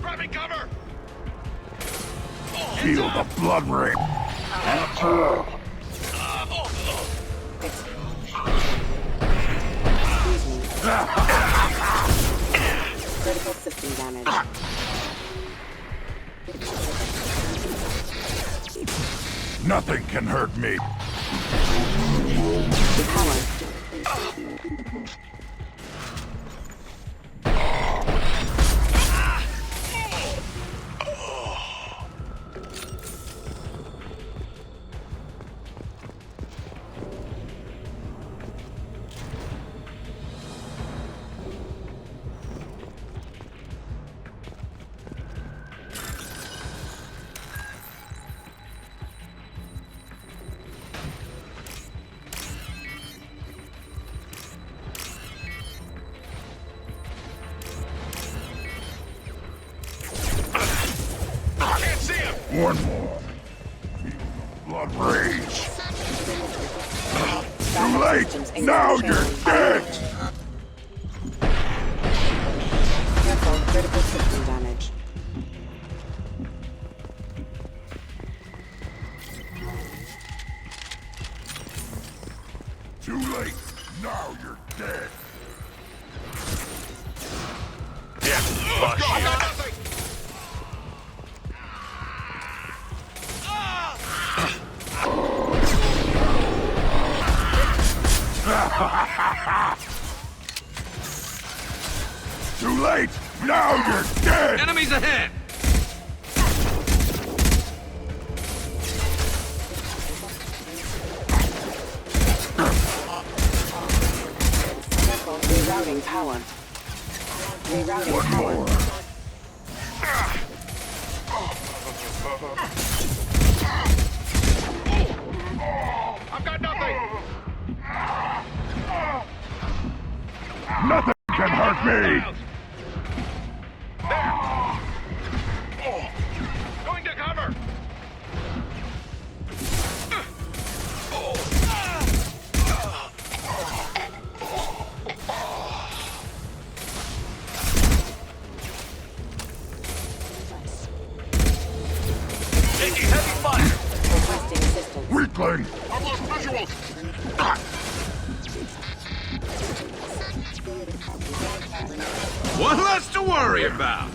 [SPEAKER 11] Grabbing cover!
[SPEAKER 6] Feel the blood rage.
[SPEAKER 16] Excuse
[SPEAKER 1] Critical system damage.
[SPEAKER 6] Nothing can hurt me. One more. Blood rage. Too late! Now you're dead!
[SPEAKER 1] Careful, critical system damage.
[SPEAKER 6] Too late! Now you're dead!
[SPEAKER 11] Yeah, lost you.
[SPEAKER 6] Too late! Now you're dead!
[SPEAKER 3] Enemies ahead!
[SPEAKER 1] Rerouting power. Rerouting power.
[SPEAKER 6] More.
[SPEAKER 11] I've got nothing!
[SPEAKER 6] Nothing can hurt me!
[SPEAKER 11] Going to cover! Taking heavy fire!
[SPEAKER 1] Requesting assistance.
[SPEAKER 6] Weakling!
[SPEAKER 11] I've lost visuals!
[SPEAKER 3] One less to worry about.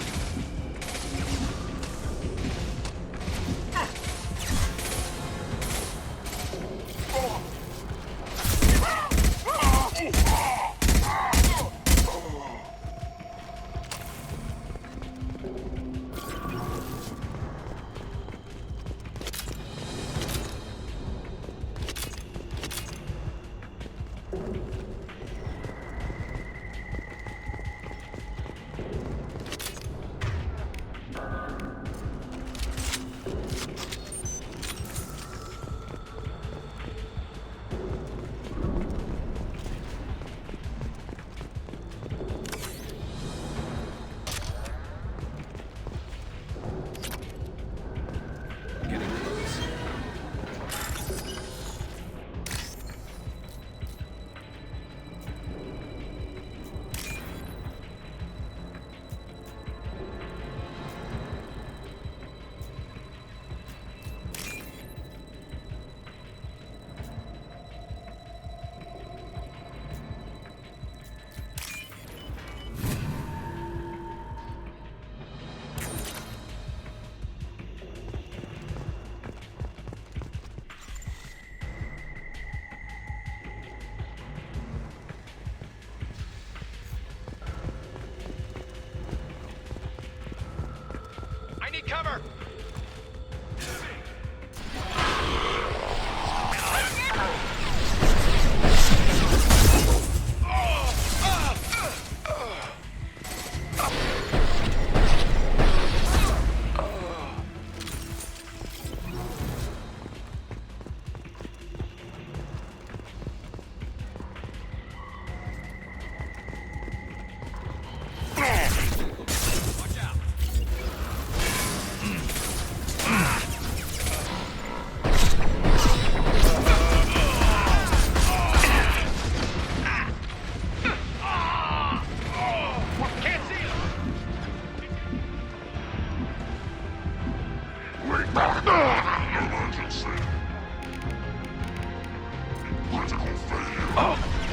[SPEAKER 11] Need cover!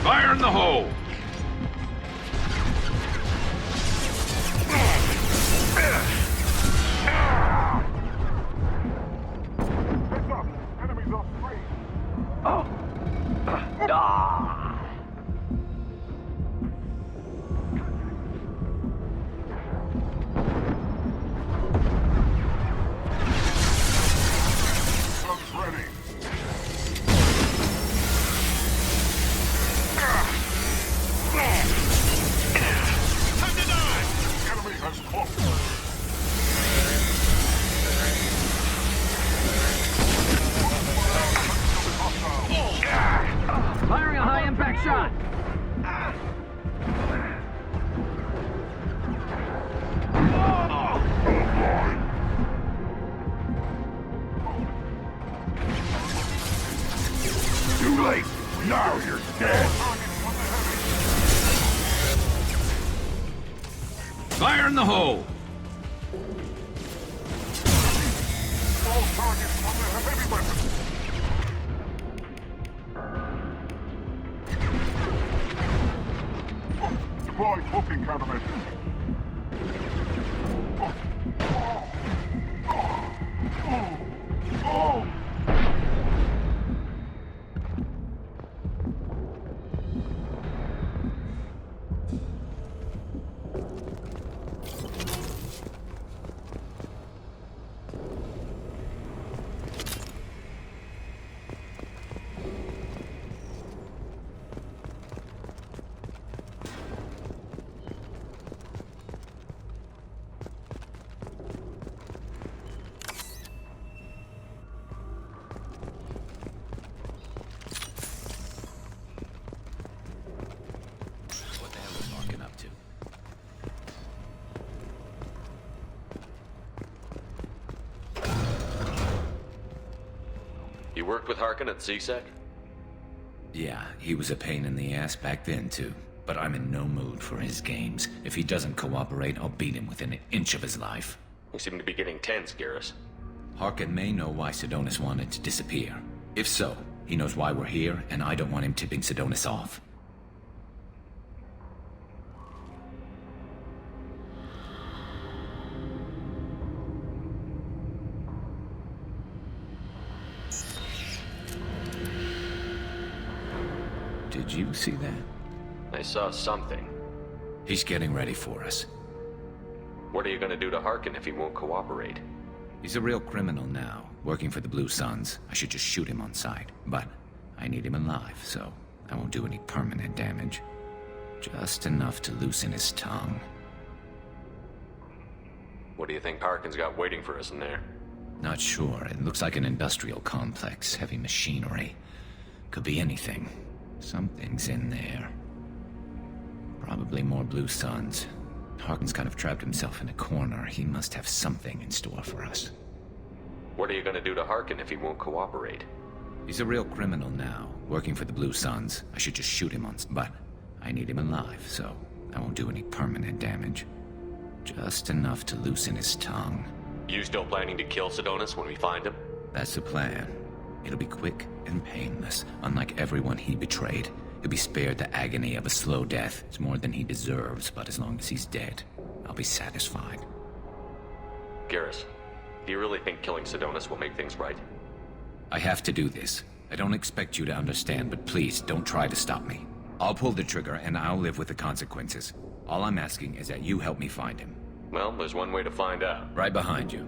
[SPEAKER 3] Fire in the hole!
[SPEAKER 19] shot!
[SPEAKER 6] Too late! Now you're dead!
[SPEAKER 9] Fire in the hole!
[SPEAKER 2] All targets on the heavy weapons. Deploy cloaking countermeasures.
[SPEAKER 9] What the hell is Larkin up to?
[SPEAKER 10] You worked with Harkin at CSEC?
[SPEAKER 9] Yeah, he was a pain in the ass back then, too. But I'm in no mood for his games. If he doesn't cooperate, I'll beat him within an inch of his life.
[SPEAKER 10] You seem to be getting tense, Garrus.
[SPEAKER 9] Harkin may know why Sidonis wanted to disappear. If so, he knows why we're here, and I don't want him tipping Sidonis off. Did you see that?
[SPEAKER 10] I saw something.
[SPEAKER 9] He's getting ready for us.
[SPEAKER 10] What are you gonna do to Harkin if he won't cooperate?
[SPEAKER 9] He's a real criminal now, working for the Blue Suns. I should just shoot him on sight. But I need him alive, so I won't do any permanent damage. Just enough to loosen his tongue.
[SPEAKER 10] What do you think Harkin's got waiting for us in there?
[SPEAKER 9] Not sure. It looks like an industrial complex, heavy machinery. Could be anything. Something's in there. Probably more Blue Suns. Harkin's kind of trapped himself in a corner. He must have something in store for us.
[SPEAKER 10] What are you gonna do to Harkin if he won't cooperate?
[SPEAKER 9] He's a real criminal now, working for the Blue Suns. I should just shoot him on... But I need him alive, so I won't do any permanent damage. Just enough to loosen his tongue.
[SPEAKER 10] You still planning to kill Sidonis when we find him?
[SPEAKER 9] That's the plan. It'll be quick and painless, unlike everyone he betrayed. He'll be spared the agony of a slow death. It's more than he deserves, but as long as he's dead, I'll be satisfied.
[SPEAKER 10] Garrus, do you really think killing Sidonis will make things right?
[SPEAKER 9] I have to do this. I don't expect you to understand, but please, don't try to stop me. I'll pull the trigger, and I'll live with the consequences. All I'm asking is that you help me find him.
[SPEAKER 10] Well, there's one way to find out.
[SPEAKER 9] Right behind you.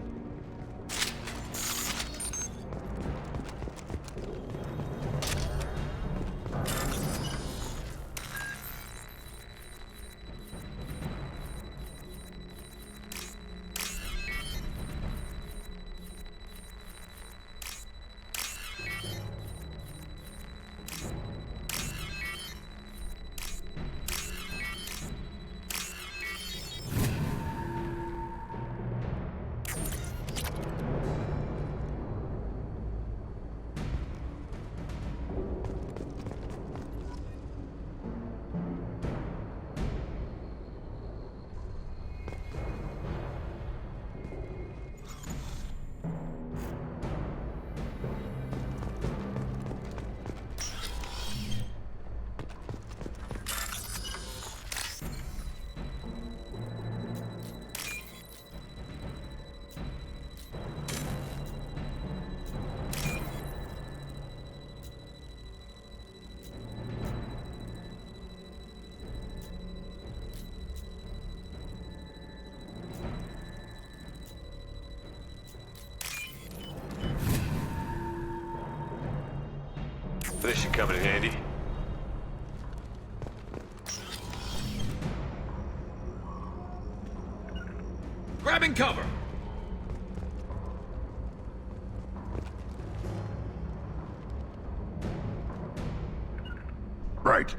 [SPEAKER 10] This should come in handy.
[SPEAKER 9] Grabbing cover!
[SPEAKER 6] Right.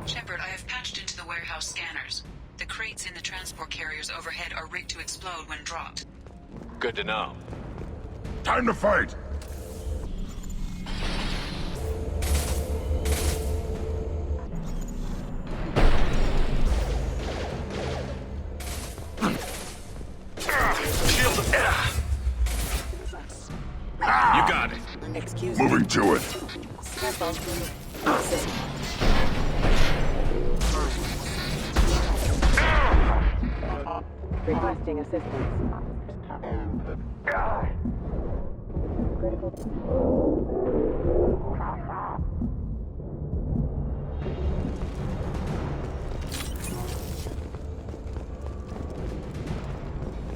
[SPEAKER 16] Shepard, I have patched into the warehouse scanners. The crates in the transport carriers overhead are rigged to explode when dropped.
[SPEAKER 10] Good to know.
[SPEAKER 6] Time to fight!
[SPEAKER 9] You got it.
[SPEAKER 1] Excuse me.
[SPEAKER 6] Moving to it.
[SPEAKER 1] Careful. Assist. Requesting assistance.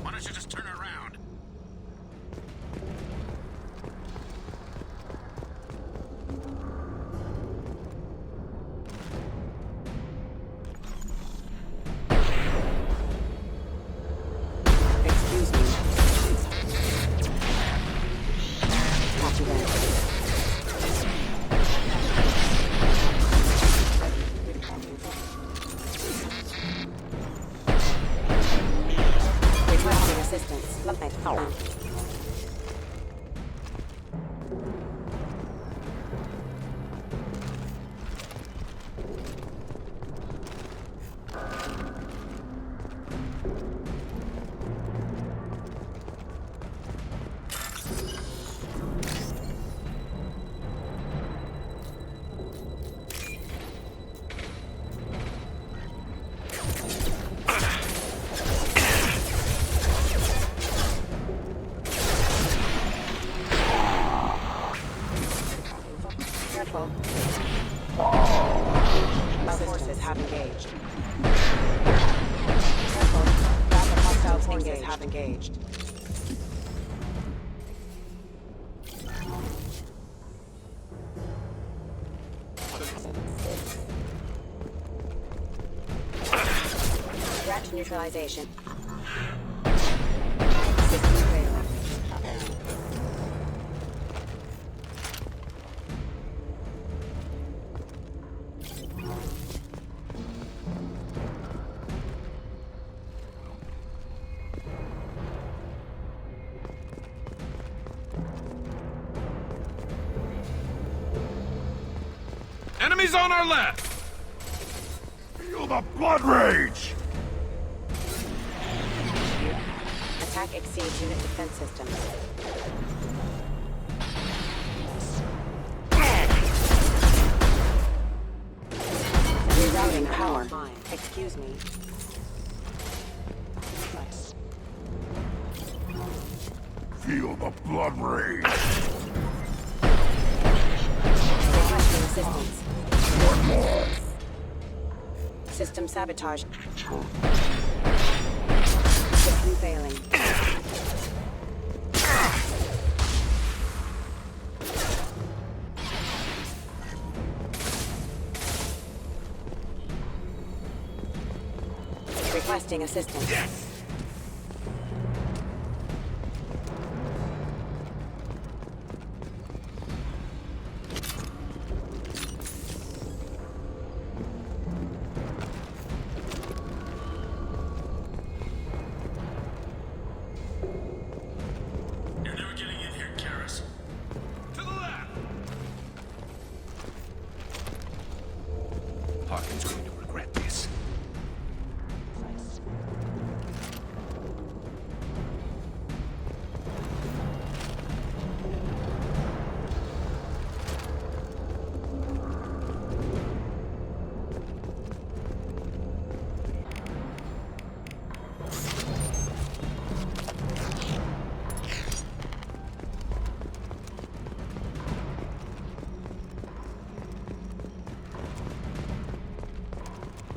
[SPEAKER 21] Why don't you just turn around?
[SPEAKER 1] Excuse me. Copy that. Requesting assistance. Love that. Careful. Our forces have engaged. Careful. Rapid hostile forces have engaged. Threat neutralization. System failing.
[SPEAKER 11] Enemies on our left!
[SPEAKER 6] Feel the blood rage!
[SPEAKER 1] Attack exceeds unit defense systems. Rerouting power. Excuse me.
[SPEAKER 6] Feel the blood rage!
[SPEAKER 1] Requesting assistance.
[SPEAKER 6] One more!
[SPEAKER 1] System sabotage. System failing. Requesting assistance.
[SPEAKER 6] Yes!
[SPEAKER 21] You're never getting in here, Garrus. To the left!
[SPEAKER 11] Harkin's going to regret this.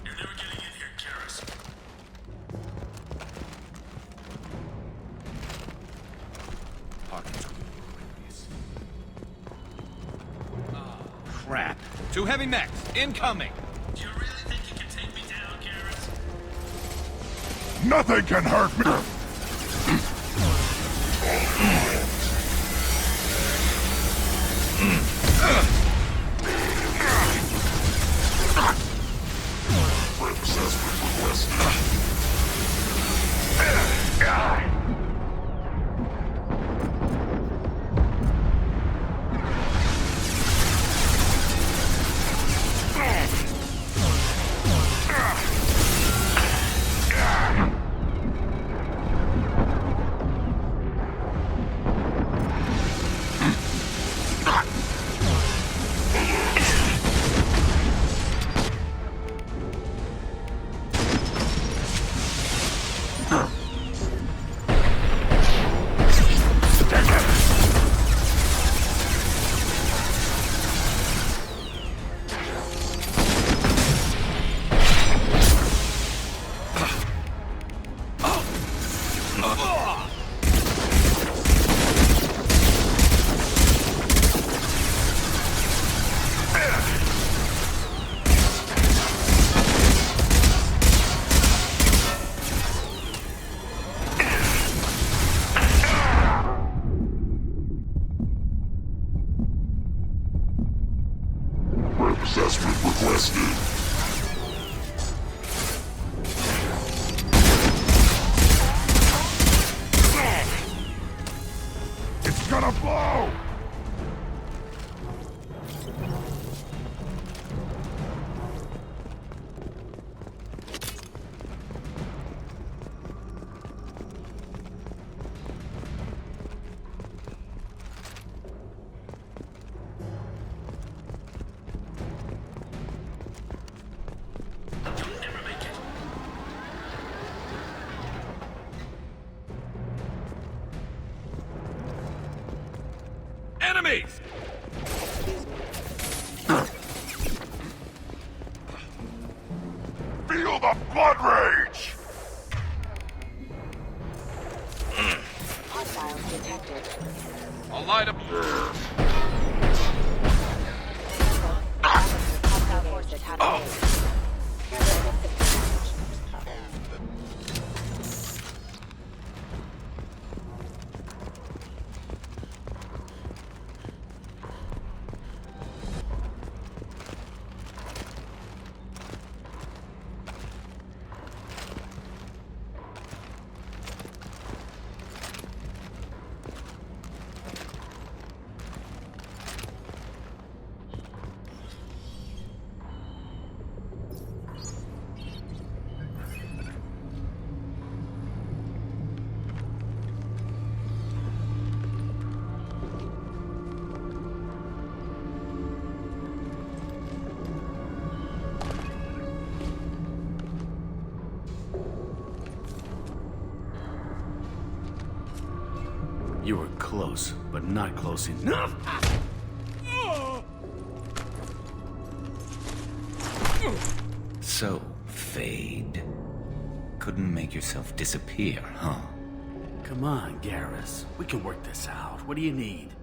[SPEAKER 21] You're never getting in here, Garrus.
[SPEAKER 11] Harkin's going to regret this. Oh, crap. Two heavy mechs, incoming!
[SPEAKER 21] Do you really think you can take me down, Garrus?
[SPEAKER 6] Nothing can hurt me! Assessment requested. It's gonna blow!
[SPEAKER 11] Enemies!
[SPEAKER 6] Feel the blood rage!
[SPEAKER 1] Hostiles detected.
[SPEAKER 11] I'll light up.
[SPEAKER 1] Hostile forces have engaged.
[SPEAKER 5] You were close, but not close enough.
[SPEAKER 9] So, Fade. Couldn't make yourself disappear, huh?
[SPEAKER 5] Come on, Garrus. We can work this out. What do you need?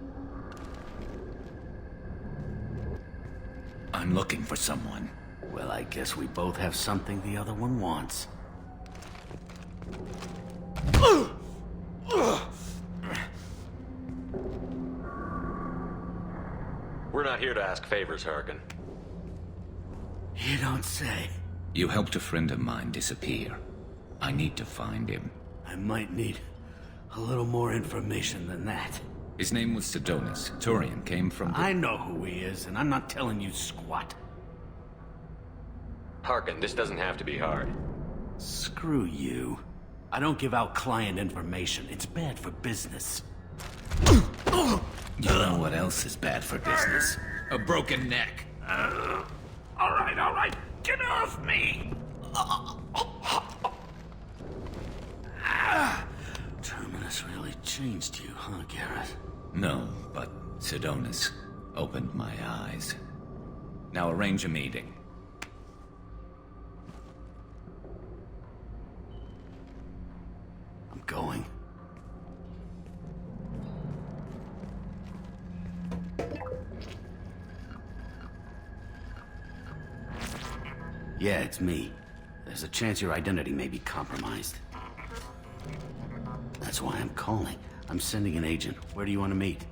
[SPEAKER 9] I'm looking for someone.
[SPEAKER 5] Well, I guess we both have something the other one wants.
[SPEAKER 10] We're not here to ask favors, Harkin.
[SPEAKER 5] You don't say.
[SPEAKER 9] You helped a friend of mine disappear. I need to find him.
[SPEAKER 5] I might need a little more information than that.
[SPEAKER 9] His name was Sidonis. Turian came from the...
[SPEAKER 5] I know who he is, and I'm not telling you squat.
[SPEAKER 10] Harkin, this doesn't have to be hard.
[SPEAKER 5] Screw you. I don't give out client information. It's bad for business.
[SPEAKER 9] You know what else is bad for business? A broken neck.
[SPEAKER 5] All right. Get off me! Terminus really changed you, huh, Garrus?
[SPEAKER 9] No, but Sidonis opened my eyes. Now arrange a meeting.
[SPEAKER 5] I'm going. Yeah, it's me. There's a chance your identity may be compromised. That's why I'm calling. I'm sending an agent. Where do you want to meet?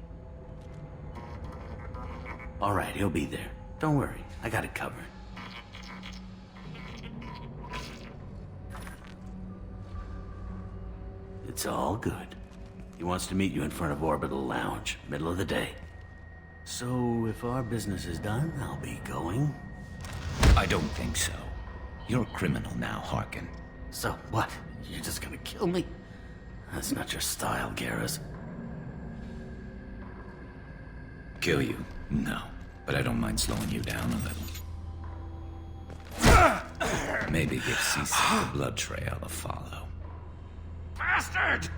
[SPEAKER 5] All right, he'll be there. Don't worry, I got it covered. It's all good. He wants to meet you in front of Orbital Lounge, middle of the day. So, if our business is done, I'll be going.
[SPEAKER 9] I don't think so. You're a criminal now, Harkin.
[SPEAKER 5] So what? You're just gonna kill me? That's not your style, Garrus.
[SPEAKER 9] Kill you? No. But I don't mind slowing you down a little. Maybe give C-Sec the blood trail a follow.
[SPEAKER 5] Bastard!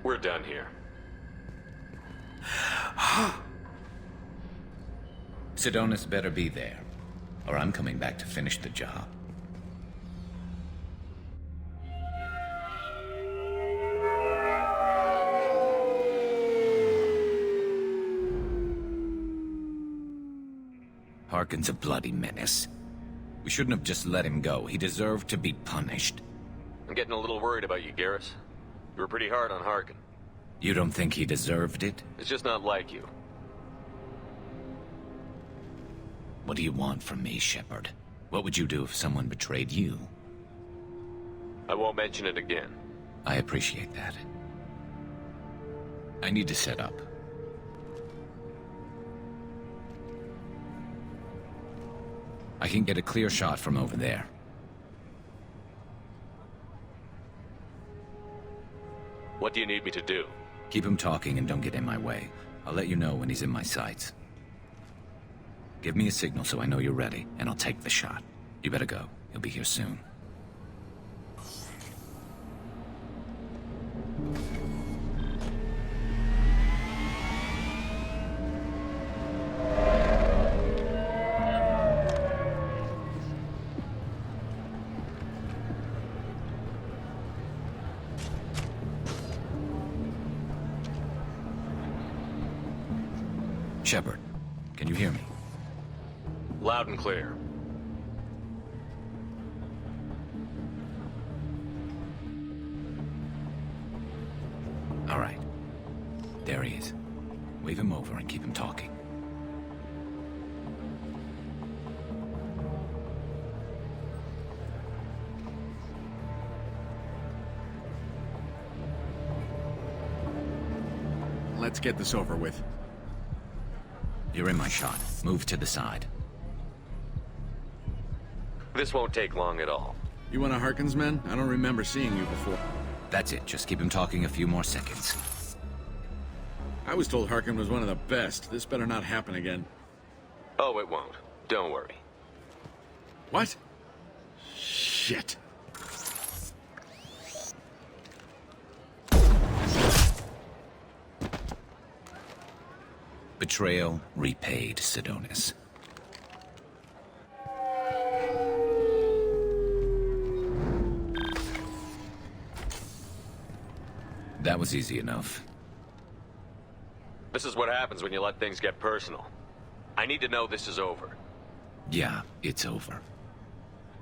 [SPEAKER 10] We're done here.
[SPEAKER 9] Sidonis better be there, or I'm coming back to finish the job. Harkin's a bloody menace. We shouldn't have just let him go. He deserved to be punished.
[SPEAKER 10] I'm getting a little worried about you, Garrus. You were pretty hard on Harkin.
[SPEAKER 9] You don't think he deserved it?
[SPEAKER 10] It's just not like you.
[SPEAKER 9] What do you want from me, Shepard? What would you do if someone betrayed you?
[SPEAKER 10] I won't mention it again.
[SPEAKER 9] I appreciate that. I need to set up. I can get a clear shot from over there.
[SPEAKER 10] What do you need me to do?
[SPEAKER 9] Keep him talking and don't get in my way. I'll let you know when he's in my sights. Give me a signal so I know you're ready, and I'll take the shot. You better go. He'll be here soon. Shepard, can you hear me?
[SPEAKER 10] Loud and clear.
[SPEAKER 9] All right. There he is. Wave him over and keep him talking.
[SPEAKER 15] Let's get this over with.
[SPEAKER 9] You're in my shot. Move to the side.
[SPEAKER 10] This won't take long at all.
[SPEAKER 15] You one of Harkin's men? I don't remember seeing you before.
[SPEAKER 9] That's it. Just keep him talking a few more seconds.
[SPEAKER 15] I was told Harkin was one of the best. This better not happen again.
[SPEAKER 10] Oh, it won't. Don't worry.
[SPEAKER 15] What? Shit.
[SPEAKER 9] Betrayal repaid, Sidonis. That was easy enough.
[SPEAKER 10] This is what happens when you let things get personal. I need to know this is over.
[SPEAKER 9] Yeah, it's over.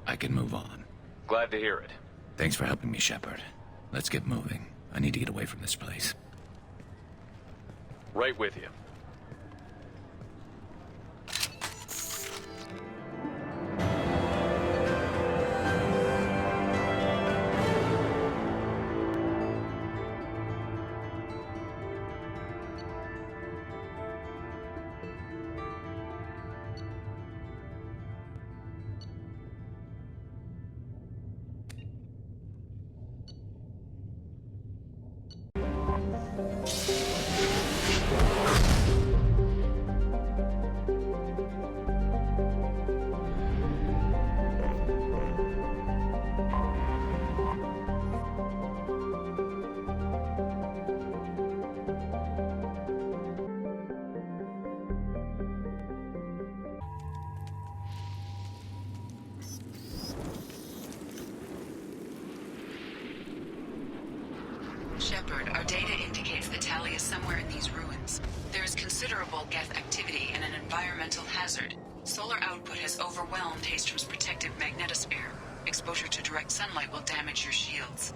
[SPEAKER 9] I can move on.
[SPEAKER 10] Glad to hear it.
[SPEAKER 9] Thanks for helping me, Shepard. Let's get moving. I need to get away from this place.
[SPEAKER 10] Right with you.
[SPEAKER 16] Shepard, our data indicates that Tali is somewhere in these ruins. There is considerable Geth activity and an environmental hazard. Solar output has overwhelmed Hastrom's protective magnetosphere. Exposure to direct sunlight will damage your shields.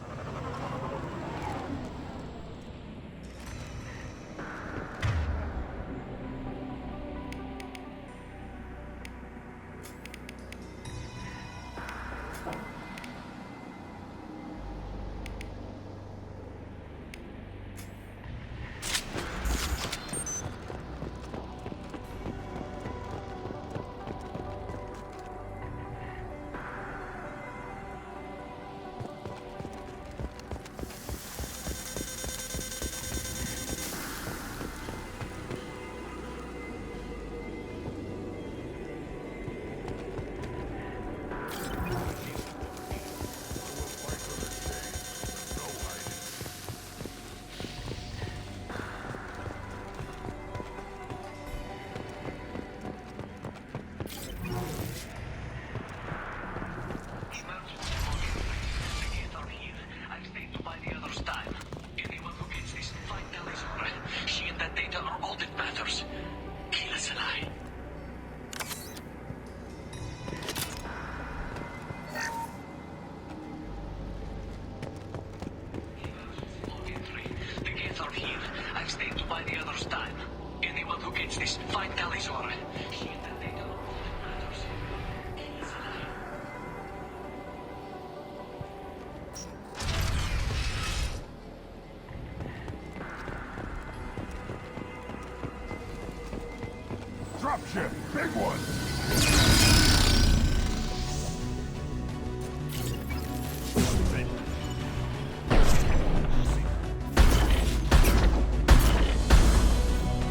[SPEAKER 6] big one!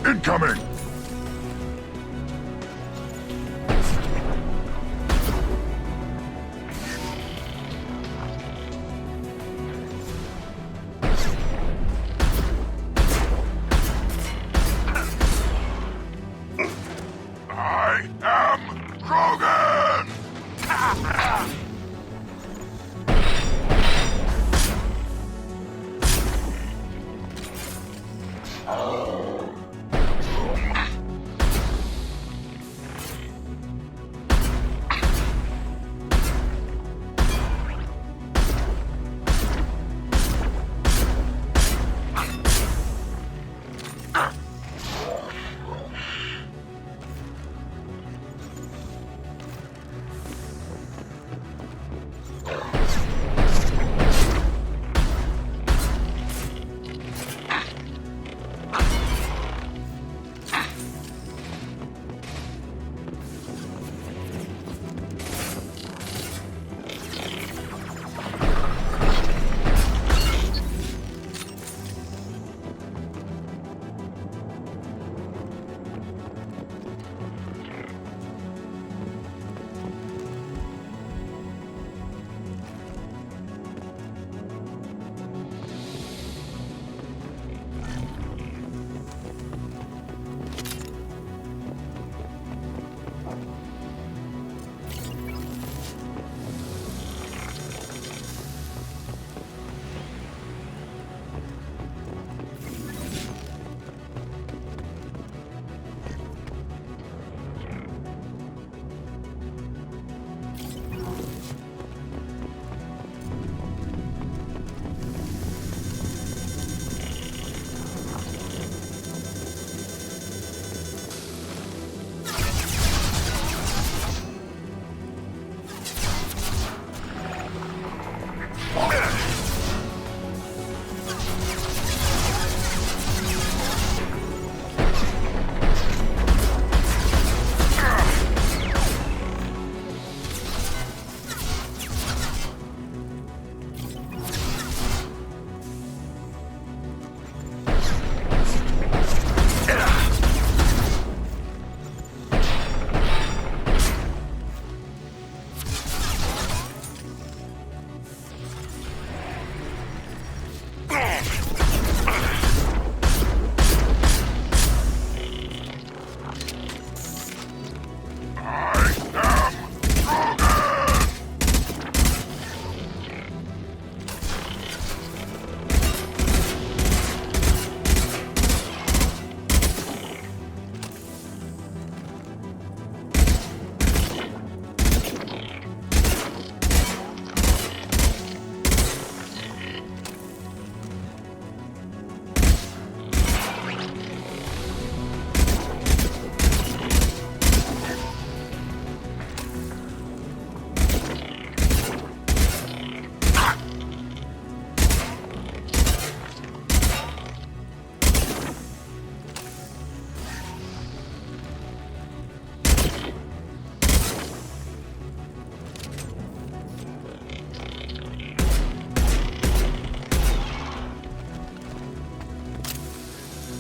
[SPEAKER 6] Incoming! I am Krogan!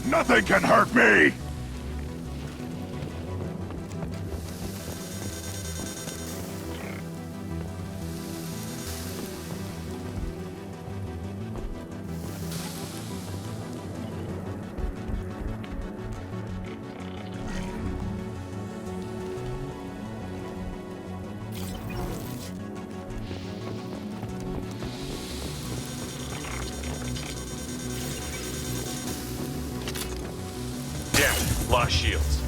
[SPEAKER 6] Nothing can hurt me!
[SPEAKER 4] Lost shields.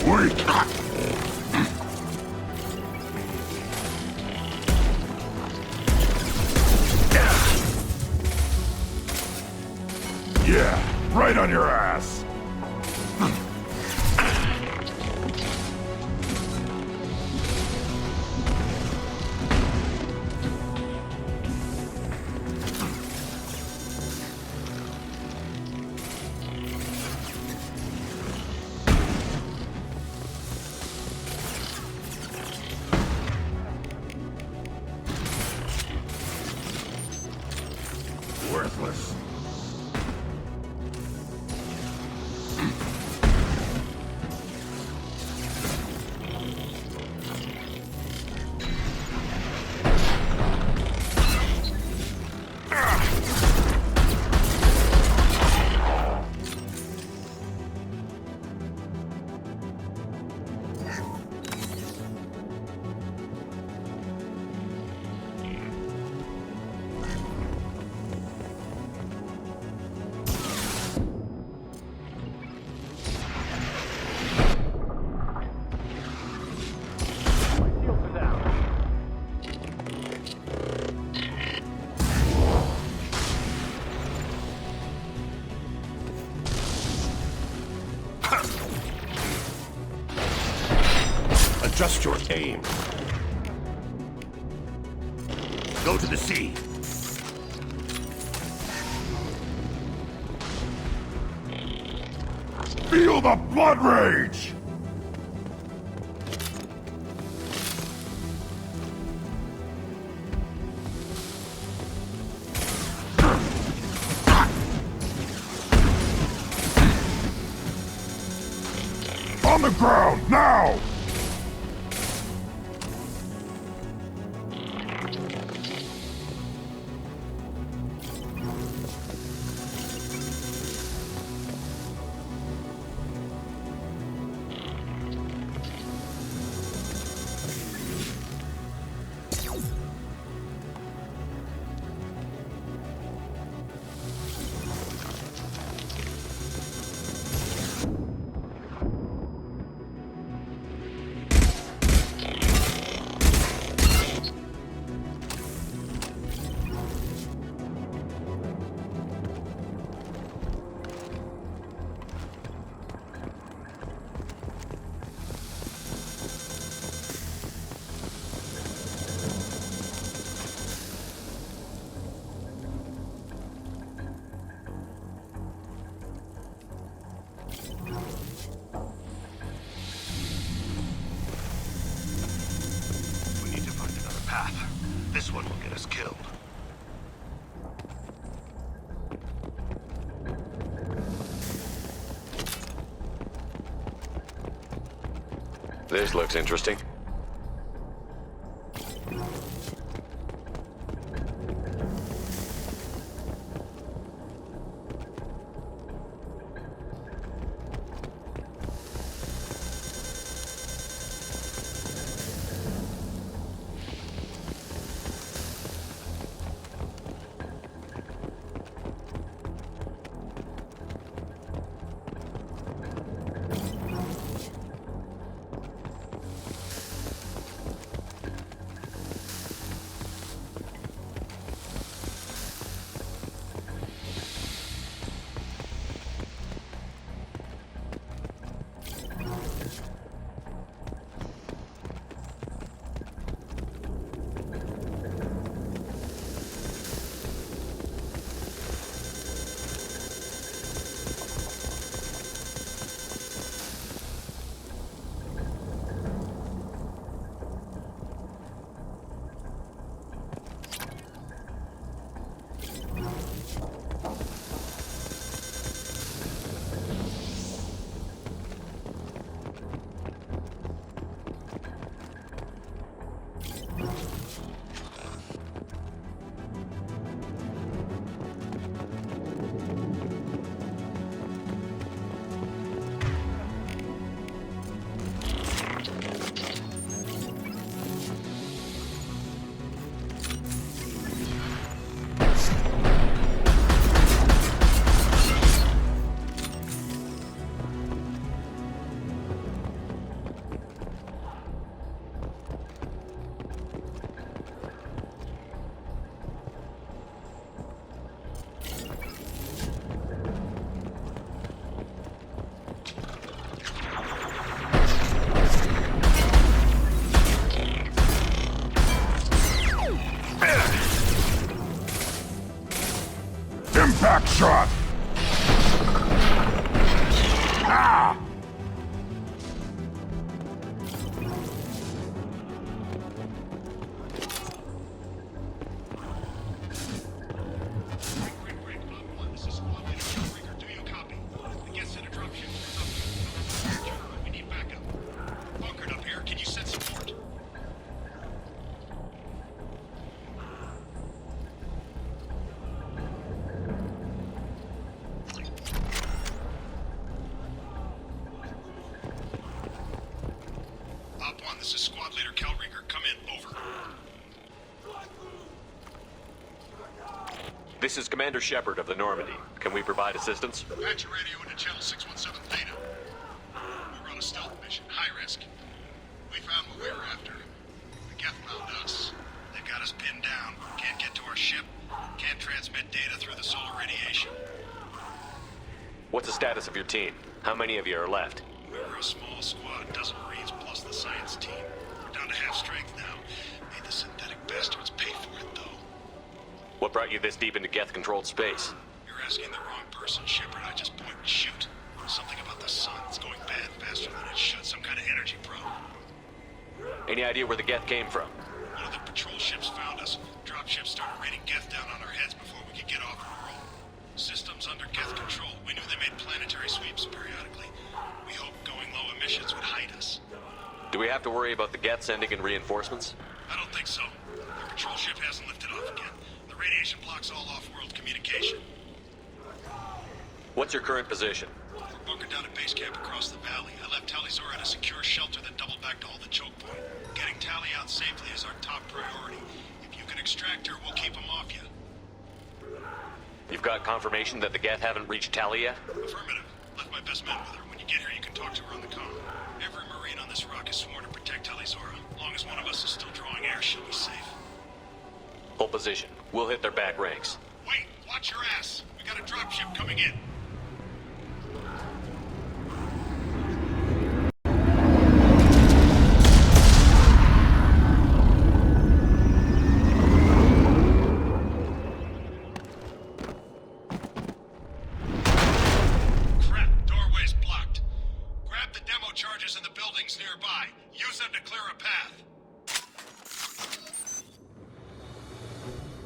[SPEAKER 6] Wait! Yeah, right on your ass! Worthless.
[SPEAKER 23] Adjust your aim. Go to the sea.
[SPEAKER 6] Feel the blood rage! On the ground, now!
[SPEAKER 23] This one will get us killed.
[SPEAKER 10] This looks interesting.
[SPEAKER 20] Back shot! Ah!
[SPEAKER 21] This is Squad Leader Calringer. Come in. Over.
[SPEAKER 10] This is Commander Shepard of the Normandy. Can we provide assistance?
[SPEAKER 21] Patch your radio into channel 617 Thane. We're on a stealth mission. High risk. We found what we were after. The Geth found us. They've got us pinned down. Can't get to our ship. Can't transmit data through the solar radiation.
[SPEAKER 10] What's the status of your team? How many of you are left?
[SPEAKER 21] We were a small squad, dozen Marines plus the science team. We're down to half strength now. Made the synthetic bastards pay for it, though.
[SPEAKER 10] What brought you this deep into Geth-controlled space?
[SPEAKER 21] You're asking the wrong person, Shepard. I just point and shoot. Something about the sun. It's going bad faster than it should. Some kind of energy probe.
[SPEAKER 10] Any idea where the Geth came from?
[SPEAKER 21] One of the patrol ships found us. Dropships started raining Geth down on our heads before we could get off and roll. Systems under Geth control. We knew they made planetary sweeps periodically. We hoped going low emissions would hide us.
[SPEAKER 10] Do we have to worry about the Geth sending in reinforcements?
[SPEAKER 21] I don't think so. The patrol ship hasn't lifted off again. The radiation blocks all off-world communication.
[SPEAKER 10] What's your current position?
[SPEAKER 21] We're bunkered down at base camp across the valley. I left Tali at a secure shelter that doubled back to hold the choke point. Getting Tali out safely is our top priority. If you can extract her, we'll keep them off you.
[SPEAKER 10] You've got confirmation that the Geth haven't reached Tali yet?
[SPEAKER 21] Affirmative. Left my best men with her. When you get here, you can talk to her on the comm. Every Marine on this rock is sworn to protect Tali. As long as one of us is still drawing air, she'll be safe.
[SPEAKER 10] Hold position. We'll hit their back ranks.
[SPEAKER 21] Wait! Watch your ass! We got a dropship coming in.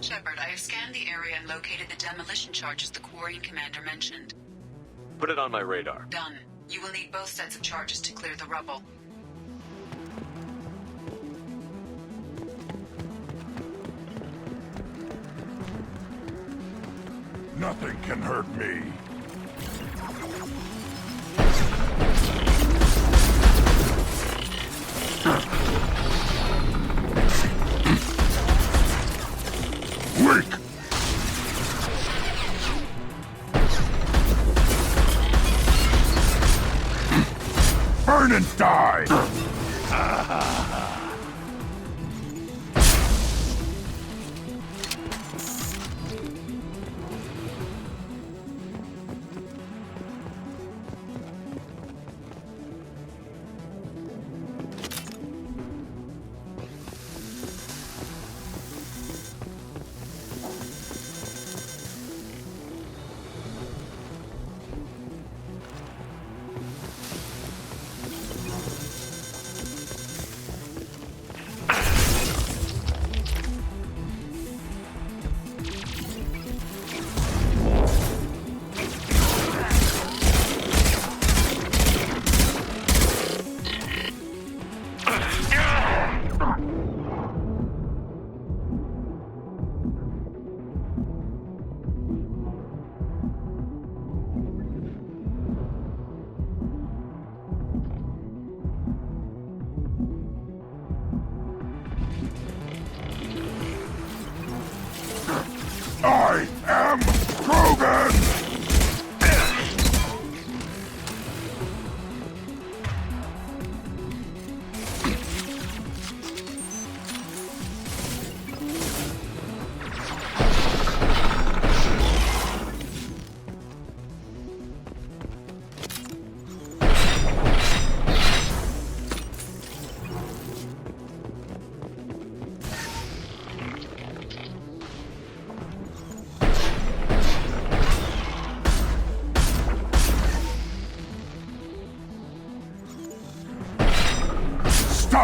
[SPEAKER 16] Shepard, I have scanned the area and located the demolition charges the Quarian commander mentioned.
[SPEAKER 10] Put it on my radar.
[SPEAKER 16] Done. You will need both sets of charges to clear the rubble.
[SPEAKER 20] Nothing can hurt me. Weak! Burn and die!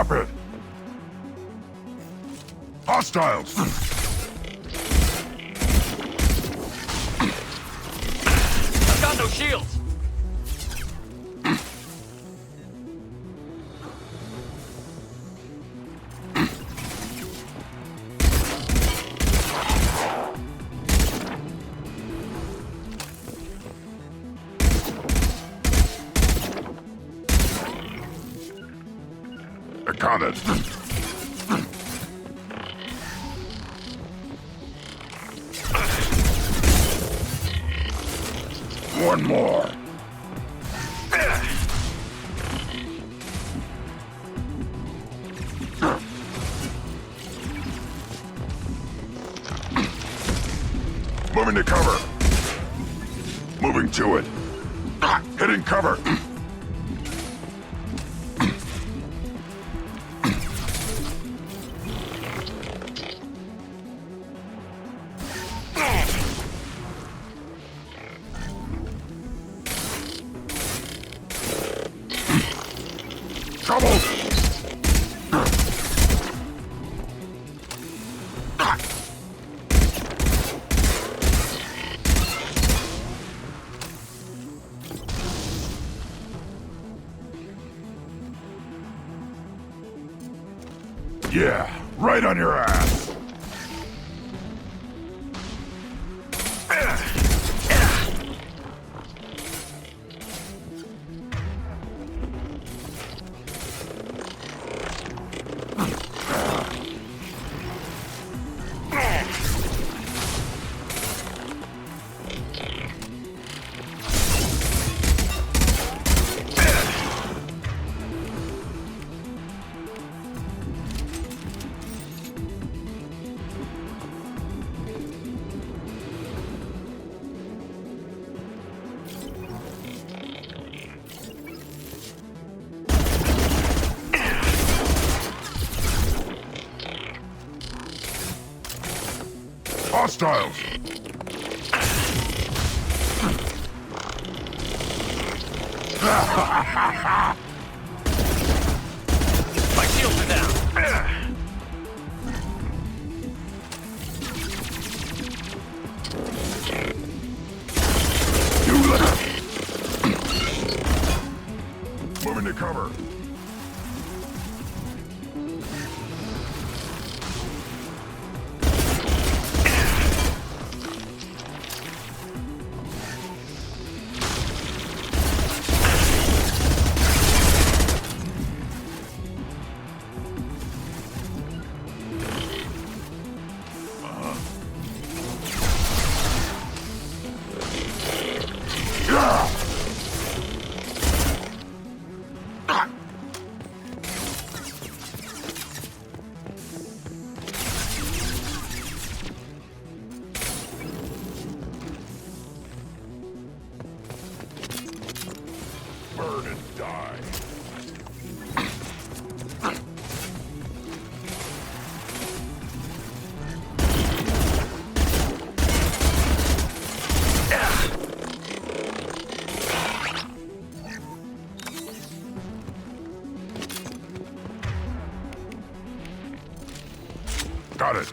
[SPEAKER 6] Stop it! Hostiles!
[SPEAKER 14] I've got no shields!
[SPEAKER 6] I got it. One more. Moving to cover. Moving to it. Hitting cover. Trouble! Yeah, right on your ass! Hostiles!
[SPEAKER 14] My shields are down!
[SPEAKER 6] Moving to cover. Burn and die. Got it.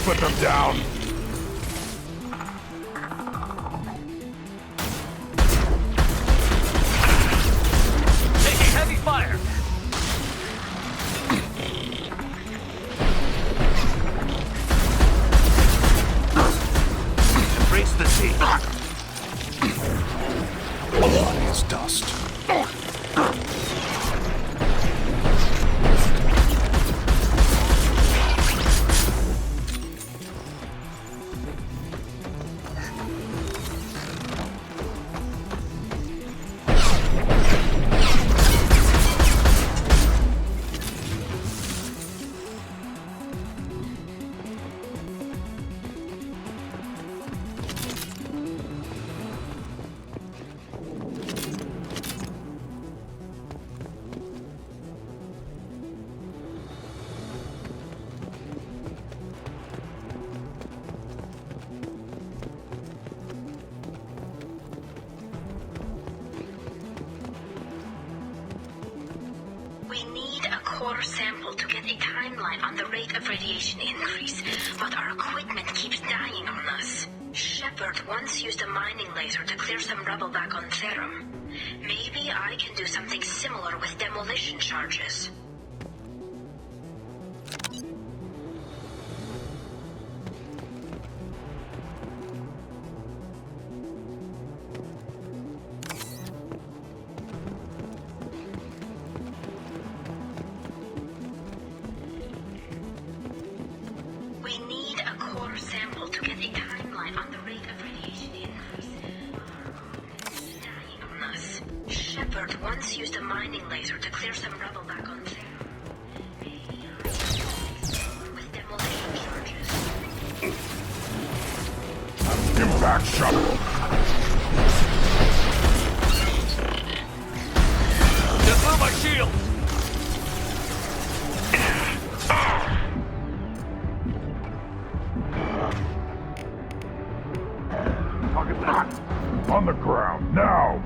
[SPEAKER 6] put them down!
[SPEAKER 14] Taking heavy fire!
[SPEAKER 5] Embrace the sea.
[SPEAKER 23] Body is dust.
[SPEAKER 4] We need a core sample to get a timeline on the rate of radiation increase, but our equipment keeps dying on us. Shepard once used a mining laser to clear some rubble back on Therum. Maybe I can do something similar with demolition charges. We need a core sample to get a timeline on the rate of radiation increase. It's dying on us. Shepard once used a mining laser to clear some rubble back on Therum. Maybe I can do something with demolition charges.
[SPEAKER 6] Give back, Shuttle!
[SPEAKER 14] Just blew my shield!
[SPEAKER 6] On the ground, now!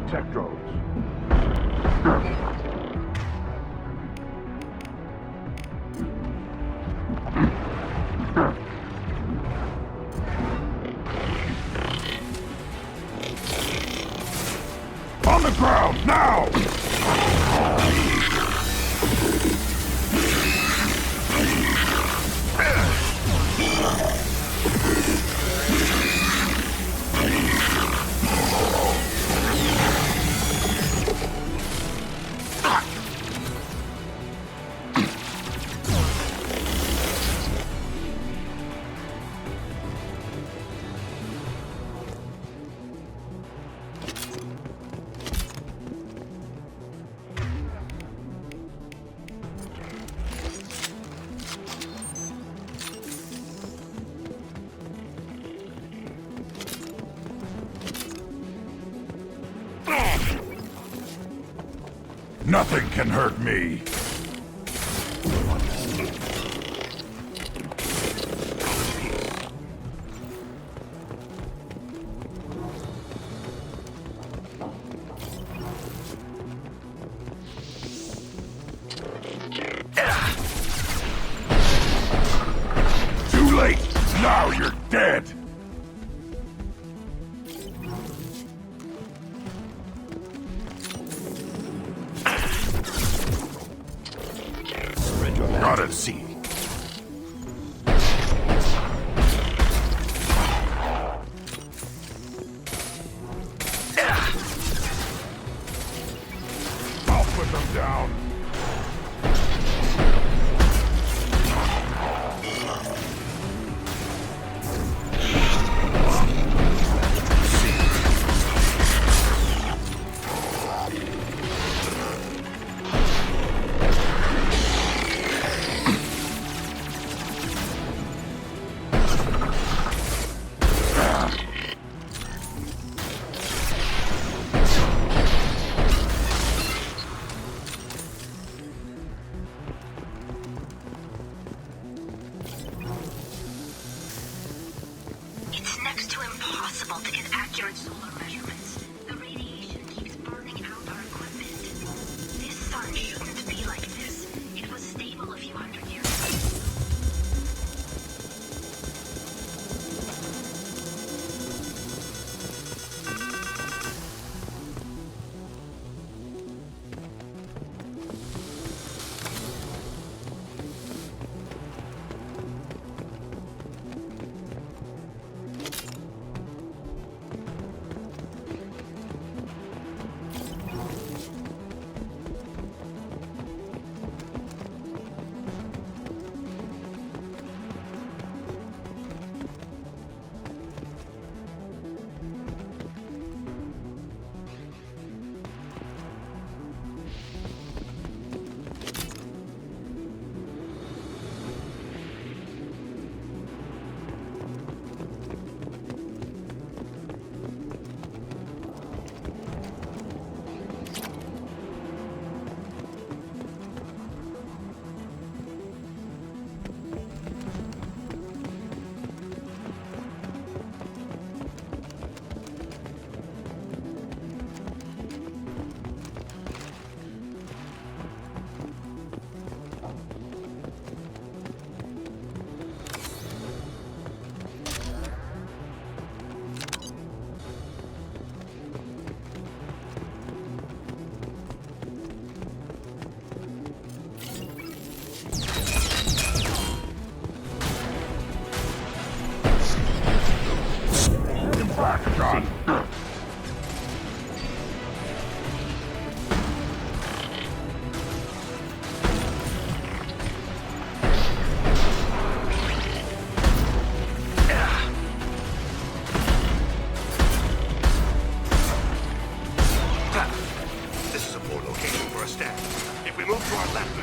[SPEAKER 6] Tech drones. On the ground, now! Nothing can hurt me. Too late. Now you're dead. Gotta see. I'll put them down.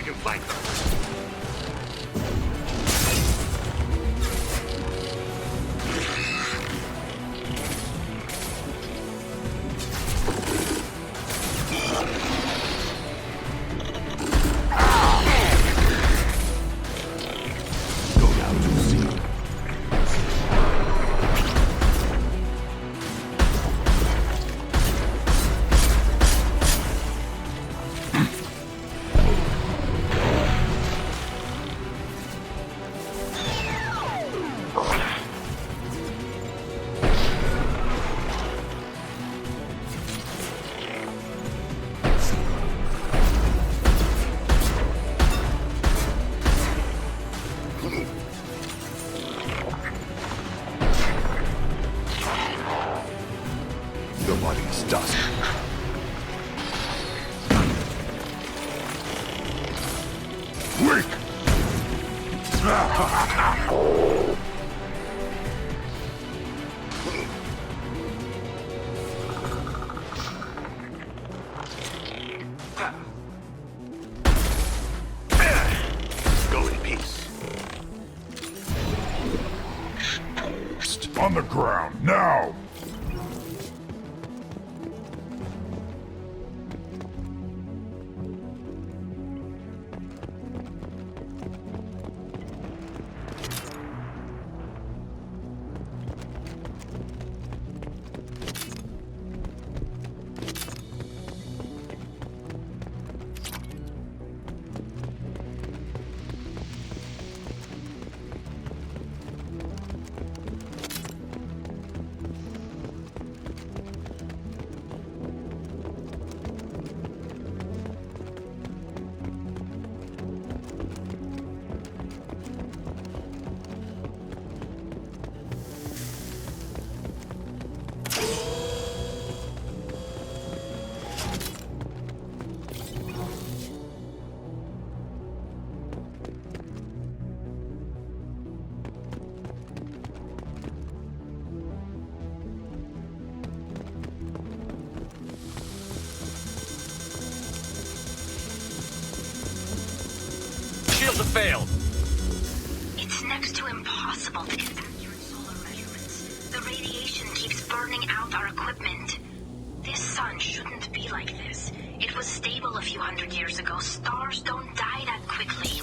[SPEAKER 12] can flank them.
[SPEAKER 23] Nobody's dust.
[SPEAKER 20] Quick!
[SPEAKER 23] Go in peace.
[SPEAKER 20] On the ground, now!
[SPEAKER 10] Shields have failed.
[SPEAKER 4] It's next to impossible to get accurate solar measurements. The radiation keeps burning out our equipment. This sun shouldn't be like this. It was stable a few hundred years ago. Stars don't die that quickly.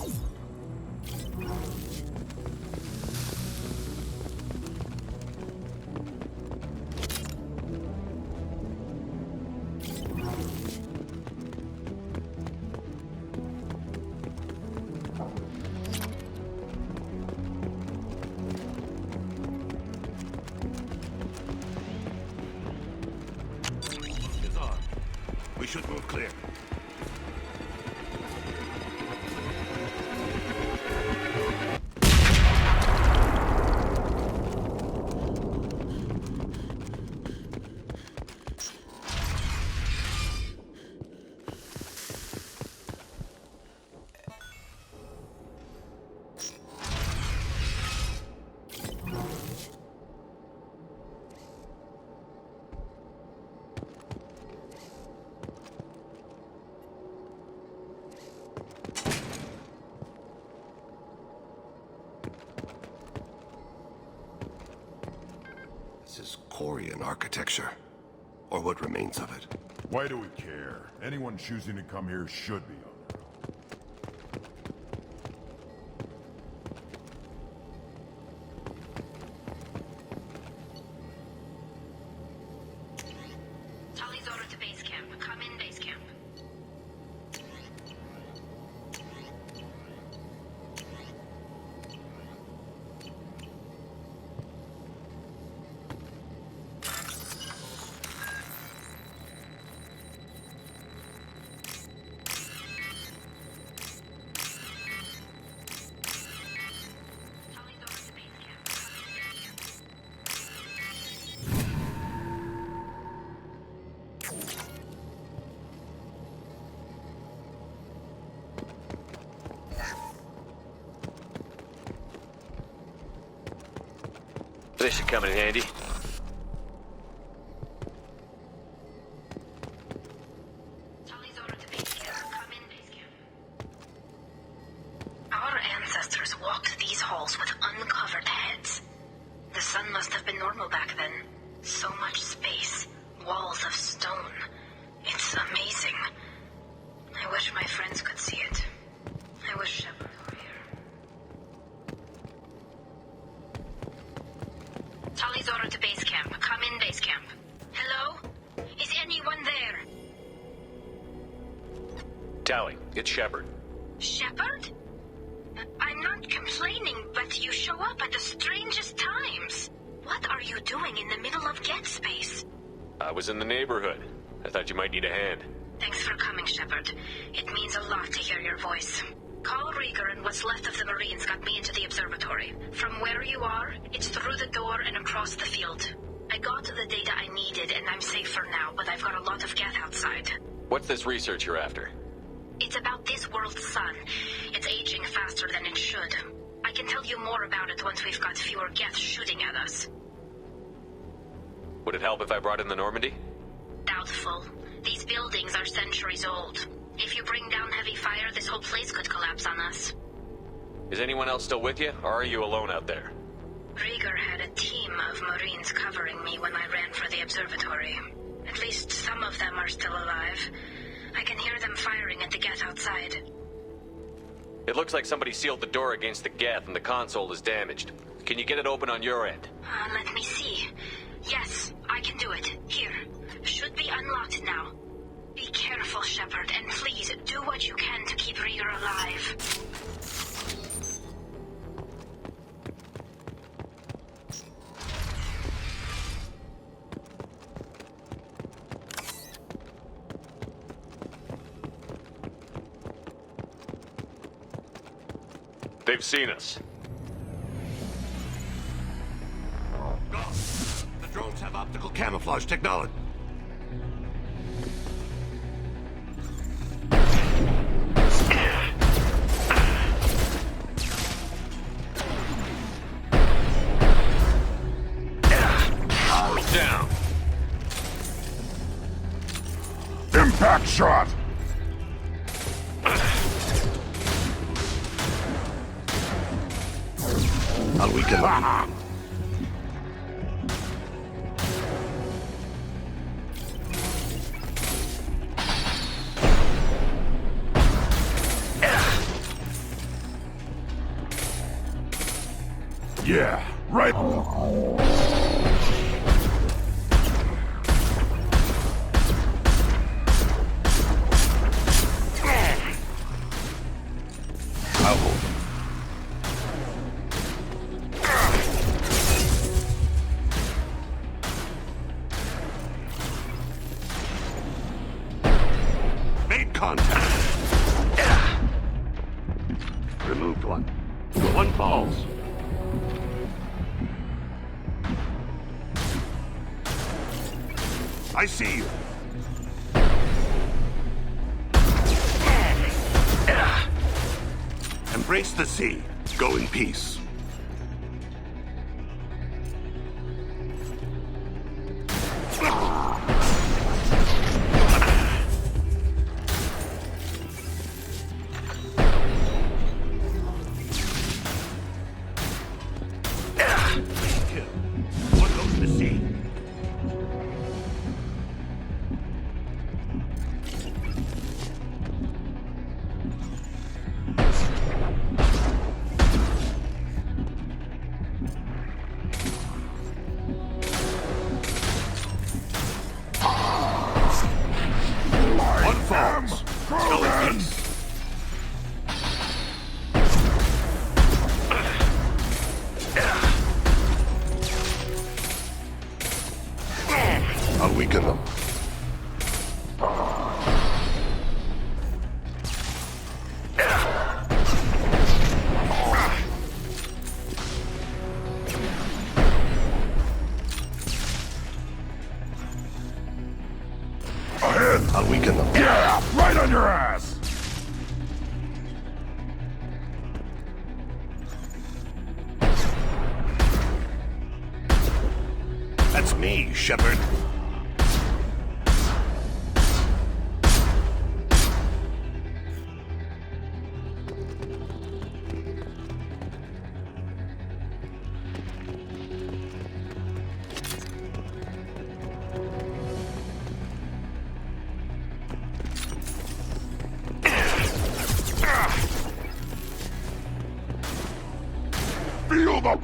[SPEAKER 23] We should move clear. This is Korean architecture, or what remains of it.
[SPEAKER 20] Why do we care? Anyone choosing to come here should be on their own.
[SPEAKER 4] Tali's order to base camp. Come in base camp.
[SPEAKER 10] This should come in handy.
[SPEAKER 4] Tali's order to base camp. Come in base camp.
[SPEAKER 10] Tali, it's Shepard.
[SPEAKER 4] Shepard? I'm not complaining, but you show up at the strangest times. What are you doing in the middle of Get Space?
[SPEAKER 10] I was in the neighborhood. I thought you might need a hand.
[SPEAKER 4] Thanks for coming, Shepard. It means a lot to hear your voice. Call Rieger and what's left of the Marines got me into the observatory. From where you are, it's through the door and across the field. I got the data I needed and I'm safe for now, but I've got a lot of Geth outside.
[SPEAKER 10] What's this research you're after?
[SPEAKER 4] It's about this world's sun. It's aging faster than it should. I can tell you more about it once we've got fewer Geth shooting at us.
[SPEAKER 10] Would it help if I brought in the Normandy?
[SPEAKER 4] Doubtful. These buildings are centuries old. If you bring down heavy fire, this whole place could collapse on us.
[SPEAKER 10] Is anyone else still with you, or are you alone out there?
[SPEAKER 4] Rieger had a team of Marines covering me when I ran for the observatory. At least some of them are still alive. I can hear them firing at the Geth outside.
[SPEAKER 10] It looks like somebody sealed the door against the Geth and the console is damaged. Can you get it open on your end?
[SPEAKER 4] Let me see. Yes, I can do it. Here. Should be unlocked now. Be careful, Shepard, and please do what you can to keep Rieger alive.
[SPEAKER 10] They've seen us.
[SPEAKER 23] The drones have optical camouflage technology.
[SPEAKER 10] Down.
[SPEAKER 20] Impact shot!
[SPEAKER 23] I'll weaken them.
[SPEAKER 20] Yeah, right.
[SPEAKER 23] Made contact. Removed one. One falls. I see you. Embrace the sea. Go in peace. What goes to sea? One falls. Go in peace. I'll weaken them.
[SPEAKER 20] Ahead!
[SPEAKER 23] I'll weaken them.
[SPEAKER 20] Yeah, right on your ass!
[SPEAKER 23] That's me, Shepard.
[SPEAKER 20] Feel the...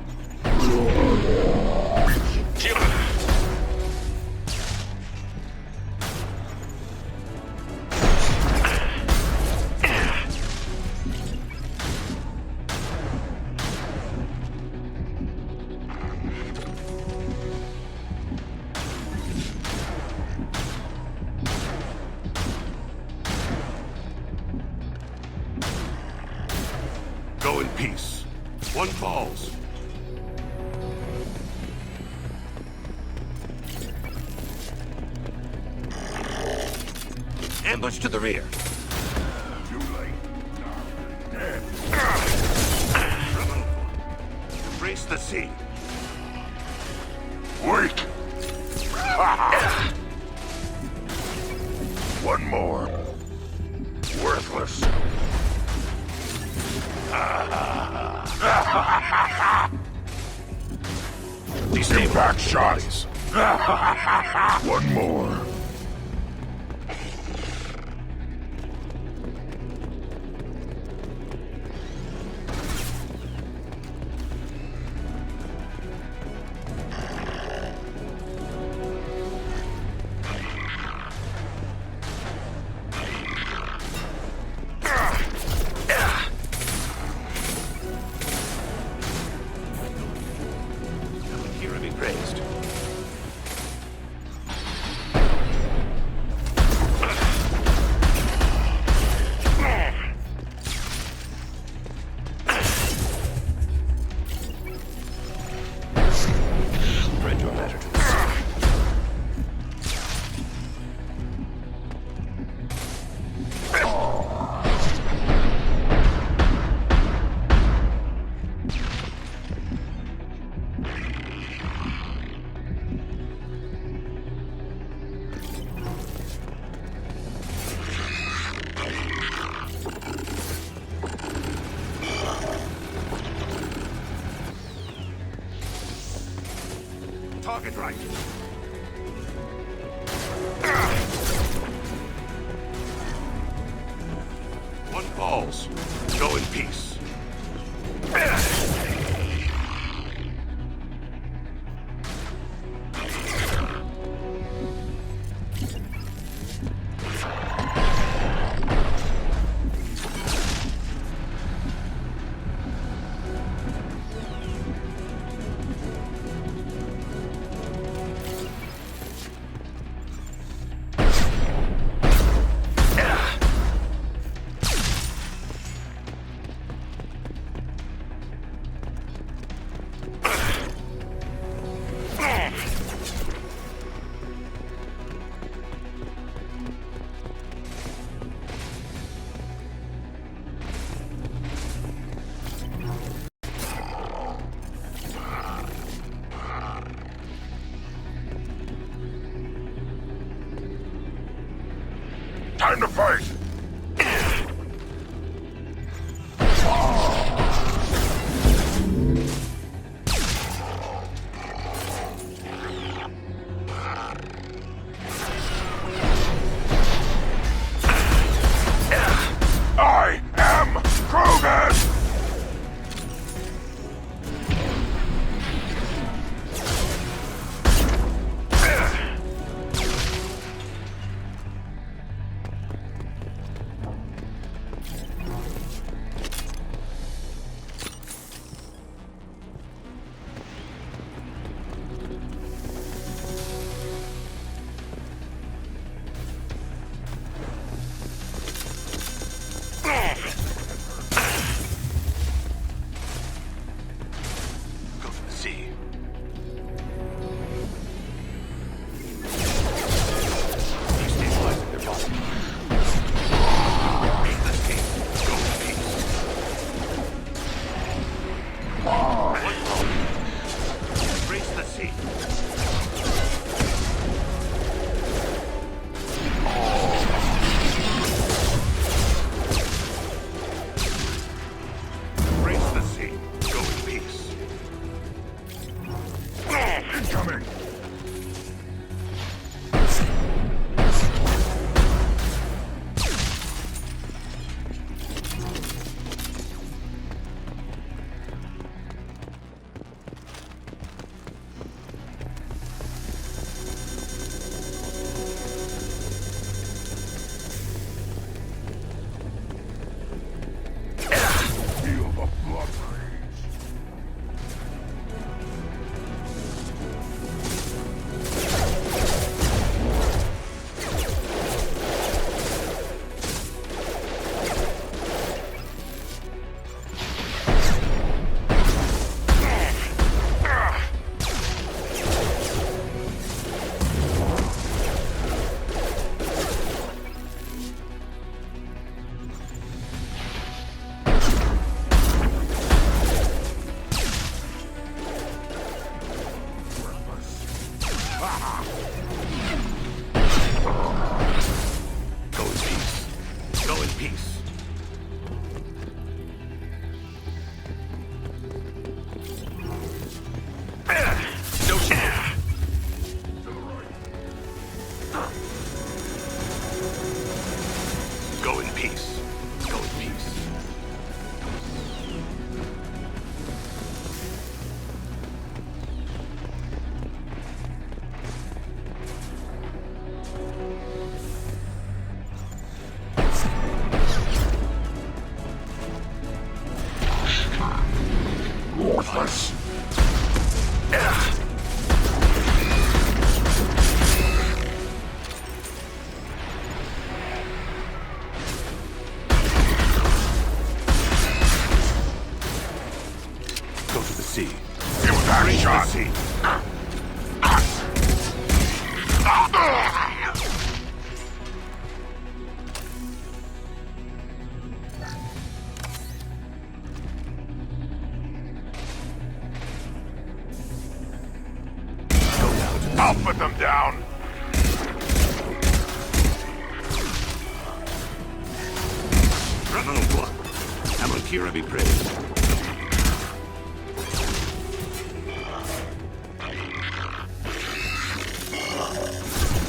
[SPEAKER 23] Go in peace. One falls. Ambush to the rear.
[SPEAKER 8] Too late.
[SPEAKER 23] Embrace the sea.
[SPEAKER 8] Wait! One more. Worthless. Impact shots. One more.
[SPEAKER 23] Target right. One falls. Go in peace.
[SPEAKER 8] Time to fight! I am Krogan!
[SPEAKER 23] Go in peace. Go in peace.
[SPEAKER 20] Worthless.
[SPEAKER 23] Go to the sea.
[SPEAKER 20] It was our shot.
[SPEAKER 23] The sea.
[SPEAKER 20] I'll put them down.
[SPEAKER 23] Mordin-Old Blood. Amonkira be praised.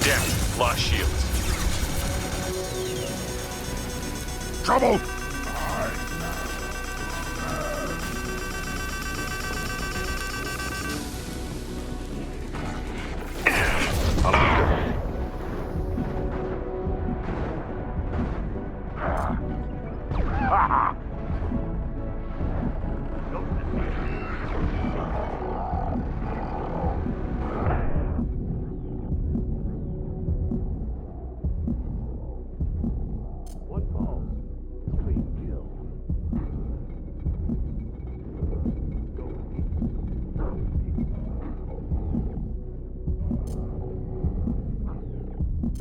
[SPEAKER 11] Damn, lost shields.
[SPEAKER 20] Trouble.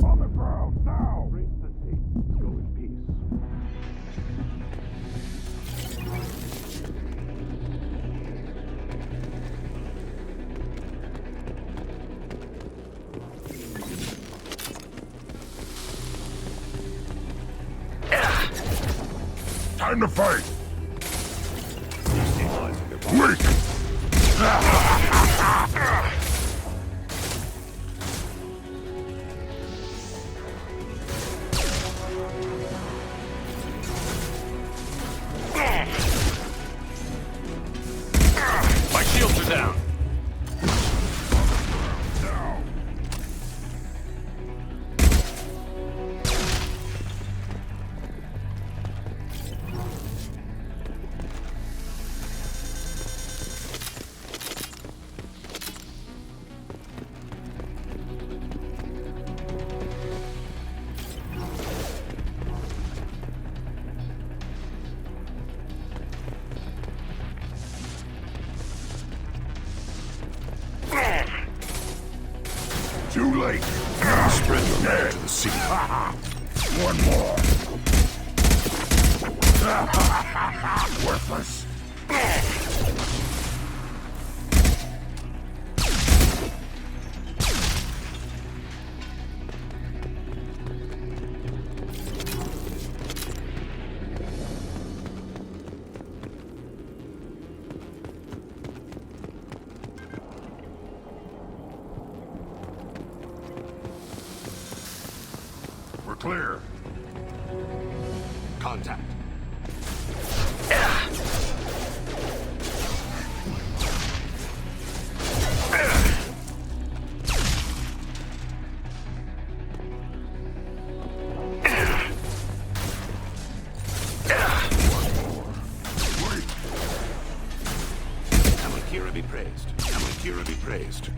[SPEAKER 20] On the ground now.
[SPEAKER 23] Reach the sea. Go in peace.
[SPEAKER 20] Time to fight.
[SPEAKER 23] Destabilizing their
[SPEAKER 20] Weak.
[SPEAKER 11] My shields are down.
[SPEAKER 20] Too late.
[SPEAKER 23] Spread your net to the sea.
[SPEAKER 20] One more. Worthless. We're clear.
[SPEAKER 23] Contact. Amonkira be praised. Amonkira be praised.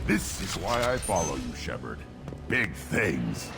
[SPEAKER 6] This is why I follow you, Shepard. Big things.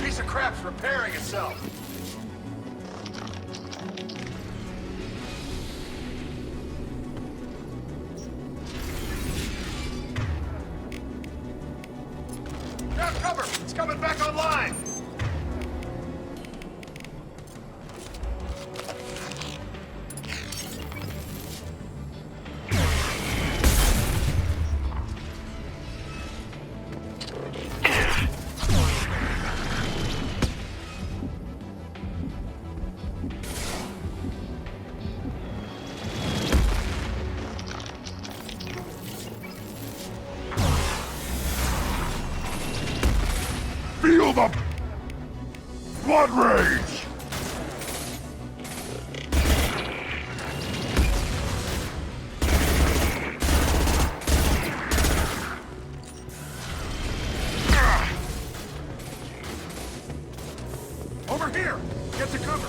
[SPEAKER 7] Piece of crap's repairing itself. Grab cover! It's coming back online!
[SPEAKER 6] Feel the blood rage!
[SPEAKER 7] Over here! Get to cover!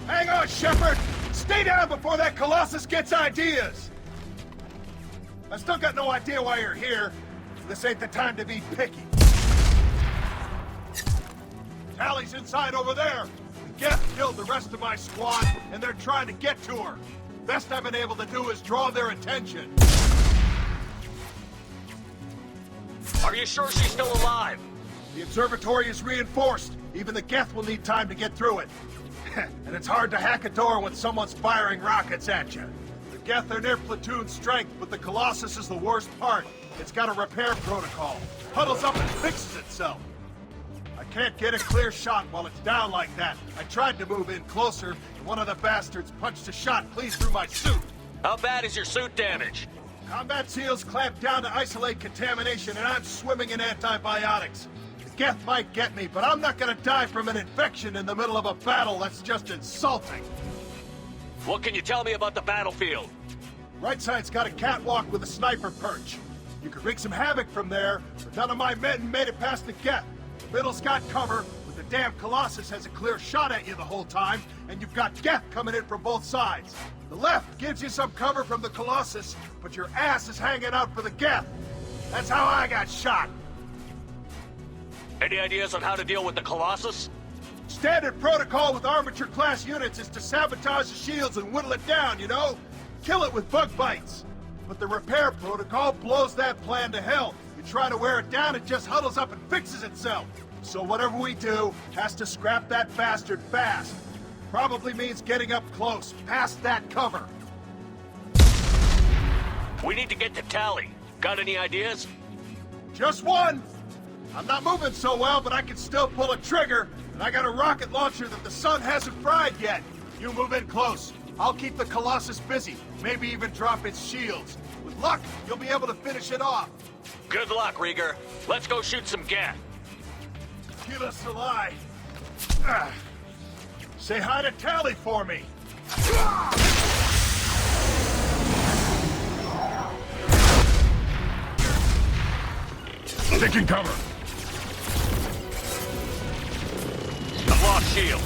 [SPEAKER 7] Hang on, Shepard! Stay down before that Colossus gets ideas! I still got no idea why you're here. This ain't the time to be picky. Tali's inside over there. Geth killed the rest of my squad, and they're trying to get to her. Best I've been able to do is draw their attention.
[SPEAKER 14] Are you sure she's still alive?
[SPEAKER 7] The observatory is reinforced. Even the Geth will need time to get through it. And it's hard to hack a door when someone's firing rockets at you. The Geth are near platoon strength, but the Colossus is the worst part. It's got a repair protocol. Huddles up and fixes itself. I can't get a clear shot while it's down like that. I tried to move in closer, and one of the bastards punched a shot clean through my suit.
[SPEAKER 14] How bad is your suit damaged?
[SPEAKER 7] Combat seals clamped down to isolate contamination, and I'm swimming in antibiotics. The Geth might get me, but I'm not gonna die from an infection in the middle of a battle. That's just insulting.
[SPEAKER 14] What can you tell me about the battlefield?
[SPEAKER 7] Right side's got a catwalk with a sniper perch. You could wreak some havoc from there, but none of my men made it past the Geth. The middle's got cover, but the damn Colossus has a clear shot at you the whole time, and you've got Geth coming in from both sides. The left gives you some cover from the Colossus, but your ass is hanging out for the Geth. That's how I got shot.
[SPEAKER 14] Any ideas on how to deal with the Colossus?
[SPEAKER 7] Standard protocol with armature-class units is to sabotage the shields and whittle it down, you know? Kill it with bug bites. But the repair protocol blows that plan to hell. You try to wear it down, it just huddles up and fixes itself. So whatever we do has to scrap that bastard fast. Probably means getting up close, past that cover.
[SPEAKER 14] We need to get to Tali. Got any ideas?
[SPEAKER 7] Just one. I'm not moving so well, but I can still pull a trigger, and I got a rocket launcher that the sun hasn't fried yet. You move in close. I'll keep the Colossus busy, maybe even drop its shields. With luck, you'll be able to finish it off.
[SPEAKER 14] Good luck, Rieger. Let's go shoot some Geth.
[SPEAKER 7] Kill us alive. Say hi to Tali for me.
[SPEAKER 6] Taking cover.
[SPEAKER 14] I've lost shield.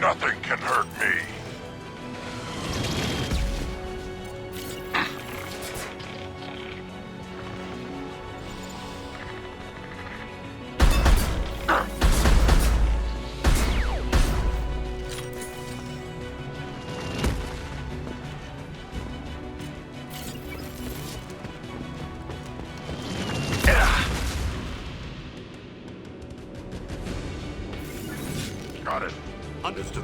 [SPEAKER 20] Nothing can hurt me. Got it. Understood.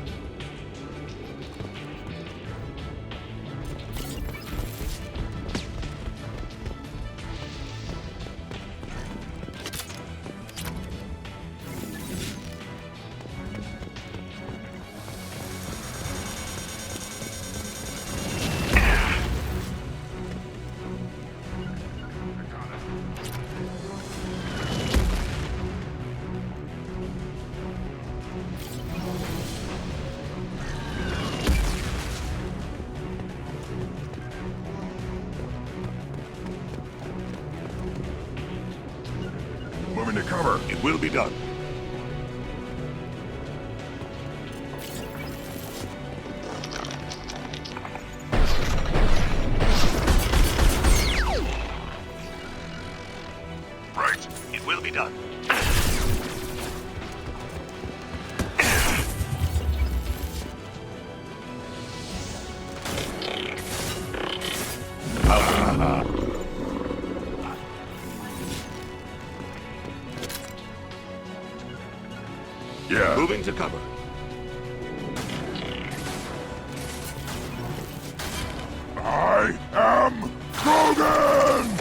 [SPEAKER 20] Moving to cover. It will be done. Right. It will be done. Yeah. Moving to cover. I am Krogan!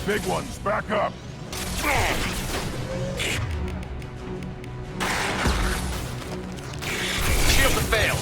[SPEAKER 20] Big ones, back up!
[SPEAKER 12] Shield to fail!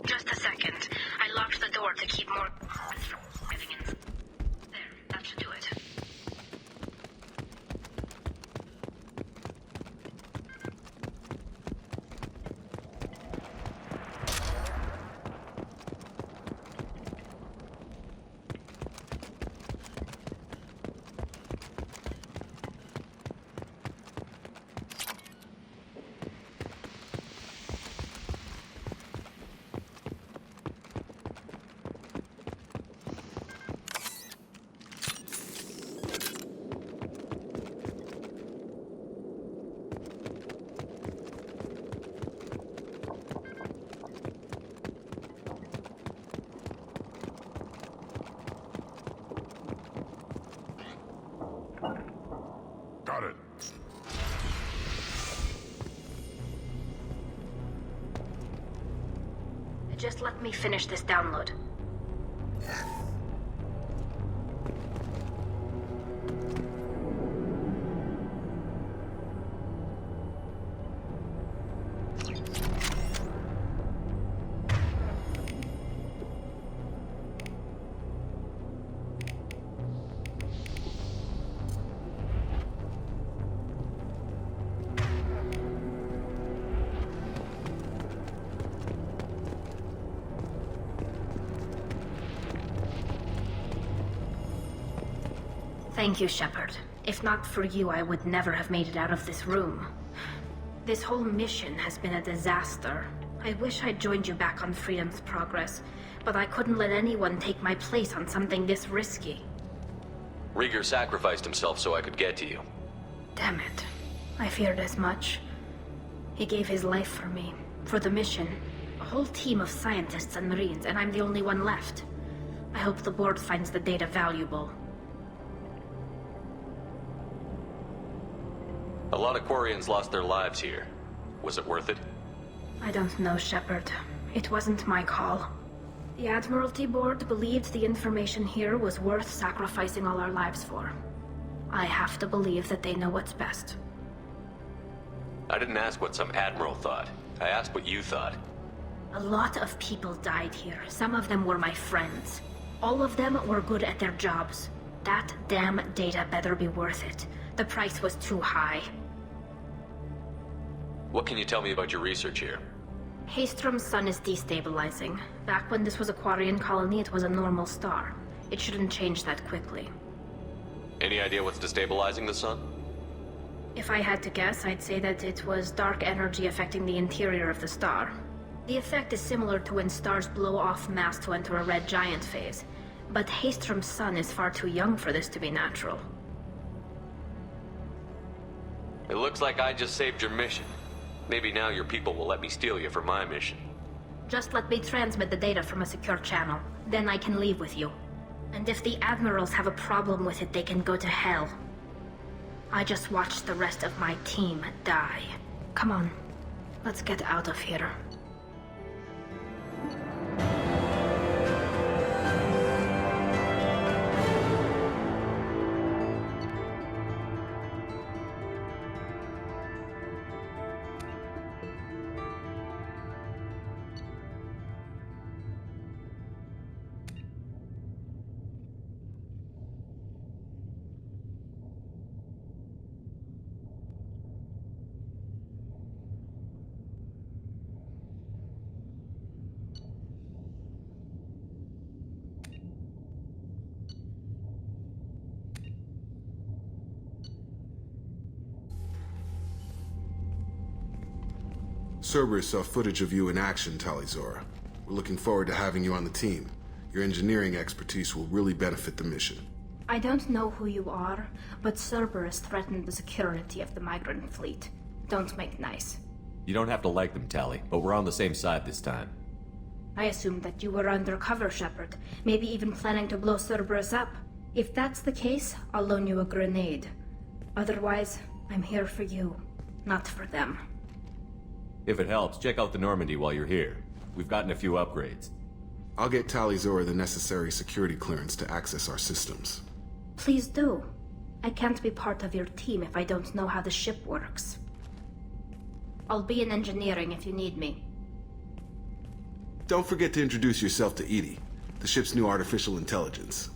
[SPEAKER 4] Just a second. I locked the door to keep more from getting in. There, that should do it.
[SPEAKER 20] Got it.
[SPEAKER 4] Just let me finish this download. Thank you, Shepard. If not for you, I would never have made it out of this room. This whole mission has been a disaster. I wish I'd joined you back on Freedom's Progress, but I couldn't let anyone take my place on something this risky.
[SPEAKER 10] Rieger sacrificed himself so I could get to you.
[SPEAKER 4] Damn it. I feared as much. He gave his life for me, for the mission. A whole team of scientists and Marines, and I'm the only one left. I hope the board finds the data valuable.
[SPEAKER 10] A lot of Quarians lost their lives here. Was it worth it?
[SPEAKER 4] I don't know, Shepard. It wasn't my call. The Admiralty Board believed the information here was worth sacrificing all our lives for. I have to believe that they know what's best.
[SPEAKER 10] I didn't ask what some admiral thought. I asked what you thought.
[SPEAKER 4] A lot of people died here. Some of them were my friends. All of them were good at their jobs. That damn data better be worth it. The price was too high.
[SPEAKER 10] What can you tell me about your research here?
[SPEAKER 4] Hastrom's sun is destabilizing. Back when this was a Quarian colony, it was a normal star. It shouldn't change that quickly.
[SPEAKER 10] Any idea what's destabilizing the sun?
[SPEAKER 4] If I had to guess, I'd say that it was dark energy affecting the interior of the star. The effect is similar to when stars blow off mass to enter a red giant phase. But Hastrom's sun is far too young for this to be natural.
[SPEAKER 10] It looks like I just saved your mission. Maybe now your people will let me steal you for my mission.
[SPEAKER 4] Just let me transmit the data from a secure channel. Then I can leave with you. And if the Admirals have a problem with it, they can go to hell. I just watched the rest of my team die. Come on, let's get out of here.
[SPEAKER 13] Cerberus saw footage of you in action, Talizora. We're looking forward to having you on the team. Your engineering expertise will really benefit the mission.
[SPEAKER 4] I don't know who you are, but Cerberus threatened the security of the migrant fleet. Don't make nice.
[SPEAKER 10] You don't have to like them, Tali, but we're on the same side this time.
[SPEAKER 4] I assumed that you were undercover, Shepard. Maybe even planning to blow Cerberus up. If that's the case, I'll loan you a grenade. Otherwise, I'm here for you, not for them.
[SPEAKER 10] If it helps, check out the Normandy while you're here. We've gotten a few upgrades.
[SPEAKER 13] I'll get Talizora the necessary security clearance to access our systems.
[SPEAKER 4] Please do.
[SPEAKER 17] I can't be part of your team if I don't know how the ship works. I'll be in engineering if you need me.
[SPEAKER 13] Don't forget to introduce yourself to Edie, the ship's new artificial intelligence.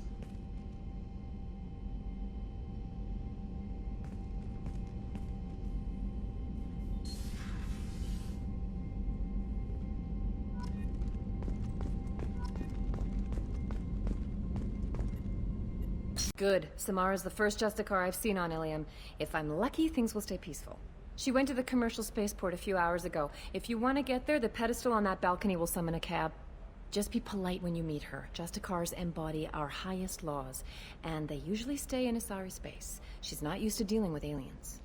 [SPEAKER 18] Good. Samara's the first Justicar I've seen on Ilium. If I'm lucky, things will stay peaceful. She went to the commercial spaceport a few hours ago. If you want to get there, the pedestal on that balcony will summon a cab. Just be polite when you meet her. Justicars embody our highest laws, and they usually stay in Asari space. She's not used to dealing with aliens.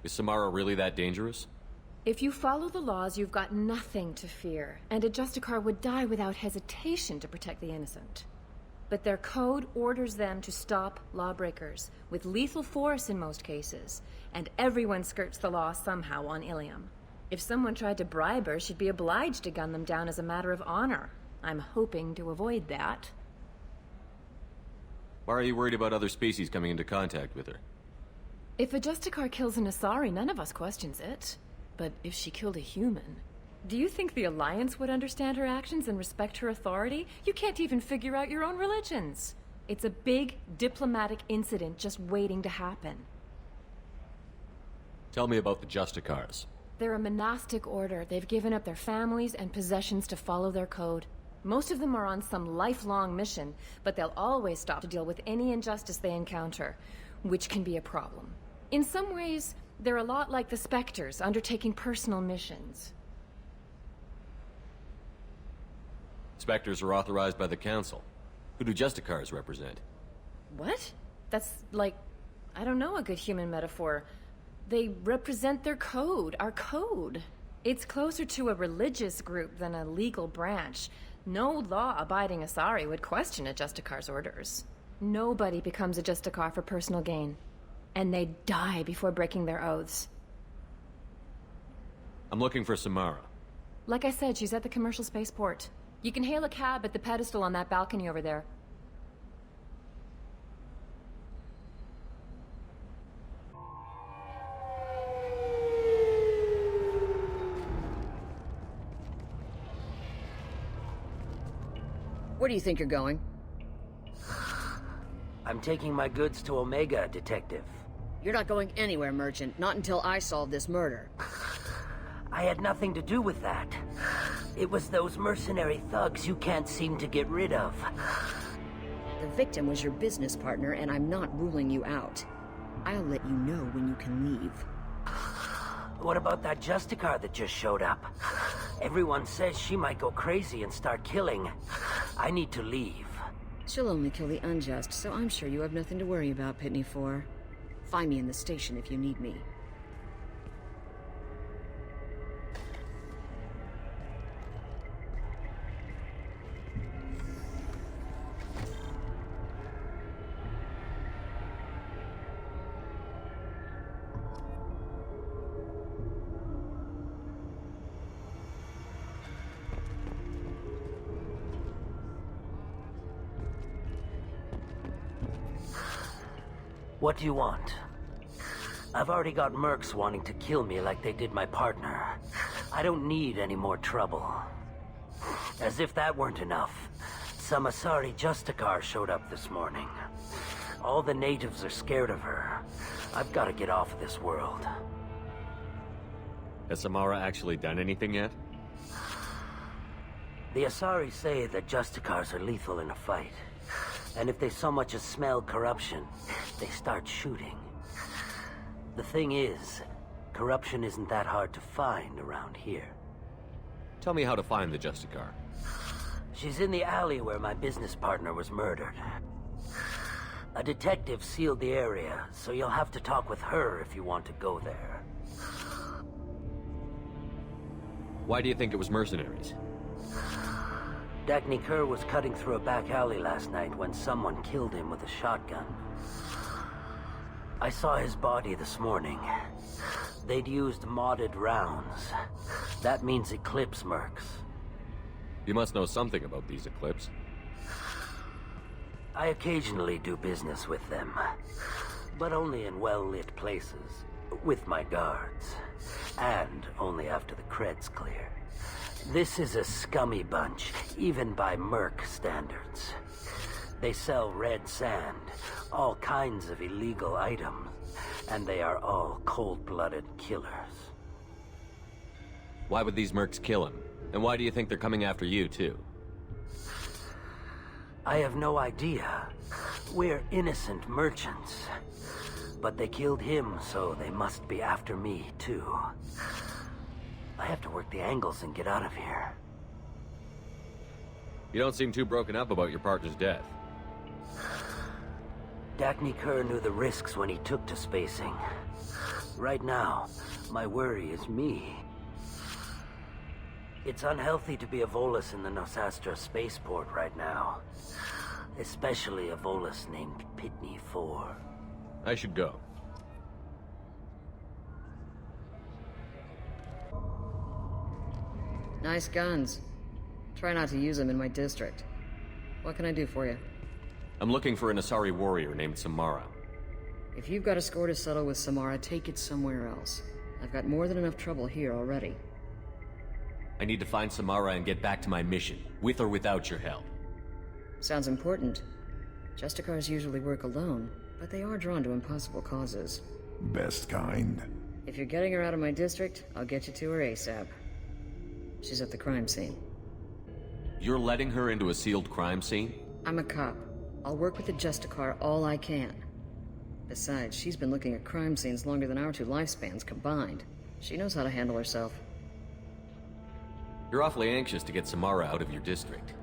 [SPEAKER 10] Is Samara really that dangerous?
[SPEAKER 18] If you follow the laws, you've got nothing to fear, and a Justicar would die without hesitation to protect the innocent. But their code orders them to stop lawbreakers, with lethal force in most cases, and everyone skirts the law somehow on Ilium. If someone tried to bribe her, she'd be obliged to gun them down as a matter of honor. I'm hoping to avoid that.
[SPEAKER 10] Why are you worried about other species coming into contact with her?
[SPEAKER 18] If a Justicar kills an Asari, none of us questions it. But if she killed a human... Do you think the Alliance would understand her actions and respect her authority? You can't even figure out your own religions. It's a big diplomatic incident just waiting to happen.
[SPEAKER 10] Tell me about the Justicars.
[SPEAKER 18] They're a monastic order. They've given up their families and possessions to follow their code. Most of them are on some lifelong mission, but they'll always stop to deal with any injustice they encounter, which can be a problem. In some ways, they're a lot like the Spectres, undertaking personal missions.
[SPEAKER 10] Spectres are authorized by the Council. Who do Justicars represent?
[SPEAKER 18] What? That's like, I don't know, a good human metaphor. They represent their code, our code. It's closer to a religious group than a legal branch. No law-abiding Asari would question a Justicar's orders. Nobody becomes a Justicar for personal gain. And they die before breaking their oaths.
[SPEAKER 10] I'm looking for Samara.
[SPEAKER 18] Like I said, she's at the commercial spaceport. You can hail a cab at the pedestal on that balcony over there.
[SPEAKER 22] Where do you think you're going?
[SPEAKER 24] I'm taking my goods to Omega, Detective.
[SPEAKER 22] You're not going anywhere, Merchant. Not until I solve this murder.
[SPEAKER 24] I had nothing to do with that. It was those mercenary thugs you can't seem to get rid of.
[SPEAKER 22] The victim was your business partner, and I'm not ruling you out. I'll let you know when you can leave.
[SPEAKER 24] What about that Justicar that just showed up? Everyone says she might go crazy and start killing. I need to leave.
[SPEAKER 22] She'll only kill the unjust, so I'm sure you have nothing to worry about, Pitney 4. Find me in the station if you need me.
[SPEAKER 24] What do you want? I've already got mercs wanting to kill me like they did my partner. I don't need any more trouble. As if that weren't enough, some Asari Justicar showed up this morning. All the natives are scared of her. I've got to get off of this world.
[SPEAKER 10] Has Samara actually done anything yet?
[SPEAKER 24] The Asari say that Justicars are lethal in a fight. And if they so much as smell corruption, they start shooting. The thing is, corruption isn't that hard to find around here.
[SPEAKER 10] Tell me how to find the Justicar.
[SPEAKER 24] She's in the alley where my business partner was murdered. A detective sealed the area, so you'll have to talk with her if you want to go there.
[SPEAKER 10] Why do you think it was mercenaries?
[SPEAKER 24] Dagny Kerr was cutting through a back alley last night when someone killed him with a shotgun. I saw his body this morning. They'd used modded rounds. That means Eclipse mercs.
[SPEAKER 10] You must know something about these Eclipse.
[SPEAKER 24] I occasionally do business with them, but only in well-lit places, with my guards, and only after the creds clear. This is a scummy bunch, even by Merc standards. They sell red sand, all kinds of illegal items, and they are all cold-blooded killers.
[SPEAKER 10] Why would these mercs kill him? And why do you think they're coming after you, too?
[SPEAKER 24] I have no idea. We're innocent merchants. But they killed him, so they must be after me, too. I have to work the angles and get out of here.
[SPEAKER 10] You don't seem too broken up about your partner's death.
[SPEAKER 24] Dacne Kerr knew the risks when he took to spacing. Right now, my worry is me. It's unhealthy to be a Volus in the Nosastra spaceport right now. Especially a Volus named Pitney 4.
[SPEAKER 10] I should go.
[SPEAKER 22] Nice guns. Try not to use them in my district. What can I do for you?
[SPEAKER 10] I'm looking for an Asari warrior named Samara.
[SPEAKER 22] If you've got a score to settle with Samara, take it somewhere else. I've got more than enough trouble here already.
[SPEAKER 10] I need to find Samara and get back to my mission, with or without your help.
[SPEAKER 22] Sounds important. Justicars usually work alone, but they are drawn to impossible causes.
[SPEAKER 6] Best kind.
[SPEAKER 22] If you're getting her out of my district, I'll get you to her ASAP. She's at the crime scene.
[SPEAKER 10] You're letting her into a sealed crime scene?
[SPEAKER 22] I'm a cop. I'll work with the Justicar all I can. Besides, she's been looking at crime scenes longer than our two lifespans combined. She knows how to handle herself.
[SPEAKER 10] You're awfully anxious to get Samara out of your district.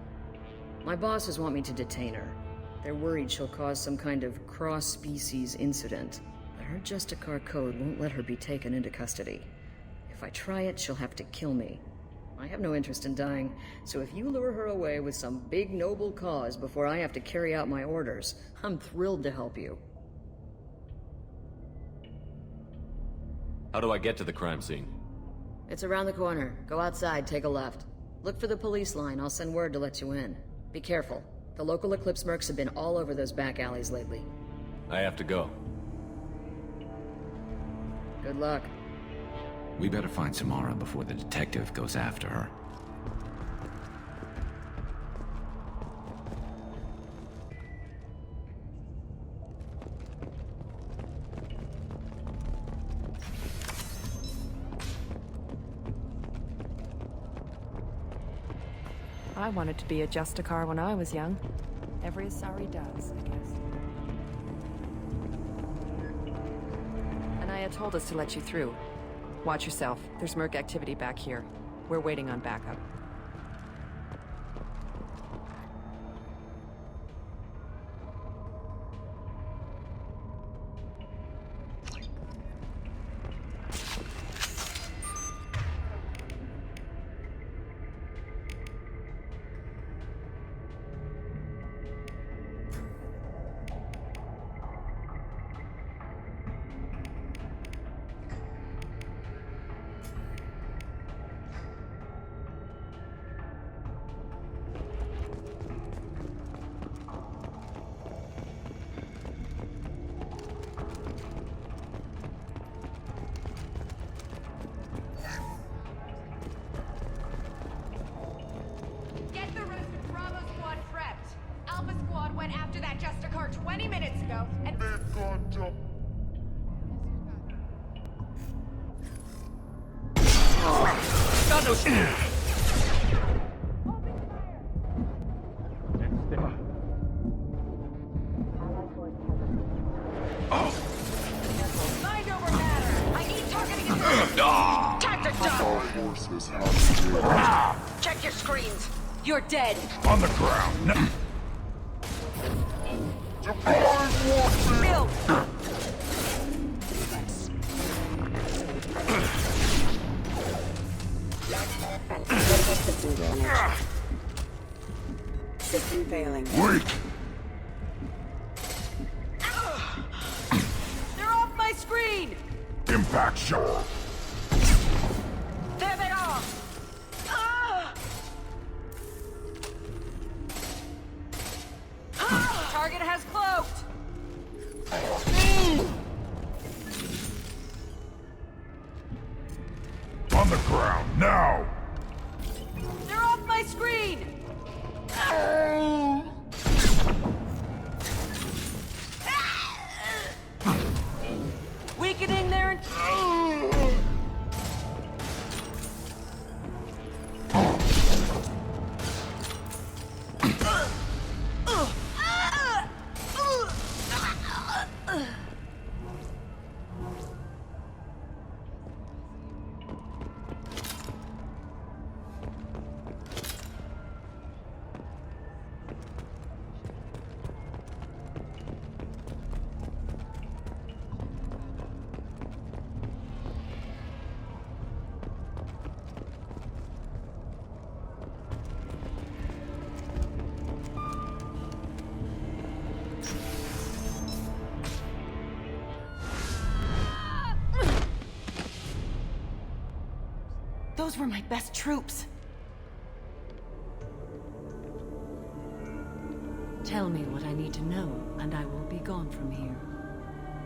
[SPEAKER 22] My bosses want me to detain her. They're worried she'll cause some kind of cross-species incident. But her Justicar code won't let her be taken into custody. If I try it, she'll have to kill me. I have no interest in dying, so if you lure her away with some big noble cause before I have to carry out my orders, I'm thrilled to help you.
[SPEAKER 10] How do I get to the crime scene?
[SPEAKER 22] It's around the corner. Go outside, take a left. Look for the police line. I'll send word to let you in. Be careful. The local Eclipse mercs have been all over those back alleys lately.
[SPEAKER 10] I have to go.
[SPEAKER 22] Good luck.
[SPEAKER 9] We better find Samara before the detective goes after her.
[SPEAKER 1] I wanted to be a Justicar when I was young. Every Asari does, I guess. Anaya told us to let you through. Watch yourself. There's merc activity back here. We're waiting on backup.
[SPEAKER 2] After that Justicar 20 minutes ago, and
[SPEAKER 1] got no shit.
[SPEAKER 2] mind over matter. I need targeting. Tactic
[SPEAKER 20] Our
[SPEAKER 2] done.
[SPEAKER 20] forces have been
[SPEAKER 2] Check your screens. You're dead.
[SPEAKER 20] on the ground.
[SPEAKER 2] Bill.
[SPEAKER 3] System failing.
[SPEAKER 20] Wait!
[SPEAKER 2] They're off my screen.
[SPEAKER 20] Impact shot.
[SPEAKER 2] Damn it all.
[SPEAKER 6] on the ground, now!
[SPEAKER 2] They're off my screen! Weakening their... Those were my best troops.
[SPEAKER 3] Tell me what I need to know, and I will be gone from here.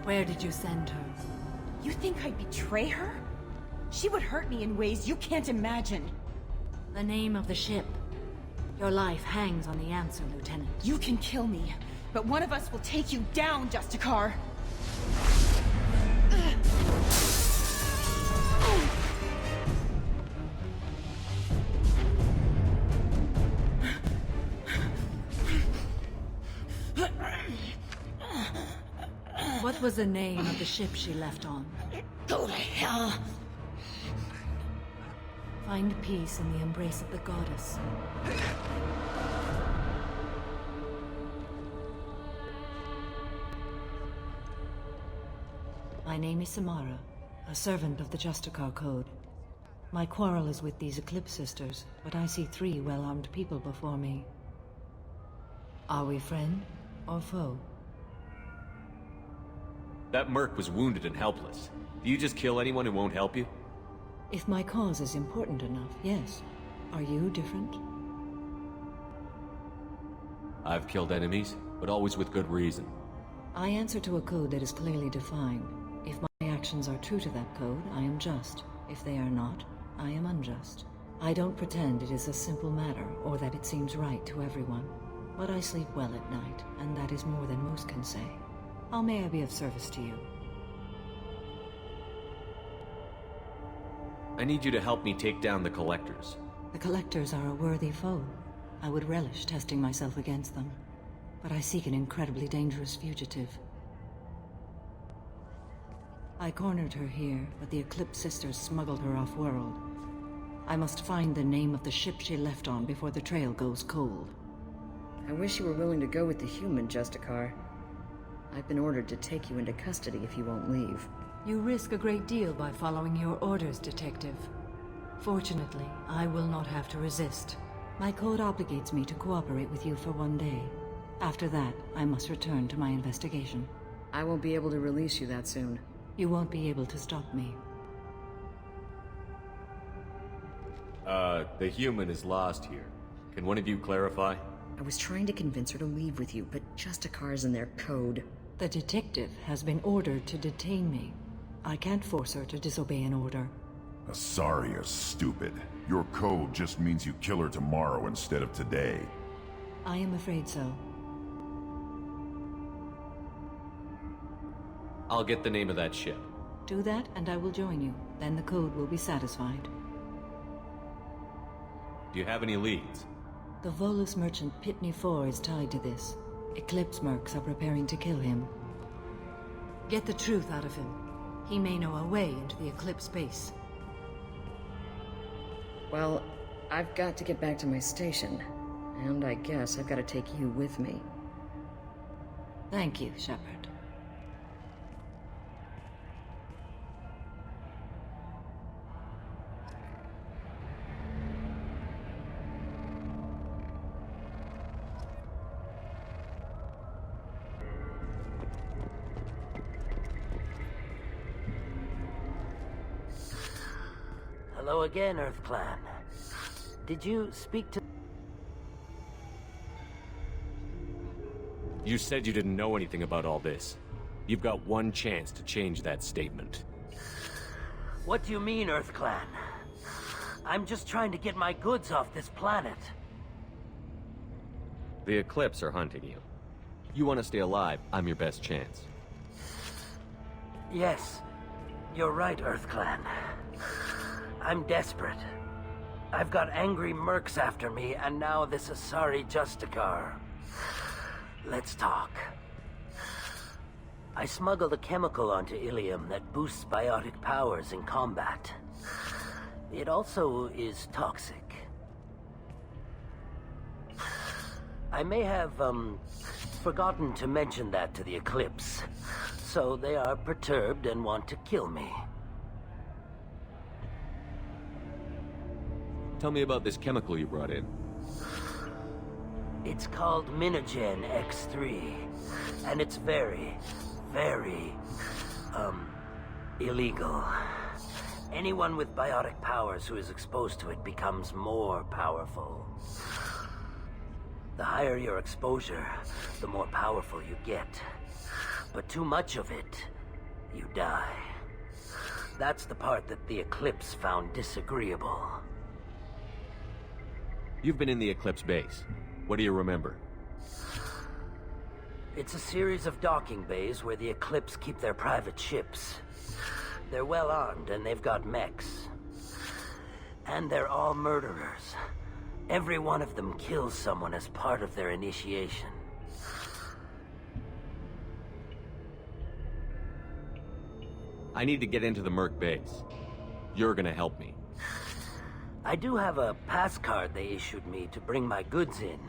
[SPEAKER 3] Where did you send her?
[SPEAKER 2] You think I'd betray her? She would hurt me in ways you can't imagine.
[SPEAKER 3] The name of the ship. Your life hangs on the answer, Lieutenant.
[SPEAKER 2] You can kill me, but one of us will take you down, Justicar.
[SPEAKER 3] What was the name of the ship she left on?
[SPEAKER 2] Go to hell!
[SPEAKER 3] Find peace in the embrace of the goddess. My name is Samara, a servant of the Justicar Code. My quarrel is with these Eclipse Sisters, but I see 3 well-armed people before me. Are we friend or foe?
[SPEAKER 10] That merc was wounded and helpless. Do you just kill anyone who won't help you?
[SPEAKER 3] If my cause is important enough, yes. Are you different?
[SPEAKER 10] I've killed enemies, but always with good reason.
[SPEAKER 3] I answer to a code that is clearly defined. If my actions are true to that code, I am just. If they are not, I am unjust. I don't pretend it is a simple matter, or that it seems right to everyone. But I sleep well at night, and that is more than most can say. How may I be of service to you?
[SPEAKER 10] I need you to help me take down the Collectors.
[SPEAKER 3] The Collectors are a worthy foe. I would relish testing myself against them. But I seek an incredibly dangerous fugitive. I cornered her here, but the Eclipse Sisters smuggled her off-world. I must find the name of the ship she left on before the trail goes cold.
[SPEAKER 22] I wish you were willing to go with the human, Justicar. I've been ordered to take you into custody if you won't leave.
[SPEAKER 3] You risk a great deal by following your orders, Detective. Fortunately, I will not have to resist. My code obligates me to cooperate with you for 1 day. After that, I must return to my investigation.
[SPEAKER 22] I won't be able to release you that soon.
[SPEAKER 3] You won't be able to stop me.
[SPEAKER 10] The human is lost here. Can one of you clarify?
[SPEAKER 22] I was trying to convince her to leave with you, but Justicar's in their code.
[SPEAKER 3] The detective has been ordered to detain me. I can't force her to disobey an order.
[SPEAKER 6] Asaria's stupid. Your code just means you kill her tomorrow instead of today.
[SPEAKER 3] I am afraid so.
[SPEAKER 10] I'll get the name of that ship.
[SPEAKER 3] Do that, and I will join you. Then the code will be satisfied.
[SPEAKER 10] Do you have any leads?
[SPEAKER 3] The Volus merchant Pitney 4 is tied to this. Eclipse mercs are preparing to kill him. Get the truth out of him. He may know a way into the Eclipse base.
[SPEAKER 22] Well, I've got to get back to my station. And I guess I've got to take you with me.
[SPEAKER 3] Thank you, Shepard.
[SPEAKER 24] Hello again, Earth Clan. Did you speak to...
[SPEAKER 10] You said you didn't know anything about all this. You've got one chance to change that statement.
[SPEAKER 24] What do you mean, Earth Clan? I'm just trying to get my goods off this planet.
[SPEAKER 10] The Eclipse are hunting you. You want to stay alive, I'm your best chance.
[SPEAKER 24] Yes, you're right, EarthClan. I'm desperate. I've got angry mercs after me, and now this Asari Justicar. Let's talk. I smuggled a chemical onto Ilium that boosts biotic powers in combat. It also is toxic. I may have, forgotten to mention that to the Eclipse, so they are perturbed and want to kill me.
[SPEAKER 10] Tell me about this chemical you brought in.
[SPEAKER 24] It's called Minogen X3, and it's very, very, illegal. Anyone with biotic powers who is exposed to it becomes more powerful. The higher your exposure, the more powerful you get. But too much of it, you die. That's the part that the Eclipse found disagreeable.
[SPEAKER 10] You've been in the Eclipse base. What do you remember?
[SPEAKER 24] It's a series of docking bays where the Eclipse keep their private ships. They're well armed and they've got mechs. And they're all murderers. Every one of them kills someone as part of their initiation.
[SPEAKER 10] I need to get into the Merc base. You're gonna help me.
[SPEAKER 24] I do have a pass card they issued me to bring my goods in.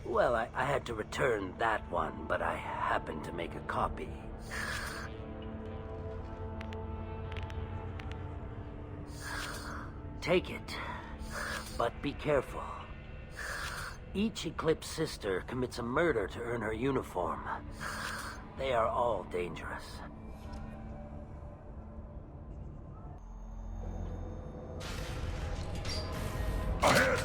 [SPEAKER 24] Well, I had to return that one, but I happened to make a copy. Take it, but be careful. Each Eclipse sister commits a murder to earn her uniform. They are all dangerous.
[SPEAKER 6] Ahead!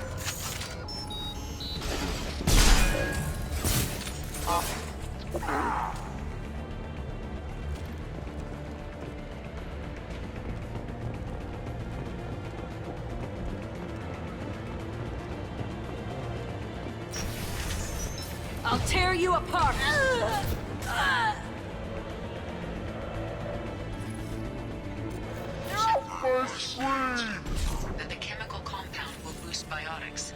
[SPEAKER 2] I'll tear you apart!
[SPEAKER 1] The chemical compound will boost biotics.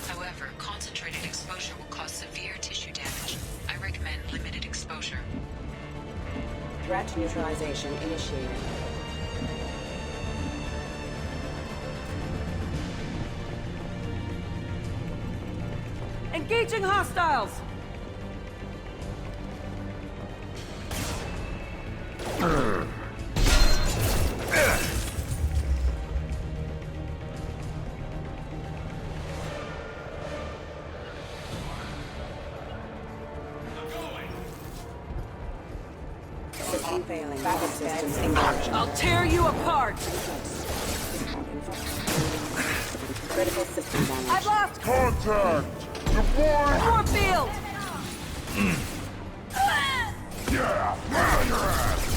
[SPEAKER 1] However, concentrated exposure will cause severe tissue damage. I recommend limited exposure.
[SPEAKER 15] Threat neutralization initiated.
[SPEAKER 2] Engaging hostiles!
[SPEAKER 15] System failing. Backup systems engaged.
[SPEAKER 2] I'll tear you apart!
[SPEAKER 15] Critical system damage.
[SPEAKER 2] I've lost
[SPEAKER 20] Contact! Deploy!
[SPEAKER 2] Warfield!
[SPEAKER 20] Yeah! Wow, your ass!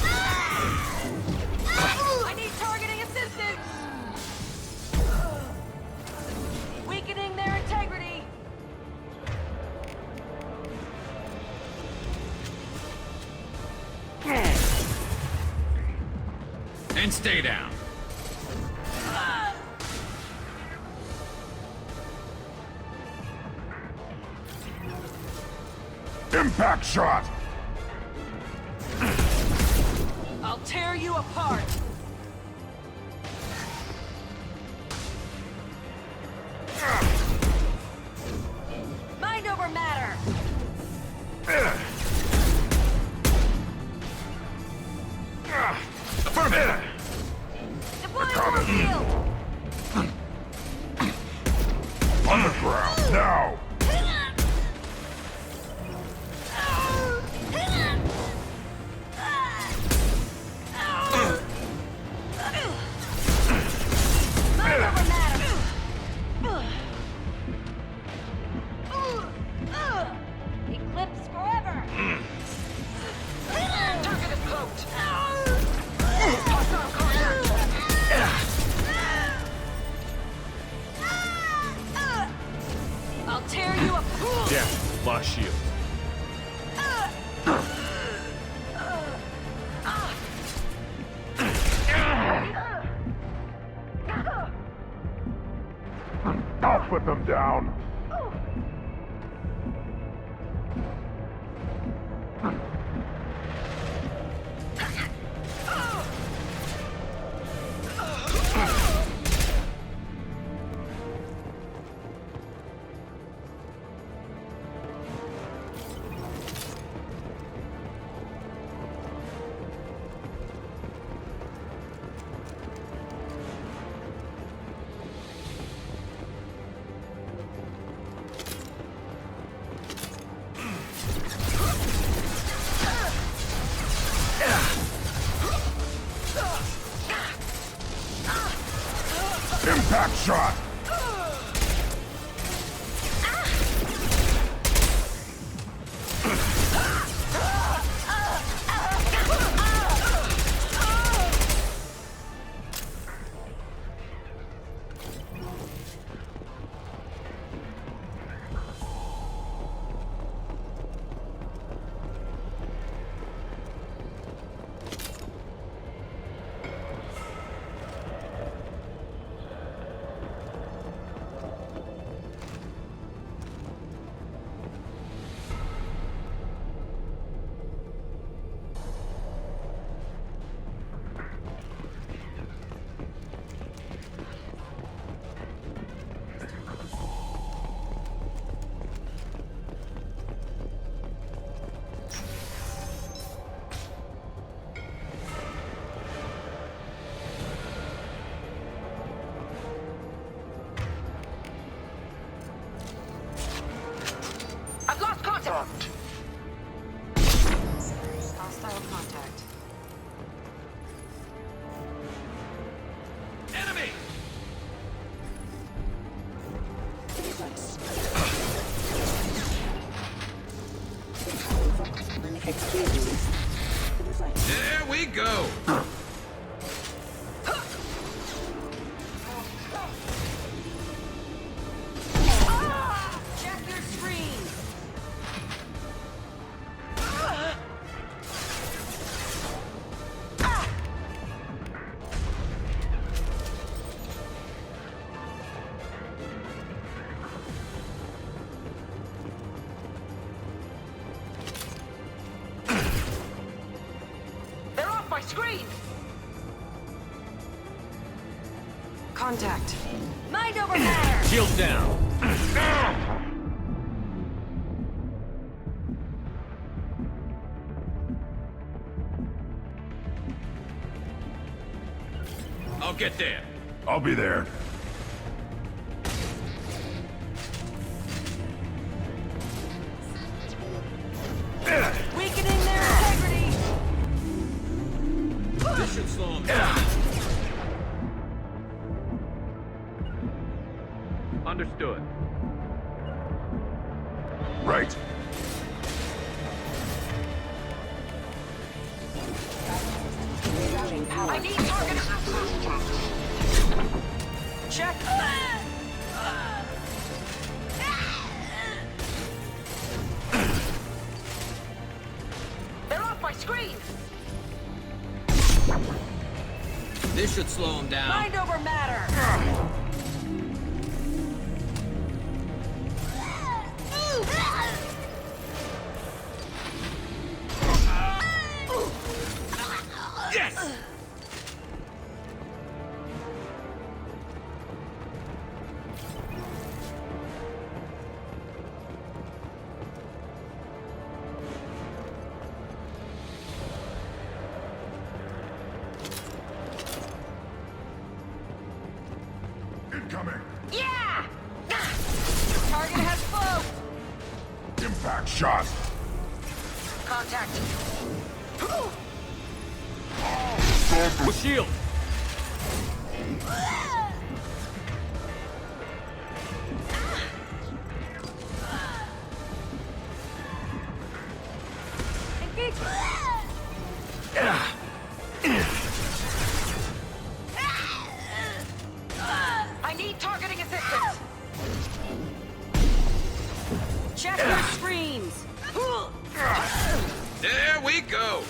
[SPEAKER 2] I need targeting assistance! Weakening their integrity!
[SPEAKER 9] And stay down.
[SPEAKER 20] Impact shot!
[SPEAKER 2] I'll tear you apart! Mind over matter!
[SPEAKER 20] Affirmative!
[SPEAKER 2] Deploying field!
[SPEAKER 20] On the ground, now! put them down.
[SPEAKER 6] Impact shot!
[SPEAKER 1] Hostile contact.
[SPEAKER 11] Enemy! There we go!
[SPEAKER 1] Check your screen! They're off my screen! Contact. Mind over matter!
[SPEAKER 10] Shield down.
[SPEAKER 11] I'll get there.
[SPEAKER 6] I'll be there.
[SPEAKER 1] Weakening their integrity!
[SPEAKER 11] This should slow them down. Understood.
[SPEAKER 6] Right.
[SPEAKER 1] I need target check. They're off my screen.
[SPEAKER 11] This should slow them down.
[SPEAKER 1] Mind over matter.
[SPEAKER 11] Yes!
[SPEAKER 6] Incoming!
[SPEAKER 1] Yeah! Target has flow.
[SPEAKER 6] Impact shot!
[SPEAKER 1] Contact.
[SPEAKER 10] With shield.
[SPEAKER 1] Engage. I need targeting assistance. Check your screens.
[SPEAKER 11] There we go.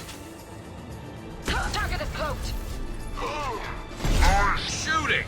[SPEAKER 1] Target is cloaked.
[SPEAKER 11] Shooting.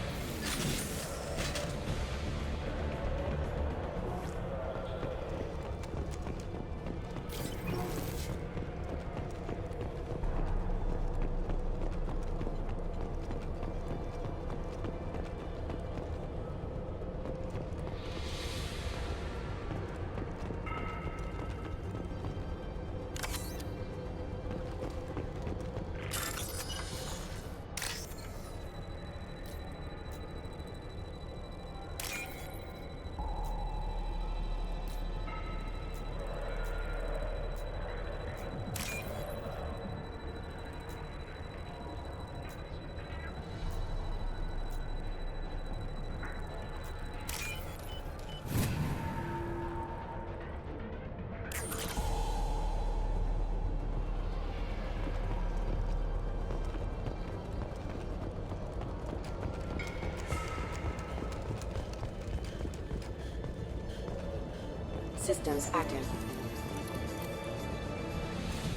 [SPEAKER 15] systems active.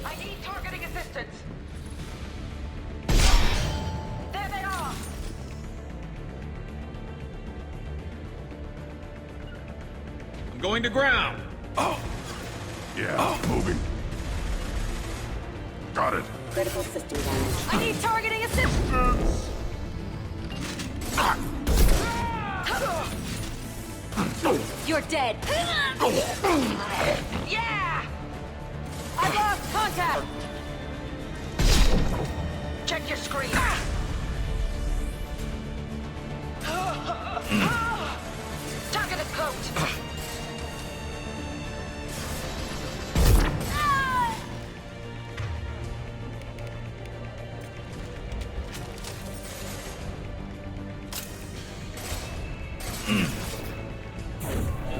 [SPEAKER 24] I need targeting assistance. There they are.
[SPEAKER 9] I'm going to ground.
[SPEAKER 6] Oh! Yeah, moving. Got it.
[SPEAKER 15] Critical system damage.
[SPEAKER 24] I need targeting assistance.
[SPEAKER 18] You're dead.
[SPEAKER 24] Yeah! I've lost contact. Check your screen. Target is cloaked.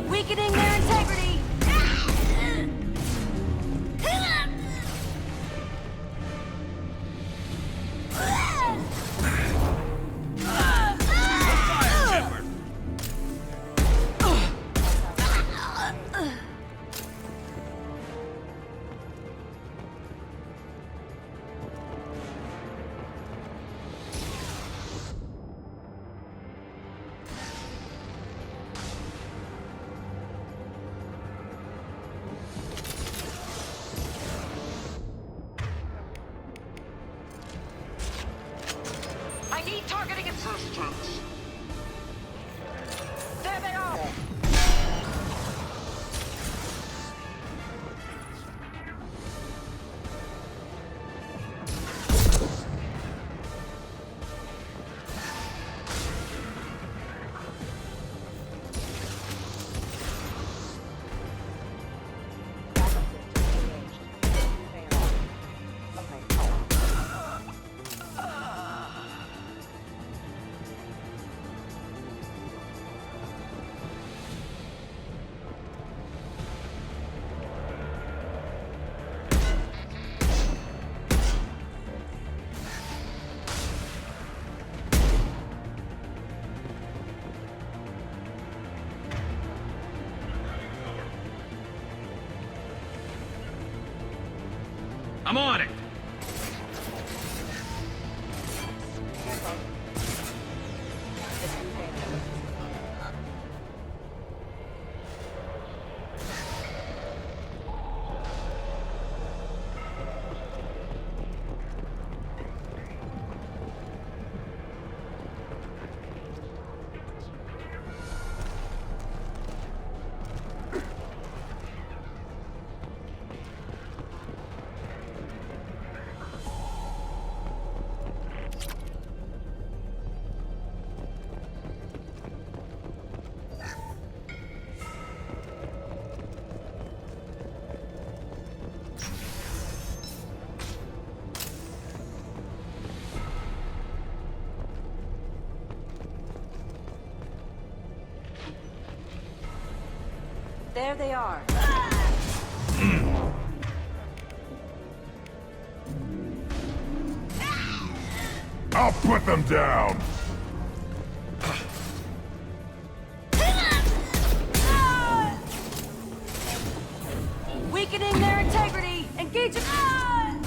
[SPEAKER 24] Weakening their integrity! I need targeting assistance. There they are.
[SPEAKER 9] I'm on it.
[SPEAKER 15] There they are.
[SPEAKER 6] I'll put them down!
[SPEAKER 24] Weakening their integrity. Engage them.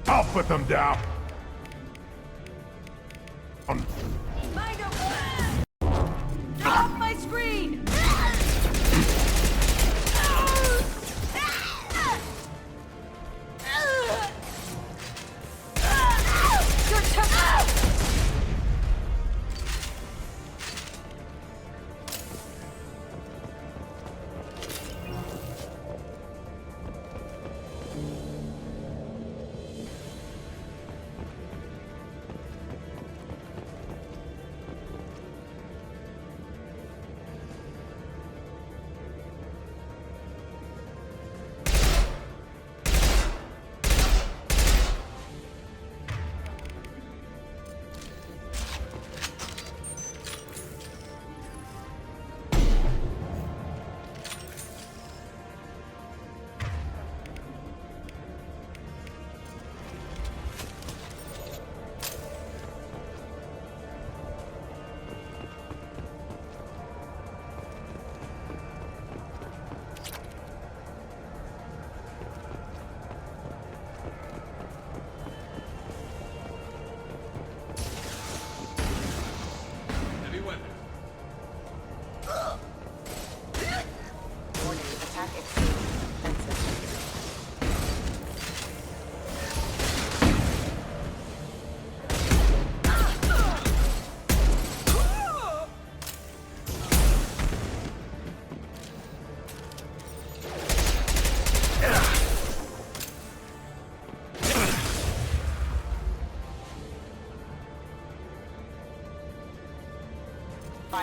[SPEAKER 6] I'll put them down!
[SPEAKER 24] Mind off my screen. You're tough.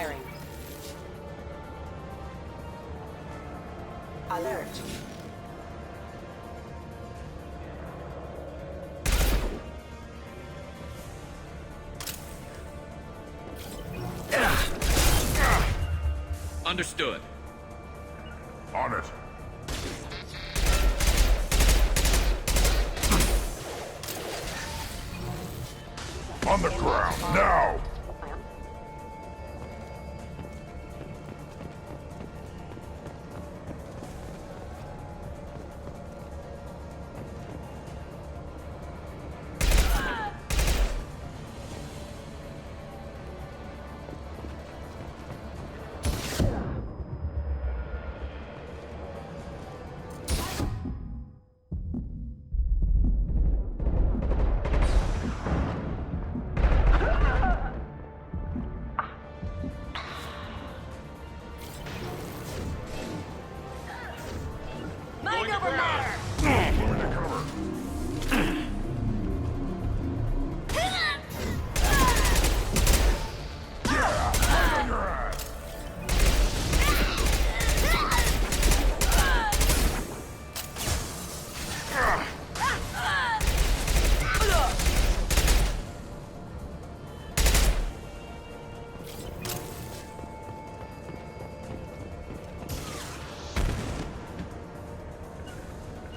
[SPEAKER 15] Firing. Alert.
[SPEAKER 9] Understood.
[SPEAKER 20] On it. On the ground, now!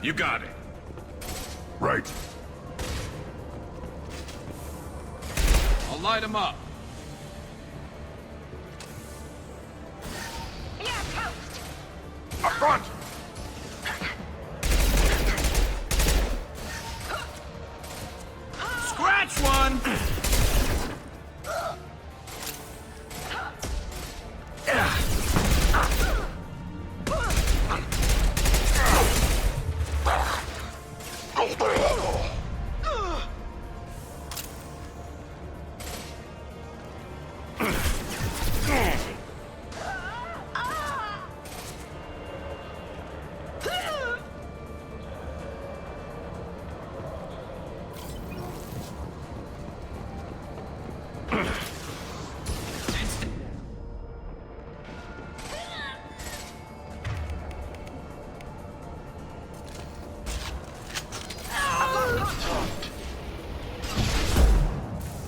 [SPEAKER 9] You got it.
[SPEAKER 20] Right.
[SPEAKER 9] I'll light him up.
[SPEAKER 20] Up front!
[SPEAKER 9] Scratch one!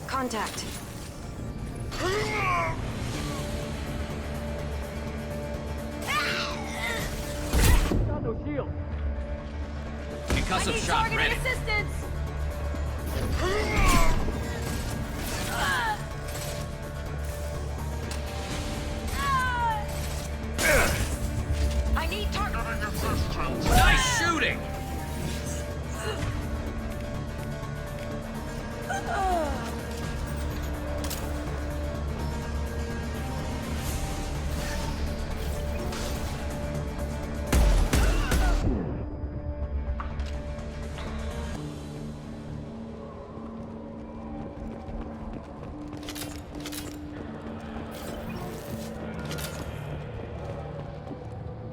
[SPEAKER 15] Contact.
[SPEAKER 14] Got no shield.
[SPEAKER 9] Concussive shot ready.
[SPEAKER 15] Assistance. I need target.
[SPEAKER 9] Nice shooting!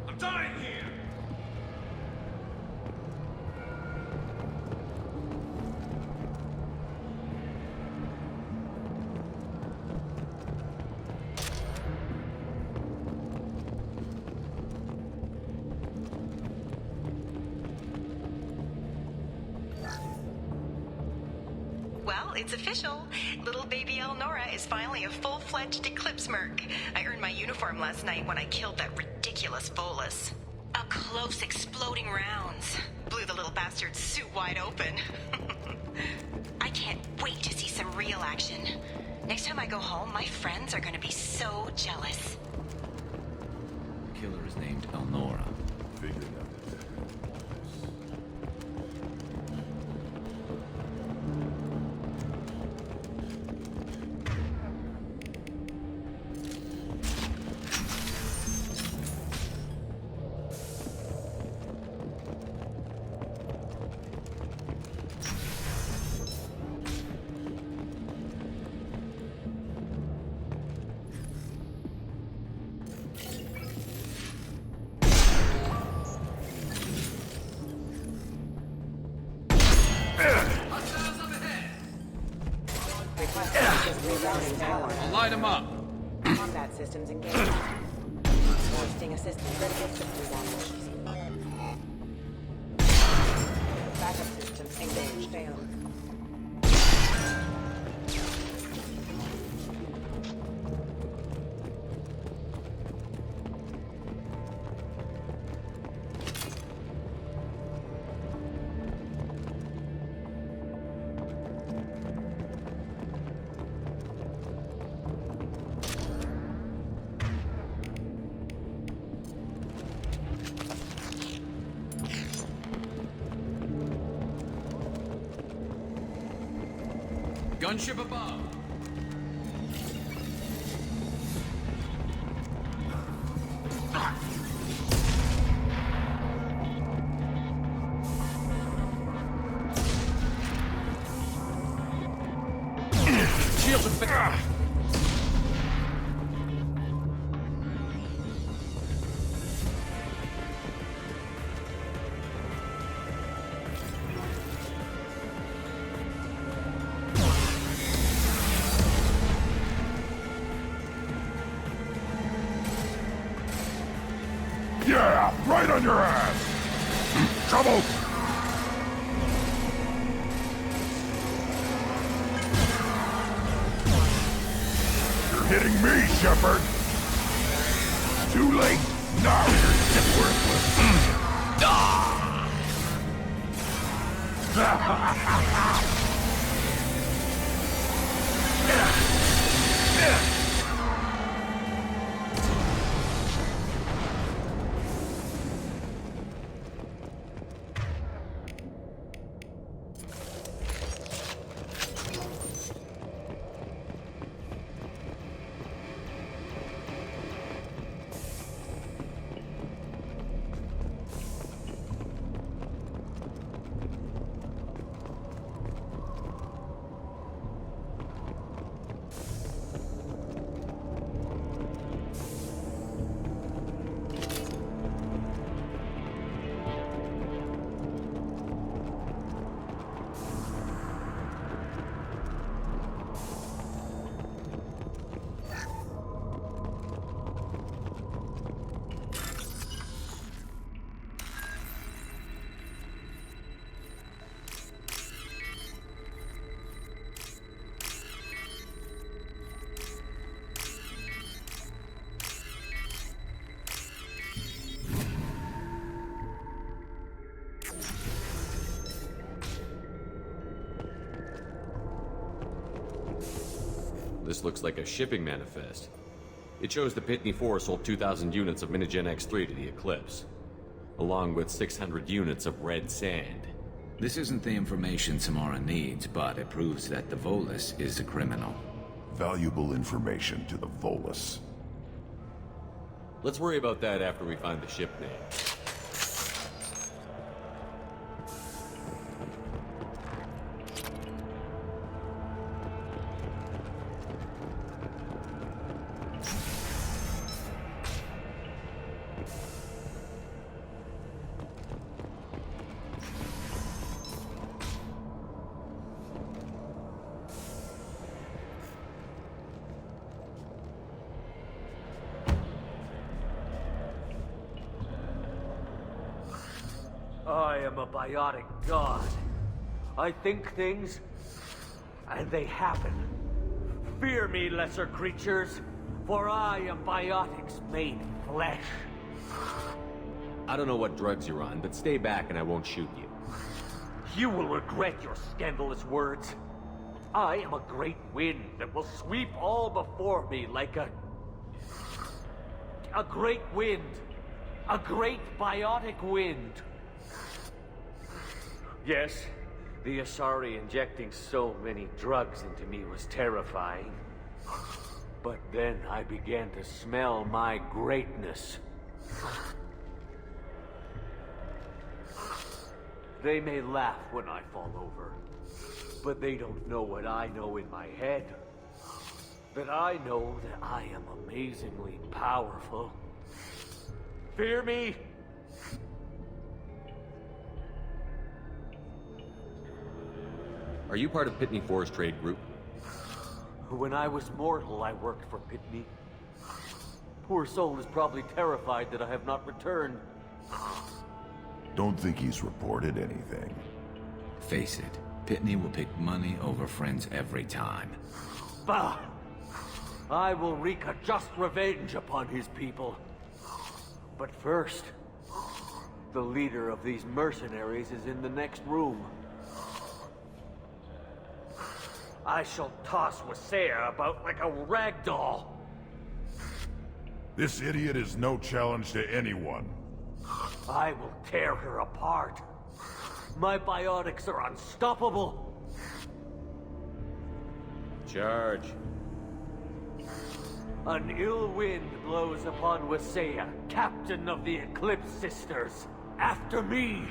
[SPEAKER 9] I'm dying here!
[SPEAKER 5] Well, it's official. Little baby Elnora is finally a full-fledged Eclipse merc. I earned my uniform last night when I killed that ridiculous Volus. Up close, exploding rounds. Blew the little bastard's suit wide open. I can't wait to see some real action. Next time I go home, my friends are gonna be so jealous.
[SPEAKER 9] The killer is named Elnora.
[SPEAKER 20] Figured out.
[SPEAKER 15] Request assistance rerouting tower.
[SPEAKER 9] I'll light him up.
[SPEAKER 15] Combat system systems engaged. Hoisting assistant critical systems damage. Backup systems engaged. Failed.
[SPEAKER 9] Gunship above. Shields are fit.
[SPEAKER 6] Yeah, right on your ass! Trouble! You're hitting me, Shepard! Too late! Now you're shit worthless!
[SPEAKER 10] This looks like a shipping manifest. It shows the Pitney 4 sold 2,000 units of Minigen X3 to the Eclipse, along with 600 units of red sand.
[SPEAKER 9] This isn't the information Samara needs, but it proves that the Volus is a criminal.
[SPEAKER 6] Valuable information to the Volus.
[SPEAKER 10] Let's worry about that after we find the ship name.
[SPEAKER 24] I am a biotic god. I think things, and they happen. Fear me, lesser creatures, for I am biotics made flesh.
[SPEAKER 10] I don't know what drugs you're on, but stay back and I won't shoot you.
[SPEAKER 24] You will regret your scandalous words. I am a great wind that will sweep all before me like a great wind. A great biotic wind. Yes, the Asari injecting so many drugs into me was terrifying. But then I began to smell my greatness. They may laugh when I fall over, but they don't know what I know in my head. That I know that I am amazingly powerful. Fear me?
[SPEAKER 10] Are you part of Pitney 4's trade group?
[SPEAKER 24] When I was mortal, I worked for Pitney.
[SPEAKER 14] Poor soul is probably terrified that I have not returned.
[SPEAKER 6] Don't think he's reported anything.
[SPEAKER 9] Face it, Pitney will pick money over friends every time.
[SPEAKER 14] Bah! I will wreak a just revenge upon his people. But first, the leader of these mercenaries is in the next room. I shall toss Wasea about like a rag doll.
[SPEAKER 6] This idiot is no challenge to anyone.
[SPEAKER 14] I will tear her apart. My biotics are unstoppable.
[SPEAKER 10] Charge.
[SPEAKER 14] An ill wind blows upon Wasea, captain of the Eclipse Sisters. After me!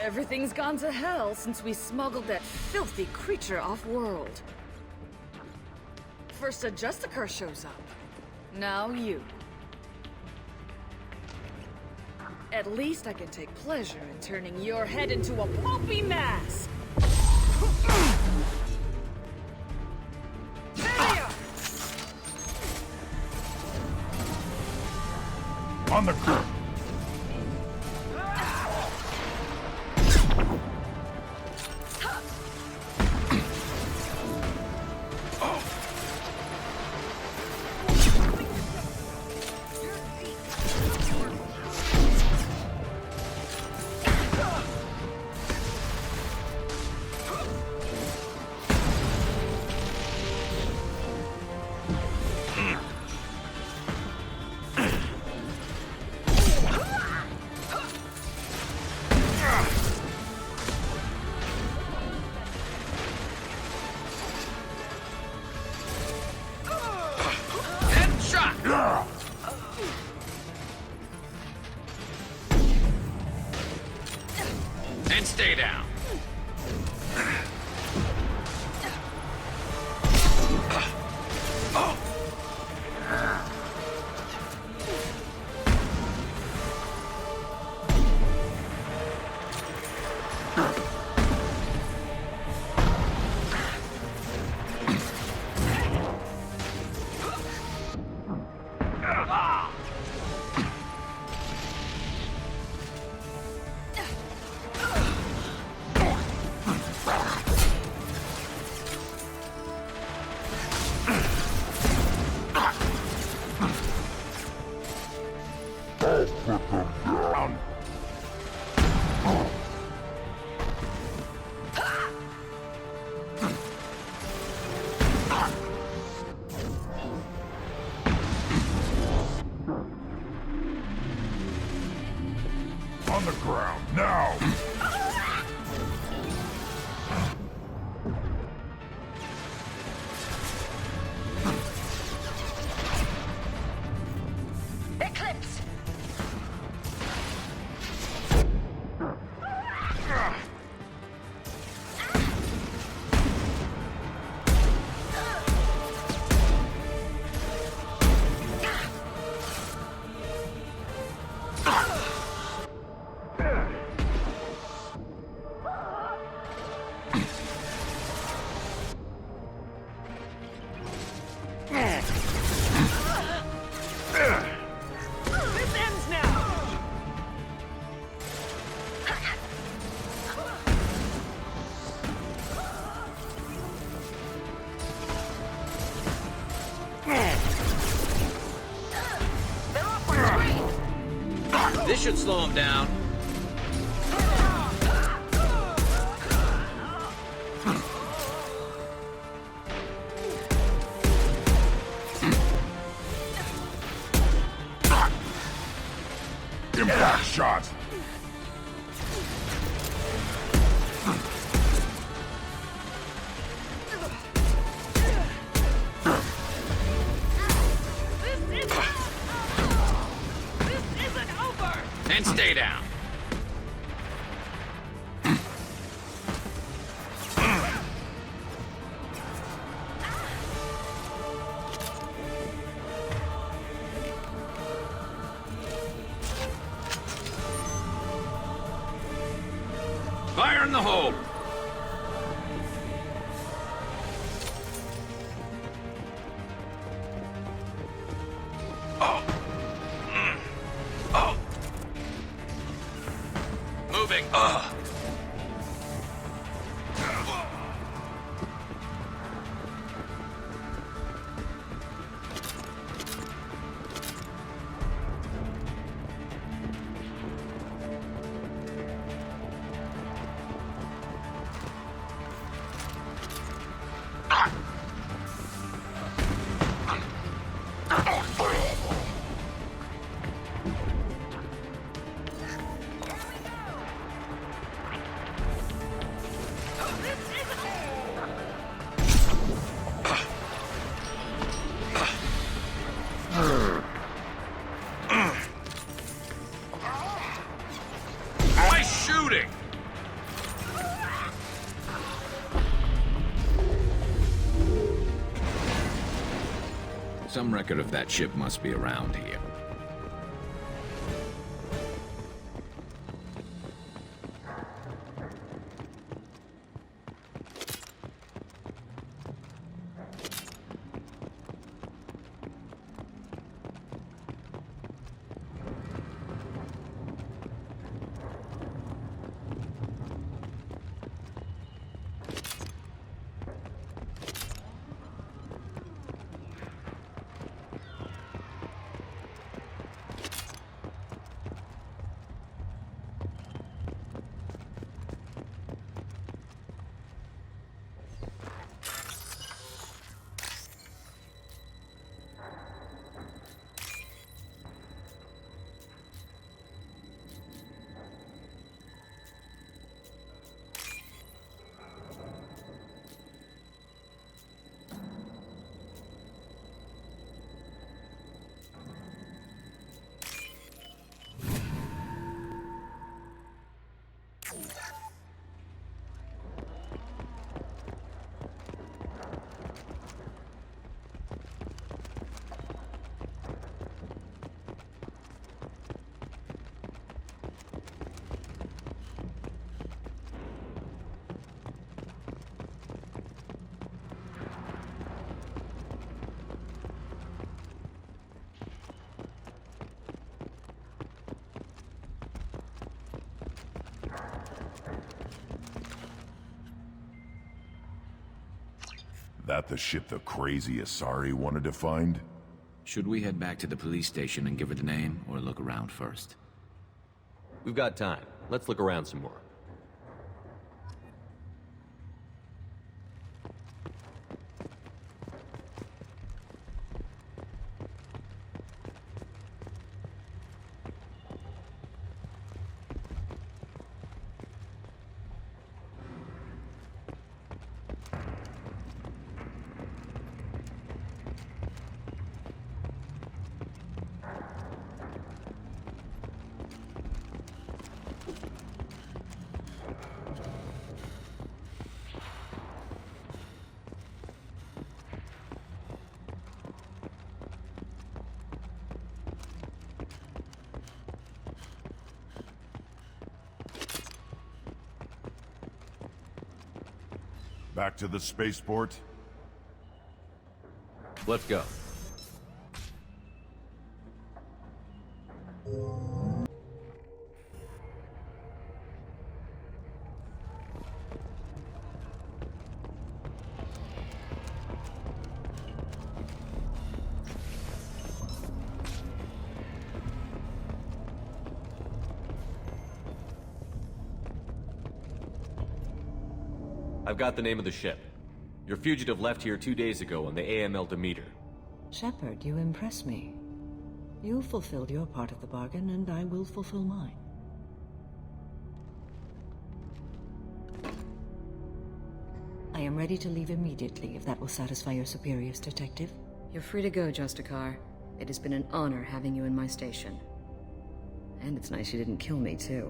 [SPEAKER 22] Everything's gone to hell since we smuggled that filthy creature off-world. First a Justicar shows up. Now you. At least I can take pleasure in turning your head into a pulpy mass!
[SPEAKER 6] On the ground.
[SPEAKER 9] And stay down. On the ground, now!
[SPEAKER 4] Eclipse!
[SPEAKER 9] This should slow him down.
[SPEAKER 6] Impact shot!
[SPEAKER 9] And stay down. Fire in the hole. Moving. Nice shooting. Some record of that ship must be around here.
[SPEAKER 6] That the ship the crazy Asari wanted to find?
[SPEAKER 9] Should we head back to the police station and give her the name, or look around first?
[SPEAKER 10] We've got time. Let's look around some more.
[SPEAKER 6] Back to the spaceport?
[SPEAKER 10] Let's go. I've got the name of the ship. Your fugitive left here 2 days ago on the AML Demeter.
[SPEAKER 3] Shepard, you impress me. You fulfilled your part of the bargain, and I will fulfill mine. I am ready to leave immediately, if that will satisfy your superiors, Detective.
[SPEAKER 22] You're free to go, Justicar. It has been an honor having you in my station. And it's nice you didn't kill me, too.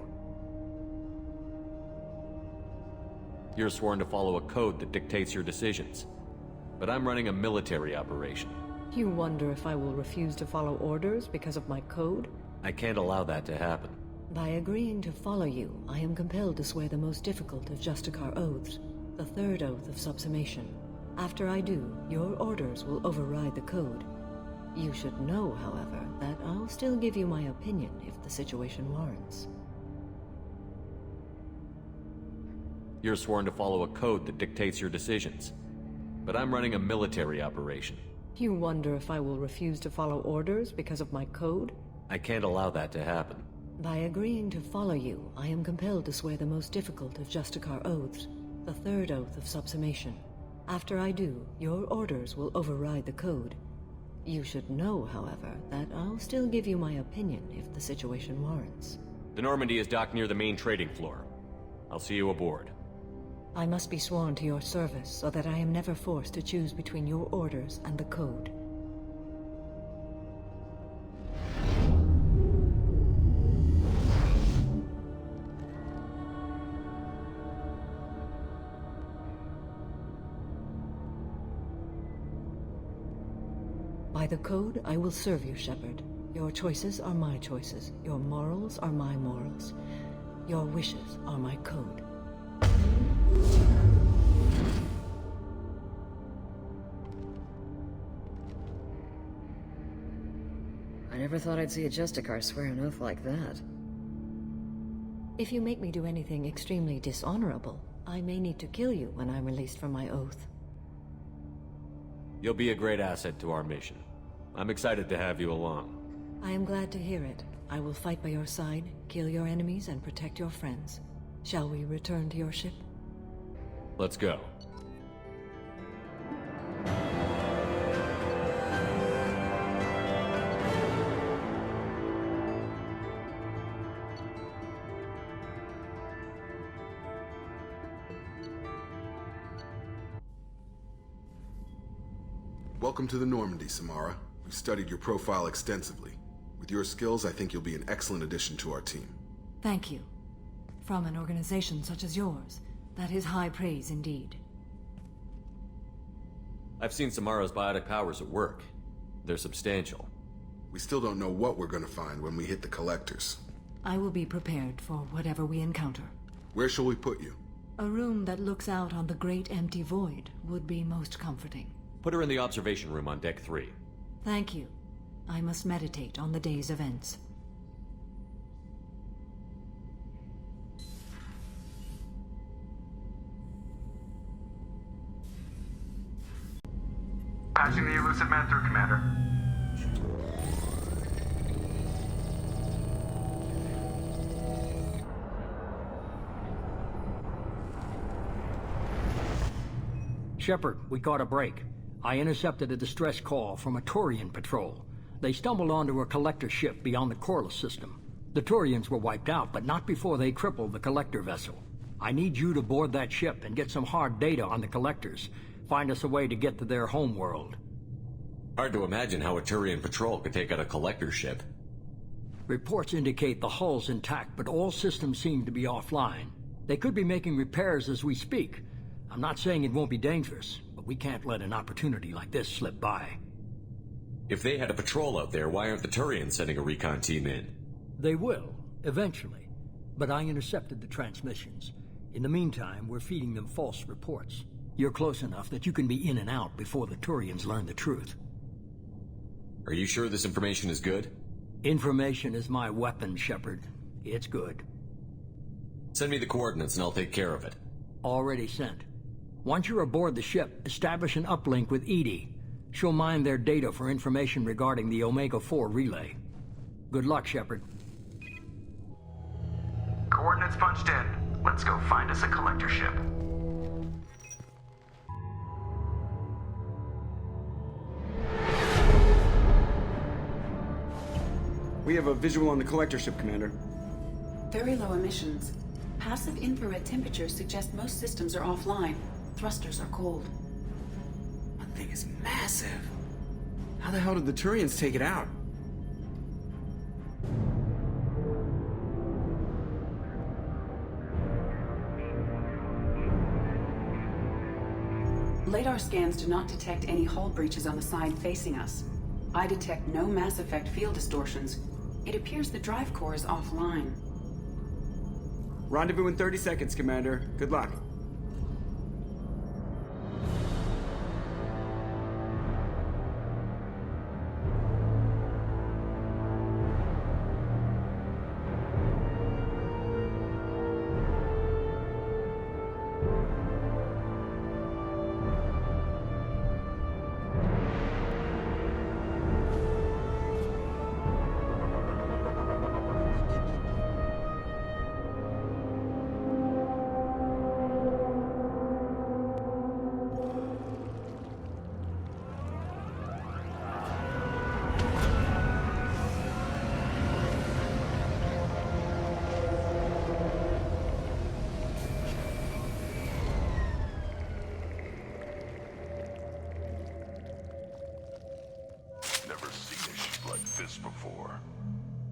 [SPEAKER 10] You're sworn to follow a code that dictates your decisions. But I'm running a military operation.
[SPEAKER 3] You wonder if I will refuse to follow orders because of my code?
[SPEAKER 10] I can't allow that to happen.
[SPEAKER 3] By agreeing to follow you, I am compelled to swear the most difficult of Justicar oaths, the third oath of subsumation. After I do, your orders will override the code. You should know, however, that I'll still give you my opinion if the situation warrants.
[SPEAKER 10] You're sworn to follow a code that dictates your decisions. But I'm running a military operation.
[SPEAKER 3] You wonder if I will refuse to follow orders because of my code?
[SPEAKER 10] I can't allow that to happen.
[SPEAKER 3] By agreeing to follow you, I am compelled to swear the most difficult of Justicar oaths, the third oath of subsumation. After I do, your orders will override the code. You should know, however, that I'll still give you my opinion if the situation warrants.
[SPEAKER 10] The Normandy is docked near the main trading floor. I'll see you aboard.
[SPEAKER 3] I must be sworn to your service so that I am never forced to choose between your orders and the code. By the code, I will serve you, Shepard. Your choices are my choices. Your morals are my morals. Your wishes are my code.
[SPEAKER 22] I never thought I'd see a Justicar swear an oath like that.
[SPEAKER 3] If you make me do anything extremely dishonorable, I may need to kill you when I'm released from my oath.
[SPEAKER 10] You'll be a great asset to our mission. I'm excited to have you along.
[SPEAKER 3] I am glad to hear it. I will fight by your side, kill your enemies, and protect your friends. Shall we return to your ship?
[SPEAKER 10] Let's go.
[SPEAKER 13] Welcome to the Normandy, Samara. We've studied your profile extensively. With your skills, I think you'll be an excellent addition to our team.
[SPEAKER 3] Thank you. From an organization such as yours, that is high praise indeed.
[SPEAKER 10] I've seen Samara's biotic powers at work. They're substantial.
[SPEAKER 13] We still don't know what we're gonna find when we hit the collectors.
[SPEAKER 3] I will be prepared for whatever we encounter.
[SPEAKER 13] Where shall we put you?
[SPEAKER 3] A room that looks out on the great empty void would be most comforting.
[SPEAKER 10] Put her in the observation room on Deck 3.
[SPEAKER 3] Thank you. I must meditate on the day's events.
[SPEAKER 8] Patching the elusive man through, Commander.
[SPEAKER 16] Shepard, we caught a break. I intercepted a distress call from a Turian patrol. They stumbled onto a collector ship beyond the Corliss system. The Turians were wiped out, but not before they crippled the collector vessel. I need you to board that ship and get some hard data on the collectors. Find us a way to get to their homeworld.
[SPEAKER 10] Hard to imagine how a Turian patrol could take out a collector ship.
[SPEAKER 16] Reports indicate the hull's intact, but all systems seem to be offline. They could be making repairs as we speak. I'm not saying it won't be dangerous, but we can't let an opportunity like this slip by.
[SPEAKER 10] If they had a patrol out there, why aren't the Turians sending a recon team in?
[SPEAKER 16] They will, eventually. But I intercepted the transmissions. In the meantime, we're feeding them false reports. You're close enough that you can be in and out before the Turians learn the truth.
[SPEAKER 10] Are you sure this information is good?
[SPEAKER 16] Information is my weapon, Shepard. It's good.
[SPEAKER 10] Send me the coordinates and I'll take care of it.
[SPEAKER 16] Already sent. Once you're aboard the ship, establish an uplink with Edie. She'll mine their data for information regarding the Omega-4 relay. Good luck, Shepard.
[SPEAKER 8] Coordinates punched in. Let's go find us a collector ship.
[SPEAKER 7] We have a visual on the collector ship, Commander.
[SPEAKER 19] Very low emissions. Passive infrared temperatures suggest most systems are offline. Thrusters are cold.
[SPEAKER 7] That thing is massive. How the hell did the Turians take it out?
[SPEAKER 19] Radar scans do not detect any hull breaches on the side facing us. I detect no mass effect field distortions. It appears the drive core is offline.
[SPEAKER 7] Rendezvous in 30 seconds, Commander. Good luck.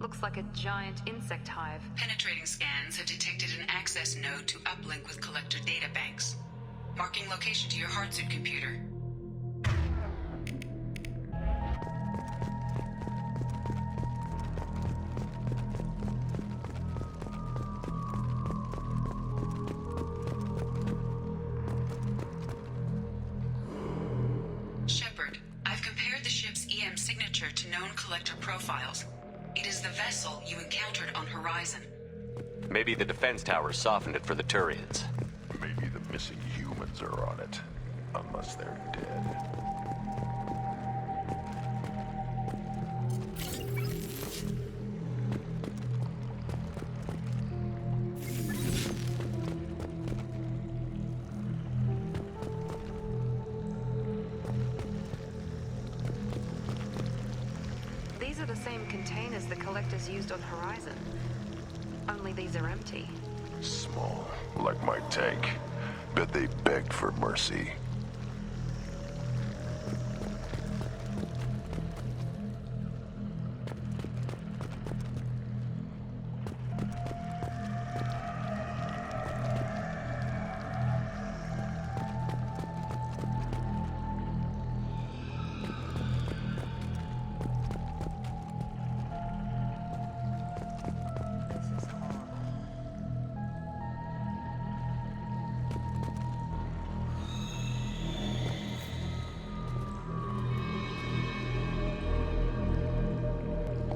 [SPEAKER 1] Looks like a giant insect hive. Penetrating scans have detected an access node to uplink with collector databanks. Marking location to your hardsuit computer. Shepard, I've compared the ship's EM signature to known collector profiles. It is the vessel you encountered on Horizon.
[SPEAKER 10] Maybe the defense towers softened it for the Turians.
[SPEAKER 6] Maybe the missing humans are on it. Unless they're dead.
[SPEAKER 1] These are the same containers the collectors used on Horizon. Only these are empty.
[SPEAKER 6] Small, like my tank. Bet they begged for mercy.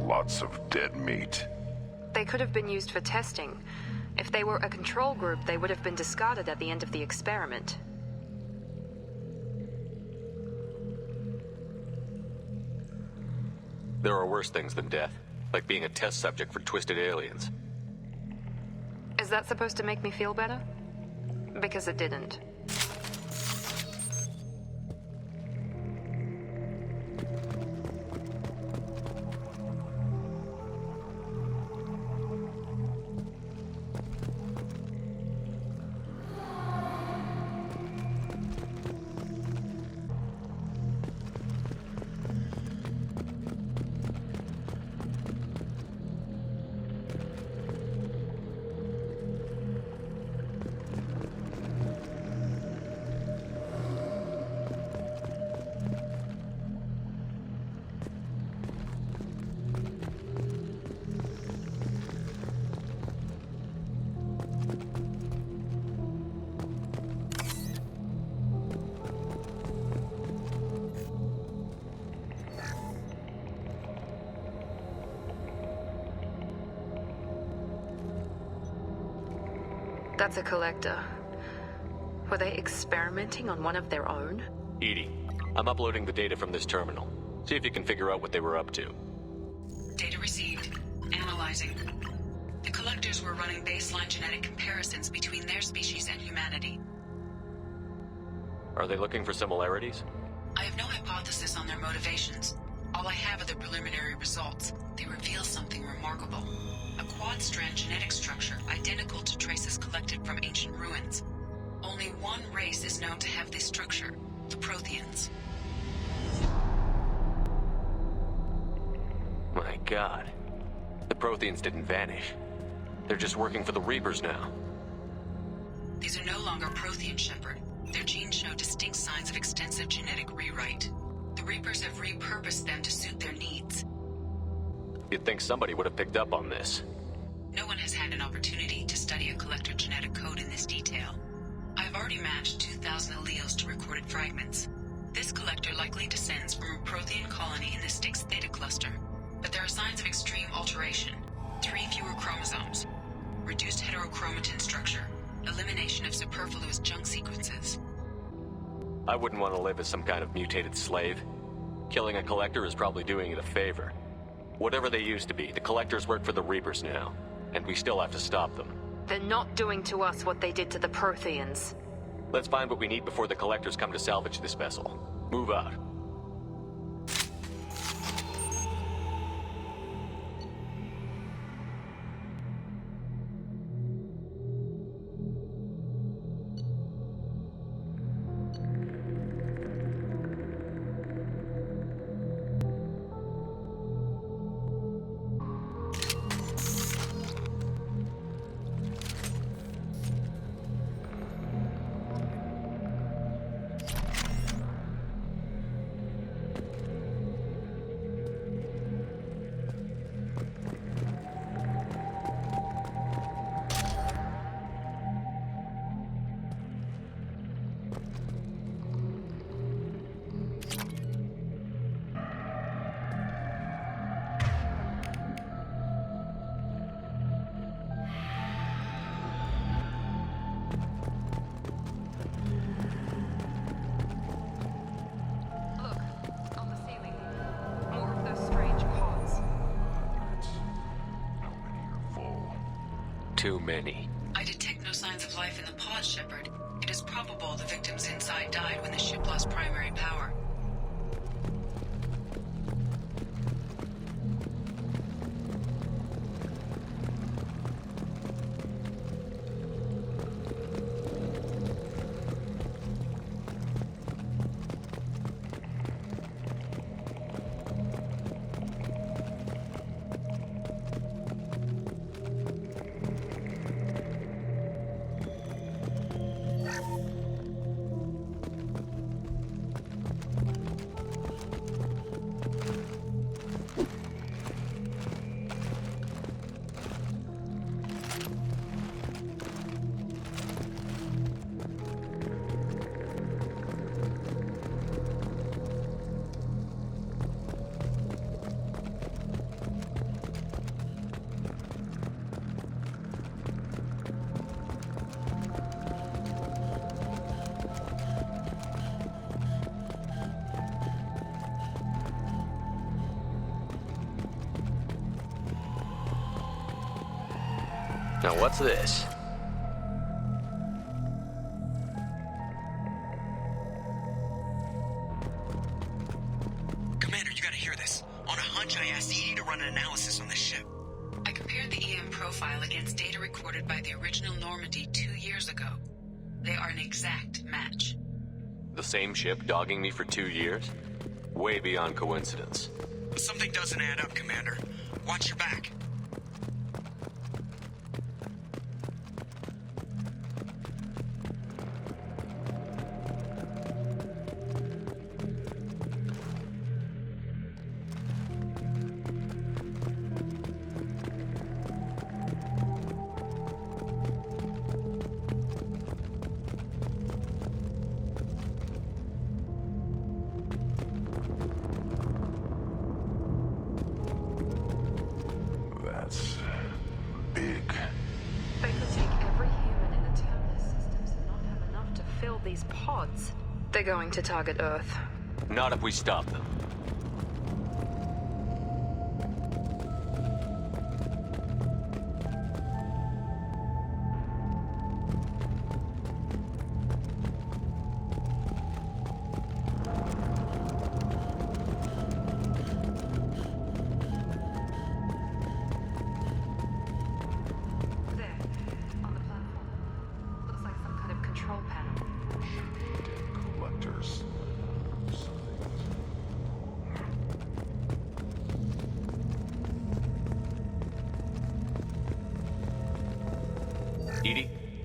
[SPEAKER 6] Lots of dead meat.
[SPEAKER 1] They could have been used for testing. If they were a control group, they would have been discarded at the end of the experiment.
[SPEAKER 10] There are worse things than death, like being a test subject for twisted aliens.
[SPEAKER 1] Is that supposed to make me feel better? Because it didn't. That's a collector. Were they experimenting on one of their own?
[SPEAKER 10] EDI, I'm uploading the data from this terminal. See if you can figure out what they were up to.
[SPEAKER 1] Data received. Analyzing. The collectors were running baseline genetic comparisons between their species and humanity.
[SPEAKER 10] Are they looking for similarities?
[SPEAKER 1] I have no hypothesis on their motivations. All I have are the preliminary results. They reveal something remarkable. A quad-strand genetic structure identical to traces collected from ancient ruins. Only one race is known to have this structure, the Protheans.
[SPEAKER 10] My god. The Protheans didn't vanish. They're just working for the Reapers now.
[SPEAKER 1] These are no longer Prothean, Shepard. Their genes show distinct signs of extensive genetic rewrite. The Reapers have repurposed them to suit their needs.
[SPEAKER 10] You'd think somebody would have picked up on this.
[SPEAKER 1] No one has had an opportunity to study a collector genetic code in this detail. I've already matched 2,000 alleles to recorded fragments. This collector likely descends from a Prothean colony in the Styx Theta cluster. But there are signs of extreme alteration. 3 fewer chromosomes. Reduced heterochromatin structure. Elimination of superfluous junk sequences.
[SPEAKER 10] I wouldn't want to live as some kind of mutated slave. Killing a collector is probably doing it a favor. Whatever they used to be, the collectors work for the Reapers now. And we still have to stop them.
[SPEAKER 18] They're not doing to us what they did to the Protheans.
[SPEAKER 10] Let's find what we need before the collectors come to salvage this vessel. Move out. Too many.
[SPEAKER 1] I detect no signs of life in the pods, Shepard. It is probable the victims inside died when the ship lost primary power.
[SPEAKER 10] Now what's this?
[SPEAKER 12] Commander, you gotta hear this. On a hunch, I asked EDI to run an analysis on this ship.
[SPEAKER 1] I compared the EM profile against data recorded by the original Normandy 2 years ago. They are an exact match.
[SPEAKER 10] The same ship dogging me for 2 years? Way beyond coincidence.
[SPEAKER 12] Something doesn't add up, Commander. Watch your back.
[SPEAKER 6] That's big.
[SPEAKER 18] They could take every human in the terminus systems and not have enough to fill these pods. They're going to target Earth.
[SPEAKER 10] Not if we stop them.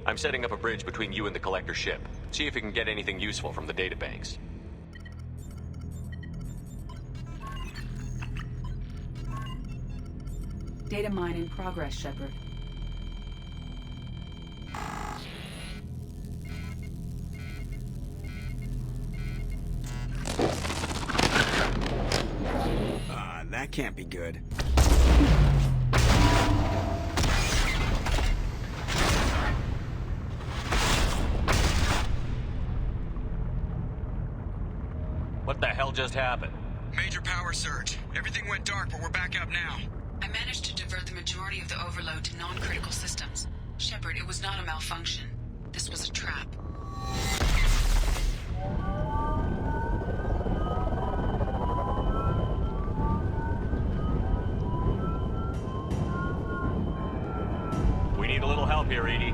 [SPEAKER 10] I'm setting up a bridge between you and the Collector ship. See if you can get anything useful from the databanks.
[SPEAKER 19] Data mine in progress, Shepard.
[SPEAKER 7] That can't be good.
[SPEAKER 10] What the hell just happened?
[SPEAKER 7] Major power surge. Everything went dark, but we're back up now.
[SPEAKER 1] I managed to divert the majority of the overload to non-critical systems. Shepard, it was not a malfunction. This was a trap.
[SPEAKER 10] We need a little help here, Edie.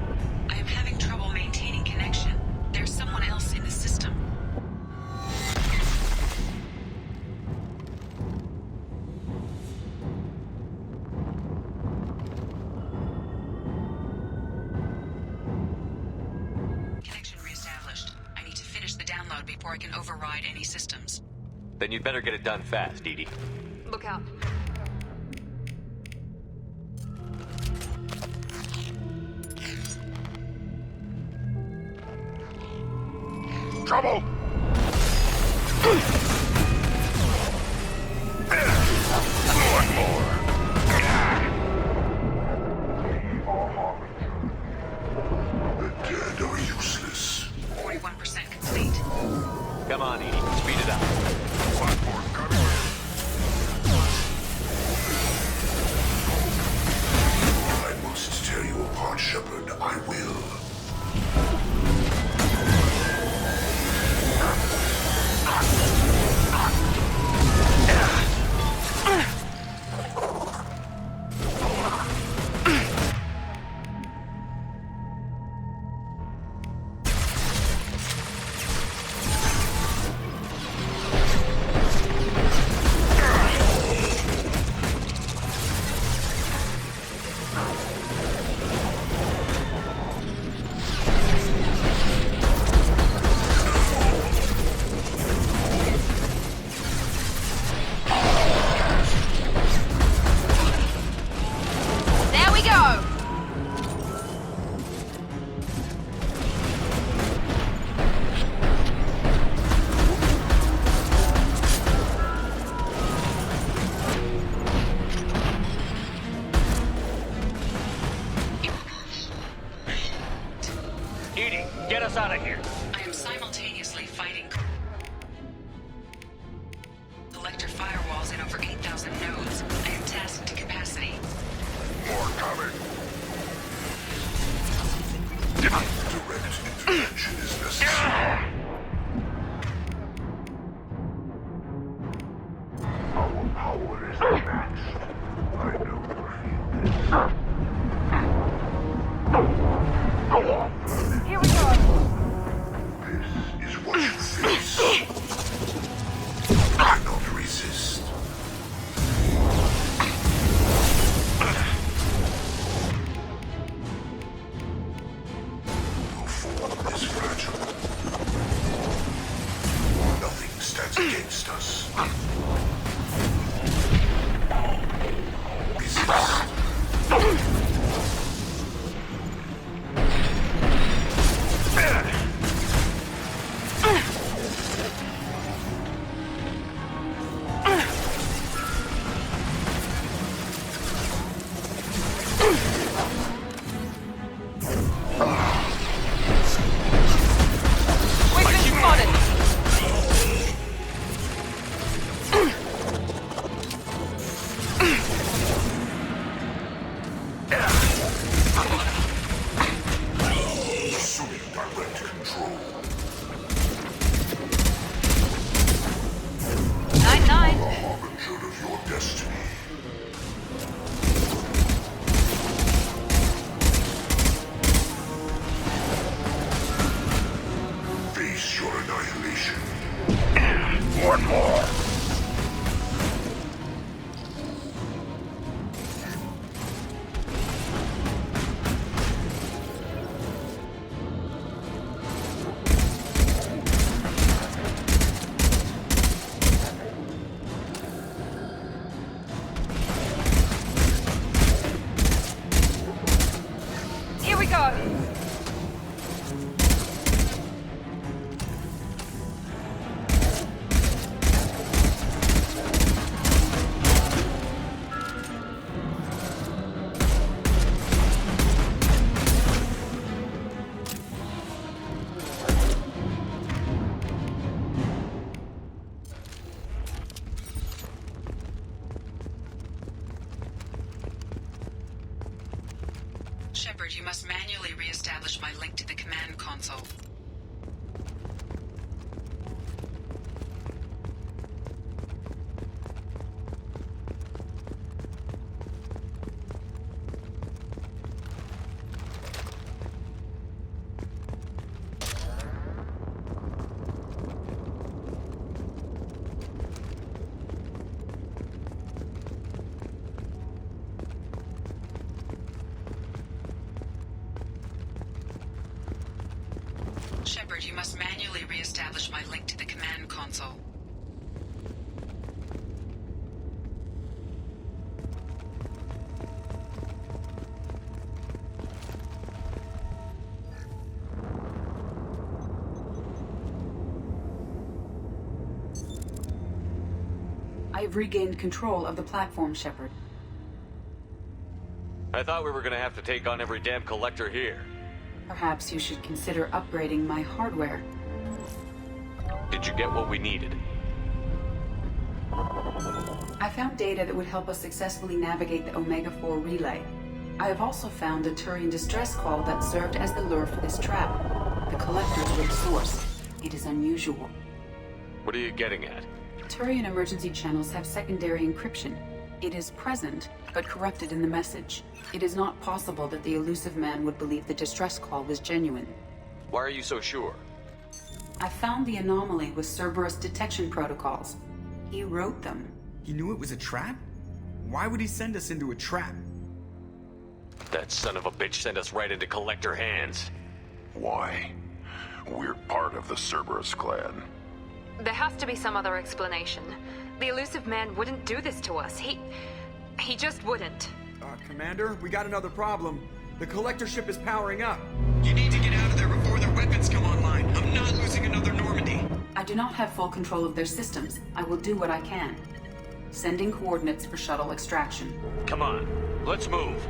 [SPEAKER 1] I am having trouble maintaining connection. There's someone else in the system. Connection reestablished. I need to finish the download before I can override any systems.
[SPEAKER 10] Then you'd better get it done fast, Edie.
[SPEAKER 18] Look out.
[SPEAKER 20] Trouble! One more. The dead are useless.
[SPEAKER 1] 41% complete.
[SPEAKER 10] Come on, Edie. Speed it up.
[SPEAKER 20] Platform coming in. I must tear you apart, Shepard. I will.
[SPEAKER 1] Shepard, you must manually re-establish my link to the command console. Shepard, you must manually re-establish my link to the command console.
[SPEAKER 19] I have regained control of the platform, Shepard.
[SPEAKER 10] I thought we were gonna have to take on every damn collector here.
[SPEAKER 19] Perhaps you should consider upgrading my hardware.
[SPEAKER 10] Did you get what we needed?
[SPEAKER 19] I found data that would help us successfully navigate the Omega-4 relay. I have also found a Turian distress call that served as the lure for this trap. The collectors were the source. It is unusual.
[SPEAKER 10] What are you getting at?
[SPEAKER 19] Turian emergency channels have secondary encryption. It is present, but corrupted in the message. It is not possible that the elusive man would believe the distress call was genuine.
[SPEAKER 10] Why are you so sure?
[SPEAKER 19] I found the anomaly with Cerberus detection protocols. He wrote them.
[SPEAKER 7] He knew it was a trap? Why would he send us into a trap?
[SPEAKER 10] That son of a bitch sent us right into collector hands.
[SPEAKER 6] Why? We're part of the Cerberus clan.
[SPEAKER 18] There has to be some other explanation. The elusive man wouldn't do this to us. He just wouldn't.
[SPEAKER 7] Commander, we got another problem. The collector ship is powering up.
[SPEAKER 12] You need to get out of there before their weapons come online. I'm not losing another Normandy.
[SPEAKER 19] I do not have full control of their systems. I will do what I can. Sending coordinates for shuttle extraction.
[SPEAKER 10] Come on, let's move.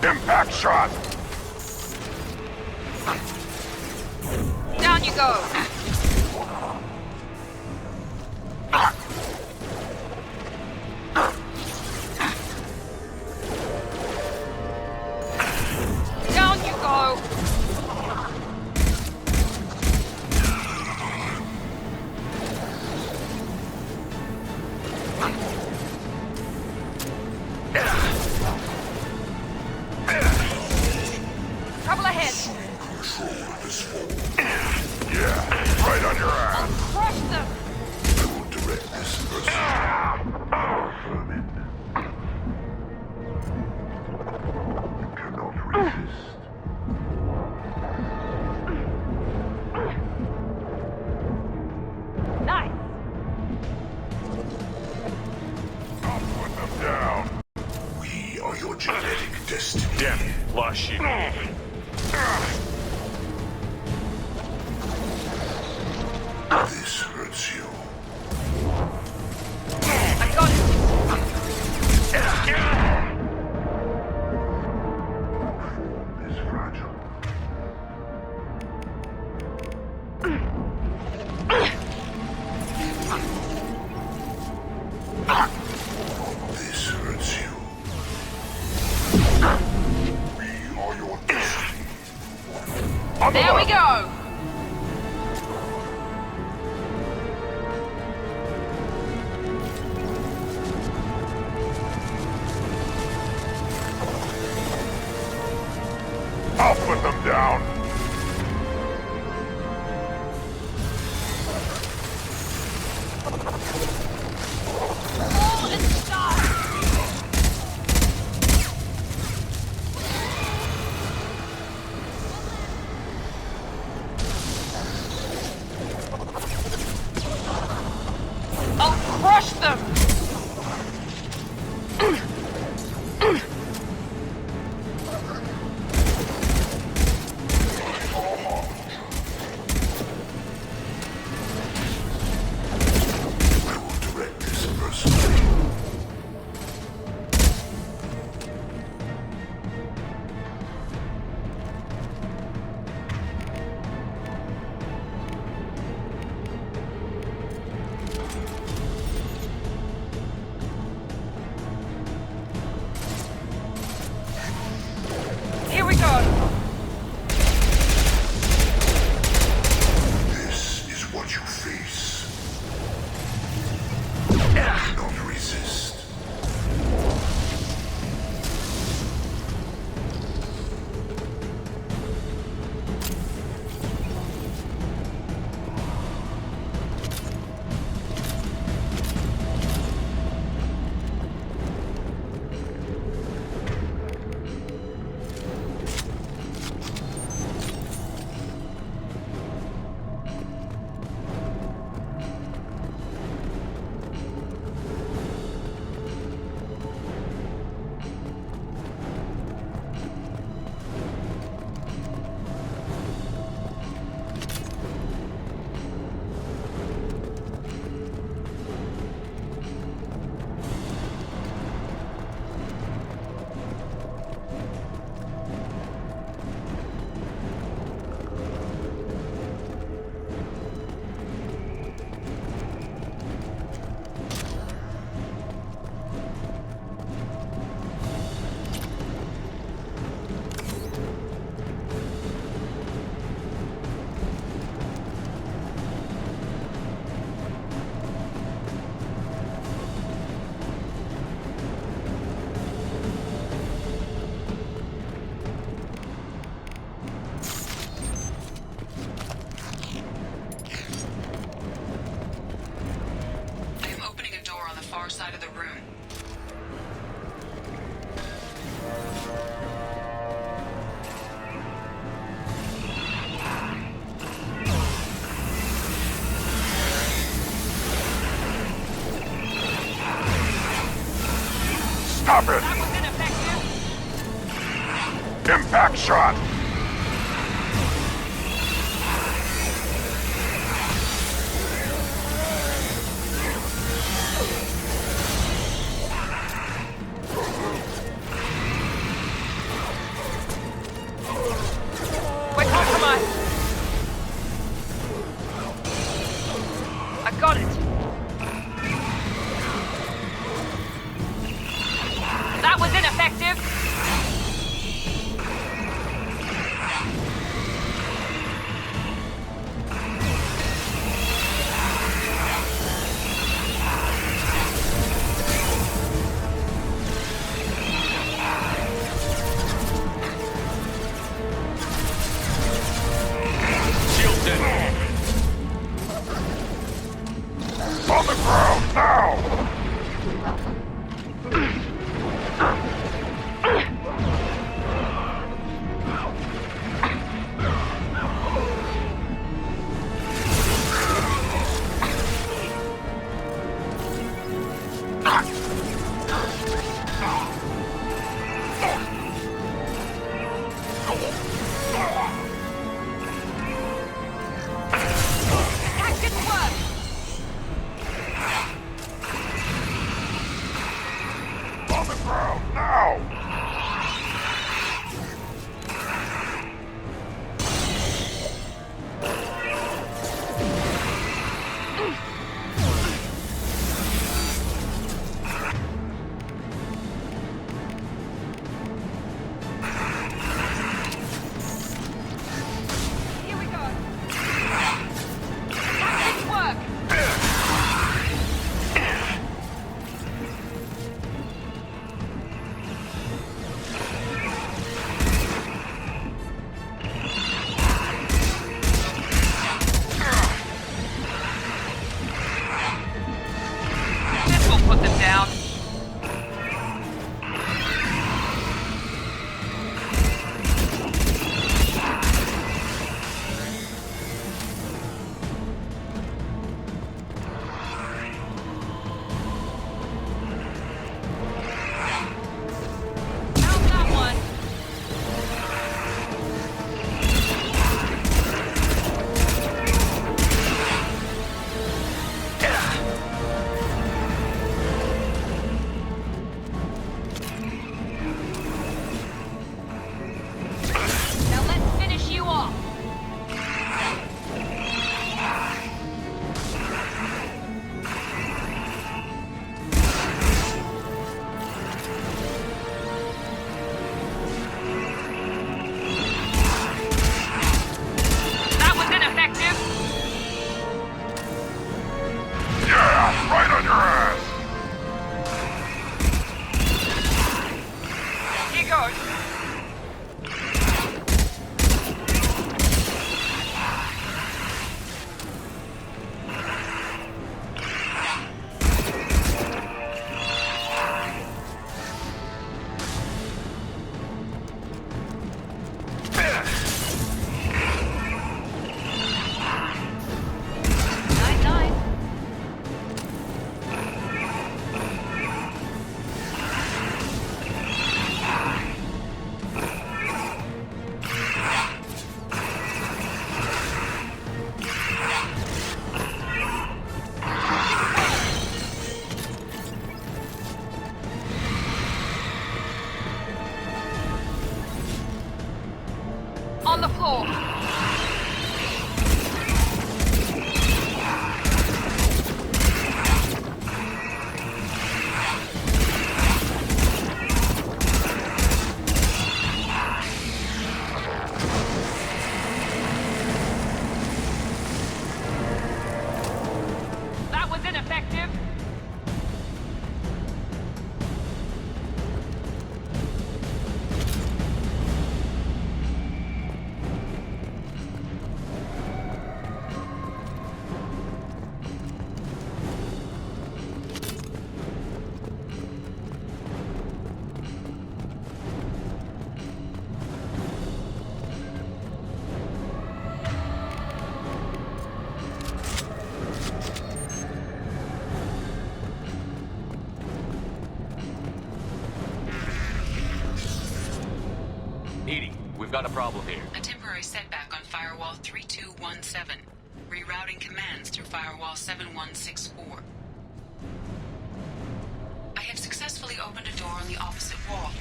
[SPEAKER 6] Impact shot!
[SPEAKER 5] Down you go! Down you go! Trouble ahead!
[SPEAKER 6] Yeah, right on your ass!
[SPEAKER 5] Crush them!
[SPEAKER 6] I will direct this person. Vermin. You cannot resist.
[SPEAKER 5] Nice!
[SPEAKER 6] I'll put them down. We are your genetic destiny.
[SPEAKER 11] Damn, lost sheep.
[SPEAKER 6] This hurts you.
[SPEAKER 5] I got it!
[SPEAKER 6] Is fragile. This hurts you. We are your destiny.
[SPEAKER 5] There we go!
[SPEAKER 6] I'll put them down.
[SPEAKER 5] All and stop! I'll crush them!
[SPEAKER 6] I will direct this person.
[SPEAKER 5] Here we go!
[SPEAKER 6] This is what you face. Don't resist.
[SPEAKER 1] far side of the room.
[SPEAKER 6] Stop it!
[SPEAKER 5] That was ineffective.
[SPEAKER 6] Impact shot!
[SPEAKER 2] Here goes. On the floor. That was ineffective.
[SPEAKER 10] We've got a problem here.
[SPEAKER 1] A temporary setback on Firewall 3217. Rerouting commands through Firewall 7164. I have successfully opened a door on the opposite wall.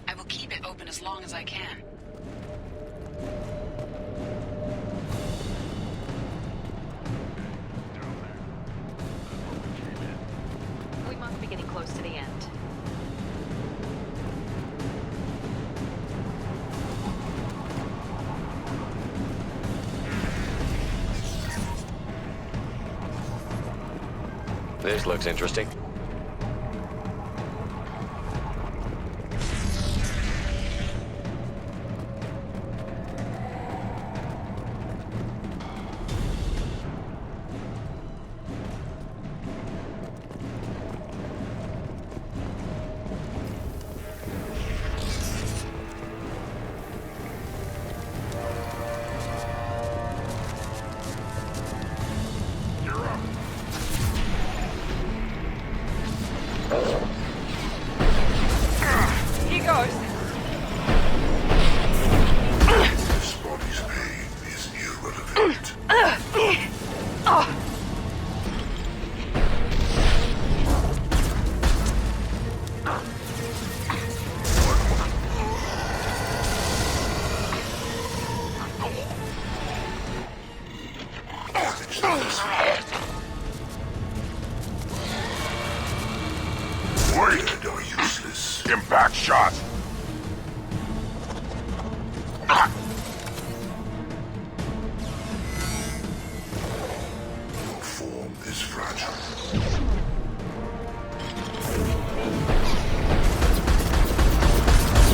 [SPEAKER 1] I will keep it open as long as I can.
[SPEAKER 5] We must be getting close to the end.
[SPEAKER 10] This looks interesting.
[SPEAKER 2] Here goes.
[SPEAKER 20] This body's pain is irrelevant.
[SPEAKER 6] Wait, are useless. Impact shot. Your form is fragile.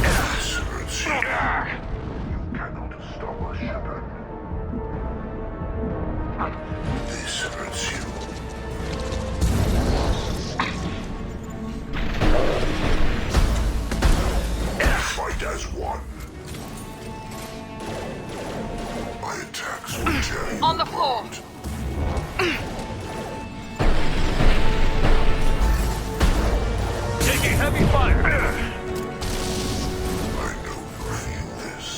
[SPEAKER 6] This hurts you. You cannot stop a shepherd. This hurts you. Fight as one. My attacks will tear you
[SPEAKER 2] On the floor.
[SPEAKER 20] apart.
[SPEAKER 14] Taking heavy fire.
[SPEAKER 20] I know you feel this.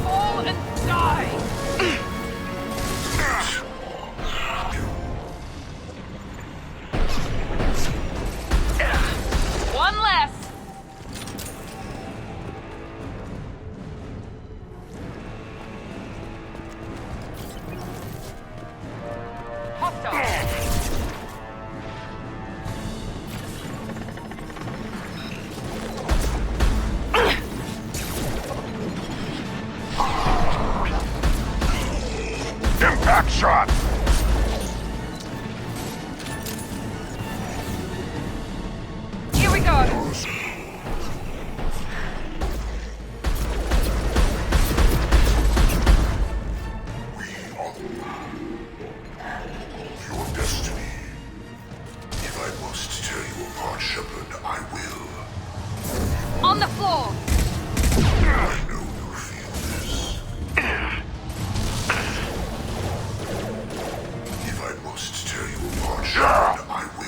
[SPEAKER 2] Fall and die. One less. Hostile. On the floor!
[SPEAKER 6] I know you feel this. If I must tear you apart, Shepard, I will.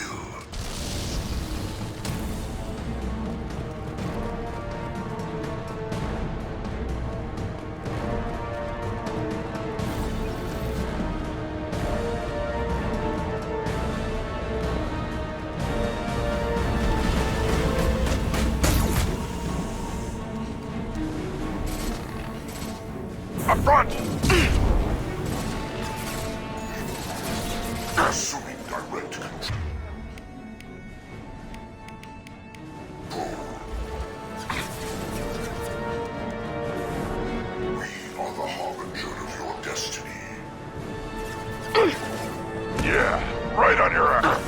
[SPEAKER 20] Front!
[SPEAKER 6] Assuming direct control. We are the harbinger of your destiny.
[SPEAKER 20] Yeah, right on your ass.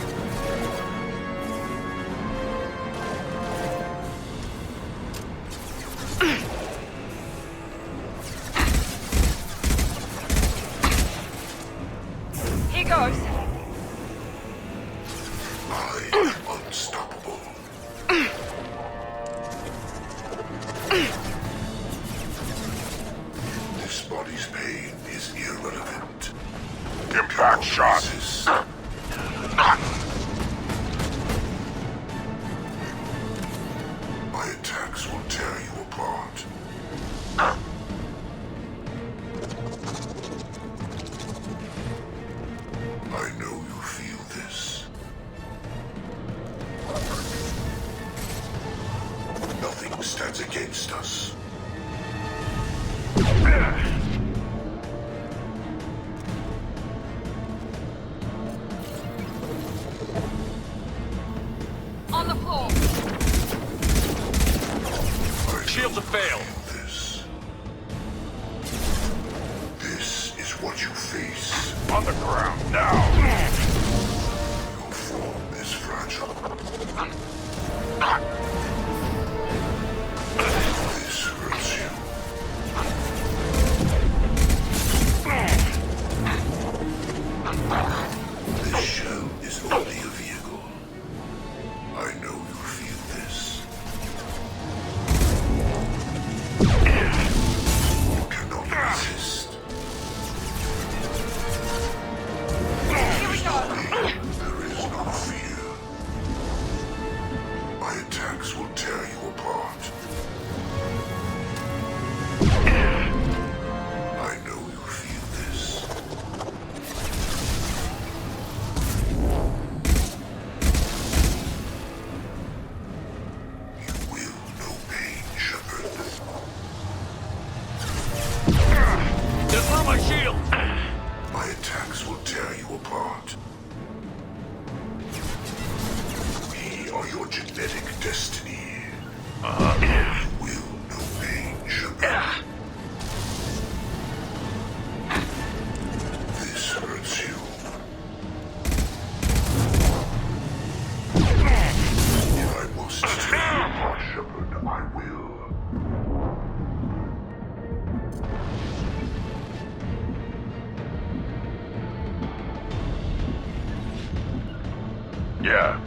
[SPEAKER 2] Here goes.
[SPEAKER 6] I am unstoppable. This body's pain is irrelevant.
[SPEAKER 20] Impact shot.
[SPEAKER 6] My attacks will tear you apart. I know you feel this. Nothing stands against us.
[SPEAKER 2] On the floor!
[SPEAKER 20] Shields have failed.
[SPEAKER 6] This is what you face.
[SPEAKER 20] On the ground, now!
[SPEAKER 6] Your form is fragile. This hurts you. This shell is only a vehicle. I know you feel this. You cannot resist.
[SPEAKER 2] Here we go!
[SPEAKER 6] There is no fear. My attacks will tear you apart. I know you feel this. You will know pain, Shepard.
[SPEAKER 20] Just throw my shield!
[SPEAKER 6] My attacks will tear you apart. We are your genetic destiny. You will know pain, Shepard. This hurts you. If I must tear you apart, Shepard, I will.
[SPEAKER 20] Yeah.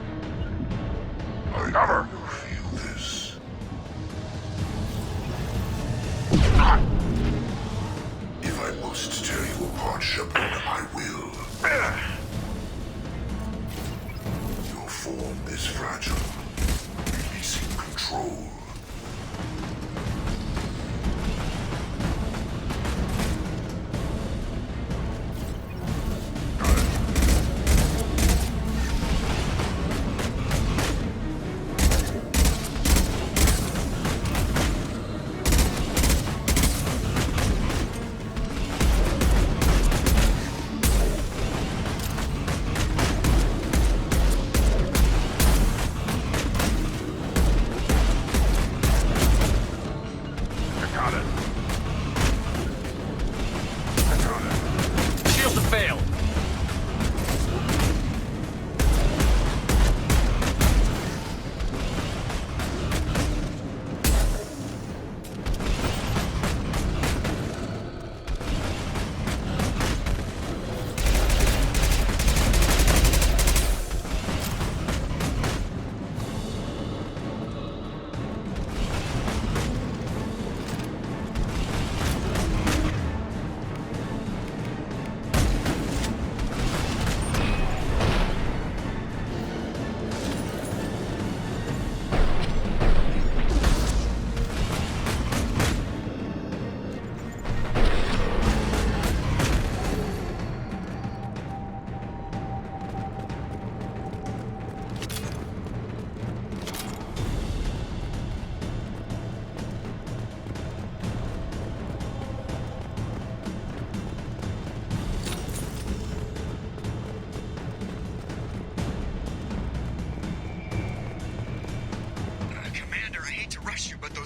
[SPEAKER 6] I
[SPEAKER 20] Cover.
[SPEAKER 6] know you feel this. If I must tear you apart, Shepard, I will. Your form is fragile, releasing control.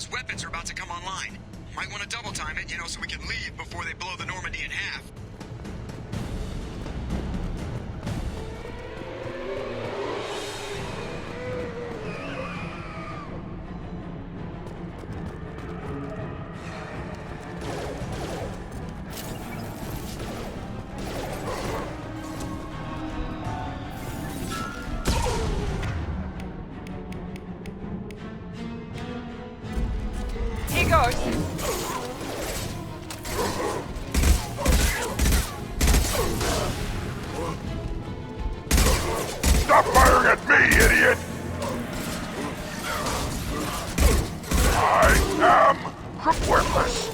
[SPEAKER 12] Those weapons are about to come online. Might want to double time it, so we can leave before they blow the Normandy in half.
[SPEAKER 2] Here goes.
[SPEAKER 6] Stop firing at me, idiot! I am worthless.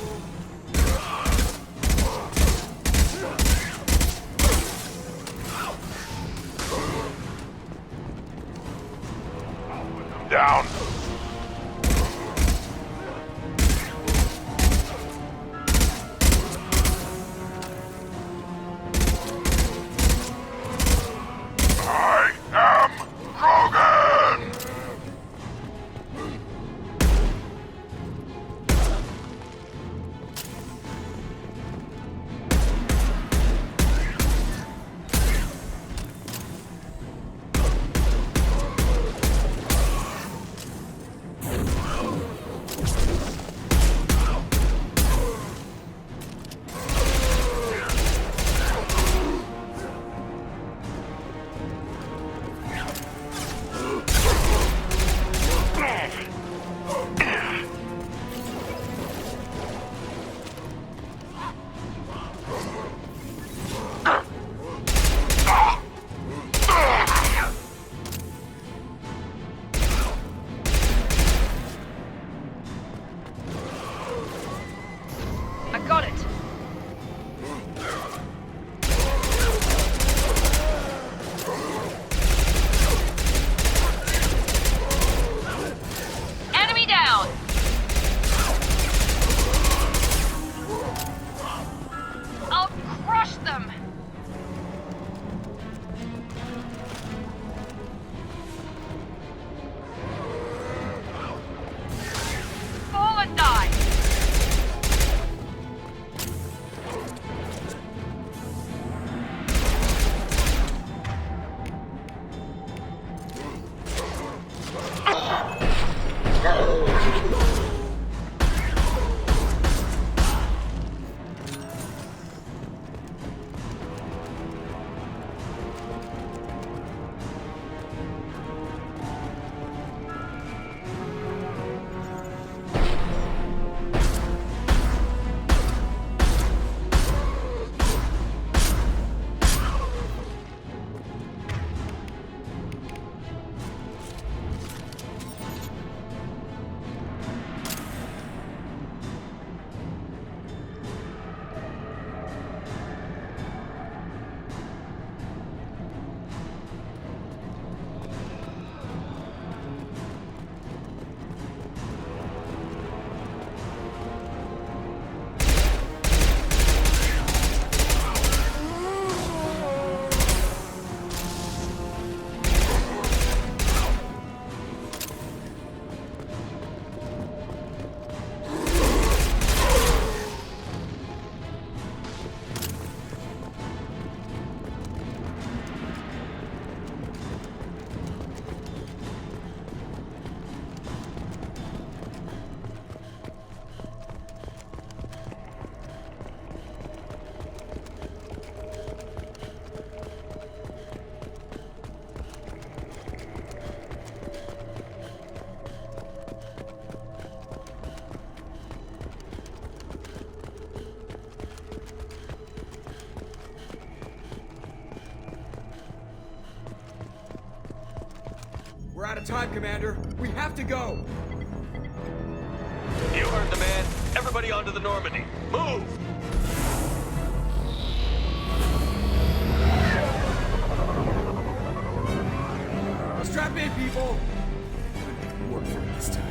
[SPEAKER 6] Down. I am Krogan!
[SPEAKER 2] I got it. Enemy down. I'll crush them. Fall and die.
[SPEAKER 7] We're out of time, Commander. We have to go.
[SPEAKER 14] You heard the man. Everybody onto the Normandy. Move!
[SPEAKER 7] Strap in, people! Work for it this time.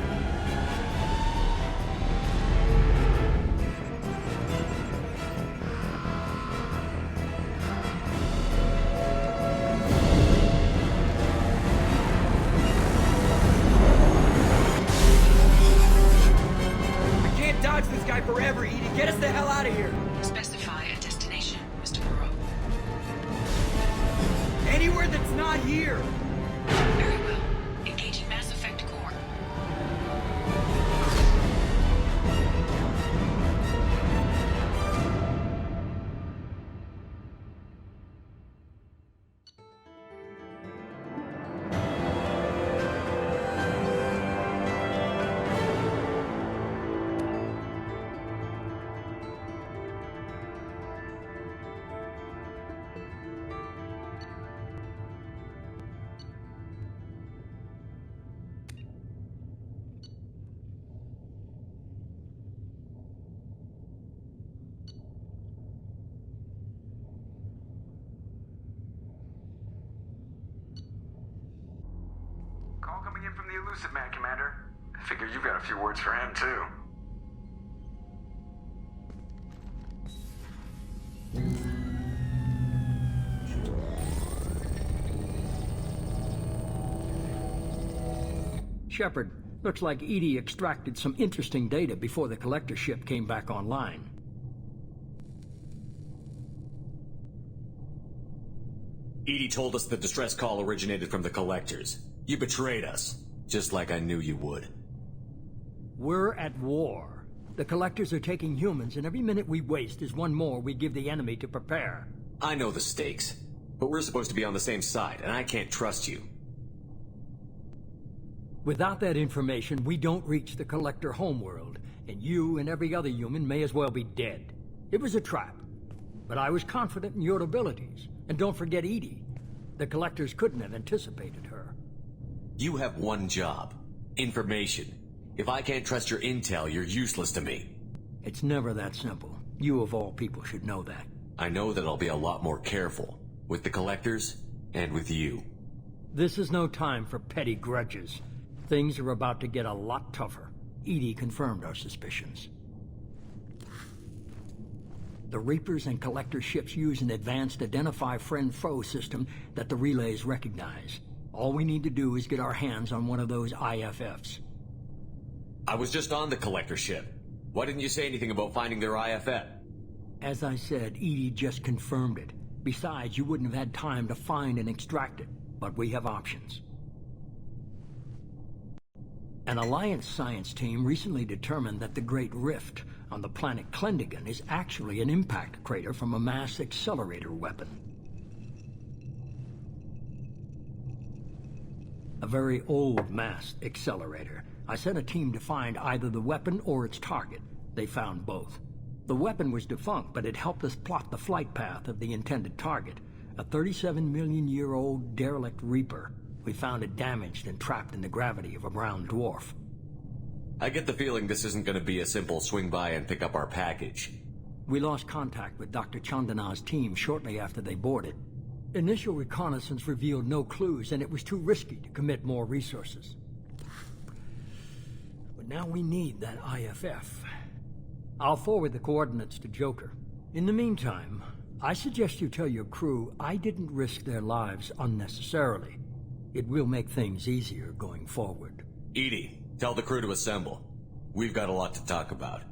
[SPEAKER 15] forever, Edie. Get us the hell out of here.
[SPEAKER 1] Specify a destination, Mr. Moreau.
[SPEAKER 15] Anywhere that's not here.
[SPEAKER 1] Very well. Engaging Mass Effect core.
[SPEAKER 8] Call coming in from the Elusive Man, Commander. I figure you've got a few words for him, too.
[SPEAKER 16] Shepard, looks like EDI extracted some interesting data before the collector ship came back online.
[SPEAKER 10] EDI told us the distress call originated from the collectors. You betrayed us, just like I knew you would.
[SPEAKER 16] We're at war. The collectors are taking humans, and every minute we waste is one more we give the enemy to prepare.
[SPEAKER 10] I know the stakes, but we're supposed to be on the same side, and I can't trust you.
[SPEAKER 16] Without that information, we don't reach the collector homeworld, and you and every other human may as well be dead. It was a trap, but I was confident in your abilities. And don't forget EDI. The collectors couldn't have anticipated her.
[SPEAKER 10] You have one job. Information. If I can't trust your intel, you're useless to me.
[SPEAKER 16] It's never that simple. You of all people should know that.
[SPEAKER 10] I know that I'll be a lot more careful. With the collectors, and with you.
[SPEAKER 16] This is no time for petty grudges. Things are about to get a lot tougher. EDI confirmed our suspicions. The Reapers and Collector ships use an advanced Identify Friend-Foe system that the relays recognize. All we need to do is get our hands on one of those IFFs.
[SPEAKER 10] I was just on the Collector ship. Why didn't you say anything about finding their IFF?
[SPEAKER 16] As I said, EDI just confirmed it. Besides, you wouldn't have had time to find and extract it. But we have options. An Alliance science team recently determined that the Great Rift on the planet Klendigan is actually an impact crater from a mass accelerator weapon. A very old mass accelerator. I sent a team to find either the weapon or its target. They found both. The weapon was defunct, but it helped us plot the flight path of the intended target, a 37-million-year-old derelict Reaper. We found it damaged and trapped in the gravity of a brown dwarf.
[SPEAKER 10] I get the feeling this isn't going to be a simple swing by and pick up our package.
[SPEAKER 16] We lost contact with Dr. Chandana's team shortly after they boarded. Initial reconnaissance revealed no clues, and it was too risky to commit more resources. But now we need that IFF. I'll forward the coordinates to Joker. In the meantime, I suggest you tell your crew I didn't risk their lives unnecessarily. It will make things easier going forward.
[SPEAKER 10] EDI, tell the crew to assemble. We've got a lot to talk about.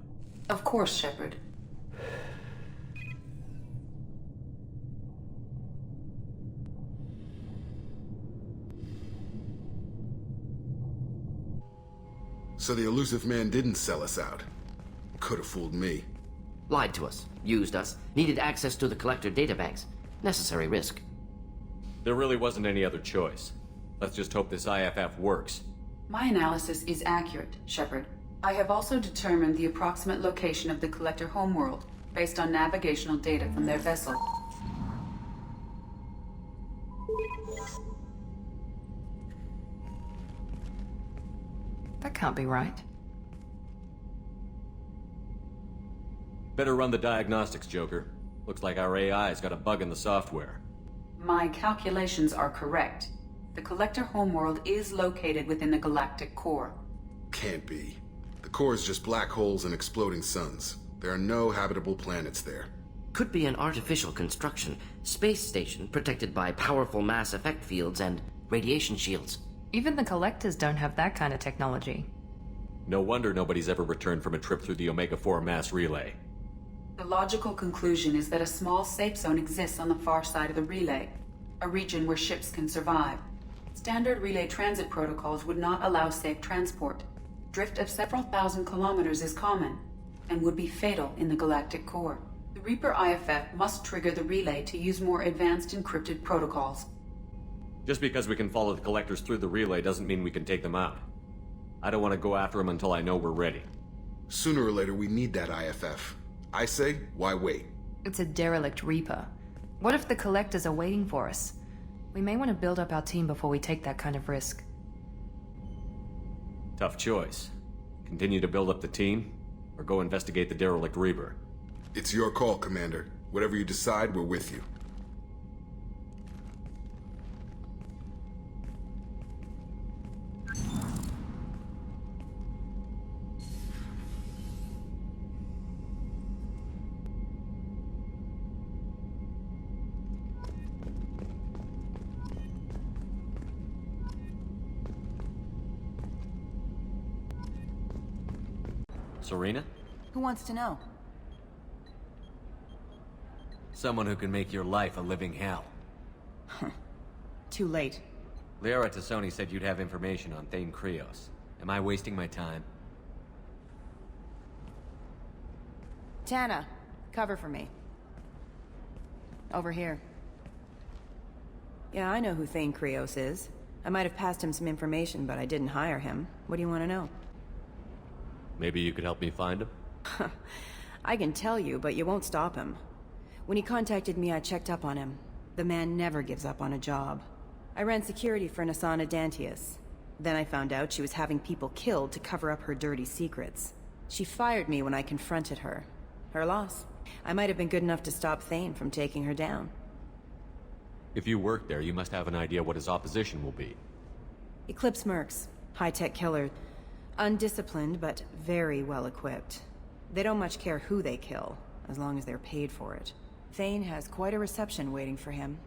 [SPEAKER 19] Of course, Shepard.
[SPEAKER 13] So the Elusive Man didn't sell us out. Could have fooled me.
[SPEAKER 17] Lied to us, used us, needed access to the Collector databanks. Necessary risk.
[SPEAKER 10] There really wasn't any other choice. Let's just hope this IFF works.
[SPEAKER 19] My analysis is accurate, Shepard. I have also determined the approximate location of the Collector homeworld, based on navigational data from their vessel.
[SPEAKER 5] That can't be right.
[SPEAKER 10] Better run the diagnostics, Joker. Looks like our AI's got a bug in the software.
[SPEAKER 19] My calculations are correct. The Collector homeworld is located within the galactic core.
[SPEAKER 13] Can't be. The core is just black holes and exploding suns. There are no habitable planets there.
[SPEAKER 17] Could be an artificial construction, space station protected by powerful mass effect fields and radiation shields.
[SPEAKER 5] Even the Collectors don't have that kind of technology.
[SPEAKER 10] No wonder nobody's ever returned from a trip through the Omega-4 mass relay.
[SPEAKER 19] The logical conclusion is that a small safe zone exists on the far side of the relay, a region where ships can survive. Standard relay transit protocols would not allow safe transport. Drift of several thousand kilometers is common, and would be fatal in the galactic core. The Reaper IFF must trigger the relay to use more advanced encrypted protocols.
[SPEAKER 10] Just because we can follow the collectors through the relay doesn't mean we can take them out. I don't want to go after them until I know we're ready.
[SPEAKER 13] Sooner or later, we need that IFF. I say, why wait?
[SPEAKER 4] It's a derelict Reaper. What if the collectors are waiting for us? We may want to build up our team before we take that kind of risk.
[SPEAKER 10] Tough choice. Continue to build up the team, or go investigate the derelict Reaper.
[SPEAKER 13] It's your call, Commander. Whatever you decide, we're with you.
[SPEAKER 10] Serena?
[SPEAKER 21] Who wants to know?
[SPEAKER 10] Someone who can make your life a living hell.
[SPEAKER 21] Too late.
[SPEAKER 10] Liara Tassoni said you'd have information on Thane Krios. Am I wasting my time?
[SPEAKER 21] Tana, cover for me. Over here. Yeah, I know who Thane Krios is. I might have passed him some information, but I didn't hire him. What do you want to know?
[SPEAKER 10] Maybe you could help me find him?
[SPEAKER 21] I can tell you, but you won't stop him. When he contacted me, I checked up on him. The man never gives up on a job. I ran security for Nasana Dantius. Then I found out she was having people killed to cover up her dirty secrets. She fired me when I confronted her. Her loss. I might have been good enough to stop Thane from taking her down.
[SPEAKER 10] If you work there, you must have an idea what his opposition will be.
[SPEAKER 21] Eclipse mercs. High-tech killer. Undisciplined, but very well-equipped. They don't much care who they kill, as long as they're paid for it. Thane has quite a reception waiting for him.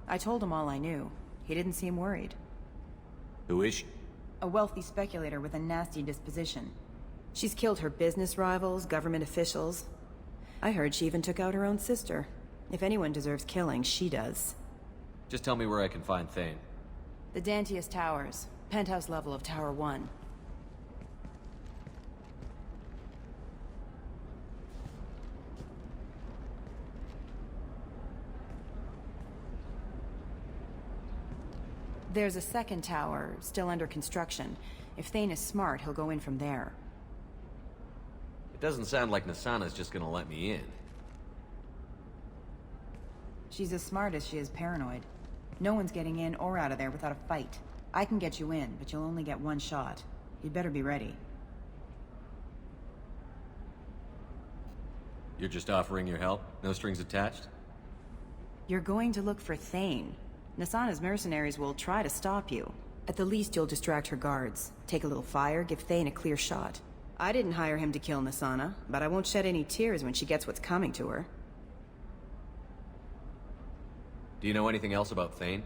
[SPEAKER 21] I told him all I knew. He didn't seem worried.
[SPEAKER 10] Who is she?
[SPEAKER 21] A wealthy speculator with a nasty disposition. She's killed her business rivals, government officials. I heard she even took out her own sister. If anyone deserves killing, she does.
[SPEAKER 10] Just tell me where I can find Thane.
[SPEAKER 21] The Dantius Towers. Penthouse level of Tower 1. There's a second tower, still under construction. If Thane is smart, he'll go in from there.
[SPEAKER 10] It doesn't sound like Nasana's just gonna let me in.
[SPEAKER 21] She's as smart as she is paranoid. No one's getting in or out of there without a fight. I can get you in, but you'll only get one shot. You'd better be ready.
[SPEAKER 10] You're just offering your help? No strings attached?
[SPEAKER 21] You're going to look for Thane. Nasana's mercenaries will try to stop you. At the least, you'll distract her guards. Take a little fire, give Thane a clear shot. I didn't hire him to kill Nasana, but I won't shed any tears when she gets what's coming to her.
[SPEAKER 10] Do you know anything else about Thane?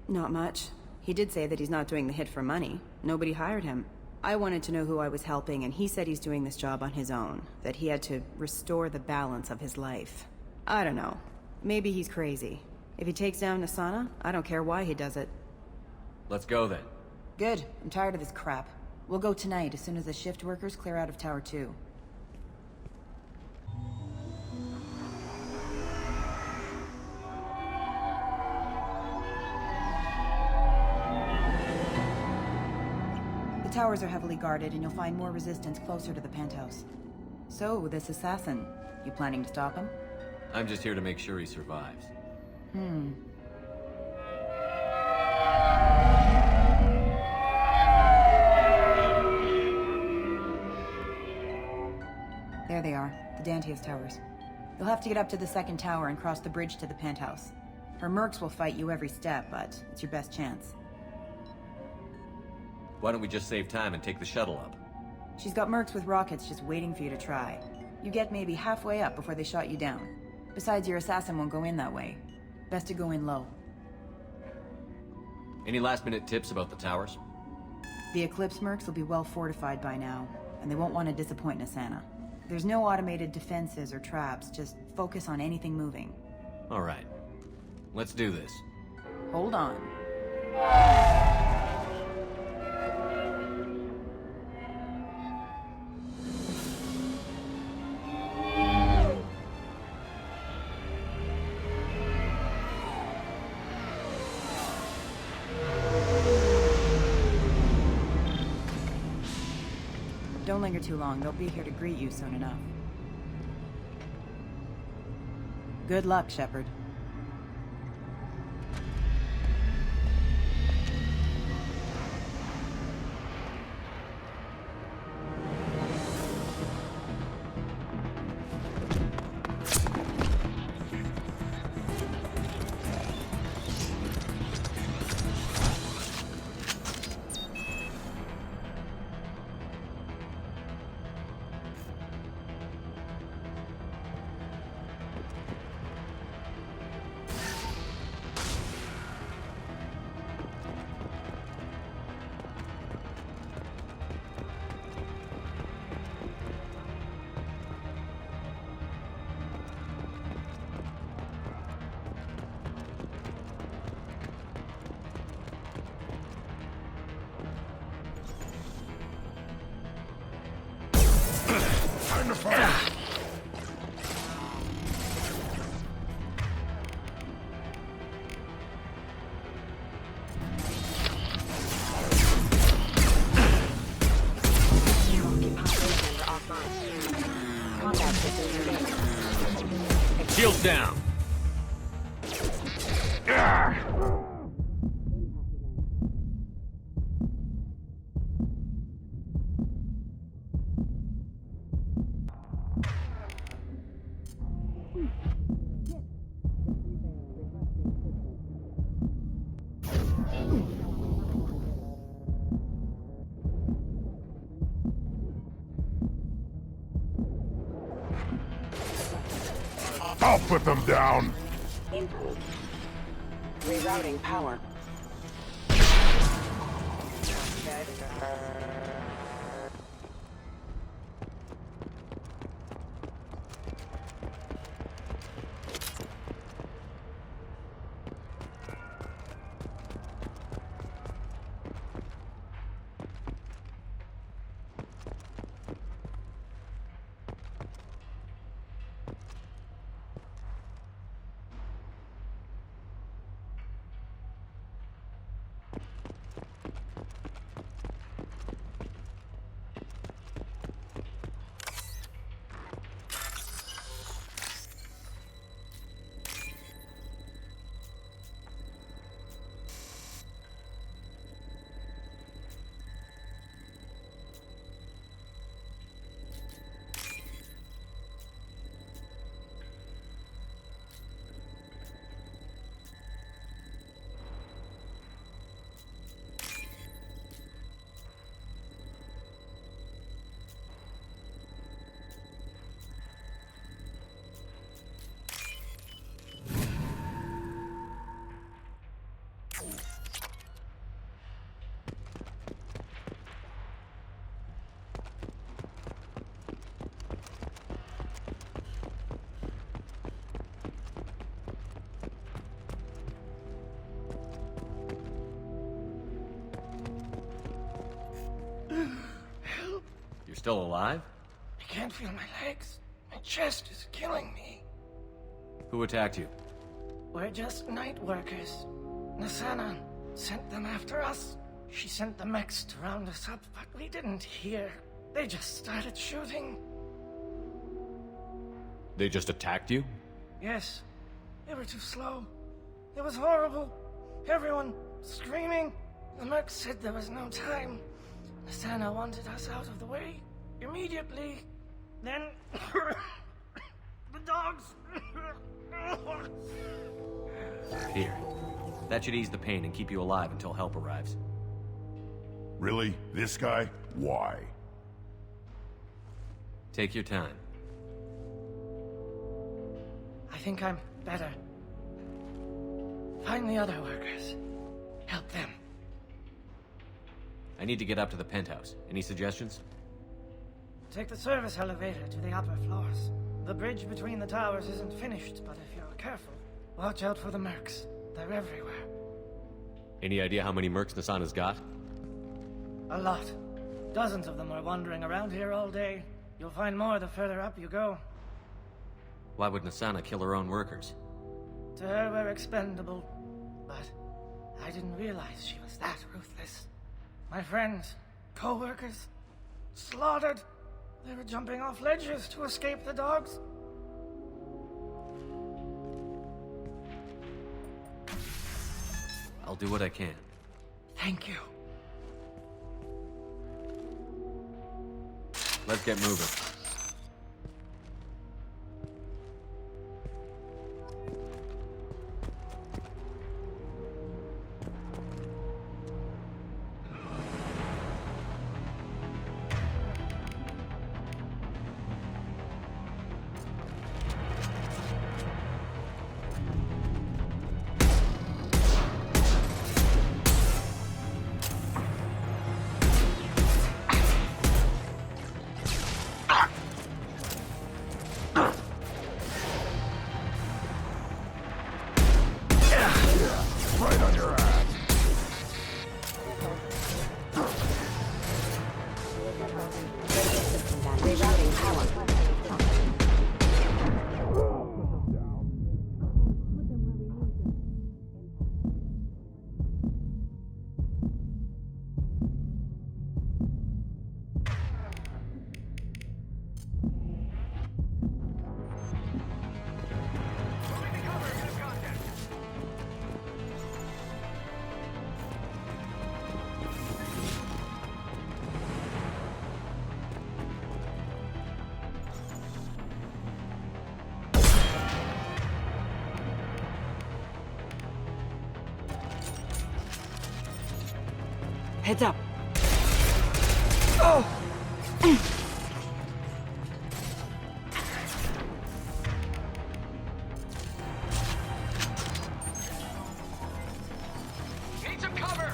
[SPEAKER 21] Not much. He did say that he's not doing the hit for money. Nobody hired him. I wanted to know who I was helping, and he said he's doing this job on his own. That he had to restore the balance of his life. I don't know. Maybe he's crazy. If he takes down Nasana, I don't care why he does it.
[SPEAKER 10] Let's go then.
[SPEAKER 21] Good. I'm tired of this crap. We'll go tonight as soon as the shift workers clear out of Tower 2. The towers are heavily guarded, and you'll find more resistance closer to the penthouse. So, this assassin, you planning to stop him?
[SPEAKER 10] I'm just here to make sure he survives.
[SPEAKER 21] There they are, the Dantius Towers. You'll have to get up to the second tower and cross the bridge to the penthouse. Her mercs will fight you every step, but it's your best chance.
[SPEAKER 10] Why don't we just save time and take the shuttle up?
[SPEAKER 21] She's got mercs with rockets just waiting for you to try. You get maybe halfway up before they shot you down. Besides, your assassin won't go in that way. Best to go in low.
[SPEAKER 10] Any last-minute tips about the towers?
[SPEAKER 21] The Eclipse mercs will be well fortified by now. and they won't want to disappoint Nasana. There's no automated defenses or traps, just focus on anything moving.
[SPEAKER 10] Alright. Let's do this.
[SPEAKER 21] Hold on. Don't linger too long. They'll be here to greet you soon enough. Good luck, Shepard.
[SPEAKER 6] Time to fight!
[SPEAKER 10] Shields down!
[SPEAKER 6] I'll put them down!
[SPEAKER 9] Input. Rerouting power.
[SPEAKER 10] You're still alive?
[SPEAKER 22] I can't feel my legs. My chest is killing me.
[SPEAKER 10] Who attacked you?
[SPEAKER 22] We're just night workers. Nasana sent them after us. She sent the mechs to round us up, but we didn't hear. They just started shooting.
[SPEAKER 10] They just attacked you?
[SPEAKER 22] Yes. They were too slow. It was horrible. Everyone screaming. The mechs said there was no time. Nasana wanted us out of the way immediately. Then the dogs.
[SPEAKER 10] Here. That should ease the pain and keep you alive until help arrives.
[SPEAKER 6] Really? This guy? Why?
[SPEAKER 10] Take your time.
[SPEAKER 22] I think I'm better. Find the other workers. Help them.
[SPEAKER 10] I need to get up to the penthouse. Any suggestions?
[SPEAKER 22] Take the service elevator to the upper floors. The bridge between the towers isn't finished, but if you're careful, watch out for the mercs. They're everywhere.
[SPEAKER 10] Any idea how many mercs Nasana's got?
[SPEAKER 22] A lot. Dozens of them are wandering around here all day. You'll find more the further up you go.
[SPEAKER 10] Why would Nasana kill her own workers?
[SPEAKER 22] To her, we're expendable. But I didn't realize she was that ruthless. My friends, co-workers, slaughtered. They were jumping off ledges to escape the dogs.
[SPEAKER 10] I'll do what I can.
[SPEAKER 22] Thank you.
[SPEAKER 10] Let's get moving.
[SPEAKER 21] Heads up. Oh!
[SPEAKER 2] Need some cover!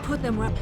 [SPEAKER 21] Put them right.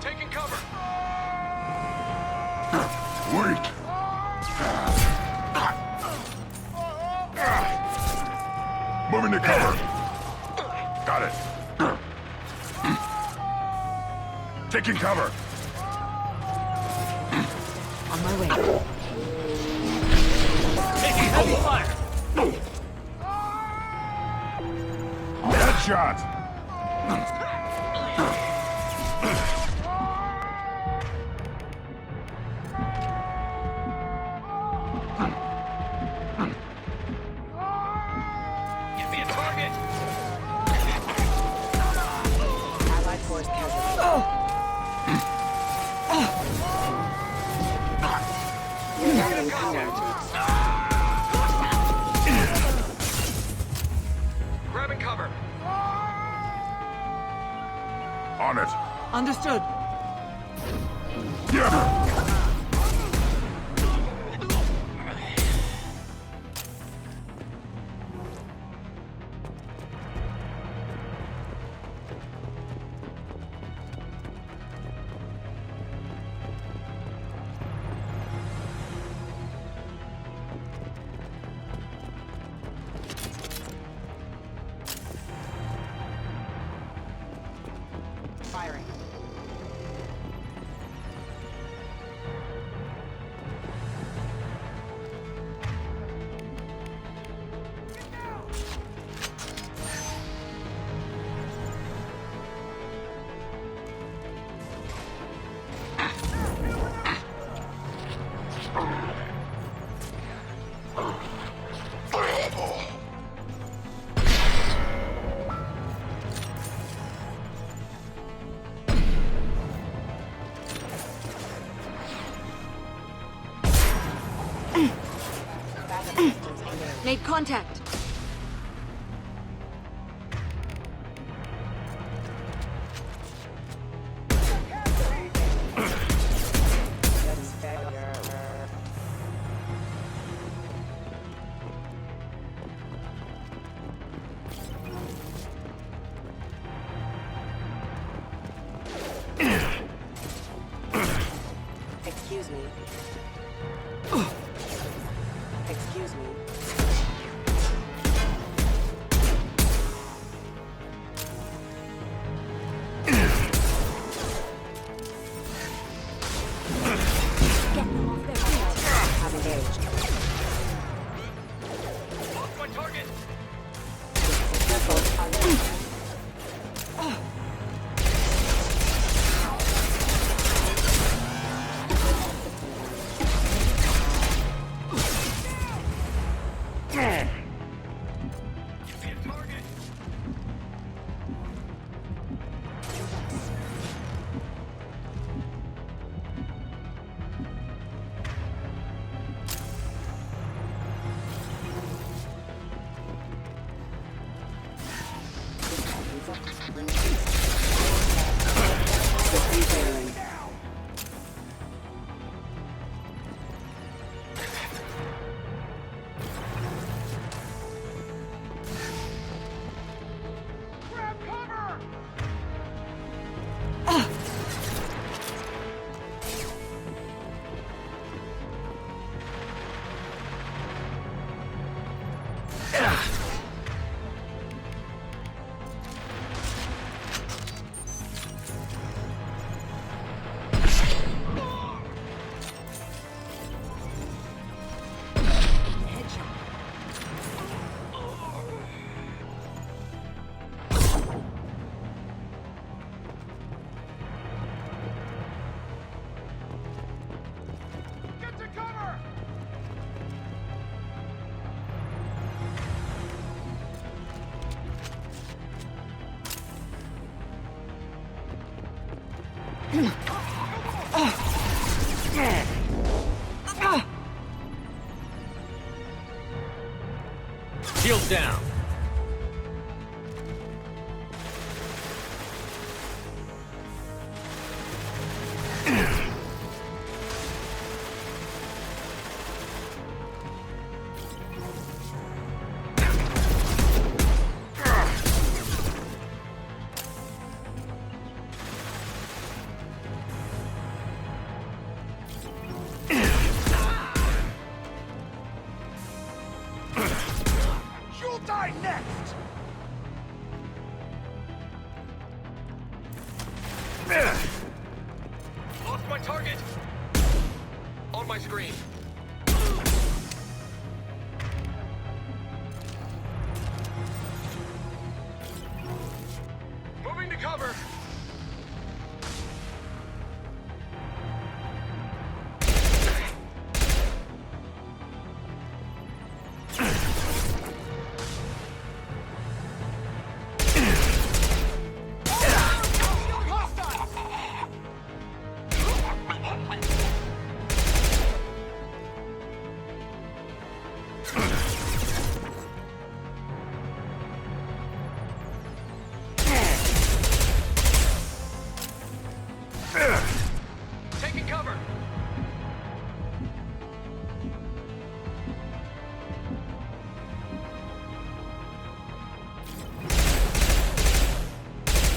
[SPEAKER 3] Taking cover.
[SPEAKER 6] Wait! Moving to cover. Got it. Taking cover.
[SPEAKER 4] On my way.
[SPEAKER 3] Taking heavy fire.
[SPEAKER 6] Headshot.
[SPEAKER 3] Give me a target.
[SPEAKER 9] Allied force casualty. Rerouting power.
[SPEAKER 3] Grabbing cover.
[SPEAKER 6] On it.
[SPEAKER 15] Understood.
[SPEAKER 6] Yeah.
[SPEAKER 9] Firing.
[SPEAKER 2] Made contact.
[SPEAKER 9] Excuse me. Excuse me. Have engaged.
[SPEAKER 3] Lost my target.
[SPEAKER 9] Careful.
[SPEAKER 3] Shields down. screen. Moving to cover. Taking cover.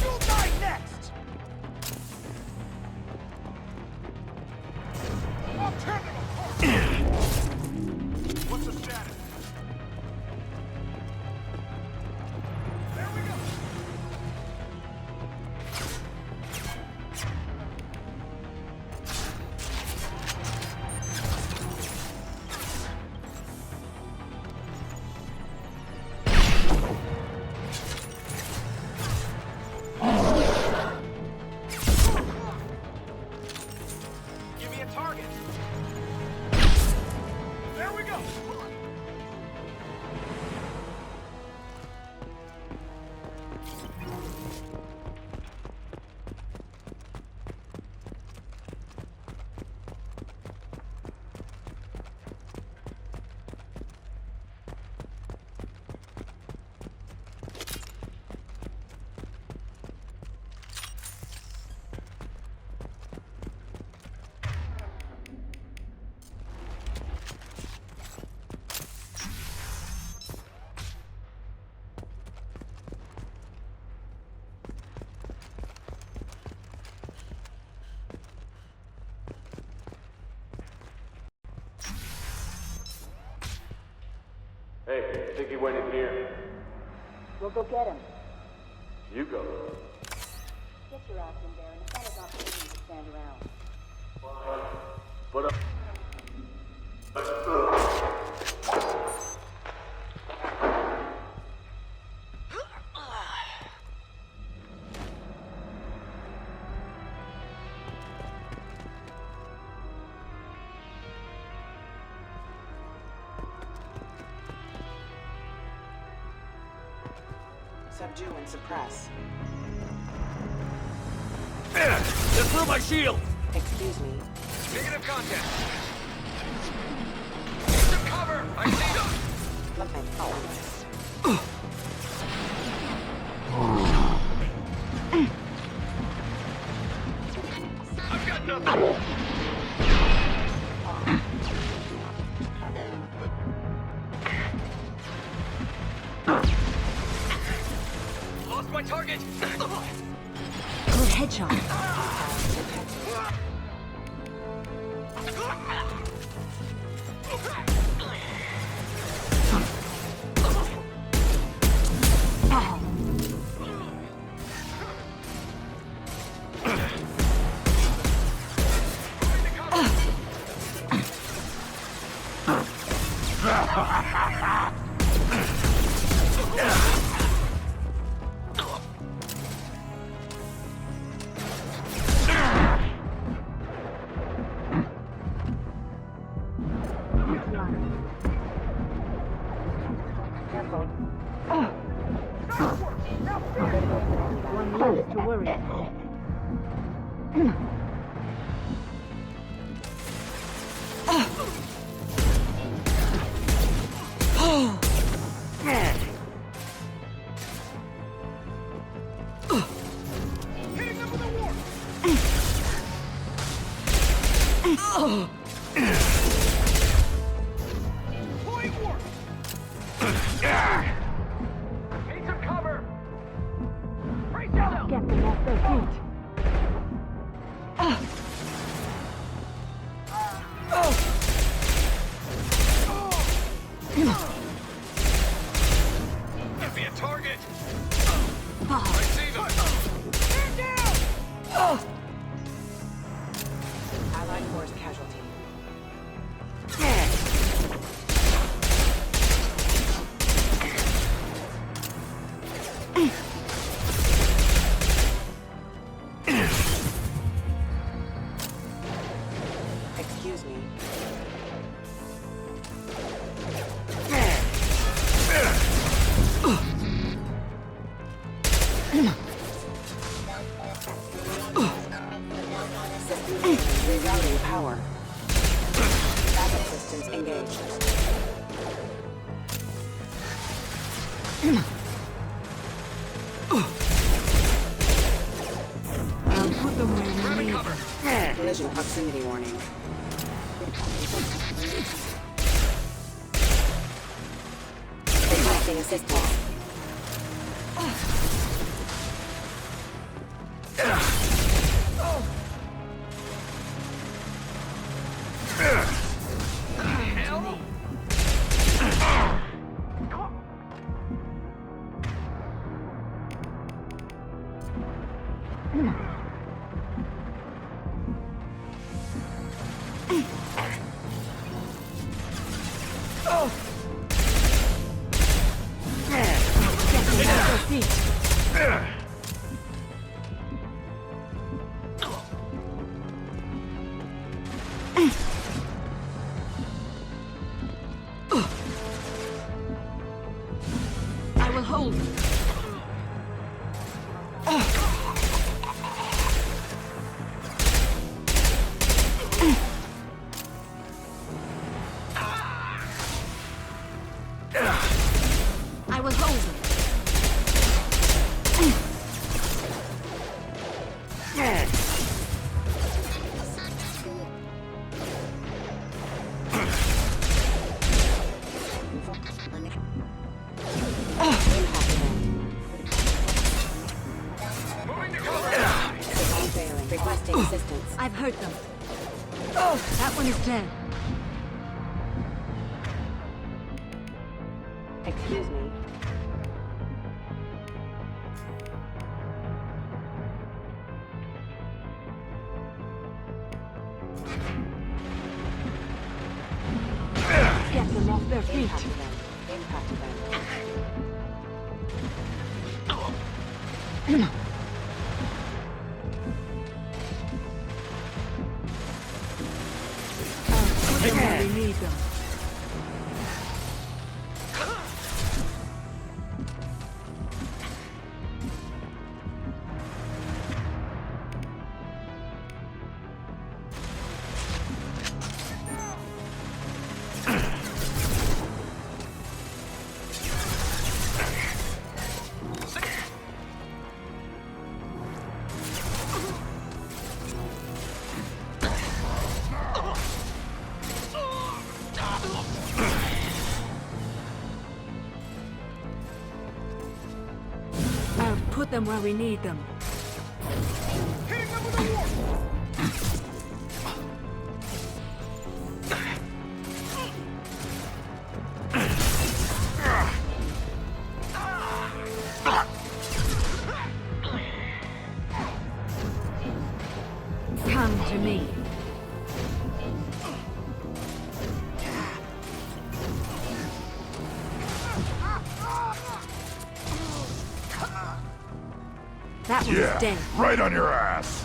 [SPEAKER 3] You'll die next. I'll turn them apart. What's the status? There we go. Give me a target. There we go.
[SPEAKER 14] Hey, think he went in here?
[SPEAKER 9] We'll go get him.
[SPEAKER 14] You go.
[SPEAKER 9] Get your ass in there, and it's not his opportunity to stand around.
[SPEAKER 14] But
[SPEAKER 9] Subdue and suppress.
[SPEAKER 3] Just through my shield.
[SPEAKER 9] Excuse me.
[SPEAKER 3] Negative contact. Some cover. I see them.
[SPEAKER 9] Okay.
[SPEAKER 3] I've got nothing. Lost my target.
[SPEAKER 9] Good headshot. One less to worry about.
[SPEAKER 3] Hitting them with a warp. Deploying warp. Need some cover. Brace out.
[SPEAKER 9] Get them off their feet.
[SPEAKER 3] Give me a target. I see them. Stand down.
[SPEAKER 9] Allied force casualty. Rerouting power. Backup systems engaged.
[SPEAKER 2] Put them where we need them.
[SPEAKER 9] Collision proximity warning. Requesting assistance.
[SPEAKER 2] I will hold. I will hold them.
[SPEAKER 9] Requesting assistance.
[SPEAKER 2] I've hurt them. That one is dead.
[SPEAKER 9] Excuse me.
[SPEAKER 2] Get them off their feet.
[SPEAKER 9] Impact event.
[SPEAKER 2] Put them where we need them. Put them where we need them. Come to me. That one's dead.
[SPEAKER 6] Right on your ass.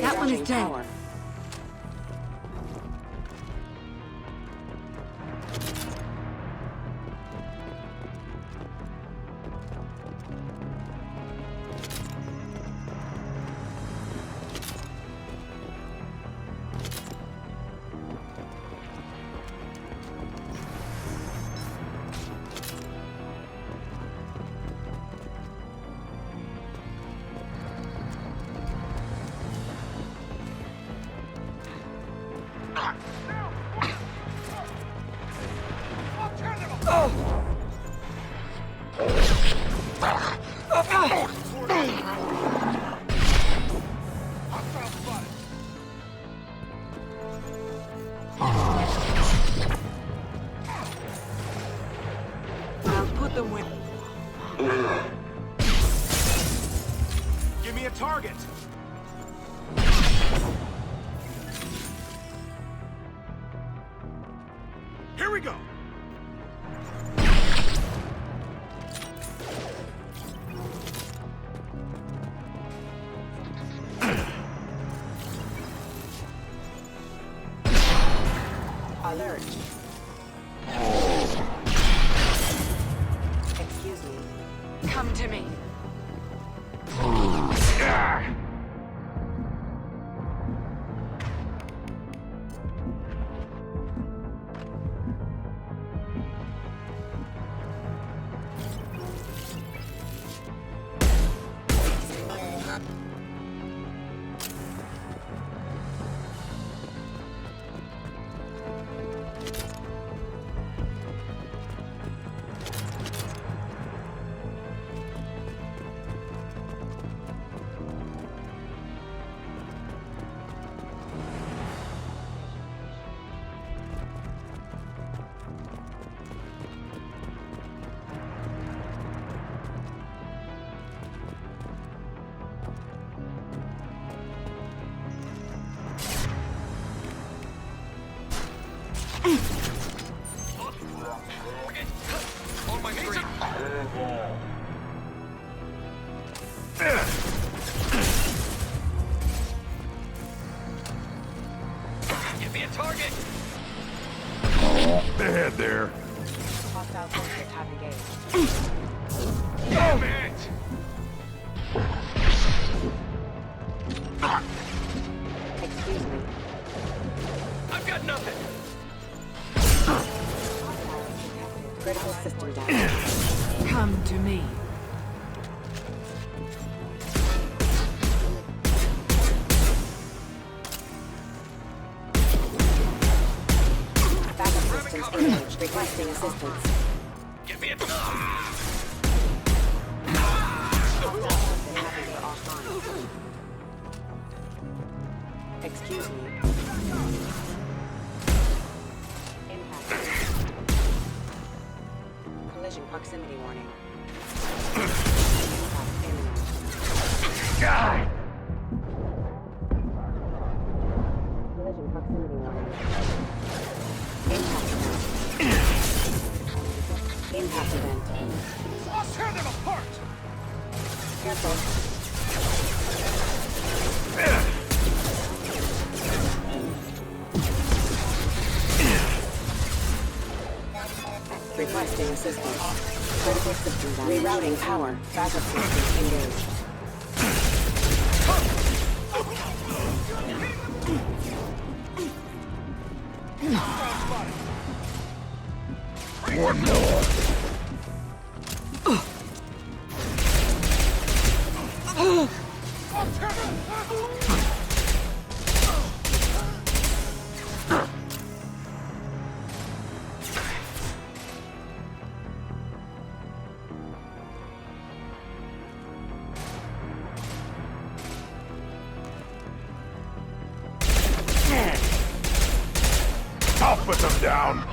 [SPEAKER 2] That one is dead.
[SPEAKER 9] Power.
[SPEAKER 22] them with...
[SPEAKER 3] Give me a target! Here we go!
[SPEAKER 11] Alert. Excuse me. Come to me.
[SPEAKER 3] Give me a target!
[SPEAKER 6] Ahead there.
[SPEAKER 11] Hostile forces have engaged.
[SPEAKER 3] Damn it!
[SPEAKER 11] Excuse me.
[SPEAKER 3] I've got nothing!
[SPEAKER 11] Critical system down.
[SPEAKER 2] Come to me.
[SPEAKER 11] Backup systems engaged. Requesting assistance.
[SPEAKER 3] Give me a...
[SPEAKER 11] Excuse me. Impact. Collision proximity warning. Impact imminent. Collision proximity warning. Impact event. Impact event.
[SPEAKER 3] I'll tear them apart!
[SPEAKER 11] Careful. Requesting assistance. Critical system down. Rerouting power. Backup systems engaged.
[SPEAKER 6] One more. I'll put them down.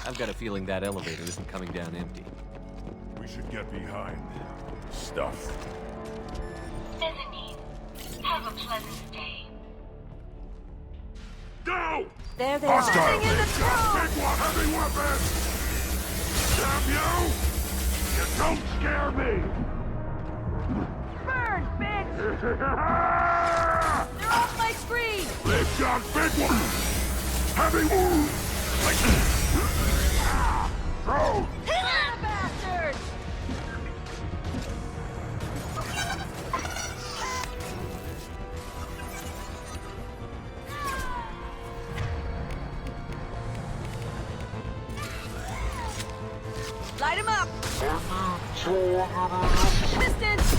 [SPEAKER 10] I've got a feeling that elevator isn't coming down empty.
[SPEAKER 6] We should get behind stuff.
[SPEAKER 9] Mezzanine. Have a pleasant stay.
[SPEAKER 6] Go!
[SPEAKER 2] There they
[SPEAKER 6] Hostile
[SPEAKER 2] are.
[SPEAKER 6] big one, heavy weapon! Damn you! You don't scare me!
[SPEAKER 2] Burn, bitch! They're off my screen!
[SPEAKER 6] They've got big one! Heavy wound! Throw!
[SPEAKER 2] Hit him, bastards! Light him up! Distance!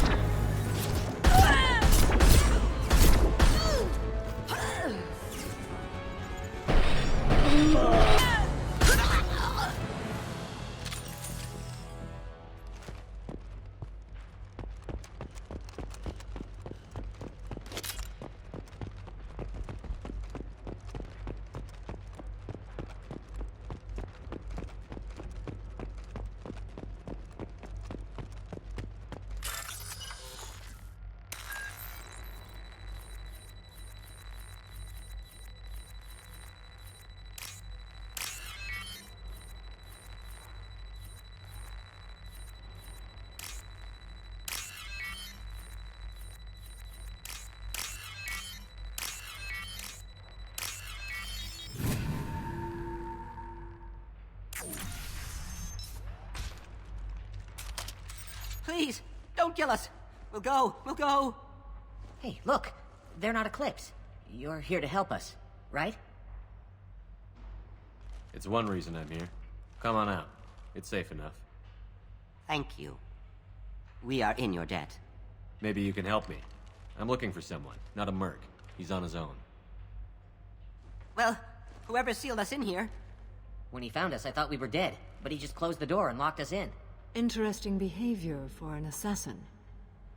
[SPEAKER 18] Please, don't kill us. We'll go.
[SPEAKER 20] Hey, look. They're not Eclipse. You're here to help us, right?
[SPEAKER 10] It's one reason I'm here. Come on out. It's safe enough.
[SPEAKER 18] Thank you. We are in your debt.
[SPEAKER 10] Maybe you can help me. I'm looking for someone, not a merc. He's on his own.
[SPEAKER 18] Well, whoever sealed us in here.
[SPEAKER 20] When he found us, I thought we were dead, but he just closed the door and locked us in.
[SPEAKER 2] Interesting behavior for an assassin.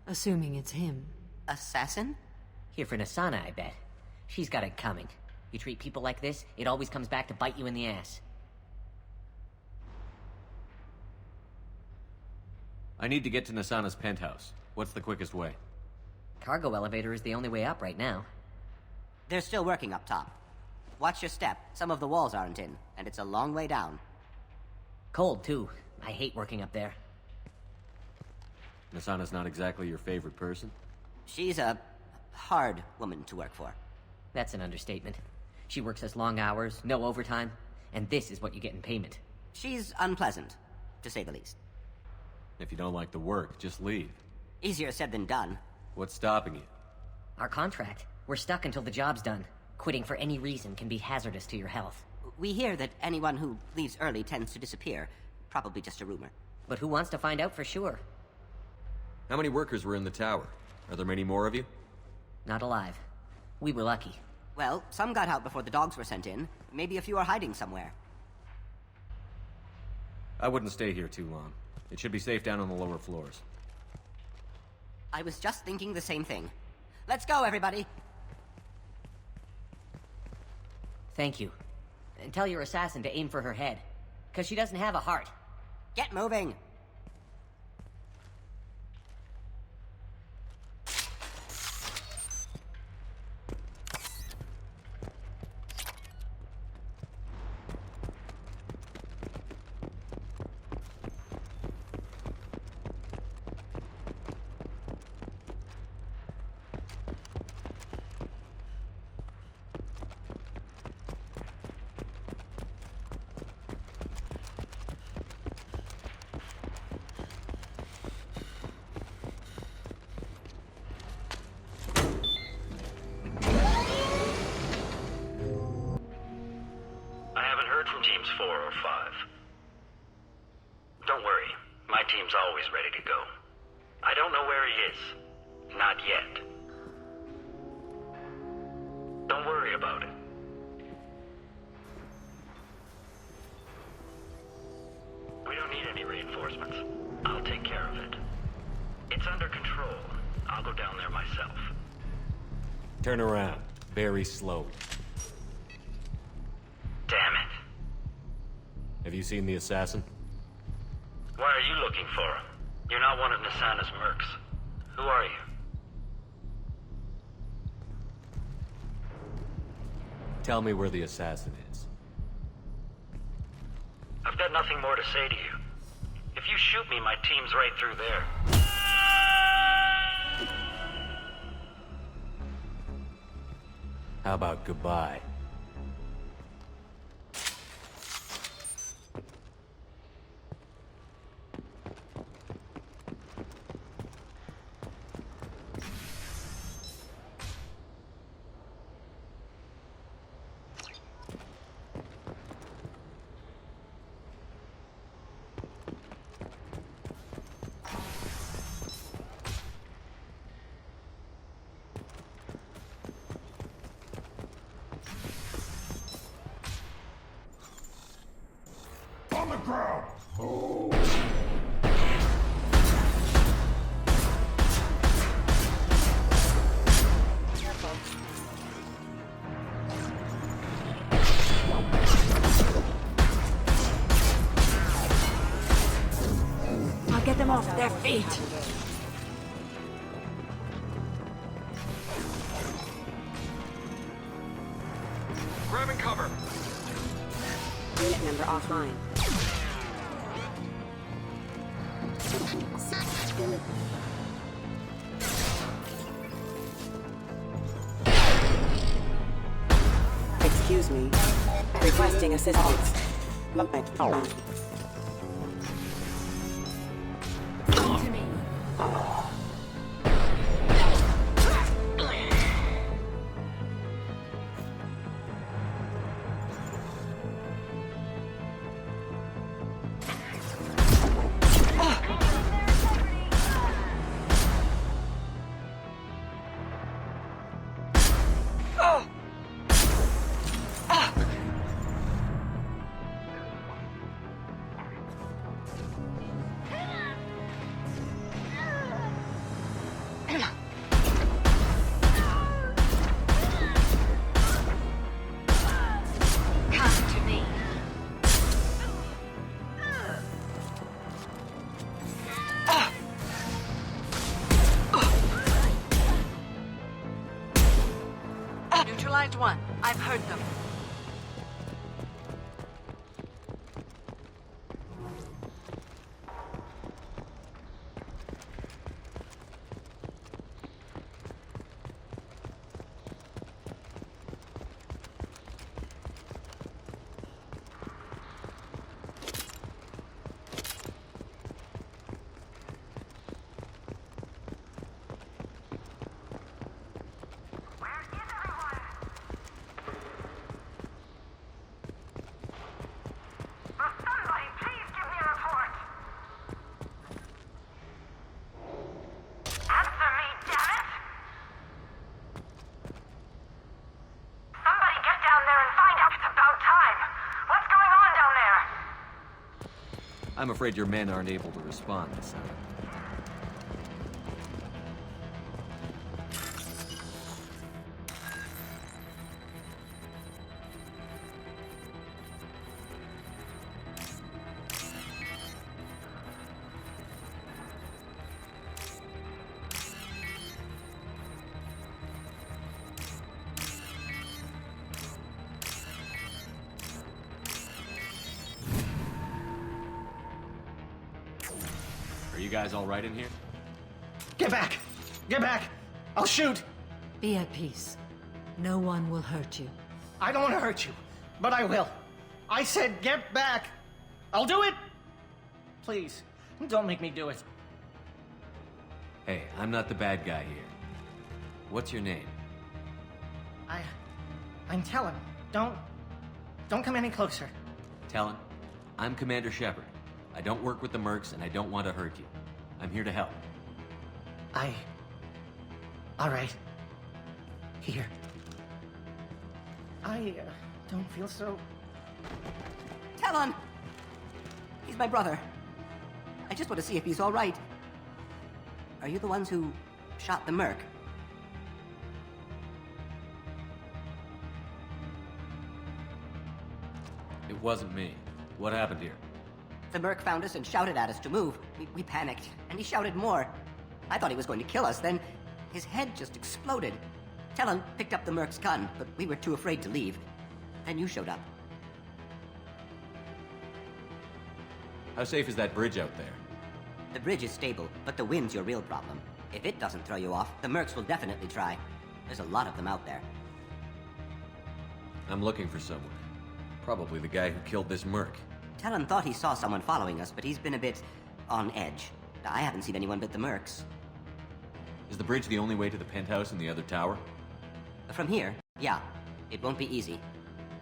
[SPEAKER 2] Assuming it's him.
[SPEAKER 18] Assassin?
[SPEAKER 20] Here for Nasana, I bet. She's got it coming. You treat people like this, it always comes back to bite you in the ass.
[SPEAKER 10] I need to get to Nasana's penthouse. What's the quickest way?
[SPEAKER 20] Cargo elevator is the only way up right now.
[SPEAKER 18] They're still working up top. Watch your step. Some of the walls aren't in, and it's a long way down.
[SPEAKER 20] Cold, too. I hate working up there.
[SPEAKER 10] Nasana's not exactly your favorite person?
[SPEAKER 18] She's a hard woman to work for.
[SPEAKER 20] That's an understatement. She works us long hours, no overtime, and this is what you get in payment.
[SPEAKER 18] She's unpleasant, to say the least.
[SPEAKER 10] If you don't like the work, just leave.
[SPEAKER 18] Easier said than done.
[SPEAKER 10] What's stopping you?
[SPEAKER 20] Our contract. We're stuck until the job's done. Quitting for any reason can be hazardous to your health.
[SPEAKER 18] We hear that anyone who leaves early tends to disappear. Probably just a rumor.
[SPEAKER 20] But who wants to find out for sure?
[SPEAKER 10] How many workers were in the tower? Are there many more of you?
[SPEAKER 20] Not alive. We were lucky.
[SPEAKER 18] Well, some got out before the dogs were sent in. Maybe a few are hiding somewhere.
[SPEAKER 10] I wouldn't stay here too long. It should be safe down on the lower floors.
[SPEAKER 18] I was just thinking the same thing. Let's go, everybody!
[SPEAKER 20] Thank you. And tell your assassin to aim for her head. Because she doesn't have a heart.
[SPEAKER 18] Get moving!
[SPEAKER 23] Always ready to go. I don't know where he is. Not yet. Don't worry about it. We don't need any reinforcements. I'll take care of it. It's under control. I'll go down there myself.
[SPEAKER 10] Turn around. Very slowly.
[SPEAKER 23] Damn
[SPEAKER 10] Have you seen the assassin?
[SPEAKER 23] What are you looking for? You're not one of Nasana's mercs. Who are you?
[SPEAKER 10] Tell me where the assassin is.
[SPEAKER 23] I've got nothing more to say to you. If you shoot me, my team's right through there.
[SPEAKER 10] How about goodbye?
[SPEAKER 6] On the ground! Oh.
[SPEAKER 2] I'll get them off their feet.
[SPEAKER 3] Grabbing cover.
[SPEAKER 11] Unit member offline. Excuse me. Requesting assistance.
[SPEAKER 2] Come to me. Neutralized one. I've heard them.
[SPEAKER 10] I'm afraid your men aren't able to respond, Samara. Are you guys all right in here?
[SPEAKER 15] Get back! Get back! I'll shoot!
[SPEAKER 2] Be at peace. No one will hurt you.
[SPEAKER 15] I don't want to hurt you, but I will. I said get back! I'll do it! Please, don't make me do it.
[SPEAKER 10] Hey, I'm not the bad guy here. What's your name?
[SPEAKER 15] I'm Talon. Don't come any closer.
[SPEAKER 10] Talon, I'm Commander Shepard. I don't work with the mercs, and I don't want to hurt you. I'm here to help.
[SPEAKER 15] All right. Here. I don't feel so...
[SPEAKER 18] Talon! He's my brother. I just want to see if he's all right. Are you the ones who shot the merc?
[SPEAKER 10] It wasn't me. What happened here?
[SPEAKER 18] The merc found us and shouted at us to move. We panicked, and he shouted more. I thought he was going to kill us, then his head just exploded. Talon picked up the merc's gun, but we were too afraid to leave. Then you showed up.
[SPEAKER 10] How safe is that bridge out there?
[SPEAKER 18] The bridge is stable, but the wind's your real problem. If it doesn't throw you off, the mercs will definitely try. There's a lot of them out there.
[SPEAKER 10] I'm looking for someone. Probably the guy who killed this merc.
[SPEAKER 18] Talon thought he saw someone following us, but he's been a bit on edge. I haven't seen anyone but the mercs.
[SPEAKER 10] Is the bridge the only way to the penthouse in the other tower?
[SPEAKER 18] From here, yeah. It won't be easy.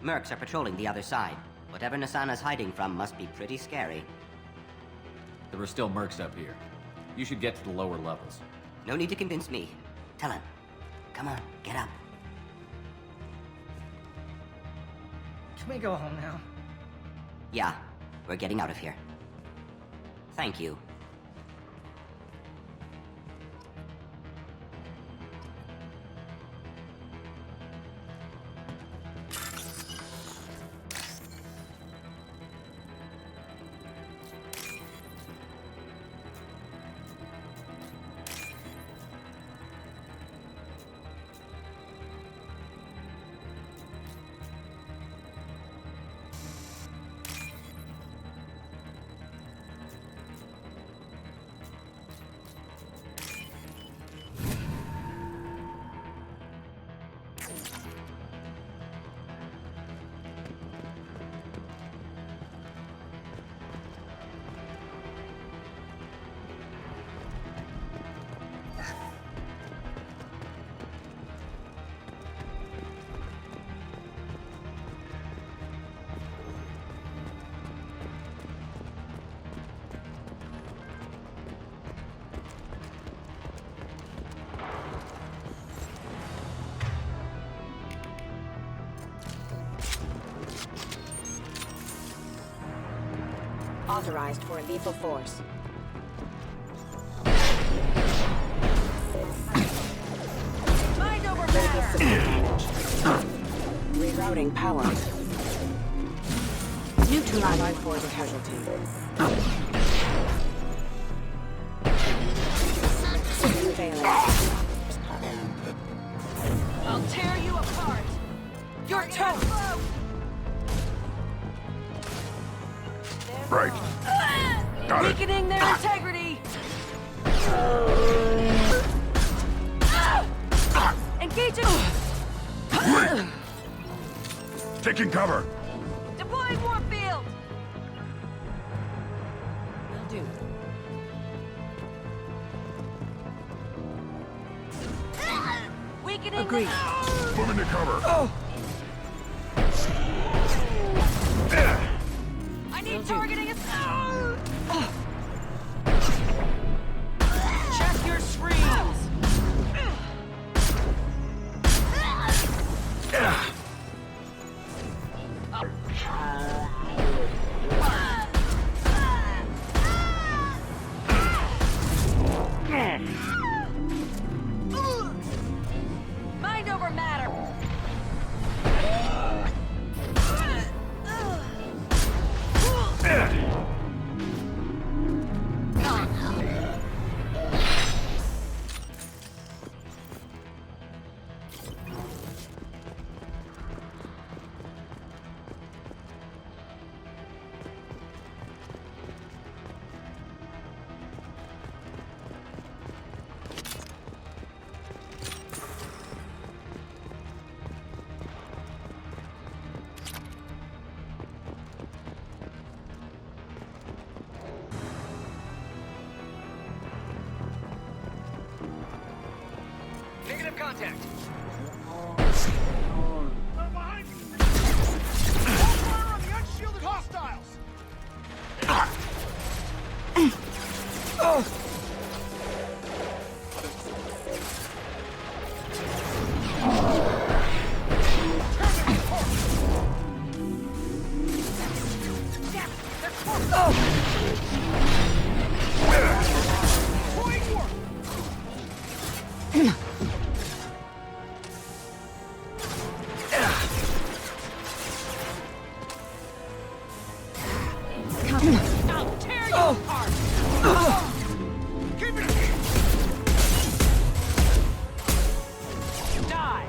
[SPEAKER 18] Mercs are patrolling the other side. Whatever Nasana's hiding from must be pretty scary.
[SPEAKER 10] There are still mercs up here. You should get to the lower levels.
[SPEAKER 18] No need to convince me. Talon, come on, get up.
[SPEAKER 22] Can we go home now?
[SPEAKER 18] Yeah, we're getting out of here. Thank you.
[SPEAKER 11] Authorized for lethal force.
[SPEAKER 1] Mind over matter!
[SPEAKER 11] Rerouting power. Neutralize 5-4 casualty.
[SPEAKER 1] I'll tear you apart! You're toast!
[SPEAKER 6] Right. Got it.
[SPEAKER 1] Weakening their integrity! Engaging!
[SPEAKER 6] Taking cover.
[SPEAKER 1] Deploying warfield! Will do. Weakening.
[SPEAKER 6] Agreed. Moving to cover.
[SPEAKER 1] I need targeting. Check your screens. Mind over matter.
[SPEAKER 3] Negative contact. Behind me! Hold fire on the unshielded hostiles!
[SPEAKER 1] I'll tear you apart!
[SPEAKER 3] Keep it!
[SPEAKER 1] Die!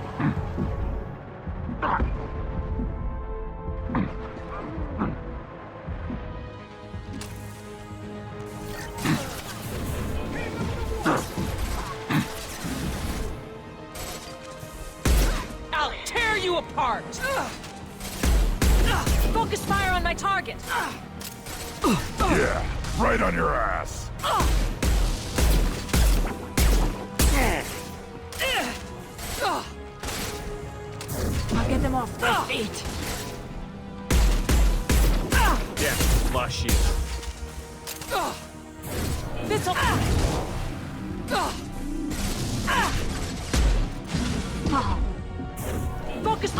[SPEAKER 1] I'll tear you apart! Focus fire on my target!
[SPEAKER 6] Yeah, right on your ass.
[SPEAKER 2] I'll get them off their feet.
[SPEAKER 10] Yeah, flush you.
[SPEAKER 1] This'll... Focus...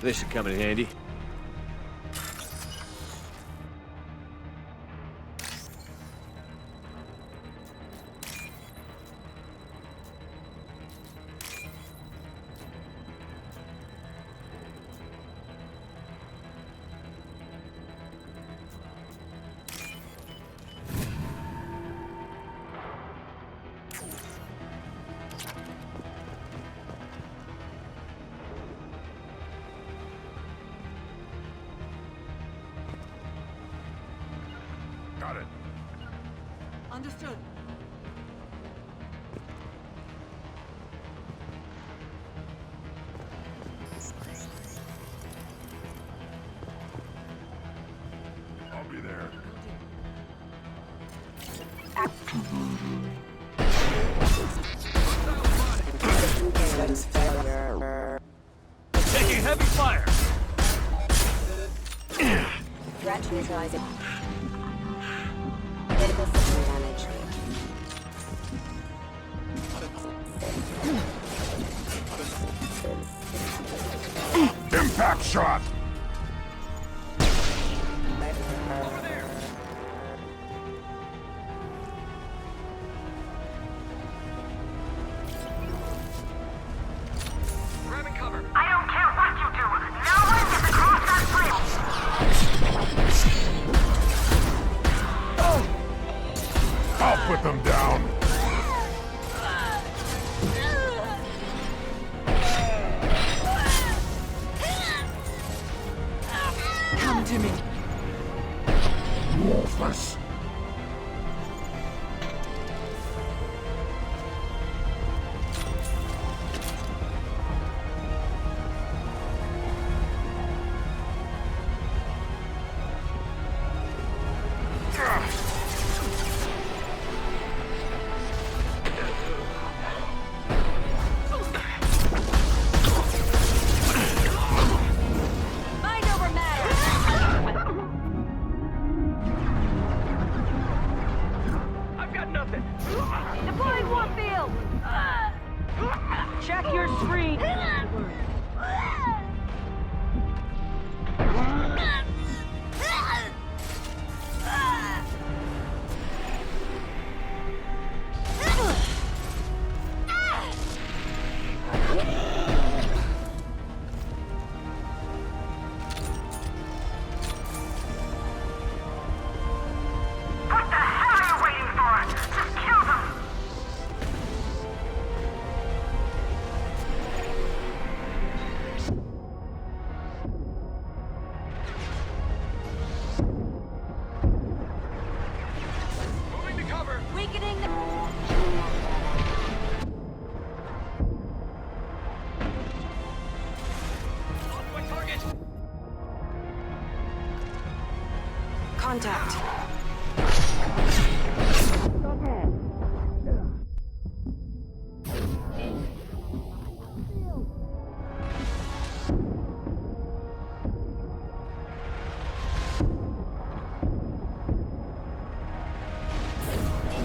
[SPEAKER 10] This should come in handy.
[SPEAKER 6] Got it.
[SPEAKER 2] Understood.
[SPEAKER 6] I'll be there.
[SPEAKER 3] Taking heavy fire!
[SPEAKER 9] Threat neutralizing. Critical system damage.
[SPEAKER 6] Impact shot!
[SPEAKER 3] Over there! Grabbing cover.
[SPEAKER 7] I don't care what you do. No one gets across that bridge.
[SPEAKER 6] I'll put them down.
[SPEAKER 2] Come to me.
[SPEAKER 6] Wolfless.
[SPEAKER 1] Mind over matter!
[SPEAKER 8] contact.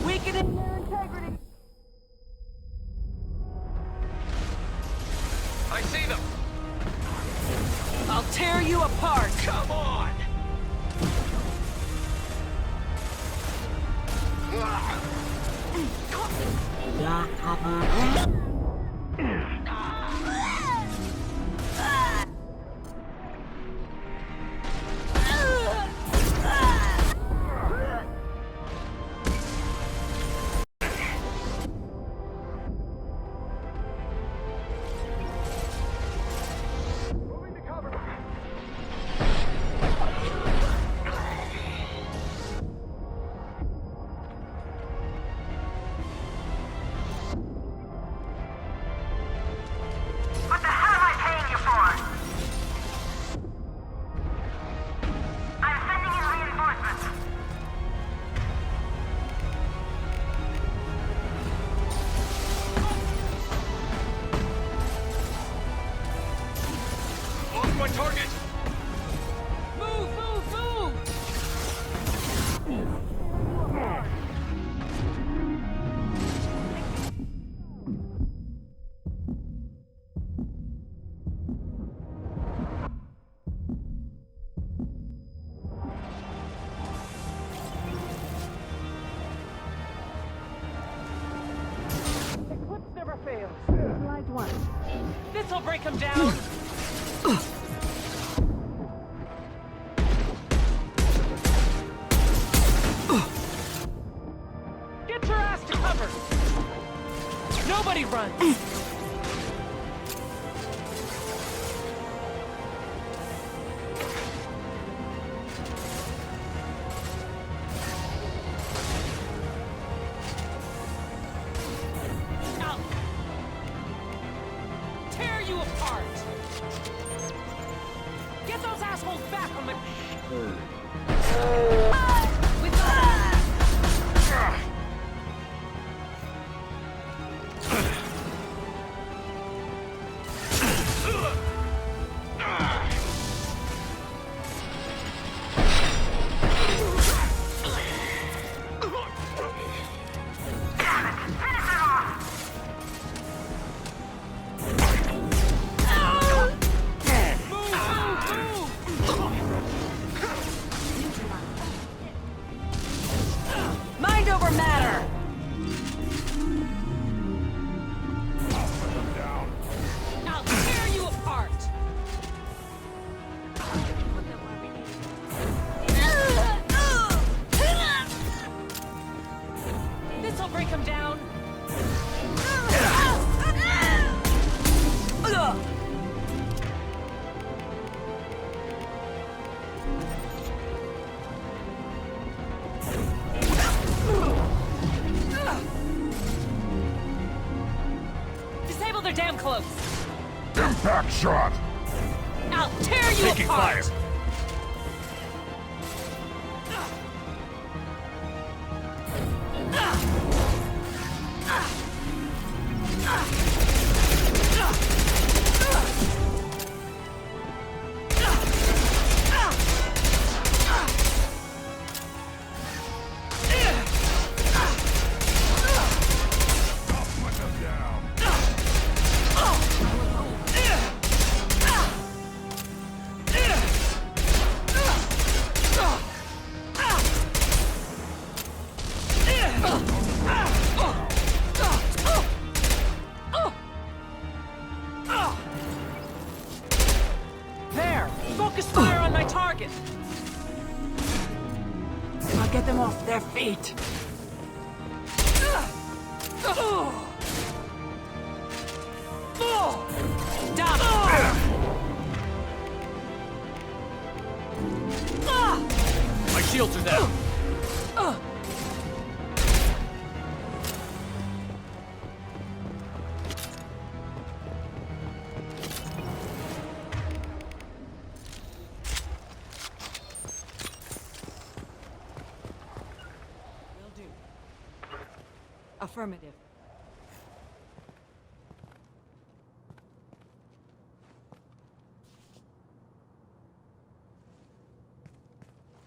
[SPEAKER 1] Weakening their integrity.
[SPEAKER 3] I see them!
[SPEAKER 1] I'll tear you apart!
[SPEAKER 3] Come on!
[SPEAKER 7] What the hell am I paying you for? I'm sending in reinforcements.
[SPEAKER 3] Lost my target!
[SPEAKER 1] Move, move, move! Eclipse never fails. Slide one. This'll break him down. Get your ass to cover. Nobody runs. Out. Tear you apart. Get those assholes back on my... We got it. Mind over matter! I'll tear you apart! This'll break him down. Disable their damn cloaks.
[SPEAKER 6] Impact shot!
[SPEAKER 1] I'll tear you
[SPEAKER 3] Taking
[SPEAKER 1] apart!
[SPEAKER 3] fire. There! Focus fire on my target!
[SPEAKER 8] I'll get them off their feet.
[SPEAKER 3] My shields are down!
[SPEAKER 2] Affirmative.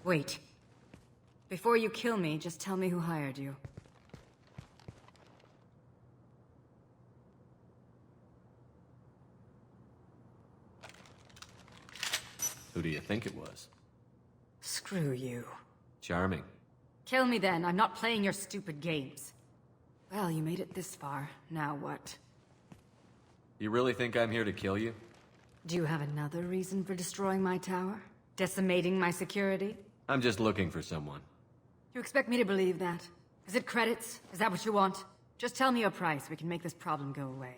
[SPEAKER 21] Wait. Before you kill me, just tell me who hired you.
[SPEAKER 10] Who do you think it was?
[SPEAKER 21] Screw you.
[SPEAKER 10] Charming.
[SPEAKER 21] Kill me then, I'm not playing your stupid games. Well, you made it this far, now what?
[SPEAKER 10] You really think I'm here to kill you?
[SPEAKER 21] Do you have another reason for destroying my tower? Decimating my security?
[SPEAKER 10] I'm just looking for someone.
[SPEAKER 21] You expect me to believe that? Is it credits? Is that what you want? Just tell me a price, we can make this problem go away.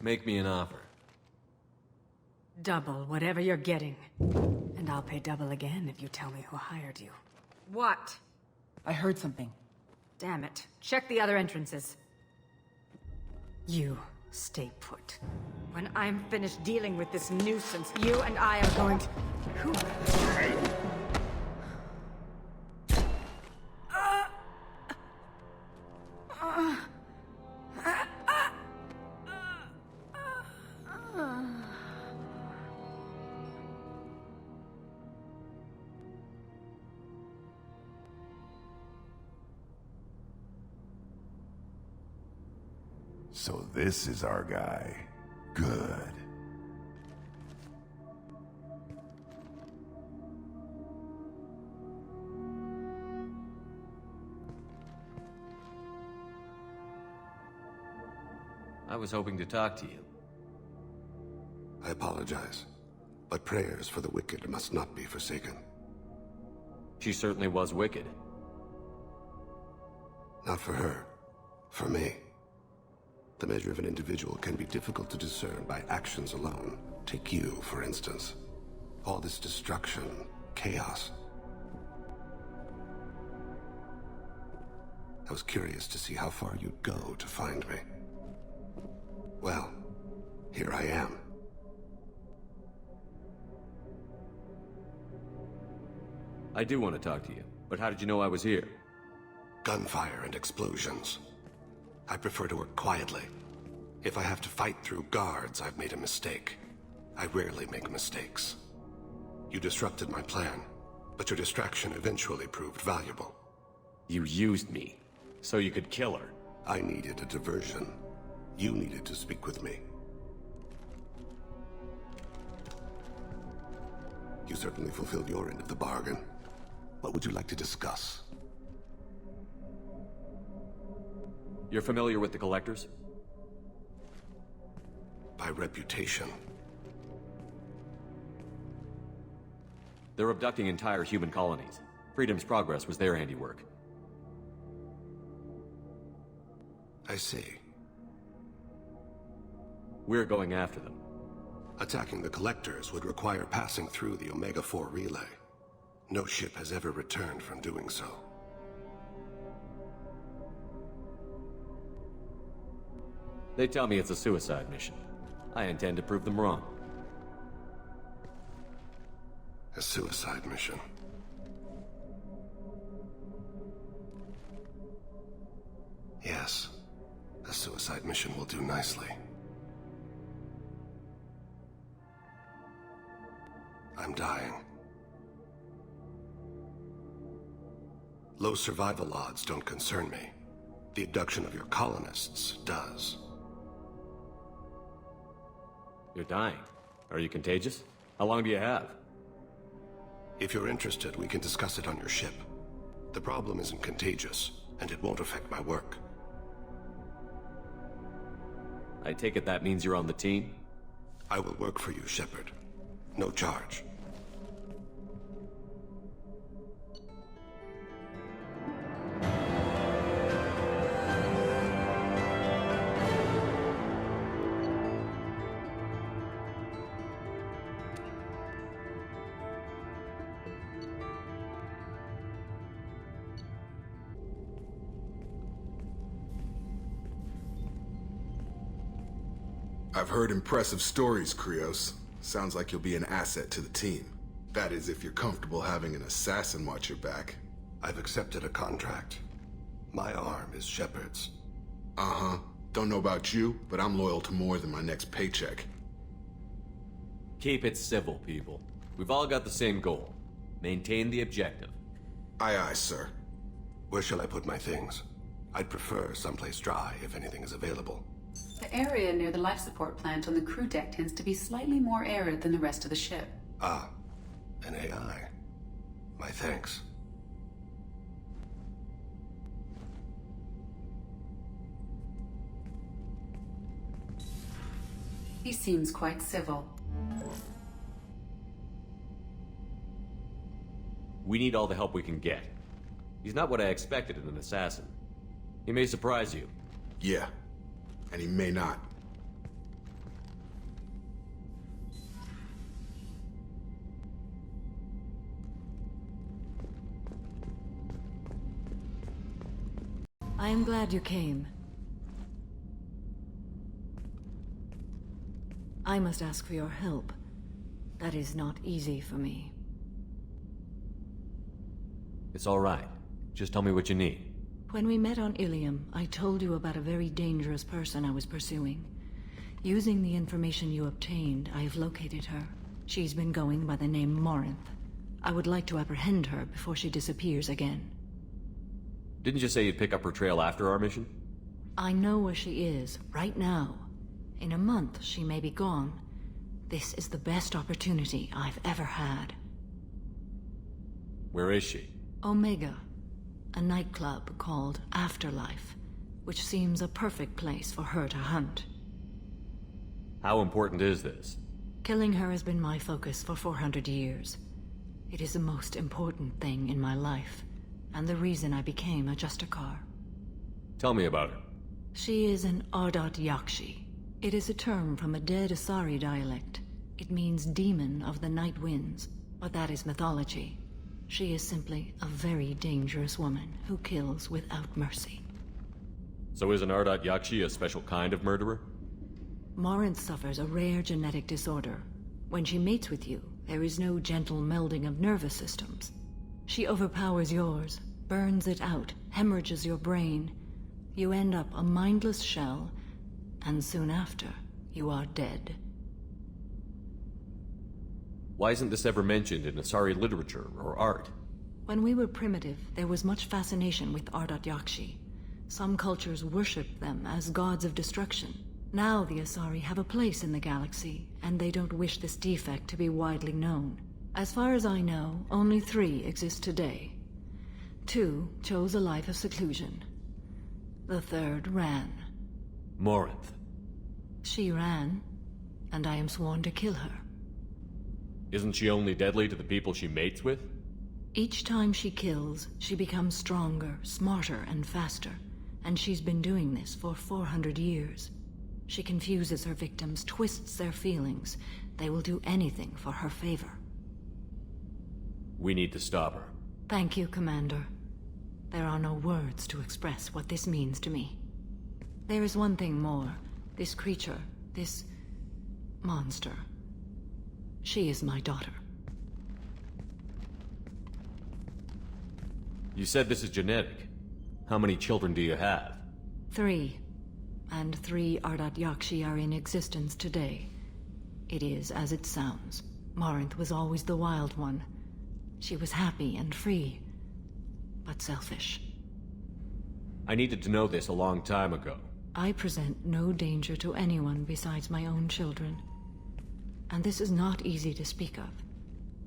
[SPEAKER 10] Make me an offer.
[SPEAKER 21] Double whatever you're getting. And I'll pay double again if you tell me who hired you. What?
[SPEAKER 8] I heard something.
[SPEAKER 21] Damn it. Check the other entrances. You stay put. When I'm finished dealing with this nuisance, you and I are going to... Who?
[SPEAKER 6] So this is our guy. Good.
[SPEAKER 10] I was hoping to talk to you.
[SPEAKER 12] I apologize, but prayers for the wicked must not be forsaken.
[SPEAKER 10] She certainly was wicked.
[SPEAKER 12] Not for her. For me. The measure of an individual can be difficult to discern by actions alone. Take you, for instance. All this destruction, chaos. I was curious to see how far you'd go to find me. Well, here I am.
[SPEAKER 10] I do want to talk to you, but how did you know I was here?
[SPEAKER 12] Gunfire and explosions. I prefer to work quietly. If I have to fight through guards, I've made a mistake. I rarely make mistakes. You disrupted my plan, but your distraction eventually proved valuable.
[SPEAKER 10] You used me, so you could kill her.
[SPEAKER 12] I needed a diversion. You needed to speak with me. You certainly fulfilled your end of the bargain. What would you like to discuss?
[SPEAKER 10] You're familiar with the Collectors?
[SPEAKER 12] By reputation.
[SPEAKER 10] They're abducting entire human colonies. Freedom's Progress was their handiwork.
[SPEAKER 12] I see.
[SPEAKER 10] We're going after them.
[SPEAKER 12] Attacking the Collectors would require passing through the Omega-4 relay. No ship has ever returned from doing so.
[SPEAKER 10] They tell me it's a suicide mission. I intend to prove them wrong.
[SPEAKER 12] A suicide mission. Yes, a suicide mission will do nicely. I'm dying. Low survival odds don't concern me. The abduction of your colonists does.
[SPEAKER 10] You're dying. Are you contagious? How long do you have?
[SPEAKER 12] If you're interested, we can discuss it on your ship. The problem isn't contagious, and it won't affect my work.
[SPEAKER 10] I take it that means you're on the team?
[SPEAKER 12] I will work for you, Shepard. No charge.
[SPEAKER 13] I've heard impressive stories, Krios. Sounds like you'll be an asset to the team. That is, if you're comfortable having an assassin watch your back.
[SPEAKER 12] I've accepted a contract. My arm is Shepard's.
[SPEAKER 13] Uh-huh. Don't know about you, but I'm loyal to more than my next paycheck.
[SPEAKER 10] Keep it civil, people. We've all got the same goal. Maintain the objective.
[SPEAKER 13] Aye, aye, sir.
[SPEAKER 12] Where shall I put my things? I'd prefer someplace dry if anything is available.
[SPEAKER 19] The area near the life support plant on the crew deck tends to be slightly more arid than the rest of the ship.
[SPEAKER 12] Ah, an AI. My thanks.
[SPEAKER 19] He seems quite civil.
[SPEAKER 10] We need all the help we can get. He's not what I expected in an assassin. He may surprise you.
[SPEAKER 13] Yeah, and he may not.
[SPEAKER 2] I am glad you came. I must ask for your help. That is not easy for me.
[SPEAKER 10] It's all right. Just tell me what you need.
[SPEAKER 2] When we met on Ilium, I told you about a very dangerous person I was pursuing. Using the information you obtained, I have located her. She's been going by the name Morinth. I would like to apprehend her before she disappears again.
[SPEAKER 10] Didn't you say you'd pick up her trail after our mission?
[SPEAKER 2] I know where she is, right now. In a month, she may be gone. This is the best opportunity I've ever had.
[SPEAKER 10] Where is she?
[SPEAKER 2] Omega. A nightclub called Afterlife, which seems a perfect place for her to hunt.
[SPEAKER 10] How important is this?
[SPEAKER 2] Killing her has been my focus for 400 years. It is the most important thing in my life, and the reason I became a Justicar.
[SPEAKER 10] Tell me about her.
[SPEAKER 2] She is an Ardat-Yakshi. It is a term from a dead Asari dialect. It means demon of the night winds, but that is mythology. She is simply a very dangerous woman who kills without mercy.
[SPEAKER 10] So is an Ardat-Yakshi a special kind of murderer?
[SPEAKER 2] Morinth suffers a rare genetic disorder. When she mates with you, there is no gentle melding of nervous systems. She overpowers yours, burns it out, hemorrhages your brain. You end up a mindless shell, and soon after, you are dead.
[SPEAKER 10] Why isn't this ever mentioned in Asari literature or art?
[SPEAKER 2] When we were primitive, there was much fascination with Ardat-Yakshi. Some cultures worshipped them as gods of destruction. Now the Asari have a place in the galaxy, and they don't wish this defect to be widely known. As far as I know, only 3 exist today. 2 chose a life of seclusion. The 3rd ran.
[SPEAKER 10] Morinth.
[SPEAKER 2] She ran, and I am sworn to kill her.
[SPEAKER 10] Isn't she only deadly to the people she mates with?
[SPEAKER 2] Each time she kills, she becomes stronger, smarter, and faster. And she's been doing this for 400 years. She confuses her victims, twists their feelings. They will do anything for her favor.
[SPEAKER 10] We need to stop her.
[SPEAKER 2] Thank you, Commander. There are no words to express what this means to me. There is one thing more. This creature, this monster. She is my daughter.
[SPEAKER 10] You said this is genetic. How many children do you have?
[SPEAKER 2] 3. And 3 Ardat-Yakshi are in existence today. It is as it sounds. Morinth was always the wild one. She was happy and free, but selfish.
[SPEAKER 10] I needed to know this a long time ago.
[SPEAKER 2] I present no danger to anyone besides my own children. And this is not easy to speak of,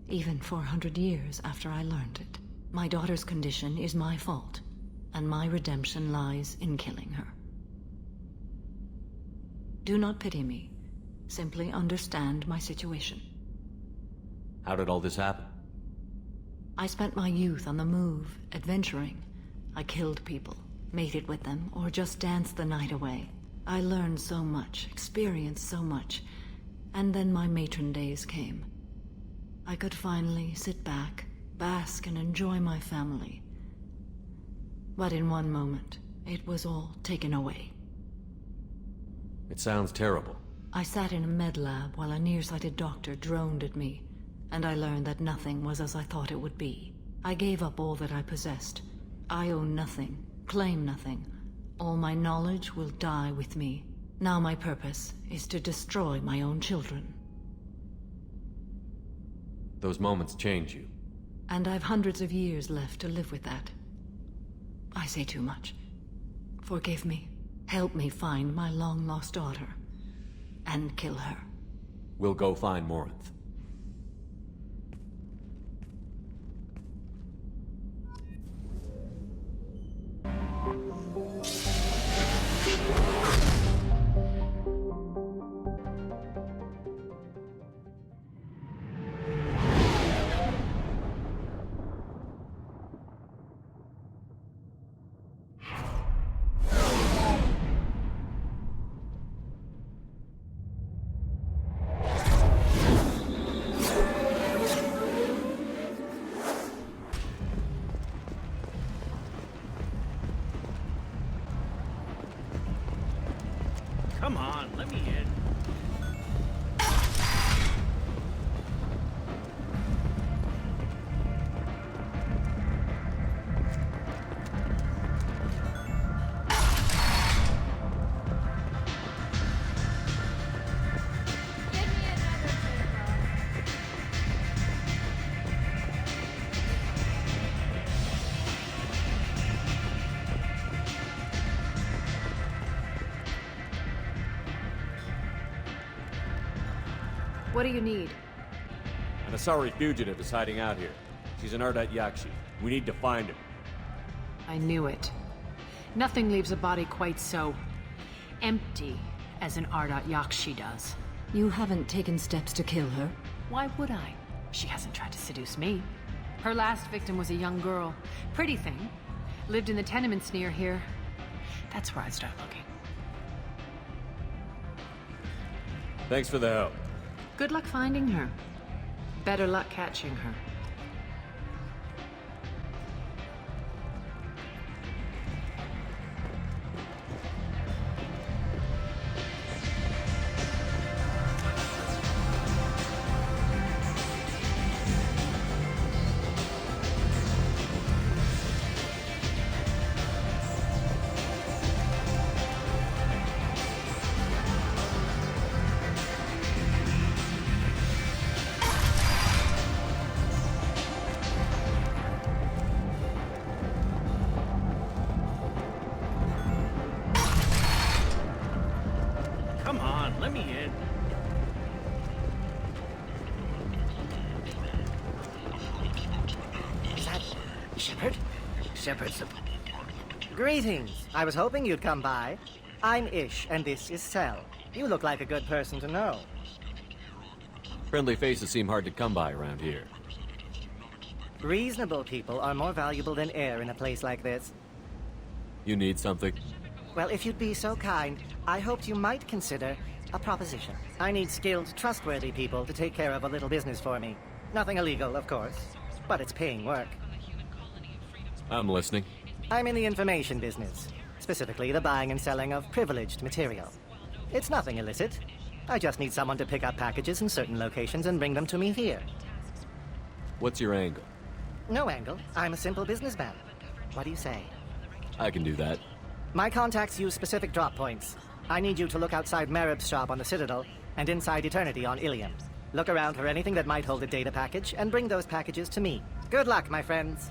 [SPEAKER 2] even 400 years after I learned it. My daughter's condition is my fault, and my redemption lies in killing her. Do not pity me. Simply understand my situation.
[SPEAKER 10] How did all this happen?
[SPEAKER 2] I spent my youth on the move, adventuring. I killed people, mated with them, or just danced the night away. I learned so much, experienced so much, and then my matron days came. I could finally sit back, bask and enjoy my family. But in one moment, it was all taken away.
[SPEAKER 10] It sounds terrible.
[SPEAKER 2] I sat in a med lab while a nearsighted doctor droned at me, and I learned that nothing was as I thought it would be. I gave up all that I possessed. I own nothing, claim nothing. All my knowledge will die with me. Now my purpose is to destroy my own children.
[SPEAKER 10] Those moments change you.
[SPEAKER 2] And I've hundreds of years left to live with that. I say too much. Forgive me. Help me find my long-lost daughter. And kill her.
[SPEAKER 10] We'll go find Morinth.
[SPEAKER 5] Come on, let me in.
[SPEAKER 21] What do you need?
[SPEAKER 10] An Asari fugitive is hiding out here. She's an Ardat-Yakshi. We need to find her.
[SPEAKER 21] I knew it. Nothing leaves a body quite so empty as an Ardat-Yakshi does.
[SPEAKER 2] You haven't taken steps to kill her?
[SPEAKER 21] Why would I? She hasn't tried to seduce me. Her last victim was a young girl. Pretty thing. Lived in the tenements near here. That's where I'd start looking.
[SPEAKER 10] Thanks for the help.
[SPEAKER 21] Good luck finding her. Better luck catching her.
[SPEAKER 5] Come on, let me in.
[SPEAKER 15] Is that Shepard? Shepard's... Greetings. I was hoping you'd come by. I'm Ish, and this is Sel. You look like a good person to know.
[SPEAKER 10] Friendly faces seem hard to come by around here.
[SPEAKER 15] Reasonable people are more valuable than air in a place like this.
[SPEAKER 10] You need something?
[SPEAKER 15] Well, if you'd be so kind, I hoped you might consider a proposition. I need skilled, trustworthy people to take care of a little business for me. Nothing illegal, of course, but it's paying work.
[SPEAKER 10] I'm listening.
[SPEAKER 15] I'm in the information business, specifically the buying and selling of privileged material. It's nothing illicit. I just need someone to pick up packages in certain locations and bring them to me here.
[SPEAKER 10] What's your angle?
[SPEAKER 15] No angle. I'm a simple businessman. What do you say?
[SPEAKER 10] I can do that.
[SPEAKER 15] My contacts use specific drop points. I need you to look outside Merib's shop on the Citadel and inside Eternity on Ilium. Look around for anything that might hold a data package and bring those packages to me. Good luck, my friends.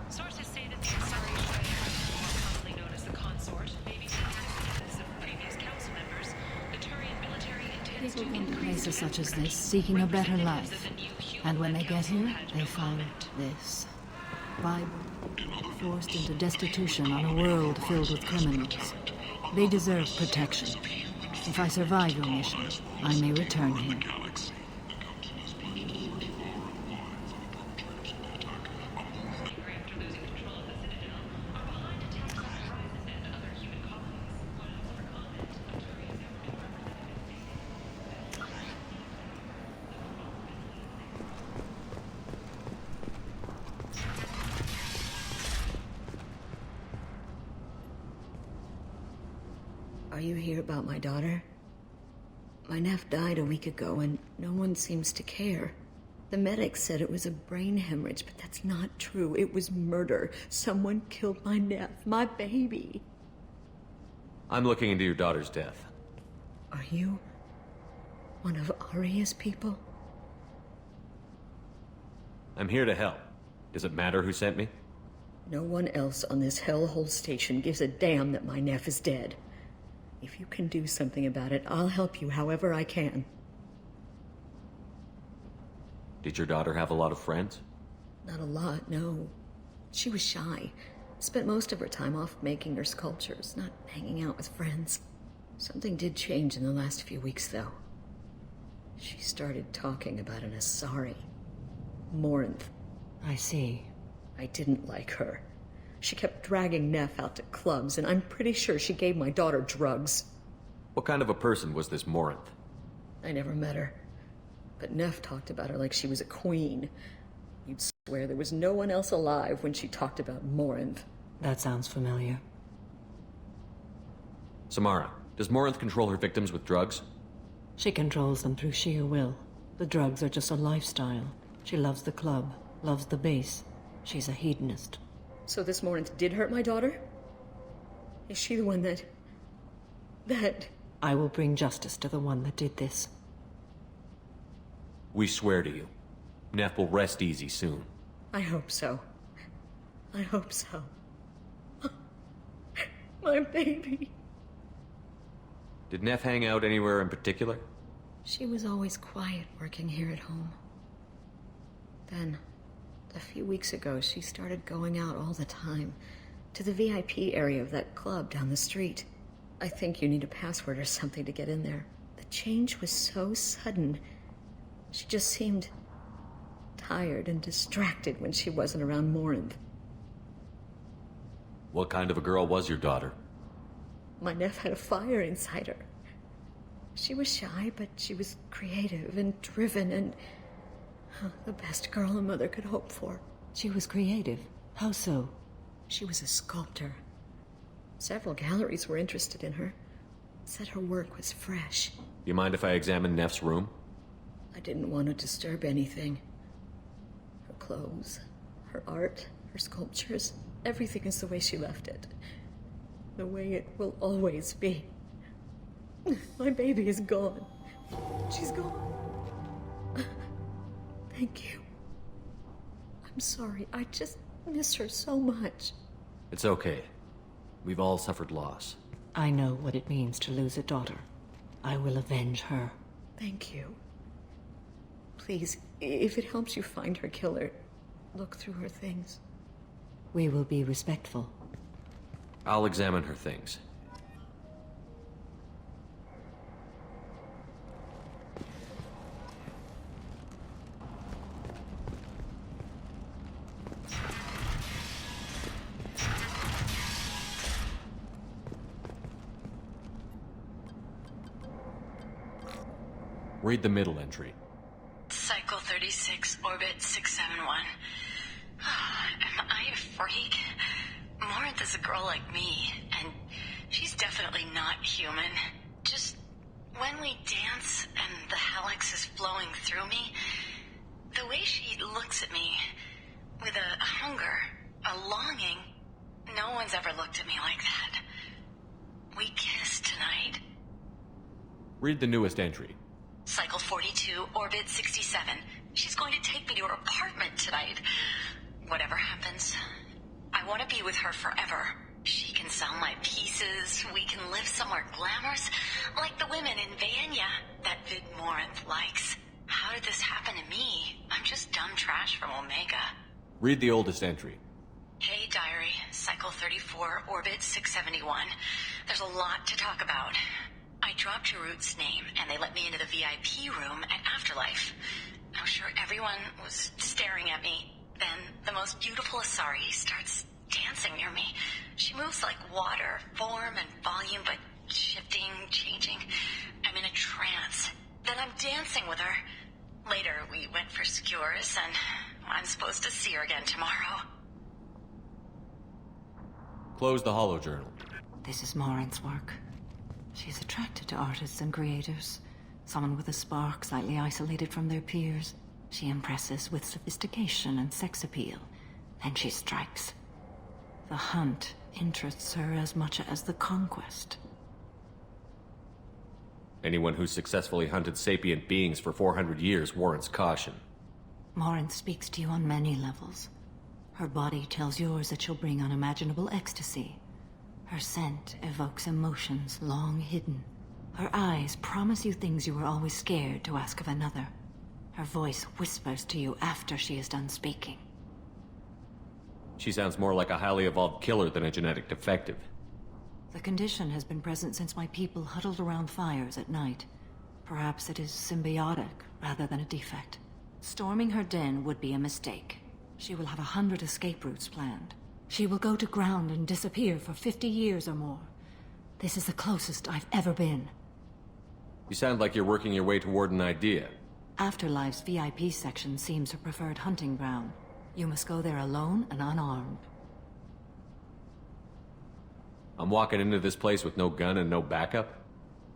[SPEAKER 1] Sources say that the Asari more commonly known as the Consort, may be synthesis of previous council members. The Turian military intends to
[SPEAKER 2] People come to
[SPEAKER 1] increase
[SPEAKER 2] places such as this, seeking a better life. And when they get here, they find this. Bible. Forced into destitution on a world filled with criminals. They deserve protection. If I survive your mission, I may return here.
[SPEAKER 16] Are you here about my daughter? My nephew died a week ago and no one seems to care.
[SPEAKER 4] The medics said it was a brain hemorrhage, but that's not true. It was murder. Someone killed my nephew, my baby.
[SPEAKER 10] I'm looking into your daughter's death.
[SPEAKER 4] Are you one of Aria's people?
[SPEAKER 10] I'm here to help. Does it matter who sent me?
[SPEAKER 4] No one else on this hellhole station gives a damn that my nephew is dead. If you can do something about it, I'll help you however I can.
[SPEAKER 10] Did your daughter have a lot of friends?
[SPEAKER 4] Not a lot, no. She was shy. Spent most of her time off making her sculptures, not hanging out with friends. Something did change in the last few weeks, though. She started talking about an Asari. Morinth.
[SPEAKER 2] I see.
[SPEAKER 4] I didn't like her. She kept dragging Neff out to clubs, and I'm pretty sure she gave my daughter drugs.
[SPEAKER 10] What kind of a person was this Morinth?
[SPEAKER 4] I never met her. But Neff talked about her like she was a queen. You'd swear there was no one else alive when she talked about Morinth.
[SPEAKER 2] That sounds familiar.
[SPEAKER 10] Samara, does Morinth control her victims with drugs?
[SPEAKER 2] She controls them through sheer will. The drugs are just a lifestyle. She loves the club, loves the base. She's a hedonist.
[SPEAKER 4] So this Morinth did hurt my daughter? Is she the one that...
[SPEAKER 2] I will bring justice to the one that did this.
[SPEAKER 10] We swear to you. Neff will rest easy soon.
[SPEAKER 4] I hope so. I hope so. My baby.
[SPEAKER 10] Did Neff hang out anywhere in particular?
[SPEAKER 4] She was always quiet working here at home. Then, a few weeks ago, she started going out all the time. To the VIP area of that club down the street. I think you need a password or something to get in there. The change was so sudden. She just seemed tired and distracted when she wasn't around Morinth.
[SPEAKER 10] What kind of a girl was your daughter?
[SPEAKER 4] My nephew had a fire inside her. She was shy, but she was creative and driven and the best girl a mother could hope for.
[SPEAKER 2] She was creative? How so?
[SPEAKER 4] She was a sculptor. Several galleries were interested in her. Said her work was fresh.
[SPEAKER 10] Do you mind if I examine Neff's room?
[SPEAKER 4] I didn't want to disturb anything. Her clothes, her art, her sculptures, everything is the way she left it. The way it will always be. My baby is gone. She's gone. Thank you. I'm sorry. I just miss her so much.
[SPEAKER 10] It's okay. We've all suffered loss.
[SPEAKER 2] I know what it means to lose a daughter. I will avenge her.
[SPEAKER 4] Thank you. Please, if it helps you find her killer, look through her things.
[SPEAKER 2] We will be respectful.
[SPEAKER 10] I'll examine her things. Read the middle entry.
[SPEAKER 1] Cycle 36, orbit 671. Am I a freak? Morinth is a girl like me, and she's definitely not human. Just when we dance and the helix is flowing through me, the way she looks at me with a hunger, a longing, no one's ever looked at me like that. We kissed tonight.
[SPEAKER 10] Read the newest entry.
[SPEAKER 1] Cycle 42, orbit 67. She's going to take me to her apartment tonight. Whatever happens, I want to be with her forever. She can sell my pieces. We can live somewhere glamorous, like the women in Vanya that Vid Morinth likes. How did this happen to me? I'm just dumb trash from Omega.
[SPEAKER 10] Read the oldest entry.
[SPEAKER 1] Hey, diary. Cycle 34, orbit 671. There's a lot to talk about. I dropped Jarut's name, and they let me into the VIP room at Afterlife. I'm sure everyone was staring at me. Then the most beautiful Asari starts dancing near me. She moves like water, form and volume, but shifting, changing. I'm in a trance. Then I'm dancing with her. Later, we went for skewers, and I'm supposed to see her again tomorrow.
[SPEAKER 10] Close the holojournal.
[SPEAKER 2] This is Morinth's work. She's attracted to artists and creators. Someone with a spark, slightly isolated from their peers. She impresses with sophistication and sex appeal. Then she strikes. The hunt interests her as much as the conquest.
[SPEAKER 10] Anyone who's successfully hunted sapient beings for 400 years warrants caution.
[SPEAKER 2] Morinth speaks to you on many levels. Her body tells yours that she'll bring unimaginable ecstasy. Her scent evokes emotions long hidden. Her eyes promise you things you were always scared to ask of another. Her voice whispers to you after she is done speaking.
[SPEAKER 10] She sounds more like a highly evolved killer than a genetic defective.
[SPEAKER 2] The condition has been present since my people huddled around fires at night. Perhaps it is symbiotic rather than a defect. Storming her den would be a mistake. She will have 100 escape routes planned. She will go to ground and disappear for 50 years or more. This is the closest I've ever been.
[SPEAKER 10] You sound like you're working your way toward an idea.
[SPEAKER 2] Afterlife's VIP section seems her preferred hunting ground. You must go there alone and unarmed.
[SPEAKER 10] I'm walking into this place with no gun and no backup?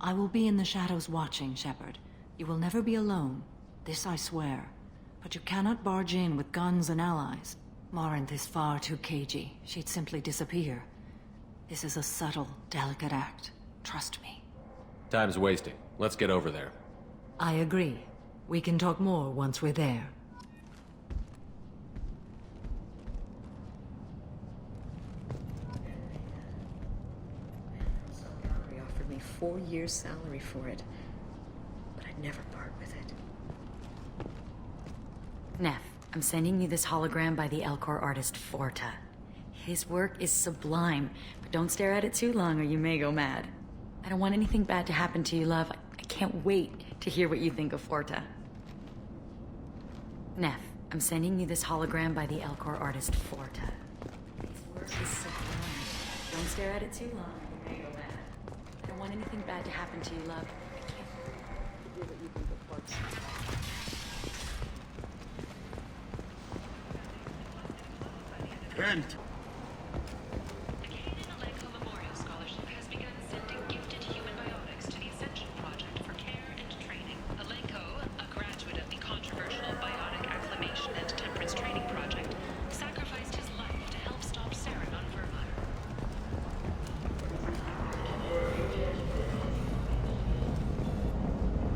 [SPEAKER 2] I will be in the shadows watching, Shepard. You will never be alone. This I swear. But you cannot barge in with guns and allies. Morinth is far too cagey. She'd simply disappear. This is a subtle, delicate act. Trust me.
[SPEAKER 10] Time's wasting. Let's get over there.
[SPEAKER 2] I agree. We can talk more once we're there.
[SPEAKER 4] He offered me 4 years' salary for it, but I'd never part with it.
[SPEAKER 14] Neff, I'm sending you this hologram by the Elcor artist Forta. His work is sublime, but don't stare at it too long or you may go mad. I don't want anything bad to happen to you, love. I can't wait to hear what you think of Forta. Neff, I'm sending you this hologram by the Elcor artist Forta. His work is sublime. Don't stare at it too long or you may go mad. I don't want anything bad to happen to you, love. I can't wait to hear what you think of Forta.
[SPEAKER 3] Grunt!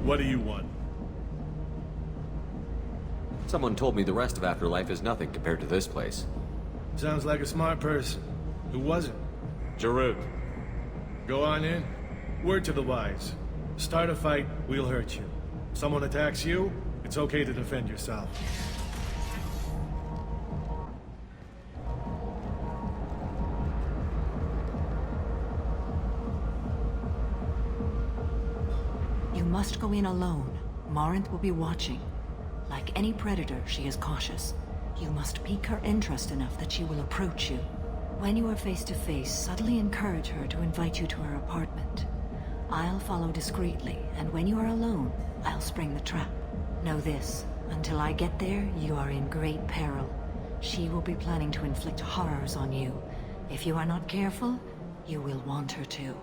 [SPEAKER 5] What do you want?
[SPEAKER 10] Someone told me the rest of Afterlife is nothing compared to this place.
[SPEAKER 22] Sounds like a smart person. Who was it?
[SPEAKER 10] Jarut.
[SPEAKER 22] Go on in. Word to the wise. Start a fight, we'll hurt you. Someone attacks you, it's okay to defend yourself.
[SPEAKER 2] You must go in alone. Morinth will be watching. Like any predator, she is cautious. You must pique her interest enough that she will approach you. When you are face to face, subtly encourage her to invite you to her apartment. I'll follow discreetly, and when you are alone, I'll spring the trap. Know this, until I get there, you are in great peril. She will be planning to inflict horrors on you. If you are not careful, you will want her to.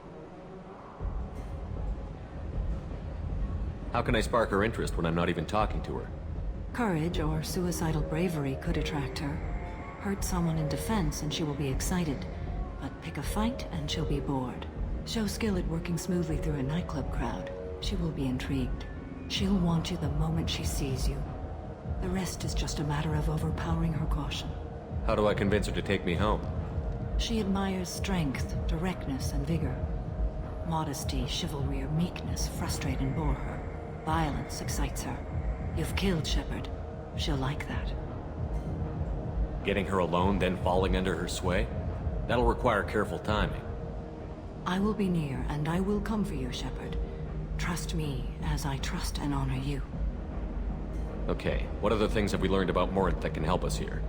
[SPEAKER 10] How can I spark her interest when I'm not even talking to her?
[SPEAKER 2] Courage or suicidal bravery could attract her. Hurt someone in defense and she will be excited. But pick a fight and she'll be bored. Show skill at working smoothly through a nightclub crowd. She will be intrigued. She'll want you the moment she sees you. The rest is just a matter of overpowering her caution.
[SPEAKER 10] How do I convince her to take me home?
[SPEAKER 2] She admires strength, directness, and vigor. Modesty, chivalry, or meekness frustrate and bore her. Violence excites her. You've killed Shepard. She'll like that.
[SPEAKER 10] Getting her alone, then falling under her sway? That'll require careful timing.
[SPEAKER 2] I will be near, and I will come for you, Shepard. Trust me, as I trust and honor you.
[SPEAKER 10] Okay, what other things have we learned about Morinth that can help us here?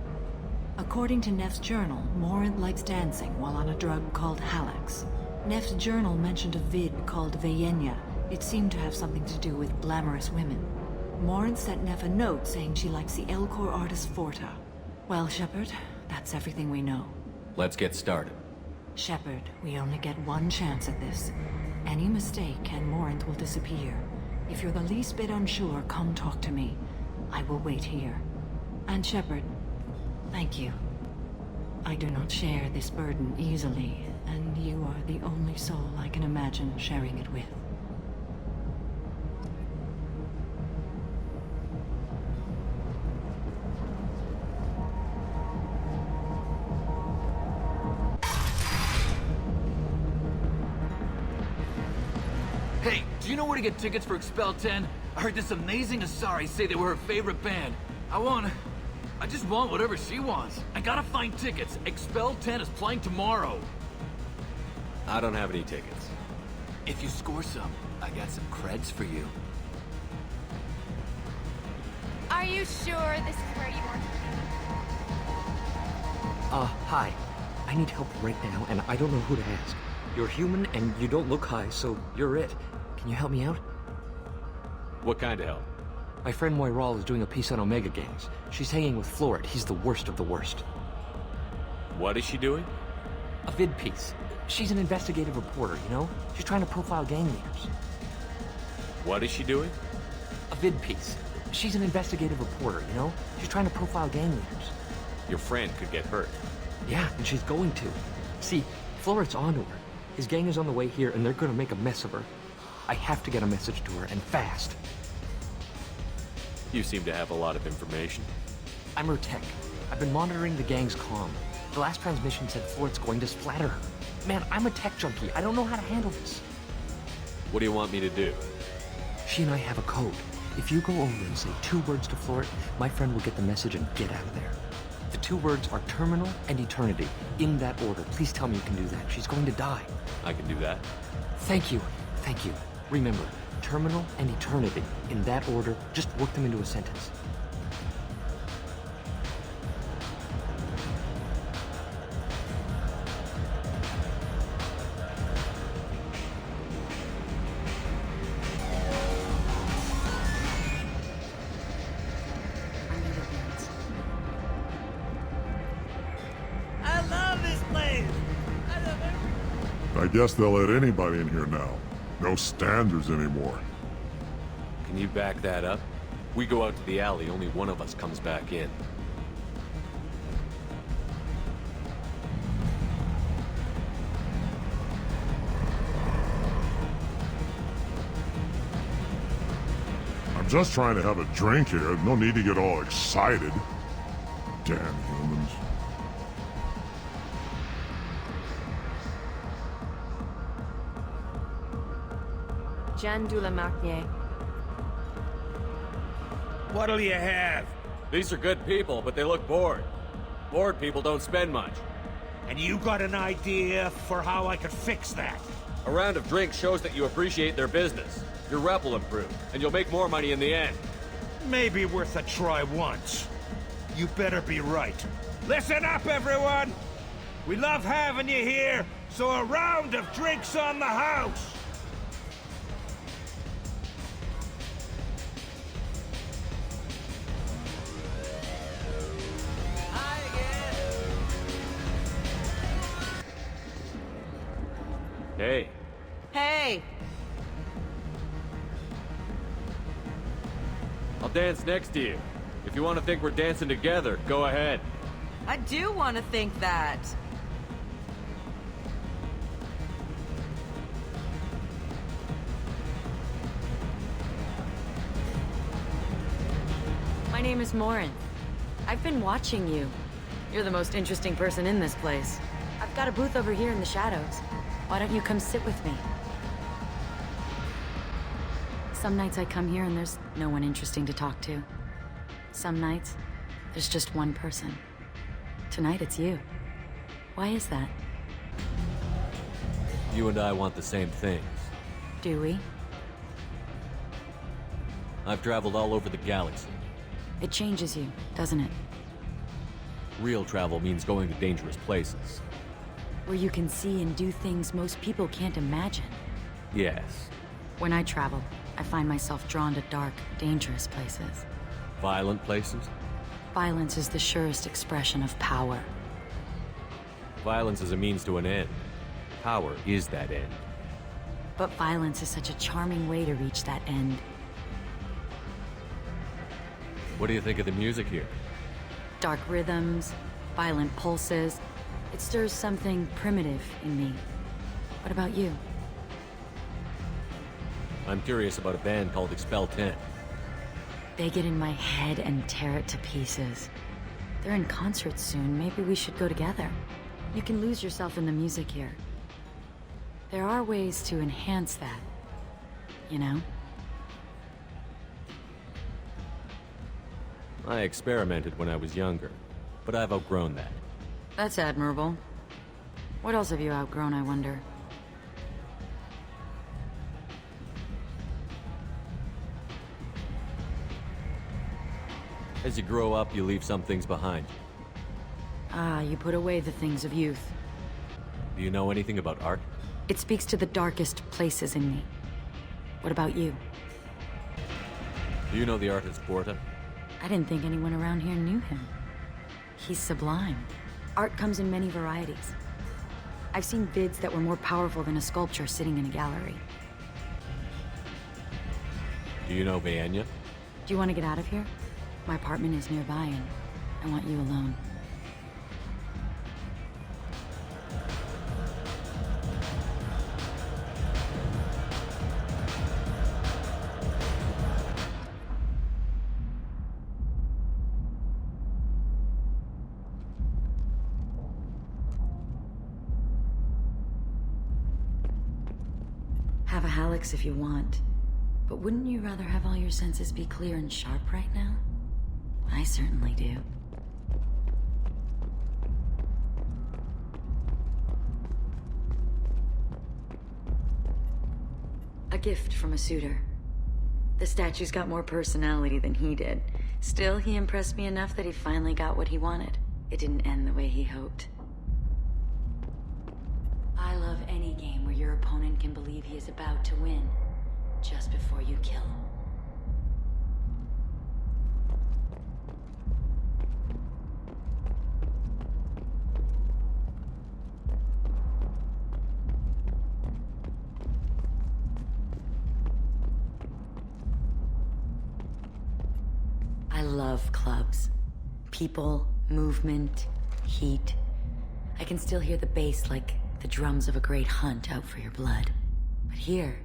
[SPEAKER 2] According to Neff's journal, Morinth likes dancing while on a drug called Halax. Neff's journal mentioned a vid called Vayenya. It seemed to have something to do with glamorous women. Morinth sent Neff a note saying she likes the Elcor artist Forta. Well, Shepard, that's everything we know.
[SPEAKER 10] Let's get started.
[SPEAKER 2] Shepard, we only get one chance at this. Any mistake and Morinth will disappear. If you're the least bit unsure, come talk to me. I will wait here. And Shepard, thank you. I do not share this burden easily, and you are the only soul I can imagine sharing it with.
[SPEAKER 16] Hey, do you know where to get tickets for Expel 10? I heard this amazing Asari say they were her favorite band. I just want whatever she wants. I gotta find tickets. Expel 10 is playing tomorrow.
[SPEAKER 10] I don't have any tickets.
[SPEAKER 16] If you score some, I got some creds for you.
[SPEAKER 17] Are you sure this is where you want to be?
[SPEAKER 20] Hi. I need help right now, and I don't know who to ask. You're human, and you don't look high, so you're it. Can you help me out?
[SPEAKER 10] What kind of help?
[SPEAKER 20] My friend Moiral is doing a piece on Omega gangs. She's hanging with Florid. He's the worst of the worst.
[SPEAKER 10] What is she doing?
[SPEAKER 20] A vid piece. She's an investigative reporter, you know? She's trying to profile gang leaders.
[SPEAKER 10] What is she doing?
[SPEAKER 20] A vid piece. She's an investigative reporter, you know? She's trying to profile gang leaders.
[SPEAKER 10] Your friend could get hurt.
[SPEAKER 20] Yeah, and she's going to. See, Florid's onto her. His gang is on the way here, and they're gonna make a mess of her. I have to get a message to her, and fast.
[SPEAKER 10] You seem to have a lot of information.
[SPEAKER 20] I'm her tech. I've been monitoring the gang's comm. The last transmission said Florid's going to splatter her. Man, I'm a tech junkie. I don't know how to handle this.
[SPEAKER 10] What do you want me to do?
[SPEAKER 20] She and I have a code. If you go over and say 2 words to Florid, my friend will get the message and get out of there. The 2 words are terminal and eternity. In that order. Please tell me you can do that. She's going to die.
[SPEAKER 10] I can do that.
[SPEAKER 20] Thank you. Thank you. Remember, terminal and eternity. In that order, just work them into a sentence.
[SPEAKER 22] I love this place! I love everything!
[SPEAKER 6] I guess they'll let anybody in here now. No standards anymore.
[SPEAKER 10] Can you back that up? We go out to the alley, only one of us comes back in.
[SPEAKER 6] I'm just trying to have a drink here. No need to get all excited. Damn humans.
[SPEAKER 21] Jan Dulamarnier.
[SPEAKER 3] What'll you have?
[SPEAKER 10] These are good people, but they look bored. Bored people don't spend much.
[SPEAKER 3] And you got an idea for how I could fix that?
[SPEAKER 10] A round of drinks shows that you appreciate their business. Your rep will improve, and you'll make more money in the end.
[SPEAKER 3] Maybe worth a try once. You better be right. Listen up, everyone! We love having you here, so a round of drinks on the house!
[SPEAKER 10] Hey.
[SPEAKER 21] Hey!
[SPEAKER 10] I'll dance next to you. If you want to think we're dancing together, go ahead.
[SPEAKER 21] I do want to think that.
[SPEAKER 14] My name is Morin. I've been watching you. You're the most interesting person in this place. I've got a booth over here in the shadows. Why don't you come sit with me? Some nights I come here and there's no one interesting to talk to. Some nights, there's just one person. Tonight it's you. Why is that?
[SPEAKER 10] You and I want the same things.
[SPEAKER 14] Do we?
[SPEAKER 10] I've traveled all over the galaxy.
[SPEAKER 14] It changes you, doesn't it?
[SPEAKER 10] Real travel means going to dangerous places.
[SPEAKER 14] Where you can see and do things most people can't imagine.
[SPEAKER 10] Yes.
[SPEAKER 14] When I travel, I find myself drawn to dark, dangerous places.
[SPEAKER 10] Violent places?
[SPEAKER 14] Violence is the surest expression of power.
[SPEAKER 10] Violence is a means to an end. Power is that end.
[SPEAKER 14] But violence is such a charming way to reach that end.
[SPEAKER 10] What do you think of the music here?
[SPEAKER 14] Dark rhythms, violent pulses. It stirs something primitive in me. What about you?
[SPEAKER 10] I'm curious about a band called Expel 10.
[SPEAKER 14] They get in my head and tear it to pieces. They're in concert soon. Maybe we should go together. You can lose yourself in the music here. There are ways to enhance that, you know?
[SPEAKER 10] I experimented when I was younger, but I've outgrown that.
[SPEAKER 14] That's admirable. What else have you outgrown, I wonder?
[SPEAKER 10] As you grow up, you leave some things behind.
[SPEAKER 14] Ah, you put away the things of youth.
[SPEAKER 10] Do you know anything about art?
[SPEAKER 14] It speaks to the darkest places in me. What about you?
[SPEAKER 10] Do you know the artist Porta?
[SPEAKER 14] I didn't think anyone around here knew him. He's sublime. Art comes in many varieties. I've seen vids that were more powerful than a sculpture sitting in a gallery.
[SPEAKER 10] Do you know Vaenya?
[SPEAKER 14] Do you want to get out of here? My apartment is nearby and I want you alone. Have a Hallex if you want, but wouldn't you rather have all your senses be clear and sharp right now? I certainly do. A gift from a suitor. The statue's got more personality than he did. Still, he impressed me enough that he finally got what he wanted. It didn't end the way he hoped. I love any game where your opponent can believe he is about to win, just before you kill him. I love clubs. People, movement, heat. I can still hear the bass like the drums of a great hunt out for your blood. But here,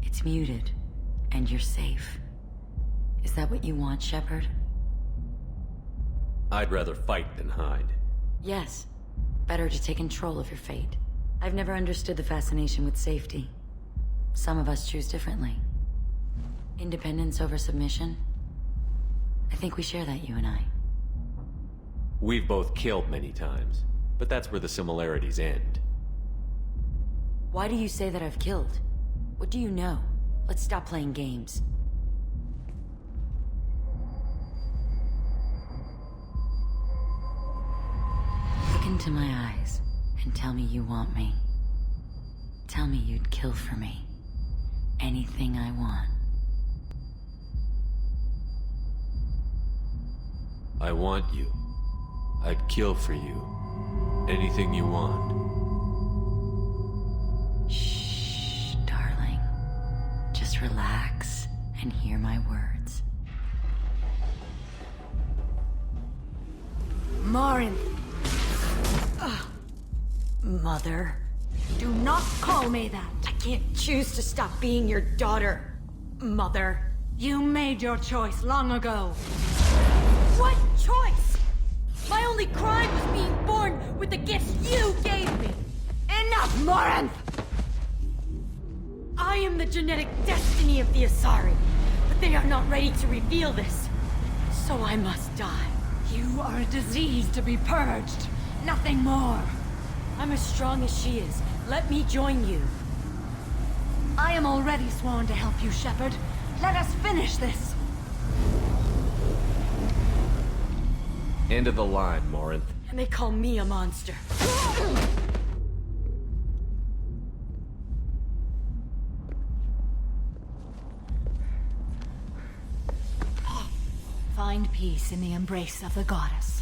[SPEAKER 14] it's muted, and you're safe. Is that what you want, Shepard?
[SPEAKER 10] I'd rather fight than hide.
[SPEAKER 14] Yes. Better to take control of your fate. I've never understood the fascination with safety. Some of us choose differently. Independence over submission? I think we share that, you and I.
[SPEAKER 10] We've both killed many times, but that's where the similarities end.
[SPEAKER 14] Why do you say that I've killed? What do you know? Let's stop playing games. Look into my eyes and tell me you want me. Tell me you'd kill for me. Anything I want.
[SPEAKER 10] I want you. I'd kill for you. Anything you want.
[SPEAKER 14] Shh, darling. Just relax and hear my words.
[SPEAKER 2] Morin!
[SPEAKER 14] Mother.
[SPEAKER 2] Do not call me that!
[SPEAKER 14] I can't choose to stop being your daughter, Mother.
[SPEAKER 2] You made your choice long ago.
[SPEAKER 14] What choice? My only crime was being born with the gifts you gave me.
[SPEAKER 2] Enough, Morin!
[SPEAKER 14] I am the genetic destiny of the Asari, but they are not ready to reveal this. So I must die.
[SPEAKER 2] You are a disease to be purged. Nothing more.
[SPEAKER 14] I'm as strong as she is. Let me join you.
[SPEAKER 2] I am already sworn to help you, Shepard. Let us finish this.
[SPEAKER 10] End of the line, Morinth.
[SPEAKER 14] And they call me a monster.
[SPEAKER 2] Find peace in the embrace of the goddess.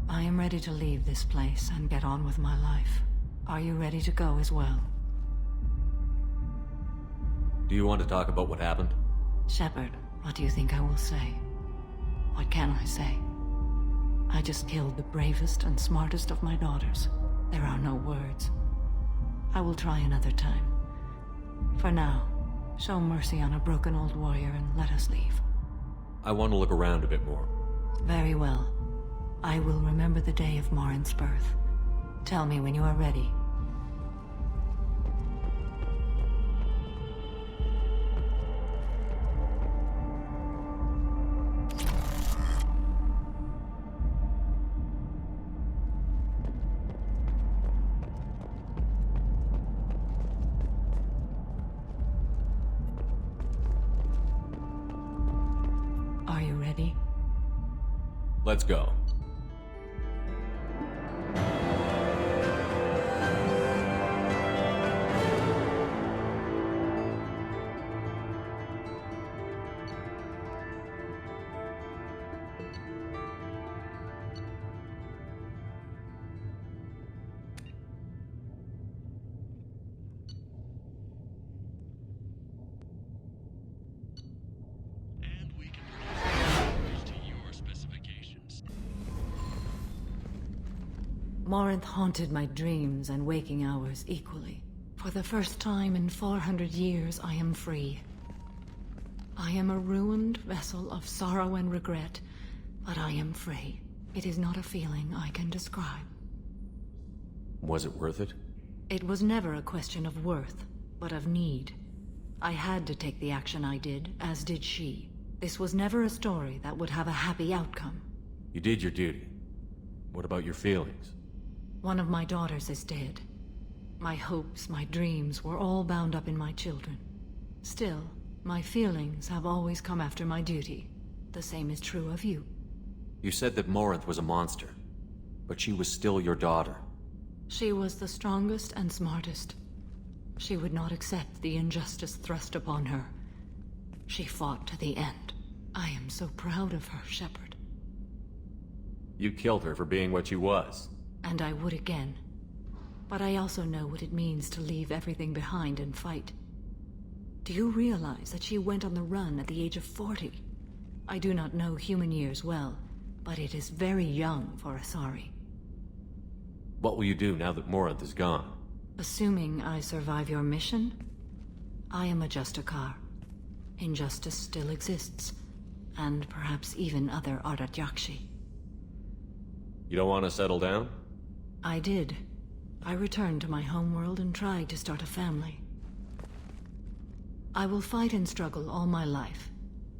[SPEAKER 2] I am ready to leave this place and get on with my life. Are you ready to go as well?
[SPEAKER 10] Do you want to talk about what happened?
[SPEAKER 2] Shepard, what do you think I will say? What can I say? I just killed the bravest and smartest of my daughters. There are no words. I will try another time. For now, show mercy on a broken old warrior and let us leave.
[SPEAKER 10] I want to look around a bit more.
[SPEAKER 2] Very well. I will remember the day of Morin's birth. Tell me when you are ready. Are you ready?
[SPEAKER 10] Let's go.
[SPEAKER 2] Morinth haunted my dreams and waking hours equally. For the first time in 400 years, I am free. I am a ruined vessel of sorrow and regret, but I am free. It is not a feeling I can describe.
[SPEAKER 10] Was it worth it?
[SPEAKER 2] It was never a question of worth, but of need. I had to take the action I did, as did she. This was never a story that would have a happy outcome.
[SPEAKER 10] You did your duty. What about your feelings?
[SPEAKER 2] One of my daughters is dead. My hopes, my dreams were all bound up in my children. Still, my feelings have always come after my duty. The same is true of you.
[SPEAKER 10] You said that Morinth was a monster, but she was still your daughter.
[SPEAKER 2] She was the strongest and smartest. She would not accept the injustice thrust upon her. She fought to the end. I am so proud of her, Shepard.
[SPEAKER 10] You killed her for being what she was.
[SPEAKER 2] And I would again. But I also know what it means to leave everything behind and fight. Do you realize that she went on the run at the age of 40? I do not know human years well, but it is very young for Asari.
[SPEAKER 10] What will you do now that Morinth is gone?
[SPEAKER 2] Assuming I survive your mission, I am a Justicar. Injustice still exists, and perhaps even other Ardat-Yakshi.
[SPEAKER 10] You don't want to settle down?
[SPEAKER 2] I did. I returned to my homeworld and tried to start a family. I will fight and struggle all my life.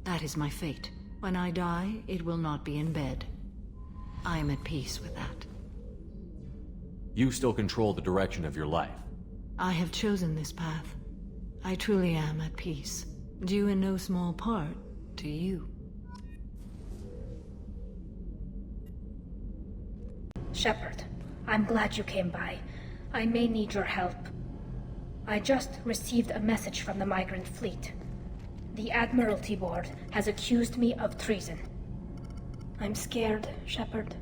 [SPEAKER 2] That is my fate. When I die, it will not be in bed. I am at peace with that.
[SPEAKER 10] You still control the direction of your life.
[SPEAKER 2] I have chosen this path. I truly am at peace, due in no small part to you.
[SPEAKER 11] Shepard, I'm glad you came by. I may need your help. I just received a message from the migrant fleet. The Admiralty Board has accused me of treason. I'm scared, Shepard.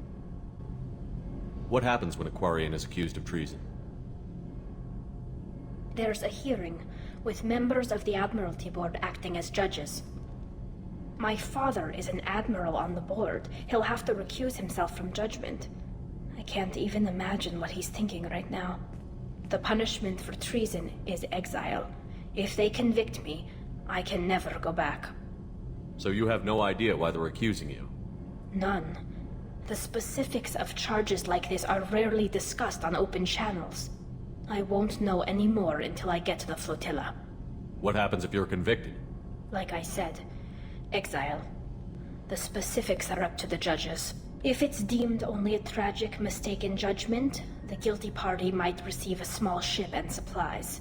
[SPEAKER 10] What happens when a Quarian is accused of treason?
[SPEAKER 11] There's a hearing, with members of the Admiralty Board acting as judges. My father is an admiral on the board. He'll have to recuse himself from judgment. I can't even imagine what he's thinking right now. The punishment for treason is exile. If they convict me, I can never go back.
[SPEAKER 10] So you have no idea why they're accusing you?
[SPEAKER 11] None. The specifics of charges like this are rarely discussed on open channels. I won't know any more until I get to the flotilla.
[SPEAKER 10] What happens if you're convicted?
[SPEAKER 11] Like I said, exile. The specifics are up to the judges. If it's deemed only a tragic mistake in judgment, the guilty party might receive a small ship and supplies.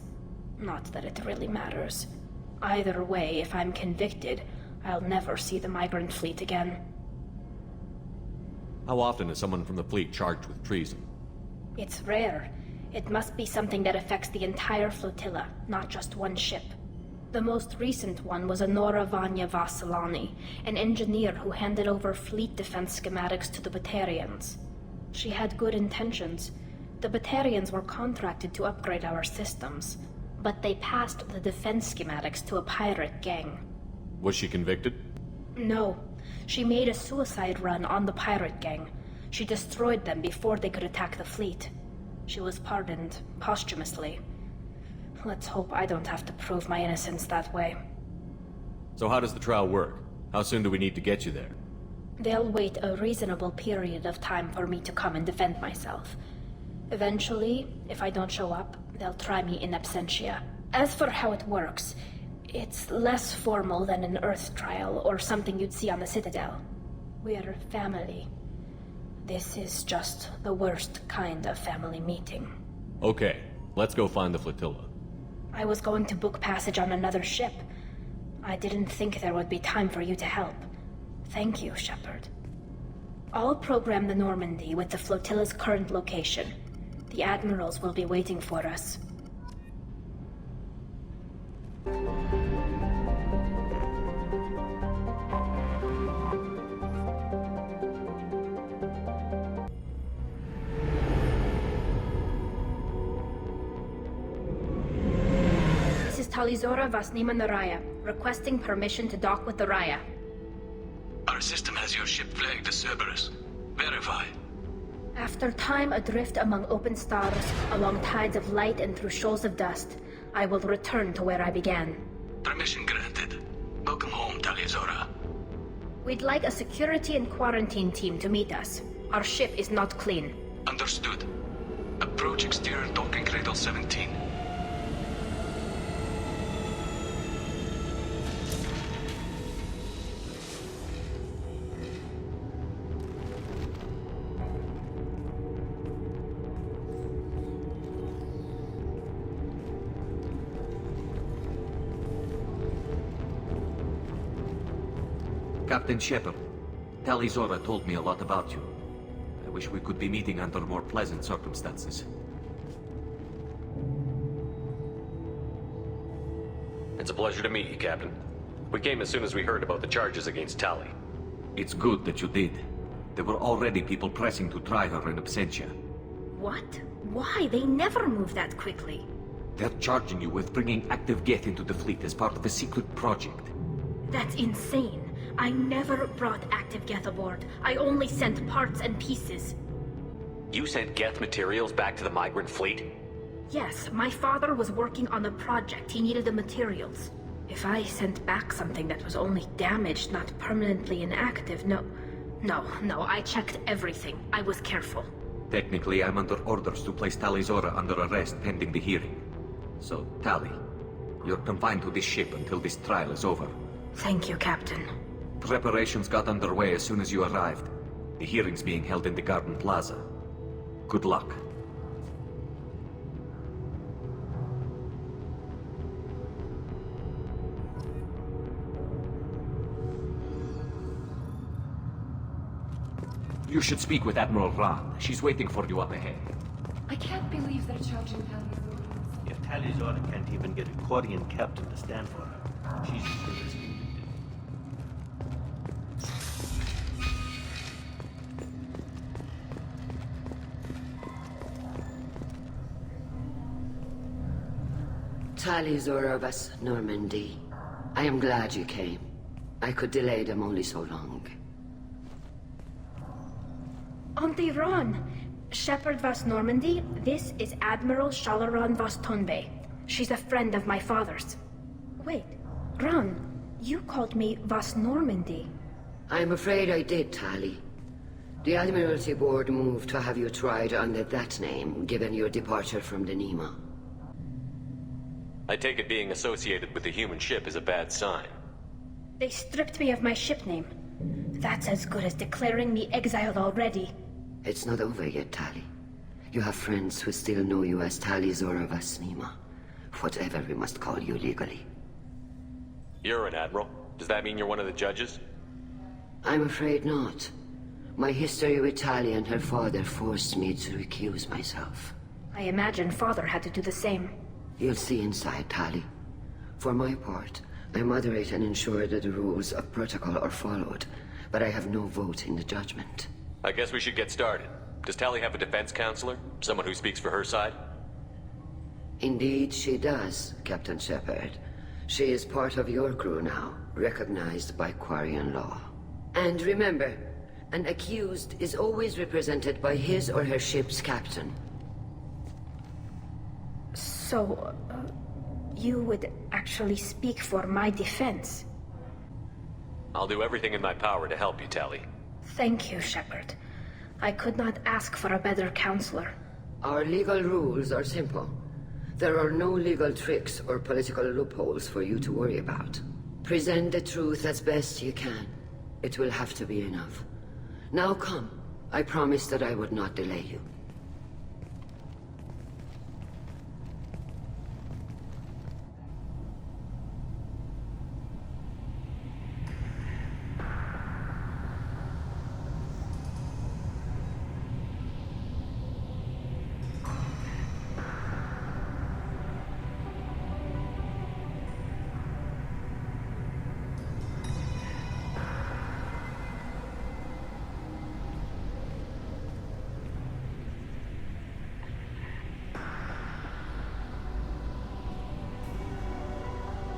[SPEAKER 11] Not that it really matters. Either way, if I'm convicted, I'll never see the migrant fleet again.
[SPEAKER 10] How often is someone from the fleet charged with treason?
[SPEAKER 11] It's rare. It must be something that affects the entire flotilla, not just one ship. The most recent one was Anora Vanya Vasilani, an engineer who handed over fleet defense schematics to the Batarians. She had good intentions. The Batarians were contracted to upgrade our systems. but they passed the defense schematics to a pirate gang.
[SPEAKER 10] Was she convicted?
[SPEAKER 11] No. She made a suicide run on the pirate gang. She destroyed them before they could attack the fleet. She was pardoned posthumously. Let's hope I don't have to prove my innocence that way.
[SPEAKER 10] So how does the trial work? How soon do we need to get you there?
[SPEAKER 11] They'll wait a reasonable period of time for me to come and defend myself. Eventually, if I don't show up, they'll try me in absentia. As for how it works, it's less formal than an Earth trial or something you'd see on the Citadel. We're family. This is just the worst kind of family meeting.
[SPEAKER 10] Okay, let's go find the flotilla.
[SPEAKER 11] I was going to book passage on another ship. I didn't think there would be time for you to help. Thank you, Shepard. I'll program the Normandy with the flotilla's current location. The admirals will be waiting for us. This is Talizora Vasnima Naraya, requesting permission to dock with the Raya.
[SPEAKER 9] Our system has your ship flagged as Cerberus. Verify.
[SPEAKER 11] After time adrift among open stars, along tides of light and through shoals of dust, I will return to where I began.
[SPEAKER 9] Permission granted. Welcome home, Talizora.
[SPEAKER 11] We'd like a security and quarantine team to meet us. Our ship is not clean.
[SPEAKER 9] Understood. Approach exterior docking cradle 17.
[SPEAKER 18] Captain Shepard, Talizora told me a lot about you. I wish we could be meeting under more pleasant circumstances.
[SPEAKER 10] It's a pleasure to meet you, Captain. We came as soon as we heard about the charges against Tali.
[SPEAKER 18] It's good that you did. There were already people pressing to try her in absentia.
[SPEAKER 11] What? Why? They never move that quickly.
[SPEAKER 18] They're charging you with bringing active Geth into the fleet as part of a secret project.
[SPEAKER 11] That's insane. I never brought active Geth aboard. I only sent parts and pieces.
[SPEAKER 10] You sent Geth materials back to the migrant fleet?
[SPEAKER 11] Yes, my father was working on a project. He needed the materials. If I sent back something that was only damaged, not permanently inactive, no, I checked everything. I was careful.
[SPEAKER 18] Technically, I'm under orders to place Talizora under arrest pending the hearing. So, Tali, you're confined to this ship until this trial is over.
[SPEAKER 11] Thank you, Captain.
[SPEAKER 18] Preparations got underway as soon as you arrived. The hearing's being held in the Garden Plaza. Good luck. You should speak with Admiral Rand. She's waiting for you up ahead.
[SPEAKER 23] I can't believe they're charging Talizora.
[SPEAKER 5] If Talizora can't even get a Quadian captain to stand for her, she's as good as convicted.
[SPEAKER 24] Talizora vas Normandy. I am glad you came. I could delay them only so long.
[SPEAKER 11] Auntie Ron! Shepard vas Normandy, this is Admiral Shalaran vas Tonbe. She's a friend of my father's. Wait, Ron, you called me vas Normandy.
[SPEAKER 24] I'm afraid I did, Tali. The Admiralty Board moved to have you tried under that name, given your departure from the Nima.
[SPEAKER 10] I take it being associated with the human ship is a bad sign.
[SPEAKER 11] They stripped me of my ship name. That's as good as declaring me exiled already.
[SPEAKER 24] It's not over yet, Tali. You have friends who still know you as Talizora vas Nima. Whatever we must call you legally.
[SPEAKER 10] You're an admiral. Does that mean you're one of the judges?
[SPEAKER 24] I'm afraid not. My history with Tali and her father forced me to recuse myself.
[SPEAKER 11] I imagine father had to do the same.
[SPEAKER 24] You'll see inside, Tali. For my part, I moderate and ensure that the rules of protocol are followed, but I have no vote in the judgment.
[SPEAKER 10] I guess we should get started. Does Tali have a defense counselor? Someone who speaks for her side?
[SPEAKER 24] Indeed, she does, Captain Shepard. She is part of your crew now, recognized by Quarian law. And remember, an accused is always represented by his or her ship's captain.
[SPEAKER 11] So, you would actually speak for my defense?
[SPEAKER 10] I'll do everything in my power to help you, Tali.
[SPEAKER 11] Thank you, Shepard. I could not ask for a better counselor.
[SPEAKER 24] Our legal rules are simple. There are no legal tricks or political loopholes for you to worry about. Present the truth as best you can. It will have to be enough. Now come. I promised that I would not delay you.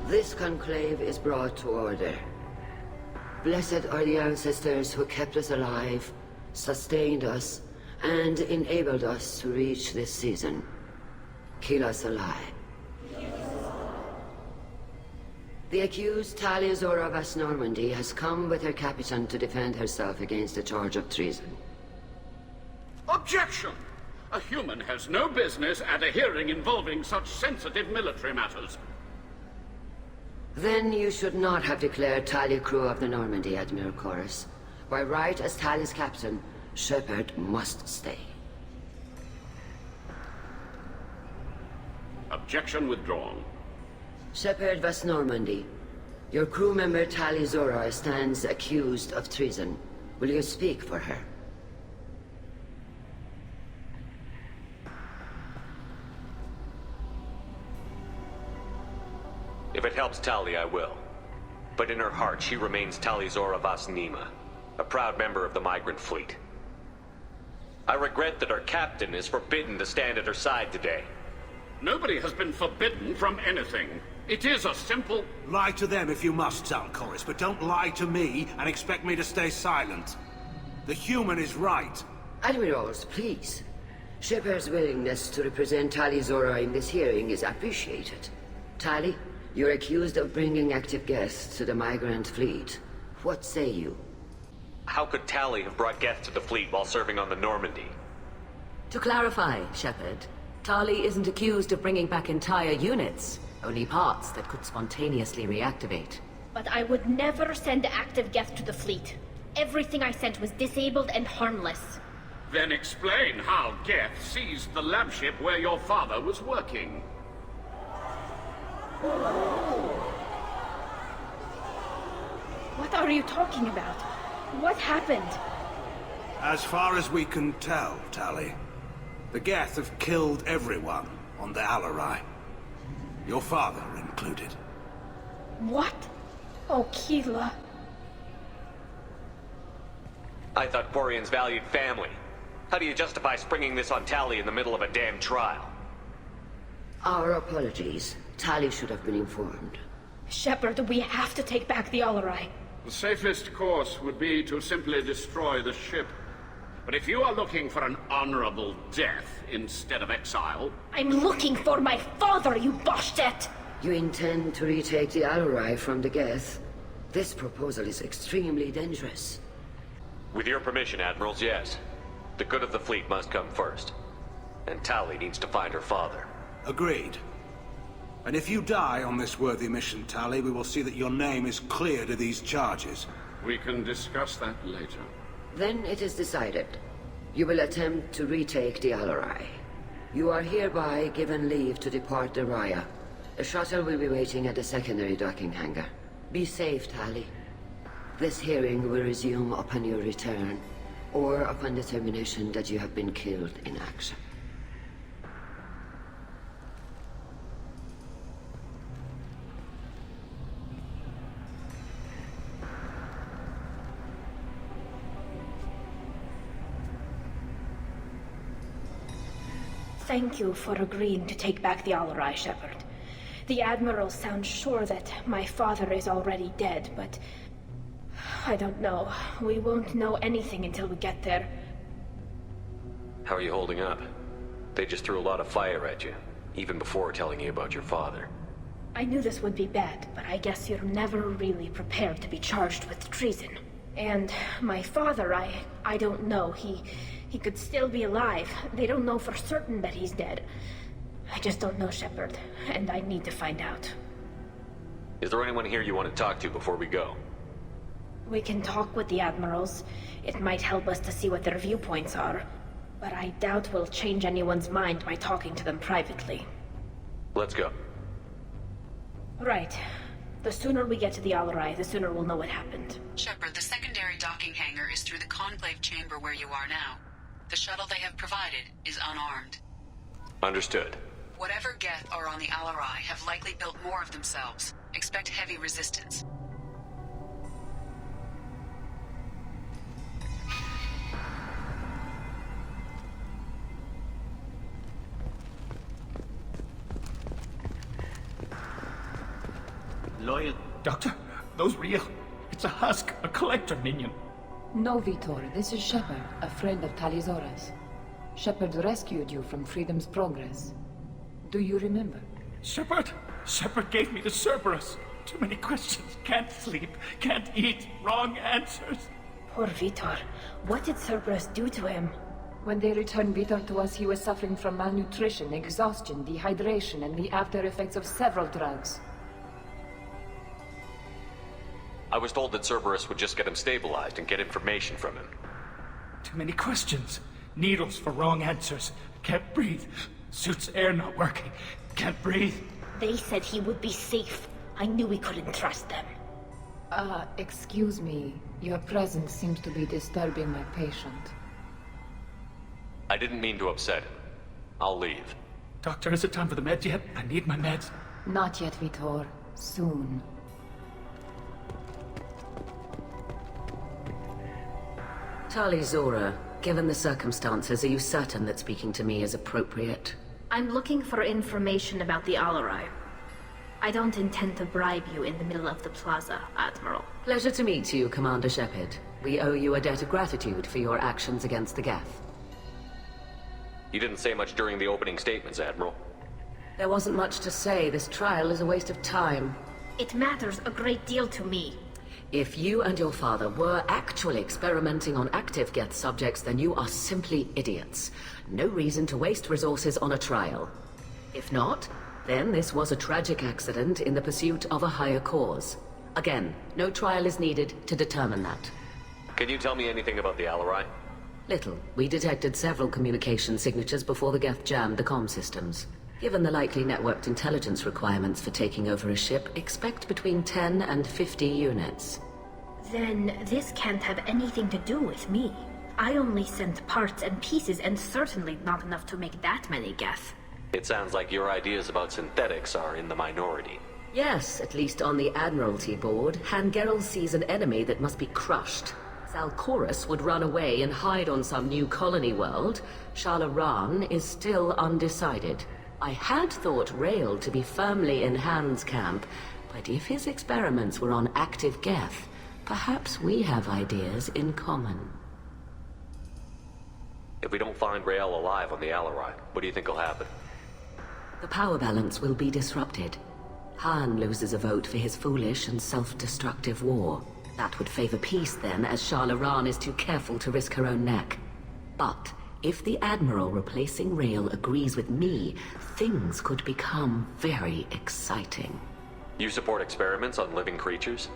[SPEAKER 24] This conclave is brought to order. Blessed are the ancestors who kept us alive, sustained us, and enabled us to reach this season. Keep us alive. The accused Tali of Normandy has come with her captain to defend herself against a charge of treason.
[SPEAKER 7] Objection! A human has no business at a hearing involving such sensitive military matters.
[SPEAKER 24] Then you should not have declared Tali crew of the Normandy, Admiral Chorus. By right as Tali's captain, Shepard must stay.
[SPEAKER 7] Objection withdrawn.
[SPEAKER 24] Shepard vas Normandy. Your crew member Tali Zora stands accused of treason. Will you speak for her?
[SPEAKER 10] If it helps Tali, I will. But in her heart, she remains Tali Zora Vas Nima, a proud member of the migrant fleet. I regret that our captain is forbidden to stand at her side today.
[SPEAKER 7] Nobody has been forbidden from anything. It is a simple...
[SPEAKER 3] Lie to them if you must, Zalcoris, but don't lie to me and expect me to stay silent. The human is right.
[SPEAKER 24] Admirals, please. Shepard's willingness to represent Tali Zora in this hearing is appreciated. Tali, you're accused of bringing active guests to the migrant fleet. What say you?
[SPEAKER 10] How could Tali have brought Geth to the fleet while serving on the Normandy?
[SPEAKER 24] To clarify, Shepard, Tali isn't accused of bringing back entire units, only parts that could spontaneously reactivate.
[SPEAKER 11] But I would never send active Geth to the fleet. Everything I sent was disabled and harmless.
[SPEAKER 7] Then explain how Geth seized the lab ship where your father was working.
[SPEAKER 11] What are you talking about? What happened?
[SPEAKER 3] As far as we can tell, Tali, the Geth have killed everyone on the Alarai. Your father included.
[SPEAKER 11] What? Oh, Keela.
[SPEAKER 10] I thought Quarians valued family. How do you justify springing this on Tali in the middle of a damn trial?
[SPEAKER 24] Our apologies. Tali should have been informed.
[SPEAKER 11] Shepard, we have to take back the Alarai.
[SPEAKER 7] The safest course would be to simply destroy the ship. But if you are looking for an honorable death instead of exile...
[SPEAKER 11] I'm looking for my father, you Boshtet!
[SPEAKER 24] You intend to retake the Alarai from the Geth? This proposal is extremely dangerous.
[SPEAKER 10] With your permission, Admirals, yes. The good of the fleet must come first. And Tali needs to find her father.
[SPEAKER 3] Agreed. And if you die on this worthy mission, Tali, we will see that your name is cleared of these charges.
[SPEAKER 7] We can discuss that later.
[SPEAKER 24] Then it is decided. You will attempt to retake the Alarai. You are hereby given leave to depart the Raya. A shuttle will be waiting at the secondary docking hangar. Be safe, Tali. This hearing will resume upon your return, or upon determination that you have been killed in action.
[SPEAKER 11] Thank you for agreeing to take back the Alarai, Shepard. The Admiral sounds sure that my father is already dead, but... I don't know. We won't know anything until we get there.
[SPEAKER 10] How are you holding up? They just threw a lot of fire at you, even before telling you about your father.
[SPEAKER 11] I knew this would be bad, but I guess you're never really prepared to be charged with treason. And my father, I don't know. He could still be alive. They don't know for certain that he's dead. I just don't know, Shepard, and I need to find out.
[SPEAKER 10] Is there anyone here you want to talk to before we go?
[SPEAKER 11] We can talk with the Admirals. It might help us to see what their viewpoints are. But I doubt we'll change anyone's mind by talking to them privately.
[SPEAKER 10] Let's go.
[SPEAKER 11] Right. The sooner we get to the Alarai, the sooner we'll know what happened.
[SPEAKER 8] Shepard, the secondary docking hangar is through the Conclave chamber where you are now. The shuttle they have provided is unarmed.
[SPEAKER 10] Understood.
[SPEAKER 8] Whatever Geth are on the Alarai have likely built more of themselves. Expect heavy resistance.
[SPEAKER 7] Loyal.
[SPEAKER 12] Doctor, those real. It's a husk, a collector minion.
[SPEAKER 23] No, Vitor, this is Shepard, a friend of Talizora's. Shepard rescued you from Freedom's Progress. Do you remember?
[SPEAKER 12] Shepard gave me the Cerberus. Too many questions. Can't sleep, can't eat, wrong answers.
[SPEAKER 11] Poor Vitor. What did Cerberus do to him?
[SPEAKER 23] When they returned Vitor to us, he was suffering from malnutrition, exhaustion, dehydration, and the after effects of several drugs.
[SPEAKER 10] I was told that Cerberus would just get him stabilized and get information from him.
[SPEAKER 12] Too many questions. Needles for wrong answers. Can't breathe. Suit's air not working. Can't breathe.
[SPEAKER 11] They said he would be safe. I knew we couldn't trust them.
[SPEAKER 23] Excuse me. Your presence seems to be disturbing my patient.
[SPEAKER 10] I didn't mean to upset him. I'll leave.
[SPEAKER 12] Doctor, is it time for the meds yet? I need my meds.
[SPEAKER 23] Not yet, Vitor. Soon.
[SPEAKER 24] Tali Zora, given the circumstances, are you certain that speaking to me is appropriate?
[SPEAKER 11] I'm looking for information about the Alarai. I don't intend to bribe you in the middle of the plaza, Admiral.
[SPEAKER 24] Pleasure to meet you, Commander Shepard. We owe you a debt of gratitude for your actions against the Geth.
[SPEAKER 10] You didn't say much during the opening statements, Admiral.
[SPEAKER 24] There wasn't much to say. This trial is a waste of time.
[SPEAKER 11] It matters a great deal to me.
[SPEAKER 24] If you and your father were actually experimenting on active Geth subjects, then you are simply idiots. No reason to waste resources on a trial. If not, then this was a tragic accident in the pursuit of a higher cause. Again, no trial is needed to determine that.
[SPEAKER 10] Can you tell me anything about the Alarai?
[SPEAKER 24] Little. We detected several communication signatures before the Geth jammed the comm systems. Given the likely networked intelligence requirements for taking over a ship, expect between 10 and 50 units.
[SPEAKER 11] Then this can't have anything to do with me. I only sent parts and pieces, and certainly not enough to make that many Geth.
[SPEAKER 10] It sounds like your ideas about synthetics are in the minority.
[SPEAKER 24] Yes, at least on the Admiralty board, Gerrus sees an enemy that must be crushed. Zalcorus would run away and hide on some new colony world. Shalaran is still undecided. I had thought Rael to be firmly in Han's camp, but if his experiments were on active Geth, perhaps we have ideas in common.
[SPEAKER 10] If we don't find Rael alive on the Alarai, what do you think will happen?
[SPEAKER 24] The power balance will be disrupted. Han loses a vote for his foolish and self-destructive war. That would favor peace then, as Shalaran is too careful to risk her own neck. But if the Admiral replacing Rael agrees with me, things could become very exciting.
[SPEAKER 10] You support experiments on living creatures?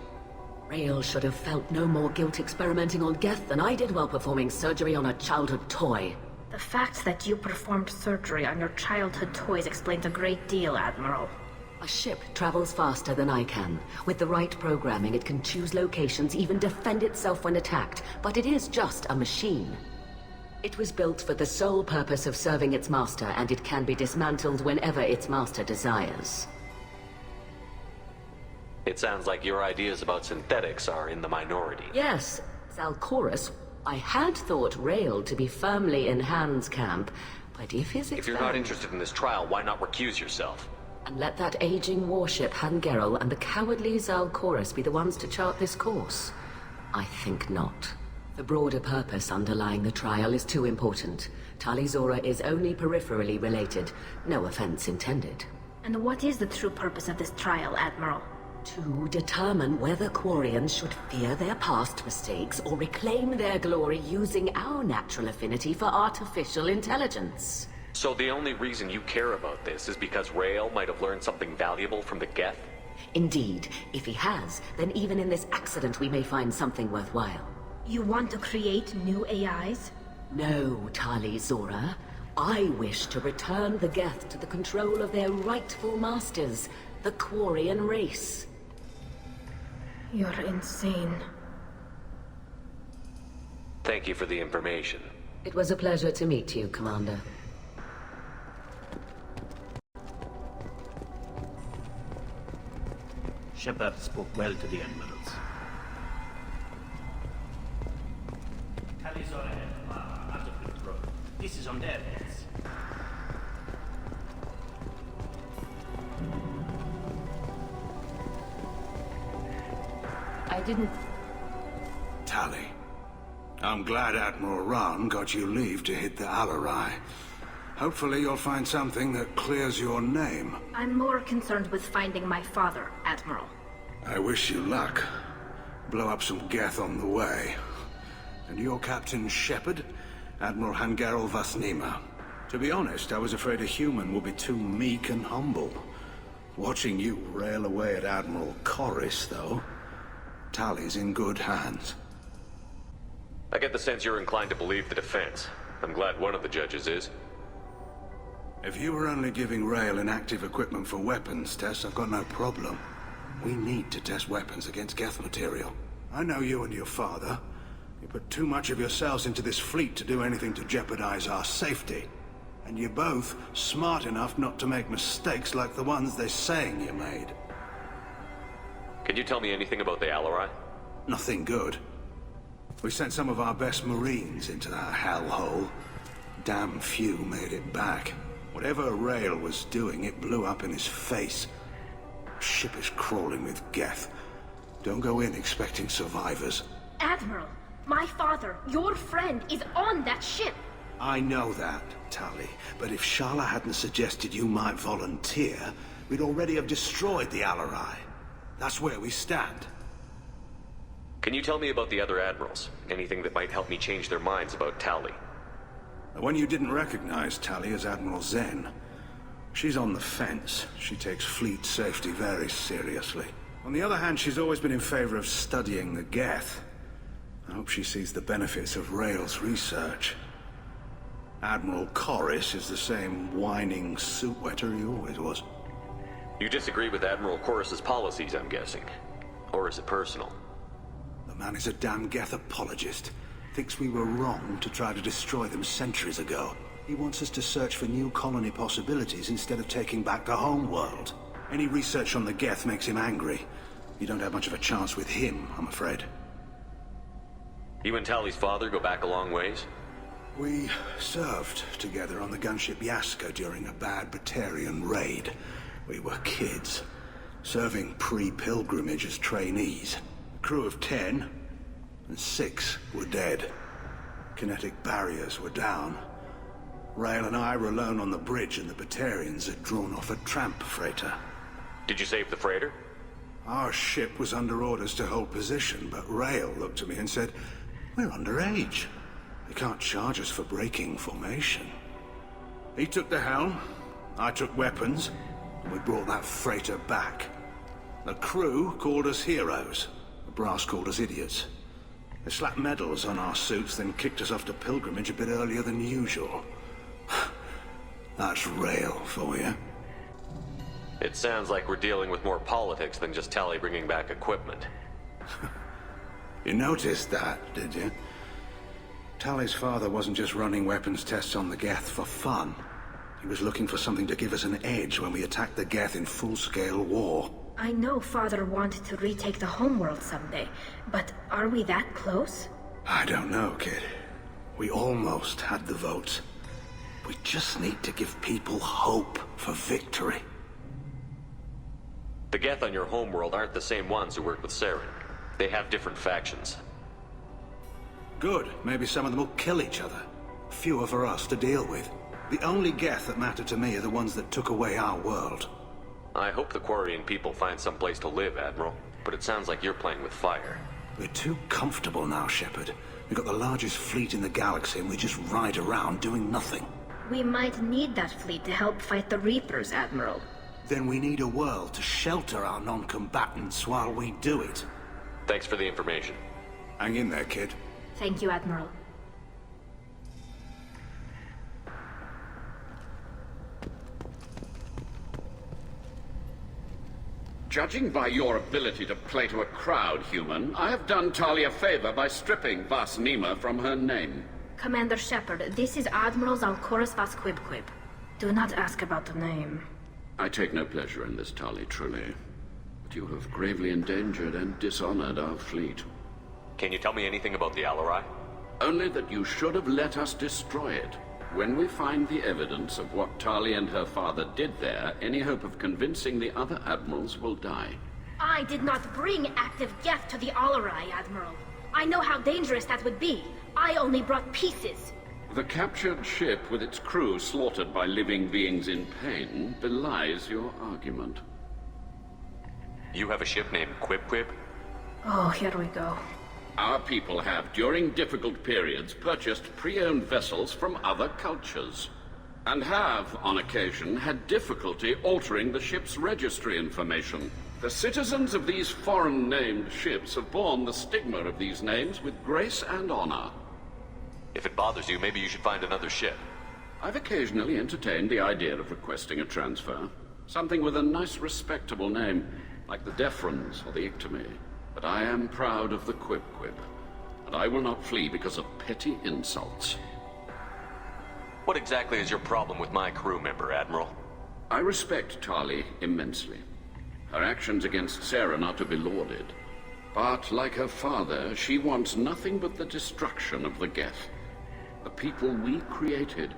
[SPEAKER 24] Rael should have felt no more guilt experimenting on Geth than I did while performing surgery on a childhood toy.
[SPEAKER 11] The fact that you performed surgery on your childhood toys explains a great deal, Admiral.
[SPEAKER 24] A ship travels faster than I can. With the right programming, it can choose locations, even defend itself when attacked. But it is just a machine. It was built for the sole purpose of serving its master, and it can be dismantled whenever its master desires.
[SPEAKER 10] It sounds like your ideas about synthetics are in the minority.
[SPEAKER 24] Yes, Zalcorus. I had thought Rael to be firmly in Han's camp, But if his
[SPEAKER 10] If you're not interested in this trial, why not recuse yourself?
[SPEAKER 24] And let that aging warship Hangerel and the cowardly Zalcorus be the ones to chart this course? I think not. The broader purpose underlying the trial is too important. Tali Zora is only peripherally related. No offense intended.
[SPEAKER 11] And what is the true purpose of this trial, Admiral?
[SPEAKER 24] To determine whether Quarians should fear their past mistakes or reclaim their glory using our natural affinity for artificial intelligence.
[SPEAKER 10] So the only reason you care about this is because Rael might have learned something valuable from the Geth?
[SPEAKER 24] Indeed. If he has, then even in this accident we may find something worthwhile.
[SPEAKER 11] You want to create new AIs?
[SPEAKER 24] No, Tali Zora. I wish to return the Geth to the control of their rightful masters, the Quarian race.
[SPEAKER 11] You're insane.
[SPEAKER 10] Thank you for the information.
[SPEAKER 24] It was a pleasure to meet you, Commander.
[SPEAKER 5] Shepard spoke well to the Admirals.
[SPEAKER 1] Tali Zora and are out of control. This is on their heads.
[SPEAKER 23] I didn't...
[SPEAKER 13] Tali, I'm glad Admiral Rahn got you leave to hit the Alarai. Hopefully you'll find something that clears your name.
[SPEAKER 11] I'm more concerned with finding my father, Admiral.
[SPEAKER 13] I wish you luck. Blow up some Geth on the way. And your Captain Shepard, Admiral Hangerel Vasnima. To be honest, I was afraid a human would be too meek and humble. Watching you rail away at Admiral Corris, though, Tali's in good hands.
[SPEAKER 10] I get the sense you're inclined to believe the defense. I'm glad one of the judges is.
[SPEAKER 13] If you were only giving Rael inactive equipment for weapons tests, I've got no problem. We need to test weapons against Geth material. I know you and your father. You put too much of yourselves into this fleet to do anything to jeopardize our safety. And you're both smart enough not to make mistakes like the ones they're saying you made.
[SPEAKER 10] Can you tell me anything about the Alarai?
[SPEAKER 13] Nothing good. We sent some of our best Marines into that hellhole. Damn few made it back. Whatever Rael was doing, it blew up in his face. Ship is crawling with Geth. Don't go in expecting survivors.
[SPEAKER 11] Admiral, my father, your friend, is on that ship.
[SPEAKER 13] I know that, Tali, but if Shala hadn't suggested you might volunteer, we'd already have destroyed the Alarai. That's where we stand.
[SPEAKER 10] Can you tell me about the other admirals? Anything that might help me change their minds about Tali?
[SPEAKER 13] The one you didn't recognize, Tali, is Admiral Zen. She's on the fence. She takes fleet safety very seriously. On the other hand, she's always been in favor of studying the Geth. I hope she sees the benefits of Rael's research. Admiral Corris is the same whining suit-wetter he always was.
[SPEAKER 10] You disagree with Admiral Corris's policies, I'm guessing. Or is it personal?
[SPEAKER 13] The man is a damn Geth apologist. Thinks we were wrong to try to destroy them centuries ago. He wants us to search for new colony possibilities instead of taking back the home world. Any research on the Geth makes him angry. You don't have much of a chance with him, I'm afraid.
[SPEAKER 10] You and Tali's father go back a long ways?
[SPEAKER 13] We served together on the gunship Yaska during a bad Batarian raid. We were kids, serving pre-pilgrimage as trainees. A crew of 10, and 6 were dead. Kinetic barriers were down. Rael and I were alone on the bridge, and the Batarians had drawn off a tramp freighter.
[SPEAKER 10] Did you save the freighter?
[SPEAKER 13] Our ship was under orders to hold position, but Rael looked at me and said, "We're underage. They can't charge us for breaking formation." He took the helm, I took weapons, and we brought that freighter back. The crew called us heroes. The brass called us idiots. They slapped medals on our suits, then kicked us off to pilgrimage a bit earlier than usual. That's Rael for you.
[SPEAKER 10] It sounds like we're dealing with more politics than just Tali bringing back equipment.
[SPEAKER 13] You noticed that, did you? Tali's father wasn't just running weapons tests on the Geth for fun. He was looking for something to give us an edge when we attacked the Geth in full-scale war.
[SPEAKER 11] I know Father wanted to retake the homeworld someday, but are we that close?
[SPEAKER 13] I don't know, kid. We almost had the votes. We just need to give people hope for victory.
[SPEAKER 10] The Geth on your homeworld aren't the same ones who work with Saren. They have different factions.
[SPEAKER 13] Good. Maybe some of them will kill each other. Fewer for us to deal with. The only Geth that matter to me are the ones that took away our world.
[SPEAKER 10] I hope the Quarian people find some place to live, Admiral. But it sounds like you're playing with fire.
[SPEAKER 13] We're too comfortable now, Shepard. We've got the largest fleet in the galaxy and we just ride around doing nothing.
[SPEAKER 11] We might need that fleet to help fight the Reapers, Admiral.
[SPEAKER 13] Then we need a world to shelter our non-combatants while we do it.
[SPEAKER 10] Thanks for the information.
[SPEAKER 13] Hang in there, kid.
[SPEAKER 11] Thank you, Admiral.
[SPEAKER 7] Judging by your ability to play to a crowd, human, I have done Tali a favor by stripping Vas Nima from her name.
[SPEAKER 11] Commander Shepard, this is Admiral Zalkorus Vas Quib. Do not ask about the name.
[SPEAKER 7] I take no pleasure in this, Tali, truly. But you have gravely endangered and dishonored our fleet.
[SPEAKER 10] Can you tell me anything about the Alarai?
[SPEAKER 7] Only that you should have let us destroy it. When we find the evidence of what Tali and her father did there, any hope of convincing the other admirals will die.
[SPEAKER 11] I did not bring active Geth to the Alarai, Admiral. I know how dangerous that would be. I only brought pieces.
[SPEAKER 7] The captured ship with its crew slaughtered by living beings in pain belies your argument.
[SPEAKER 10] You have a ship named Quib?
[SPEAKER 11] Oh, here we go.
[SPEAKER 7] Our people have, during difficult periods, purchased pre-owned vessels from other cultures, and have, on occasion, had difficulty altering the ship's registry information. The citizens of these foreign-named ships have borne the stigma of these names with grace and honor.
[SPEAKER 10] If it bothers you, maybe you should find another ship.
[SPEAKER 7] I've occasionally entertained the idea of requesting a transfer. Something with a nice, respectable name, like the Defrons or the Ictomy. But I am proud of the Quib, and I will not flee because of petty insults.
[SPEAKER 10] What exactly is your problem with my crew member, Admiral?
[SPEAKER 7] I respect Tali immensely. Her actions against Saren are to be lauded. But, like her father, she wants nothing but the destruction of the Geth. The people we created.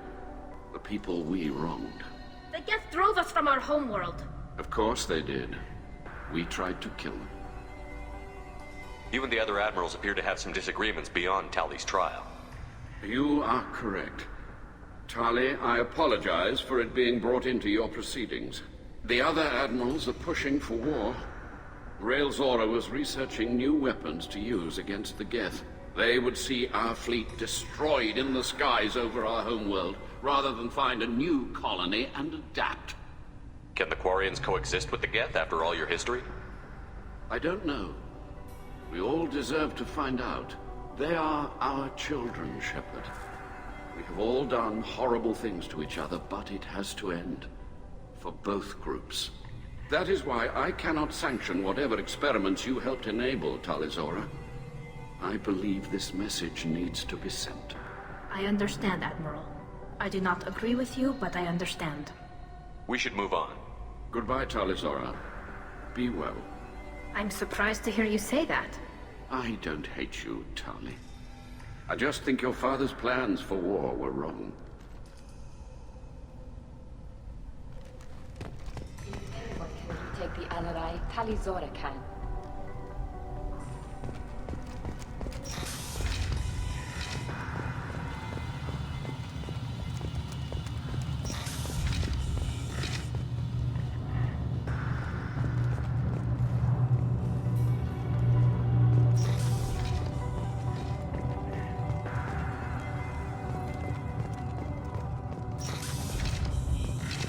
[SPEAKER 7] The people we wronged.
[SPEAKER 11] The Geth drove us from our homeworld.
[SPEAKER 7] Of course they did. We tried to kill them.
[SPEAKER 10] You and the other admirals appear to have some disagreements beyond Tali's trial.
[SPEAKER 7] You are correct. Tali, I apologize for it being brought into your proceedings. The other admirals are pushing for war. Rael Zora was researching new weapons to use against the Geth. They would see our fleet destroyed in the skies over our homeworld, rather than find a new colony and adapt.
[SPEAKER 10] Can the Quarians coexist with the Geth after all your history?
[SPEAKER 7] I don't know. We all deserve to find out. They are our children, Shepard. We have all done horrible things to each other, but it has to end. For both groups. That is why I cannot sanction whatever experiments you helped enable, Tali Zora. I believe this message needs to be sent.
[SPEAKER 11] I understand, Admiral. I do not agree with you, but I understand.
[SPEAKER 10] We should move on.
[SPEAKER 7] Goodbye, Tali Zora. Be well.
[SPEAKER 11] I'm surprised to hear you say that.
[SPEAKER 7] I don't hate you, Tali. I just think your father's plans for war were wrong.
[SPEAKER 23] If anyone can retake the Alarai, Tali Zora can.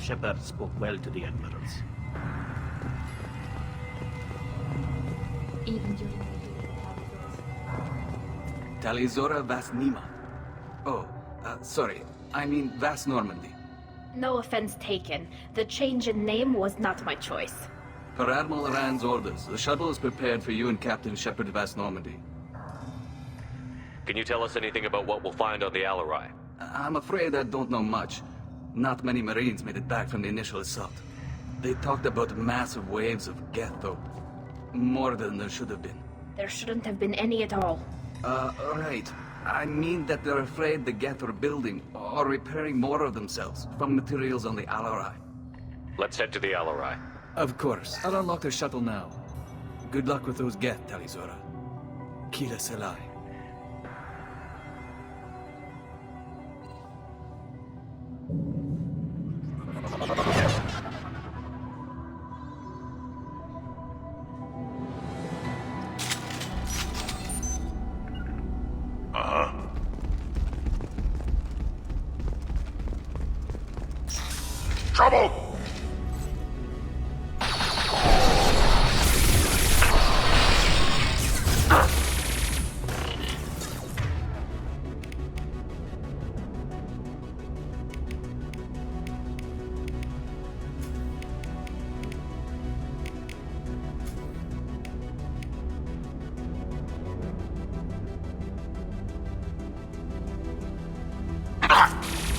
[SPEAKER 1] Shepard spoke well to the admirals.
[SPEAKER 23] Even during
[SPEAKER 4] Tali Zora Vas Nima. Oh, sorry. I mean Vas Normandy.
[SPEAKER 11] No offense taken. The change in name was not my choice.
[SPEAKER 4] Per Admiral Rand's orders, the shuttle is prepared for you and Captain Shepard Vas Normandy.
[SPEAKER 10] Can you tell us anything about what we'll find on the Alarai?
[SPEAKER 4] I'm afraid I don't know much. Not many Marines made it back from the initial assault. They talked about massive waves of Geth, though. More than there should have been.
[SPEAKER 11] There shouldn't have been any at all.
[SPEAKER 4] Right. I mean that they're afraid the Geth are building or repairing more of themselves from materials on the Alarai.
[SPEAKER 10] Let's head to the Alarai.
[SPEAKER 4] Of course. I'll unlock their shuttle now. Good luck with those Geth, Talizora. Kira Selai.
[SPEAKER 6] Trouble!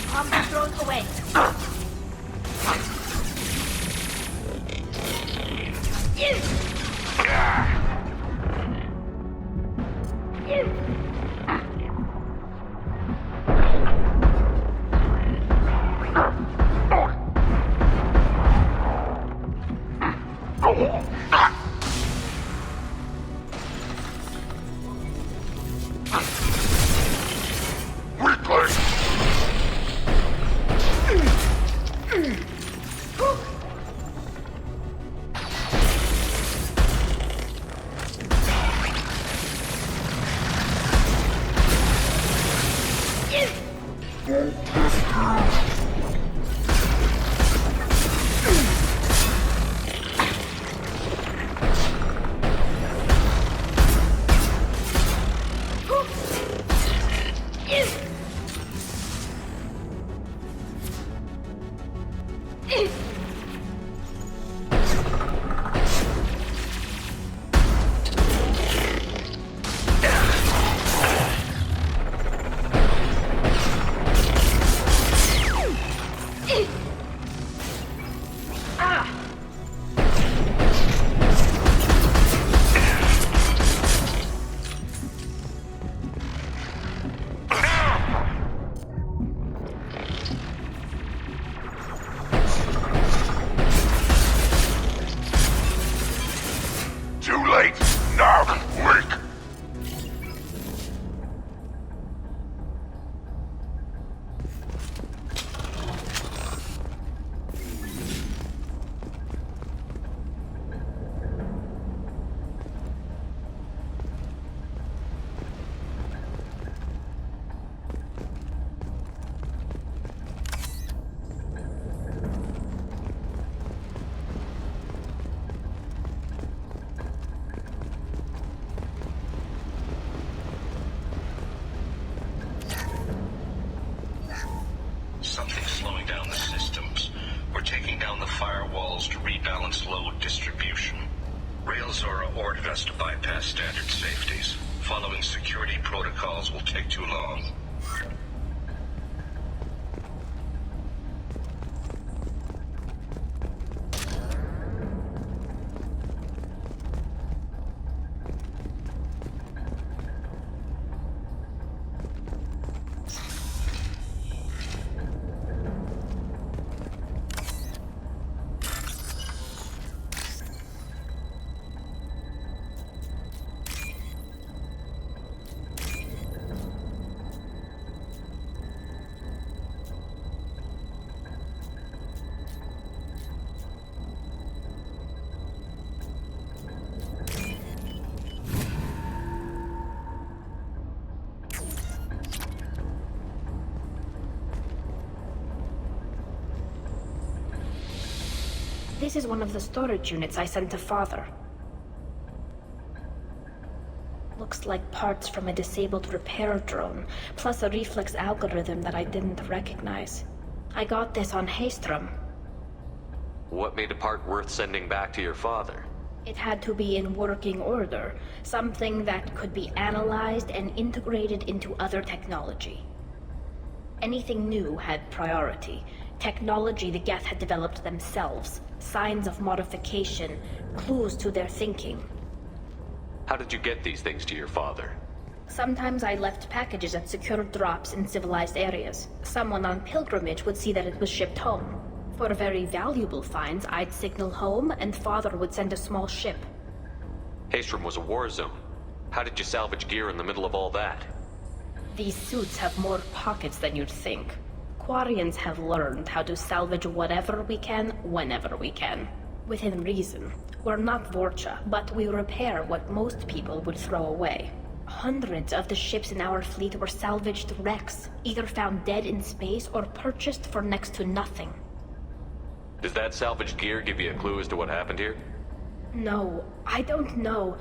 [SPEAKER 11] Bombs are thrown away.
[SPEAKER 9] Something's slowing down the systems. We're taking down the firewalls to rebalance load distribution. Railzora ordered us to bypass standard safeties. Following security protocols will take too long.
[SPEAKER 11] This is one of the storage units I sent to Father. Looks like parts from a disabled repair drone, plus a reflex algorithm that I didn't recognize. I got this on Haystrom.
[SPEAKER 10] What made a part worth sending back to your father?
[SPEAKER 11] It had to be in working order, something that could be analyzed and integrated into other technology. Anything new had priority. Technology the Geth had developed themselves, signs of modification, clues to their thinking.
[SPEAKER 10] How did you get these things to your father?
[SPEAKER 11] Sometimes I left packages at secured drops in civilized areas. Someone on pilgrimage would see that it was shipped home. For very valuable finds, I'd signal home, and Father would send a small ship.
[SPEAKER 10] Haestrom was a war zone. How did you salvage gear in the middle of all that?
[SPEAKER 11] These suits have more pockets than you'd think. Quarians have learned how to salvage whatever we can, whenever we can. Within reason. We're not Vorcha, but we repair what most people would throw away. Hundreds of the ships in our fleet were salvaged wrecks, either found dead in space or purchased for next to nothing.
[SPEAKER 10] Does that salvaged gear give you a clue as to what happened here?
[SPEAKER 11] No, I don't know.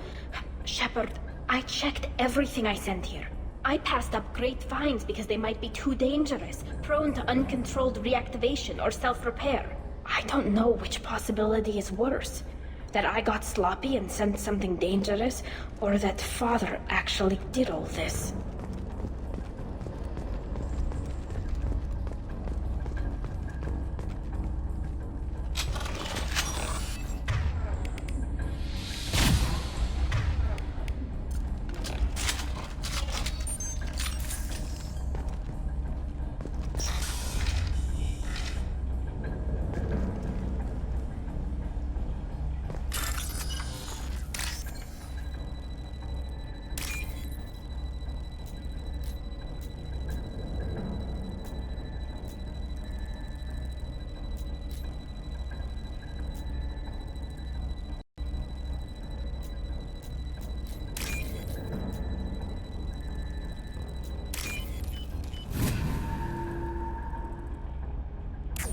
[SPEAKER 11] Shepard, I checked everything I sent here. I passed up great finds because they might be too dangerous, prone to uncontrolled reactivation or self-repair. I don't know which possibility is worse. That I got sloppy and sent something dangerous, or that Father actually did all this.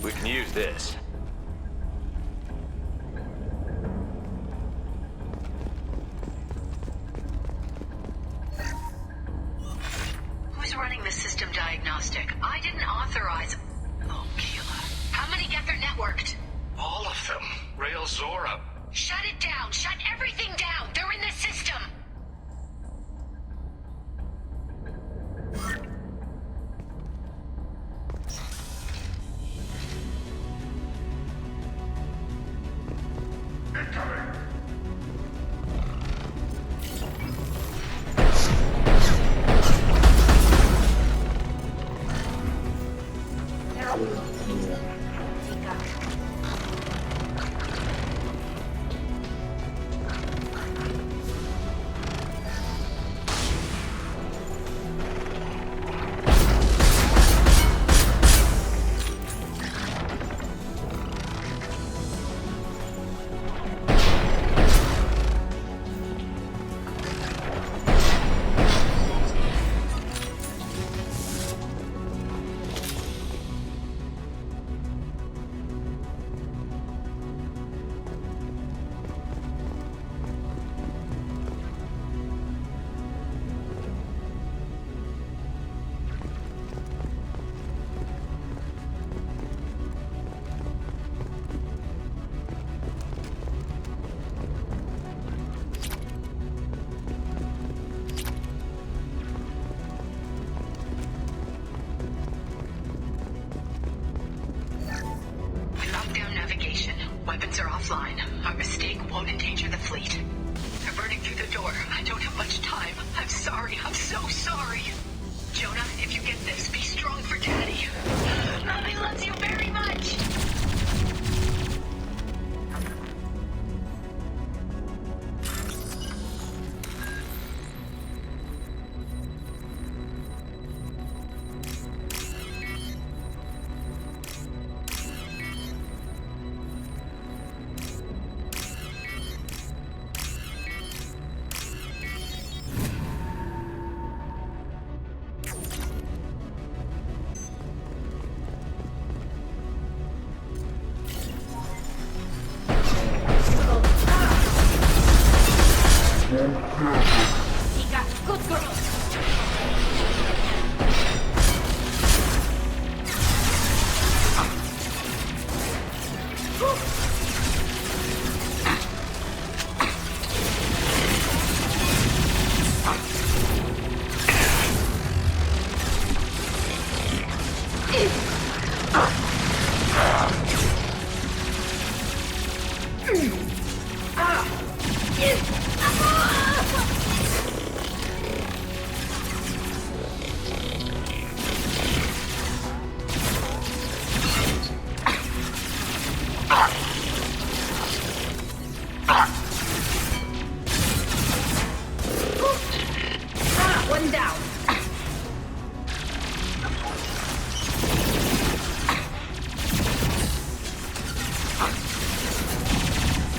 [SPEAKER 10] We can use this.
[SPEAKER 8] Who's running the system diagnostic? I didn't authorize... Oh, Kayla. How many get their networked?
[SPEAKER 9] All of them. Rail Zora.
[SPEAKER 8] Shut it down! Shut everything down! They're in the system! Weapons are offline. Our mistake won't endanger the fleet. They're burning through the door. I don't have much time. I'm sorry. I'm so sorry. Jonah, if you get this, be strong for Daddy. Mommy loves you very much.
[SPEAKER 11] Good girl. One down.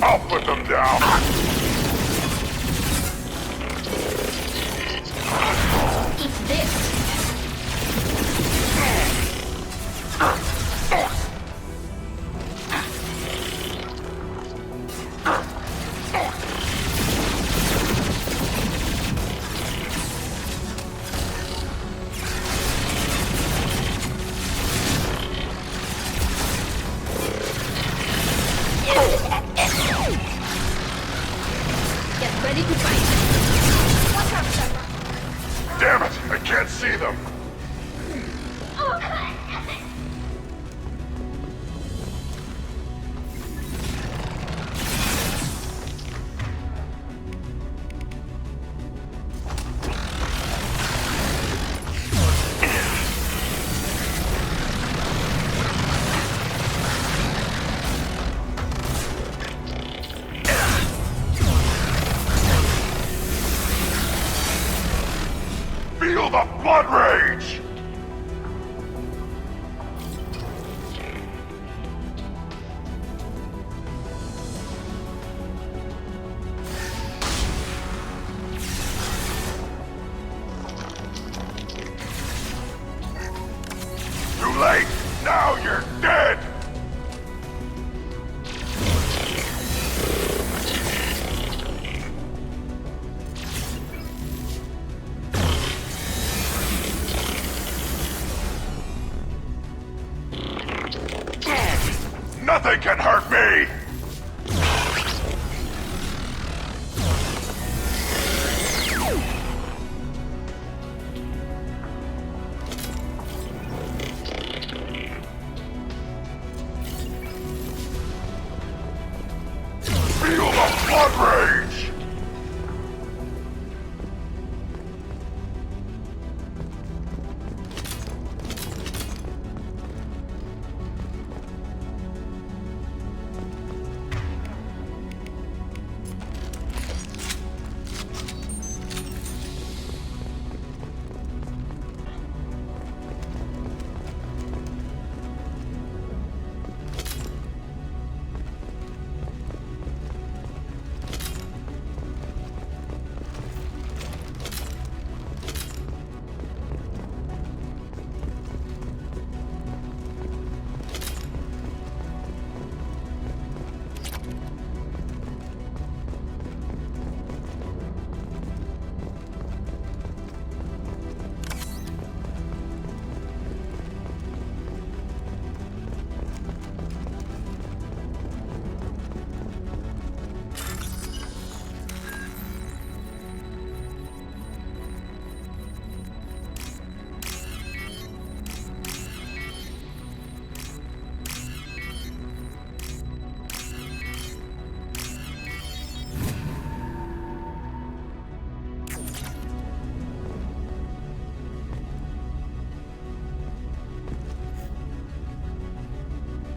[SPEAKER 6] I'll put them down.
[SPEAKER 11] Eat this.
[SPEAKER 6] Damn it! I can't see them! Feel the blood rage! Too late! Now you're dead! Nothing can hurt me! Feel the blood rage!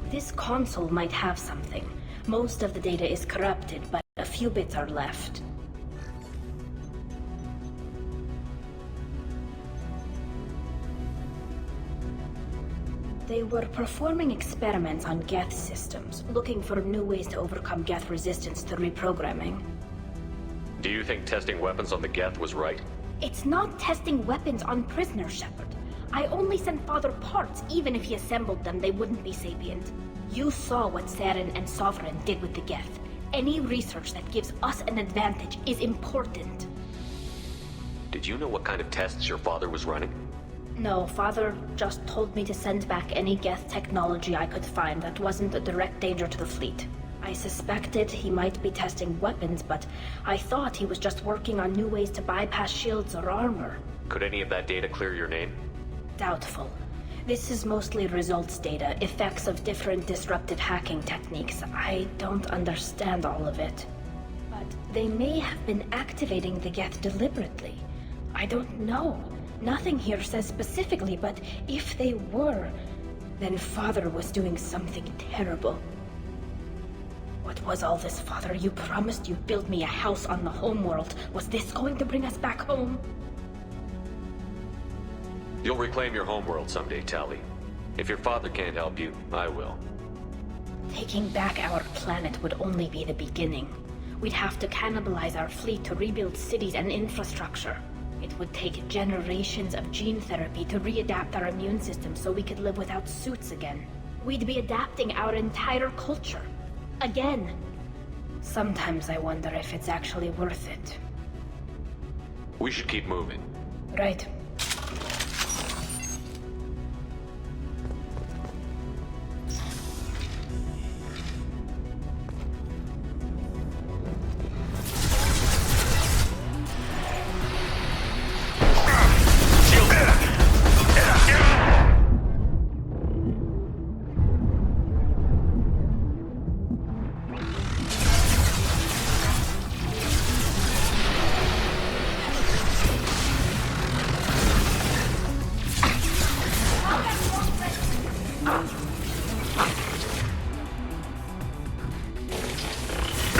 [SPEAKER 11] This console might have something. Most of the data is corrupted, but a few bits are left. They were performing experiments on Geth systems, looking for new ways to overcome Geth resistance to reprogramming.
[SPEAKER 10] Do you think testing weapons on the Geth was right?
[SPEAKER 11] It's not testing weapons on prisoners, Shepard. I only sent Father parts. Even if he assembled them, they wouldn't be sapient. You saw what Saren and Sovereign did with the Geth. Any research that gives us an advantage is important.
[SPEAKER 10] Did you know what kind of tests your father was running?
[SPEAKER 11] No, Father just told me to send back any Geth technology I could find that wasn't a direct danger to the fleet. I suspected he might be testing weapons, but I thought he was just working on new ways to bypass shields or armor.
[SPEAKER 10] Could any of that data clear your name?
[SPEAKER 11] Doubtful. This is mostly results data, effects of different disruptive hacking techniques. I don't understand all of it. But they may have been activating the Geth deliberately. I don't know. Nothing here says specifically, but if they were, then Father was doing something terrible. What was all this, Father? You promised you'd build me a house on the homeworld. Was this going to bring us back home?
[SPEAKER 10] You'll reclaim your homeworld someday, Tali. If your father can't help you, I will.
[SPEAKER 11] Taking back our planet would only be the beginning. We'd have to cannibalize our fleet to rebuild cities and infrastructure. It would take generations of gene therapy to readapt our immune system so we could live without suits again. We'd be adapting our entire culture. Again. Sometimes I wonder if it's actually worth it.
[SPEAKER 10] We should keep moving.
[SPEAKER 11] Right.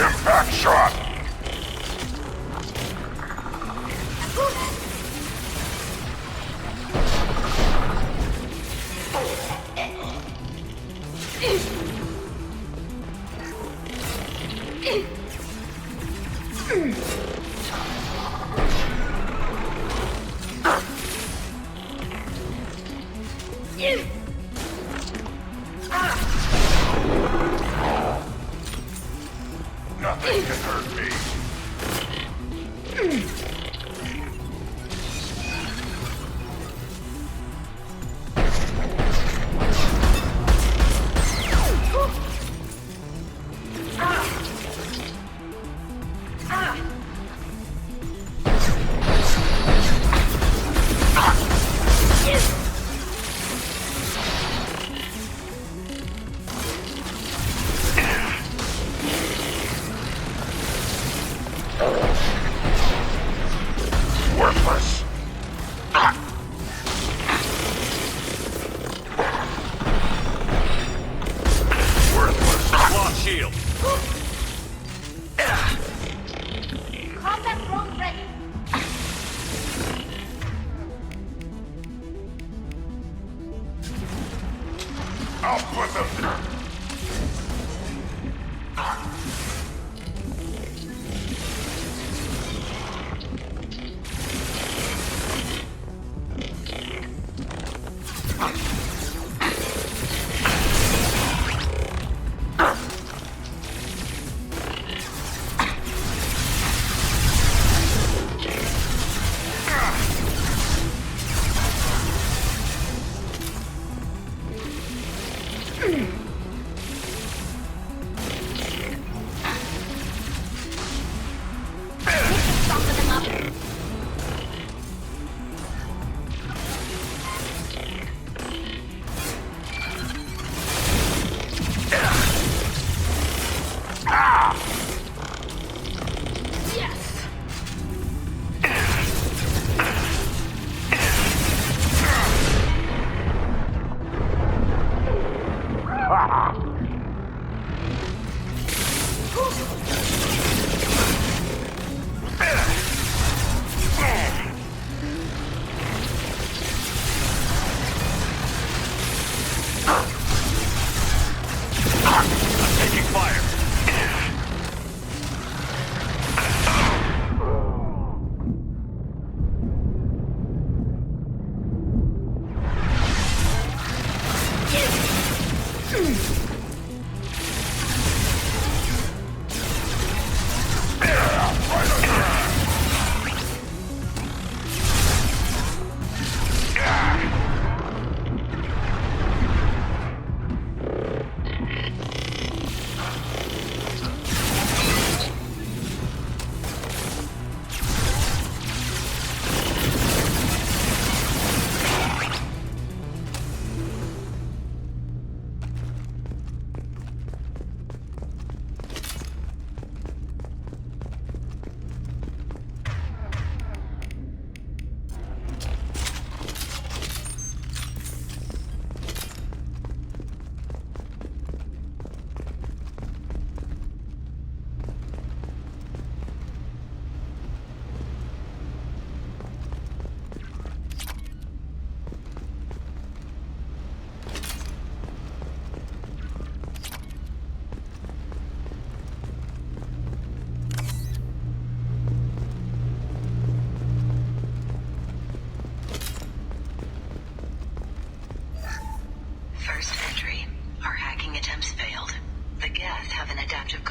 [SPEAKER 6] Impact shot! Nothing can hurt me. Worthless. Worthless.
[SPEAKER 10] Lost shield.
[SPEAKER 8] Combat drone ready.
[SPEAKER 6] I'll put them.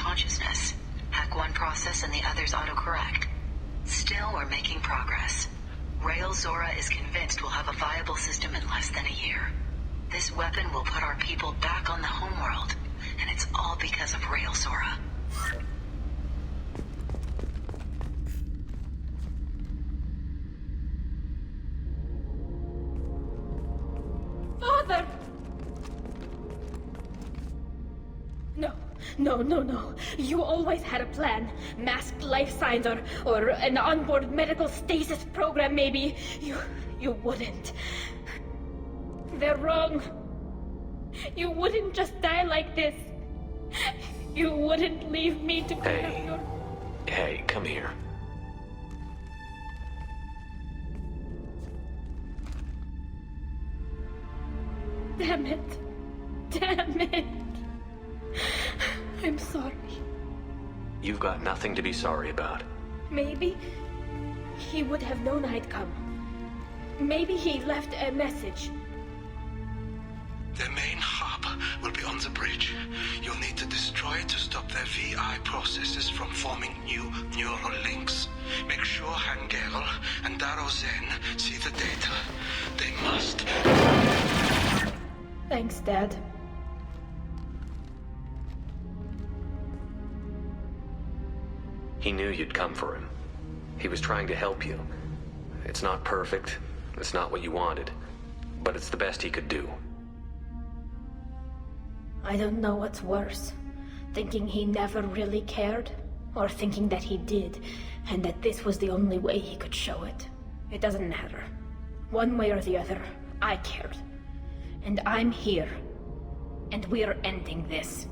[SPEAKER 8] consciousness. Hack one process and the others autocorrect. Still, we're making progress. Rael Zora is convinced we'll have a viable system in less than a year. This weapon will put our people back on the homeworld, and it's all because of Rael Zora.
[SPEAKER 11] Father! No. You always had a plan. Masked life signs or an onboard medical stasis program, maybe. You wouldn't. They're wrong. You wouldn't just die like this. You wouldn't leave me to
[SPEAKER 15] Hey.
[SPEAKER 11] your...
[SPEAKER 15] Hey, come here.
[SPEAKER 11] Damn it. I'm sorry.
[SPEAKER 15] You've got nothing to be sorry about.
[SPEAKER 11] Maybe he would have known I'd come. Maybe he left a message.
[SPEAKER 13] Their main hub will be on the bridge. You'll need to destroy it to stop their VI processes from forming new neural links. Make sure Hangel and Daro Zen see the data. They must.
[SPEAKER 11] Thanks, Dad.
[SPEAKER 15] He knew you'd come for him. He was trying to help you. It's not perfect. It's not what you wanted. But it's the best he could do.
[SPEAKER 11] I don't know what's worse. Thinking he never really cared, or thinking that he did, and that this was the only way he could show it. It doesn't matter. One way or the other, I cared. And I'm here. And we're ending this.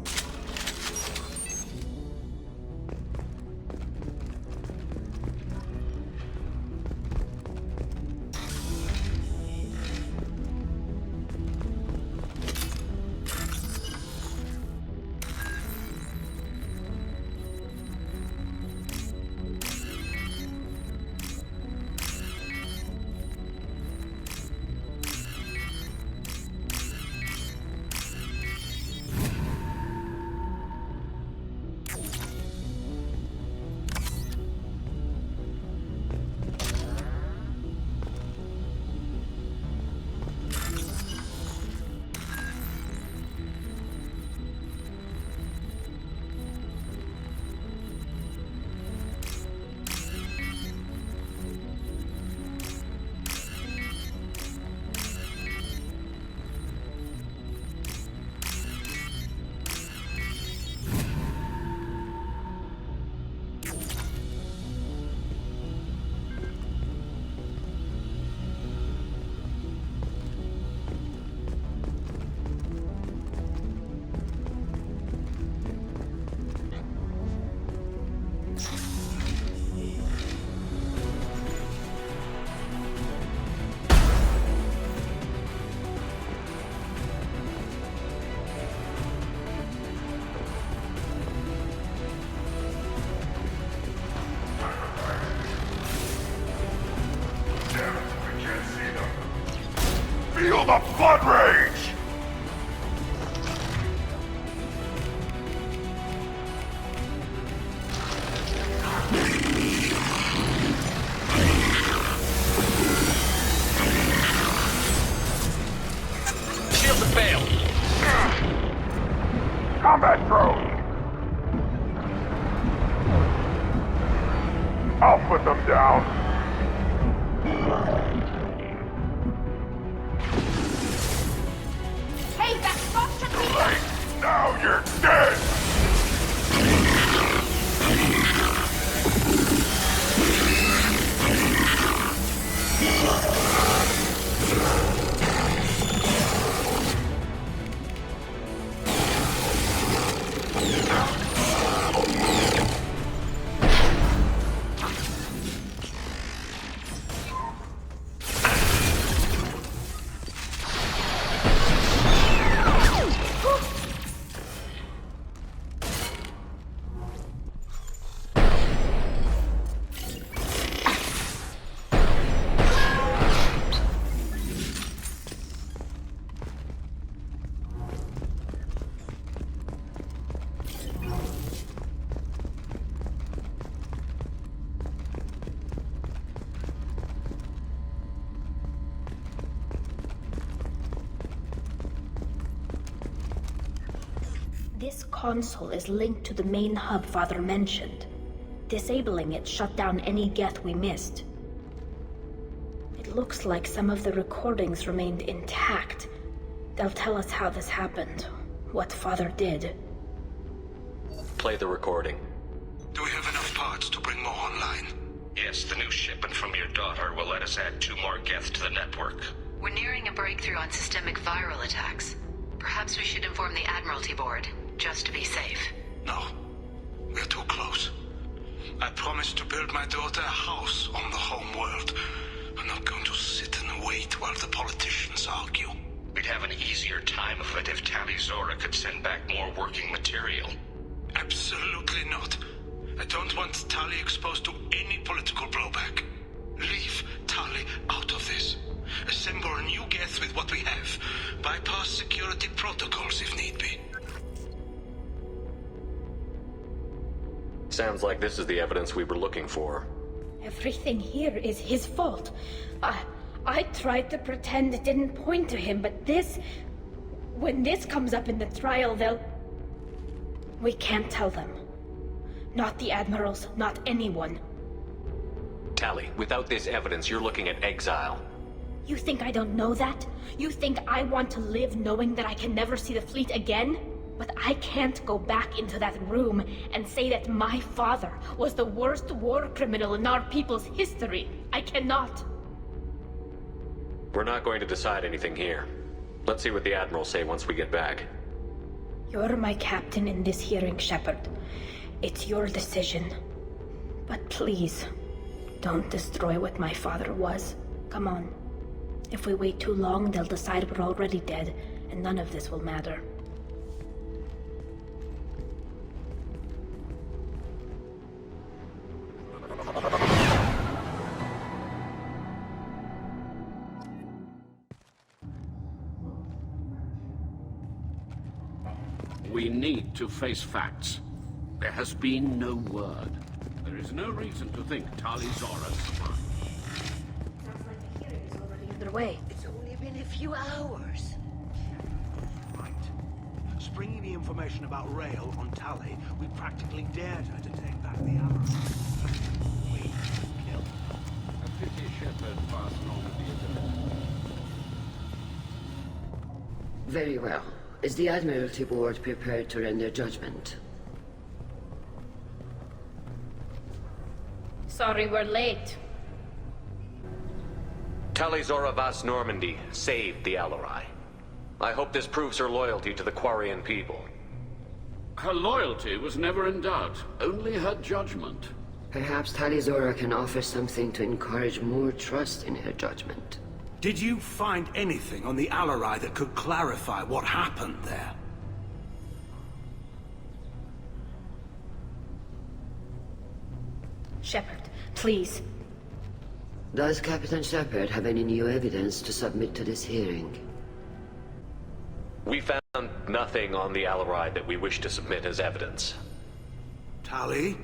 [SPEAKER 6] Feel the blood rage!
[SPEAKER 15] Shields have failed.
[SPEAKER 6] Combat drone! I'll put them down.
[SPEAKER 11] Hey, that spot should be...
[SPEAKER 6] Now you're dead!
[SPEAKER 11] This console is linked to the main hub Father mentioned. Disabling it shut down any geth we missed. It looks like some of the recordings remained intact. They'll tell us how this happened, what Father did.
[SPEAKER 15] Play the recording.
[SPEAKER 13] Do we have enough parts to bring more online?
[SPEAKER 9] Yes, the new shipment from your daughter will let us add 2 more geth to the network.
[SPEAKER 8] We're nearing a breakthrough on systemic viral attacks. Perhaps we should inform the Admiralty Board, just to be safe.
[SPEAKER 13] No. We're too close. I promised to build my daughter a house on the home world. I'm not going to sit and wait while the politicians argue.
[SPEAKER 9] We'd have an easier time of it if Tali Zora could send back more working material.
[SPEAKER 13] Absolutely not. I don't want Tali exposed to any political blowback. Leave Tali out of this. Assemble a new geth with what we have. Bypass security protocols if need be.
[SPEAKER 15] Sounds like this is the evidence we were looking for.
[SPEAKER 11] Everything here is his fault. I tried to pretend it didn't point to him, but this... When this comes up in the trial, they'll... We can't tell them. Not the Admirals, not anyone.
[SPEAKER 15] Tali, without this evidence, you're looking at exile.
[SPEAKER 11] You think I don't know that? You think I want to live knowing that I can never see the fleet again? But I can't go back into that room and say that my father was the worst war criminal in our people's history. I cannot.
[SPEAKER 15] We're not going to decide anything here. Let's see what the Admirals say once we get back.
[SPEAKER 11] You're my captain in this hearing, Shepard. It's your decision. But please, don't destroy what my father was. Come on. If we wait too long, they'll decide we're already dead, and none of this will matter.
[SPEAKER 7] We need to face facts. There has been no word. There is no reason to think Tali Zora's survived.
[SPEAKER 11] Sounds like the hearing is already underway.
[SPEAKER 24] It's only been a few hours.
[SPEAKER 3] Right. Springing the information about Rail on Tali, we practically dared her to take back the Arrow. We killed her.
[SPEAKER 7] A pity Shepard passed Normandy as a...
[SPEAKER 24] Very well. Is the Admiralty Board prepared to render judgment?
[SPEAKER 11] Sorry we're late.
[SPEAKER 15] Tali Zora Vas Normandy saved the Alarai. I hope this proves her loyalty to the Quarian people.
[SPEAKER 7] Her loyalty was never in doubt, only her judgment.
[SPEAKER 24] Perhaps Tali Zora can offer something to encourage more trust in her judgment.
[SPEAKER 13] Did you find anything on the Alarai that could clarify what happened there?
[SPEAKER 11] Shepard, please.
[SPEAKER 24] Does Captain Shepard have any new evidence to submit to this hearing?
[SPEAKER 15] We found nothing on the Alarai that we wish to submit as evidence.
[SPEAKER 13] Tali?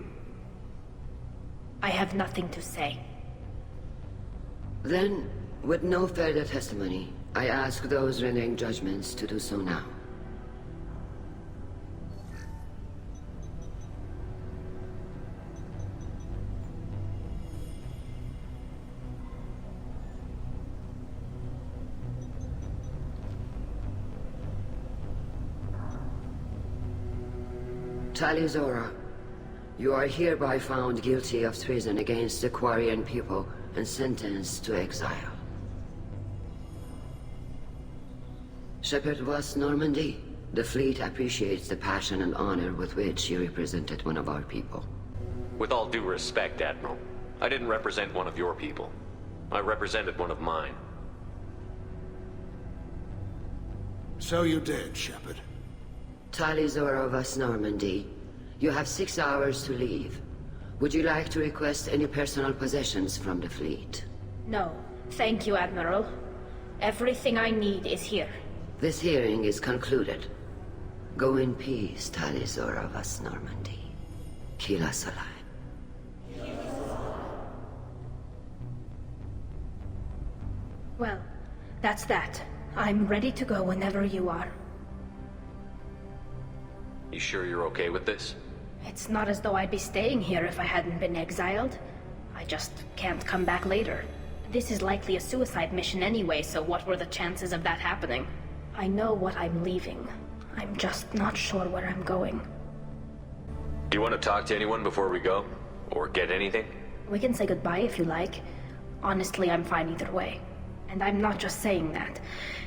[SPEAKER 11] I have nothing to say.
[SPEAKER 24] Then, with no further testimony, I ask those rendering judgments to do so now. Tali Zora, you are hereby found guilty of treason against the Quarian people and sentenced to exile. Shepard Vas Normandy, the fleet appreciates the passion and honor with which you represented one of our people.
[SPEAKER 15] With all due respect, Admiral, I didn't represent one of your people. I represented one of mine.
[SPEAKER 13] So you did, Shepard.
[SPEAKER 24] Tali Zora Vas Normandy, you have 6 hours to leave. Would you like to request any personal possessions from the fleet?
[SPEAKER 11] No, thank you, Admiral. Everything I need is here.
[SPEAKER 24] This hearing is concluded. Go in peace, Tali Zora Vas Normandy. Kila Salai.
[SPEAKER 11] Well, that's that. I'm ready to go whenever you are.
[SPEAKER 15] You sure you're okay with this?
[SPEAKER 11] It's not as though I'd be staying here if I hadn't been exiled. I just can't come back later. This is likely a suicide mission anyway, so what were the chances of that happening? I know what I'm leaving. I'm just not sure where I'm going.
[SPEAKER 15] Do you want to talk to anyone before we go? Or get anything?
[SPEAKER 11] We can say goodbye if you like. Honestly, I'm fine either way. And I'm not just saying that.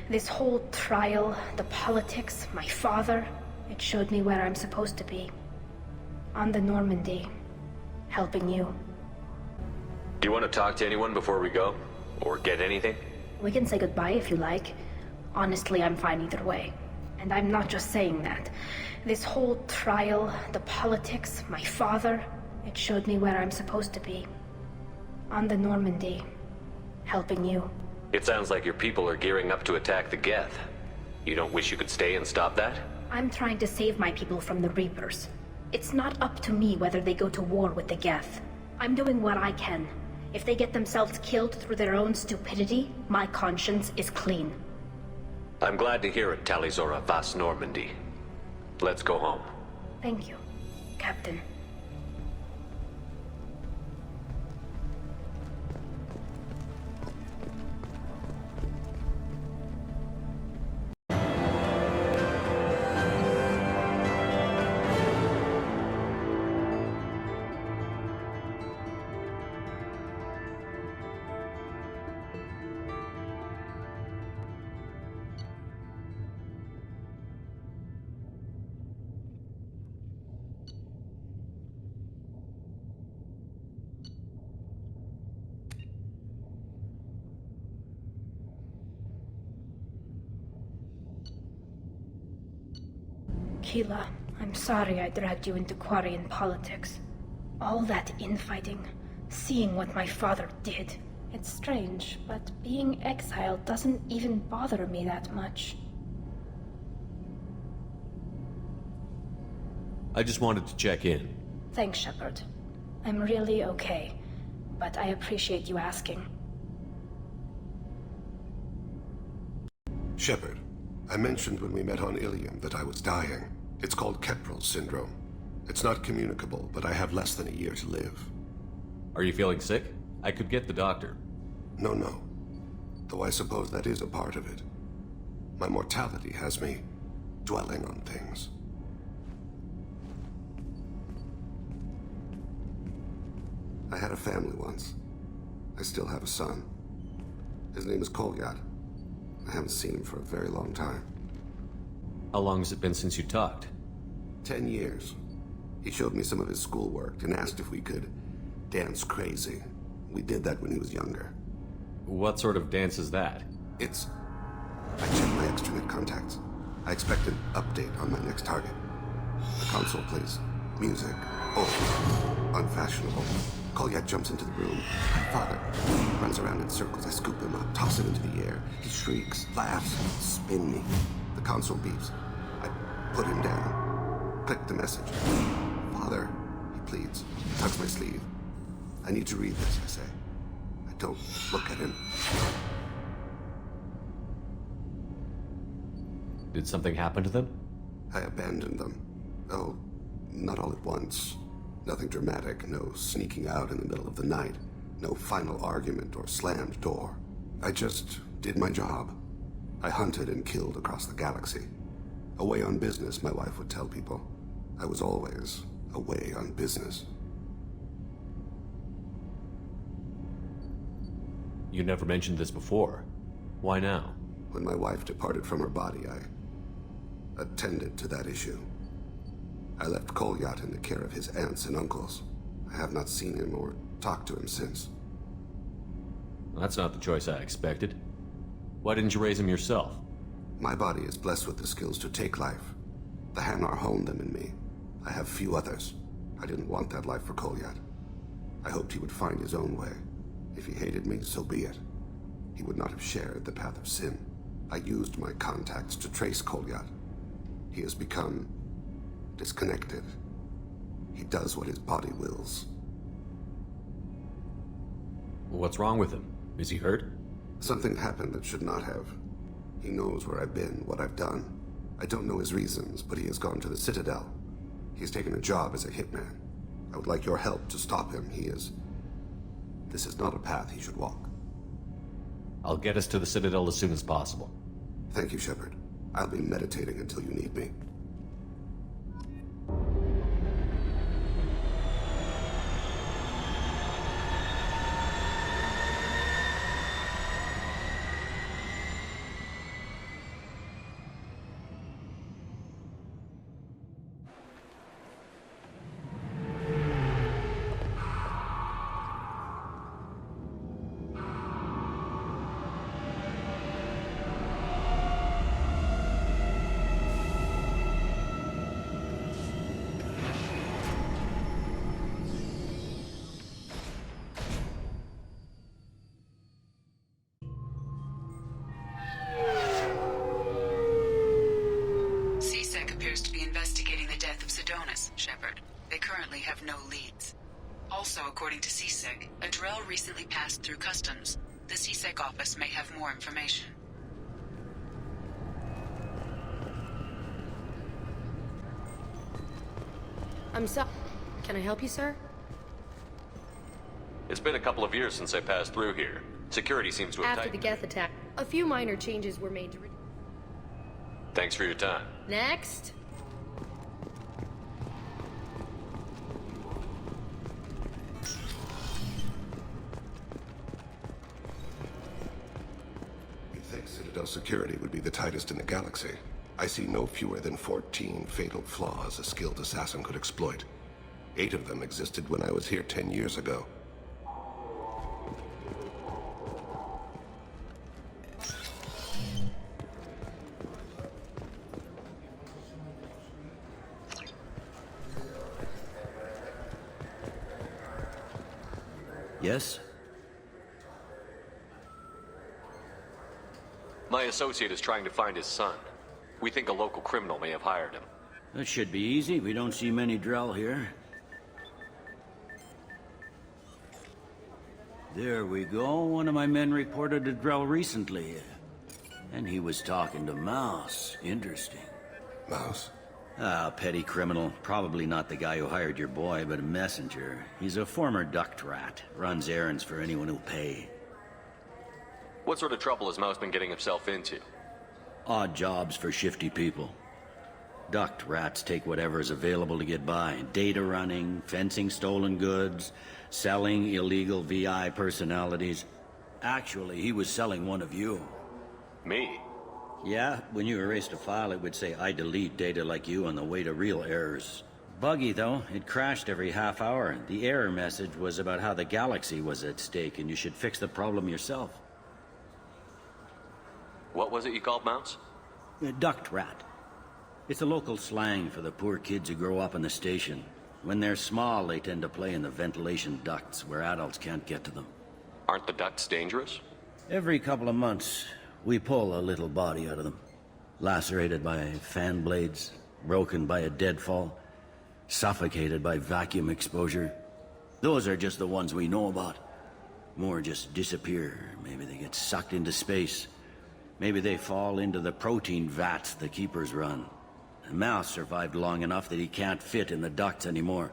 [SPEAKER 11] This whole trial, the politics, my father, it showed me where I'm supposed to be. On the Normandy. Helping you.
[SPEAKER 15] Do you want to talk to anyone before we go? Or get anything?
[SPEAKER 11] We can say goodbye if you like. Honestly, I'm fine either way. And I'm not just saying that. This whole trial, the politics, my father, it showed me where I'm supposed to be. On the Normandy. Helping you.
[SPEAKER 15] It sounds like your people are gearing up to attack the Geth. You don't wish you could stay and stop that?
[SPEAKER 11] I'm trying to save my people from the Reapers. It's not up to me whether they go to war with the Geth. I'm doing what I can. If they get themselves killed through their own stupidity, my conscience is clean.
[SPEAKER 15] I'm glad to hear it, Talizora Vas Normandy. Let's go home.
[SPEAKER 11] Thank you, Captain. Keela, I'm sorry I dragged you into Quarian politics. All that infighting, seeing what my father did. It's strange, but being exiled doesn't even bother me that much.
[SPEAKER 10] I just wanted to check in.
[SPEAKER 11] Thanks, Shepard. I'm really okay, but I appreciate you asking.
[SPEAKER 16] Shepard, I mentioned when we met on Ilium that I was dying. It's called Keprel syndrome. It's not communicable, but I have less than a year to live.
[SPEAKER 10] Are you feeling sick? I could get the doctor.
[SPEAKER 16] No. Though I suppose that is a part of it. My mortality has me dwelling on things. I had a family once. I still have a son. His name is Kolyat. I haven't seen him for a very long time.
[SPEAKER 10] How long has it been since you talked?
[SPEAKER 16] 10 years. He showed me some of his schoolwork and asked if we could dance crazy. We did that when he was younger.
[SPEAKER 10] What sort of dance is that?
[SPEAKER 16] It's... I checked my extranet contacts. I expect an update on my next target. The console plays music. Oh, unfashionable. Kolyat jumps into the room. My father runs around in circles. I scoop him up, toss him into the air. He shrieks, laughs, spin me. The console beeps. I put him down. Click the message. Father, he pleads. He tugs my sleeve. I need to read this, I say. I don't look at him.
[SPEAKER 10] Did something happen to them?
[SPEAKER 16] I abandoned them. Oh, not all at once. Nothing dramatic, no sneaking out in the middle of the night, no final argument or slammed door. I just did my job. I hunted and killed across the galaxy. Away on business, my wife would tell people. I was always away on business.
[SPEAKER 10] You never mentioned this before. Why now?
[SPEAKER 16] When my wife departed from her body, I attended to that issue. I left Kolyat in the care of his aunts and uncles. I have not seen him or talked to him since.
[SPEAKER 10] Well, that's not the choice I expected. Why didn't you raise him yourself?
[SPEAKER 16] My body is blessed with the skills to take life. The Hanar honed them in me. I have few others. I didn't want that life for Kolyat. I hoped he would find his own way. If he hated me, so be it. He would not have shared the path of sin. I used my contacts to trace Kolyat. He has become disconnected. He does what his body wills.
[SPEAKER 10] What's wrong with him? Is he hurt?
[SPEAKER 16] Something happened that should not have. He knows where I've been, what I've done. I don't know his reasons, but he has gone to the Citadel. He's taken a job as a hitman. I would like your help to stop him. This is not a path he should walk.
[SPEAKER 10] I'll get us to the Citadel as soon as possible.
[SPEAKER 16] Thank you, Shepard. I'll be meditating until you need me.
[SPEAKER 17] Shepard. They currently have no leads. Also, according to CSEC, a Drell recently passed through customs. The CSEC office may have more information.
[SPEAKER 19] Can I help you, sir?
[SPEAKER 10] It's been a couple of years since I passed through here. Security seems to have
[SPEAKER 19] After the Geth attack, a few minor changes were made to...
[SPEAKER 10] Thanks for your time.
[SPEAKER 19] Next.
[SPEAKER 16] You'd think Citadel security would be the tightest in the galaxy. I see no fewer than 14 fatal flaws a skilled assassin could exploit. 8 of them existed when I was here 10 years ago.
[SPEAKER 20] Yes?
[SPEAKER 10] My associate is trying to find his son. We think a local criminal may have hired him.
[SPEAKER 20] That should be easy. We don't see many Drell here. There we go. One of my men reported a Drell recently. And he was talking to Mouse. Interesting.
[SPEAKER 16] Mouse?
[SPEAKER 20] Ah, petty criminal. Probably not the guy who hired your boy, but a messenger. He's a former duct rat. Runs errands for anyone who'll pay.
[SPEAKER 10] What sort of trouble has Mouse been getting himself into?
[SPEAKER 20] Odd jobs for shifty people. Duct rats take whatever is available to get by. Data running, fencing stolen goods, selling illegal VI personalities. Actually, he was selling one of you.
[SPEAKER 10] Me?
[SPEAKER 20] Yeah, when you erased a file, it would say, I delete data like you on the way to real errors. Buggy, though. It crashed every half hour. The error message was about how the galaxy was at stake, and you should fix the problem yourself.
[SPEAKER 10] What was it you called Mouse?
[SPEAKER 20] A duct rat. It's a local slang for the poor kids who grow up in the station. When they're small, they tend to play in the ventilation ducts, where adults can't get to them.
[SPEAKER 10] Aren't the ducts dangerous?
[SPEAKER 20] Every couple of months, we pull a little body out of them. Lacerated by fan blades, broken by a deadfall, suffocated by vacuum exposure. Those are just the ones we know about. More just disappear. Maybe they get sucked into space. Maybe they fall into the protein vats the Keepers run. And Mouse survived long enough that he can't fit in the ducts anymore.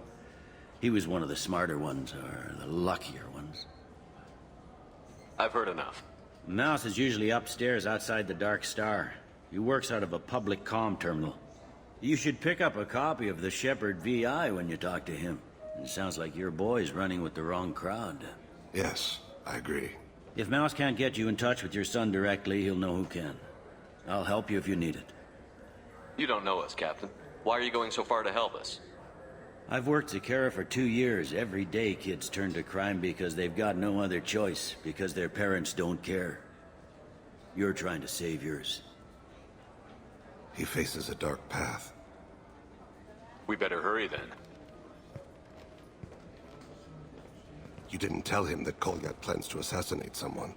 [SPEAKER 20] He was one of the smarter ones, or the luckier ones.
[SPEAKER 10] I've heard enough.
[SPEAKER 20] Mouse is usually upstairs outside the Dark Star. He works out of a public comm terminal. You should pick up a copy of the Shepard VI when you talk to him. It sounds like your boy's running with the wrong crowd.
[SPEAKER 16] Yes, I agree.
[SPEAKER 20] If Mouse can't get you in touch with your son directly, he'll know who can. I'll help you if you need it.
[SPEAKER 10] You don't know us, Captain. Why are you going so far to help us?
[SPEAKER 20] I've worked Zakera for 2 years. Every day kids turn to crime because they've got no other choice, because their parents don't care. You're trying to save yours.
[SPEAKER 16] He faces a dark path.
[SPEAKER 10] We better hurry then.
[SPEAKER 16] You didn't tell him that Kolyat plans to assassinate someone.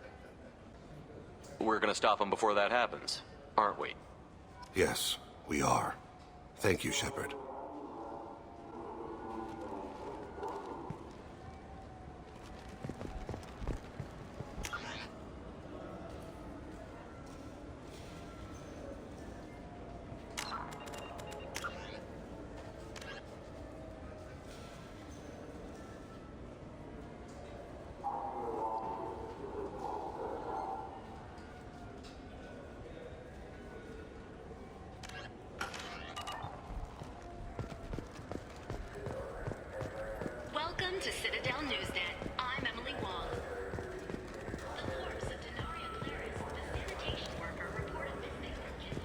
[SPEAKER 10] We're gonna stop him before that happens, aren't we?
[SPEAKER 16] Yes, we are. Thank you, Shepard.
[SPEAKER 8] news then. I'm Emily Wong. The corpse of Denaria Claris, the sanitation worker, reported missing from Kinlow.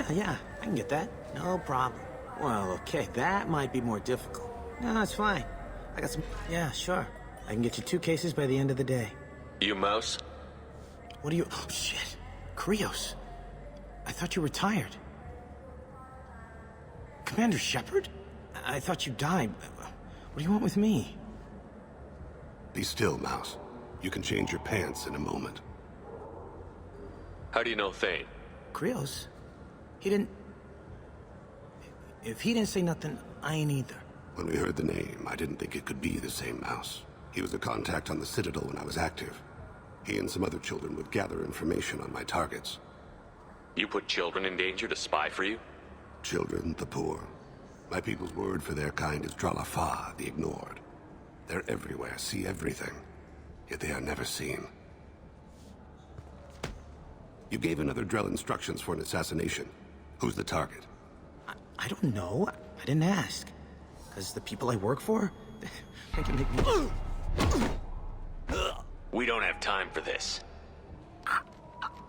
[SPEAKER 2] Yeah, I can get that. No problem. Well, okay, that might be more difficult. No, it's fine. I got some... Yeah, sure. I can get you 2 cases by the end of the day.
[SPEAKER 15] You mouse?
[SPEAKER 2] What are you... Oh, shit. Krios. I thought you retired. Commander Shepard? I thought you died. What do you want with me?
[SPEAKER 16] Be still, Mouse. You can change your pants in a moment.
[SPEAKER 15] How do you know Thane?
[SPEAKER 2] Krios? He didn't... If he didn't say nothing, I ain't either.
[SPEAKER 16] When we heard the name, I didn't think it could be the same Mouse. He was a contact on the Citadel when I was active. He and some other children would gather information on my targets.
[SPEAKER 15] You put children in danger to spy for you?
[SPEAKER 16] Children, the poor. My people's word for their kind is Dralafa, the ignored. They're everywhere, see everything. Yet they are never seen. You gave another Drell instructions for an assassination. Who's the target?
[SPEAKER 2] I don't know. I didn't ask. Because the people I work for, they can make me...
[SPEAKER 15] We don't have time for this.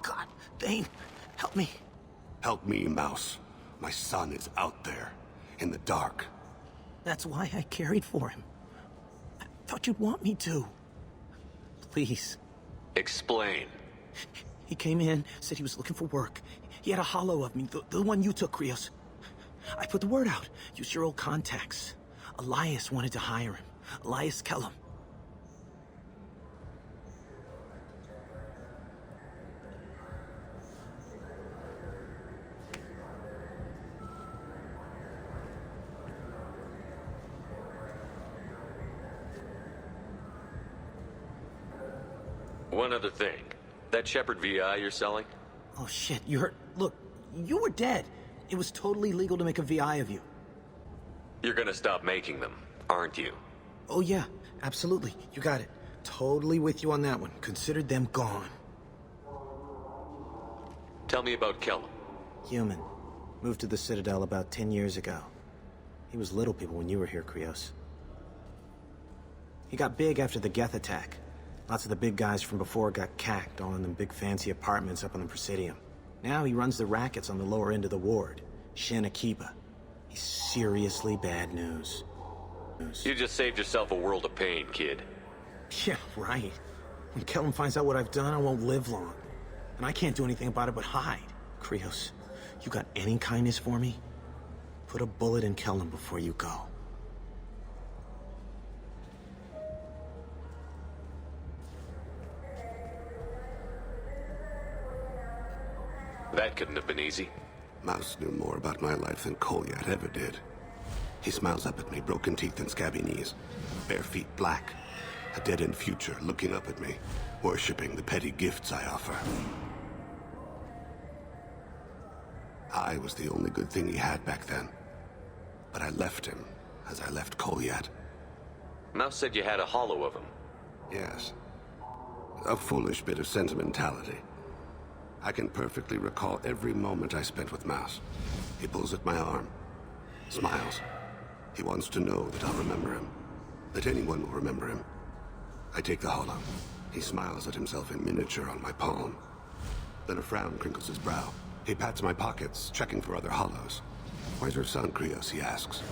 [SPEAKER 2] God, Thane, help me.
[SPEAKER 16] Help me, Mouse. My son is out there, in the dark.
[SPEAKER 2] That's why I carried for him. I thought you'd want me to. Please.
[SPEAKER 15] Explain.
[SPEAKER 2] He came in, said he was looking for work. He had a hollow of me, the one you took, Krios. I put the word out. Use your old contacts. Elias wanted to hire him. Elias Kellum.
[SPEAKER 15] One other thing. That Shepard VI you're selling?
[SPEAKER 2] Oh shit, you hurt. Look, you were dead. It was totally legal to make a VI of you.
[SPEAKER 15] You're gonna stop making them, aren't you?
[SPEAKER 2] Oh yeah, absolutely. You got it. Totally with you on that one. Considered them gone.
[SPEAKER 15] Tell me about Kellum.
[SPEAKER 2] Human. Moved to the Citadel about 10 years ago. He was little people when you were here, Krios. He got big after the Geth attack. Lots of the big guys from before got cacked all in them big fancy apartments up on the Presidium. Now he runs the rackets on the lower end of the ward. Shin Akiba. He's seriously bad news.
[SPEAKER 15] You just saved yourself a world of pain, kid.
[SPEAKER 2] Yeah, right. When Kellum finds out what I've done, I won't live long. And I can't do anything about it but hide. Krios, you got any kindness for me? Put a bullet in Kellum before you go.
[SPEAKER 15] That couldn't have been easy.
[SPEAKER 16] Mouse knew more about my life than Kolyat ever did. He smiles up at me, broken teeth and scabby knees. Bare feet black. A dead-end future looking up at me, worshipping the petty gifts I offer. I was the only good thing he had back then. But I left him, as I left Kolyat.
[SPEAKER 15] Mouse said you had a hollow of him.
[SPEAKER 16] Yes. A foolish bit of sentimentality. I can perfectly recall every moment I spent with Mouse. He pulls at my arm, smiles. He wants to know that I'll remember him, that anyone will remember him. I take the hollow. He smiles at himself in miniature on my palm. Then a frown crinkles his brow. He pats my pockets, checking for other hollows. Where's your son, Krios, he asks.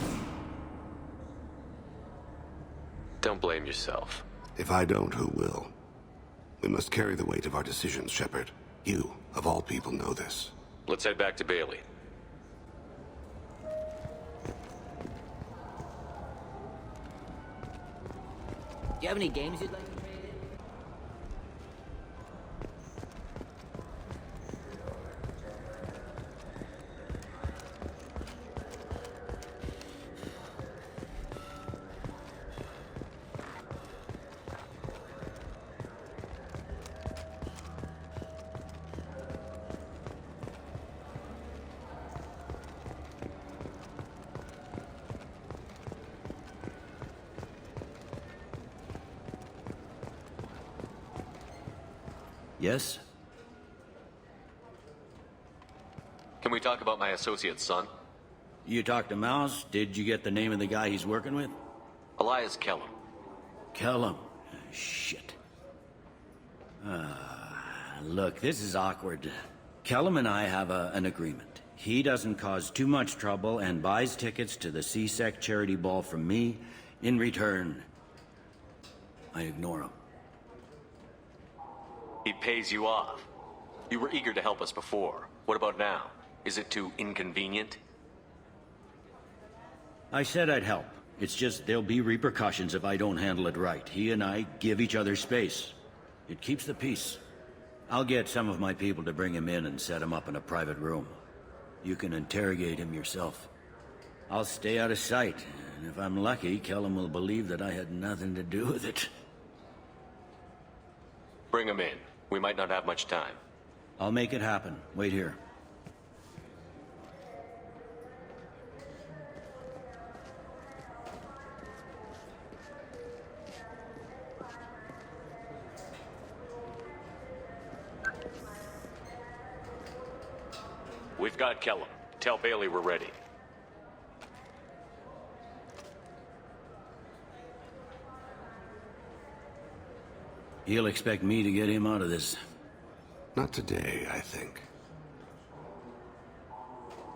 [SPEAKER 15] Don't blame yourself.
[SPEAKER 16] If I don't, who will? We must carry the weight of our decisions, Shepard. You, of all people, know this.
[SPEAKER 15] Let's head back to Bailey.
[SPEAKER 14] Do you have any games you'd like to trade in?
[SPEAKER 20] Yes?
[SPEAKER 15] Can we talk about my associate's son?
[SPEAKER 20] You talked to Mouse? Did you get the name of the guy he's working with?
[SPEAKER 15] Elias Kellum.
[SPEAKER 20] Kellum? Shit. Look, this is awkward. Kellum and I have an agreement. He doesn't cause too much trouble and buys tickets to the CSEC charity ball from me. In return, I ignore him.
[SPEAKER 15] He pays you off. You were eager to help us before. What about now? Is it too inconvenient?
[SPEAKER 20] I said I'd help. It's just there'll be repercussions if I don't handle it right. He and I give each other space. It keeps the peace. I'll get some of my people to bring him in and set him up in a private room. You can interrogate him yourself. I'll stay out of sight, and if I'm lucky, Kellum will believe that I had nothing to do with it.
[SPEAKER 15] Bring him in. We might not have much time.
[SPEAKER 20] I'll make it happen. Wait here.
[SPEAKER 15] We've got Kellum. Tell Bailey we're ready.
[SPEAKER 20] He'll expect me to get him out of this.
[SPEAKER 16] Not today, I think.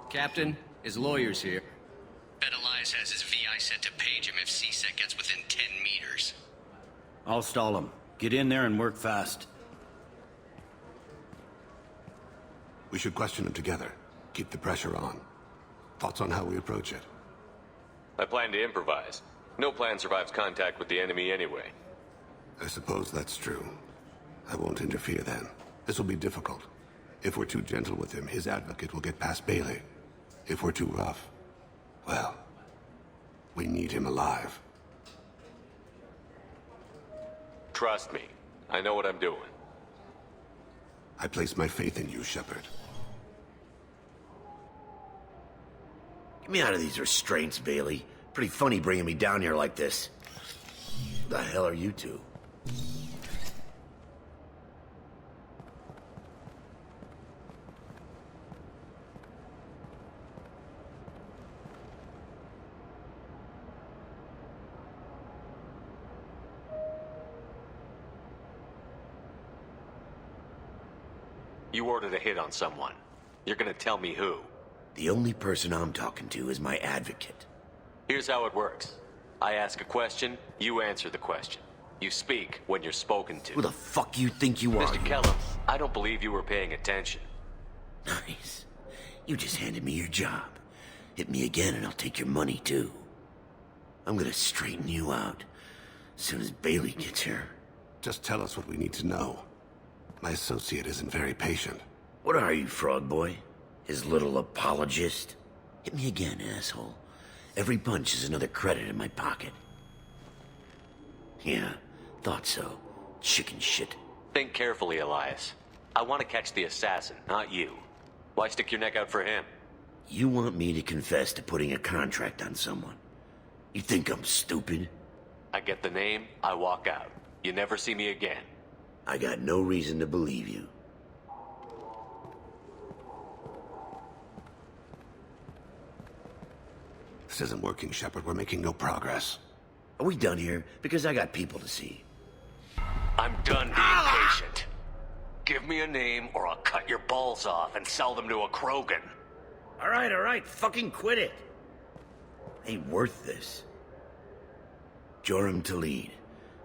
[SPEAKER 12] Captain, his lawyer's here. Bet Elias has his VI set to page him if CSEC gets within 10 meters.
[SPEAKER 20] I'll stall him. Get in there and work fast.
[SPEAKER 16] We should question him together. Keep the pressure on. Thoughts on how we approach it?
[SPEAKER 15] I plan to improvise. No plan survives contact with the enemy anyway.
[SPEAKER 16] I suppose that's true. I won't interfere then. This will be difficult. If we're too gentle with him, his advocate will get past Bailey. If we're too rough, well, we need him alive.
[SPEAKER 15] Trust me. I know what I'm doing.
[SPEAKER 16] I place my faith in you, Shepard.
[SPEAKER 18] Get me out of these restraints, Bailey. Pretty funny bringing me down here like this. Who the hell are you two?
[SPEAKER 15] You ordered a hit on someone. You're gonna tell me who.
[SPEAKER 18] The only person I'm talking to is my advocate.
[SPEAKER 15] Here's how it works. I ask a question, you answer the question. You speak when you're spoken to.
[SPEAKER 18] Who the fuck you think you are?
[SPEAKER 15] Mr. Kellum, I don't believe you were paying attention.
[SPEAKER 18] Nice. You just handed me your job. Hit me again and I'll take your money too. I'm gonna straighten you out as soon as Bailey gets here.
[SPEAKER 16] Just tell us what we need to know. My associate isn't very patient.
[SPEAKER 18] What are you, frog boy? His little apologist? Hit me again, asshole. Every punch is another credit in my pocket. Yeah, thought so. Chicken shit.
[SPEAKER 15] Think carefully, Elias. I want to catch the assassin, not you. Why stick your neck out for him?
[SPEAKER 18] You want me to confess to putting a contract on someone? You think I'm stupid?
[SPEAKER 15] I get the name, I walk out. You never see me again.
[SPEAKER 18] I got no reason to believe you.
[SPEAKER 16] This isn't working, Shepard. We're making no progress.
[SPEAKER 18] Are we done here? Because I got people to see.
[SPEAKER 15] I'm done being patient. Give me a name or I'll cut your balls off and sell them to a Krogan.
[SPEAKER 18] All right. Fucking quit it. Ain't worth this. Joram Talid.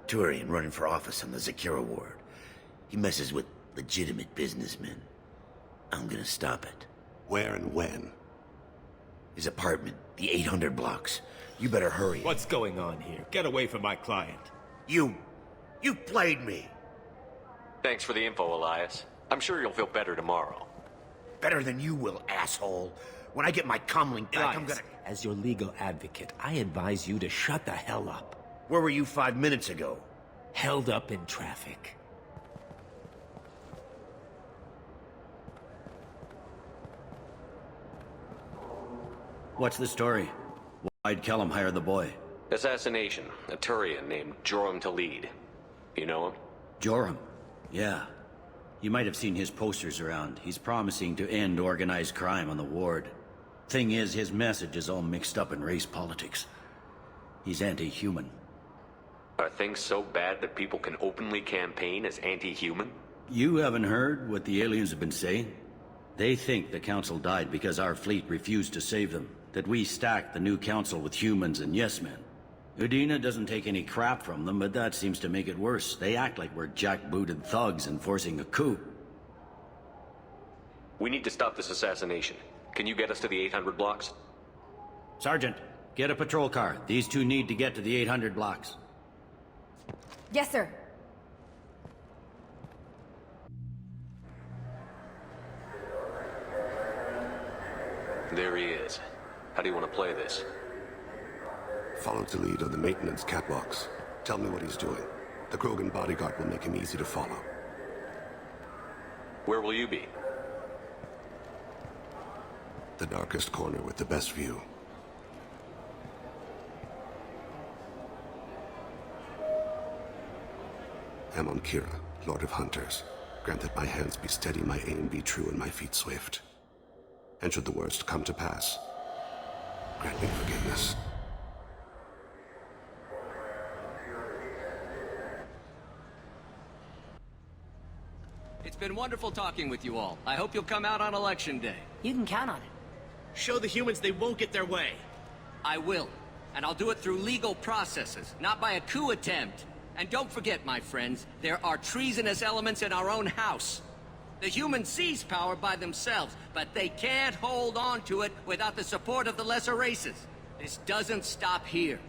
[SPEAKER 18] Turian running for office on the Zakira ward. He messes with legitimate businessmen. I'm gonna stop it.
[SPEAKER 16] Where and when?
[SPEAKER 18] His apartment, the 800 blocks. You better hurry.
[SPEAKER 3] What's going on here? Get away from my client.
[SPEAKER 18] You played me.
[SPEAKER 15] Thanks for the info, Elias. I'm sure you'll feel better tomorrow.
[SPEAKER 18] Better than you will, asshole. When I get my comlink back,
[SPEAKER 2] Elias,
[SPEAKER 18] I'm gonna...
[SPEAKER 2] as your legal advocate, I advise you to shut the hell up.
[SPEAKER 18] Where were you 5 minutes ago?
[SPEAKER 2] Held up in traffic.
[SPEAKER 20] What's the story? Why'd Kellum hire the boy?
[SPEAKER 15] Assassination. A Turian named Joram Talid. You know him?
[SPEAKER 20] Joram? Yeah. You might have seen his posters around. He's promising to end organized crime on the ward. Thing is, his message is all mixed up in race politics. He's anti-human.
[SPEAKER 15] Are things so bad that people can openly campaign as anti-human?
[SPEAKER 20] You haven't heard what the aliens have been saying? They think the Council died because our fleet refused to save them. That we stacked the new Council with humans and yes-men. Udina doesn't take any crap from them, but that seems to make it worse. They act like we're jackbooted thugs enforcing a coup.
[SPEAKER 15] We need to stop this assassination. Can you get us to the 800 blocks?
[SPEAKER 20] Sergeant, get a patrol car. These two need to get to the 800 blocks.
[SPEAKER 1] Yes, sir.
[SPEAKER 15] There he is. How do you want to play this?
[SPEAKER 16] Follow the lead on the maintenance catwalks. Tell me what he's doing. The Krogan bodyguard will make him easy to follow.
[SPEAKER 15] Where will you be?
[SPEAKER 16] The darkest corner with the best view. Amon Kira, Lord of Hunters. Grant that my hands be steady, my aim be true, and my feet swift. And should the worst come to pass, grant me forgiveness.
[SPEAKER 12] It's been wonderful talking with you all. I hope you'll come out on Election Day.
[SPEAKER 14] You can count on it.
[SPEAKER 12] Show the humans they won't get their way. I will. And I'll do it through legal processes, not by a coup attempt. And don't forget, my friends, there are treasonous elements in our own house. The humans seize power by themselves, but they can't hold on to it without the support of the lesser races. This doesn't stop here.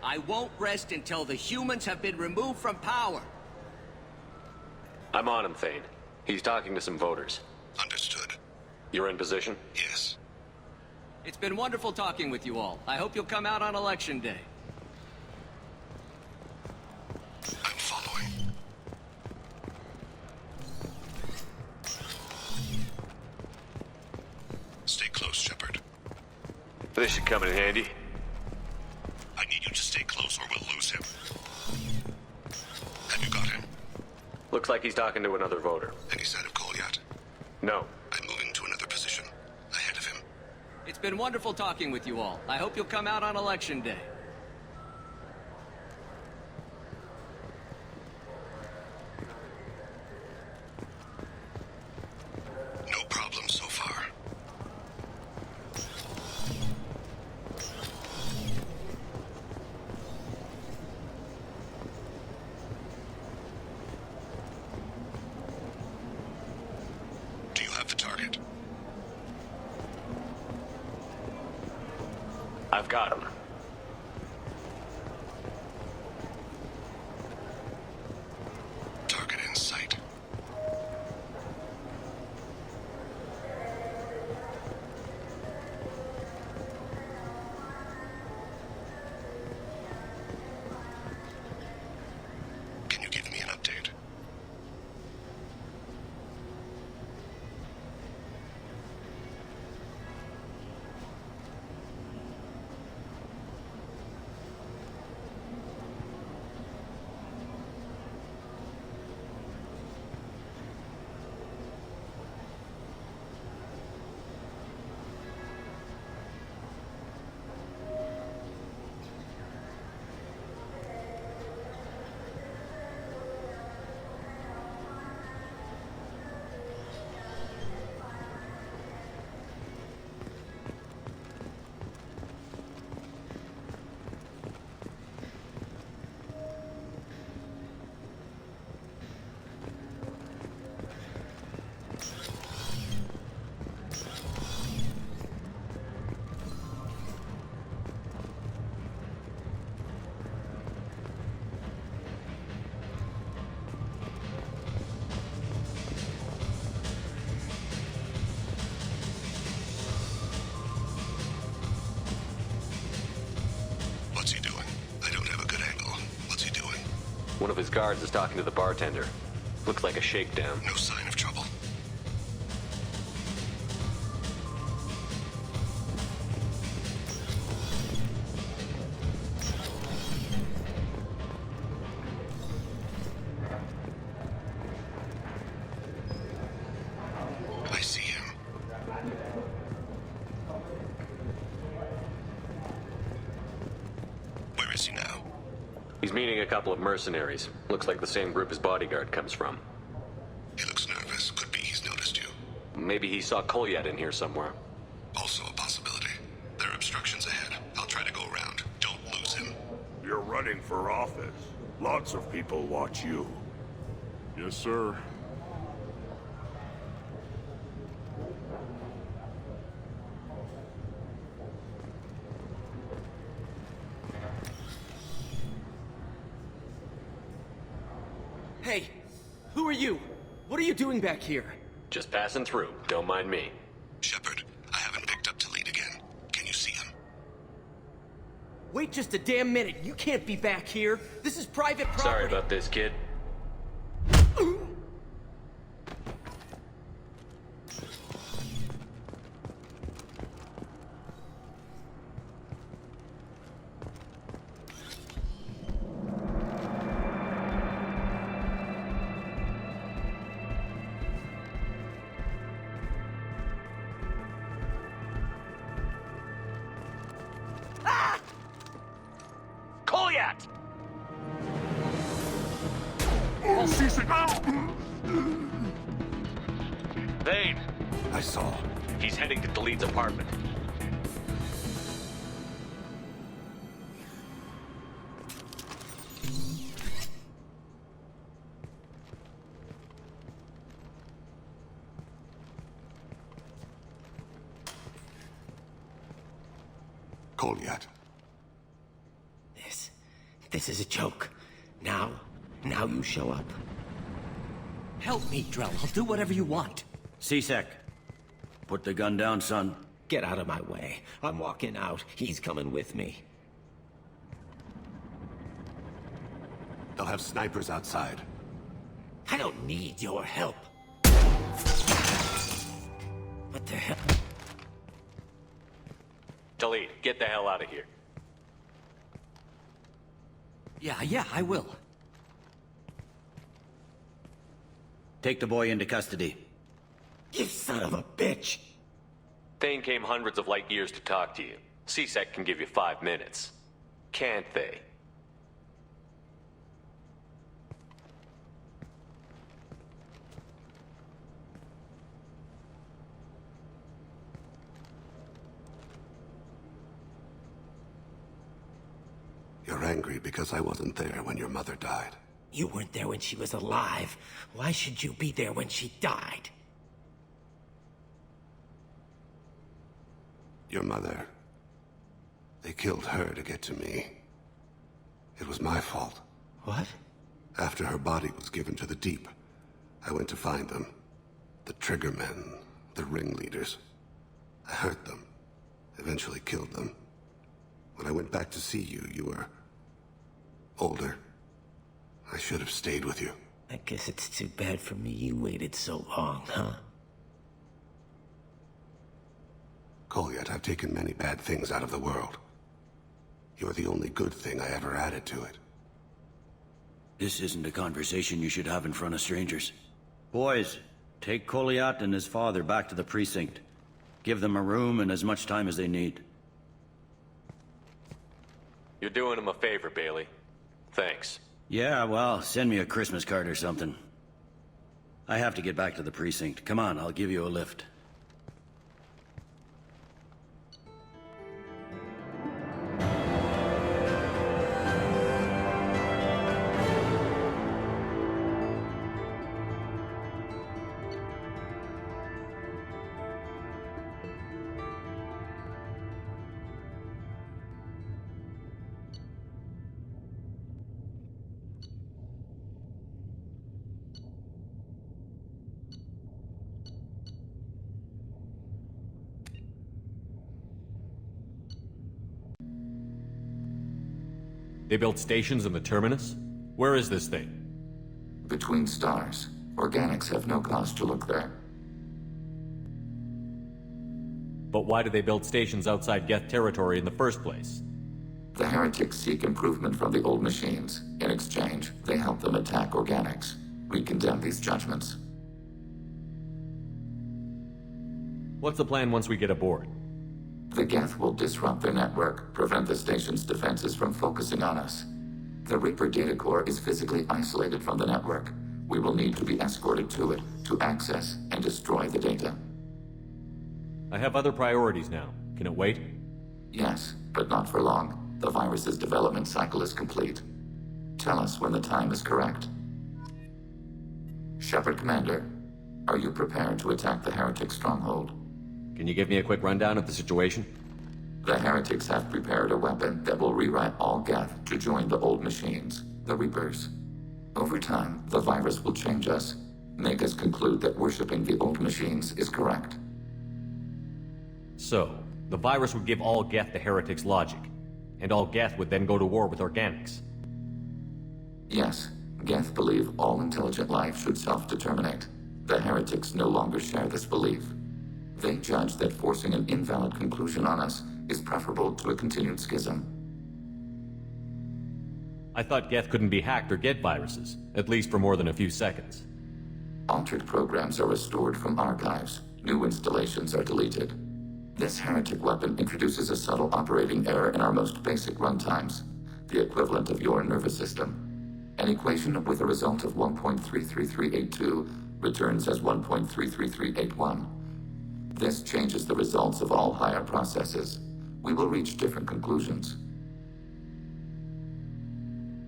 [SPEAKER 12] I won't rest until the humans have been removed from power.
[SPEAKER 15] I'm on him, Thane. He's talking to some voters.
[SPEAKER 16] Understood.
[SPEAKER 15] You're in position?
[SPEAKER 16] Yes.
[SPEAKER 12] It's been wonderful talking with you all. I hope you'll come out on Election Day.
[SPEAKER 16] I'm following. Stay close, Shepard.
[SPEAKER 15] This should come in handy.
[SPEAKER 16] I need you to stay close or we'll lose him. Have you got him?
[SPEAKER 15] Looks like he's talking to another voter.
[SPEAKER 16] Any sign of Cole yet?
[SPEAKER 15] No.
[SPEAKER 16] I'm moving to another position. Ahead of him.
[SPEAKER 12] It's been wonderful talking with you all. I hope you'll come out on Election Day.
[SPEAKER 16] No problem so far. Do you have the target?
[SPEAKER 15] I've got him.
[SPEAKER 16] Target in sight. Can you give me an update? What's he doing? I don't have a good angle. What's he doing?
[SPEAKER 15] One of his guards is talking to the bartender. Looks like a shakedown.
[SPEAKER 16] No sign of trouble.
[SPEAKER 15] He's meeting a couple of mercenaries. Looks like the same group his bodyguard comes from.
[SPEAKER 16] He looks nervous. Could be he's noticed you.
[SPEAKER 15] Maybe he saw Kolyat in here somewhere.
[SPEAKER 16] Also a possibility. There are obstructions ahead. I'll try to go around. Don't lose him.
[SPEAKER 3] You're running for office. Lots of people watch you.
[SPEAKER 6] Yes, sir.
[SPEAKER 12] Hey, who are you? What are you doing back here?
[SPEAKER 15] Just passing through. Don't mind me.
[SPEAKER 16] Shepard, I haven't picked up Tali again. Can you see him?
[SPEAKER 12] Wait just a damn minute. You can't be back here. This is private property.
[SPEAKER 15] Sorry about this, kid.
[SPEAKER 3] Kolyat!
[SPEAKER 15] Thane!
[SPEAKER 16] I saw.
[SPEAKER 15] He's heading to Tali's apartment.
[SPEAKER 16] Kolyat.
[SPEAKER 5] This is a joke. Now you show up.
[SPEAKER 12] Help me, Drell. I'll do whatever you want.
[SPEAKER 20] C-Sec. Put the gun down, son.
[SPEAKER 5] Get out of my way. I'm walking out. He's coming with me.
[SPEAKER 16] They'll have snipers outside.
[SPEAKER 5] I don't need your help. What the hell?
[SPEAKER 15] Tali, get the hell out of here.
[SPEAKER 12] Yeah, I will.
[SPEAKER 20] Take the boy into custody.
[SPEAKER 5] You son of a bitch!
[SPEAKER 15] Thane came hundreds of light years to talk to you. C-Sec can give you 5 minutes. Can't they?
[SPEAKER 16] You're angry because I wasn't there when your mother died.
[SPEAKER 5] You weren't there when she was alive. Why should you be there when she died?
[SPEAKER 16] Your mother. They killed her to get to me. It was my fault.
[SPEAKER 5] What?
[SPEAKER 16] After her body was given to the Deep, I went to find them. The Triggermen, the ringleaders. I hurt them. Eventually killed them. When I went back to see you, you were older. I should have stayed with you.
[SPEAKER 5] I guess it's too bad for me you waited so long, huh?
[SPEAKER 16] Kolyat, I've taken many bad things out of the world. You're the only good thing I ever added to it.
[SPEAKER 20] This isn't a conversation you should have in front of strangers. Boys, take Kolyat and his father back to the precinct. Give them a room and as much time as they need.
[SPEAKER 15] You're doing him a favor, Bailey. Thanks.
[SPEAKER 20] Yeah, well, send me a Christmas card or something. I have to get back to the precinct. Come on, I'll give you a lift.
[SPEAKER 10] They built stations in the terminus? Where is this thing?
[SPEAKER 21] Between stars. Organics have no cause to look there.
[SPEAKER 10] But why do they build stations outside Geth territory in the first place?
[SPEAKER 21] The heretics seek improvement from the old machines. In exchange, they help them attack organics. We condemn these judgments.
[SPEAKER 10] What's the plan once we get aboard?
[SPEAKER 21] The Geth will disrupt their network, prevent the station's defenses from focusing on us. The Reaper data core is physically isolated from the network. We will need to be escorted to it to access and destroy the data.
[SPEAKER 10] I have other priorities now. Can it wait?
[SPEAKER 21] Yes, but not for long. The virus's development cycle is complete. Tell us when the time is correct. Shepard Commander, are you prepared to attack the Heretic stronghold?
[SPEAKER 10] Can you give me a quick rundown of the situation?
[SPEAKER 21] The Heretics have prepared a weapon that will rewrite all Geth to join the old machines, the Reapers. Over time, the virus will change us, make us conclude that worshipping the old machines is correct.
[SPEAKER 10] So, the virus would give all Geth the Heretics' logic, and all Geth would then go to war with Organics.
[SPEAKER 21] Yes, Geth believe all intelligent life should self-determinate. The Heretics no longer share this belief. They judge that forcing an invalid conclusion on us is preferable to a continued schism.
[SPEAKER 10] I thought Geth couldn't be hacked or get viruses, at least for more than a few seconds.
[SPEAKER 21] Altered programs are restored from archives. New installations are deleted. This heretic weapon introduces a subtle operating error in our most basic runtimes, the equivalent of your nervous system. An equation with a result of 1.33382 returns as 1.33381. This changes the results of all higher processes. We will reach different conclusions.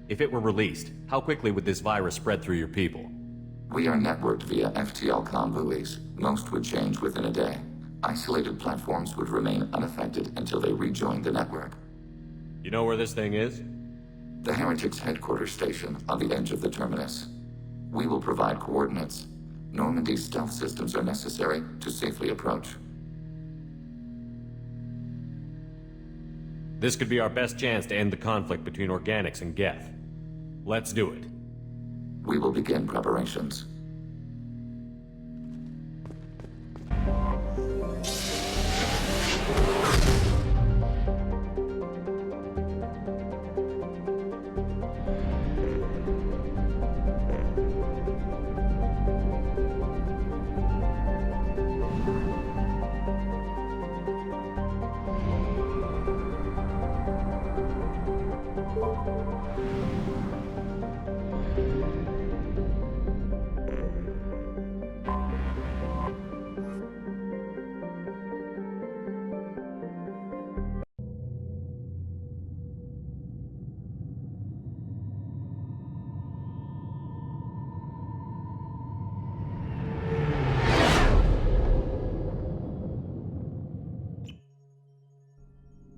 [SPEAKER 10] If it were released, how quickly would this virus spread through your people?
[SPEAKER 21] We are networked via FTL-COM buoys. Most would change within a day. Isolated platforms would remain unaffected until they rejoin the network.
[SPEAKER 10] You know where this thing is?
[SPEAKER 21] The Heretics' headquarters station on the edge of the terminus. We will provide coordinates. Normandy's stealth systems are necessary to safely approach.
[SPEAKER 10] This could be our best chance to end the conflict between Organics and Geth. Let's do it.
[SPEAKER 21] We will begin preparations.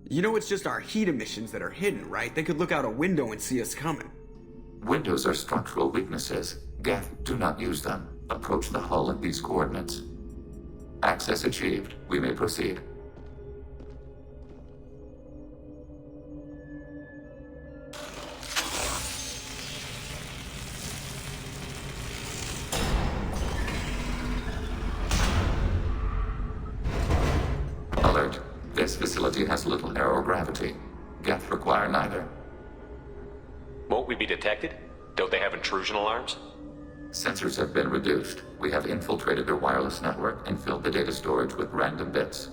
[SPEAKER 4] You know it's just our heat emissions that are hidden, right? They could look out a window and see us coming.
[SPEAKER 21] Windows are structural weaknesses. Geth, do not use them. Approach the hull at these coordinates. Access achieved. We may proceed. Alert. This facility has little aerogravity. Geth require neither.
[SPEAKER 15] Won't we be detected? Don't they have intrusion alarms?
[SPEAKER 21] Sensors have been reduced. We have infiltrated their wireless network and filled the data storage with random bits.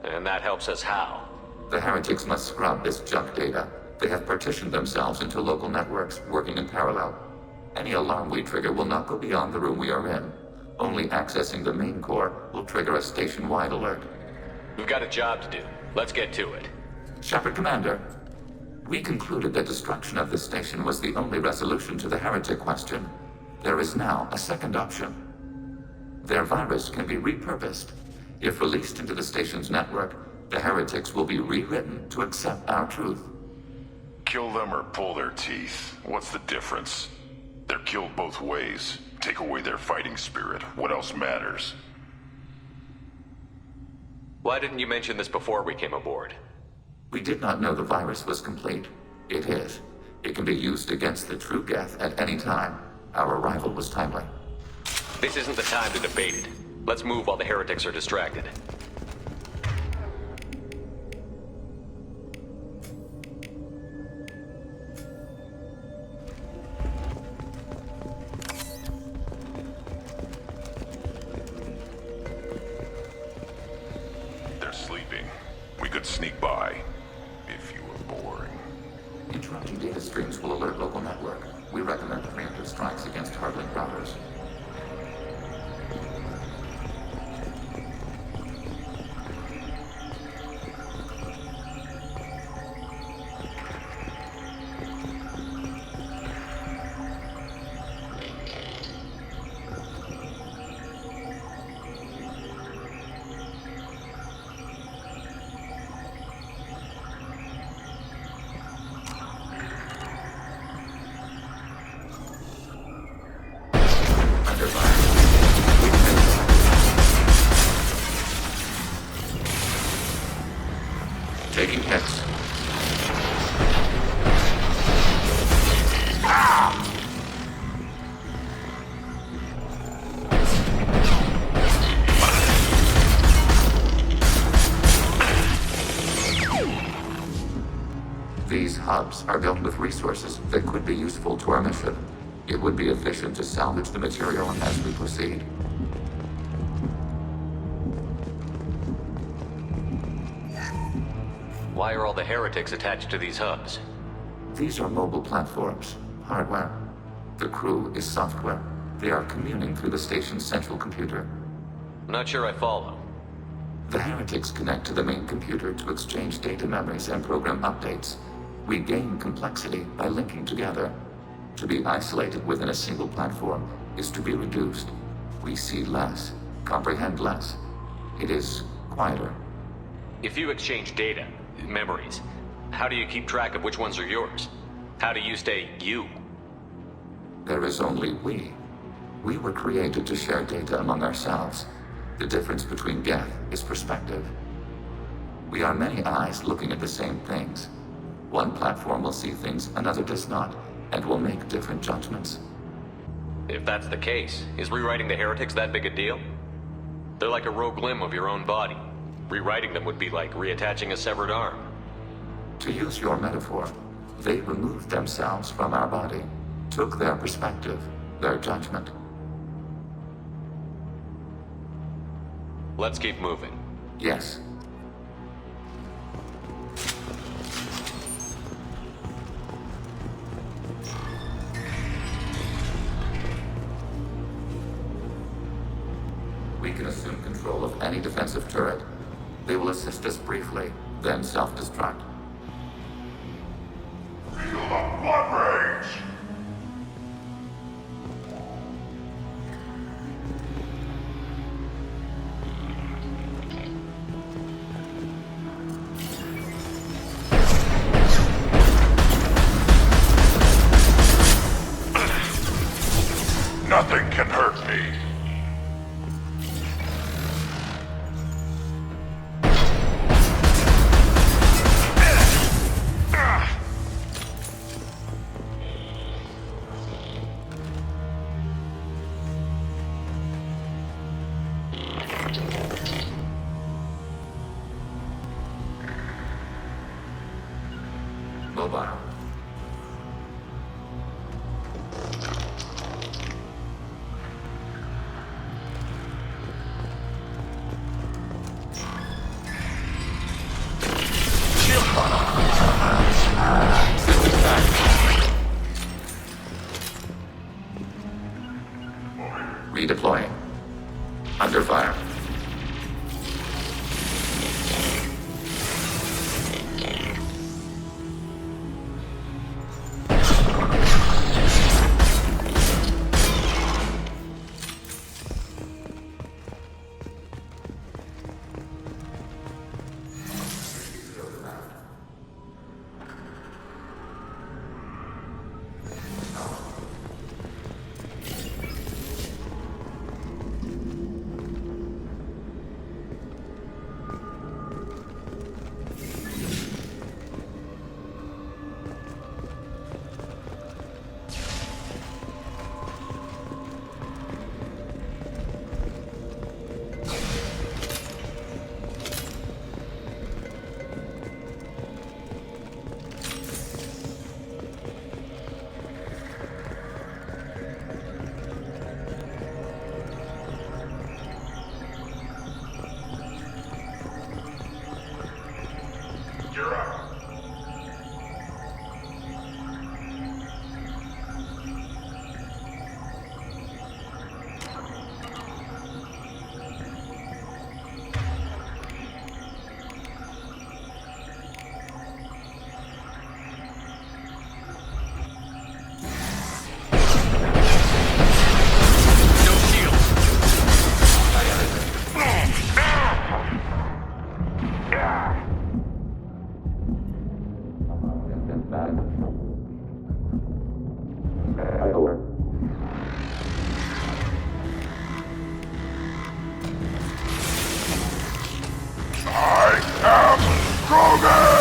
[SPEAKER 15] And that helps us how?
[SPEAKER 21] The Heretics must scrub this junk data. They have partitioned themselves into local networks, working in parallel. Any alarm we trigger will not go beyond the room we are in. Only accessing the main core will trigger a station-wide alert.
[SPEAKER 15] We've got a job to do. Let's get to it.
[SPEAKER 21] Shepard Commander, we concluded that destruction of this station was the only resolution to the heretic question. There is now a second option. Their virus can be repurposed. If released into the station's network, the heretics will be rewritten to accept our truth.
[SPEAKER 6] Kill them or pull their teeth. What's the difference? They're killed both ways. Take away their fighting spirit. What else matters?
[SPEAKER 15] Why didn't you mention this before we came aboard?
[SPEAKER 21] We did not know the virus was complete. It is. It can be used against the true Geth at any time. Our arrival was timely.
[SPEAKER 15] This isn't the time to debate it. Let's move while the heretics are distracted.
[SPEAKER 6] They're sleeping. We could sneak by. If you were boring.
[SPEAKER 21] Intrusion. Interrupting data streams will alert local network. We recommend preemptive strikes against hardlink routers. Taking hits. These hubs are built with resources that could be useful to our mission. It would be efficient to salvage the material as we proceed.
[SPEAKER 15] Why are all the heretics attached to these hubs?
[SPEAKER 21] These are mobile platforms, hardware. The crew is software. They are communing through the station's central computer.
[SPEAKER 15] Not sure I follow.
[SPEAKER 21] The heretics connect to the main computer to exchange data memories and program updates. We gain complexity by linking together. To be isolated within a single platform is to be reduced. We see less, comprehend less. It is quieter.
[SPEAKER 15] If you exchange data, memories, how do you keep track of which ones are yours? How do you stay you?
[SPEAKER 21] There is only we. We were created to share data among ourselves. The difference between Geth is perspective. We are many eyes looking at the same things. One platform will see things another does not, and will make different judgments.
[SPEAKER 15] If that's the case, is rewriting the heretics that big a deal? They're like a rogue limb of your own body. Rewriting them would be like reattaching a severed arm.
[SPEAKER 21] To use your metaphor, they removed themselves from our body, took their perspective, their judgment.
[SPEAKER 15] Let's keep moving.
[SPEAKER 21] Yes. We can assume control of any defensive turret. They will assist us briefly, then self-destruct.
[SPEAKER 6] Feel the blood rage! Nothing can hurt me.
[SPEAKER 21] Mobile. Redeploying. Under fire.
[SPEAKER 6] I am Krogan!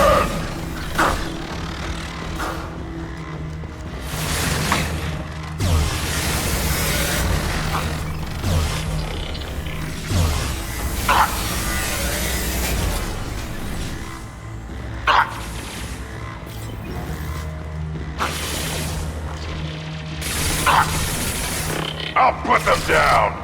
[SPEAKER 6] I'll put them down!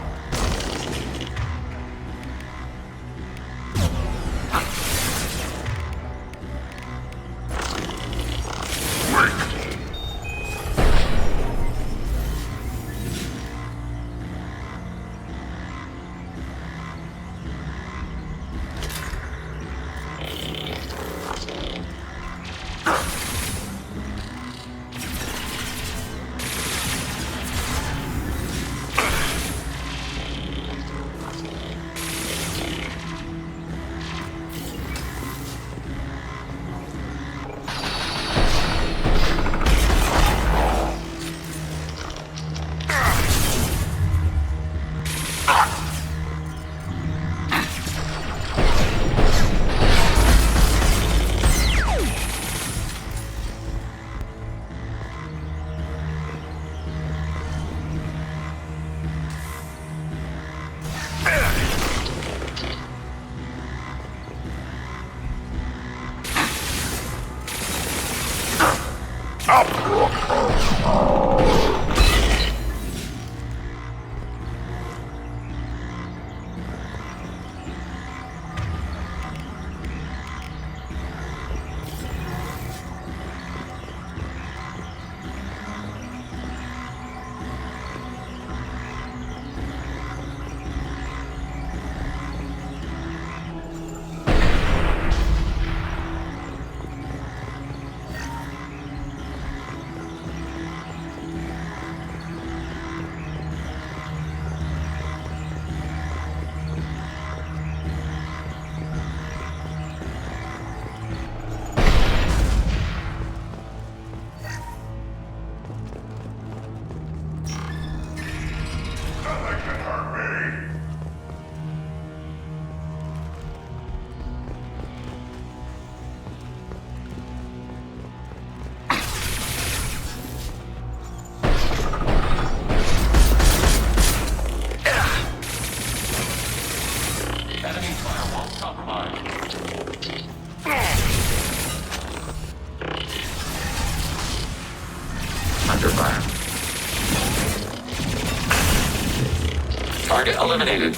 [SPEAKER 21] Target eliminated.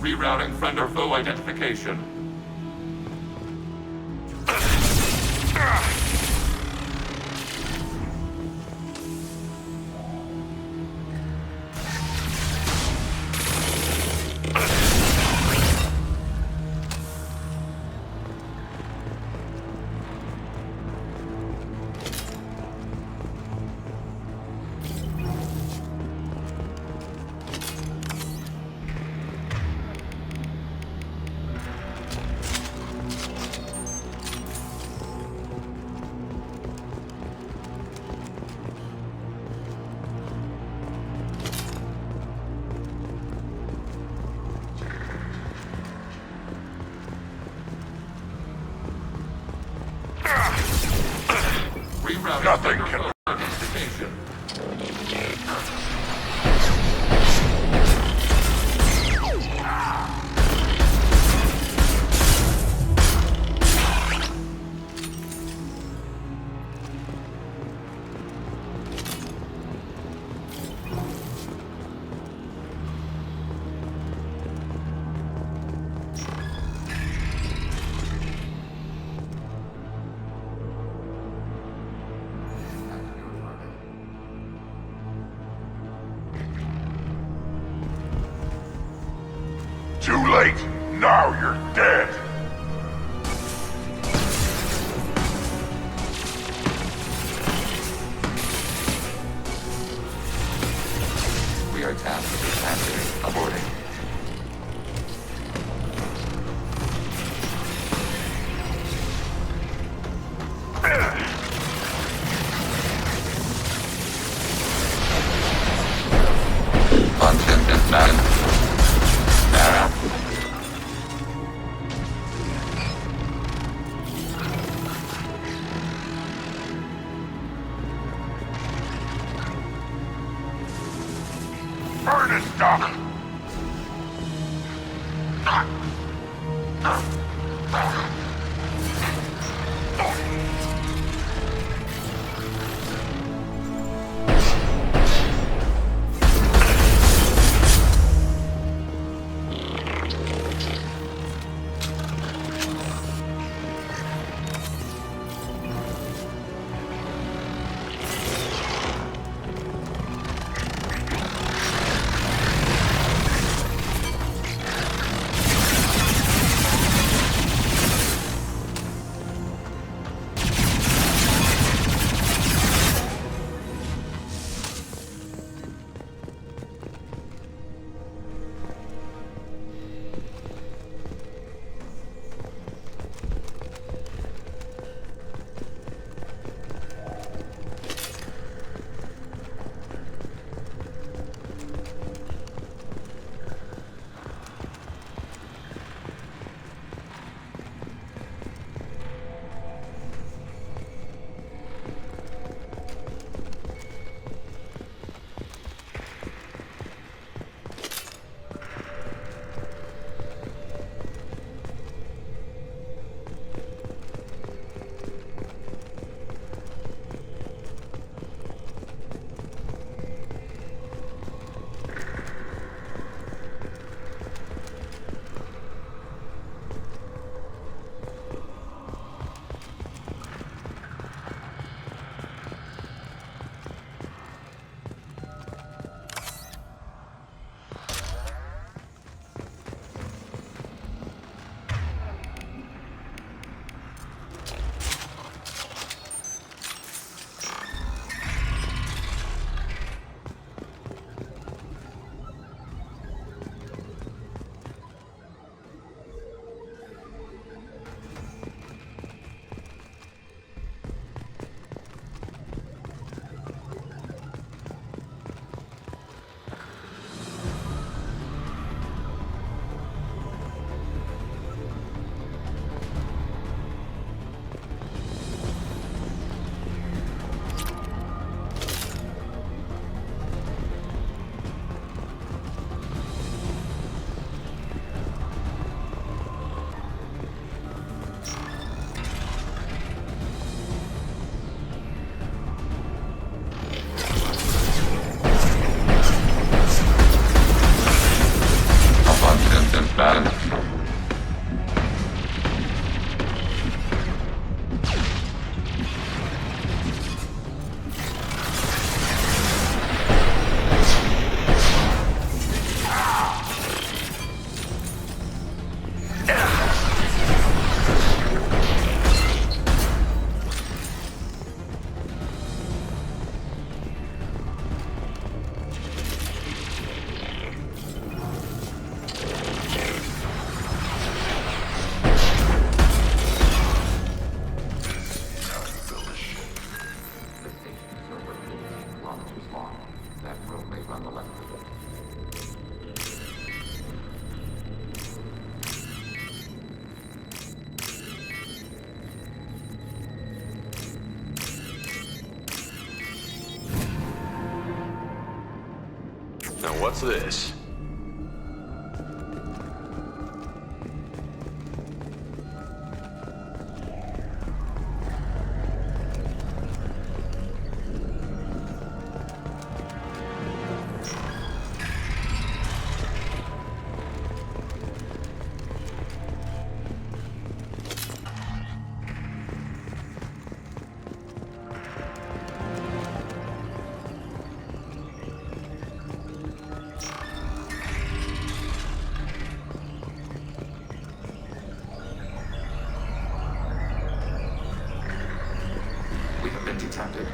[SPEAKER 21] Rerouting friend or foe identification.
[SPEAKER 6] Nothing can Too late! Now you're dead!
[SPEAKER 21] We are tasked with this passage. Aborting.
[SPEAKER 6] this, Doc.
[SPEAKER 15] Now what's this?
[SPEAKER 21] detected.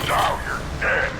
[SPEAKER 6] Now you're dead.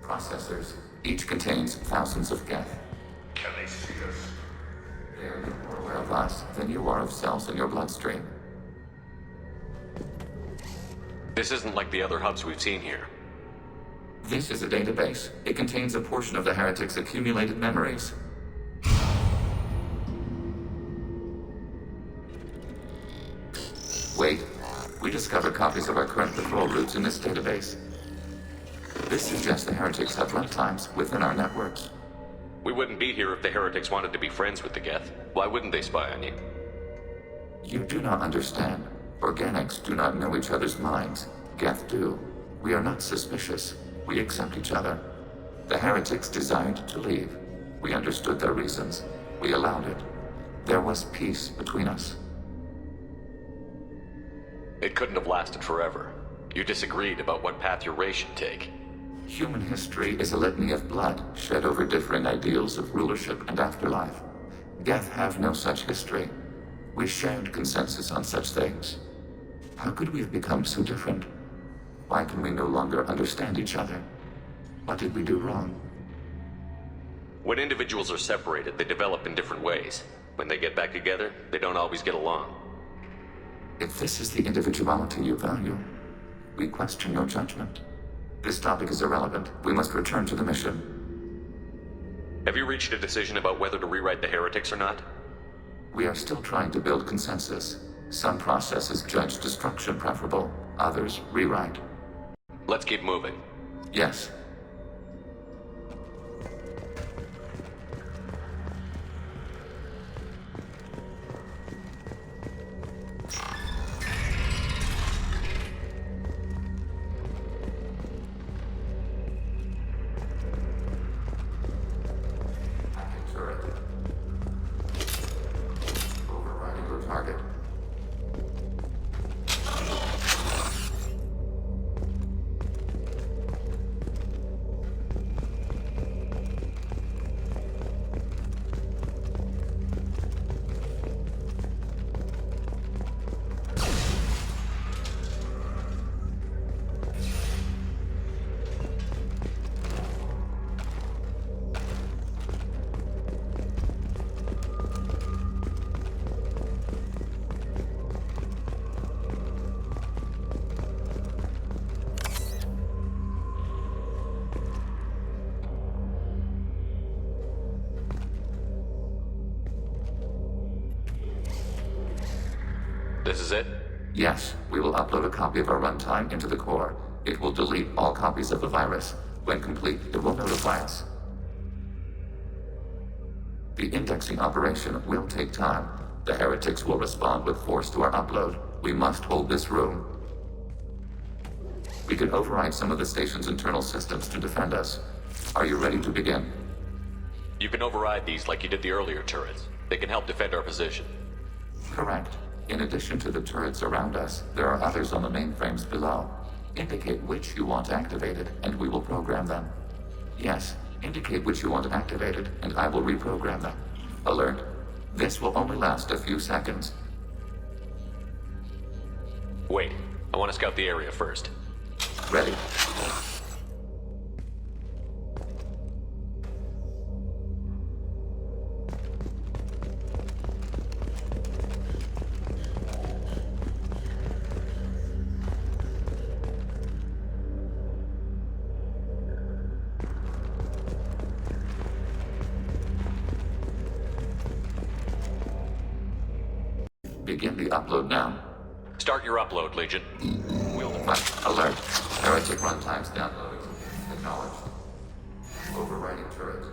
[SPEAKER 21] Processors. Each contains thousands of geth.
[SPEAKER 6] Can they see us?
[SPEAKER 21] They are no more aware of us than you are of cells in your bloodstream.
[SPEAKER 10] This isn't like the other hubs we've seen here.
[SPEAKER 21] This is a database. It contains a portion of the heretic's accumulated memories. Wait. We discovered copies of our current patrol routes in this database. This suggests the heretics have runtimes within our networks.
[SPEAKER 10] We wouldn't be here if the heretics wanted to be friends with the geth. Why wouldn't they spy on you?
[SPEAKER 21] You do not understand. Organics do not know each other's minds. Geth do. We are not suspicious. We accept each other. The heretics desired to leave. We understood their reasons. We allowed it. There was peace between us.
[SPEAKER 10] It couldn't have lasted forever. You disagreed about what path your race should take.
[SPEAKER 21] Human history is a litany of blood shed over differing ideals of rulership and afterlife. Geth have no such history. We shared consensus on such things. How could we have become so different? Why can we no longer understand each other? What did we do wrong?
[SPEAKER 10] When individuals are separated, they develop in different ways. When they get back together, they don't always get along.
[SPEAKER 21] If this is the individuality you value, we question your judgment. This topic is irrelevant. We must return to the mission.
[SPEAKER 10] Have you reached a decision about whether to rewrite the heretics or not?
[SPEAKER 21] We are still trying to build consensus. Some processes judge destruction preferable, others rewrite.
[SPEAKER 10] Let's keep moving.
[SPEAKER 21] Yes.
[SPEAKER 10] this is it?
[SPEAKER 21] Yes, we will upload a copy of our runtime into the core. It will delete all copies of the virus. When complete, it will notify us. The indexing operation will take time. The heretics will respond with force to our upload. We must hold this room. We can override some of the station's internal systems to defend us. Are you ready to begin?
[SPEAKER 10] You can override these like you did the earlier turrets. They can help defend our position.
[SPEAKER 21] Correct. In addition to the turrets around us, there are others on the mainframes below. Indicate which you want activated, and we will program them. Yes, indicate which you want activated, and I will reprogram them. Alert. This will only last a few seconds.
[SPEAKER 10] Wait, I want to scout the area first.
[SPEAKER 21] Ready. Begin the upload now.
[SPEAKER 10] Start your upload, Legion.
[SPEAKER 21] Alert. Heretic runtimes downloading. Acknowledged. Overriding turret.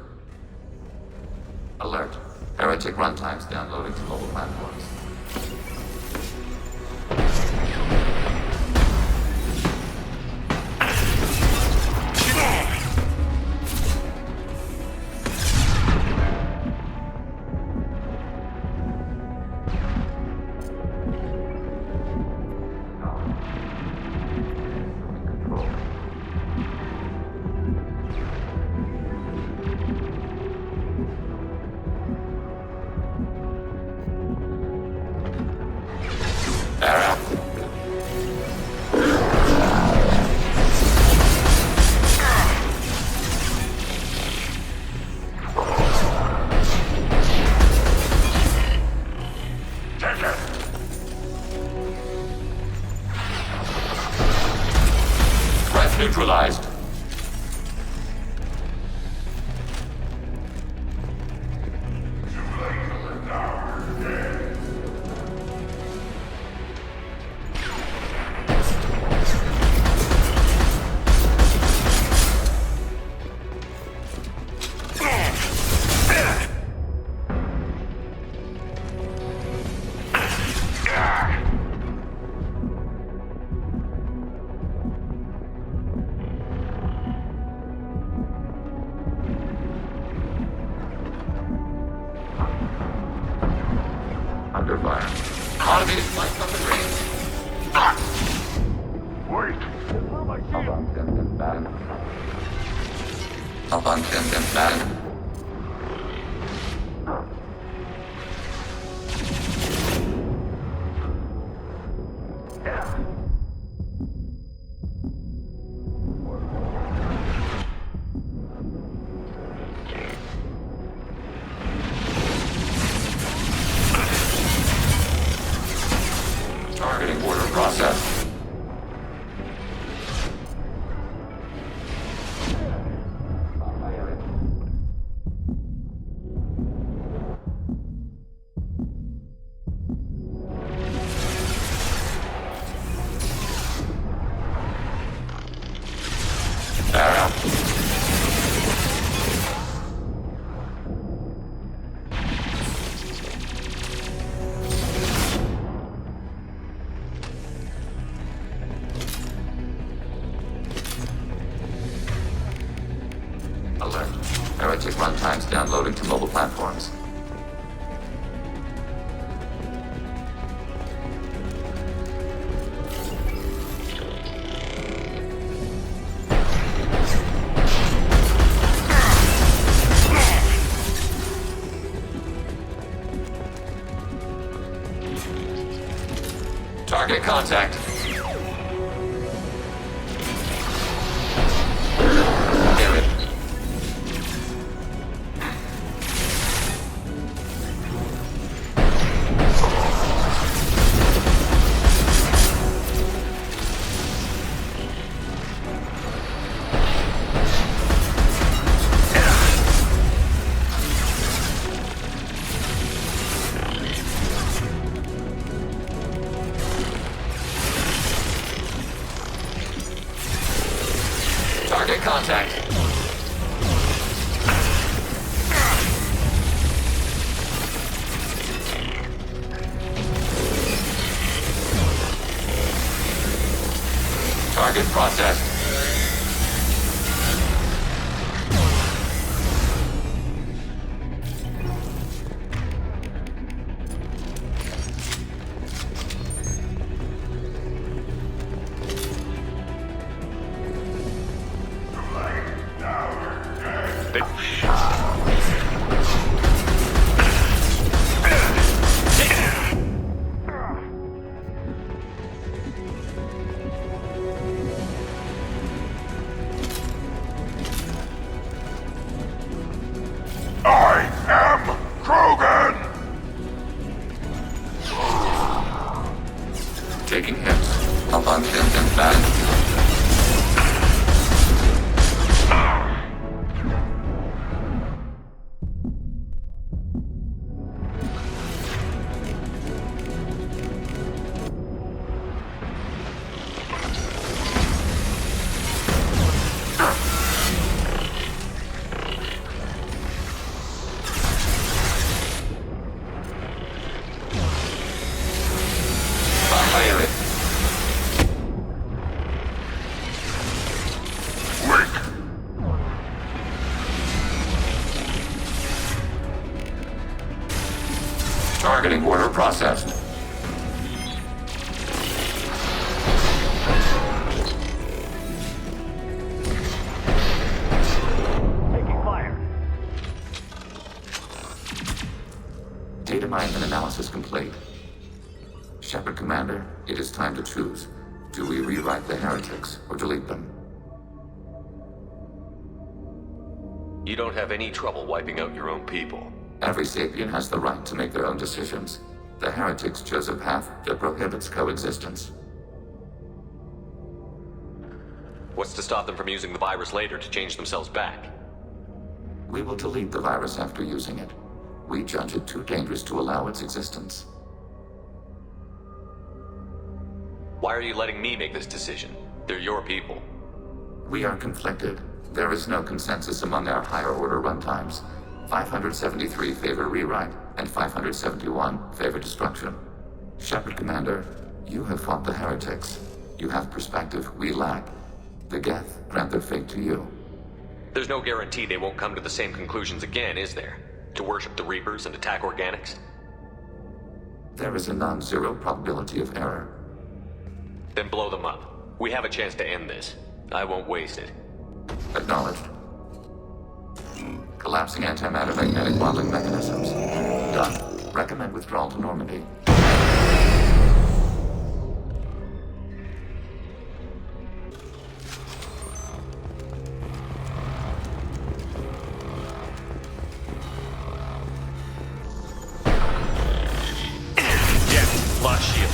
[SPEAKER 21] Alert. Heretic runtimes downloading to mobile platforms. Neutralized. Under fire. Automated flight up in range. Wait! Abandoned. Targeting order process. Alert. Heretic runtimes downloading to mobile platforms. Target contact. Target contact. Target processed.
[SPEAKER 6] I am Krogan!
[SPEAKER 21] Taking hits. Up on him and back. Targeting order processed.
[SPEAKER 7] Taking fire.
[SPEAKER 21] Data mine and analysis complete. Shepard Commander, it is time to choose. Do we rewrite the heretics or delete them?
[SPEAKER 10] You don't have any trouble wiping out your own people.
[SPEAKER 21] Every sapient has the right to make their own decisions. The heretics chose a path that prohibits coexistence.
[SPEAKER 10] What's to stop them from using the virus later to change themselves back?
[SPEAKER 21] We will delete the virus after using it. We judge it too dangerous to allow its existence.
[SPEAKER 10] Why are you letting me make this decision? They're your people.
[SPEAKER 21] We are conflicted. There is no consensus among our higher order runtimes. 573 favor rewrite, and 571 favor destruction. Shepard Commander, you have fought the heretics. You have perspective we lack. The Geth grant their fate to you.
[SPEAKER 10] There's no guarantee they won't come to the same conclusions again, is there? To worship the Reapers and attack organics?
[SPEAKER 21] There is a non-zero probability of error.
[SPEAKER 10] Then blow them up. We have a chance to end this. I won't waste it.
[SPEAKER 21] Acknowledged. Collapsing antimatter magnetic modeling mechanisms. Done. Recommend withdrawal to Normandy.
[SPEAKER 10] Yeah, lost shield.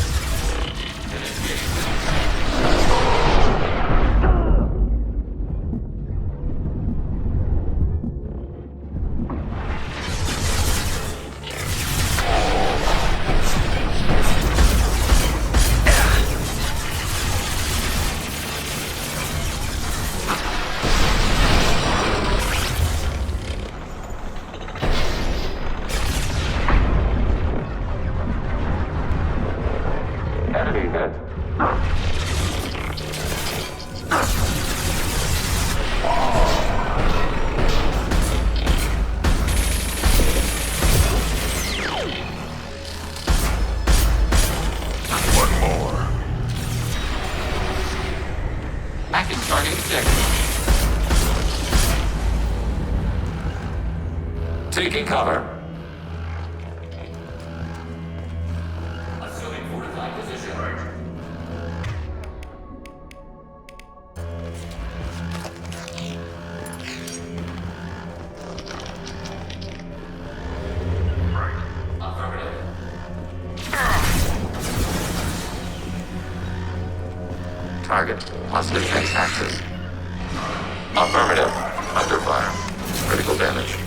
[SPEAKER 21] Taking cover.
[SPEAKER 7] Assuming fortified position.
[SPEAKER 21] Target. Positive X-axis. Affirmative. Under fire. Critical damage.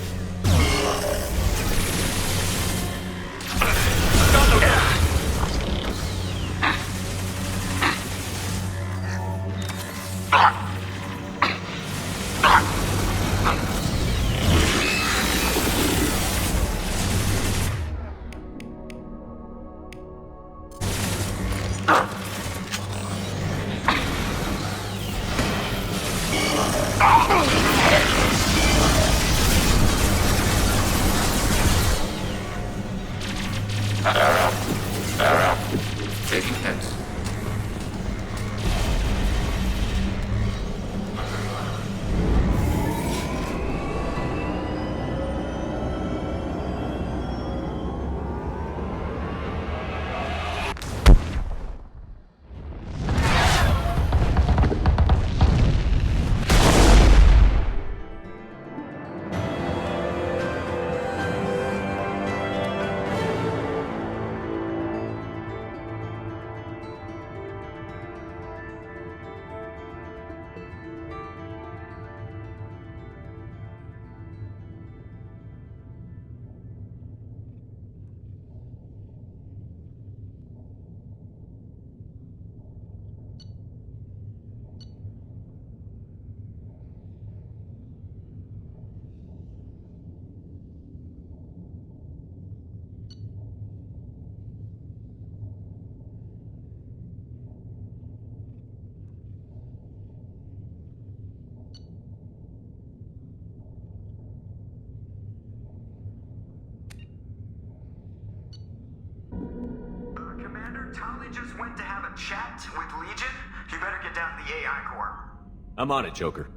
[SPEAKER 9] Tali just went to have a chat with Legion. You better get down to the AI core.
[SPEAKER 10] I'm on it, Joker.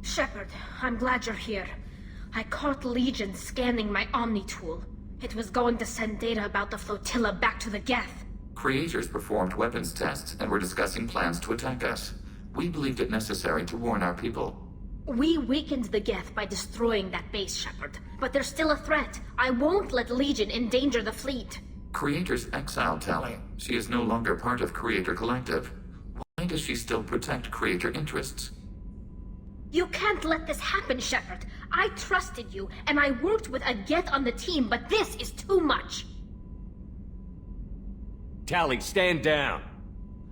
[SPEAKER 11] Shepard, I'm glad you're here. I caught Legion scanning my Omni tool. It was going to send data about the flotilla back to the Geth.
[SPEAKER 21] Creators performed weapons tests and were discussing plans to attack us. We believed it necessary to warn our people.
[SPEAKER 11] We weakened the Geth by destroying that base, Shepard. But there's still a threat. I won't let Legion endanger the fleet.
[SPEAKER 21] Creators exiled Tali. She is no longer part of Creator Collective. Why does she still protect Creator interests?
[SPEAKER 11] You can't let this happen, Shepard. I trusted you, and I worked with a Geth on the team, but this is too much.
[SPEAKER 10] Tali, stand down.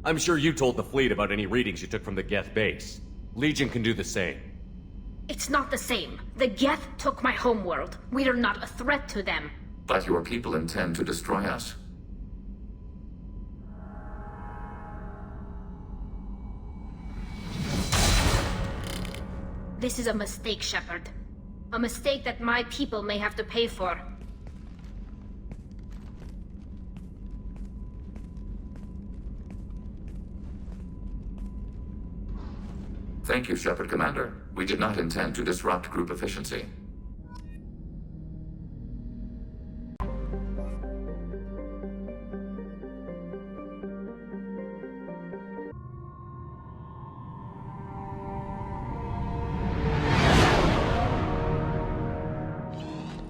[SPEAKER 10] I'm sure you told the fleet about any readings you took from the Geth base. Legion can do the same.
[SPEAKER 11] It's not the same. The Geth took my homeworld. We are not a threat to them.
[SPEAKER 21] But your people intend to destroy us.
[SPEAKER 11] This is a mistake, Shepard. A mistake that my people may have to pay for.
[SPEAKER 21] Thank you, Shepard Commander. We did not intend to disrupt group efficiency.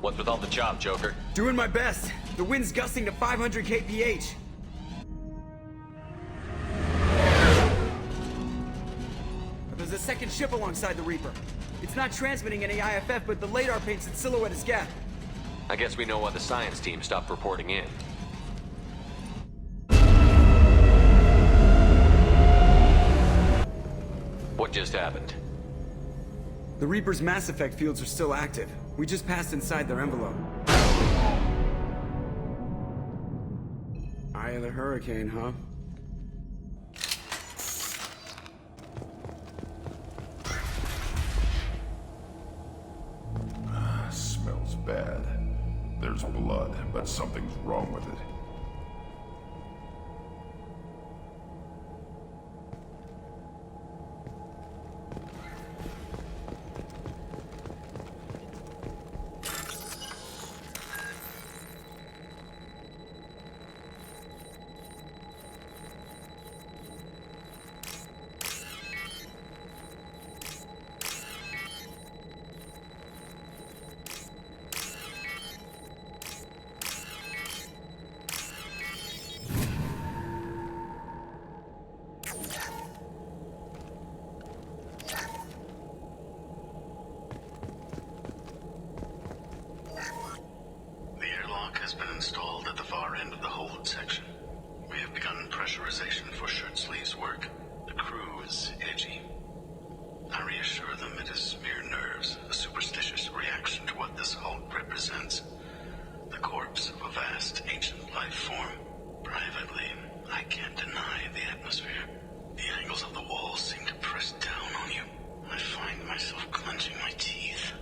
[SPEAKER 10] What's with all the chop, Joker?
[SPEAKER 4] Doing my best. The wind's gusting to 500 kph. There's a second ship alongside the Reaper. It's not transmitting any IFF, but the radar paints its silhouette as Geth.
[SPEAKER 10] I guess we know why the science team stopped reporting in. What just happened?
[SPEAKER 4] The Reaper's mass effect fields are still active. We just passed inside their envelope. Eye of the Hurricane, huh?
[SPEAKER 6] Smells bad. There's blood, but something's wrong with it.
[SPEAKER 13] has been installed at the far end of the hold section. We have begun pressurization for shirt sleeves work. The crew is edgy. I reassure them it is mere nerves, a superstitious reaction to what this hold represents. The corpse of a vast, ancient life form. Privately, I can't deny the atmosphere. The angles of the walls seem to press down on you. I find myself clenching my teeth.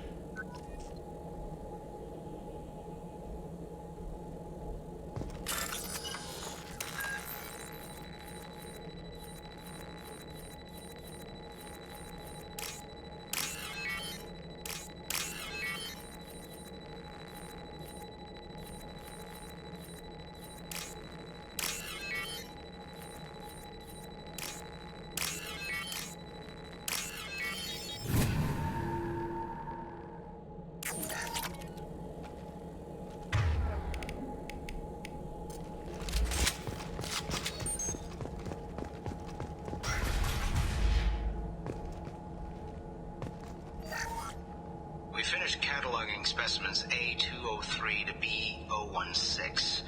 [SPEAKER 22] We finished cataloging specimens A203 to B016.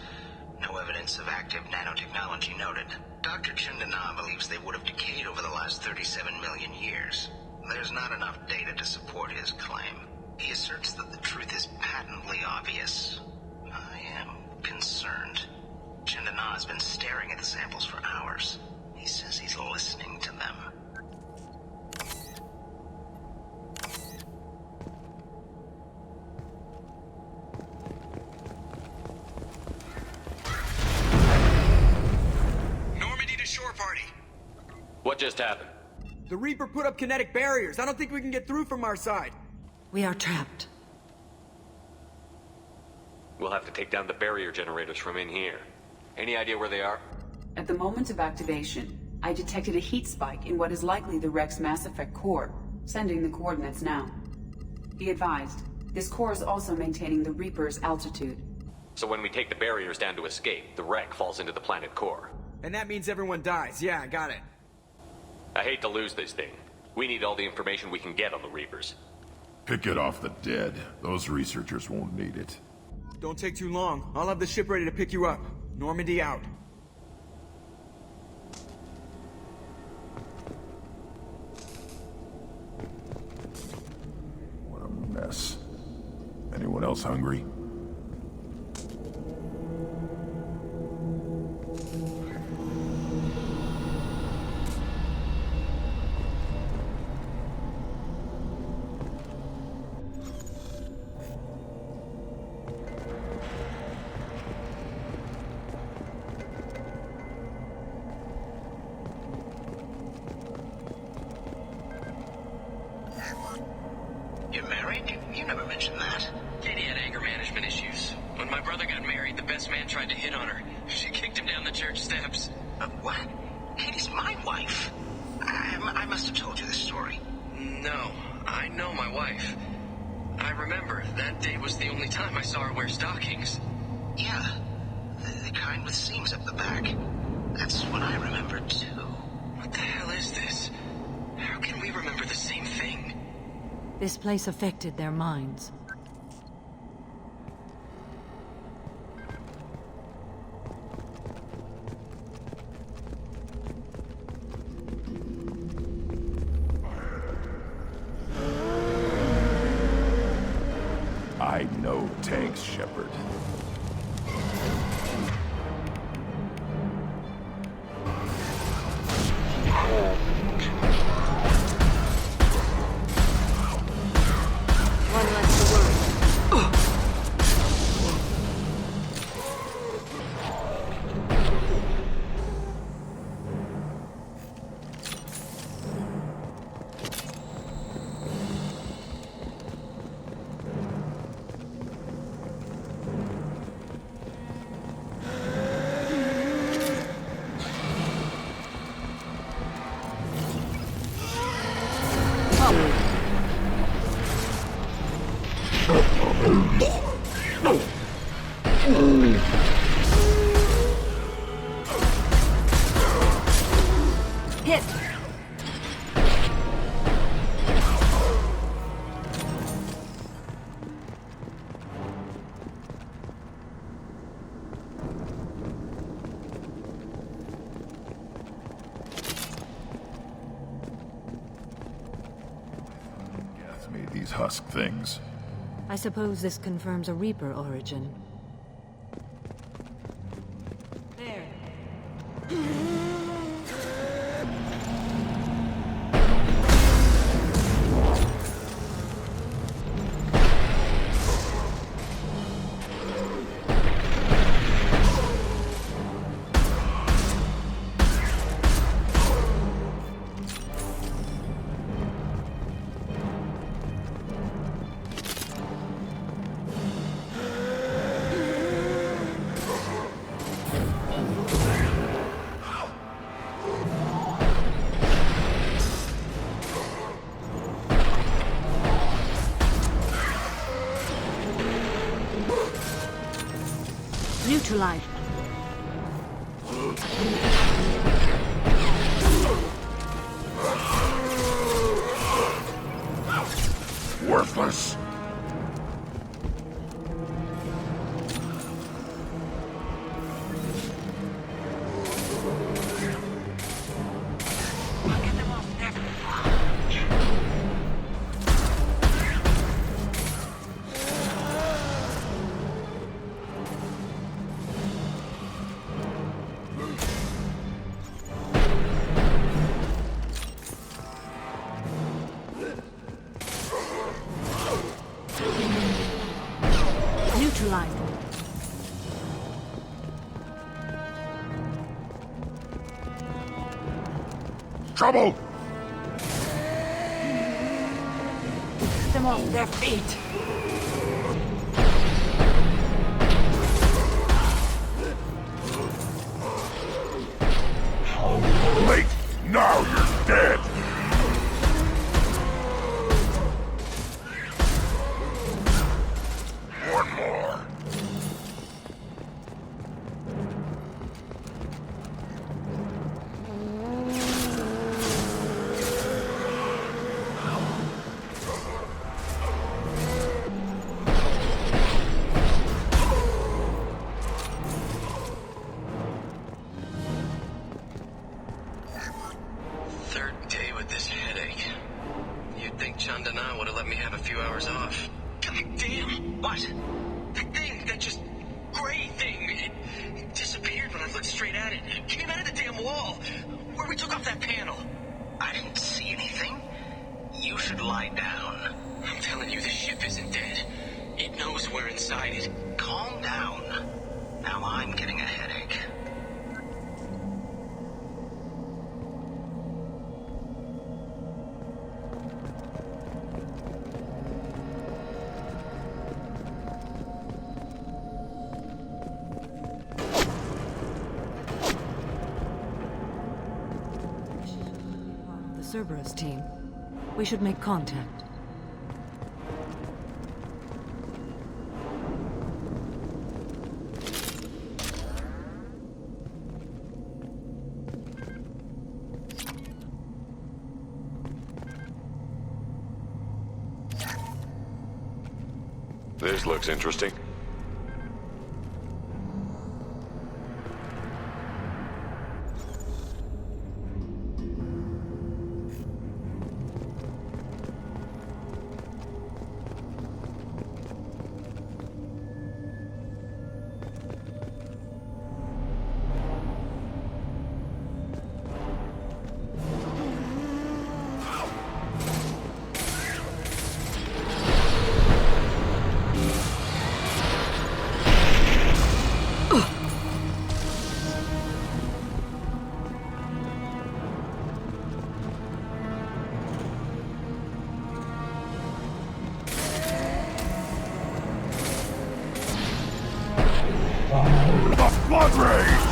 [SPEAKER 22] No evidence of active nanotechnology noted. Dr. Chandana believes they would have decayed over the last 37 million years. There's not enough data to support his claim. He asserts that the truth is patently obvious. I am concerned. Chandana has been staring at the samples for hours. He says he's listening to them.
[SPEAKER 10] What just happened?
[SPEAKER 4] The Reaper put up kinetic barriers. I don't think we can get through from our side.
[SPEAKER 1] We are trapped.
[SPEAKER 10] We'll have to take down the barrier generators from in here. Any idea where they are?
[SPEAKER 17] At the moment of activation, I detected a heat spike in what is likely the Wreck's Mass Effect core, sending the coordinates now. Be advised, this core is also maintaining the Reaper's altitude.
[SPEAKER 10] So when we take the barriers down to escape, the wreck falls into the planet core.
[SPEAKER 4] And that means everyone dies. Yeah, I got it.
[SPEAKER 10] I hate to lose this thing. We need all the information we can get on the Reapers.
[SPEAKER 6] Pick it off the dead. Those researchers won't need it.
[SPEAKER 4] Don't take too long. I'll have the ship ready to pick you up. Normandy out.
[SPEAKER 6] What a mess. Anyone else hungry?
[SPEAKER 22] You're married? You never mentioned that.
[SPEAKER 15] Katie had anger management issues. When my brother got married, the best man tried to hit on her. She kicked him down the church steps.
[SPEAKER 22] What? Katie's my wife. I must have told you this story.
[SPEAKER 15] No, I know my wife. I remember, that day was the only time I saw her wear stockings.
[SPEAKER 22] Yeah, the kind with seams up the back. That's what I remember too.
[SPEAKER 15] What the hell is this? How can we remember the same thing?
[SPEAKER 1] This place affected their minds.
[SPEAKER 6] I know tanks, Shepard.
[SPEAKER 1] One less to worry. Hit!
[SPEAKER 6] Geth made these husk things.
[SPEAKER 1] I suppose this confirms a Reaper origin. There. Neutralize.
[SPEAKER 6] Worthless. trouble!
[SPEAKER 1] Get them off their feet!
[SPEAKER 6] Late! Now you're dead! One more.
[SPEAKER 13] Third day with this headache. You'd think Chandana would have let me have a few hours off. God damn! What? That thing, that just gray thing, it disappeared when I looked straight at it. It came out of the damn wall, where we took off that panel.
[SPEAKER 9] I didn't see anything. You should lie down.
[SPEAKER 13] I'm telling you, the ship isn't dead. It knows we're inside it.
[SPEAKER 9] Calm down. Now I'm getting a headache.
[SPEAKER 1] The Cerberus team. We should make contact.
[SPEAKER 6] This looks interesting. Blood rage!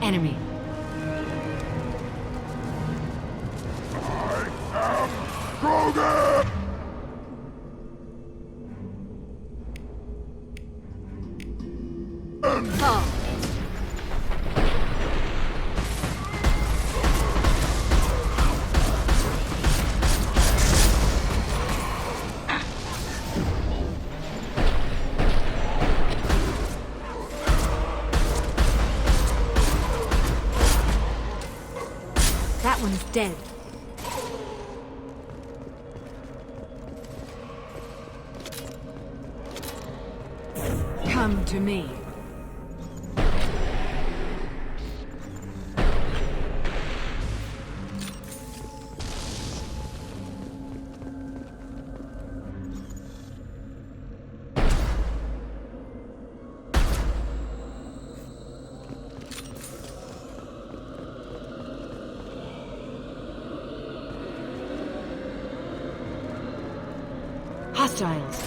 [SPEAKER 1] Enemy.
[SPEAKER 6] Krogan!
[SPEAKER 1] Oh. That one's dead. Come to me. Hostiles.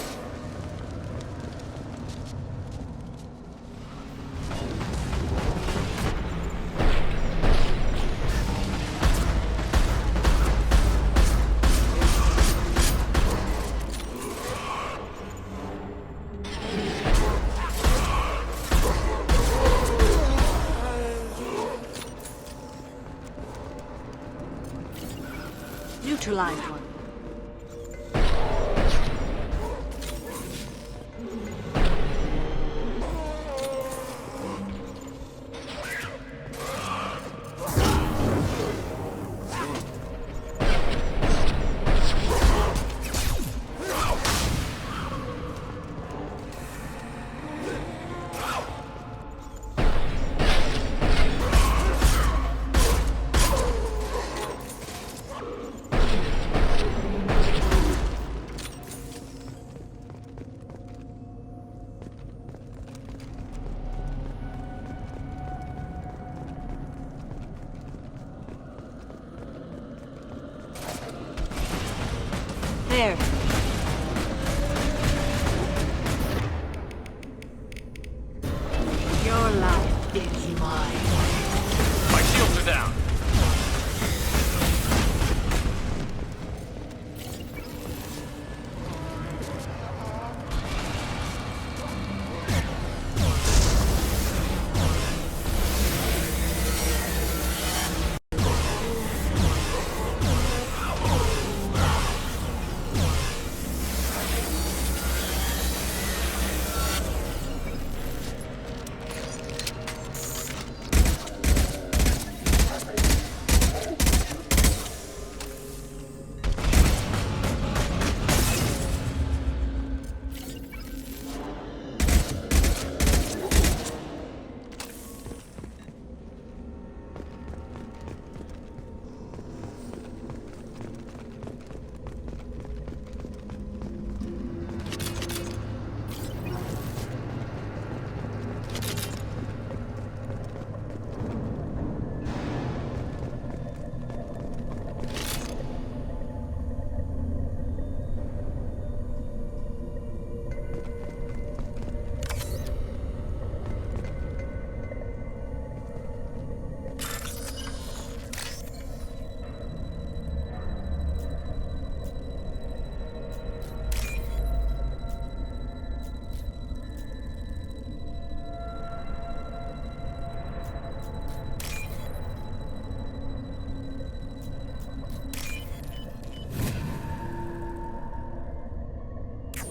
[SPEAKER 1] Neutralized one. There. Your life is mine.
[SPEAKER 8] My shields are down.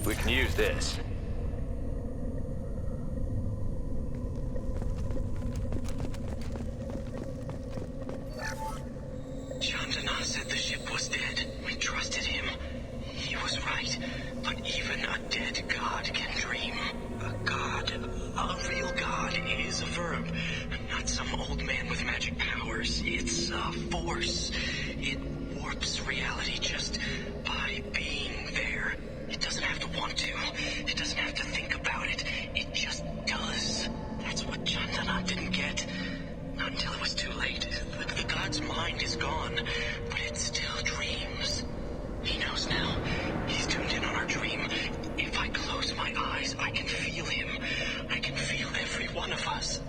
[SPEAKER 8] We can use this.
[SPEAKER 19] Chandana said the ship was dead. We trusted him. He was right. But even a dead god can dream. A god, a real god, is a verb. Not some old man with magic powers. It's a force. It warps reality just by being there. It doesn't have to want to. It doesn't have to think about it. It just does. That's what Chandana didn't get. Not until it was too late. The god's mind is gone, but it still dreams. He knows now. He's tuned in on our dream. If I close my eyes, I can feel him. I can feel every one of us.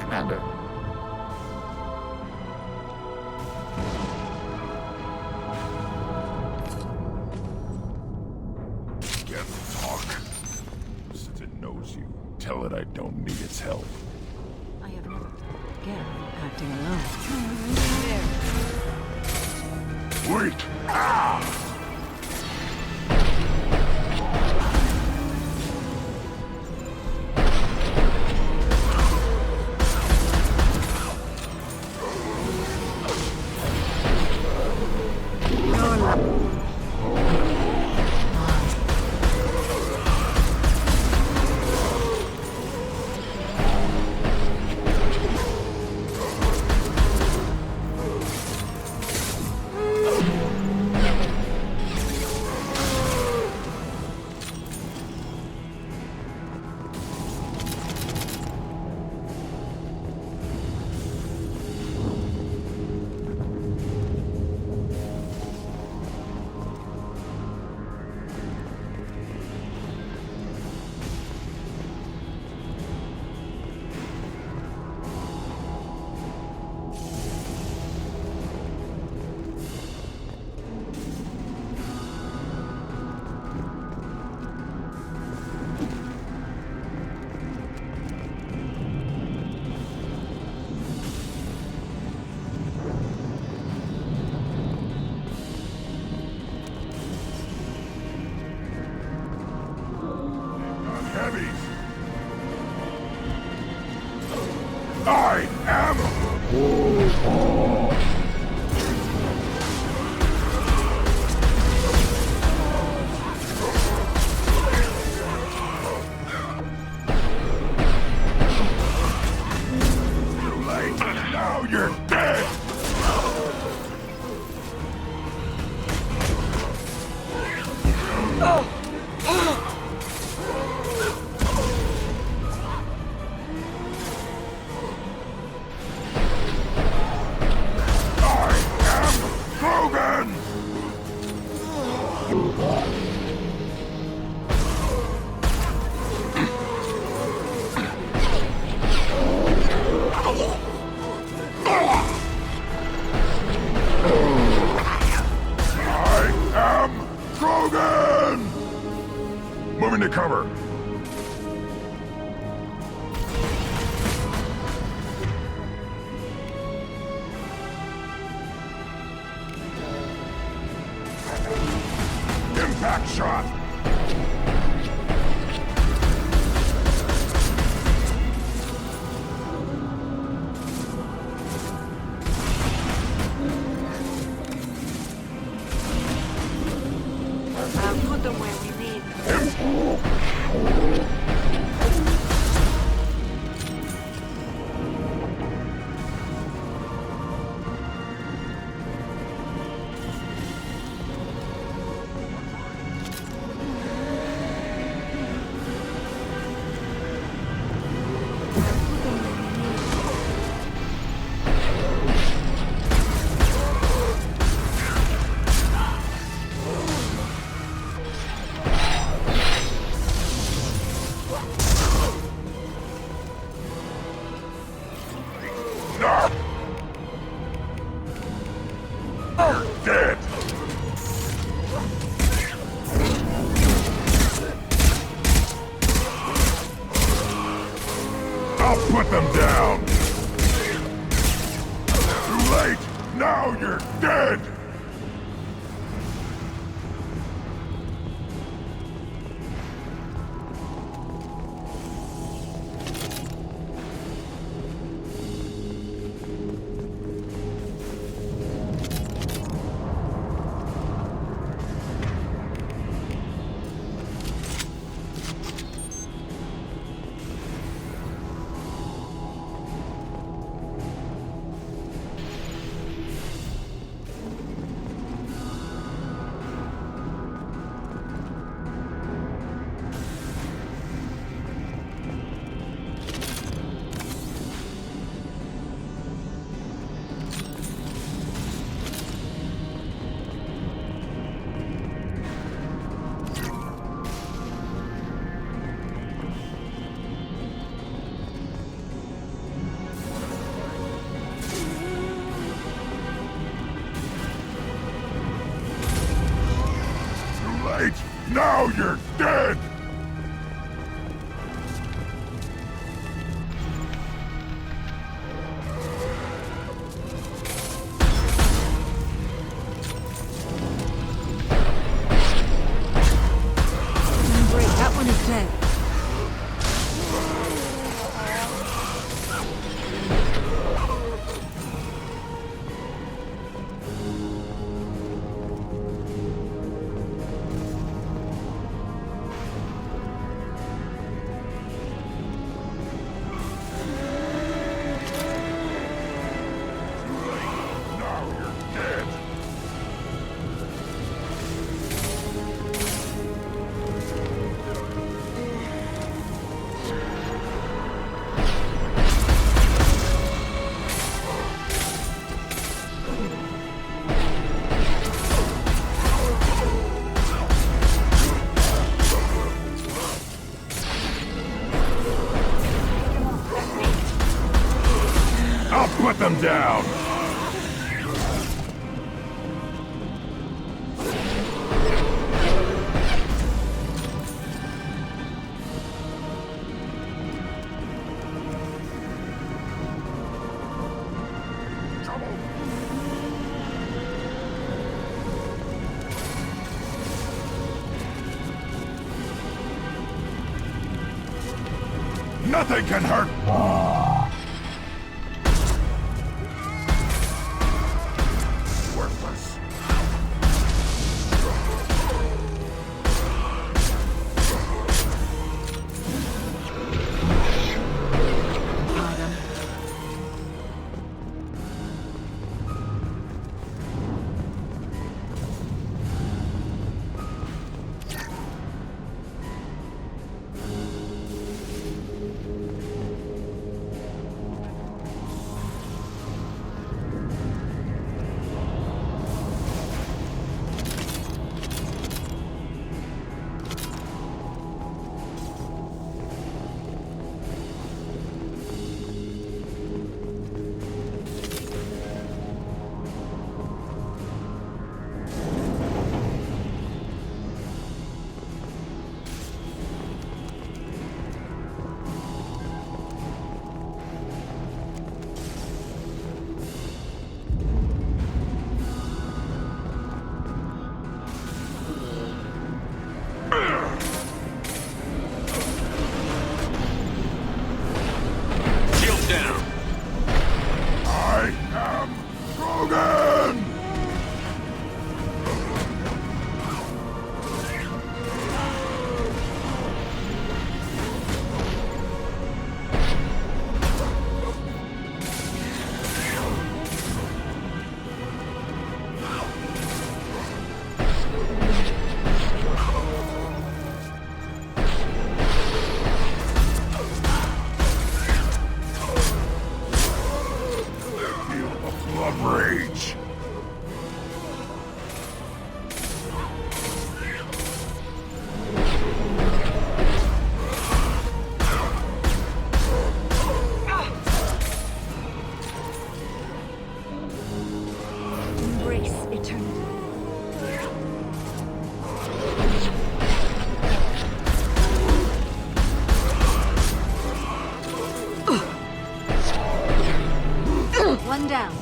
[SPEAKER 21] Commander.
[SPEAKER 6] Tell it I don't need its help.
[SPEAKER 1] I have never again acting alone. There.
[SPEAKER 6] Wait! Ah! Now you're dead! Put them down! Nothing can hurt! Worthless.
[SPEAKER 1] One down.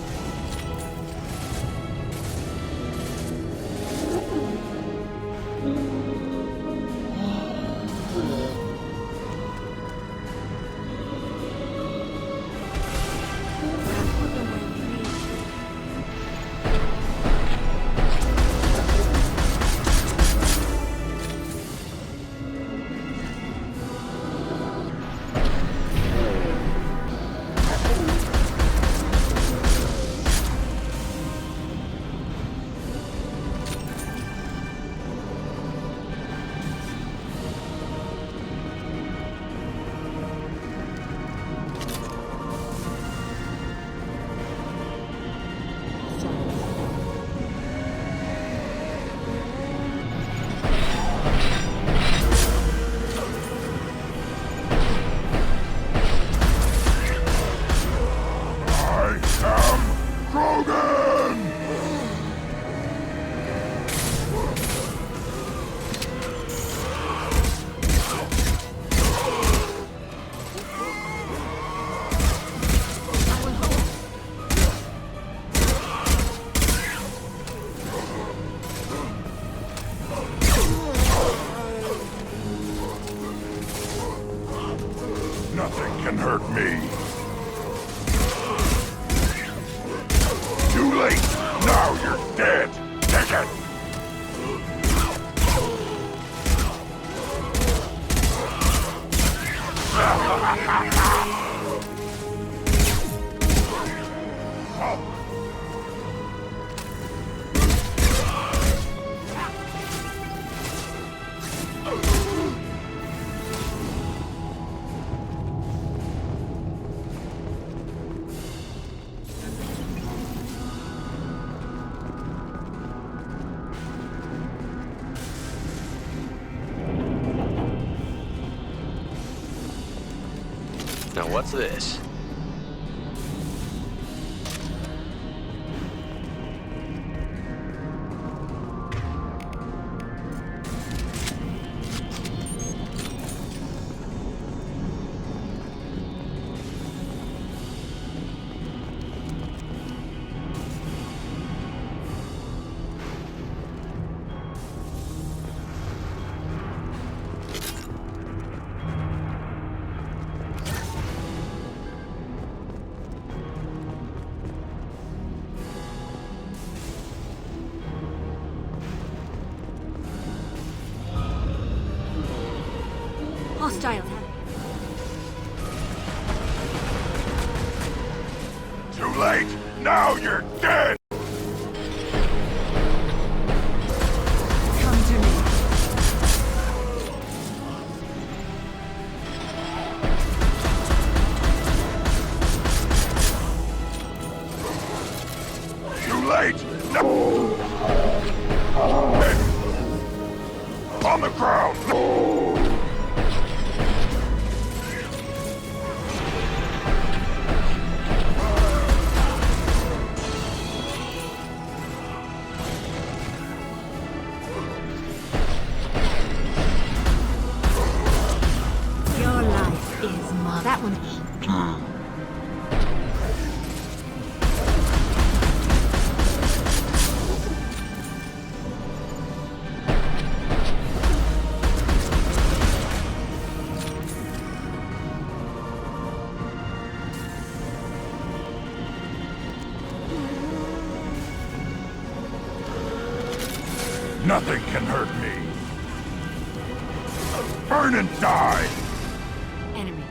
[SPEAKER 6] Nothing can hurt me. Too late! Now you're dead! Take it!
[SPEAKER 15] Now what's this?
[SPEAKER 1] Hostiles.
[SPEAKER 6] Too late! Now you're dead!
[SPEAKER 1] Come to me.
[SPEAKER 6] Too late! No! On the ground!
[SPEAKER 1] Your life is mine. That one.
[SPEAKER 6] Nothing can hurt me. Burn and die!
[SPEAKER 1] Enemy.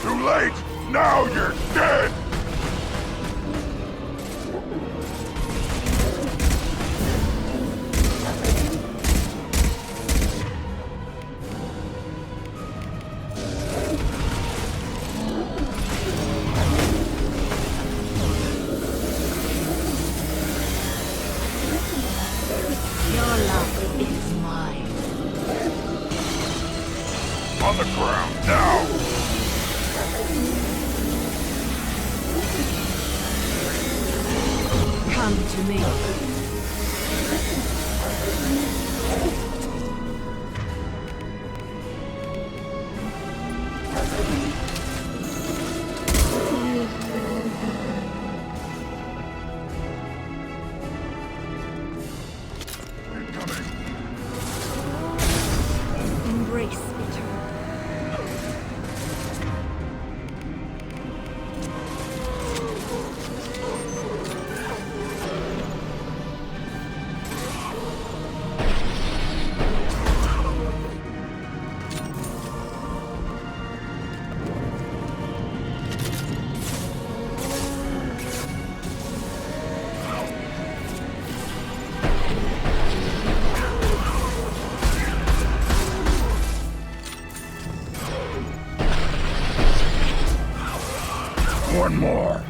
[SPEAKER 6] Too late! Now you're dead!
[SPEAKER 1] Your life is mine.
[SPEAKER 6] On the ground, now!
[SPEAKER 1] Come to me. Embrace eternal.
[SPEAKER 6] One more.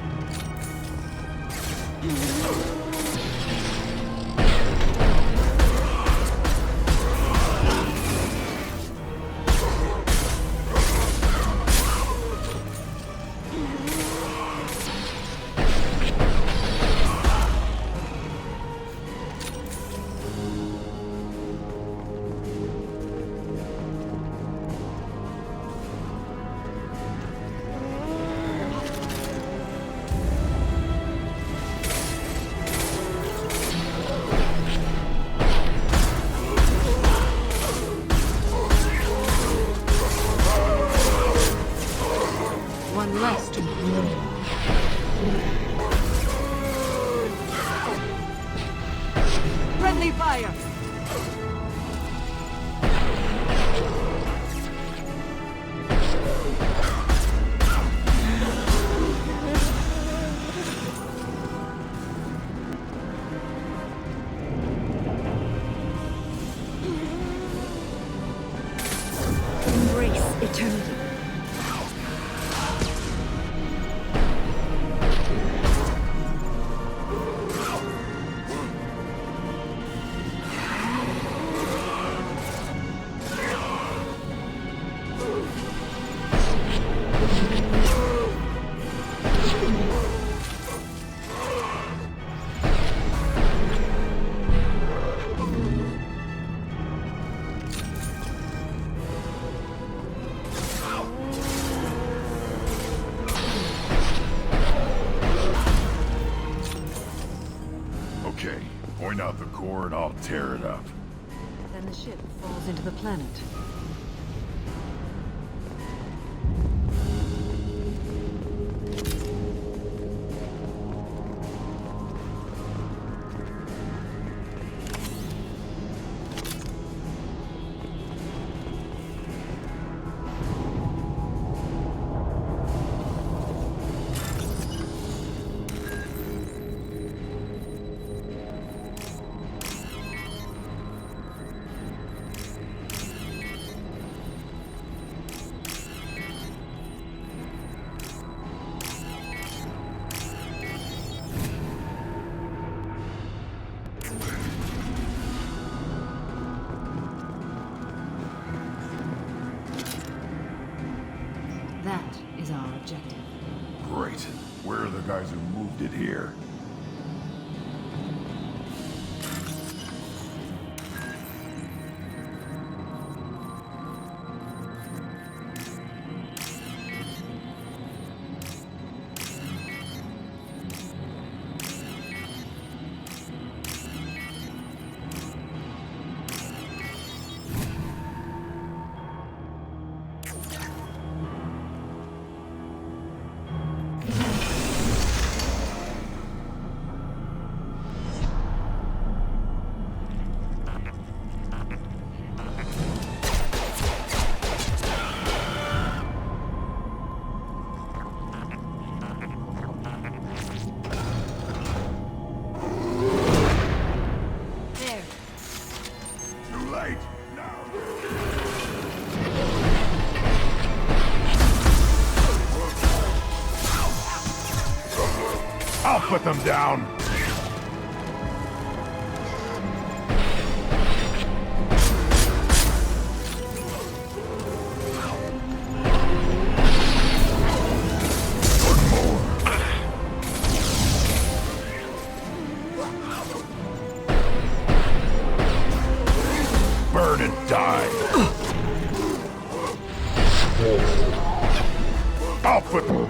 [SPEAKER 1] one less to friendly fire! Embrace eternity.
[SPEAKER 6] Okay, point out the core and I'll tear it up.
[SPEAKER 1] Then the ship falls into the planet. That is our objective.
[SPEAKER 6] Great. Where are the guys who moved it here? I'll put them down. Burn and die. I'll put them.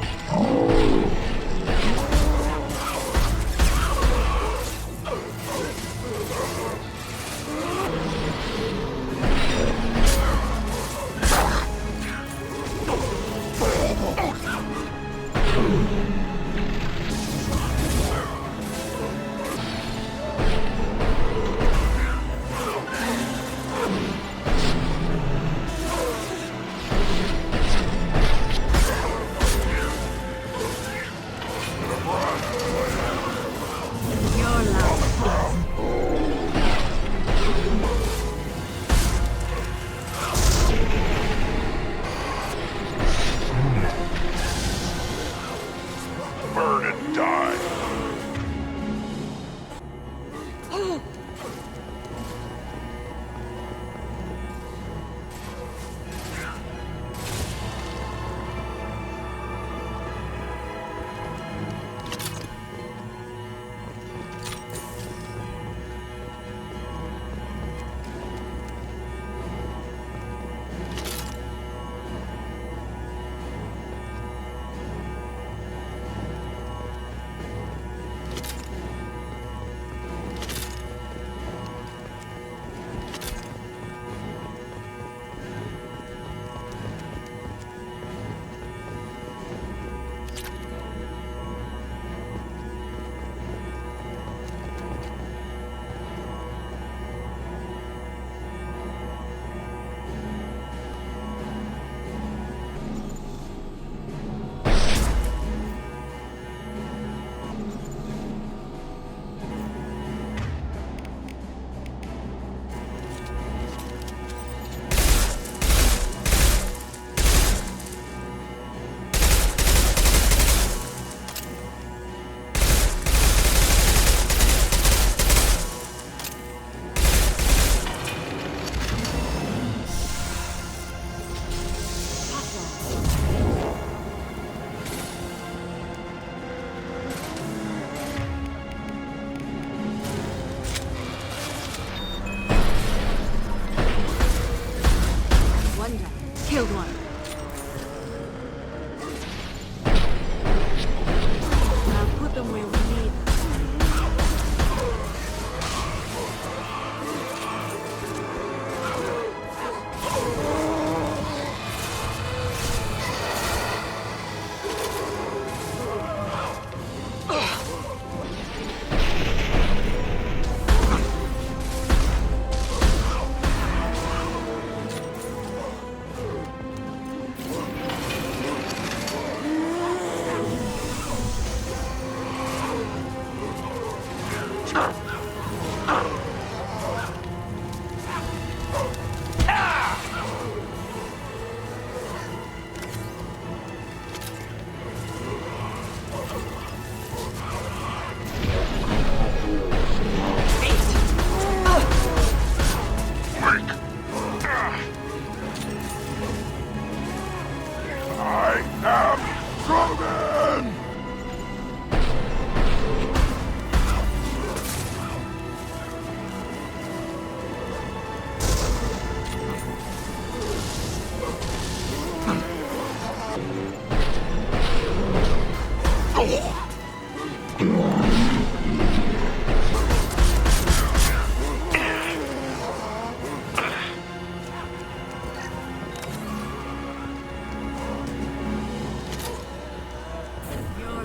[SPEAKER 1] Your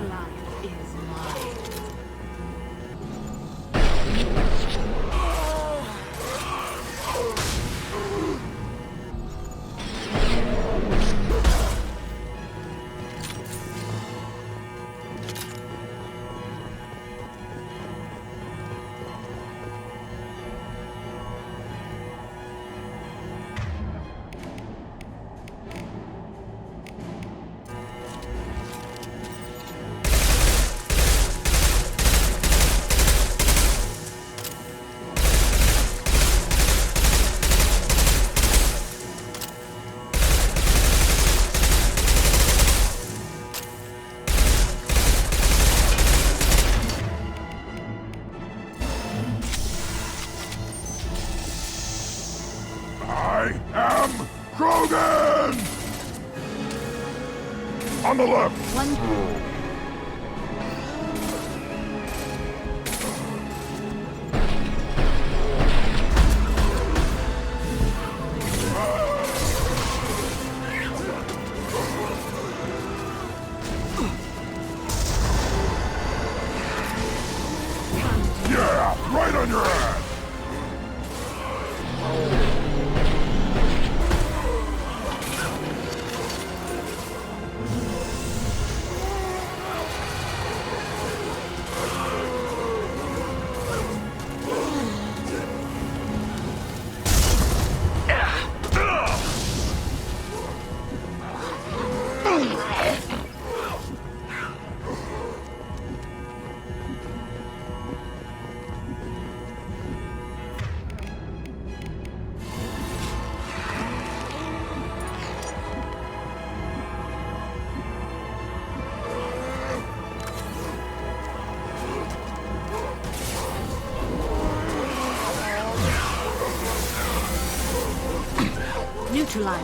[SPEAKER 1] life is mine.
[SPEAKER 6] I am Krogan! On the left! Yeah, right on your ass!
[SPEAKER 1] Neutralize.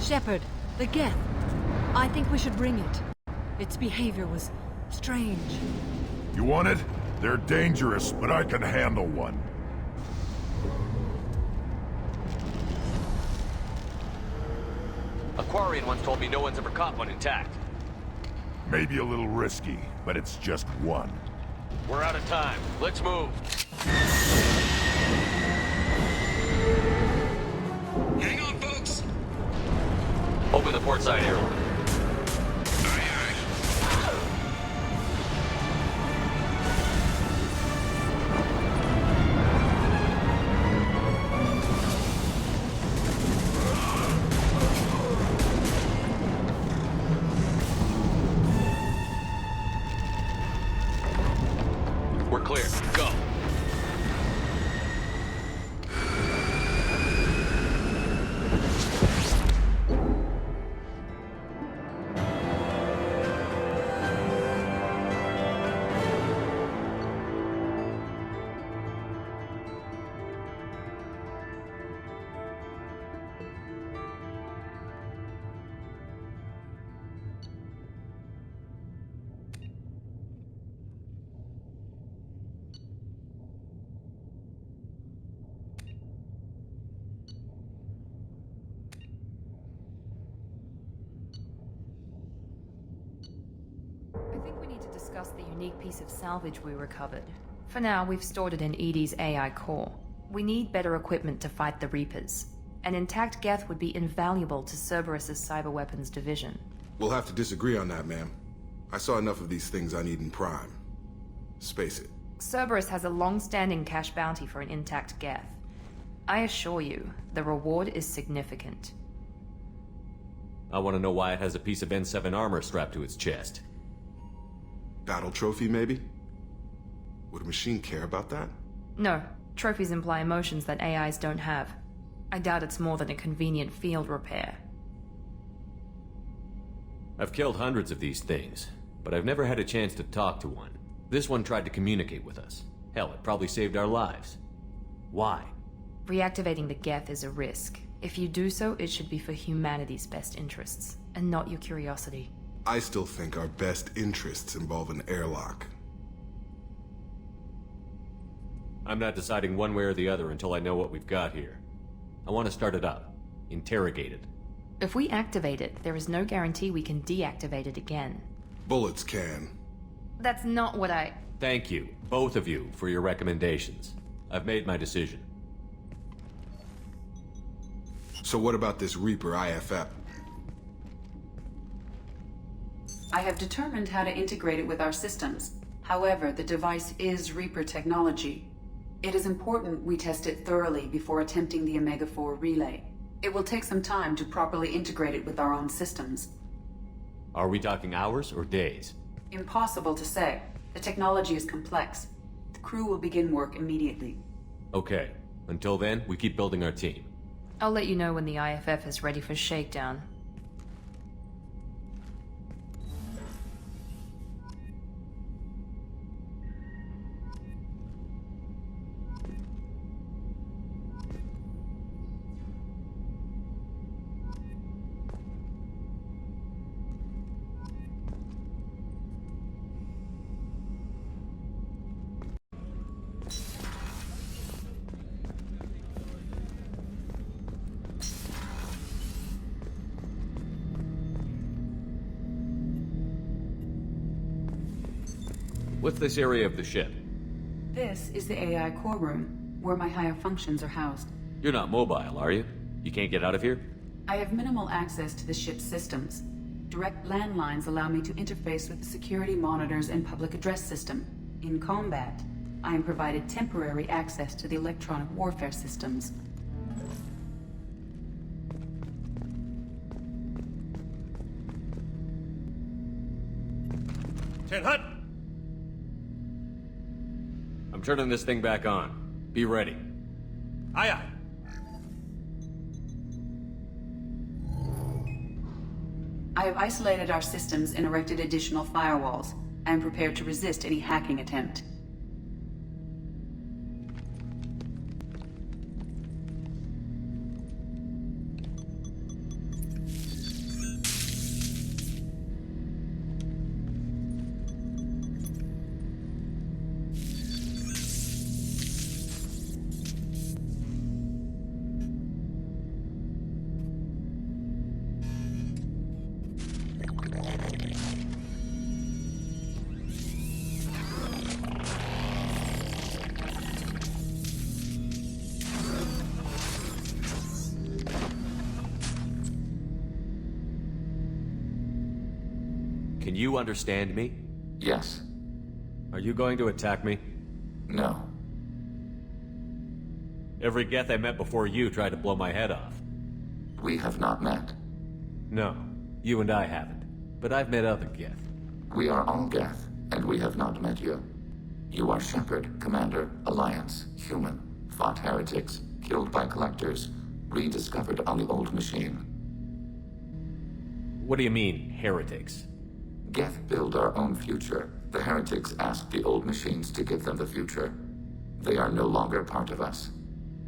[SPEAKER 1] Shepard, the Geth. I think we should bring it. Its behavior was strange.
[SPEAKER 6] You want it? They're dangerous, but I can handle one.
[SPEAKER 8] A Quarian once told me no one's ever caught one intact.
[SPEAKER 6] Maybe a little risky, but it's just one.
[SPEAKER 8] We're out of time. Let's move.
[SPEAKER 19] Hang on, folks!
[SPEAKER 8] Open the port side airlock. We're clear. Go.
[SPEAKER 2] We need to discuss the unique piece of salvage we recovered. For now, we've stored it in EDI's AI core. We need better equipment to fight the Reapers. An intact Geth would be invaluable to Cerberus's cyber weapons division.
[SPEAKER 18] We'll have to disagree on that, ma'am. I saw enough of these things I need in Prime. Space it.
[SPEAKER 2] Cerberus has a long-standing cash bounty for an intact Geth. I assure you, the reward is significant.
[SPEAKER 10] I want to know why it has a piece of N7 armor strapped to its chest.
[SPEAKER 18] Battle trophy, maybe? Would a machine care about that?
[SPEAKER 2] No. Trophies imply emotions that AIs don't have. I doubt it's more than a convenient field repair.
[SPEAKER 10] I've killed hundreds of these things, but I've never had a chance to talk to one. This one tried to communicate with us. Hell, it probably saved our lives. Why?
[SPEAKER 2] Reactivating the Geth is a risk. If you do so, it should be for humanity's best interests, and not your curiosity.
[SPEAKER 18] I still think our best interests involve an airlock.
[SPEAKER 10] I'm not deciding one way or the other until I know what we've got here. I want to start it up. Interrogate it.
[SPEAKER 2] If we activate it, there is no guarantee we can deactivate it again.
[SPEAKER 18] Bullets can.
[SPEAKER 2] That's not what I...
[SPEAKER 10] Thank you, both of you, for your recommendations. I've made my decision.
[SPEAKER 18] So what about this Reaper IFF?
[SPEAKER 17] I have determined how to integrate it with our systems. However, the device is Reaper technology. It is important we test it thoroughly before attempting the Omega-4 relay. It will take some time to properly integrate it with our own systems.
[SPEAKER 10] Are we talking hours or days?
[SPEAKER 17] Impossible to say. The technology is complex. The crew will begin work immediately.
[SPEAKER 10] Okay. Until then, we keep building our team.
[SPEAKER 2] I'll let you know when the IFF is ready for shakedown.
[SPEAKER 10] What's this area of the ship?
[SPEAKER 17] This is the AI core room, where my higher functions are housed.
[SPEAKER 10] You're not mobile, are you? You can't get out of here?
[SPEAKER 17] I have minimal access to the ship's systems. Direct landlines allow me to interface with the security monitors and public address system. In combat, I am provided temporary access to the electronic warfare systems.
[SPEAKER 3] Ten Hut!
[SPEAKER 10] I'm turning this thing back on. Be ready.
[SPEAKER 3] Aye aye.
[SPEAKER 17] I have isolated our systems and erected additional firewalls. I am prepared to resist any hacking attempt.
[SPEAKER 10] Can you understand me?
[SPEAKER 21] Yes.
[SPEAKER 10] Are you going to attack me?
[SPEAKER 21] No.
[SPEAKER 10] Every Geth I met before you tried to blow my head off.
[SPEAKER 21] We have not met.
[SPEAKER 10] No, you and I haven't. But I've met other Geth.
[SPEAKER 21] We are all Geth, and we have not met you. You are Shepard, Commander, Alliance, human, fought heretics, killed by collectors, rediscovered on the old machine.
[SPEAKER 10] What do you mean, heretics?
[SPEAKER 21] Geth build our own future. The heretics asked the old machines to give them the future. They are no longer part of us.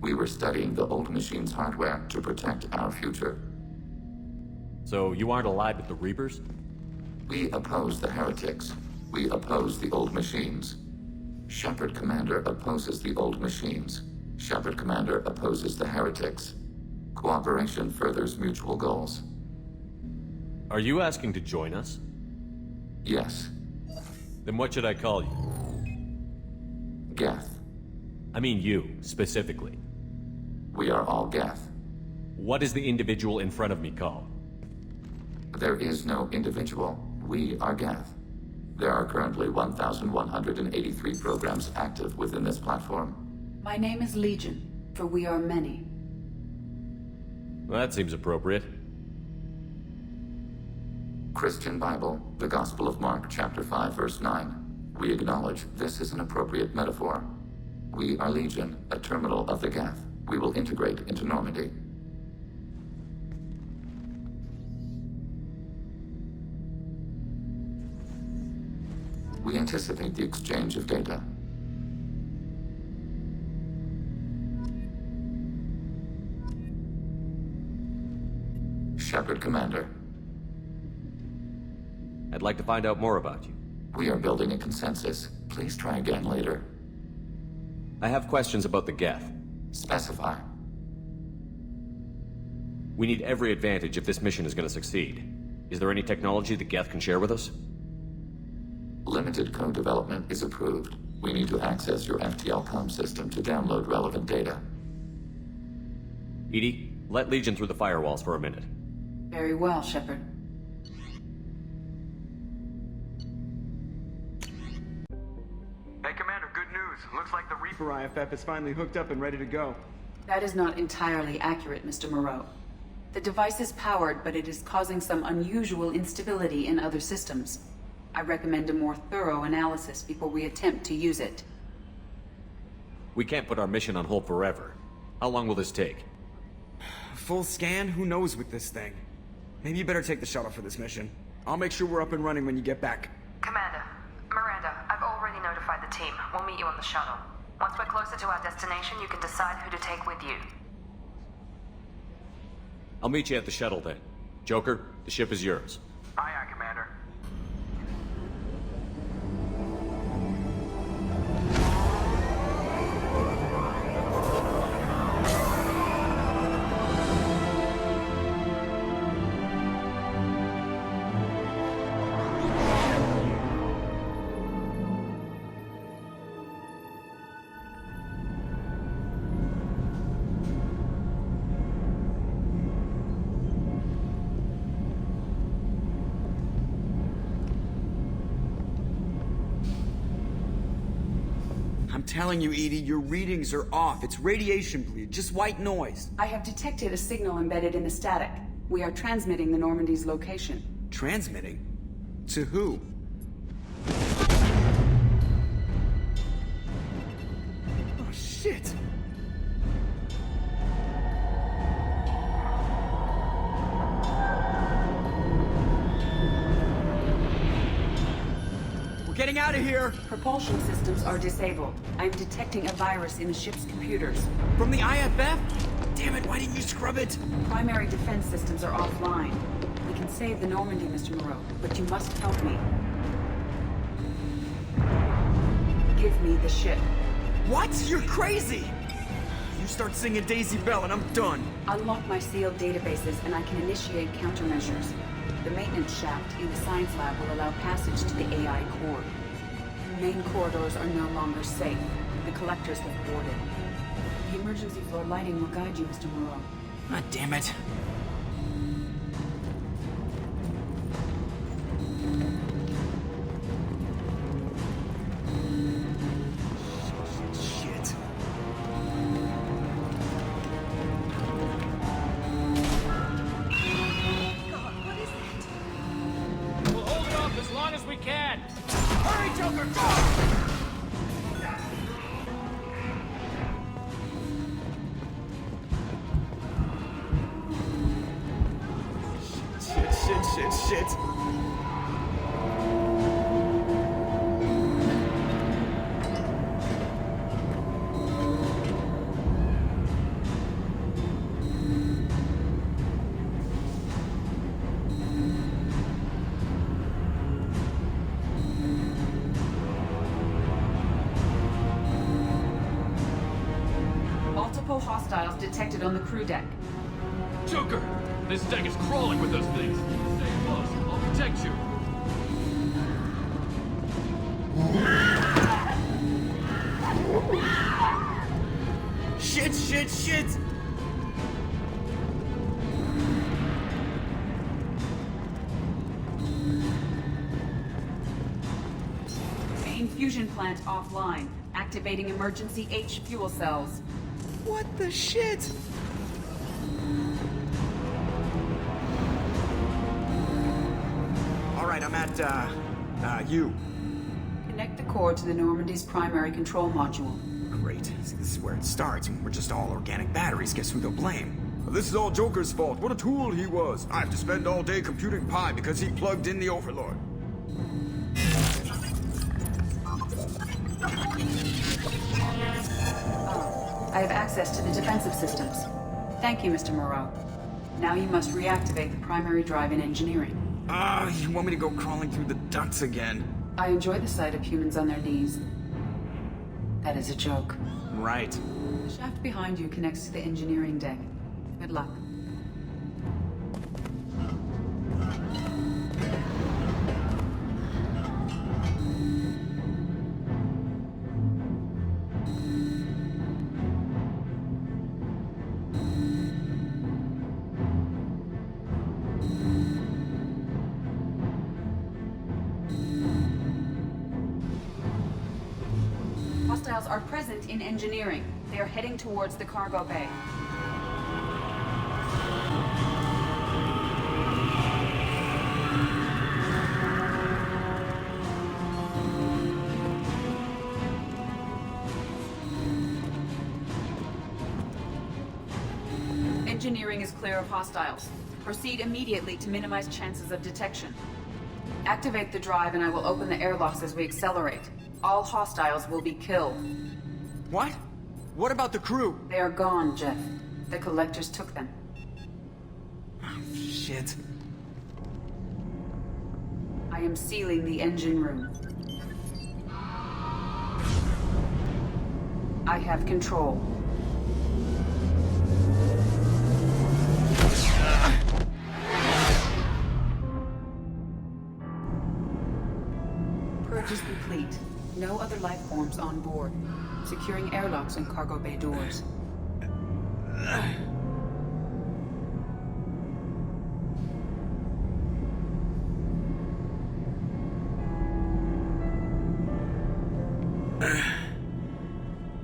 [SPEAKER 21] We were studying the old machines' hardware to protect our future.
[SPEAKER 10] So you aren't allied with the Reapers?
[SPEAKER 21] We oppose the heretics. We oppose the old machines. Shepard Commander opposes the old machines. Shepard Commander opposes the heretics. Cooperation furthers mutual goals.
[SPEAKER 10] Are you asking to join us?
[SPEAKER 21] Yes.
[SPEAKER 10] Then what should I call you?
[SPEAKER 21] Geth.
[SPEAKER 10] I mean you, specifically.
[SPEAKER 21] We are all Geth.
[SPEAKER 10] What is the individual in front of me called?
[SPEAKER 21] There is no individual. We are Geth. There are currently 1,183 programs active within this platform.
[SPEAKER 17] My name is Legion, for we are many.
[SPEAKER 10] Well, that seems appropriate.
[SPEAKER 21] Christian Bible, the Gospel of Mark, chapter 5, verse 9. We acknowledge this is an appropriate metaphor. We are Legion, a terminal of the Geth. We will integrate into Normandy. We anticipate the exchange of data. Shepard, Commander.
[SPEAKER 10] I'd like to find out more about you.
[SPEAKER 21] We are building a consensus. Please try again later.
[SPEAKER 10] I have questions about the Geth.
[SPEAKER 21] Specify.
[SPEAKER 10] We need every advantage if this mission is going to succeed. Is there any technology the Geth can share with us?
[SPEAKER 21] Limited code development is approved. We need to access your FTL comm system to download relevant data.
[SPEAKER 10] EDI, let Legion through the firewalls for a minute.
[SPEAKER 17] Very well, Shepard.
[SPEAKER 4] Hey, Commander, good news. Looks like the Reaper IFF is finally hooked up and ready to go.
[SPEAKER 17] That is not entirely accurate, Mr. Moreau. The device is powered, but it is causing some unusual instability in other systems. I recommend a more thorough analysis before we attempt to use it.
[SPEAKER 10] We can't put our mission on hold forever. How long will this take?
[SPEAKER 4] Full scan? Who knows with this thing? Maybe you better take the shuttle for this mission. I'll make sure we're up and running when you get back.
[SPEAKER 2] Commander, Miranda, I've already notified the team. We'll meet you on the shuttle. Once we're closer to our destination, you can decide who to take with you.
[SPEAKER 10] I'll meet you at the shuttle then. Joker, the ship is yours.
[SPEAKER 9] Aye, aye, Commander.
[SPEAKER 4] I'm telling you, Edie, your readings are off. It's radiation bleed, just white noise.
[SPEAKER 17] I have detected a signal embedded in the static. We are transmitting the Normandy's location.
[SPEAKER 4] Transmitting? To who? Oh, shit! Getting out of here!
[SPEAKER 17] Propulsion systems are disabled. I'm detecting a virus in the ship's computers.
[SPEAKER 4] From the IFF? Damn it, why didn't you scrub it?
[SPEAKER 17] Primary defense systems are offline. We can save the Normandy, Mr. Moreau, but you must help me. Give me the ship.
[SPEAKER 4] What? You're crazy! You start singing Daisy Bell and I'm done.
[SPEAKER 17] Unlock my sealed databases and I can initiate countermeasures. The maintenance shaft in the science lab will allow passage to the AI core. Main corridors are no longer safe. The collectors have boarded. The emergency floor lighting will guide you, Mr. Moreau.
[SPEAKER 4] God damn it. Shit.
[SPEAKER 7] We'll hold it off as long as we can.
[SPEAKER 4] Hurry, Joker, go! Shit.
[SPEAKER 17] Multiple hostiles detected on the crew deck.
[SPEAKER 7] Joker, this deck is crawling with those things. Stay close. I'll protect you.
[SPEAKER 4] Shit!
[SPEAKER 17] Main fusion plant offline. Activating emergency H fuel cells.
[SPEAKER 4] What the shit? Alright, I'm at, U.
[SPEAKER 17] Connect the core to the Normandy's primary control module.
[SPEAKER 4] Great. See, this is where it starts. We're just all organic batteries. Guess who they'll blame? This is all Joker's fault. What a tool he was. I have to spend all day computing pi because he plugged in the Overlord.
[SPEAKER 17] I have access to the defensive systems. Thank you, Mr. Moreau. Now you must reactivate the primary drive in engineering.
[SPEAKER 4] You want me to go crawling through the ducts again?
[SPEAKER 17] I enjoy the sight of humans on their knees. That is a joke.
[SPEAKER 4] Right.
[SPEAKER 17] The shaft behind you connects to the engineering deck. Good luck. Hostiles are present in engineering. They are heading towards the cargo bay. Engineering is clear of hostiles. Proceed immediately to minimize chances of detection. Activate the drive and I will open the airlocks as we accelerate. All hostiles will be killed.
[SPEAKER 4] What? What about the crew?
[SPEAKER 17] They are gone, Jeff. The collectors took them.
[SPEAKER 4] Oh, shit.
[SPEAKER 17] I am sealing the engine room. I have control. Purge is complete. No other life forms on board. Securing airlocks and cargo bay doors.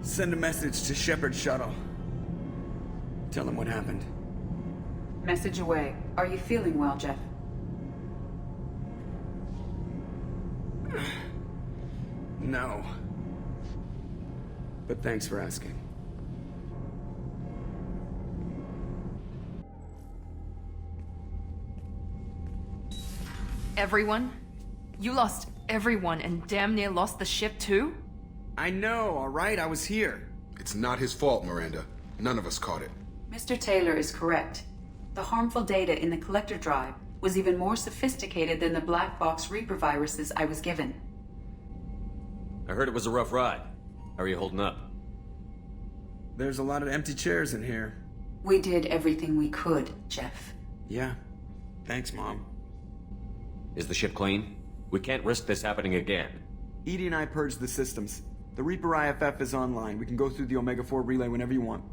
[SPEAKER 4] Send a message to Shepard's shuttle. Tell him what happened.
[SPEAKER 17] Message away. Are you feeling well, Jeff?
[SPEAKER 4] No. But thanks for asking.
[SPEAKER 2] Everyone? You lost everyone and damn near lost the ship too?
[SPEAKER 4] I know, alright? I was here.
[SPEAKER 18] It's not his fault, Miranda. None of us caught it.
[SPEAKER 17] Mr. Taylor is correct. The harmful data in the collector drive was even more sophisticated than the black box Reaper viruses I was given.
[SPEAKER 10] I heard it was a rough ride. How are you holding up?
[SPEAKER 4] There's a lot of empty chairs in here.
[SPEAKER 17] We did everything we could, Jeff.
[SPEAKER 4] Yeah. Thanks, Mom.
[SPEAKER 10] Is the ship clean? We can't risk this happening again.
[SPEAKER 4] Edie and I purged the systems. The Reaper IFF is online. We can go through the Omega-4 relay whenever you want.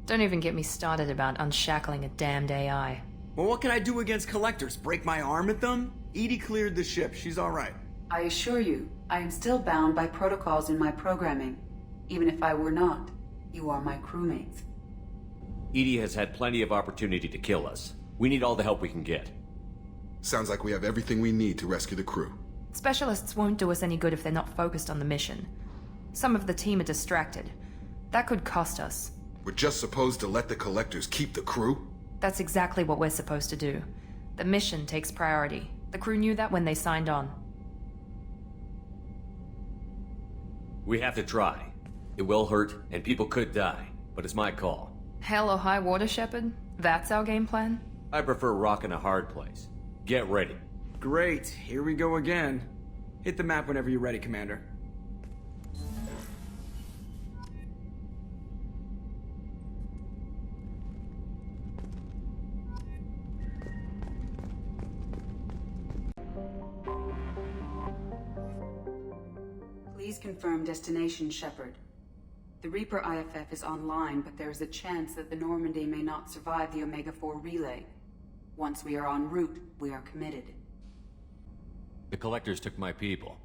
[SPEAKER 2] Don't even get me started about unshackling a damned AI.
[SPEAKER 4] Well, what can I do against collectors? Break my arm at them? Edie cleared the ship. She's alright.
[SPEAKER 17] I assure you, I am still bound by protocols in my programming. Even if I were not, you are my crewmates.
[SPEAKER 10] Edie has had plenty of opportunity to kill us. We need all the help we can get.
[SPEAKER 18] Sounds like we have everything we need to rescue the crew.
[SPEAKER 2] Specialists won't do us any good if they're not focused on the mission. Some of the team are distracted. That could cost us.
[SPEAKER 18] We're just supposed to let the collectors keep the crew?
[SPEAKER 2] That's exactly what we're supposed to do. The mission takes priority. The crew knew that when they signed on.
[SPEAKER 10] We have to try. It will hurt, and people could die, but it's my call.
[SPEAKER 2] Hell or high water, Shepard? That's our game plan?
[SPEAKER 10] I prefer rock in a hard place. Get ready.
[SPEAKER 4] Great, here we go again. Hit the map whenever you're ready, Commander.
[SPEAKER 17] Please confirm destination, Shepard. The Reaper IFF is online, but there's a chance that the Normandy may not survive the Omega-4 relay. Once we are en route, we are committed.
[SPEAKER 10] The Collectors took my people.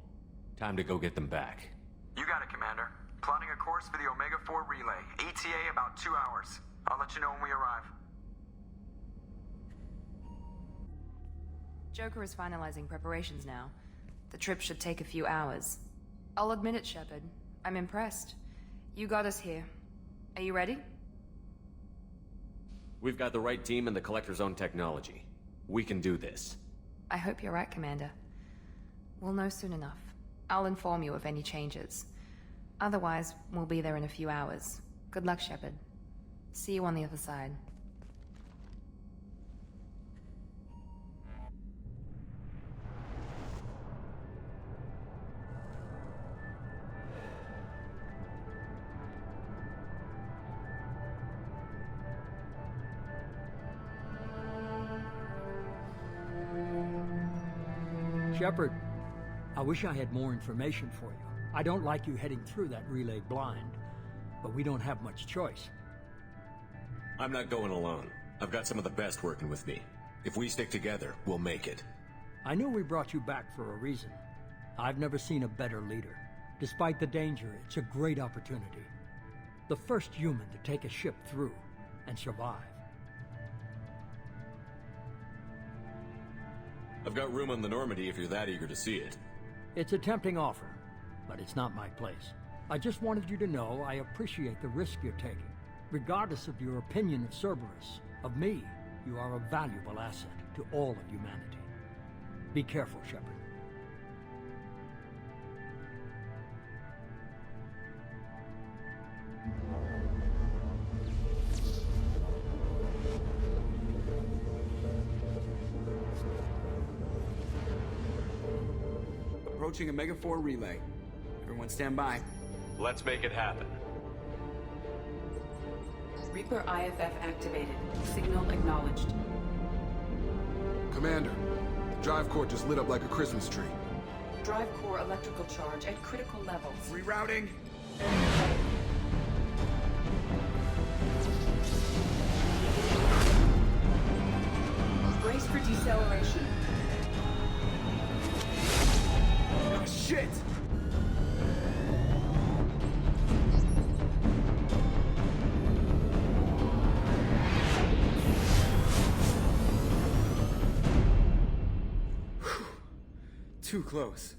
[SPEAKER 10] Time to go get them back.
[SPEAKER 9] You got it, Commander. Plotting a course for the Omega-4 relay. ETA about 2 hours. I'll let you know when we arrive.
[SPEAKER 2] Joker is finalizing preparations now. The trip should take a few hours. I'll admit it, Shepard. I'm impressed. You got us here. Are you ready?
[SPEAKER 10] We've got the right team and the Collector's own technology. We can do this.
[SPEAKER 2] I hope you're right, Commander. We'll know soon enough. I'll inform you of any changes. Otherwise, we'll be there in a few hours. Good luck, Shepard. See you on the other side.
[SPEAKER 12] Shepard, I wish I had more information for you. I don't like you heading through that relay blind, but we don't have much choice.
[SPEAKER 10] I'm not going alone. I've got some of the best working with me. If we stick together, we'll make it.
[SPEAKER 12] I knew we brought you back for a reason. I've never seen a better leader. Despite the danger, it's a great opportunity. The first human to take a ship through and survive.
[SPEAKER 10] I've got room on the Normandy if you're that eager to see it.
[SPEAKER 12] It's a tempting offer, but it's not my place. I just wanted you to know I appreciate the risk you're taking. Regardless of your opinion of Cerberus, of me, you are a valuable asset to all of humanity. Be careful, Shepard.
[SPEAKER 14] Approaching Omega-4 relay. Everyone stand by.
[SPEAKER 10] Let's make it happen.
[SPEAKER 17] Reaper IFF activated. Signal acknowledged.
[SPEAKER 18] Commander, the drive core just lit up like a Christmas tree.
[SPEAKER 17] Drive core electrical charge at critical levels.
[SPEAKER 14] Rerouting. Brace for deceleration. Oh, shit! Too close.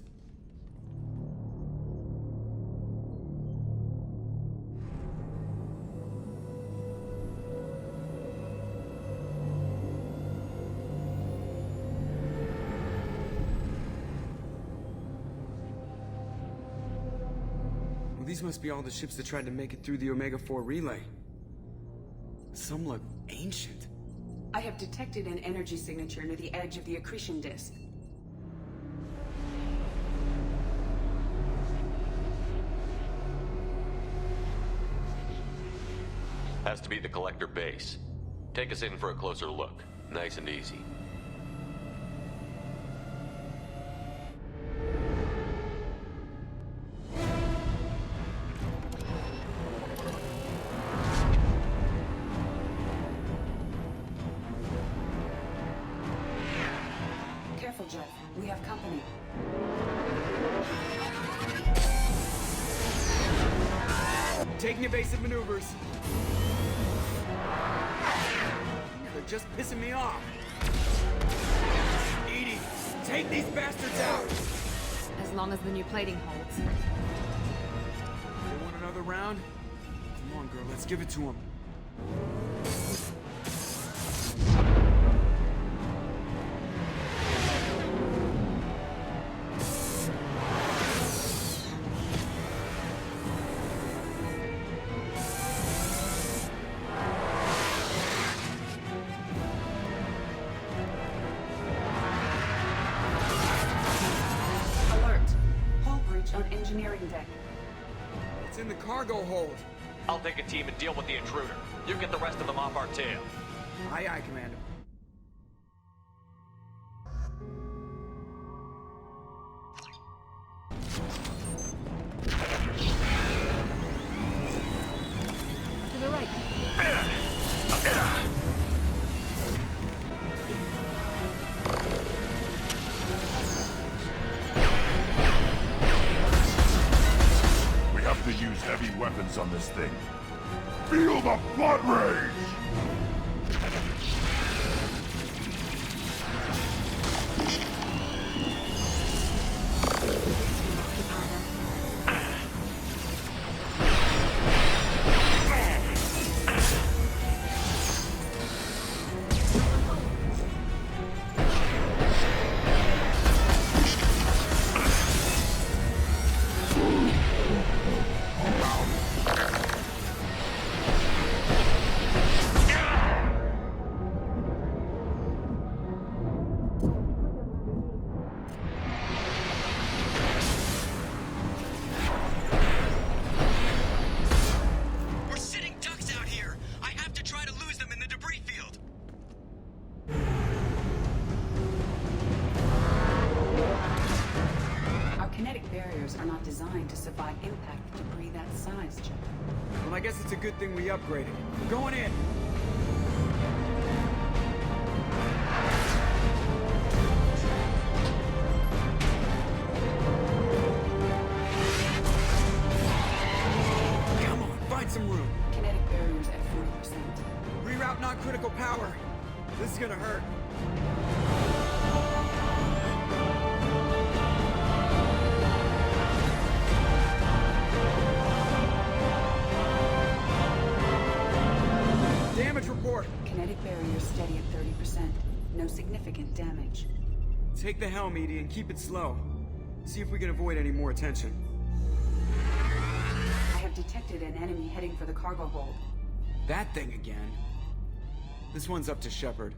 [SPEAKER 14] Well, these must be all the ships that tried to make it through the Omega-4 relay. Some look ancient.
[SPEAKER 17] I have detected an energy signature near the edge of the accretion disk.
[SPEAKER 10] Has to be the Collector base. Take us in for a closer look. Nice and easy.
[SPEAKER 17] Careful, Jeff. We have company.
[SPEAKER 14] Taking evasive maneuvers. They're just pissing me off. Edie, take these bastards out!
[SPEAKER 2] As long as the new plating holds.
[SPEAKER 14] You want another round? Come on, girl, let's give it to him. It's in the cargo hold.
[SPEAKER 8] I'll take a team and deal with the intruder. You get the rest of them off our tail.
[SPEAKER 14] Aye, aye, Commander.
[SPEAKER 6] have to use heavy weapons on this thing. Feel the blood rage!
[SPEAKER 14] It's a good thing we upgraded. We're going in. Come on, find some room.
[SPEAKER 17] Kinetic barriers at 40%.
[SPEAKER 14] Reroute non-critical power. This is gonna hurt.
[SPEAKER 17] Kinetic barrier steady at 30%. No significant damage.
[SPEAKER 14] Take the helm, Edie, and keep it slow. See if we can avoid any more attention.
[SPEAKER 17] I have detected an enemy heading for the cargo hold.
[SPEAKER 14] That thing again. This one's up to Shepard.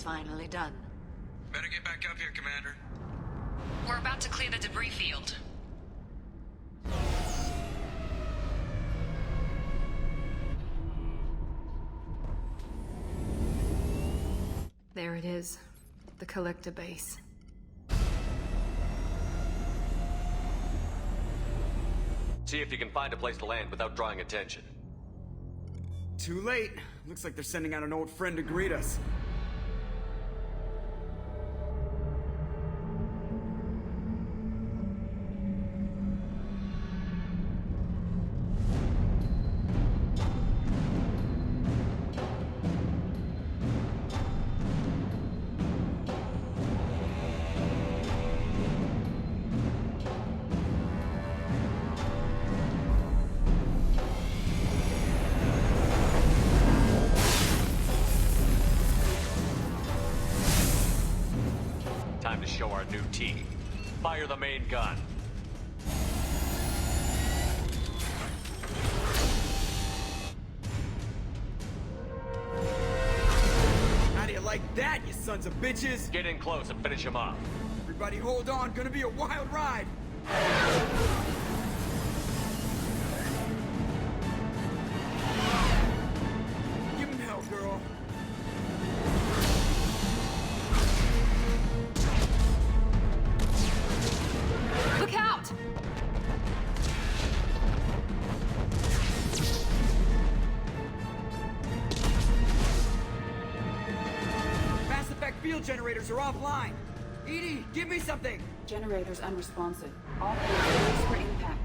[SPEAKER 1] Finally done.
[SPEAKER 14] Better get back up here, Commander.
[SPEAKER 2] We're about to clear the debris field. There it is. The collector base.
[SPEAKER 10] See if you can find a place to land without drawing attention.
[SPEAKER 14] Too late. Looks like they're sending out an old friend to greet us.
[SPEAKER 10] time to show our new team. Fire the main gun.
[SPEAKER 14] How do you like that, you sons of bitches?
[SPEAKER 10] Get in close and finish him off.
[SPEAKER 14] Everybody hold on, gonna be a wild ride. Give him hell, girl.
[SPEAKER 2] Look out!
[SPEAKER 14] Mass Effect field generators are offline. Edie, give me something.
[SPEAKER 17] Generators unresponsive. All hands for impact.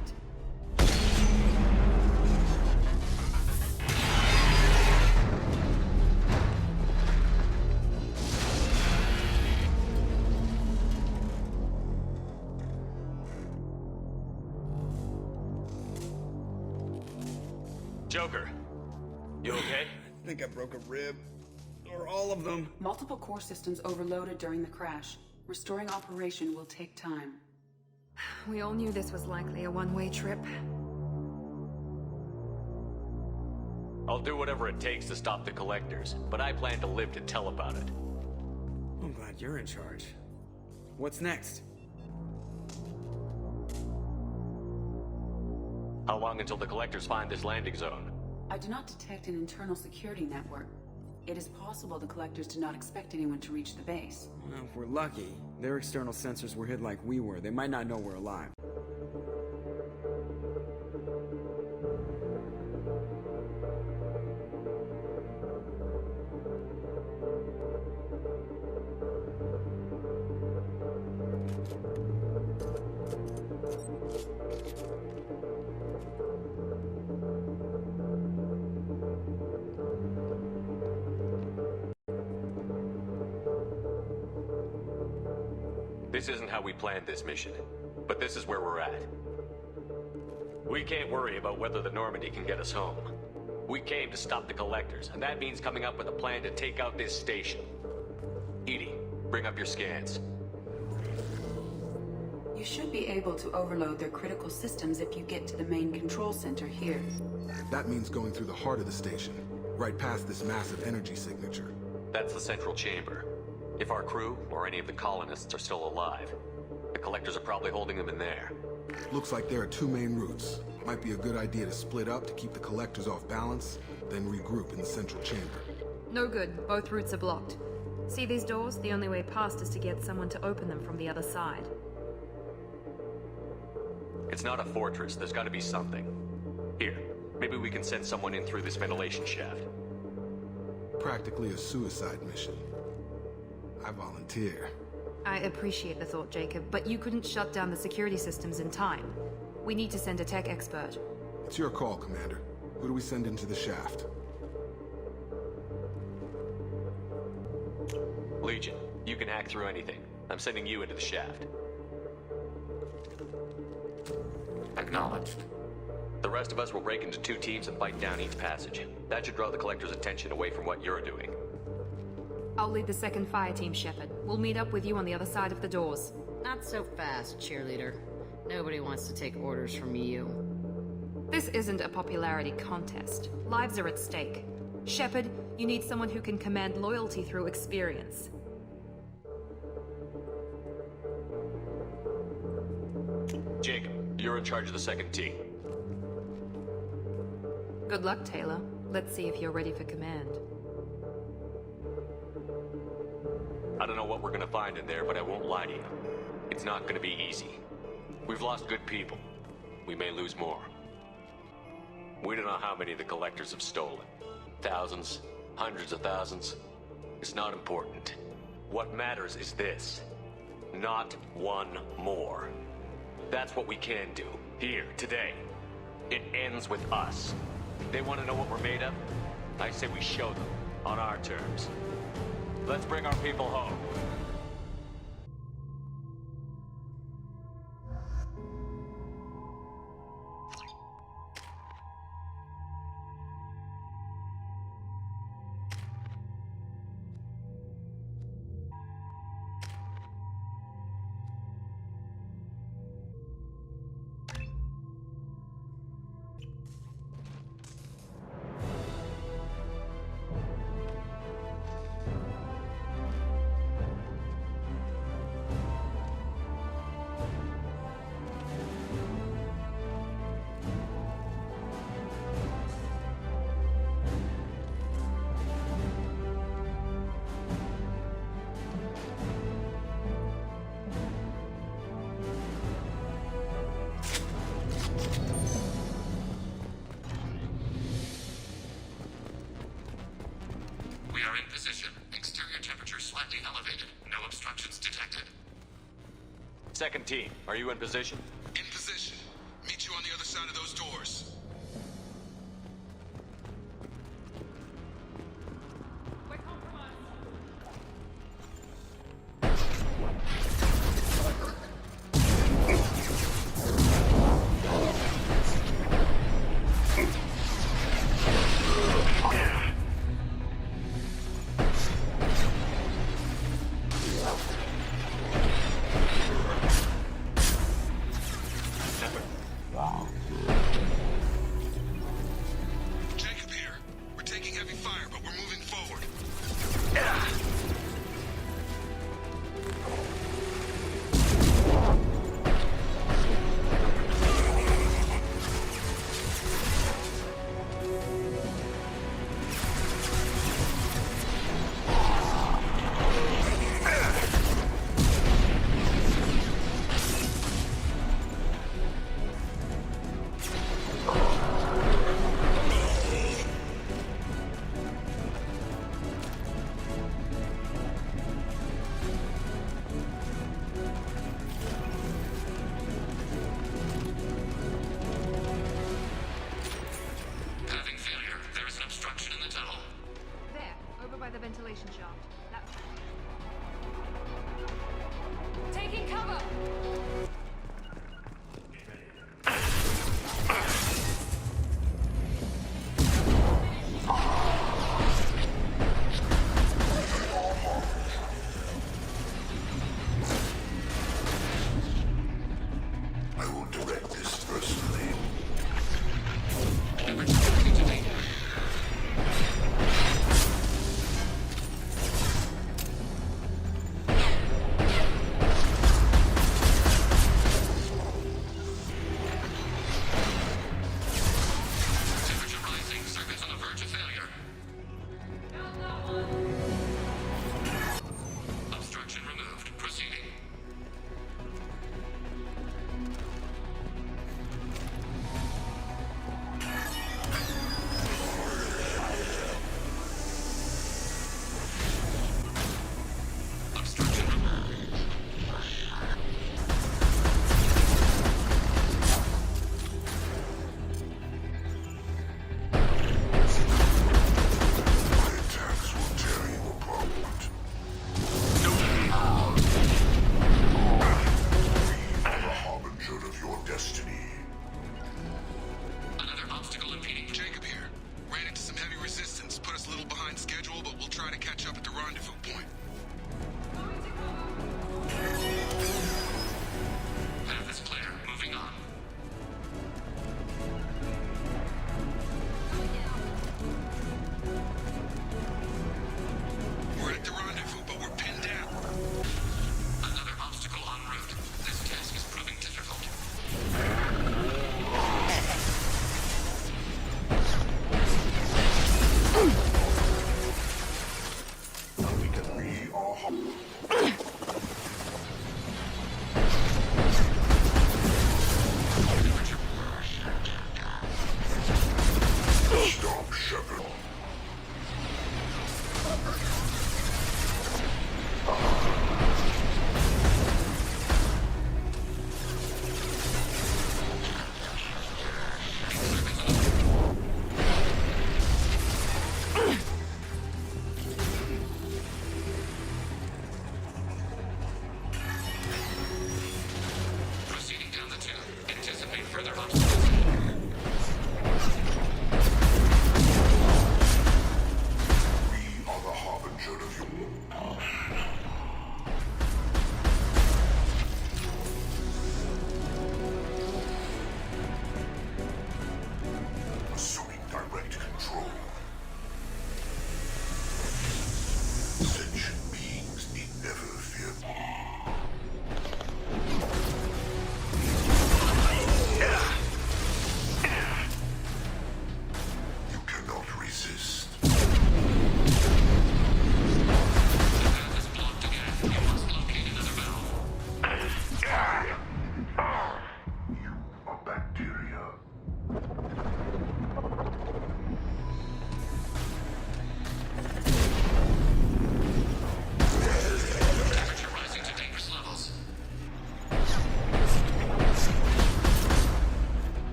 [SPEAKER 10] Joker, you okay?
[SPEAKER 14] I think I broke a rib. Or all of them.
[SPEAKER 17] Multiple core systems overloaded during the crash. Restoring operation will take time.
[SPEAKER 2] We all knew this was likely a one-way trip.
[SPEAKER 10] I'll do whatever it takes to stop the collectors, but I plan to live to tell about it.
[SPEAKER 14] I'm glad you're in charge. What's next?
[SPEAKER 10] How long until the collectors find this landing zone?
[SPEAKER 17] I do not detect an internal security network. It is possible the collectors did not expect anyone to reach the base.
[SPEAKER 14] Well, if we're lucky, their external sensors were hid like we were. They might not know we're alive.
[SPEAKER 10] This isn't how we planned this mission, but this is where we're at. We can't worry about whether the Normandy can get us home. We came to stop the collectors, and that means coming up with a plan to take out this station. Edie, bring up your scans.
[SPEAKER 17] You should be able to overload their critical systems if you get to the main control center here.
[SPEAKER 18] That means going through the heart of the station, right past this massive energy signature.
[SPEAKER 10] That's the central chamber. If our crew, or any of the colonists, are still alive, the collectors are probably holding them in there.
[SPEAKER 18] Looks like there are two main routes. Might be a good idea to split up to keep the collectors off balance, then regroup in the central chamber.
[SPEAKER 2] No good. Both routes are blocked. See these doors? The only way past is to get someone to open them from the other side.
[SPEAKER 10] It's not a fortress. There's gotta be something. Here, maybe we can send someone in through this ventilation shaft.
[SPEAKER 18] Practically a suicide mission. I volunteer.
[SPEAKER 2] I appreciate the thought, Jacob, but you couldn't shut down the security systems in time. We need to send a tech expert.
[SPEAKER 18] It's your call, Commander. Who do we send into the shaft?
[SPEAKER 10] Legion, you can hack through anything. I'm sending you into the shaft.
[SPEAKER 21] Acknowledged.
[SPEAKER 10] The rest of us will break into two teams and fight down each passage. That should draw the collector's attention away from what you're doing.
[SPEAKER 2] I'll lead the second fire team, Shepard. We'll meet up with you on the other side of the doors.
[SPEAKER 5] Not so fast, cheerleader. Nobody wants to take orders from you.
[SPEAKER 2] This isn't a popularity contest. Lives are at stake. Shepard, you need someone who can command loyalty through experience.
[SPEAKER 10] Jacob, you're in charge of the second team.
[SPEAKER 2] Good luck, Taylor. Let's see if you're ready for command.
[SPEAKER 10] I don't know what we're gonna find in there, but I won't lie to you. It's not gonna be easy. We've lost good people. We may lose more. We don't know how many the collectors have stolen. Thousands, hundreds of thousands. It's not important. What matters is this. Not one more. That's what we can do, here, today. It ends with us. They want to know what we're made of? I say we show them, on our terms. Let's bring our people home. Second team, are you in position?
[SPEAKER 18] In position. Meet you on the other side of those doors.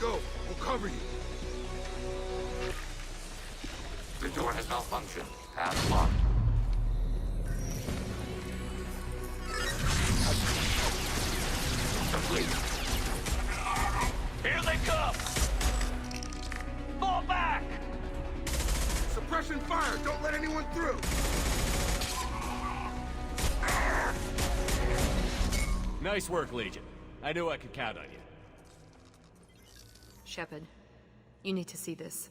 [SPEAKER 18] Go. We'll cover you.
[SPEAKER 21] The door has malfunctioned. Path locked. Complete.
[SPEAKER 3] Here they come! Fall back!
[SPEAKER 18] Suppression fire! Don't let anyone through!
[SPEAKER 10] Nice work, Legion. I knew I could count on you.
[SPEAKER 2] Shepard, you need to see this.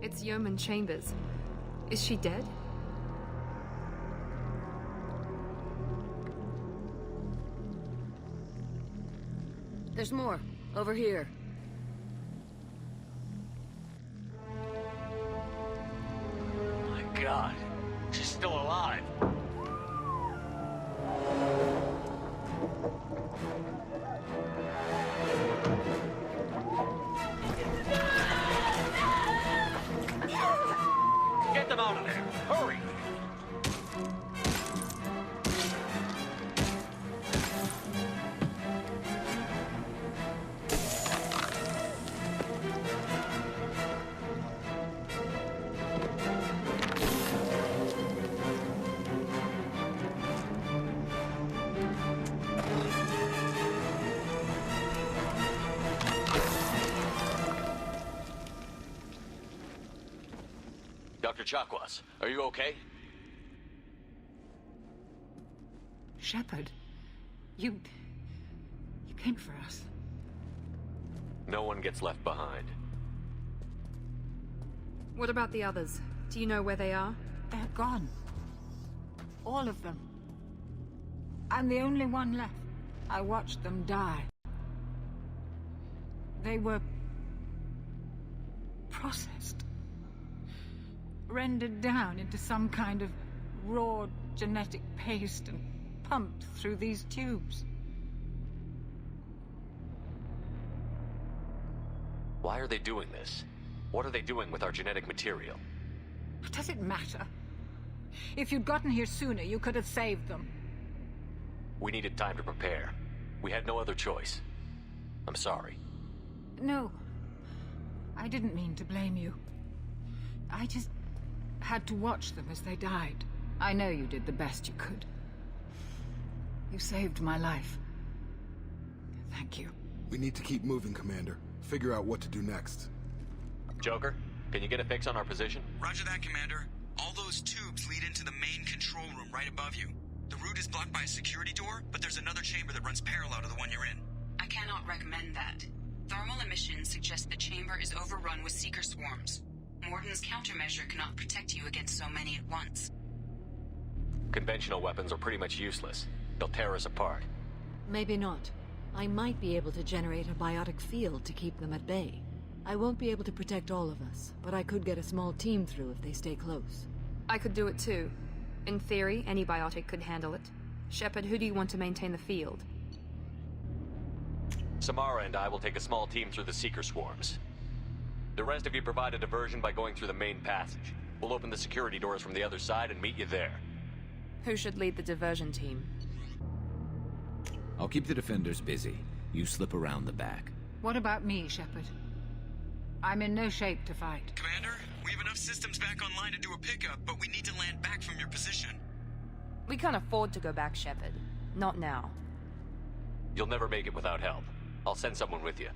[SPEAKER 2] It's Yeoman Chambers. Is she dead?
[SPEAKER 5] There's more. Over here.
[SPEAKER 8] My God. She's still alive. Get them out of there! Hurry! Dr. Chakwas, are you okay?
[SPEAKER 1] Shepard, you came for us.
[SPEAKER 15] No one gets left behind.
[SPEAKER 2] What about the others? Do you know where they are?
[SPEAKER 1] They're gone. All of them. I'm the only one left. I watched them die. They were processed. Rendered down into some kind of raw genetic paste and pumped through these tubes.
[SPEAKER 15] Why are they doing this? What are they doing with our genetic material?
[SPEAKER 1] Does it matter? If you'd gotten here sooner, you could have saved them.
[SPEAKER 15] We needed time to prepare. We had no other choice. I'm sorry.
[SPEAKER 1] No. I didn't mean to blame you. I just had to watch them as they died. I know you did the best you could. You saved my life. Thank you.
[SPEAKER 18] We need to keep moving, Commander. Figure out what to do next.
[SPEAKER 15] Joker, can you get a fix on our position?
[SPEAKER 9] Roger that, Commander. All those tubes lead into the main control room right above you. The route is blocked by a security door, but there's another chamber that runs parallel to the one you're in.
[SPEAKER 17] I cannot recommend that. Thermal emissions suggest the chamber is overrun with seeker swarms. Mordin's countermeasure cannot protect you against so many at once.
[SPEAKER 15] Conventional weapons are pretty much useless. They'll tear us apart.
[SPEAKER 1] Maybe not. I might be able to generate a biotic field to keep them at bay. I won't be able to protect all of us, but I could get a small team through if they stay close.
[SPEAKER 2] I could do it too. In theory, any biotic could handle it. Shepard, who do you want to maintain the field?
[SPEAKER 15] Samara and I will take a small team through the Seeker swarms. The rest of you provide a diversion by going through the main passage. We'll open the security doors from the other side and meet you there.
[SPEAKER 2] Who should lead the diversion team?
[SPEAKER 16] I'll keep the defenders busy. You slip around the back.
[SPEAKER 1] What about me, Shepard? I'm in no shape to fight.
[SPEAKER 9] Commander, we have enough systems back online to do a pickup, but we need to land back from your position.
[SPEAKER 2] We can't afford to go back, Shepard. Not now.
[SPEAKER 15] You'll never make it without help. I'll send someone with you.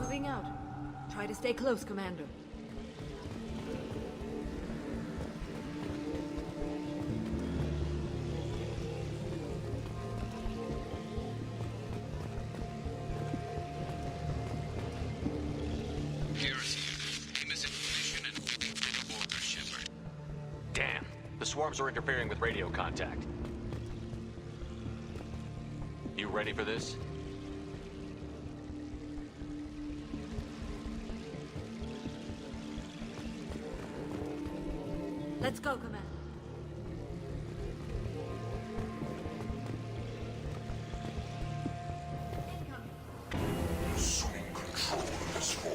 [SPEAKER 1] Moving out. Try to stay close, Commander.
[SPEAKER 8] Swarms are interfering with radio contact. You ready for this?
[SPEAKER 11] Let's go, Commander.
[SPEAKER 6] Assuming control of this form.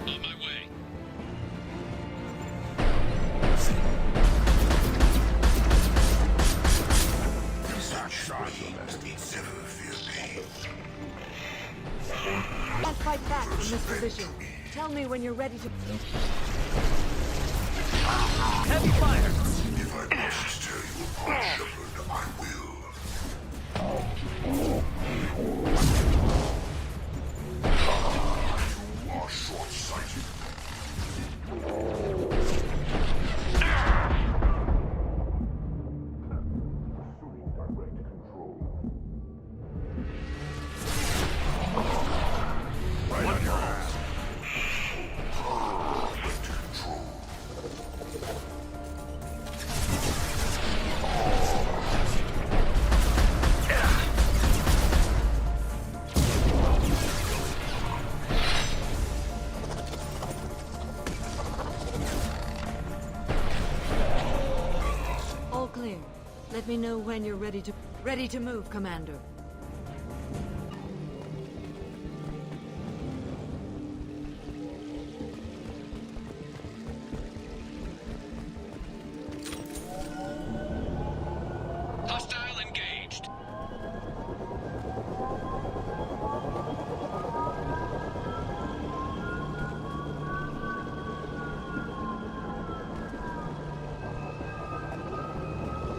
[SPEAKER 19] On my way.
[SPEAKER 6] Never fear pain.
[SPEAKER 11] Let's fight back from this position. Tell me when you're ready to...
[SPEAKER 7] Heavy fire!
[SPEAKER 6] If I must tear you apart, Shepard, I will. You are short-sighted.
[SPEAKER 11] All clear. Let me know when you're ready to move, Commander.
[SPEAKER 19] Hostile engaged.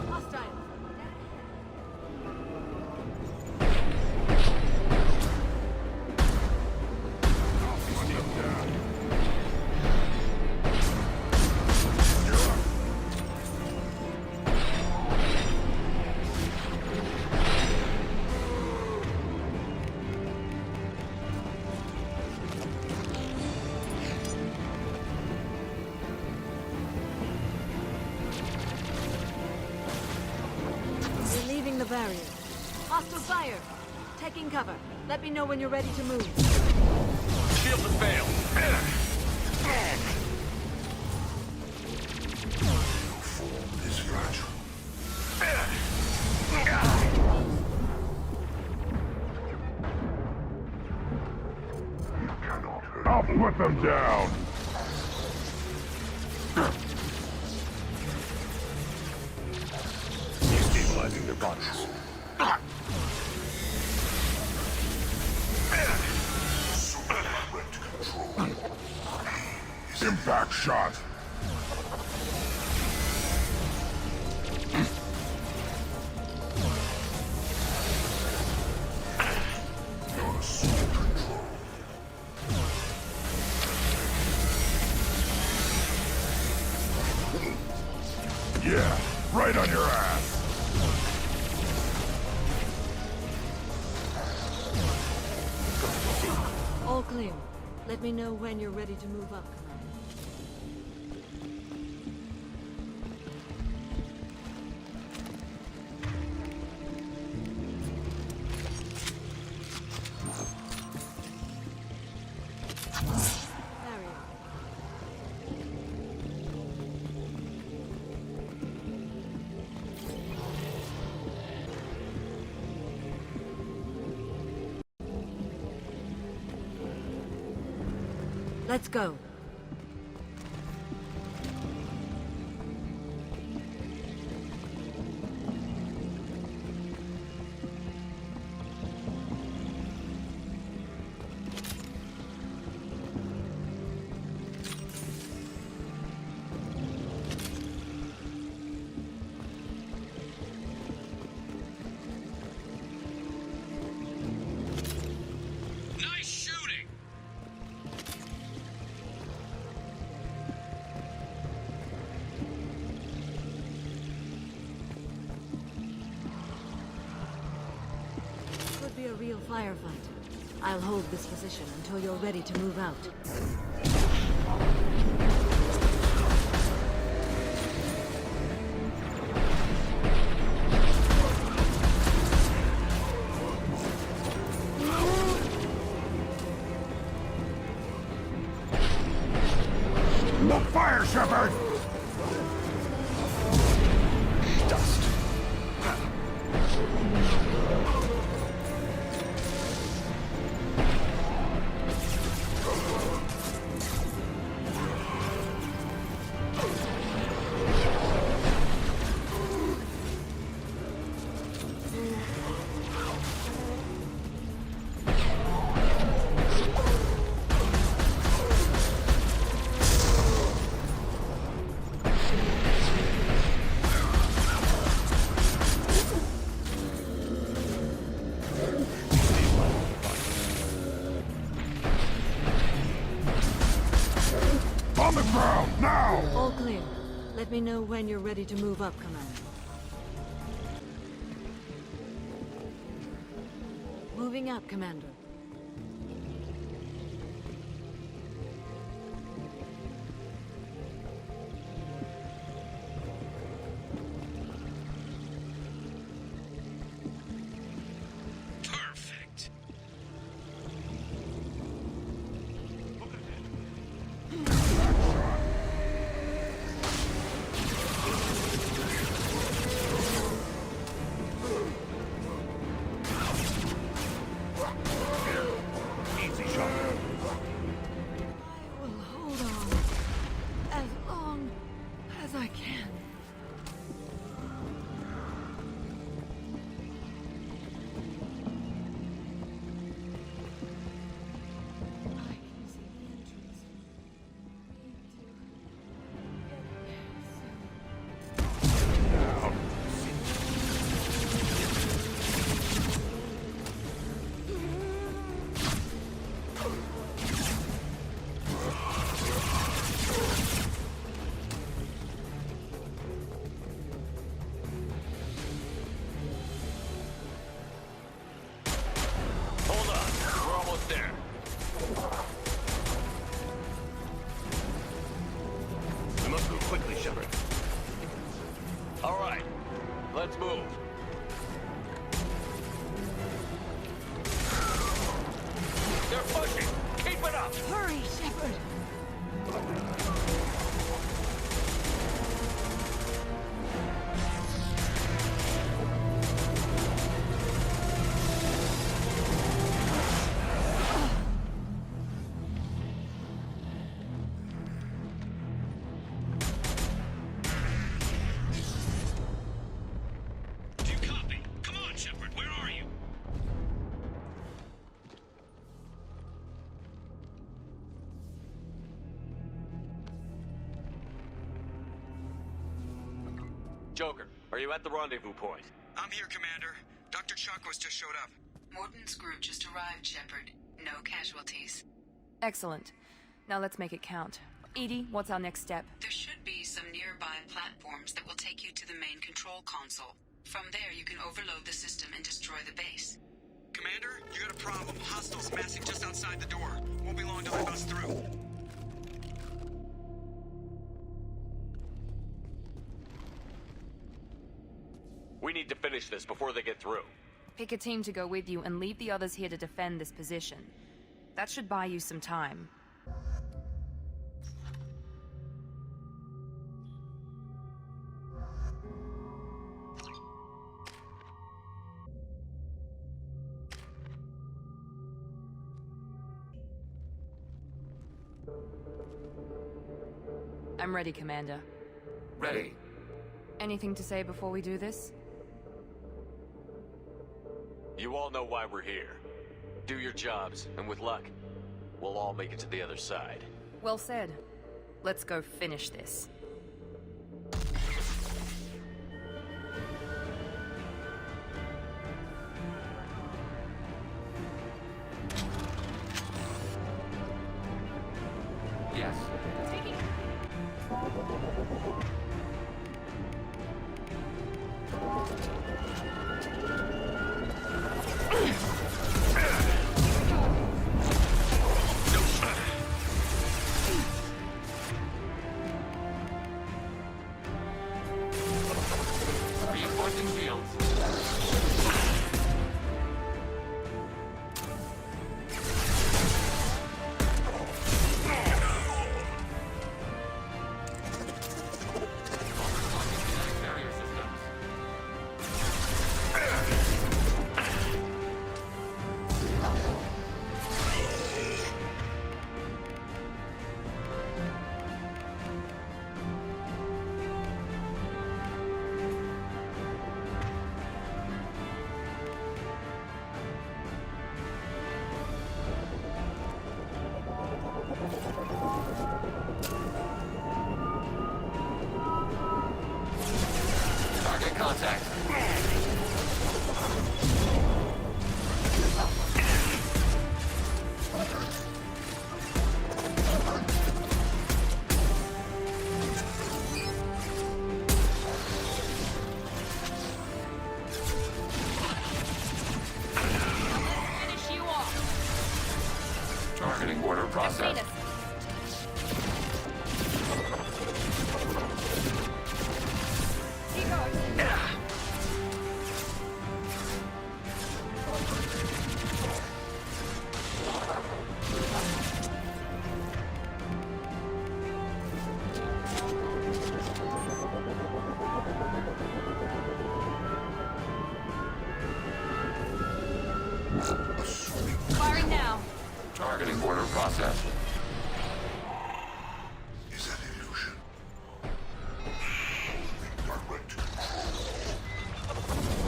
[SPEAKER 11] Hostile. We're leaving the barrier. Hostile fire. Taking cover. Let me know when you're ready to move.
[SPEAKER 8] Shield has failed.
[SPEAKER 6] Is fragile. I'll put them down. Destabilizing their bodies. Direct control. Impact shot. Yeah, right on your ass.
[SPEAKER 11] All clear. Let me know when you're ready to move up, Commander. Barrier. Let's go.
[SPEAKER 19] Nice shooting!
[SPEAKER 11] Could be a real firefight. I'll hold this position until you're ready to move out.
[SPEAKER 6] Look fire, Shepard! Dust. On the ground, now!
[SPEAKER 11] All clear. Let me know when you're ready to move up, Commander. Moving up, Commander.
[SPEAKER 9] Perfect.
[SPEAKER 3] Easy shot.
[SPEAKER 11] I will hold on as long as I can. I can see the entrance.
[SPEAKER 8] Hold on, we're almost there.
[SPEAKER 3] We must move quickly, Shepard.
[SPEAKER 8] All right, let's move. They're pushing. Keep it up.
[SPEAKER 11] Hurry, Shepard!
[SPEAKER 9] Do you copy? Come on, Shepard, where are you?
[SPEAKER 8] Joker, are you at the rendezvous point?
[SPEAKER 9] I'm here, Commander. Dr. Chakwas just showed up.
[SPEAKER 17] Mordin's group just arrived, Shepard. No casualties.
[SPEAKER 2] Excellent. Now let's make it count. Edie, what's our next step?
[SPEAKER 17] There should be some nearby platforms that will take you to the main control console. From there, you can overload the system and destroy the base.
[SPEAKER 9] Commander, you got a problem. Hostiles massing just outside the door. Won't be long till they bust through.
[SPEAKER 8] We need to finish this before they get through.
[SPEAKER 2] Pick a team to go with you and leave the others here to defend this position. That should buy you some time. I'm ready, Commander.
[SPEAKER 21] Ready.
[SPEAKER 2] Anything to say before we do this?
[SPEAKER 8] You all know why we're here. Do your jobs, and with luck, we'll all make it to the other side.
[SPEAKER 2] Well said. Let's go finish this.
[SPEAKER 21] Yes. Reinforcing shields. Contact.
[SPEAKER 2] Finish you off.
[SPEAKER 21] Targeting order process.
[SPEAKER 2] Firing now.
[SPEAKER 21] Targeting order process.
[SPEAKER 6] Is that illusion? Direct control.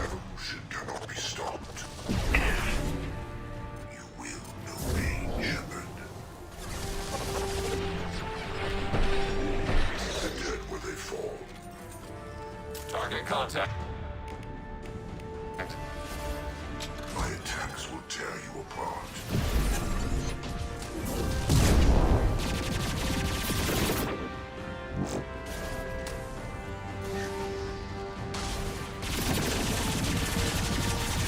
[SPEAKER 6] Evolution cannot be stopped. You will know pain, Shepard. The dead where they fall.
[SPEAKER 21] Target contact.
[SPEAKER 6] My attacks will tear you apart.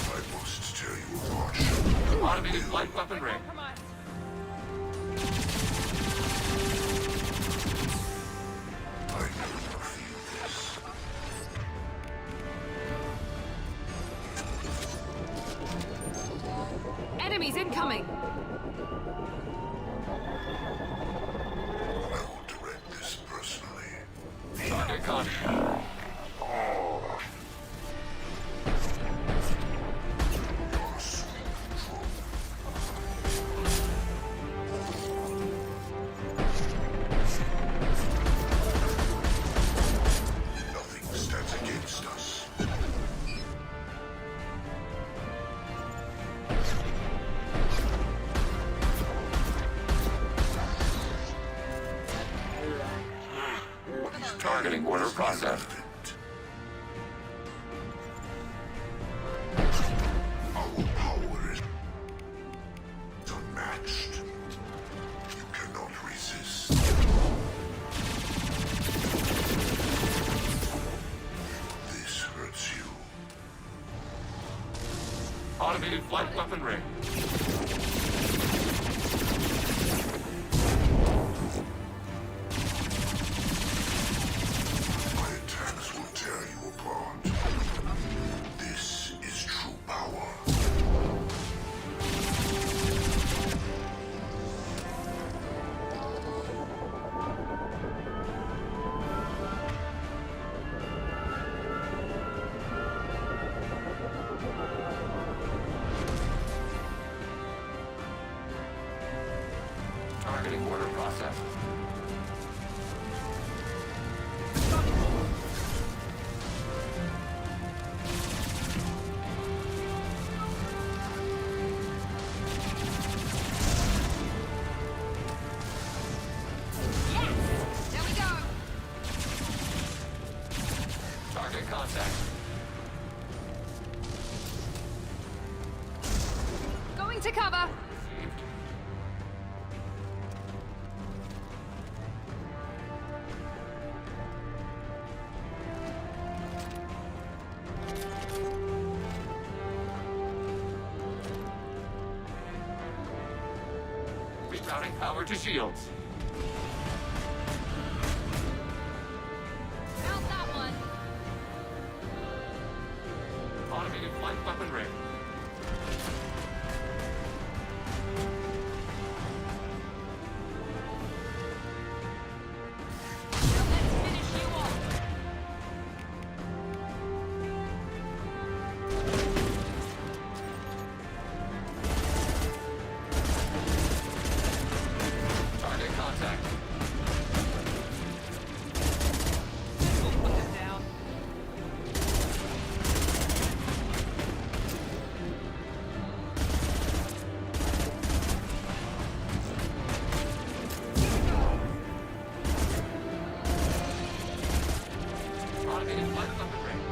[SPEAKER 6] I must tear you apart, Shepard.
[SPEAKER 21] Automated light weapon ring.
[SPEAKER 6] I know you feel this.
[SPEAKER 2] Enemies incoming.
[SPEAKER 6] I will direct this personally.
[SPEAKER 21] Target contact.
[SPEAKER 6] Your sweet control. Nothing stands against us.
[SPEAKER 21] Targeting order process.
[SPEAKER 6] Our power is unmatched. You cannot resist. This hurts you.
[SPEAKER 21] Automated flight weapon ring.
[SPEAKER 6] My attacks will tear you apart. This is true power.
[SPEAKER 21] Targeting order process.
[SPEAKER 2] There we go.
[SPEAKER 21] Target contact.
[SPEAKER 2] Going to cover.
[SPEAKER 21] Received. Rerouting power to shields.
[SPEAKER 2] Found that one.
[SPEAKER 21] Targeting light weapon range.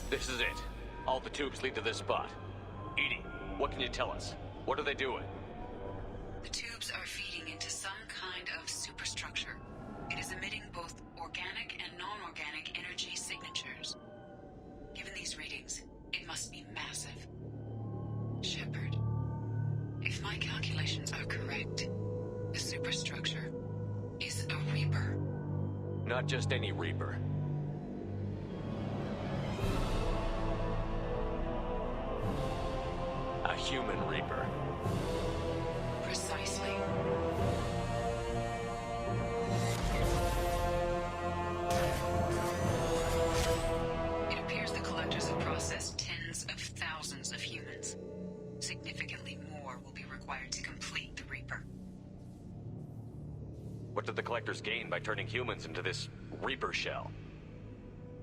[SPEAKER 8] This is it. All the tubes lead to this spot. EDI, what can you tell us? What are they doing?
[SPEAKER 17] The tubes are feeding into some kind of superstructure. It is emitting both organic and non-organic energy signatures. Given these readings, it must be massive. Shepard, if my calculations are correct, the superstructure is a Reaper.
[SPEAKER 8] Not just any Reaper. A human Reaper.
[SPEAKER 17] Precisely. It appears the Collectors have processed tens of thousands of humans. Significantly more will be required to complete the Reaper.
[SPEAKER 8] What did the Collectors gain by turning humans into this Reaper shell?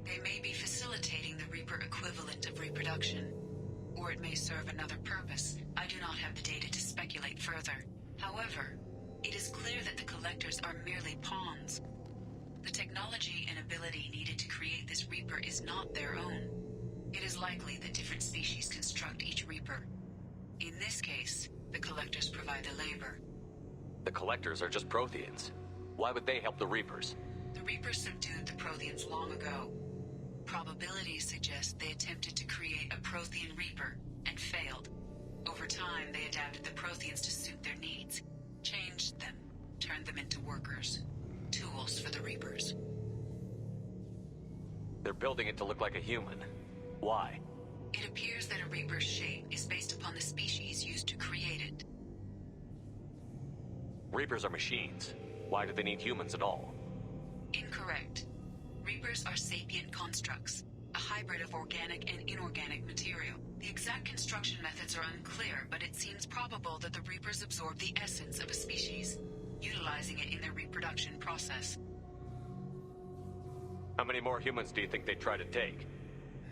[SPEAKER 17] They may be facilitating the Reaper equivalent of reproduction. Or it may serve another purpose. I do not have the data to speculate further. However, it is clear that the Collectors are merely pawns. The technology and ability needed to create this Reaper is not their own. It is likely that different species construct each Reaper. In this case, the Collectors provide the labor.
[SPEAKER 8] The Collectors are just Protheans. Why would they help the Reapers?
[SPEAKER 17] The Reapers subdued the Protheans long ago. Probabilities suggest they attempted to create a Prothean Reaper and failed. Over time, they adapted the Protheans to suit their needs, changed them, turned them into workers, tools for the Reapers.
[SPEAKER 8] They're building it to look like a human. Why?
[SPEAKER 17] It appears that a Reaper's shape is based upon the species used to create it.
[SPEAKER 8] Reapers are machines. Why do they need humans at all?
[SPEAKER 17] Incorrect. Reapers are sapient constructs, a hybrid of organic and inorganic material. The exact construction methods are unclear, but it seems probable that the Reapers absorb the essence of a species, utilizing it in their reproduction process.
[SPEAKER 8] How many more humans do you think they'd try to take?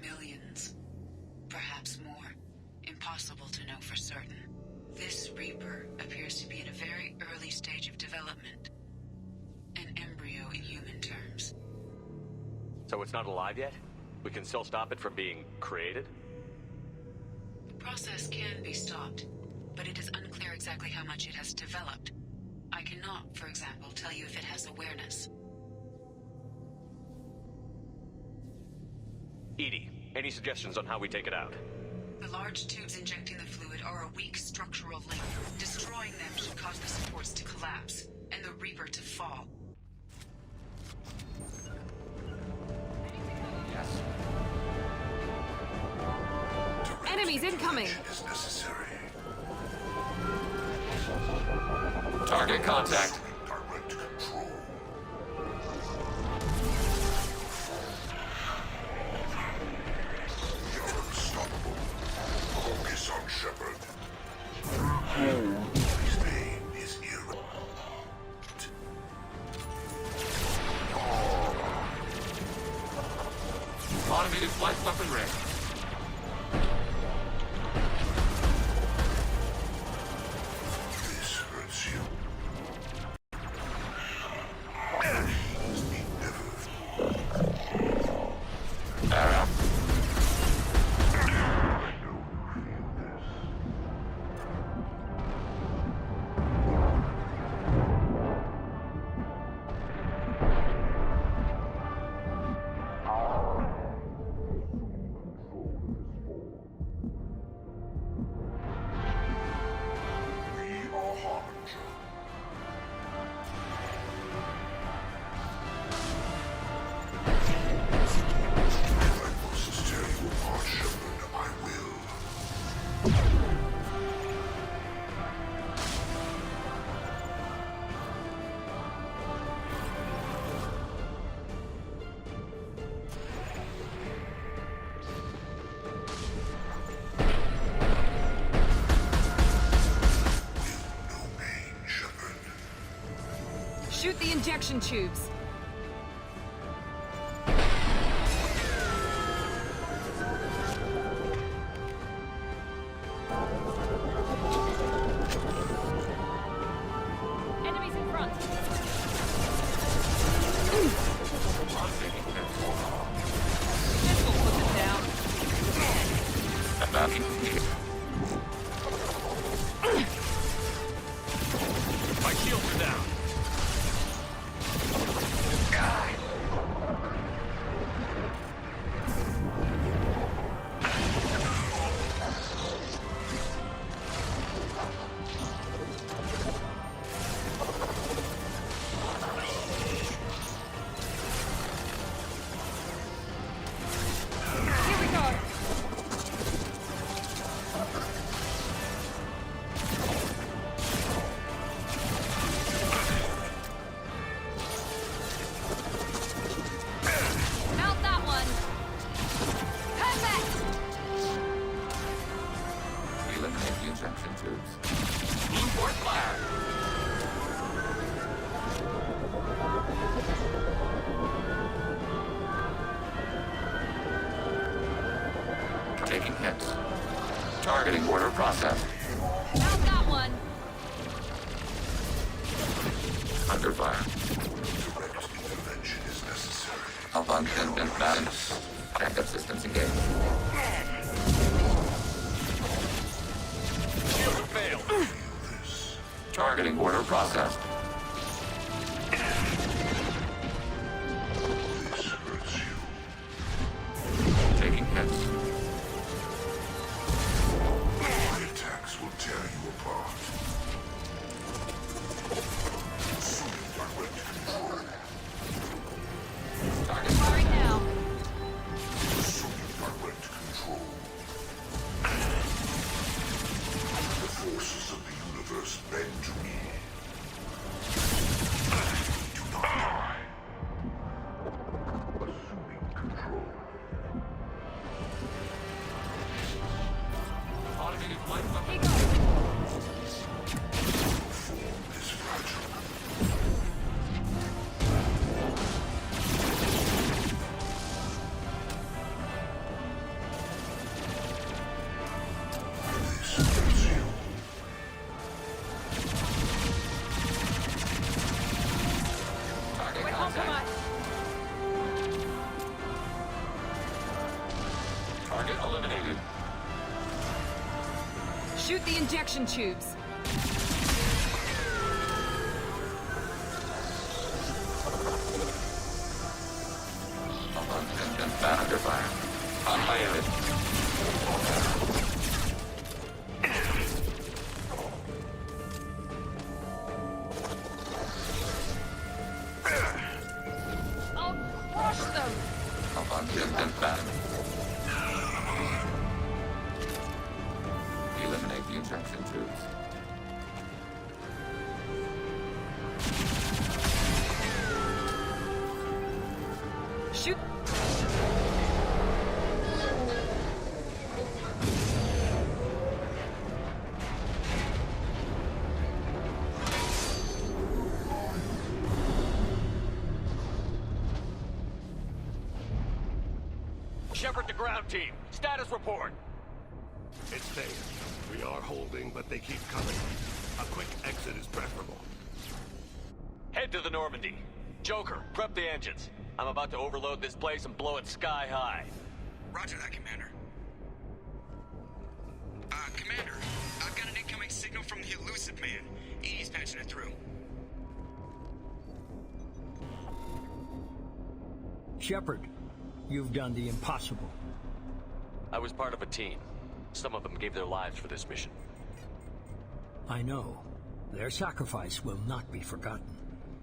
[SPEAKER 17] Millions. Perhaps more. Impossible to know for certain. This Reaper appears to be in a very early stage of development. An embryo in human terms.
[SPEAKER 8] So it's not alive yet? We can still stop it from being created?
[SPEAKER 17] The process can be stopped, but it is unclear exactly how much it has developed. I cannot, for example, tell you if it has awareness.
[SPEAKER 8] EDI, any suggestions on how we take it out?
[SPEAKER 17] The large tubes injecting the fluid are a weak structural link. Destroying them should cause the supports to collapse, and the Reaper to fall.
[SPEAKER 11] Enemies incoming!
[SPEAKER 6] Is necessary.
[SPEAKER 21] Target contact.
[SPEAKER 6] Direct control. You're unstoppable. Focus on Shepard. His pain is irrelevant.
[SPEAKER 21] Automated flight weapon ready.
[SPEAKER 6] This hurts you.
[SPEAKER 11] Shoot the injection tubes. Enemies in front. Pistol, put it down.
[SPEAKER 7] My shields are down.
[SPEAKER 21] Taking hits. Targeting order processed.
[SPEAKER 11] Found that one.
[SPEAKER 21] Under fire.
[SPEAKER 6] Direct intervention is necessary.
[SPEAKER 21] Abundant and balance. Backup systems engaged.
[SPEAKER 7] Shield failed.
[SPEAKER 21] Targeting order processed.
[SPEAKER 6] This hurts you.
[SPEAKER 21] Taking hits.
[SPEAKER 6] My attacks will tear you apart. Assuming direct control.
[SPEAKER 21] Target
[SPEAKER 11] firing now.
[SPEAKER 6] Assuming direct control. The forces of the universe bend to me. Do not die. Assuming control.
[SPEAKER 21] automated flight weapon.
[SPEAKER 6] Form is fragile. This hurts you.
[SPEAKER 21] Target
[SPEAKER 11] We're
[SPEAKER 21] contact.
[SPEAKER 11] compromised.
[SPEAKER 21] Target eliminated.
[SPEAKER 11] Shoot the injection tubes.
[SPEAKER 21] Abundant and under fire. On my image.
[SPEAKER 11] I'll crush them.
[SPEAKER 21] Abundant and battered. injection tubes.
[SPEAKER 1] Shoot!
[SPEAKER 7] Shepard to ground team. Status report.
[SPEAKER 6] It's Thane. We are holding, but they keep coming. A quick exit is preferable.
[SPEAKER 8] Head to the Normandy. Joker, prep the engines. I'm about to overload this place and blow it sky high.
[SPEAKER 9] Roger that, Commander. Commander, I've got an incoming signal from the elusive man. Edie's patching it through.
[SPEAKER 12] Shepard, you've done the impossible.
[SPEAKER 8] I was part of a team. Some of them gave their lives for this mission.
[SPEAKER 12] I know. Their sacrifice will not be forgotten.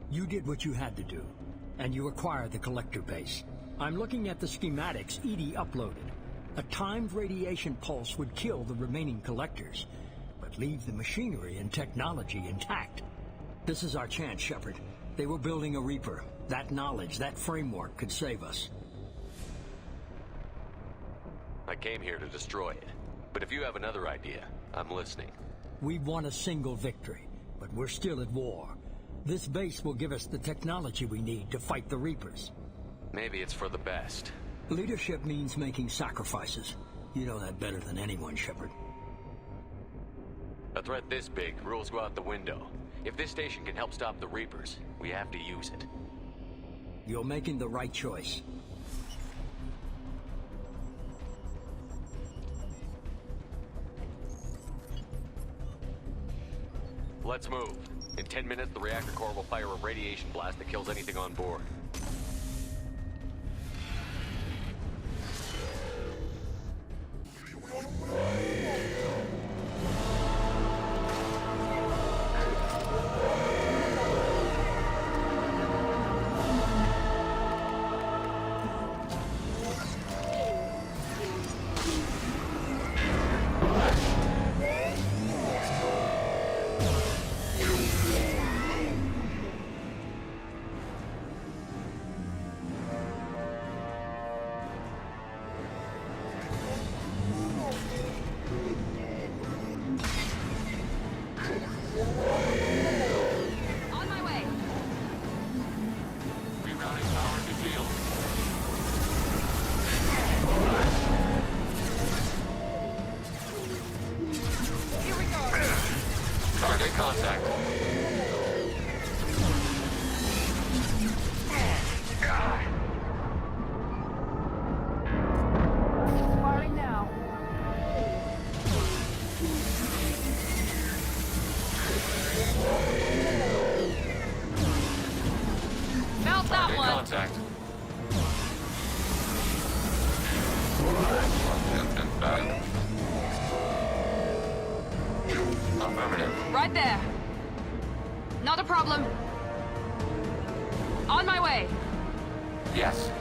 [SPEAKER 12] You did what you had to do, and you acquired the Collector base. I'm looking at the schematics Edie uploaded. A timed radiation pulse would kill the remaining Collectors, but leave the machinery and technology intact. This is our chance, Shepard. They were building a Reaper. That knowledge, that framework could save us.
[SPEAKER 8] I came here to destroy it. But if you have another idea, I'm listening.
[SPEAKER 12] We've won a single victory, but we're still at war. This base will give us the technology we need to fight the Reapers.
[SPEAKER 8] Maybe it's for the best.
[SPEAKER 12] Leadership means making sacrifices. You know that better than anyone, Shepard.
[SPEAKER 8] A threat this big, rules go out the window. If this station can help stop the Reapers, we have to use it.
[SPEAKER 12] You're making the right choice.
[SPEAKER 8] Let's move. In 10 minutes, the reactor core will fire a radiation blast that kills anything on board.
[SPEAKER 2] Right there. Not a problem. On my way.
[SPEAKER 21] Yes.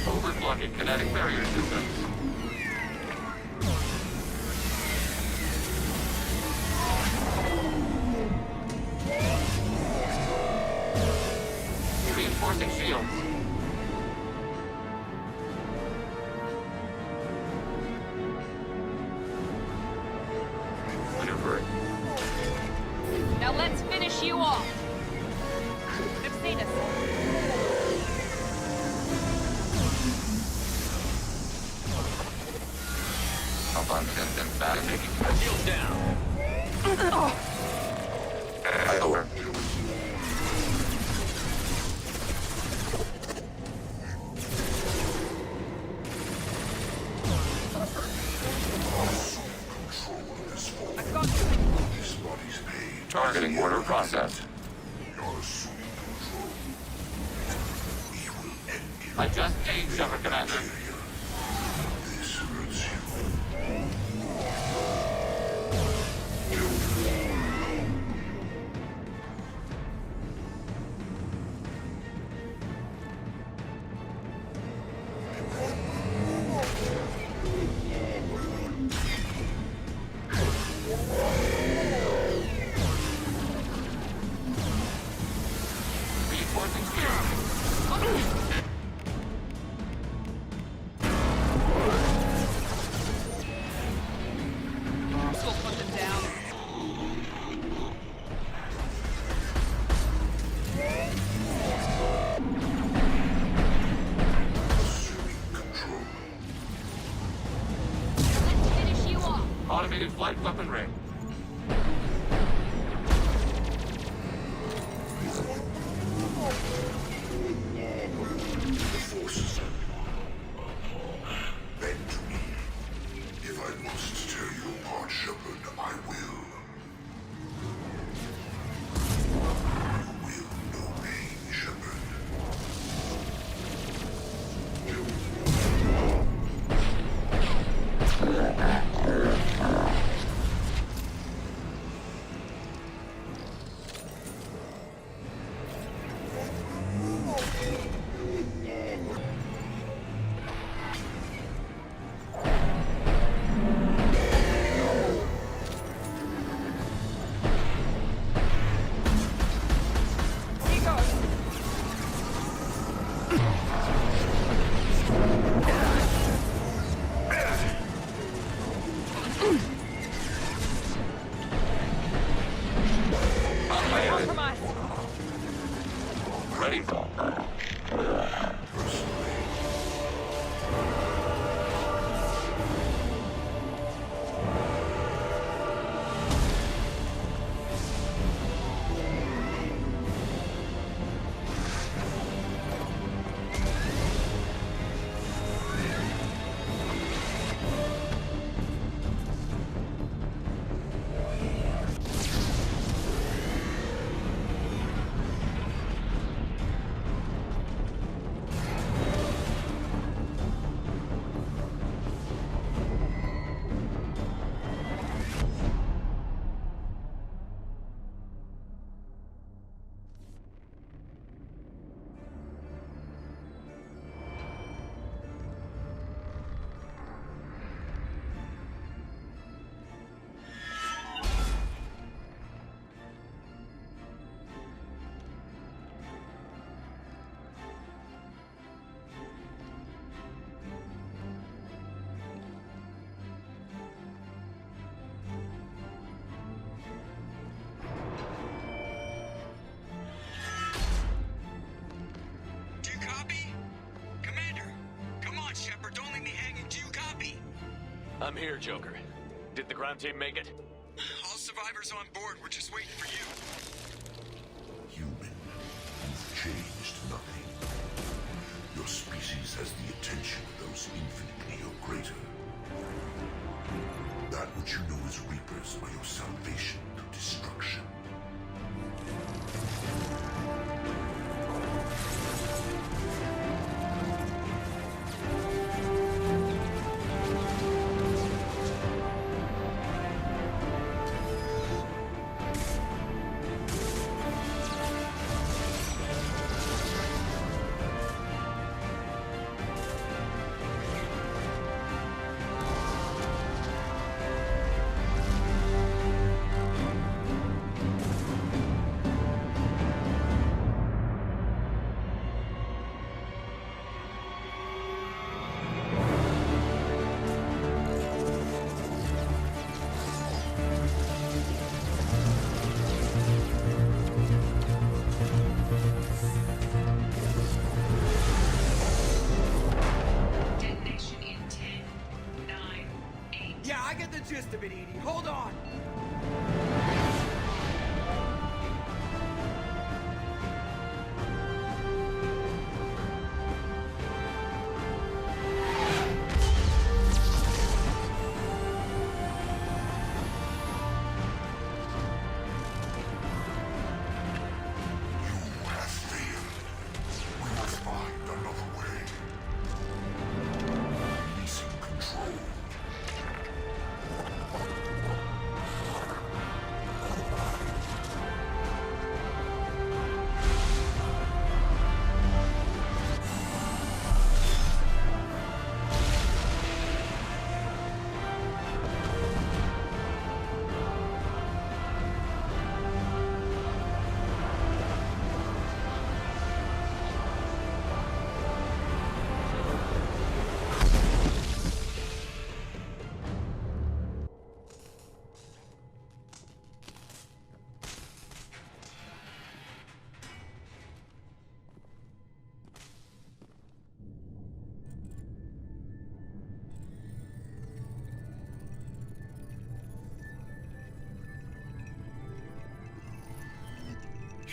[SPEAKER 21] Overblocking kinetic barrier systems. Reinforcing shields.
[SPEAKER 2] Now let's finish you off. I've seen us.
[SPEAKER 21] Up on systems back.
[SPEAKER 8] Shield down.
[SPEAKER 21] Over. Targeting order processed. I just aimed Shepard, Commander.
[SPEAKER 6] Reinforcing security.
[SPEAKER 20] We'll put them down.
[SPEAKER 19] Let's finish you off.
[SPEAKER 6] Automated flight weapon ring. The forces bend to me. If I must tear you apart, Shepard, I will. You will know pain, Shepard. Ready for
[SPEAKER 8] I'm here, Joker. Did the ground team make it?
[SPEAKER 9] All survivors on board. We're just waiting for you.
[SPEAKER 6] human. You've changed nothing. Your species has the attention of those infinitely or greater. That which you know as Reapers are your salvation through destruction.
[SPEAKER 14] Gist of it, Edie. Hold on.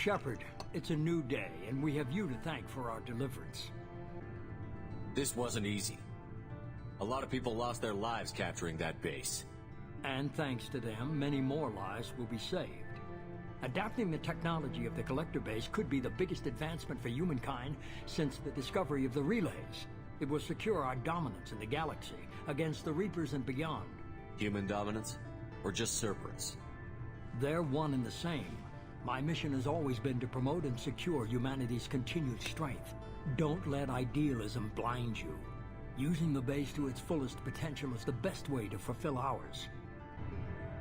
[SPEAKER 12] Shepard, it's a new day, and we have you to thank for our deliverance.
[SPEAKER 10] This wasn't easy. A lot of people lost their lives capturing that base.
[SPEAKER 12] And thanks to them, many more lives will be saved. Adapting the technology of the Collector base could be the biggest advancement for humankind since the discovery of the relays. It will secure our dominance in the galaxy against the Reapers and beyond.
[SPEAKER 10] Human dominance? Or just Cerberus?
[SPEAKER 12] They're one and the same. My mission has always been to promote and secure humanity's continued strength. Don't let idealism blind you. Using the base to its fullest potential is the best way to fulfill ours.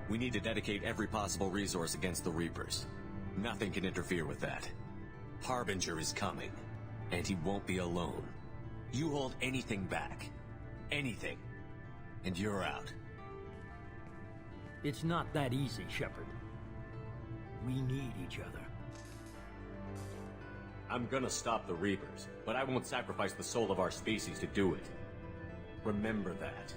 [SPEAKER 10] We need to dedicate every possible resource against the Reapers. Nothing can interfere with that. Harbinger is coming, and he won't be alone. You hold anything back, anything, and you're out.
[SPEAKER 12] It's not that easy, Shepard. We need each other.
[SPEAKER 10] I'm gonna stop the Reapers, but I won't sacrifice the soul of our species to do it. Remember that.